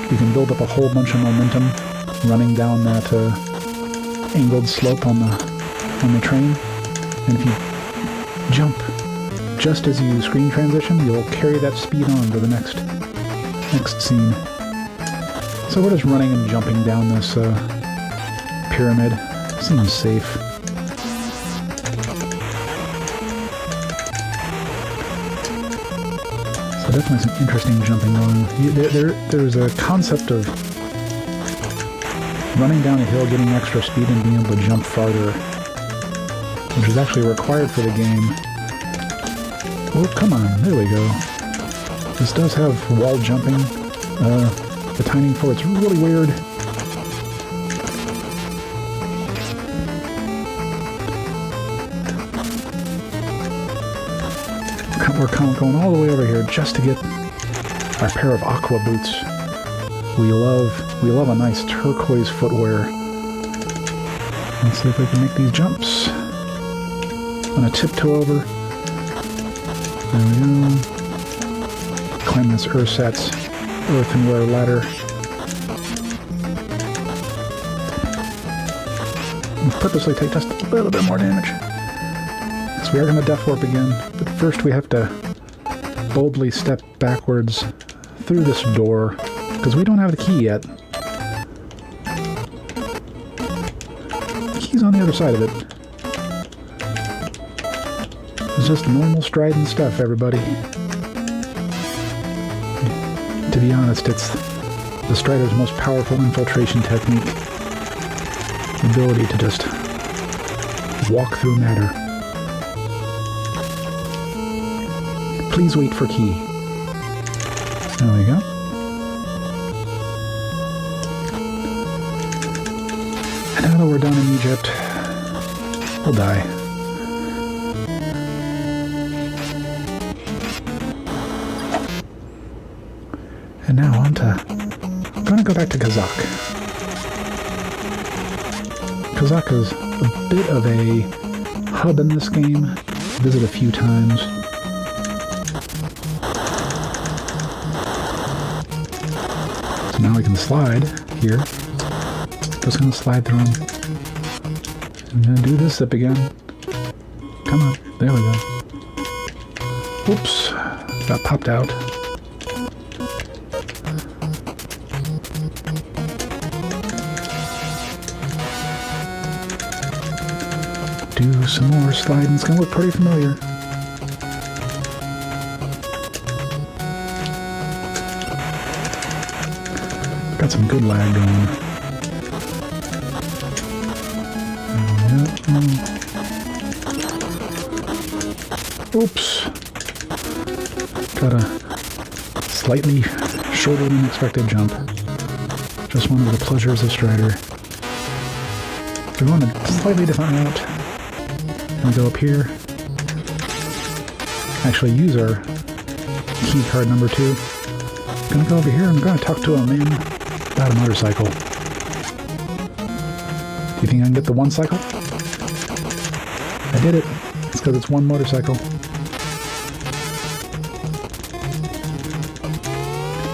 You can build up a whole bunch of momentum running down that angled slope on the train. And if you jump just as you screen transition, you'll carry that speed on to the next scene. So we're just running and jumping down this pyramid. Seems safe. So definitely some interesting jumping going. There's a concept of running down a hill, getting extra speed, and being able to jump farther, which is actually required for the game. Oh, come on, there we go. This does have wall jumping. The timing for it's really weird. We're going all the way over here just to get our pair of aqua boots. We love a nice turquoise footwear. Let's see if we can make these jumps. I'm gonna tiptoe over. There we go. Climb this ersatz earthenware ladder. And purposely take just a little bit more damage. Because we are going to death warp again. But first we have to boldly step backwards through this door. Because we don't have the key yet. The key's on the other side of it. It's just normal striding stuff, everybody. To be honest, it's the Strider's most powerful infiltration technique. The ability to just walk through matter. Please wait for key. There we go. And now that we're done in Egypt, we'll die. And now on to... I'm going to go back to Kazakh. Kazakh is a bit of a hub in this game. Visit a few times. So now we can slide here. Just gonna slide through them. I'm gonna do this zip again. Come on, there we go. Oops, got popped out. Do some more sliding. It's gonna look pretty familiar. Got some good lag going. Oops. Got a slightly shorter than expected jump. Just one of the pleasures of Strider. We're going a slightly different route. Gonna go up here. Actually use our key card number 2. Gonna go over here. I'm gonna talk to a man about a motorcycle. Do you think I can get the one cycle? I did it. It's because it's one motorcycle.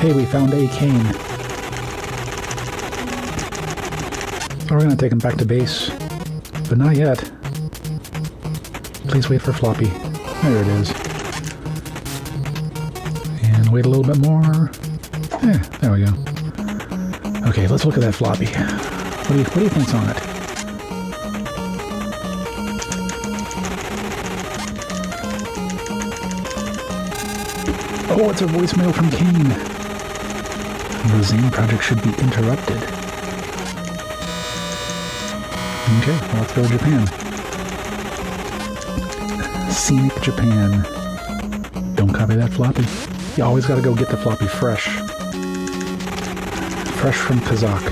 Hey, we found a cane. So we're gonna take him back to base. But not yet. Please wait for Floppy. There it is. And wait a little bit more. Yeah, there we go. Okay, let's look at that Floppy. What do you think's on it? Oh, it's a voicemail from Kane. The Zane project should be interrupted. Okay, well, let's go to Japan. Scenic Japan. Don't copy that floppy. You always gotta go get the floppy fresh. Fresh from Kazakh.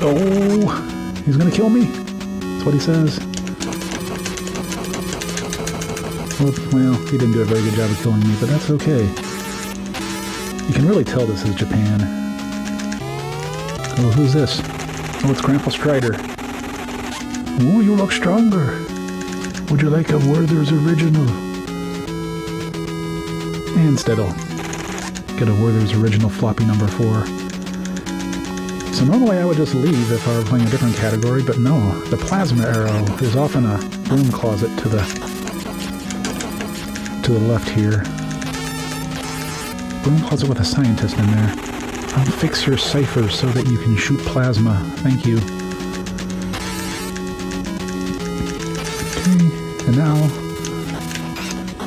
Oh, he's gonna kill me. That's what he says. Well, he didn't do a very good job of killing me, but that's okay. You can really tell this is Japan. Oh, who's this? Oh, it's Grandpa Strider. Oh, you look stronger. Would you like a Werther's Original? And Steddle. Get a Werther's Original floppy number 4. So normally I would just leave if I were playing a different category, but no. The Plasma Arrow is off in a broom closet to the left here. Broom closet with a scientist in there. I'll fix your cipher so that you can shoot plasma. Thank you. Okay, and now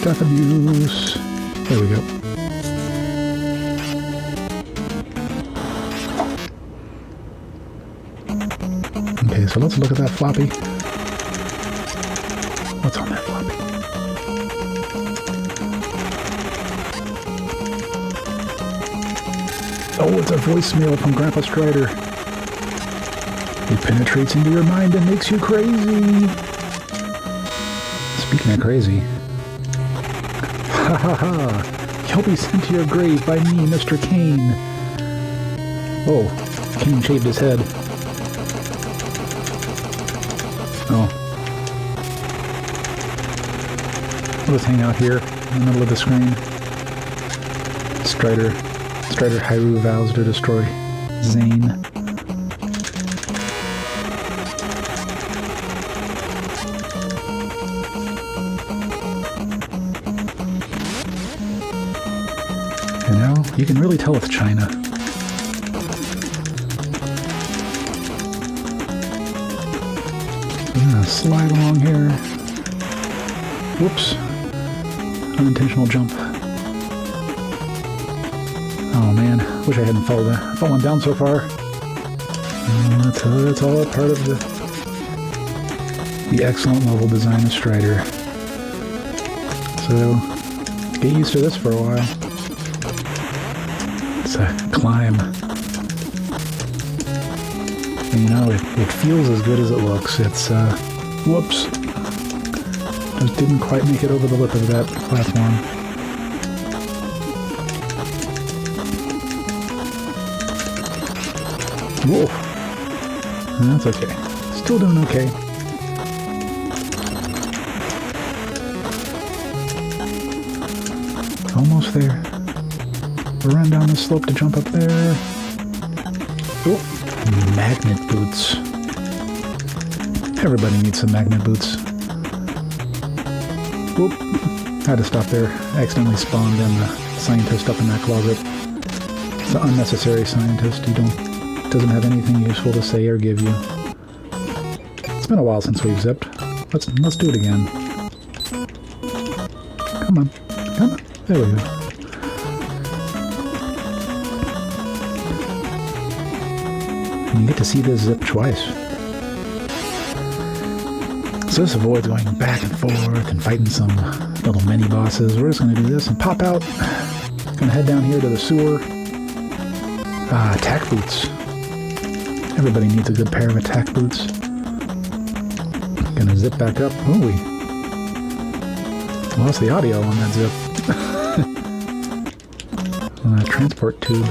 death abuse. There we go. Okay, so let's look at that floppy. What's on that floppy? Oh, it's a voicemail from Grandpa Strider. It penetrates into your mind and makes you crazy. Speaking of crazy. Ha ha ha. You'll be sent to your grave by me, Mr. Kane. Oh, Kane shaved his head. Oh. We'll just hang out here in the middle of the screen. Strider Hyrule vows to destroy Zane. And now you can really tell it's China. I'm gonna slide along here. Whoops. Unintentional jump. Oh man, wish I hadn't fallen down so far. That's all part of the excellent level design of Strider. So, get used to this for a while. It's a climb. And, you know, it feels as good as it looks. It's, whoops. Just didn't quite make it over the lip of that platform. Whoa. That's okay. Still doing okay. Almost there. run down the slope to jump up there. Oh, magnet boots. Everybody needs some magnet boots. Whoop. Had to stop there. Accidentally spawned in the scientist up in that closet. It's an unnecessary scientist. Doesn't have anything useful to say or give you. It's been a while since we've zipped. Let's do it again. Come on. Come on. There we go. And you get to see this zip twice. So this avoids going back and forth and fighting some little mini bosses. We're just going to do this and pop out. Going to head down here to the sewer. Attack boots. Everybody needs a good pair of attack boots. Gonna zip back up. Oh, we lost the audio on that zip. On that transport tube.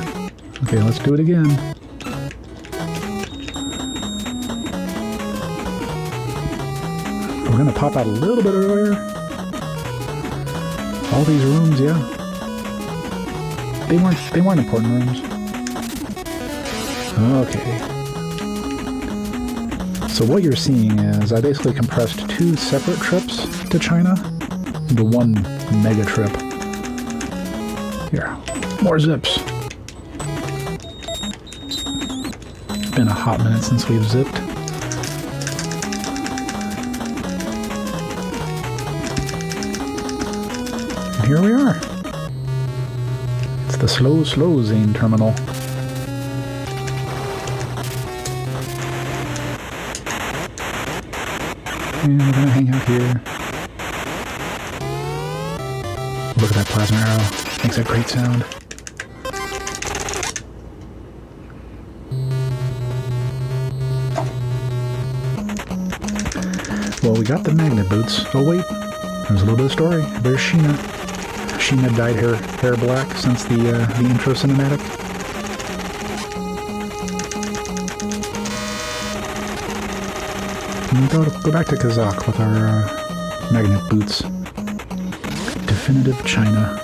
Okay, let's do it again. We're gonna pop out a little bit earlier. All these rooms, yeah. They weren't important rooms. Okay. So what you're seeing is I basically compressed 2 separate trips to China into one mega trip. Here, more zips. It's been a hot minute since we've zipped. And here we are. It's the slow Zane terminal. And we're gonna hang out here. Look at that plasma arrow. Makes a great sound. Well, we got the magnet boots. Oh wait, there's a little bit of story. There's Sheena. Sheena dyed her hair black since the intro cinematic. And we go back to Kazakh with our magnet boots. Definitive China.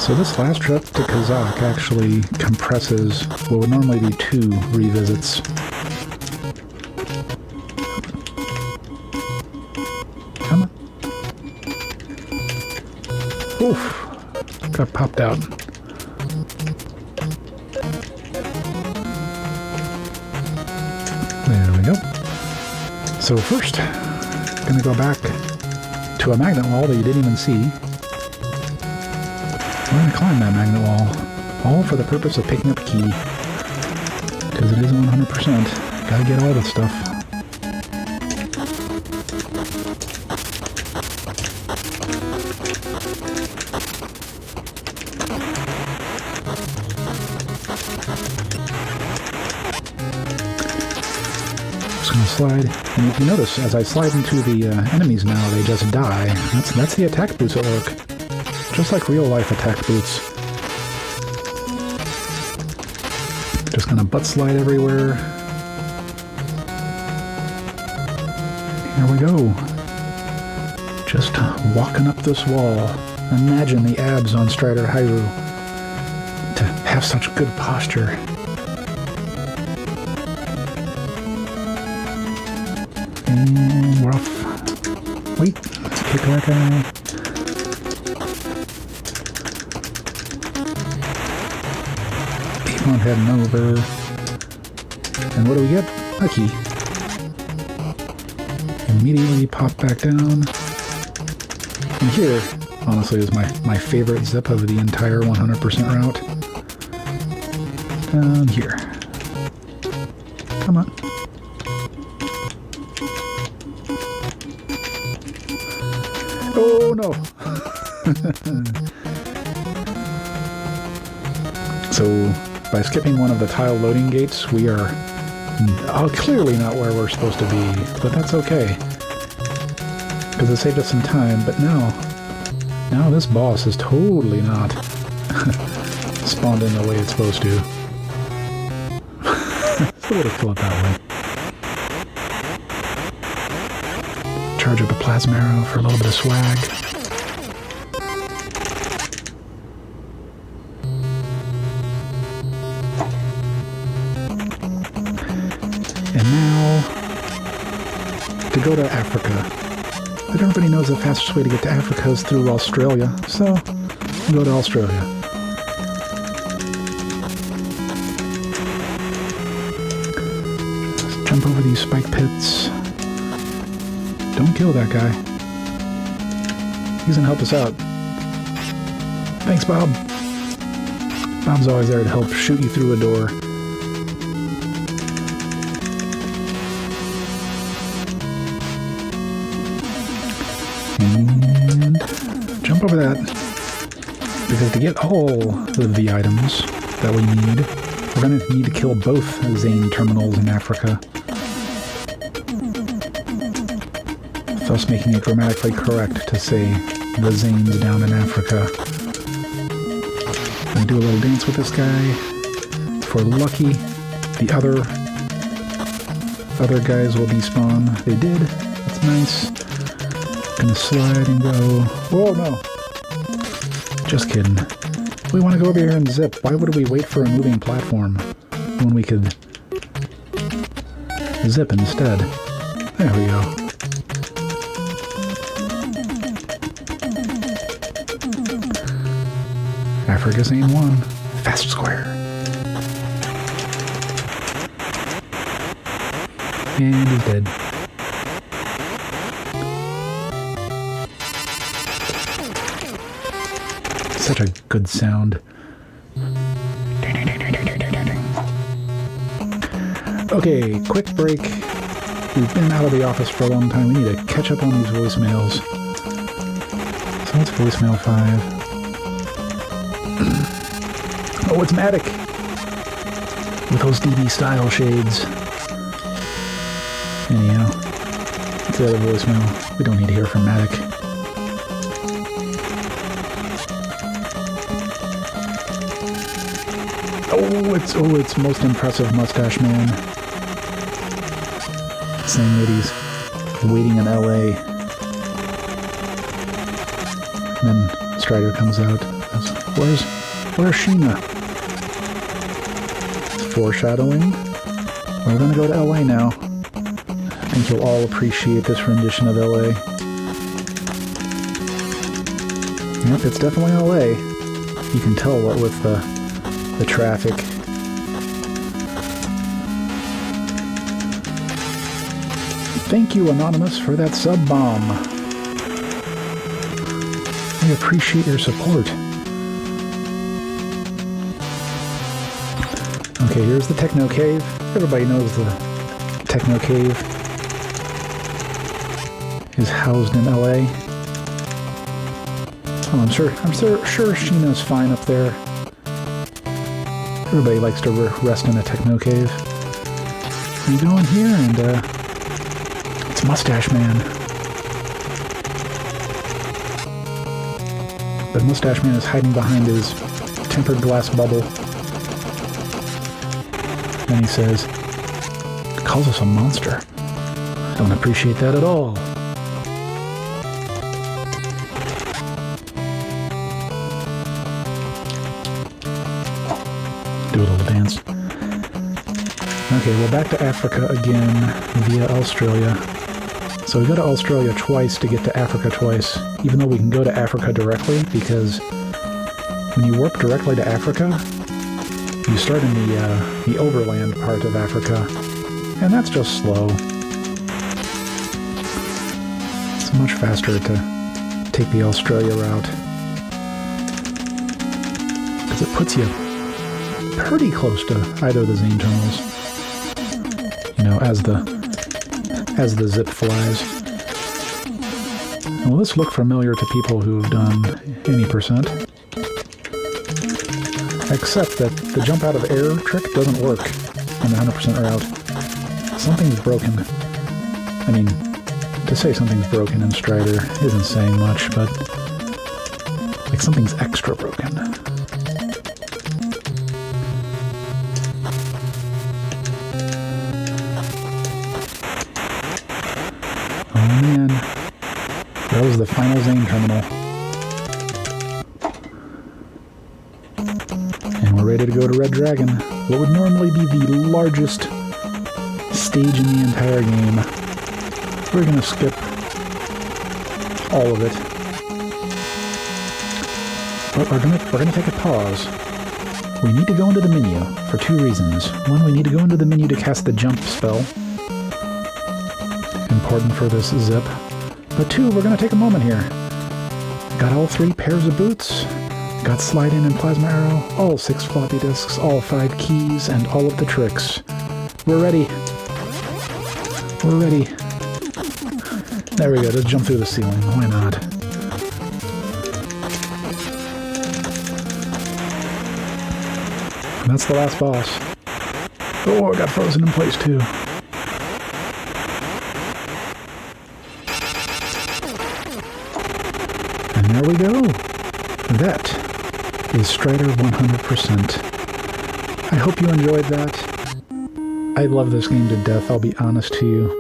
So this last trip to Kazakh actually compresses what would normally be 2 revisits. Come on. Oof. Got popped out. There we go. So first, gonna go back to a magnet wall that you didn't even see. We're gonna climb that magnet wall, all for the purpose of picking up a key. Because it isn't 100%. Gotta get all the stuff. Slide, and if you notice, as I slide into the enemies now, they just die. That's the attack boots at work. Just like real life attack boots. Just gonna butt slide everywhere. Here we go. Just walking up this wall. Imagine the abs on Strider Hyrule. To have such good posture. And we're off. Wait, let's kick that guy. Keep on heading over. And what do we get? A key. Immediately pop back down. And here, honestly, is my favorite zip of the entire 100% route. Down here. Come on. Oh no! So, by skipping one of the tile loading gates, we are clearly not where we're supposed to be, but that's okay. Because it saved us some time, but now this boss is totally not spawned in the way it's supposed to. So we'll fill it that way. Charge up a plasma arrow for a little bit of swag. to go to Africa. But everybody knows the fastest way to get to Africa is through Australia, so we'll go to Australia. Just jump over these spike pits. Don't kill that guy. He's gonna help us out. Thanks, Bob. Bob's always there to help shoot you through a door. And jump over that. Because to get all of the items that we need, we're going to need to kill both Zane terminals in Africa. Thus making it grammatically correct to say the Zanes down in Africa. Gonna do a little dance with this guy. If we're lucky, the other guys will despawn. They did. That's nice. Gonna slide and go. Whoa, no. Just kidding. We want to go over here and zip. Why would we wait for a moving platform when we could zip instead? There we go. Africa's Zane 1. Fast square. And he's dead. Such a good sound. Okay, quick break. We've been out of the office for a long time. We need to catch up on these voicemails. So what's voicemail 5? Oh, it's Matic! With those DB style shades. Anyhow, it's the other voicemail. We don't need to hear from Matic. Oh, it's most impressive mustache man. Saying that he's waiting in LA. And then Strider comes out. Where's Sheena? It's foreshadowing. We're gonna go to LA now. I think you'll all appreciate this rendition of LA. Yep, it's definitely LA. You can tell what with the traffic. Thank you, Anonymous, for that sub-bomb. We appreciate your support. Okay, here's the Techno Cave. Everybody knows the Techno Cave is housed in LA. Oh, I'm sure Sheena's fine up there. Everybody likes to rest in a Techno Cave. We go in here and it's Mustache Man. But Mustache Man is hiding behind his tempered glass bubble. And he says, calls us a monster. Don't appreciate that at all. Do a little dance. Okay, well, back to Africa again via Australia. So we go to Australia twice to get to Africa twice, even though we can go to Africa directly, because when you warp directly to Africa, you start in the overland part of Africa, and that's just slow. It's much faster to take the Australia route, because it puts you pretty close to either of the Zane terminals. You know, as the zip flies. Will this look familiar to people who have done any percent? Except that the jump out of air trick doesn't work on the 100% route. Something's broken. I mean, to say something's broken in Strider isn't saying much, but like something's extra broken. Oh man, that was the final Zane terminal. And we're ready to go to Red Dragon, what would normally be the largest stage in the entire game. we're gonna skip all of it. But we're gonna take a pause. We need to go into the menu for two reasons. One, we need to go into the menu to cast the jump spell. Important for this zip. But two, we're gonna take a moment here. Got all 3 pairs of boots. Got slide in and plasma arrow, all 6 floppy disks, all 5 keys, and all of the tricks. We're ready. We're ready. There we go, just jump through the ceiling, why not? And that's the last boss. Oh, I got frozen in place too. And there we go. That is Strider 100%. I hope you enjoyed that. I love this game to death, I'll be honest to you.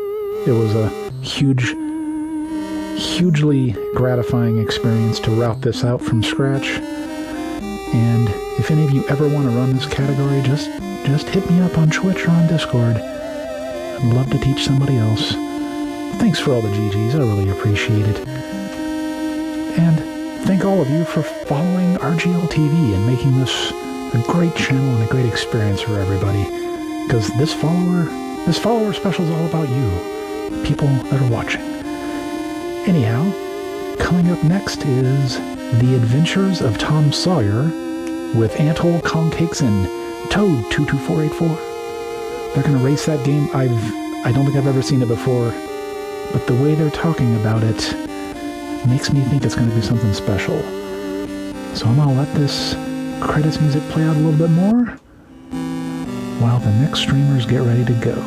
It was a hugely gratifying experience to route this out from scratch. And if any of you ever want to run this category, just hit me up on Twitch or on Discord. I'd love to teach somebody else. Thanks for all the GGs, I really appreciate it. And thank all of you for following RGLtv and making this a great channel and a great experience for everybody. Because this follower special is all about you, the people that are watching. Anyhow, coming up next is The Adventures of Tom Sawyer with Anthole, Concakes, and Toad 22484. They're going to race that game. I don't think I've ever seen it before, but the way they're talking about it makes me think it's going to be something special. So I'm going to let this credits music play out a little bit more while the next streamers get ready to go.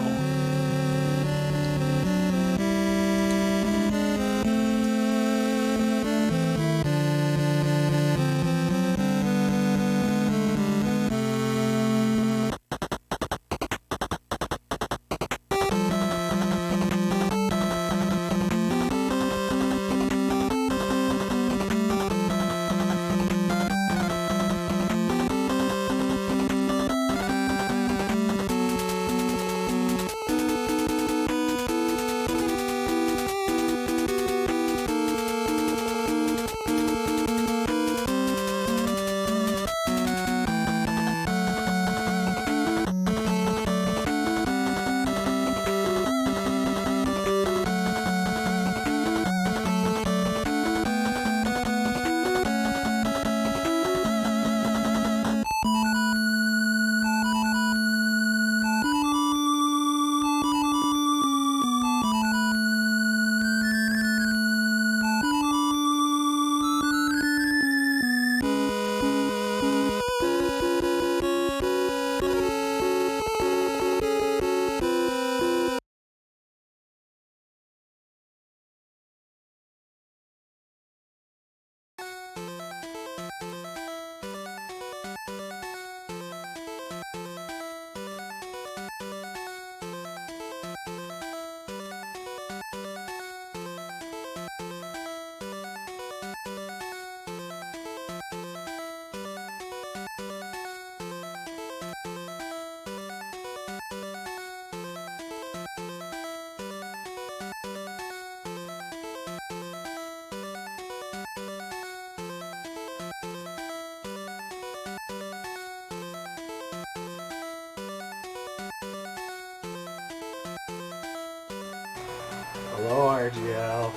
Hello, RGL.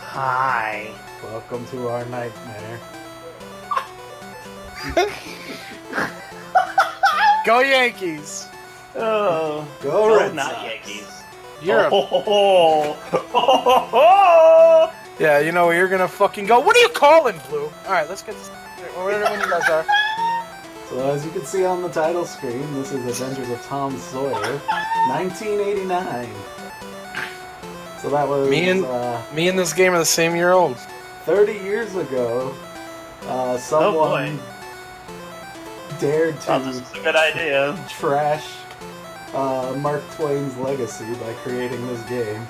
Hi. Welcome to our nightmare. Go Yankees! Oh, Go Red not Sox. Yankees. You're yeah, you know you're gonna fucking go. What are you calling, Blue? All right, let's get this. Whatever when you guys are. So as you can see on the title screen, this is Adventures of Tom Sawyer, 1989. So that was Me and this game are the same year old. 30 years ago. Someone dared to this is a good idea. trash Mark Twain's legacy by creating this game.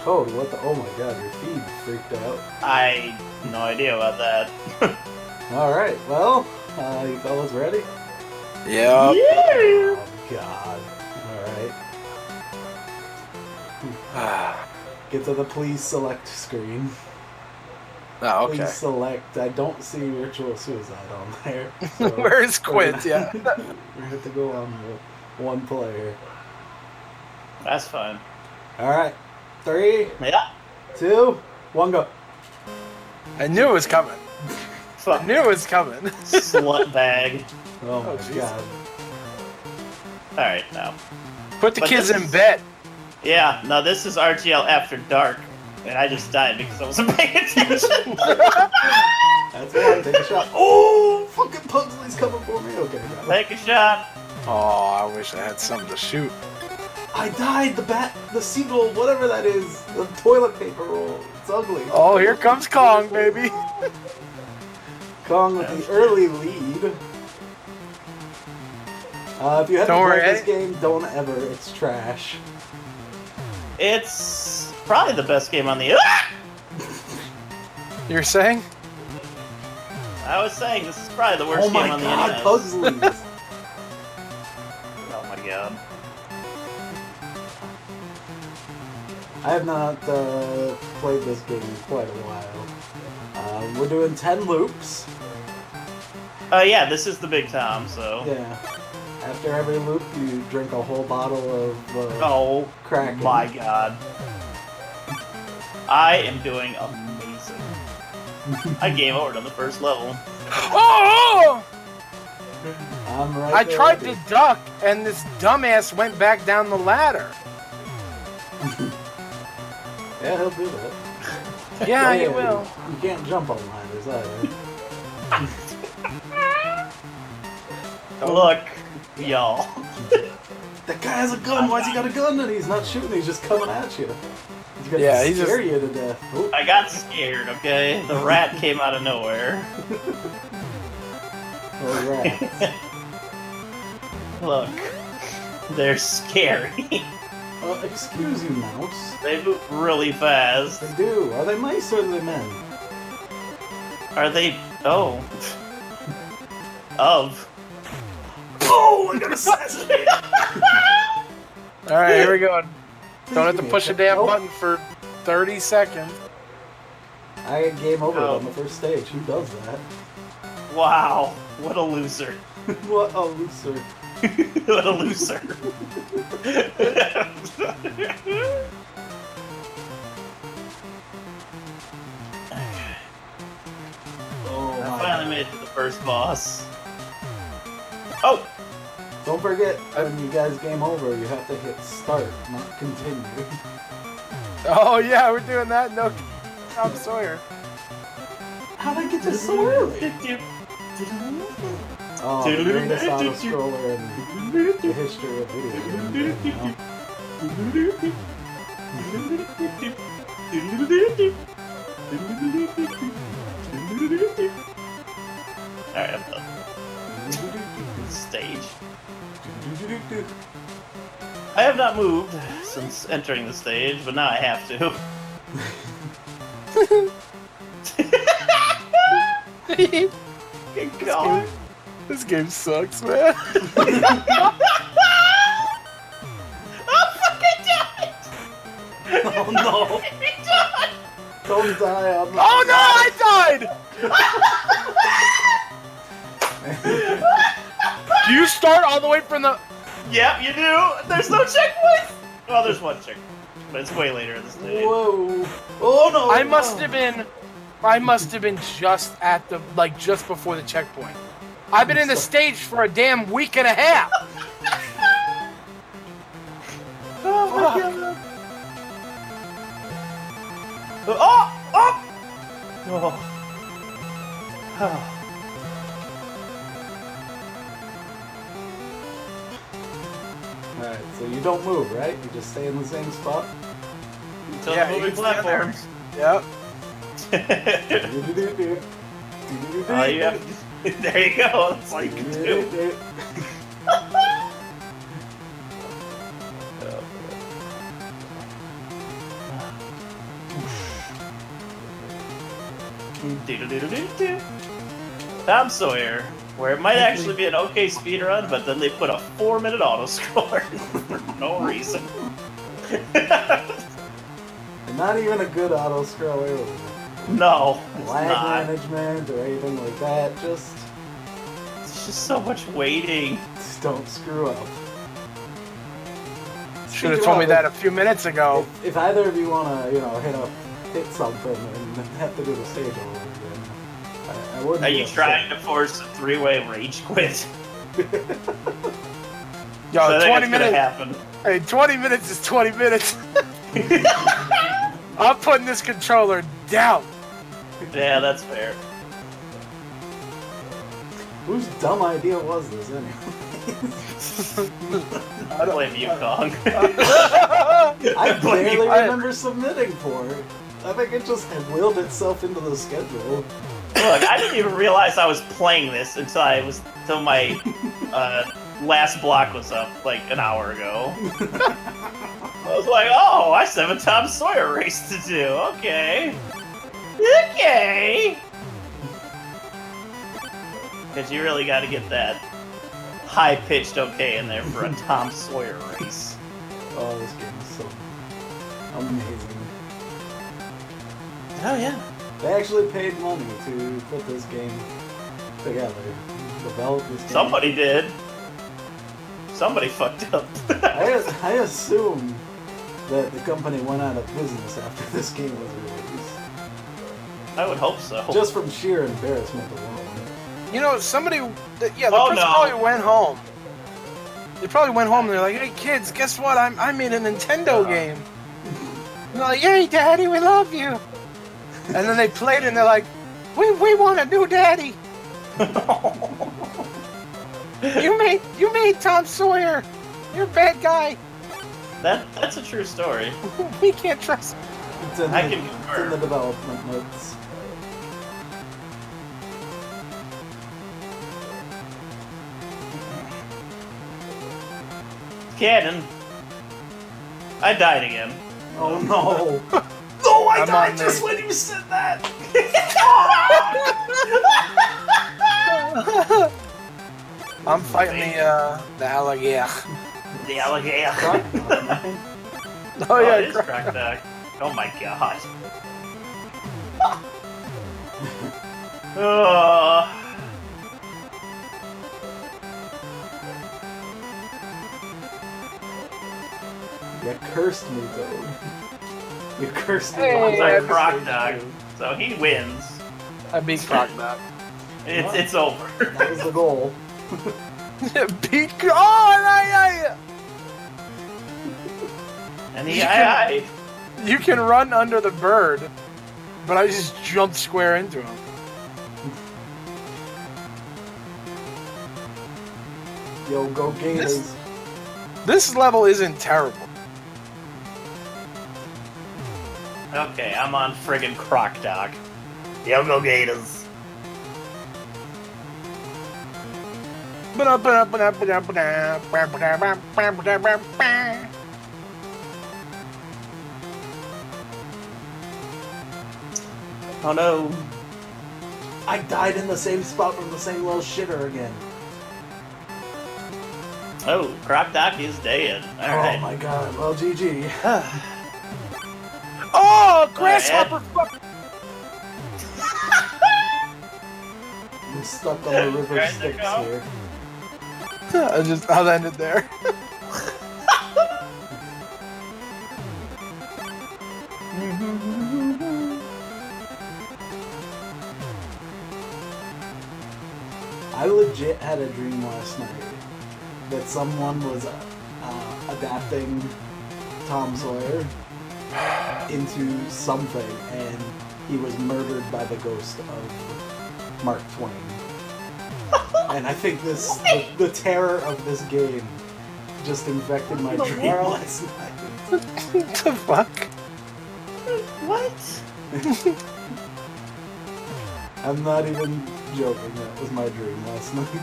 Oh, what the? Oh my God, your feed freaked out. I no idea about that. All right, well, you fellas ready? Yeah. Oh God. All right. Get to the please select screen. Oh, okay. Please select. I don't see ritual suicide on there. So Where's Quint? Yeah. we have to go on with one player. That's fine. All right, 3, Yeah. 2, 1, go. I knew it was coming. Fuck. I knew it was coming. Slut bag. Oh my jeez. god. Alright, now. Put the But kids this in is- bed. Yeah, no, this is RGL After Dark. And I just died because I wasn't paying attention. That's why. Take a shot. Oh, fucking Pugsley's coming for me. Okay, got it. Take a shot. Oh, I wish I had something to shoot. I died. The seagull, whatever that is, the toilet paper roll. It's ugly. Oh, here comes Kong, baby. Kong with the early lead. If you haven't Don't worry, played this game, don't ever. It's trash. It's probably the best game on the. You're saying? I was saying this is probably the worst Oh my game on god, the NES. Pugsley's. Oh my god. I have not played this game in quite a while. We're doing 10 loops. Yeah, this is the Big Tom, so. Yeah. After every loop, you drink a whole bottle of Oh Kraken. my god. I am doing amazing. I game over on the first level. Oh! I'm right I there tried with to duck, and this dumbass went back down the ladder. you. Yeah, he'll do that. Yeah, he will. You can't jump on ladders either. Look, y'all. That guy has a gun. Why's he got a gun? And he's not shooting. He's just coming at you. He's gonna Yeah, he's scare just- you to death. Oh, I got scared, okay? The rat came out of nowhere. those rats. Look. They're scary. Excuse you, mouse. They move really fast. They do. Are they mice or are they men? Are they... Oh. Of. Oh, I got assassinated. Alright, here we go. Don't have to push a damn Nope. button for 30 seconds. I get game over Oh. on the first stage. Who does that? Wow. What a loser. What a loser. What a loser. Oh I my finally made it to the first boss. Oh! Don't forget, when you guys game over, you have to hit start, not continue. Oh, yeah, we're doing that. No, Tom Sawyer. How'd I get this so early? Oh, the greatest auto-scroller in the history of video games. Alright, I'm done. Stage. I have not moved since entering the stage, but now I have to. Good God. This game sucks, man. Oh no! Don't die on the... Oh no, I died! Do you start all the way from the... Yep, you do. There's no checkpoint. Well, there's one checkpoint, but it's way later in the stage. Whoa! Oh no! I must have been just at the, like, just before the checkpoint. I've been in the stage for a damn week and a half. Oh my God. Oh! Oh! Oh. Alright, so you don't move, right? You just stay in the same spot? Until Yeah, the you moving can stand there. platforms. Yep. Oh, you have there you go. That's all you can do. Tom Sawyer, where it might actually be an okay speed run, but then they put a 4-minute auto scroller for no reason. not even a good auto scroller. No, it's Lag not. management or anything like that. It's just so much waiting. Just don't screw up. Should have told me that a few minutes ago. If either of you want to, hit something and have to do the stage all over again, I wouldn't. Are you trying to force a three-way rage quit? Yo, So 20 minutes. Happen. Hey, 20 minutes is 20 minutes. I'm putting this controller down. Yeah, that's fair. Whose dumb idea was this anyway? I don't blame you, Kong. I barely remember submitting for it. I think it just willed itself into the schedule. Look, I didn't even realize I was playing this until my last block was up like an hour ago. I was like, oh, I still have a Tom Sawyer race to do. Okay. Okay. Because you really got to get that high-pitched okay in there for a Tom Sawyer race. Oh, this game is so amazing. Oh, yeah. They actually paid money to put this game together. Develop this game. Somebody did. Somebody fucked up. I assume that the company went out of business after this game was released. I would hope so. Just from sheer embarrassment alone. You know, somebody, the person probably went home. They probably went home and they're like, hey kids, guess what? I made a Nintendo game. And they're like, hey daddy, we love you. And then they played it and they're like, we want a new daddy. You made Tom Sawyer. You're a bad guy. That's a true story. We can't trust him. It's in the development notes. Canon. I died again. Oh no. No, I I'm died on just the- when you said that. I'm fighting the alligator. The alligator. Oh yeah, it is Croc-Dog. Oh my god. You cursed me, Toad. You cursed me. Hey, It's Croc-Dog, so he wins. I beat Croc-Dog. It's over. That was the goal. Beat. Oh, And I you can run under the bird, but I just jumped square into him. Yo, go Gators. This level isn't terrible. Okay, I'm on friggin' Croc-Dog. Yo, go Gators. Oh no. I died in the same spot from the same little shitter again. Oh, Croc-Dog is dead. Alright. Oh my god, well GG. Oh, grasshopper! Fuck. I'm stuck on the river Styx here. I'll end it there. I legit had a dream last night that someone was adapting Tom Sawyer into something, and he was murdered by the ghost of Mark Twain. And I think the terror of this game just infected my dream last night. What the fuck? What? I'm not even joking, that was my dream last night.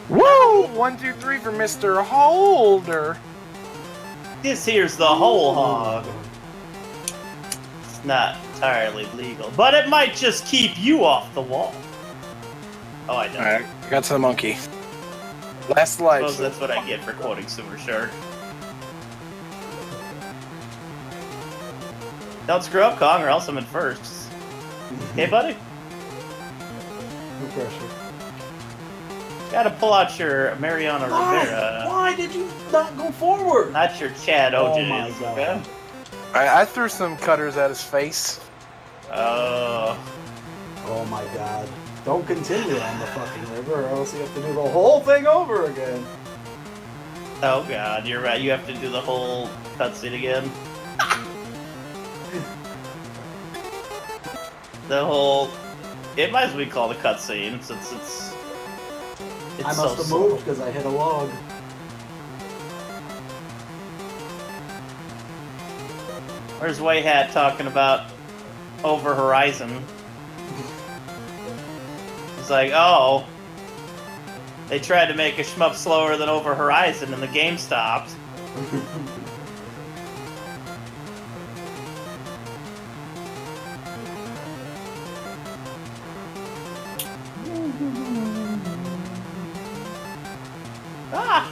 Woo! 1, 2, 3 for Mr. Holder. This here's the whole hog. It's not entirely legal, but it might just keep you off the wall. Oh, I know. Alright, got to the monkey. Last life. Suppose that's what I get for quoting Sewer Shark. Don't screw up, Kong, or else I'm in first. Hey, buddy? No pressure. Gotta pull out your Mariano Rivera. Why did you not go forward? Not your Chad Oh OJs, my God. okay? I threw some cutters at his face. Oh my God. Don't continue on the fucking river or else you have to do the whole thing over again. Oh god, you're right. You have to do the whole cutscene again. The whole... It might as well be called a cutscene, since it's I so must have slow. moved because I hit a log. Where's White Hat talking about Over Horizon? He's like, oh, they tried to make a shmup slower than Over Horizon and the game stopped. Ah!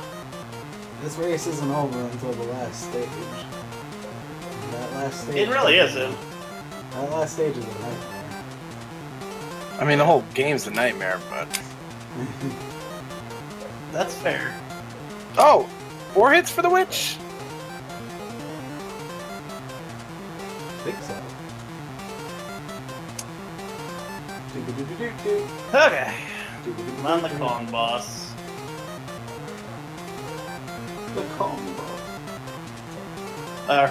This race isn't over until the last stage. That last stage. It really isn't. That last stage is a nightmare. I mean, the whole game's a nightmare, but... That's fair. Oh! 4 hits for the witch? I think so. Okay. I'm on the Kong boss. The Kong boss.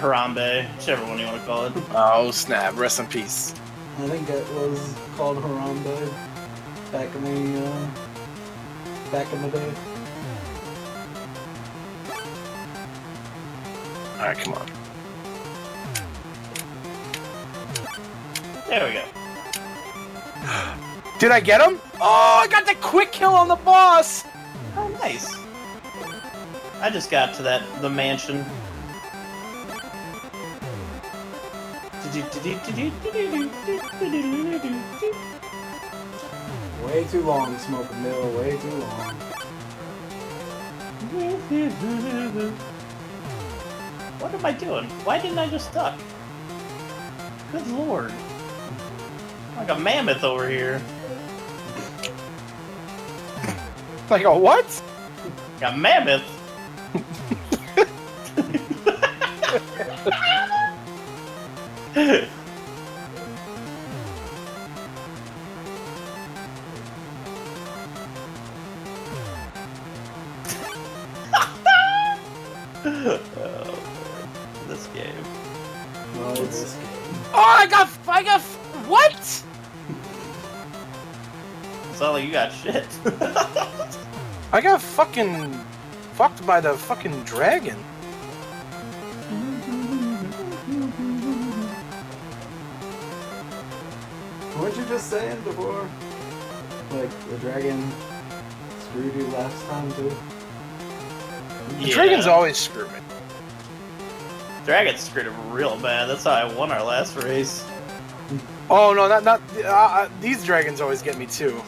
Harambe, whichever one you want to call it. Oh, snap. Rest in peace. I think it was called Harambe back in the day. Alright, come on. There we go. Did I get him? Oh, I got the quick kill on the boss! Oh, nice. I just got to the mansion. Way too long, Smoke a Mill, way too long. What am I doing? Why didn't I just duck? Good lord. Like a mammoth over here. Like a what? A mammoth? This game. Oh, this game. Oh, I got what? It's not like you got shit. I got fucking fucked by the fucking dragon. Weren't you just saying before? Like, the dragon screwed you last time, too? The dragon's always screwed me. Dragon screwed him real bad. That's how I won our last race. Oh, no, not these dragons always get me, too.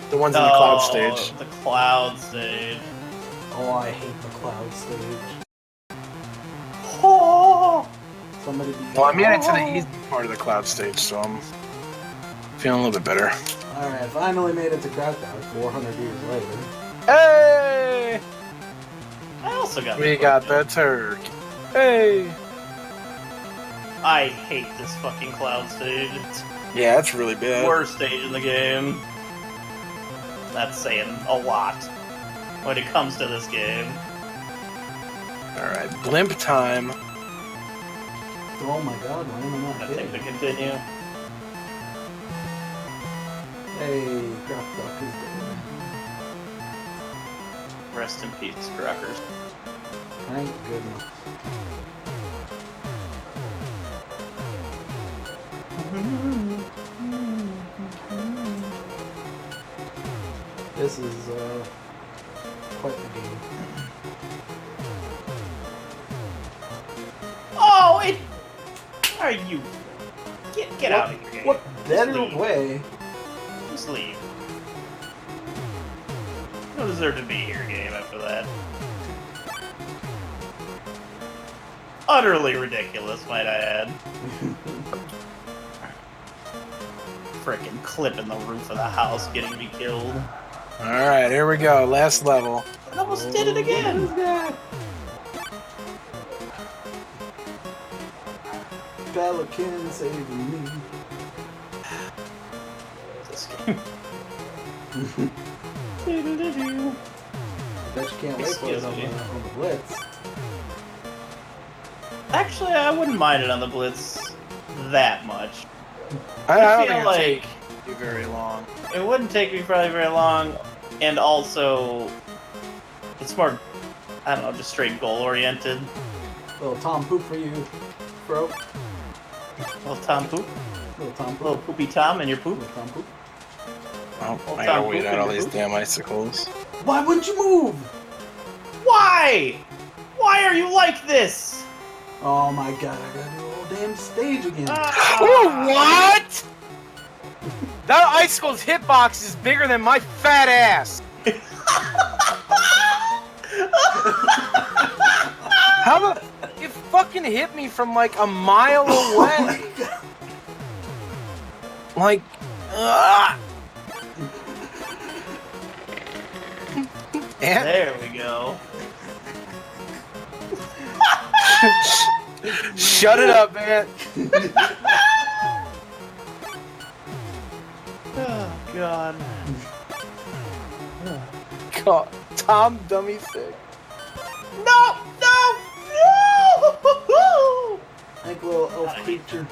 The ones in the cloud stage. The cloud stage. Oh, I hate the cloud stage. Oh! Somebody be Well, I made it to the easy part of the cloud stage, so I'm feeling a little bit better. Alright, finally made it to Krakow 400 years later. Hey! I also got We got the turkey. Hey! I hate this fucking cloud stage. It's Yeah, that's really bad. the worst stage in the game. That's saying a lot when it comes to this game. Alright, blimp time. Oh my god, why am I not I hitting? think to continue. Hey, Krakow is dead. Rest in peace, Crackers. Thank goodness. This is quite the game. Oh, it. Are you? Get out of here, game. What better leave. way? Just leave. You don't deserve to be here, game. After that. Utterly ridiculous, might I add. frickin' clipping the roof of the house, getting me killed. Alright, here we go. Last level. I almost did it again! Pelican saving me. This game. Bet you can't wait for it on the Blitz. Actually, I wouldn't mind it on the Blitz that much. I don't feel think like it'll take you very long. it wouldn't take me probably very long, and also it's more, I don't know, just straight goal-oriented. Little Tom Poop for you, bro. Little Tom Poop. Little Tom Poop. Little Poopy Tom and your poop. Little Tom Poop. Oh, Little I Tom gotta wait Poop out and all your these poop. damn icicles. Why wouldn't you move? Why? Why are you like this? Oh my god, I gotta do the whole damn stage again. What? That icicle's hitbox is bigger than my fat ass. How the? It fucking hit me from like a mile away. Like, and There we go. shut it up, man. Oh god. God, Tom dummy sick. No! No! No! Like a little elf creature.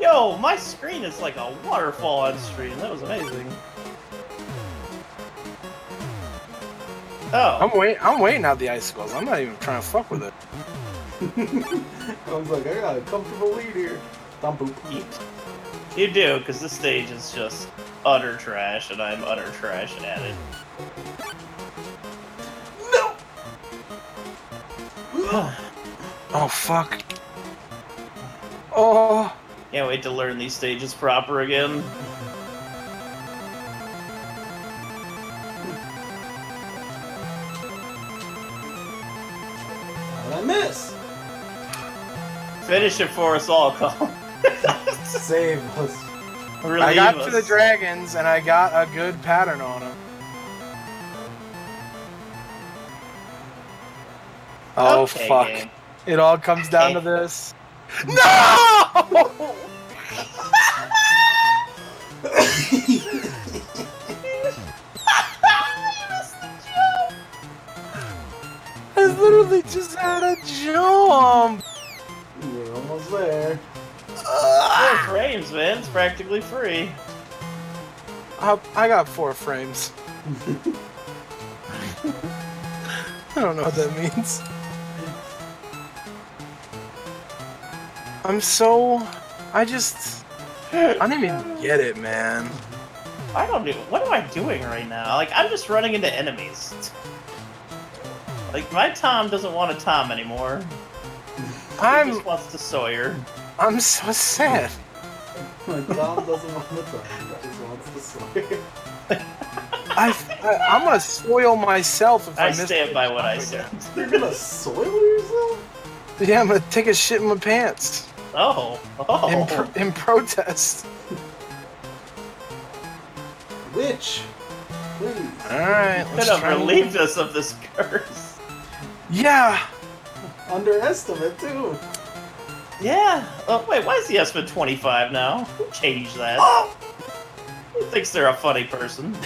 Yo, my screen is like a waterfall on stream. That was amazing. Oh. I'm waiting out the icicles. I'm not even trying to fuck with it. I was like, I got a comfortable lead here. Tom Poop. You do, because this stage is just utter trash, and I'm utter trash at it. No! Oh fuck. Oh. Can't wait to learn these stages proper again. How'd I miss? Finish it for us all, Colin. Save us. I got to the dragons and I got a good pattern on them. Oh Okay, fuck. game. It all comes down to this. No! I literally just had a jump. We're almost there. 4 frames, man. It's practically free. I got 4 frames. I don't know what that means. I don't even get it, man. What am I doing right now? Like, I'm just running into enemies. Like, my Tom doesn't want a Tom anymore. He just wants to Sawyer. I'm so sad. My Tom doesn't want the Tom, he just wants the Sawyer. I'm gonna spoil myself if I miss stand by what I said. You're gonna soil yourself? Yeah, I'm gonna take a shit in my pants. Oh. In protest. Which? Please. Alright, Could let's have try relieved us of this curse. Yeah! Underestimate, too. Yeah. Oh, wait, why is the Espen 25 now? Who changed that? Oh! Who thinks they're a funny person?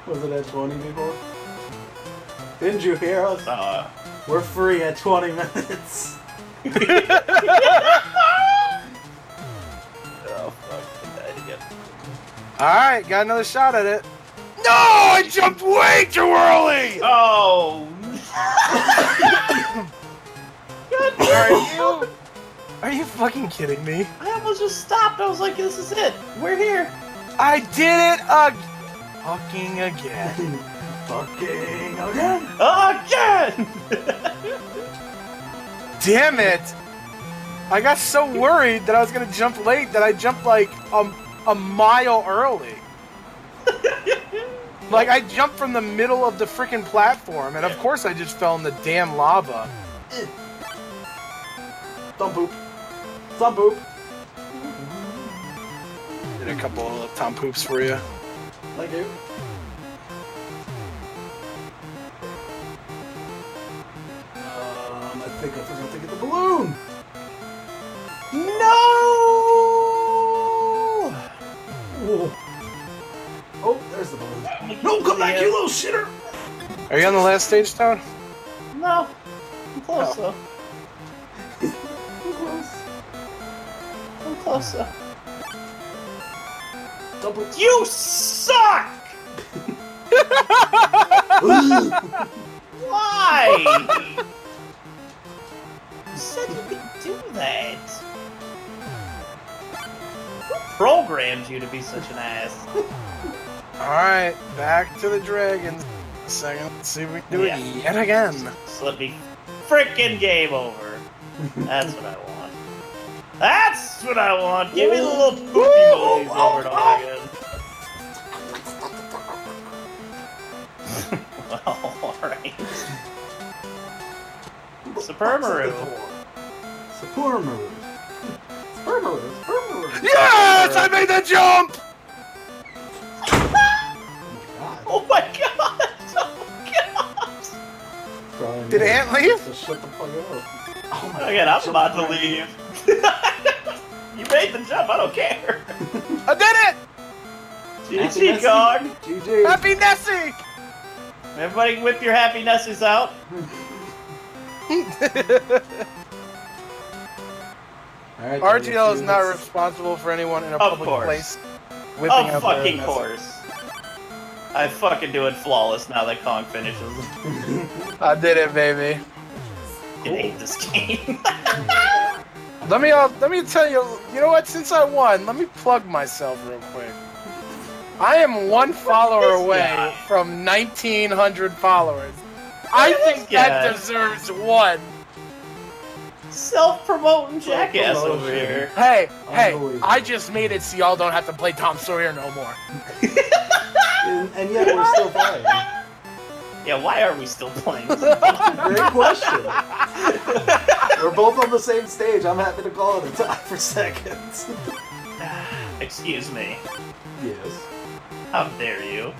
Was it at 20 before? Didn't you hear us? We're free at 20 minutes. Oh, fuck. I died again. Alright, got another shot at it. No! I jumped way too early! Oh! Are you fucking kidding me? I almost just stopped. I was like, this is it. We're here. I did it fucking again. Fucking again. Again! Damn it! I got so worried that I was gonna jump late that I jumped like a mile early. Like I jumped from the middle of the freaking platform, and of course I just fell in the damn lava. Thumb poop. Thumb poop. Did a couple of Tom Poops for you. Thank you. I think I forgot to get the balloon. No! Whoa. Oh, there's the balloon. No, come back, you little shitter! Are you on the last stage, Toad? No. I'm close, though. I'm close. I'm close, though. Double. You suck! Why? You said you could do that. Who programmed you to be such an ass? Alright, back to the dragons. A second. Let's see if we can do it yet again. So let me frickin' game over. That's what I want. That's what I want! Give me the little poopy emojis over and over again. Well, alright. Supermaru. Supermaru. Supermaru. Yes! I made the jump! Oh my god! Oh my god! Did Ant leave? So shut the fuck up. Oh my Again, I'm about to leave. You made the jump, I don't care. I did it! GG, Cog! GG. Happy Nessie! Everybody whip your happy Nessies out. Alright, RGL is not responsible for anyone in a public place whipping Of out their fucking Nessie. course. I fucking do it flawless now that Kong finishes. I did it, baby. I hate this game. Let me tell you, you know what, since I won, let me plug myself real quick. I am one follower away from 1,900 followers. I think that deserves one. Self-promoting jackass over here. Hey, I just made it so y'all don't have to play Tom Sawyer no more. And yet we're still playing. Yeah, why are we still playing? Great question. We're both on the same stage. I'm happy to call it a tie for seconds. Excuse me. Yes. How dare you?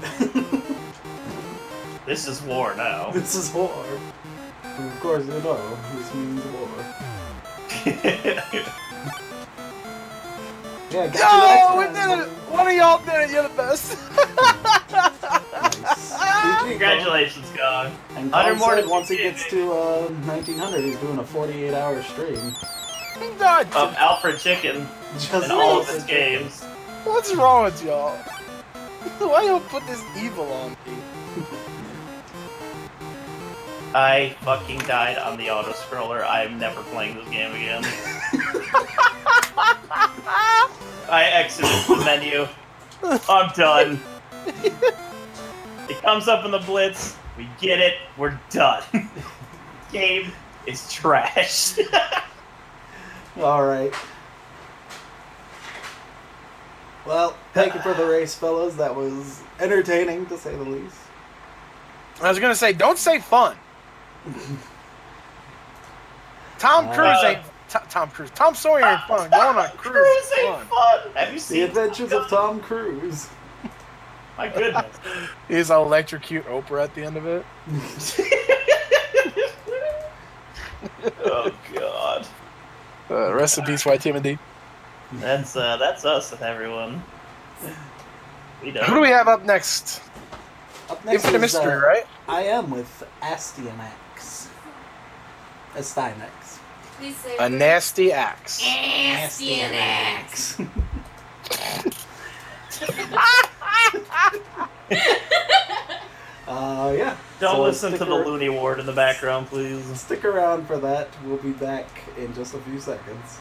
This is war now. This is war. Of course you know, this means war. Yeah, No, we did it! One of y'all did it, you're the best. Congratulations, God. And 100 more to once he gets to 1900, he's doing a 48-hour stream. Of Alfred Chicken in all of his games. What's wrong with y'all? Why y'all put this evil on me? I fucking died on the auto scroller. I'm never playing this game again. I exited the menu. I'm done. It comes up in the blitz. We get it. We're done. Game is trash. Alright. Well, thank you for the race, fellas. That was entertaining, to say the least. I was gonna say, don't say fun. Tom Cruise ain't Tom Cruise. Tom Sawyer ain't fun. Going on a cruise is ain't fun. Have you seen The Adventures of Tom Cruise? My goodness. He's an electrocute Oprah at the end of it. Oh god. Rest in peace, White Timothy. That's us, everyone. We done. Who do we have up next? Up next Infinite is, Mystery, right? I am with Astyanax. Astyanax. Please say A nasty axe. Astyanax. Yeah. Don't So listen to stick the ar- Looney Ward in the background, please. Stick around for that. We'll be back in just a few seconds.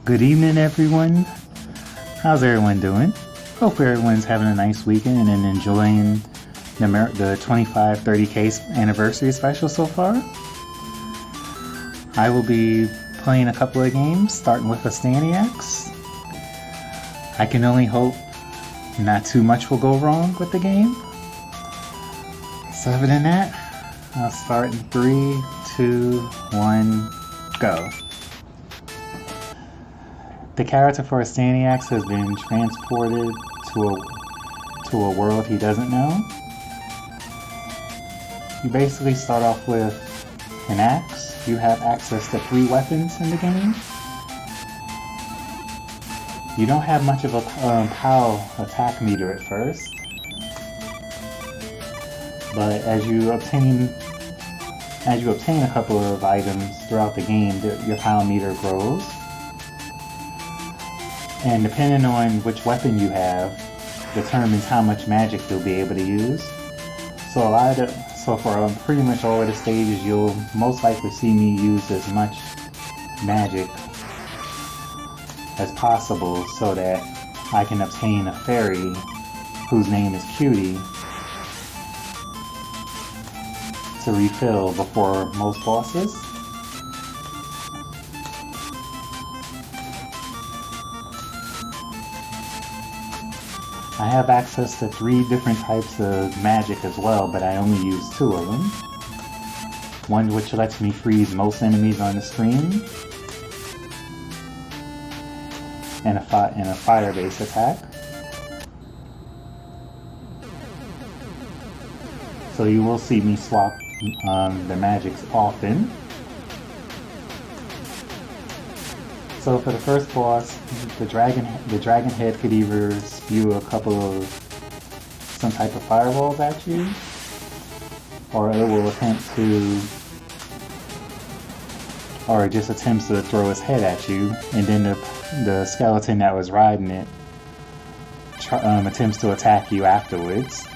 Good evening, everyone. How's everyone doing? Hope everyone's having a nice weekend and enjoying the 25-30K anniversary special so far. I will be playing a couple of games, starting with a Staniacs. I can only hope not too much will go wrong with the game. So other than that, I'll start in 3, 2, 1, go. The character for Staniacs has been transported to a world he doesn't know. You basically start off with an axe. You have access to 3 weapons in the game. You don't have much of a POW attack meter at first, but as you obtain a couple of items throughout the game, your POW meter grows. And depending on which weapon you have, determines how much magic you'll be able to use. So for pretty much all of the stages, you'll most likely see me use as much magic as possible so that I can obtain a fairy whose name is Cutie to refill before most bosses. I have access to 3 different types of magic as well, but I only use 2 of them. One which lets me freeze most enemies on the screen, and a fire-based attack. So you will see me swap the magics often. So for the first boss, the dragon head could either spew some type of fireballs at you, or it will just attempts to throw its head at you, and then the skeleton that was riding it attempts to attack you afterwards.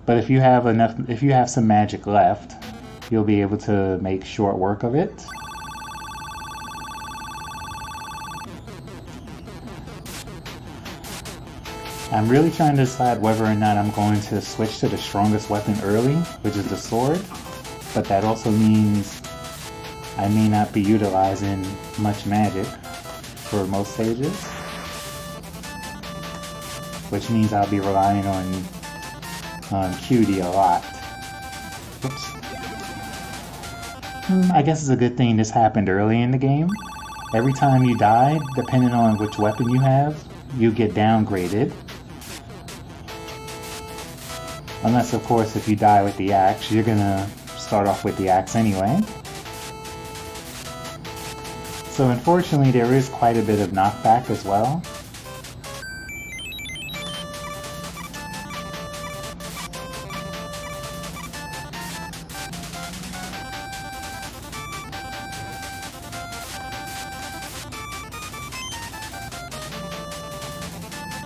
But if you have some magic left, you'll be able to make short work of it. I'm really trying to decide whether or not I'm going to switch to the strongest weapon early, which is the sword, but that also means I may not be utilizing much magic for most stages, which means I'll be relying on Cutie a lot. Oops. I guess it's a good thing this happened early in the game. Every time you die, depending on which weapon you have, you get downgraded. Unless, of course, if you die with the axe, you're gonna start off with the axe anyway. So unfortunately, there is quite a bit of knockback as well.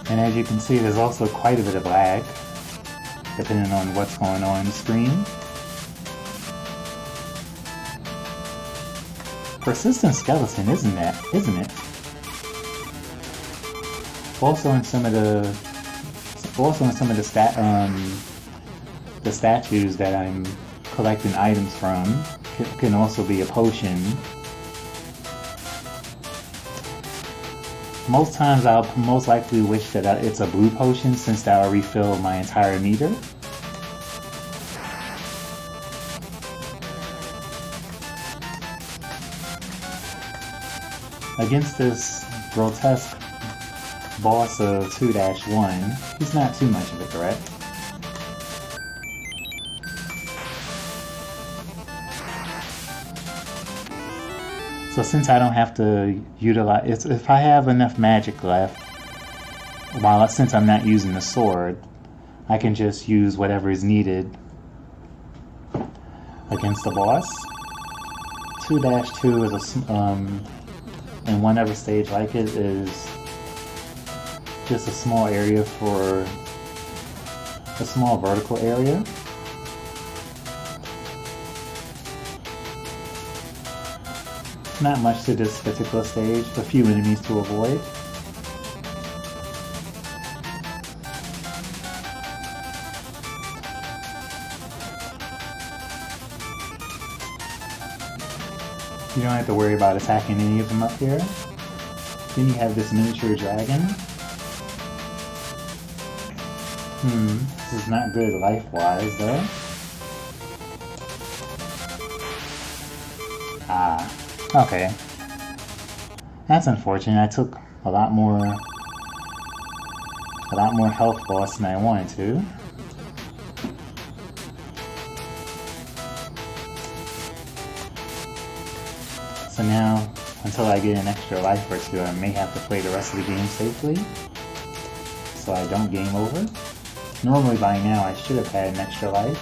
And as you can see, there's also quite a bit of lag, depending on what's going on the screen. Persistent skeleton, isn't it? Also in some of the statues that I'm collecting items from can also be a potion. Most times I'll most likely wish that it's a blue potion, since that will refill my entire meter. Against this grotesque boss of 2-1, he's not too much of a threat. So since I don't have to utilize, if I have enough magic left, since I'm not using the sword, I can just use whatever is needed against the boss. 2-2 is and one other stage like it is just a small area for a small vertical area. not much to this particular stage, a few enemies to avoid. You don't have to worry about attacking any of them up here. Then you have this miniature dragon. This is not good life-wise though. Ah, okay. That's unfortunate. I took a lot more health loss than I wanted to. So now, until I get an extra life or two, I may have to play the rest of the game safely, so I don't game over. Normally by now I should have had an extra life.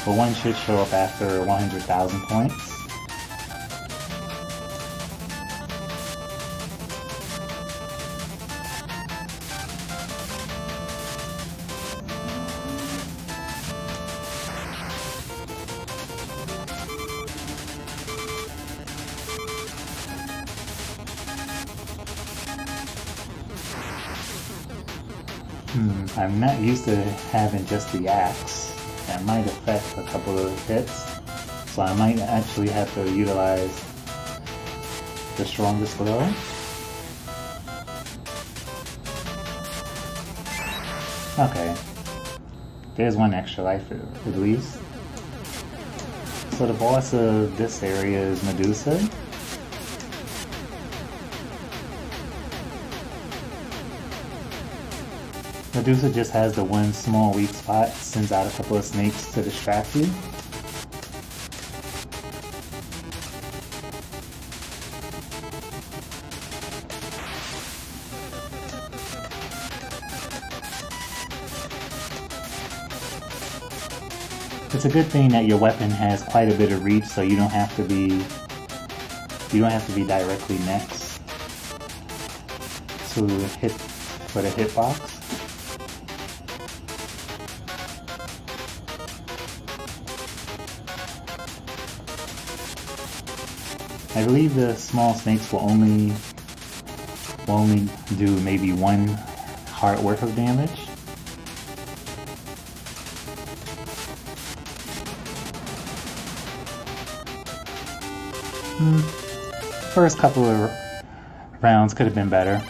But one should show up after 100,000 points. I'm not used to having just the axe. That might affect a couple of hits, so I might actually have to utilize the strongest blow. Okay, there's one extra life at least. So the boss of this area is Medusa. Medusa just has the one small weak spot, sends out a couple of snakes to distract you. It's a good thing that your weapon has quite a bit of reach, so you don't have to be directly next to hit for the hitbox. I believe the small snakes will only do maybe one heart worth of damage. First couple of rounds could have been better.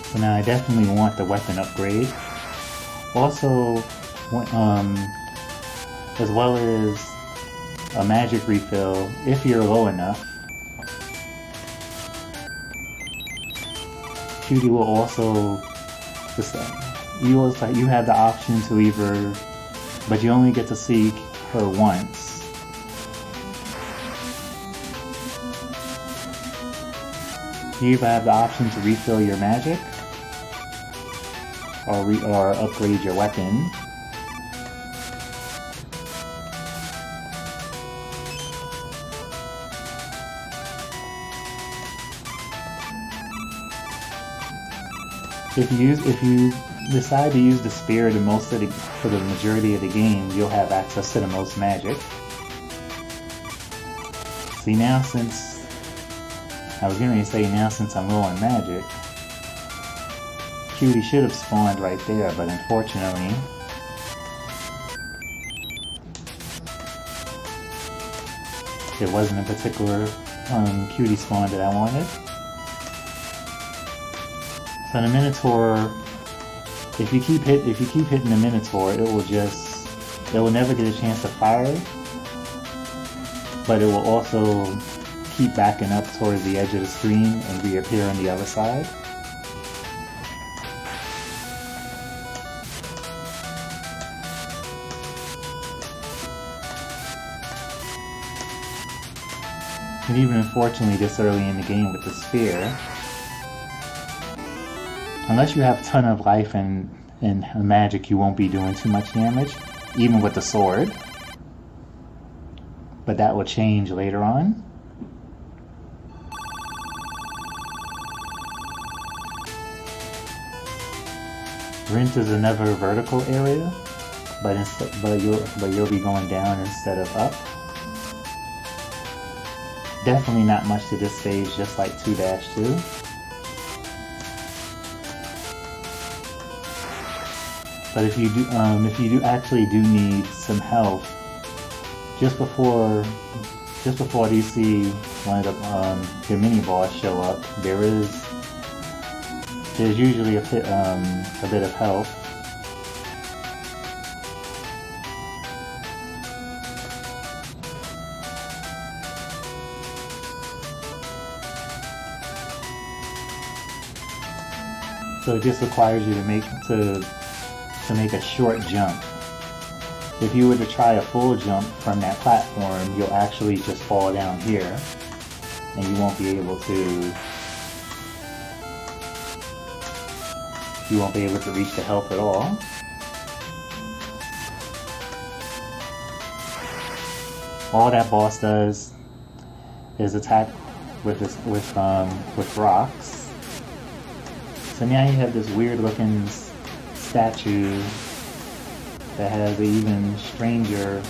So now I definitely want the weapon upgrade. Also, as well as a magic refill if you're low enough. Cutie will also you have the option to either, but you only get to see her once. You either have the option to refill your magic or upgrade your weapon. If you decide to use the spear for the majority of the game, you'll have access to the most magic. See, now since I was going to say since I'm low on magic, Cutie should have spawned right there, but unfortunately it wasn't a particular Cutie spawn that I wanted. So the Minotaur, if you keep hitting the Minotaur, it will never get a chance to fire, but it will also keep backing up towards the edge of the screen and reappear on the other side. And even unfortunately this early in the game with the spear, unless you have a ton of life and magic, you won't be doing too much damage, even with the sword. but that will change later on. Rent is another vertical area, but you'll be going down instead of up. Definitely not much to this stage, just like 2-2. But if you do actually need some health, just before you see one of the mini boss show up, there's usually a bit of health. So it just requires you to make a short jump. If you were to try a full jump from that platform, you'll actually just fall down here, and you won't be able to reach the health at all. All that boss does is attack with rocks. So now you have this weird looking statue that has an even stranger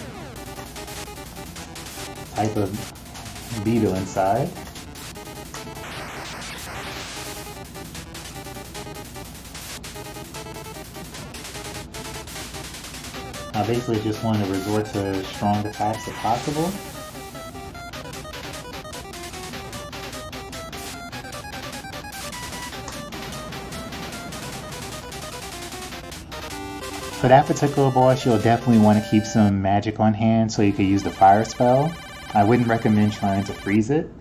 type of beetle inside. I basically just want to resort to strong attacks if possible. For that particular boss, you'll definitely want to keep some magic on hand so you can use the fire spell. I wouldn't recommend trying to freeze it.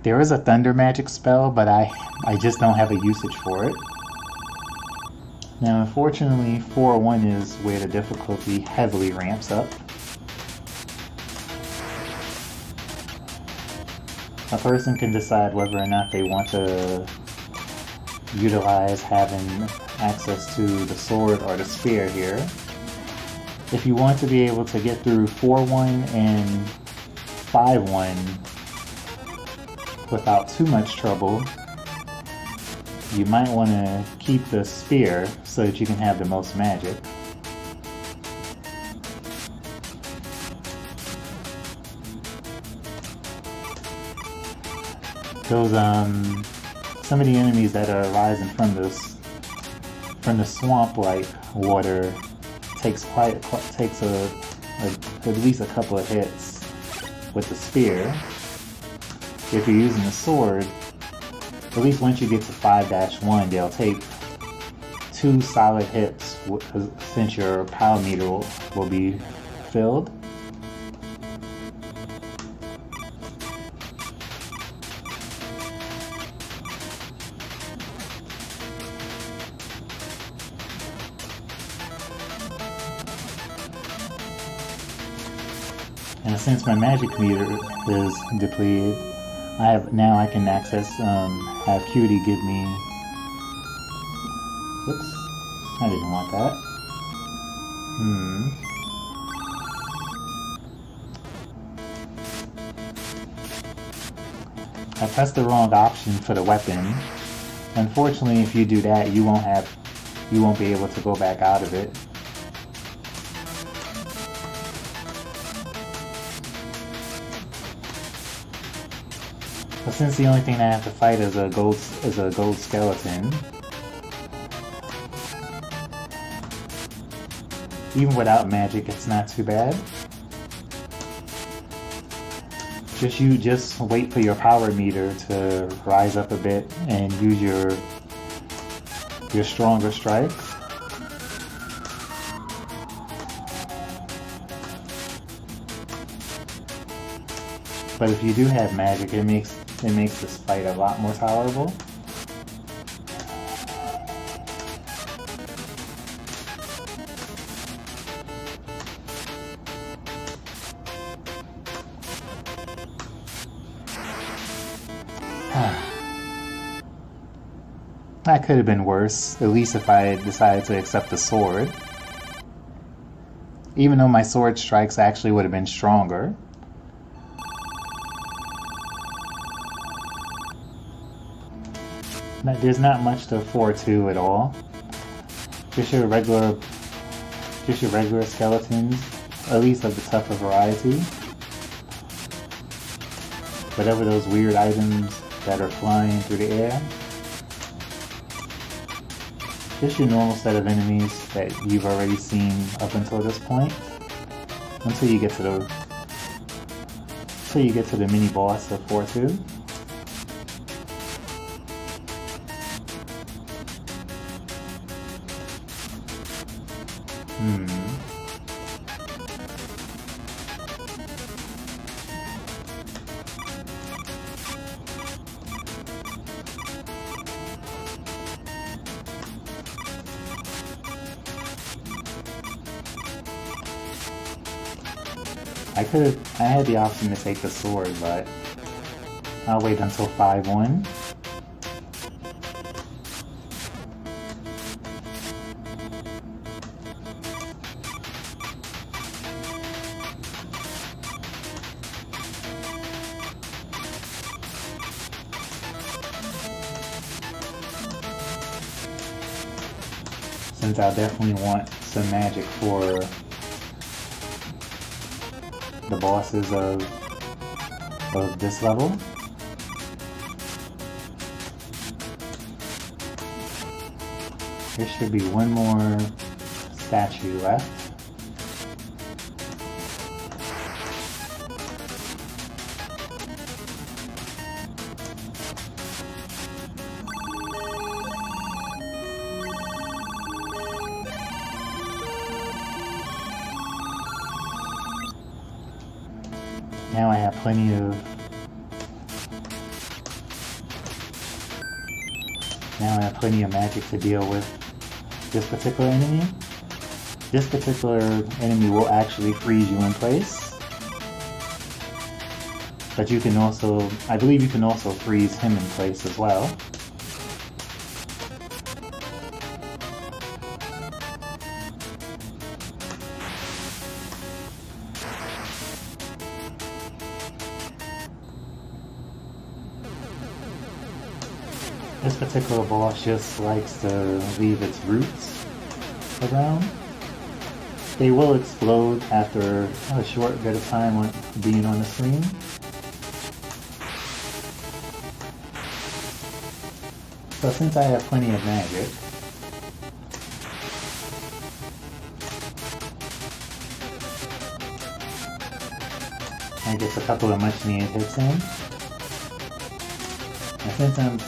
There is a thunder magic spell, but I just don't have a usage for it. Now, unfortunately, 401 is where the difficulty heavily ramps up. A person can decide whether or not they want to utilize having access to the sword or the spear here. If you want to be able to get through 4-1 and 5-1 without too much trouble, you might want to keep the spear so that you can have the most magic. Those some of the enemies that are arising from the swamp-like water takes at least a couple of hits with the spear. If you're using the sword, at least once you get to 5-1, they'll take 2 solid hits since your power meter will be filled. And since my magic meter is depleted, I can access, have Cutie give me, whoops, I didn't want that. I pressed the wrong option for the weapon. Unfortunately, if you do that, you won't be able to go back out of it. But since the only thing I have to fight is a gold skeleton, even without magic, it's not too bad. Just wait for your power meter to rise up a bit and use your stronger strikes. But if you do have magic, it makes this fight a lot more tolerable. That could have been worse, at least if I had decided to accept the sword. even though my sword strikes actually would have been stronger. There's not much to 4-2 at all. Just your regular skeletons, at least of the tougher variety. Whatever those weird items that are flying through the air. Just your normal set of enemies that you've already seen up until this point. Until you get to the mini boss of 4-2. I had the option to take the sword, but I'll wait until 5-1. Since I definitely want some magic for the bosses of this level. There should be one more statue left. Now I have plenty of magic to deal with this particular enemy. This particular enemy will actually freeze you in place. But you can also, I believe you can also freeze him in place as well. This particular boss just likes to leave its roots around. They will explode after a short bit of time being on the screen. So since I have plenty of magic, I get a couple of much needed hits in. And since I'm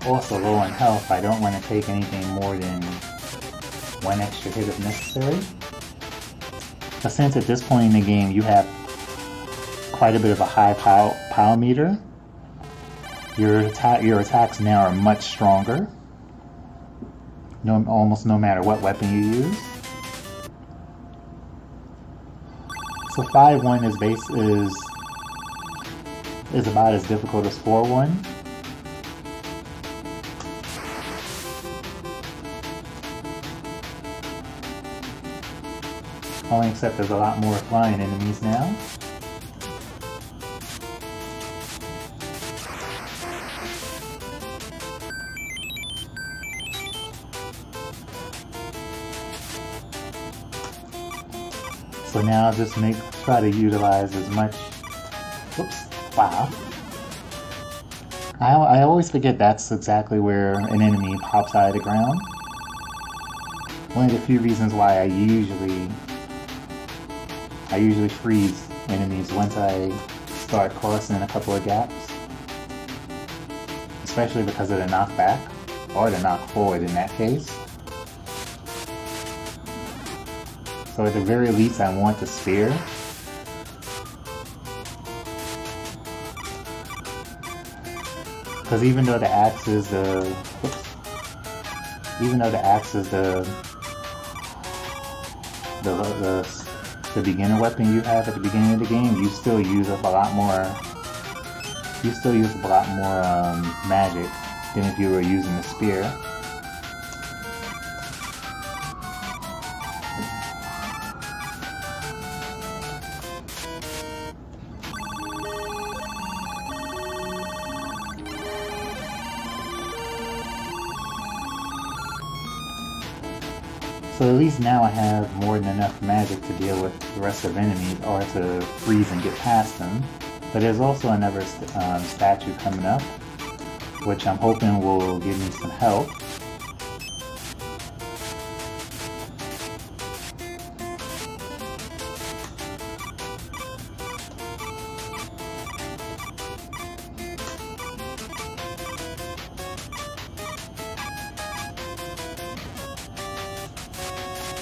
also low on health, I don't want to take anything more than one extra hit if necessary. But since at this point in the game you have quite a bit of a high power meter, your attacks now are much stronger. Almost no matter what weapon you use. So 5-1 is about as difficult as 4-1. Only except there's a lot more flying enemies now. So now just try to utilize as much. Whoops! Wow. I always forget that's exactly where an enemy pops out of the ground. One of the few reasons why I usually freeze enemies once I start crossing a couple of gaps. Especially because of the knockback, or the knock forward in that case. So at the very least I want the spear. Because even though the axe is the beginner weapon you have at the beginning of the game, you still use up a lot more magic than if you were using the spear. So at least now I have more than enough magic to deal with the rest of enemies or to freeze and get past them. But there's also another statue coming up, which I'm hoping will give me some help.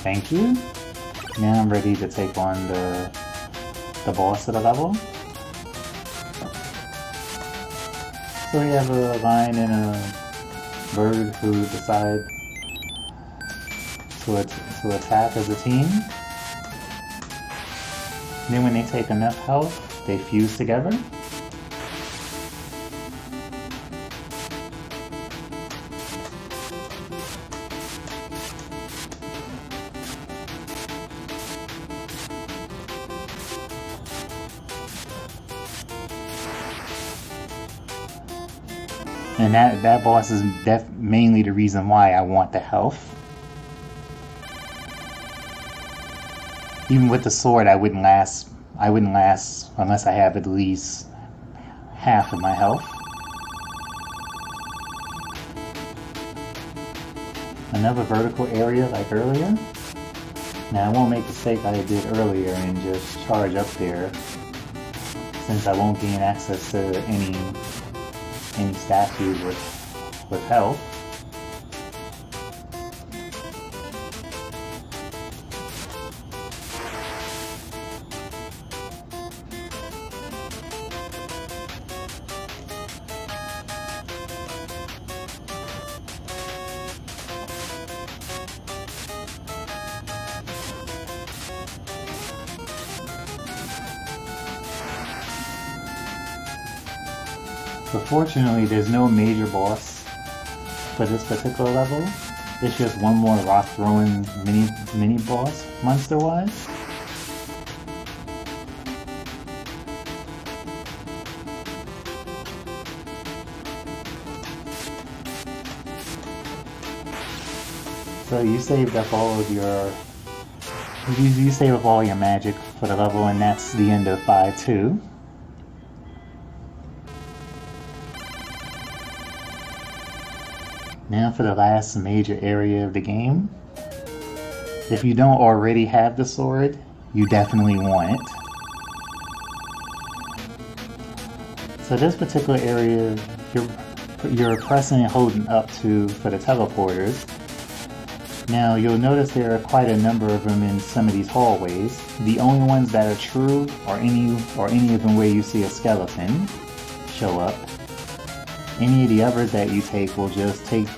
Thank you. Now I'm ready to take on the boss of the level. So we have a lion and a bird who decide to attack as a team. Then when they take enough health, they fuse together. And that boss is mainly the reason why I want the health. Even with the sword, I wouldn't last unless I have at least half of my health. Another vertical area like earlier. Now I won't make the mistake I did earlier and just charge up there, since I won't gain access to any statues with health. But fortunately, there's no major boss for this particular level. It's just one more rock throwing mini boss, monster wise. So you saved up all of your you save up all your magic for the level, and that's the end of 5-2. Now for the last major area of the game. If you don't already have the sword, you definitely want it. So this particular area, you're pressing and holding up to for the teleporters. Now you'll notice there are quite a number of them in some of these hallways. The only ones that are true are any of them where you see a skeleton show up. Any of the others that you take will just take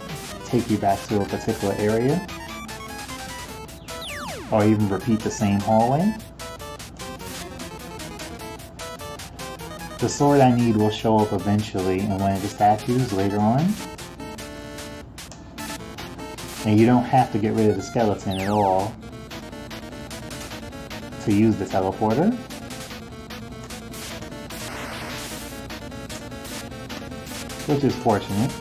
you back to a particular area, or even repeat the same hallway. The sword I need will show up eventually in one of the statues later on. And you don't have to get rid of the skeleton at all to use the teleporter. Which is fortunate.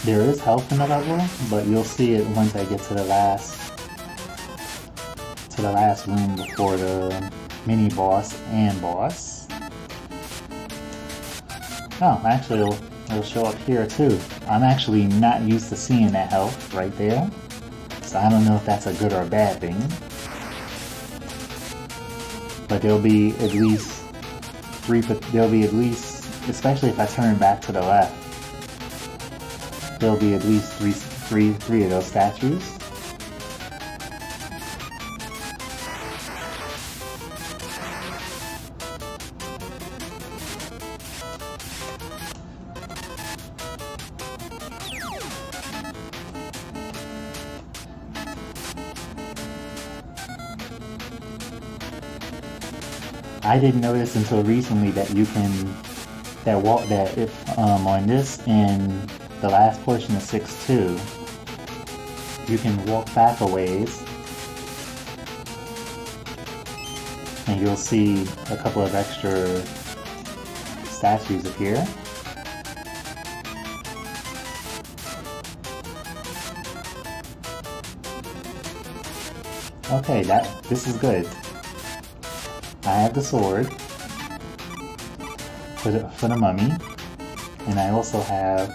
There is health in the level, but you'll see it once I get to the last room before the mini boss and boss. Oh, actually it'll show up here too. I'm actually not used to seeing that health right there, so I don't know if that's a good or a bad thing. But there'll be at least especially if I turn back to the left, there'll be at least three of those statues. I didn't notice until recently that you can on this and the last portion of 6-2, you can walk back a ways, and you'll see a couple of extra statues appear. Okay, this is good. I have the sword for the mummy, and I also have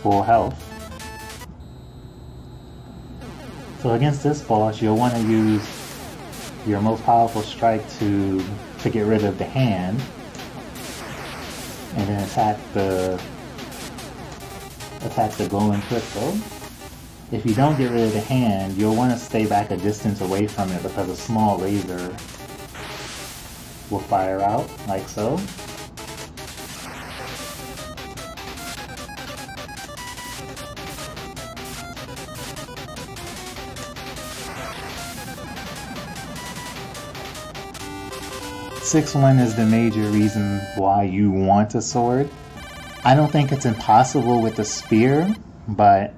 full health. So against this boss, you'll want to use your most powerful strike to get rid of the hand, and then attack the glowing crystal. If you don't get rid of the hand, you'll want to stay back a distance away from it because a small laser will fire out, like so. Six-1 is the major reason why you want a sword. I don't think it's impossible with the spear, but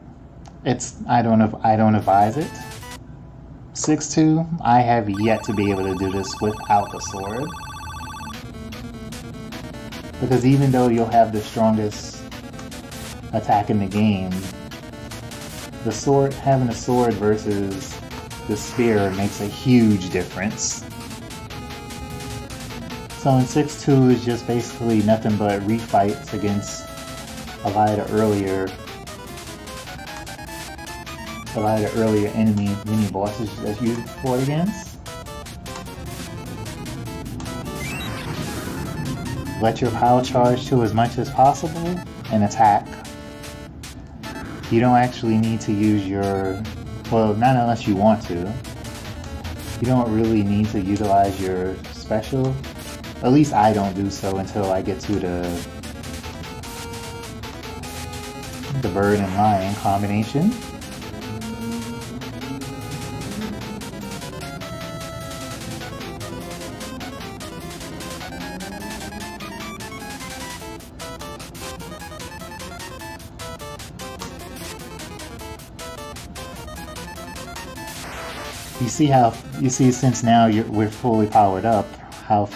I don't advise it. 6-2, I have yet to be able to do this without the sword. Because even though you'll have the strongest attack in the game, having a sword versus the spear makes a huge difference. So in 6-2 is just basically nothing but refights against a lot of the earlier enemy mini bosses that you fought against. Let your power charge to as much as possible and attack. You don't actually need to use well, not unless you want to. You don't really need to utilize your special. At least I don't do so until I get to the bird and lion combination. You see since now we're fully powered up, how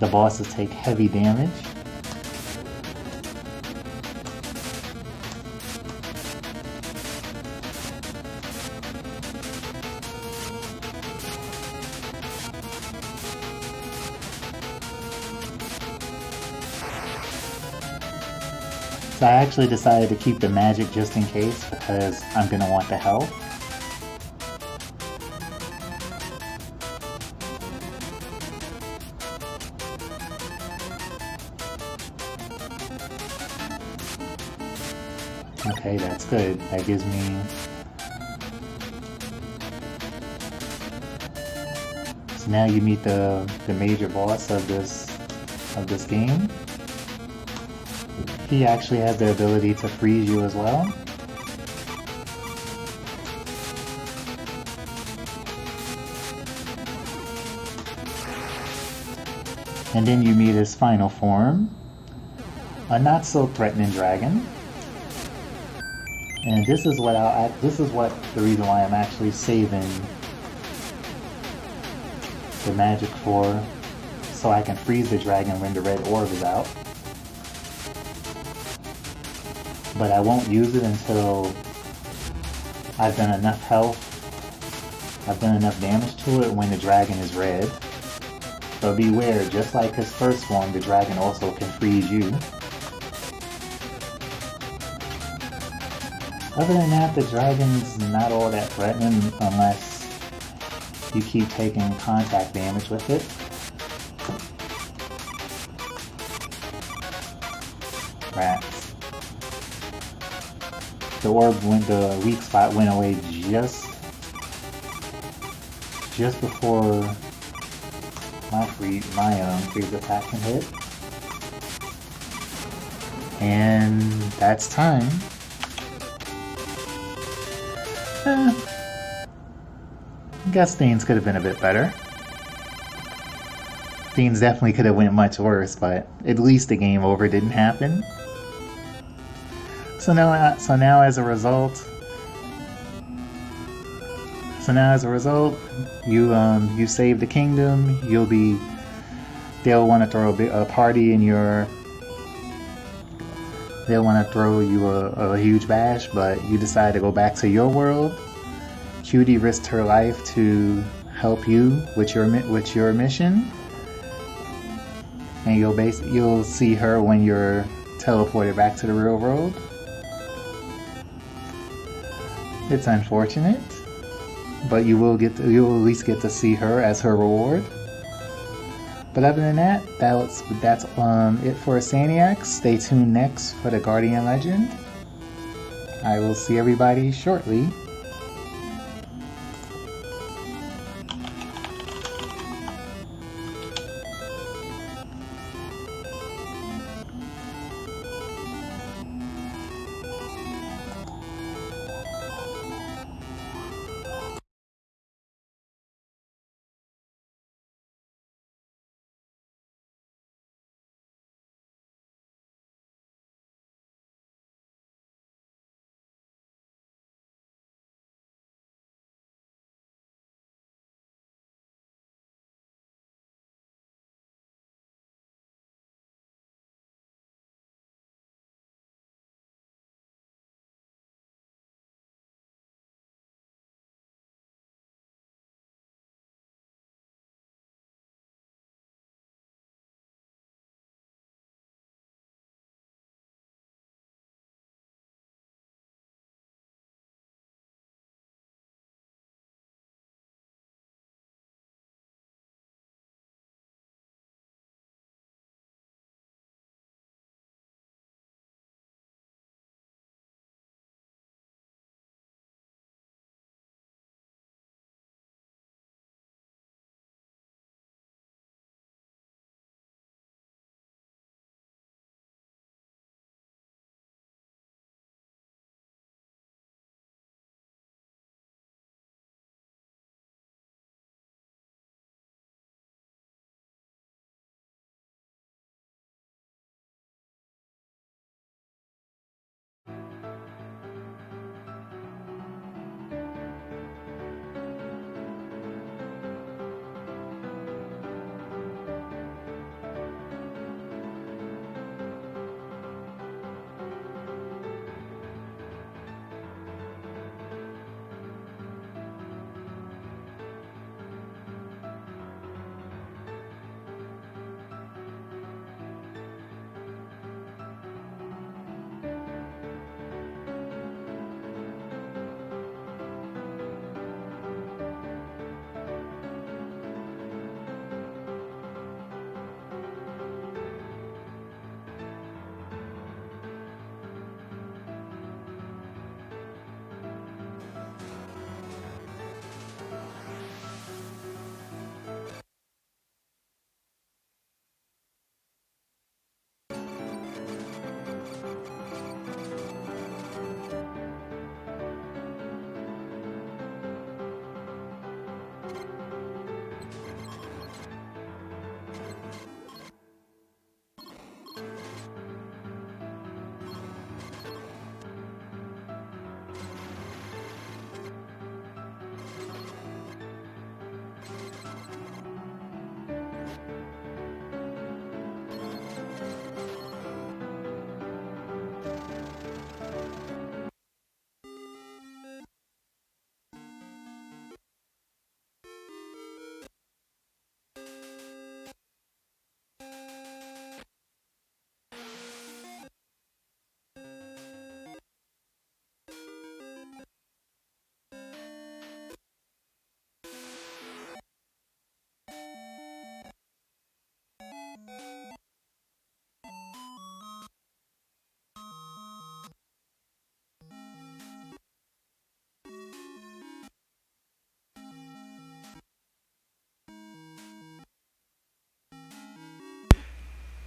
the bosses take heavy damage. So I actually decided to keep the magic just in case because I'm gonna want the health. Okay, that's good. That gives me... So now you meet the major boss of this game. He actually has the ability to freeze you as well. And then you meet his final form, a not so threatening dragon. And this is the reason why I'm actually saving the magic for, so I can freeze the dragon when the red orb is out. But I won't use it until I've done enough damage to it when the dragon is red. But beware, just like his first form, the dragon also can freeze you. Other than that, the dragon's not all that threatening unless you keep taking contact damage with it. Rats. The weak spot went away just before my freeze attack can hit. And that's time. Guess things could have been a bit better. things definitely could have went much worse, but at least the game over didn't happen. So now as a result, you save the kingdom. They'll want to throw a party in your. They'll want to throw you a huge bash, but you decide to go back to your world. Cutie risked her life to help you with your mission, and you'll see her when you're teleported back to the real world. It's unfortunate, but you'll at least get to see her as her reward. But other than that, that's it for Saniacs. Stay tuned next for the Guardian Legend. I will see everybody shortly.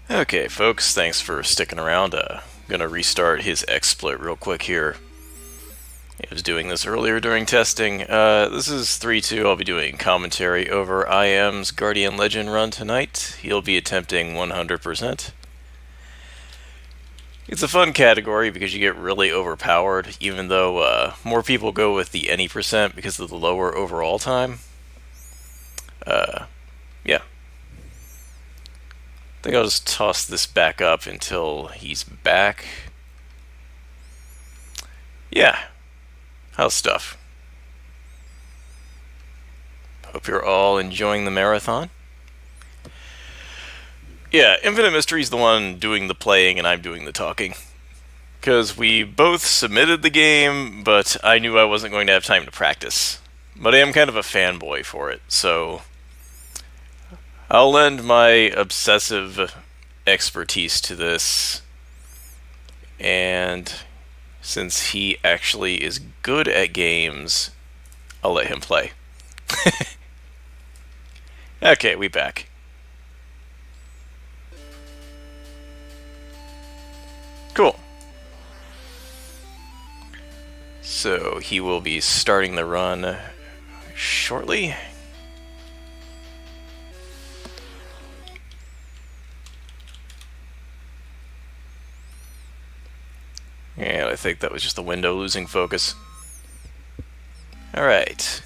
Okay, folks, thanks for sticking around. Gonna restart his exploit real quick here. I was doing this earlier during testing. This is 3-2. I'll be doing commentary over IM's Guardian Legend run tonight. He'll be attempting 100%. It's a fun category because you get really overpowered, even though more people go with the any percent because of the lower overall time. Yeah. I think I'll just toss this back up until he's back. Yeah. How's stuff? Hope you're all enjoying the marathon. Yeah, Infinite Mystery's the one doing the playing and I'm doing the talking. Because we both submitted the game, but I knew I wasn't going to have time to practice. But I am kind of a fanboy for it, so I'll lend my obsessive expertise to this. And since he actually is good at games, I'll let him play. Okay, we back. Cool. So he will be starting the run shortly. And I think that was just the window losing focus. Alright.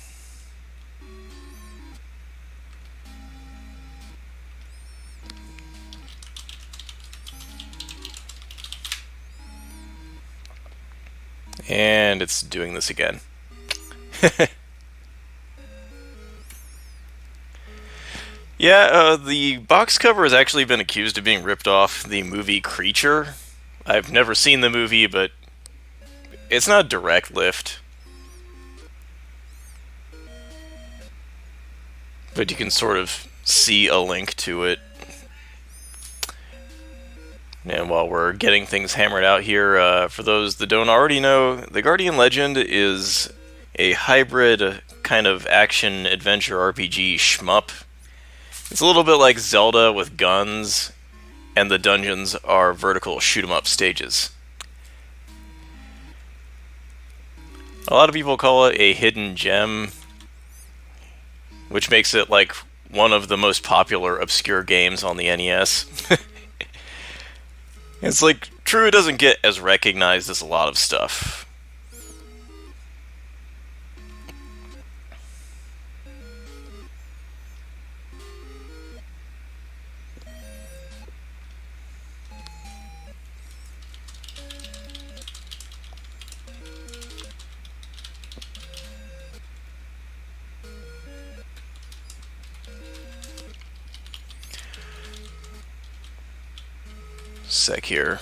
And it's doing this again. Yeah, the box cover has actually been accused of being ripped off the movie Creature. I've never seen the movie, but it's not a direct lift. But you can sort of see a link to it. And while we're getting things hammered out here, for those that don't already know, the Guardian Legend is a hybrid kind of action-adventure RPG shmup. It's a little bit like Zelda with guns, and the dungeons are vertical shoot-'em-up stages. A lot of people call it a hidden gem, which makes it like one of the most popular obscure games on the NES. It's like, true, it doesn't get as recognized as a lot of stuff. Sec here.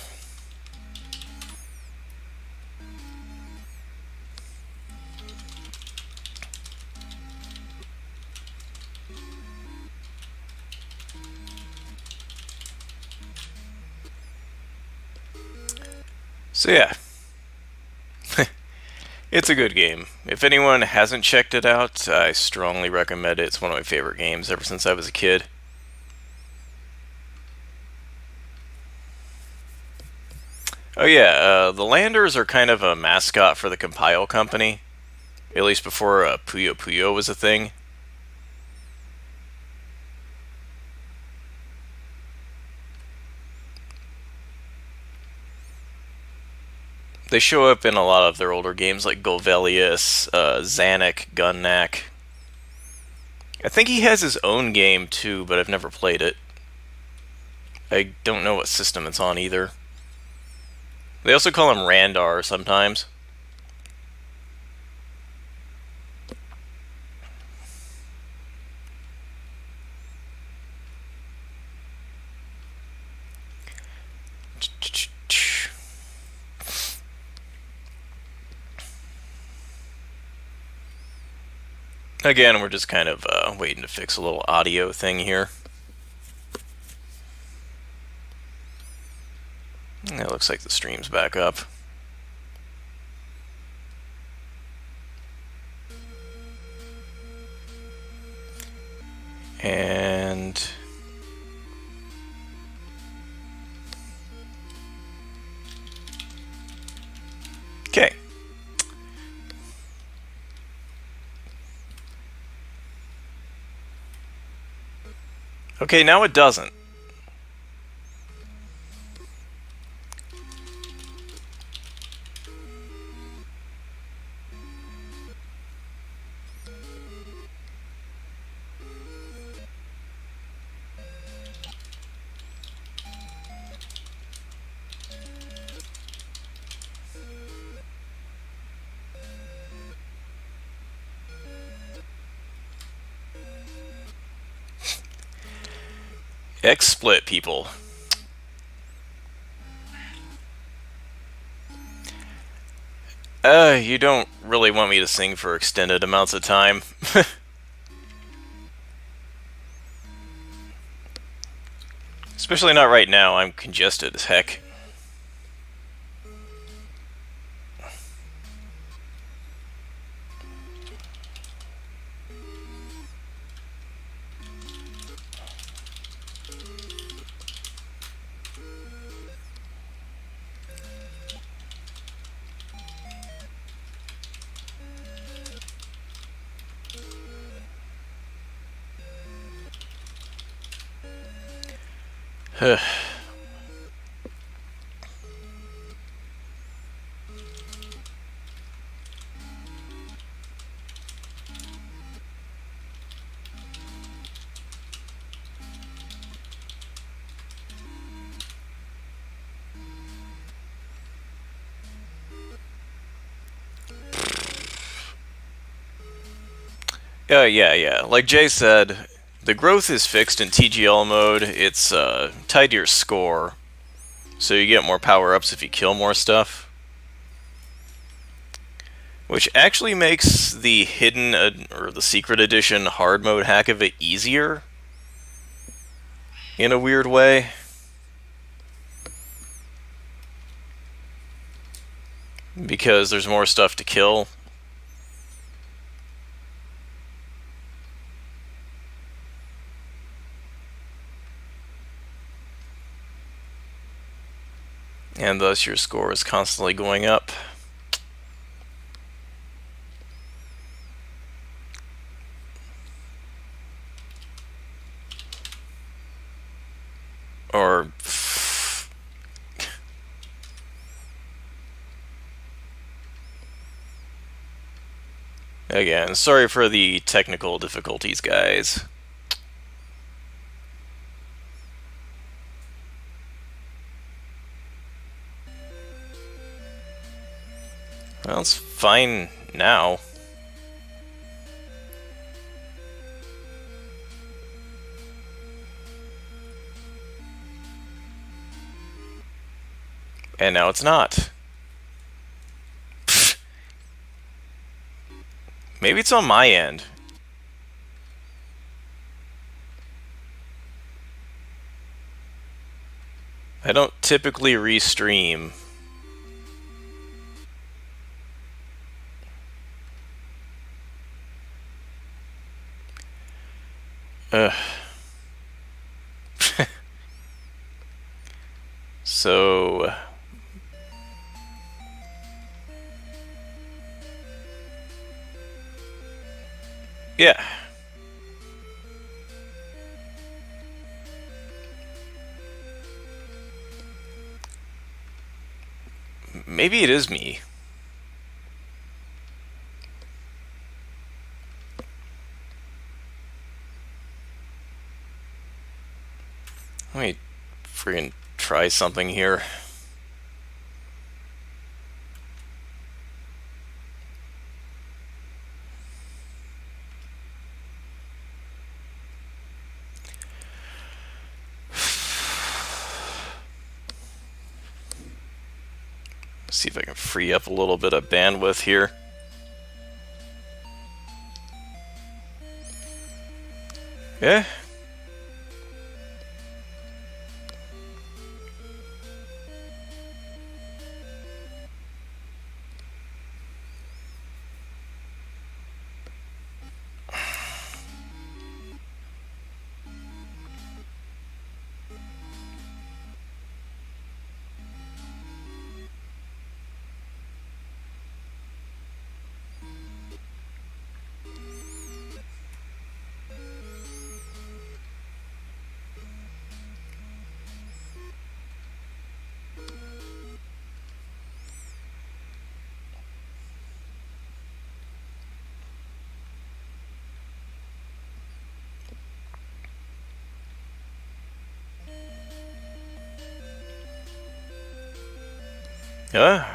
So yeah, it's a good game. If anyone hasn't checked it out, I strongly recommend it. It's one of my favorite games ever since I was a kid. Oh yeah, the Landers are kind of a mascot for the Compile Company, at least before Puyo Puyo was a thing. They show up in a lot of their older games like Golvelius, Zanuck, Gunnack. I think he has his own game too, but I've never played it. I don't know what system it's on either. They also call him Randar sometimes. Again, we're just kind of waiting to fix a little audio thing here. It looks like the stream's back up. And okay. Okay, now it doesn't. XSplit people. You don't really want me to sing for extended amounts of time. Especially not right now, I'm congested as heck. Yeah. Like Jay said, the growth is fixed in TGL mode. It's tied to your score, so you get more power-ups if you kill more stuff. Which actually makes the hidden, or the secret edition hard mode hack of it easier. In a weird way. Because there's more stuff to kill. And thus your score is constantly going up. Or... Again, sorry for the technical difficulties, guys. Well, it's fine now. And now it's not. Pfft. Maybe it's on my end. I don't typically restream. So... yeah. Maybe it is me. Let me friggin' try something here. See if I can free up a little bit of bandwidth here. Yeah. Yeah.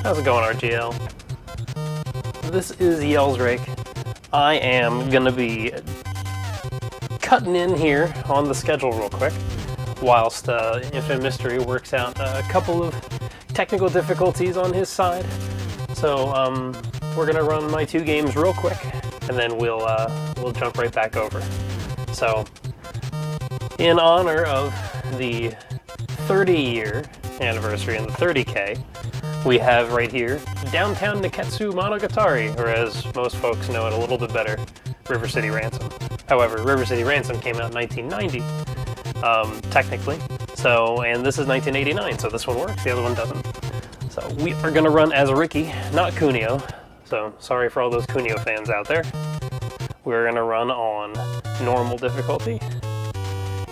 How's it going, RGL? This is Yellsrake. I am gonna be cutting in here on the schedule real quick, whilst Infinite Mystery works out a couple of technical difficulties on his side. So we're gonna run my 2 games real quick, and then we'll jump right back over. So, in honor of the 30-year anniversary and the 30K, we have right here Downtown Neketsu Monogatari, or as most folks know it a little bit better, River City Ransom. However, River City Ransom came out in 1990, technically. So, and this is 1989, so this one works, the other one doesn't. So we are gonna run as Ricky, not Kunio. So sorry for all those Kunio fans out there. We're gonna run on normal difficulty,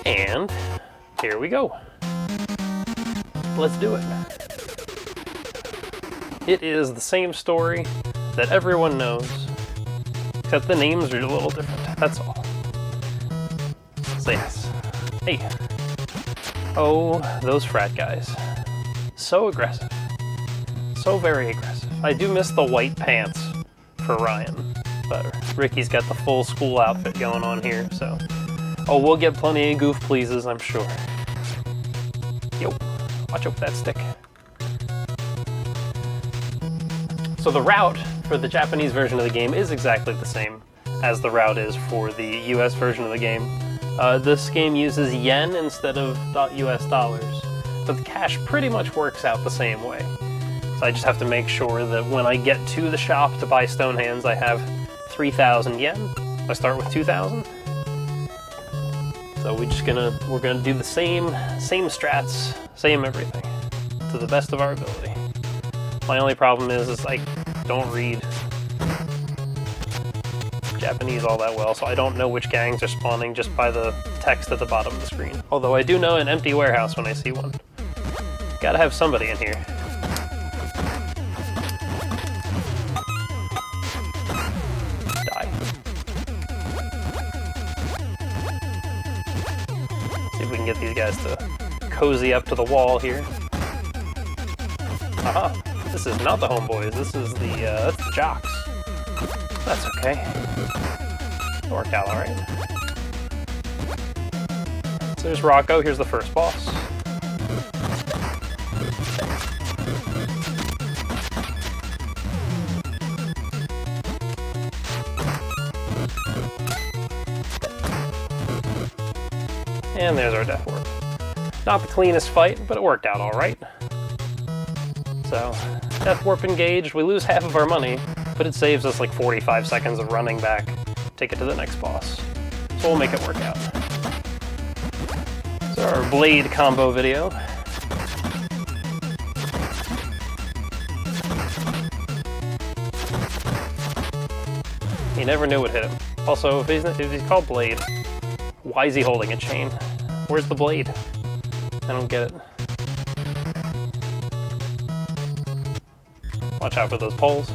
and here we go. Let's do it. It is the same story that everyone knows, except the names are a little different, that's all. So yes. Hey. Oh, those frat guys. So aggressive. So very aggressive. I do miss the white pants for Ryan, but Ricky's got the full school outfit going on here, so... Oh, we'll get plenty of goof pleases, I'm sure. Yo, watch out for that stick. So the route for the Japanese version of the game is exactly the same as the route is for the US version of the game. This game uses yen instead of US dollars, but the cash pretty much works out the same way. So I just have to make sure that when I get to the shop to buy stone hands, I have 3,000 yen. I start with 2,000. So we're gonna do the same strats, same everything, to the best of our ability. My only problem is I don't read Japanese all that well, so I don't know which gangs are spawning just by the text at the bottom of the screen. Although I do know an empty warehouse when I see one. Gotta have somebody in here. Die. See if we can get these guys to cozy up to the wall here. Aha! This is not the homeboys, this is that's the jocks. That's okay. It worked out alright. So there's Rocco, here's the first boss. And there's our Death Warp. Not the cleanest fight, but it worked out alright. So, Death Warp engaged, we lose half of our money, but it saves us like 45 seconds of running back, take it to the next boss. So we'll make it work out. So our blade combo video. You never knew what hit him. Also, if he's called Blade, why is he holding a chain? Where's the blade? I don't get it. Watch out for those poles.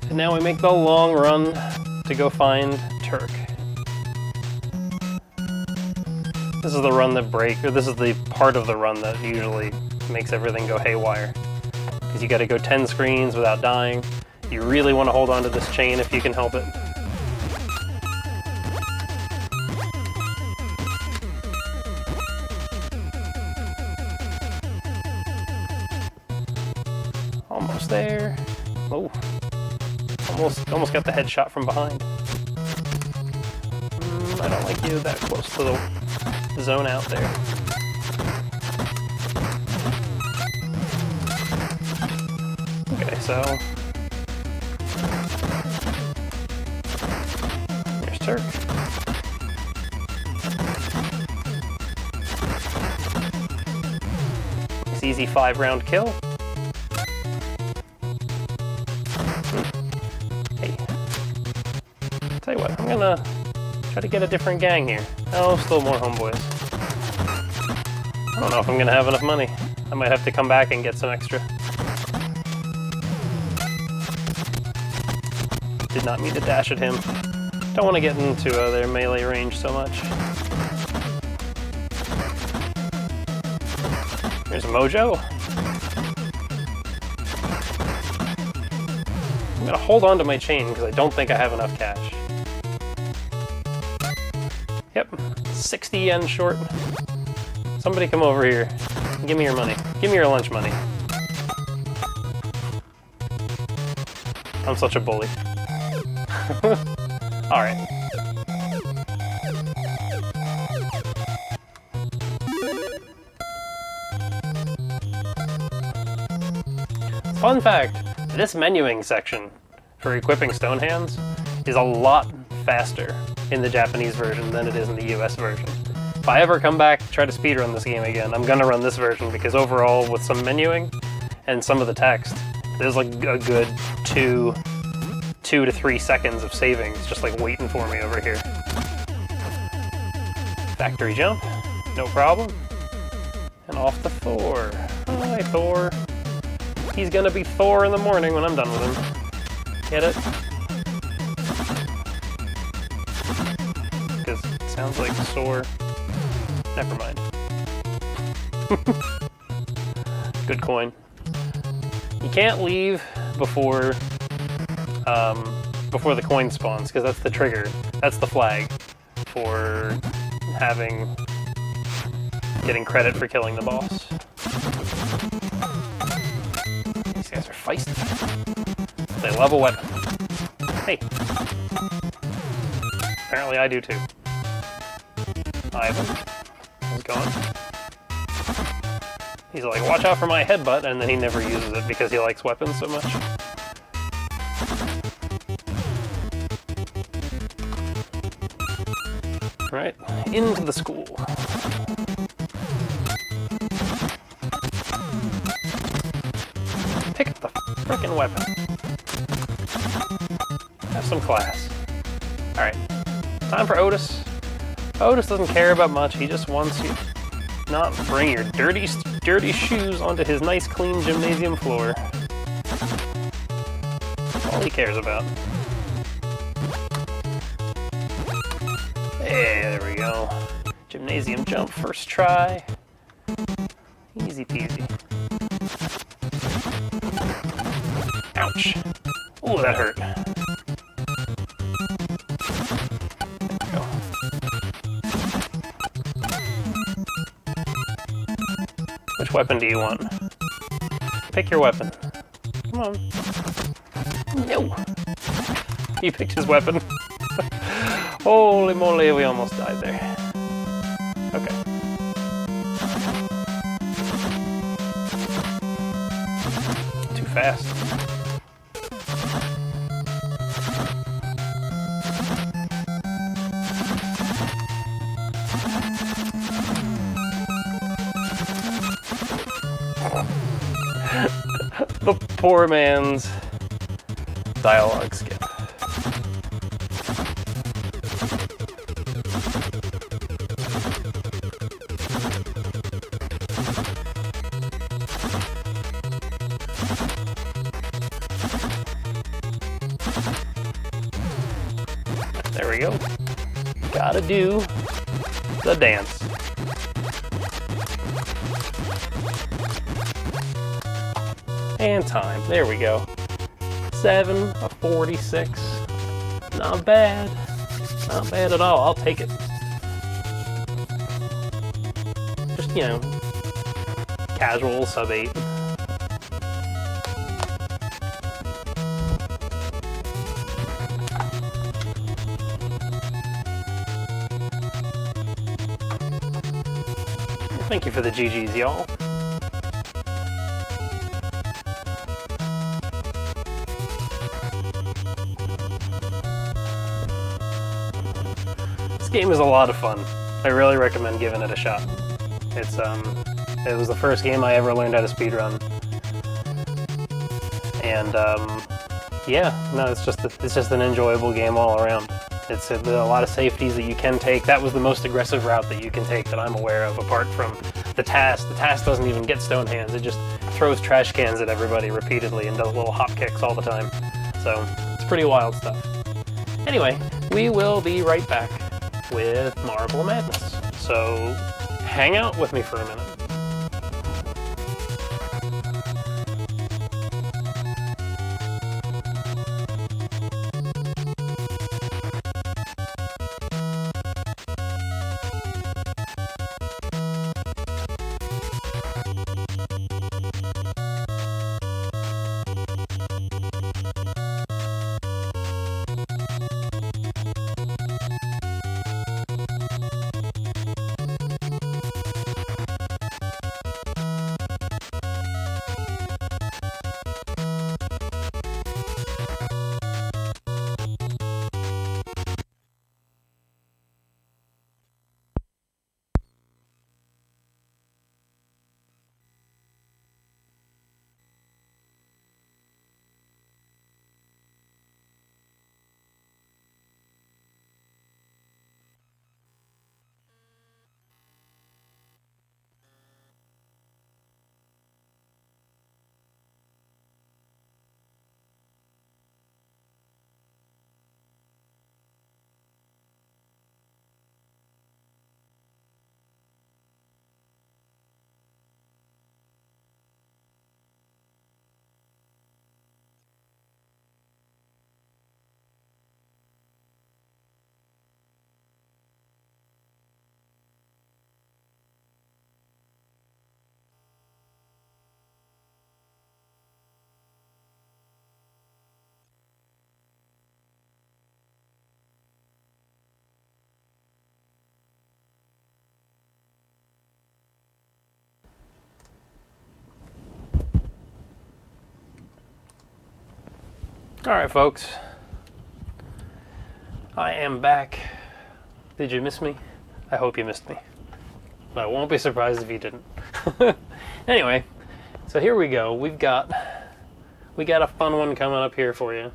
And now we make the long run to go find Turk. This is the run that this is the part of the run that usually makes everything go haywire. Because you gotta go 10 screens without dying. You really want to hold on to this chain if you can help it. Almost there. Oh, almost got the headshot from behind. I don't like you that close to the zone out there. Okay, so there's Turk. Nice easy 5-round kill. Tell you what, I'm gonna try to get a different gang here. Oh, still more homeboys. I don't know if I'm gonna have enough money. I might have to come back and get some extra. Did not mean to dash at him. Don't want to get into their melee range so much. Here's a Mojo. I'm gonna hold on to my chain because I don't think I have enough cash. Yep, 60 yen short. Somebody come over here. Give me your money. Give me your lunch money. I'm such a bully. Alright. Fun fact, this menuing section for equipping stone hands is a lot faster in the Japanese version than it is in the US version. If I ever come back, try to speedrun this game again, I'm gonna run this version because overall, with some menuing and some of the text, there's like a good 2 to 3 seconds of savings just like waiting for me over here. Factory jump, no problem. And off to Thor. Hi, Thor. He's gonna be Thor in the morning when I'm done with him. Get it? Because it sounds like sore. Never mind. Good coin. You can't leave before the coin spawns, because that's the trigger. That's the flag for getting credit for killing the boss. These guys are feisty. They love a weapon. Hey. Apparently I do too. Ivan. He's gone. He's like, watch out for my headbutt, and then he never uses it because he likes weapons so much. Right, into the school. Pick up the frickin' weapon. Have some class. Alright, time for Otis. Otis doesn't care about much, he just wants you to not bring your dirty shoes onto his nice clean gymnasium floor. That's all he cares about. Hey, there we go. Gymnasium jump, first try. Easy peasy. Ouch. Ooh, that hurt. There we go. Which weapon do you want? Pick your weapon. Come on. No! He picked his weapon. Holy moly, we almost died there. Okay. Too fast. The poor man's dialogue skip. There we go. Gotta do the dance. And time. There we go. 7 of 46. Not bad. Not bad at all. I'll take it. Just, you know, casual sub 8. Thank you for the GGs, y'all. This game is a lot of fun. I really recommend giving it a shot. It was the first game I ever learned how to speedrun. And, yeah, no, it's just an enjoyable game all around. It's a lot of safeties that you can take. That was the most aggressive route that you can take that I'm aware of, apart from the task. The task doesn't even get stone hands. It just throws trash cans at everybody repeatedly and does little hop kicks all the time. So, it's pretty wild stuff. Anyway, we will be right back with Marble Madness. So, hang out with me for a minute. Alright, folks. I am back. Did you miss me? I hope you missed me. But I won't be surprised if you didn't. Anyway, so here we go. We got a fun one coming up here for you.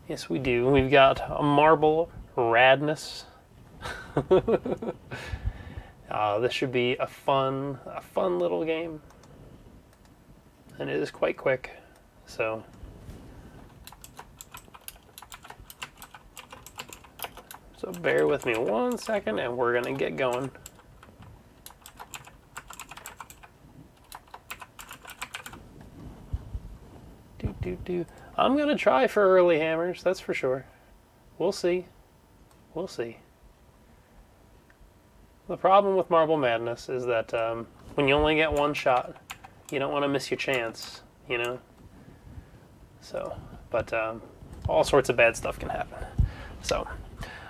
Yes, we do. We've got a Marble Radness. This should be a fun little game. And it is quite quick, so bear with me 1 second and we're gonna get going. I'm gonna try for early hammers, that's for sure. We'll see. We'll see. The problem with Marble Madness is that when you only get one shot, you don't want to miss your chance, you know? So, but all sorts of bad stuff can happen. So,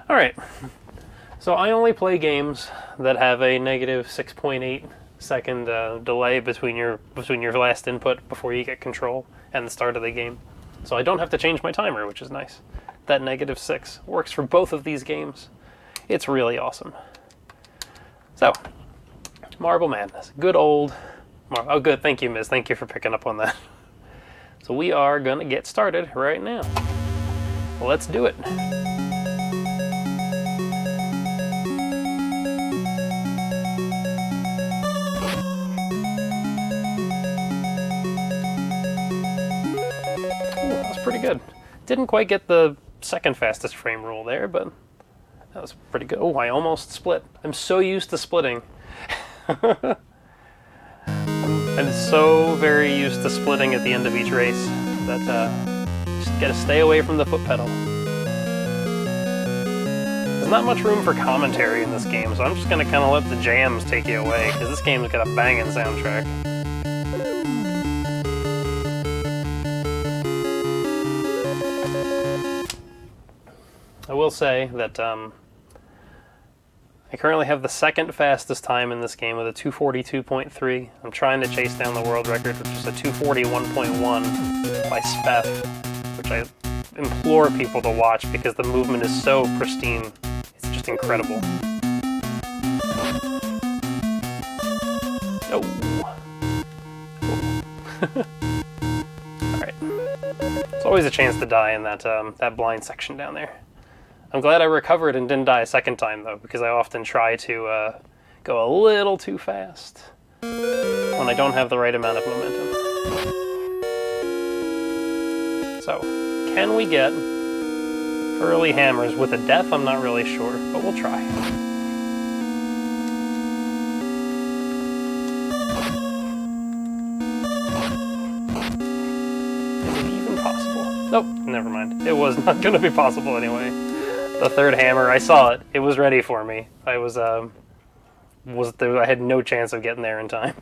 alright. So I only play games that have a negative 6.8 second delay between your last input before you get control and the start of the game. So I don't have to change my timer, which is nice. That -6 works for both of these games. It's really awesome. So, Marble Madness. Good old... Oh, good. Thank you, Miz. Thank you for picking up on that. So we are going to get started right now. Let's do it. Ooh, that was pretty good. Didn't quite get the second fastest frame rule there, but that was pretty good. Oh, I almost split. I'm so used to splitting. I'm so very used to splitting at the end of each race that just gotta stay away from the foot pedal. There's not much room for commentary in this game, so I'm just gonna kind of let the jams take you away, because this game's got a banging soundtrack. I will say that I currently have the second fastest time in this game with a 2:42.3. I'm trying to chase down the world record, which is a 2:41.1 by Spef, which I implore people to watch because the movement is so pristine. It's just incredible. Oh. Alright. There's always a chance to die in that blind section down there. I'm glad I recovered and didn't die a second time, though, because I often try to go a little too fast when I don't have the right amount of momentum. So, can we get early hammers with a death? I'm not really sure, but we'll try. Is it even possible? Nope, never mind. It was not going to be possible anyway. The third hammer, I saw it. It was ready for me. I had no chance of getting there in time.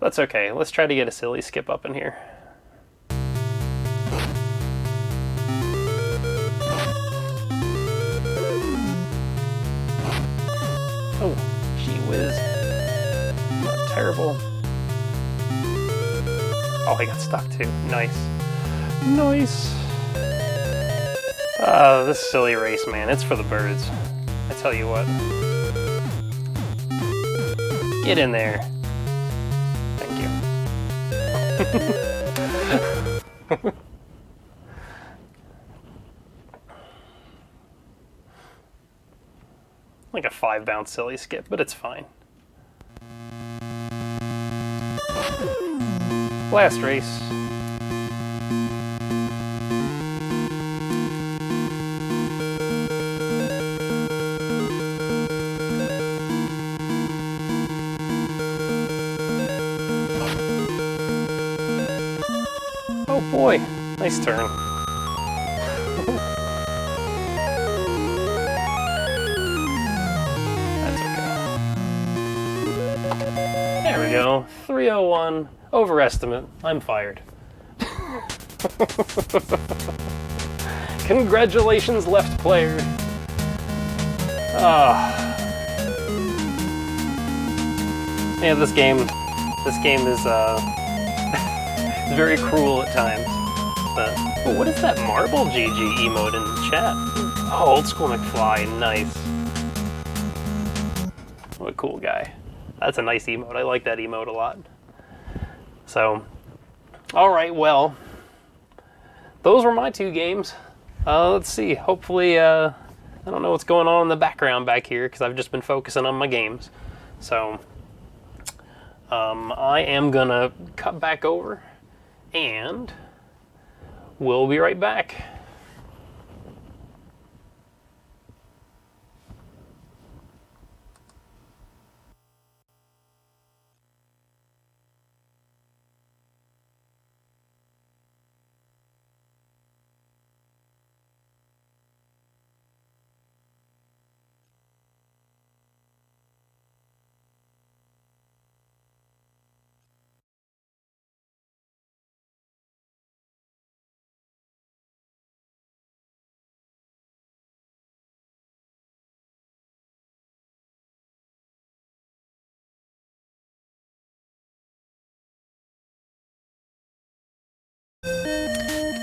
That's okay. Let's try to get a silly skip up in here. Oh, gee whiz. Not terrible. Oh, I got stuck too. Nice. Nice. This silly race, man. It's for the birds. I tell you what. Get in there. Thank you. Like a 5-bounce silly skip, but it's fine. Last race. Oh boy, nice turn. That's okay. There we go. 301. Overestimate. I'm fired. Congratulations, left player. Yeah, this game is very cruel at times. the... Oh, what is that Marble GG emote in the chat? Oh, Old School McFly, nice. What a cool guy. That's a nice emote. I like that emote a lot. So, alright, well, those were my 2 games. Let's see, hopefully, I don't know what's going on in the background back here because I've just been focusing on my games. So, I am gonna cut back over and we'll be right back.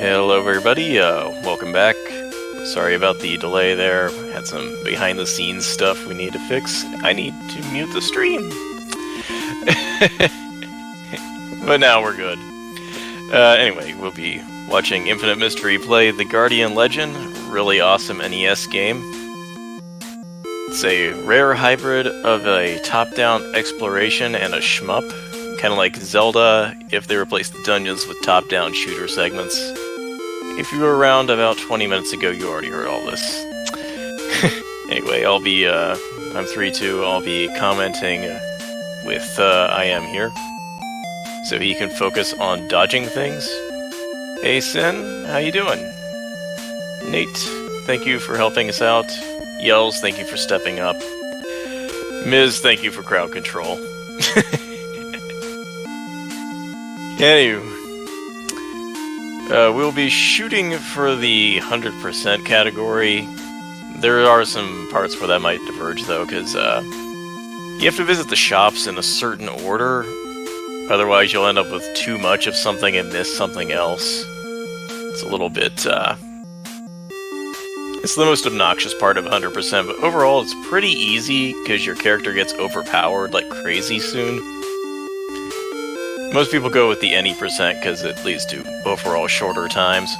Hello everybody, welcome back. Sorry about the delay there, had some behind the scenes stuff we need to fix. I need to mute the stream. But now we're good. Anyway, we'll be watching Infinite Mystery play The Guardian Legend, really awesome NES game. It's a rare hybrid of a top-down exploration and a shmup, kind of like Zelda if they replaced the dungeons with top-down shooter segments. If you were around about 20 minutes ago, you already heard all this. Anyway, I'm 3-2, I'll be commenting with I am here, so he can focus on dodging things. Hey Sin, how you doing? Nate, thank you for helping us out. Yells, thank you for stepping up. Miz, thank you for crowd control. Anywho, we'll be shooting for the 100% category. There are some parts where that might diverge though, because you have to visit the shops in a certain order, otherwise you'll end up with too much of something and miss something else. It's a little bit, it's the most obnoxious part of 100%, but overall it's pretty easy, because your character gets overpowered like crazy soon. Most people go with the any percent because it leads to overall shorter times.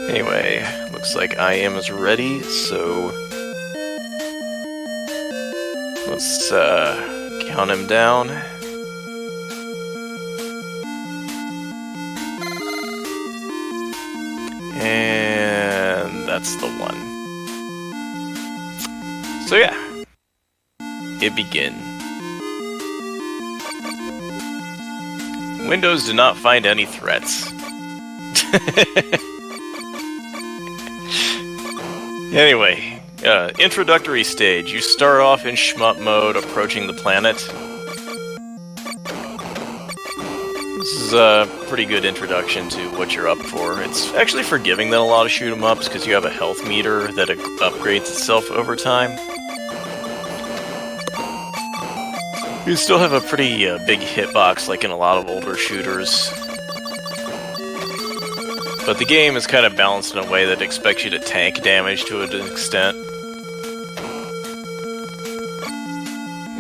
Anyway, looks like I am is ready, so let's count him down. And that's the one. So yeah. It begin. Windows did not find any threats. Anyway, introductory stage. You start off in shmup mode, approaching the planet. This is a pretty good introduction to what you're up for. It's actually forgiving than a lot of shoot 'em ups because you have a health meter that upgrades itself over time. You still have a pretty big hitbox like in a lot of older shooters. But the game is kind of balanced in a way that expects you to tank damage to an extent.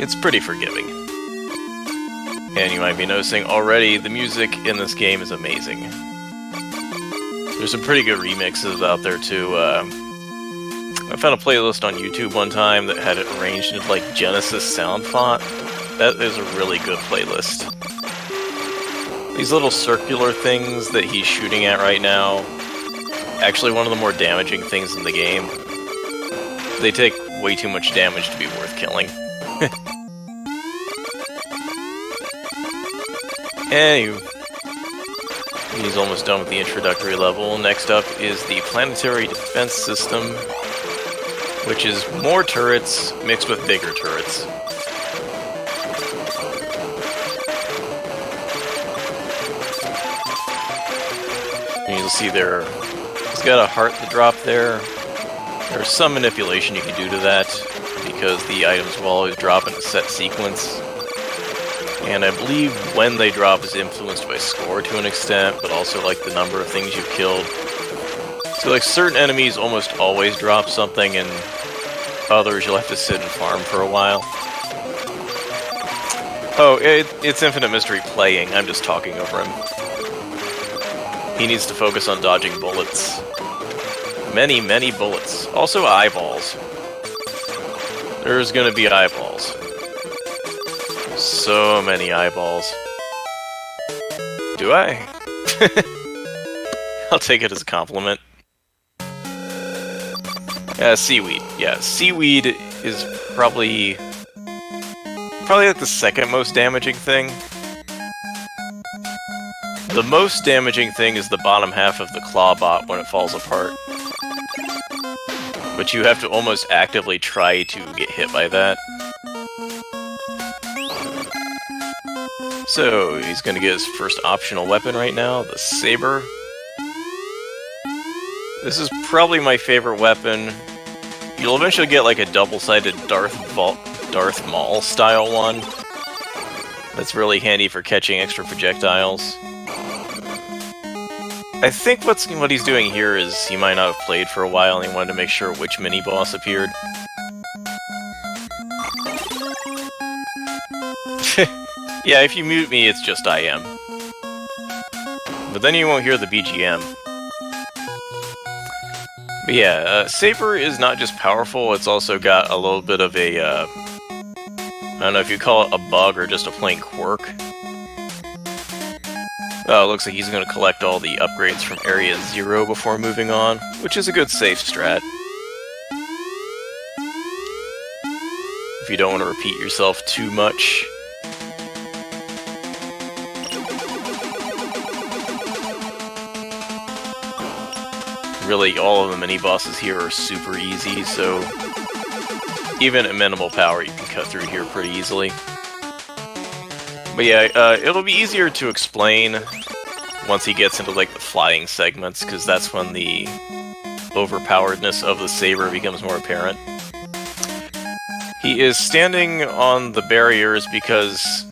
It's pretty forgiving. And you might be noticing already, the music in this game is amazing. There's some pretty good remixes out there too. I found a playlist on YouTube one time that had it arranged in like Genesis sound font. That is a really good playlist. These little circular things that he's shooting at right now, actually one of the more damaging things in the game. They take way too much damage to be worth killing. Anyway, he's almost done with the introductory level. Next up is the planetary defense system, which is more turrets mixed with bigger turrets. And you'll see there, he's got a heart to drop there. There's some manipulation you can do to that, because the items will always drop in a set sequence. and I believe when they drop is influenced by score to an extent, but also like the number of things you've killed. So like certain enemies almost always drop something, and others you'll have to sit and farm for a while. Oh, it's Infinite Mystery playing, I'm just talking over him. He needs to focus on dodging bullets. Many, many bullets. Also eyeballs. There's gonna be eyeballs. So many eyeballs. Do I? I'll take it as a compliment. Seaweed. Yeah, seaweed is probably like the second most damaging thing. The most damaging thing is the bottom half of the claw bot when it falls apart. But you have to almost actively try to get hit by that. So, he's gonna get his first optional weapon right now, the saber. This is probably my favorite weapon. You'll eventually get like a double-sided Darth Maul style one. That's really handy for catching extra projectiles. I think what he's doing here is he might not have played for a while and he wanted to make sure which mini-boss appeared. Yeah, if you mute me, it's just I am. But then you won't hear the BGM. But yeah, Saber is not just powerful, it's also got a little bit of a, I don't know if you call it a bug or just a plain quirk. Oh, it looks like he's going to collect all the upgrades from Area 0 before moving on, which is a good safe strat. If you don't want to repeat yourself too much. Really, all of the mini-bosses here are super easy, so even at minimal power you can cut through here pretty easily. But yeah, it'll be easier to explain once he gets into like the flying segments, because that's when the overpoweredness of the saber becomes more apparent. He is standing on the barriers because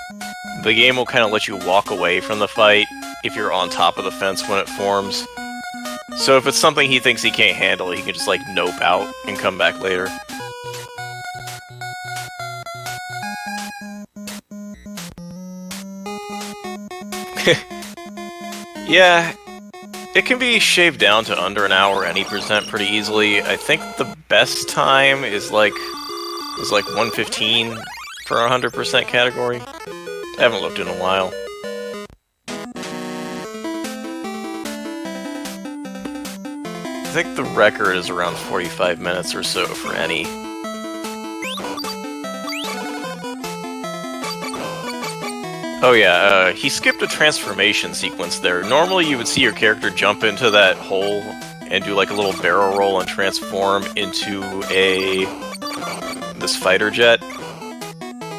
the game will kind of let you walk away from the fight if you're on top of the fence when it forms. So if it's something he thinks he can't handle, he can just like nope out and come back later. Yeah, it can be shaved down to under an hour any percent pretty easily. I think the best time is like 115 for 100% category. I haven't looked in a while. I think the record is around 45 minutes or so for any. Oh yeah, he skipped a transformation sequence there. Normally you would see your character jump into that hole and do like a little barrel roll and transform into this fighter jet.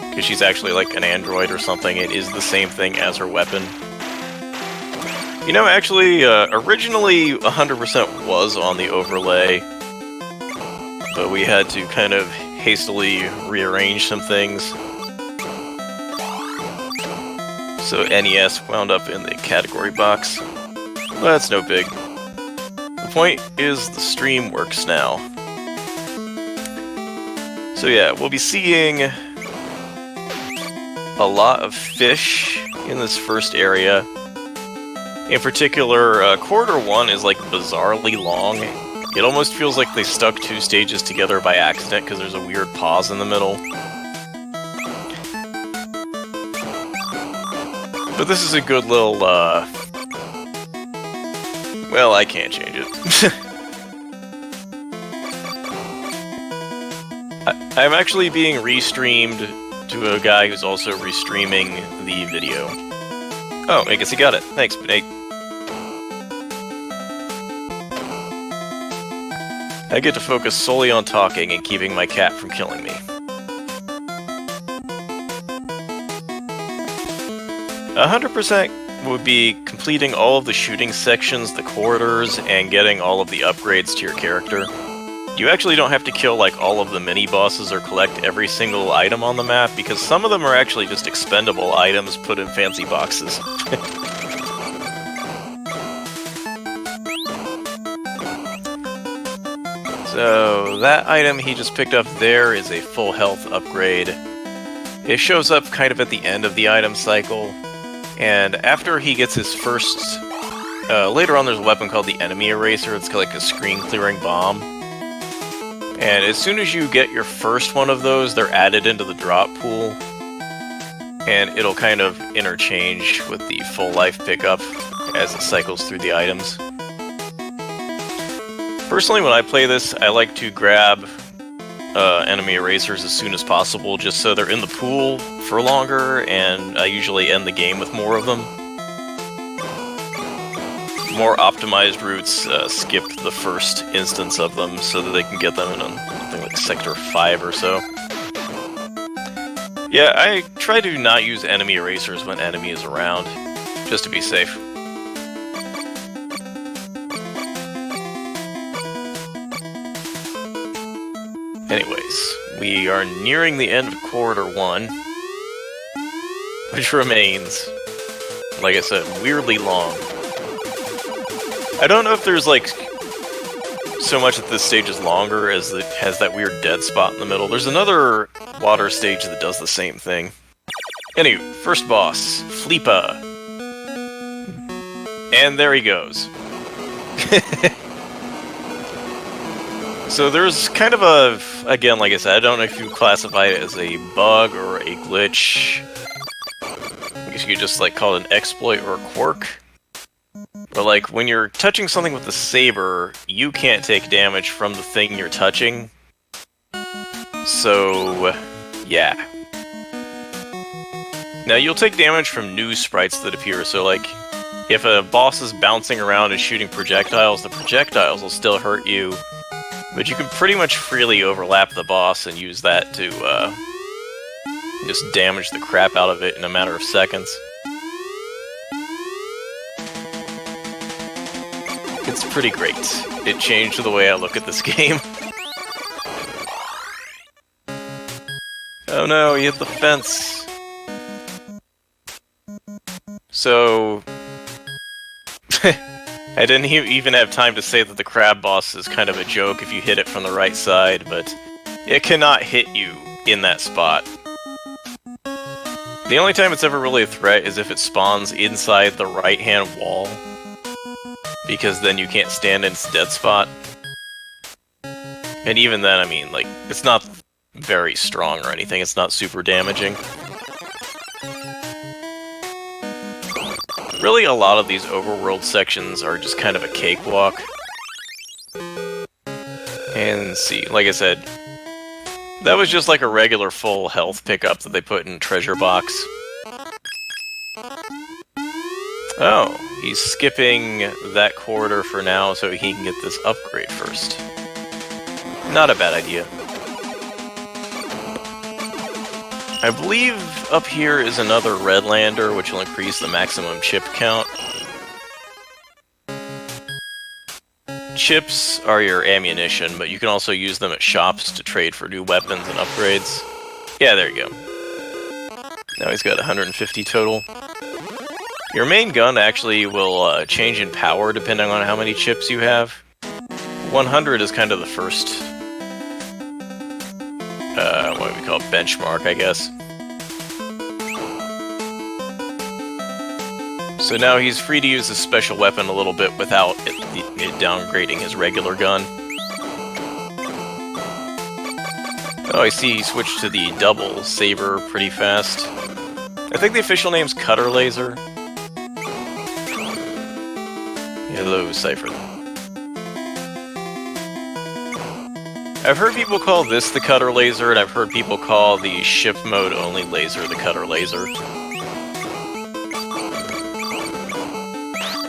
Because she's actually like an android or something. It is the same thing as her weapon. You know, actually, originally 100% was on the overlay, but we had to kind of hastily rearrange some things. So NES wound up in the category box. But that's no big. The point is the stream works now. So yeah, we'll be seeing a lot of fish in this first area. In particular, Corridor 1 is like bizarrely long. It almost feels like they stuck two stages together by accident because there's a weird pause in the middle. But this is a good little, well, I can't change it. I'm actually being restreamed to a guy who's also restreaming the video. Oh, I guess he got it. Thanks, Nate. I get to focus solely on talking and keeping my cat from killing me. 100% would be completing all of the shooting sections, the corridors, and getting all of the upgrades to your character. You actually don't have to kill like all of the mini bosses or collect every single item on the map, because some of them are actually just expendable items put in fancy boxes. So that item he just picked up there is a full health upgrade. It shows up kind of at the end of the item cycle, and after he gets his first... later on there's a weapon called the Enemy Eraser. It's like a screen-clearing bomb. And as soon as you get your first one of those, they're added into the drop pool. And it'll kind of interchange with the full life pickup as it cycles through the items. Personally, when I play this, I like to grab enemy erasers as soon as possible, just so they're in the pool for longer, and I usually end the game with more of them. More optimized routes skip the first instance of them, so that they can get them in something like Sector 5 or so. Yeah, I try to not use enemy erasers when enemy is around, just to be safe. Anyways, we are nearing the end of Corridor 1, which remains, like I said, weirdly long. I don't know if there's, like, so much that this stage is longer as it has that weird dead spot in the middle. There's another water stage that does the same thing. Anyway, first boss, Fleepa. And there he goes. So there's kind of a, again, like I said, I don't know if you classify it as a bug or a glitch. I guess you could just, like, call it an exploit or a quirk. But, like, when you're touching something with the saber, you can't take damage from the thing you're touching. So, yeah. Now, you'll take damage from new sprites that appear, so, like, if a boss is bouncing around and shooting projectiles, the projectiles will still hurt you. But you can pretty much freely overlap the boss and use that to, just damage the crap out of it in a matter of seconds. It's pretty great. It changed the way I look at this game. Oh no, he hit the fence. So... I didn't even have time to say that the crab boss is kind of a joke if you hit it from the right side, but it cannot hit you in that spot. The only time it's ever really a threat is if it spawns inside the right-hand wall, because then you can't stand in its dead spot. And even then, I mean, like, it's not very strong or anything, it's not super damaging. Really, a lot of these overworld sections are just kind of a cakewalk. And see, like I said, that was just like a regular full health pickup that they put in treasure box. Oh, he's skipping that corridor for now so he can get this upgrade first. Not a bad idea. I believe up here is another red lander, which will increase the maximum chip count. Chips are your ammunition, but you can also use them at shops to trade for new weapons and upgrades. Yeah, there you go. Now he's got 150 total. Your main gun actually will change in power depending on how many chips you have. 100 is kind of the first... what do we call it? Benchmark, I guess. So now he's free to use his special weapon a little bit without it downgrading his regular gun. Oh, I see he switched to the double saber pretty fast. I think the official name's Cutter Laser. Hello, Cypher. I've heard people call this the Cutter Laser, and I've heard people call the ship mode only laser the Cutter Laser.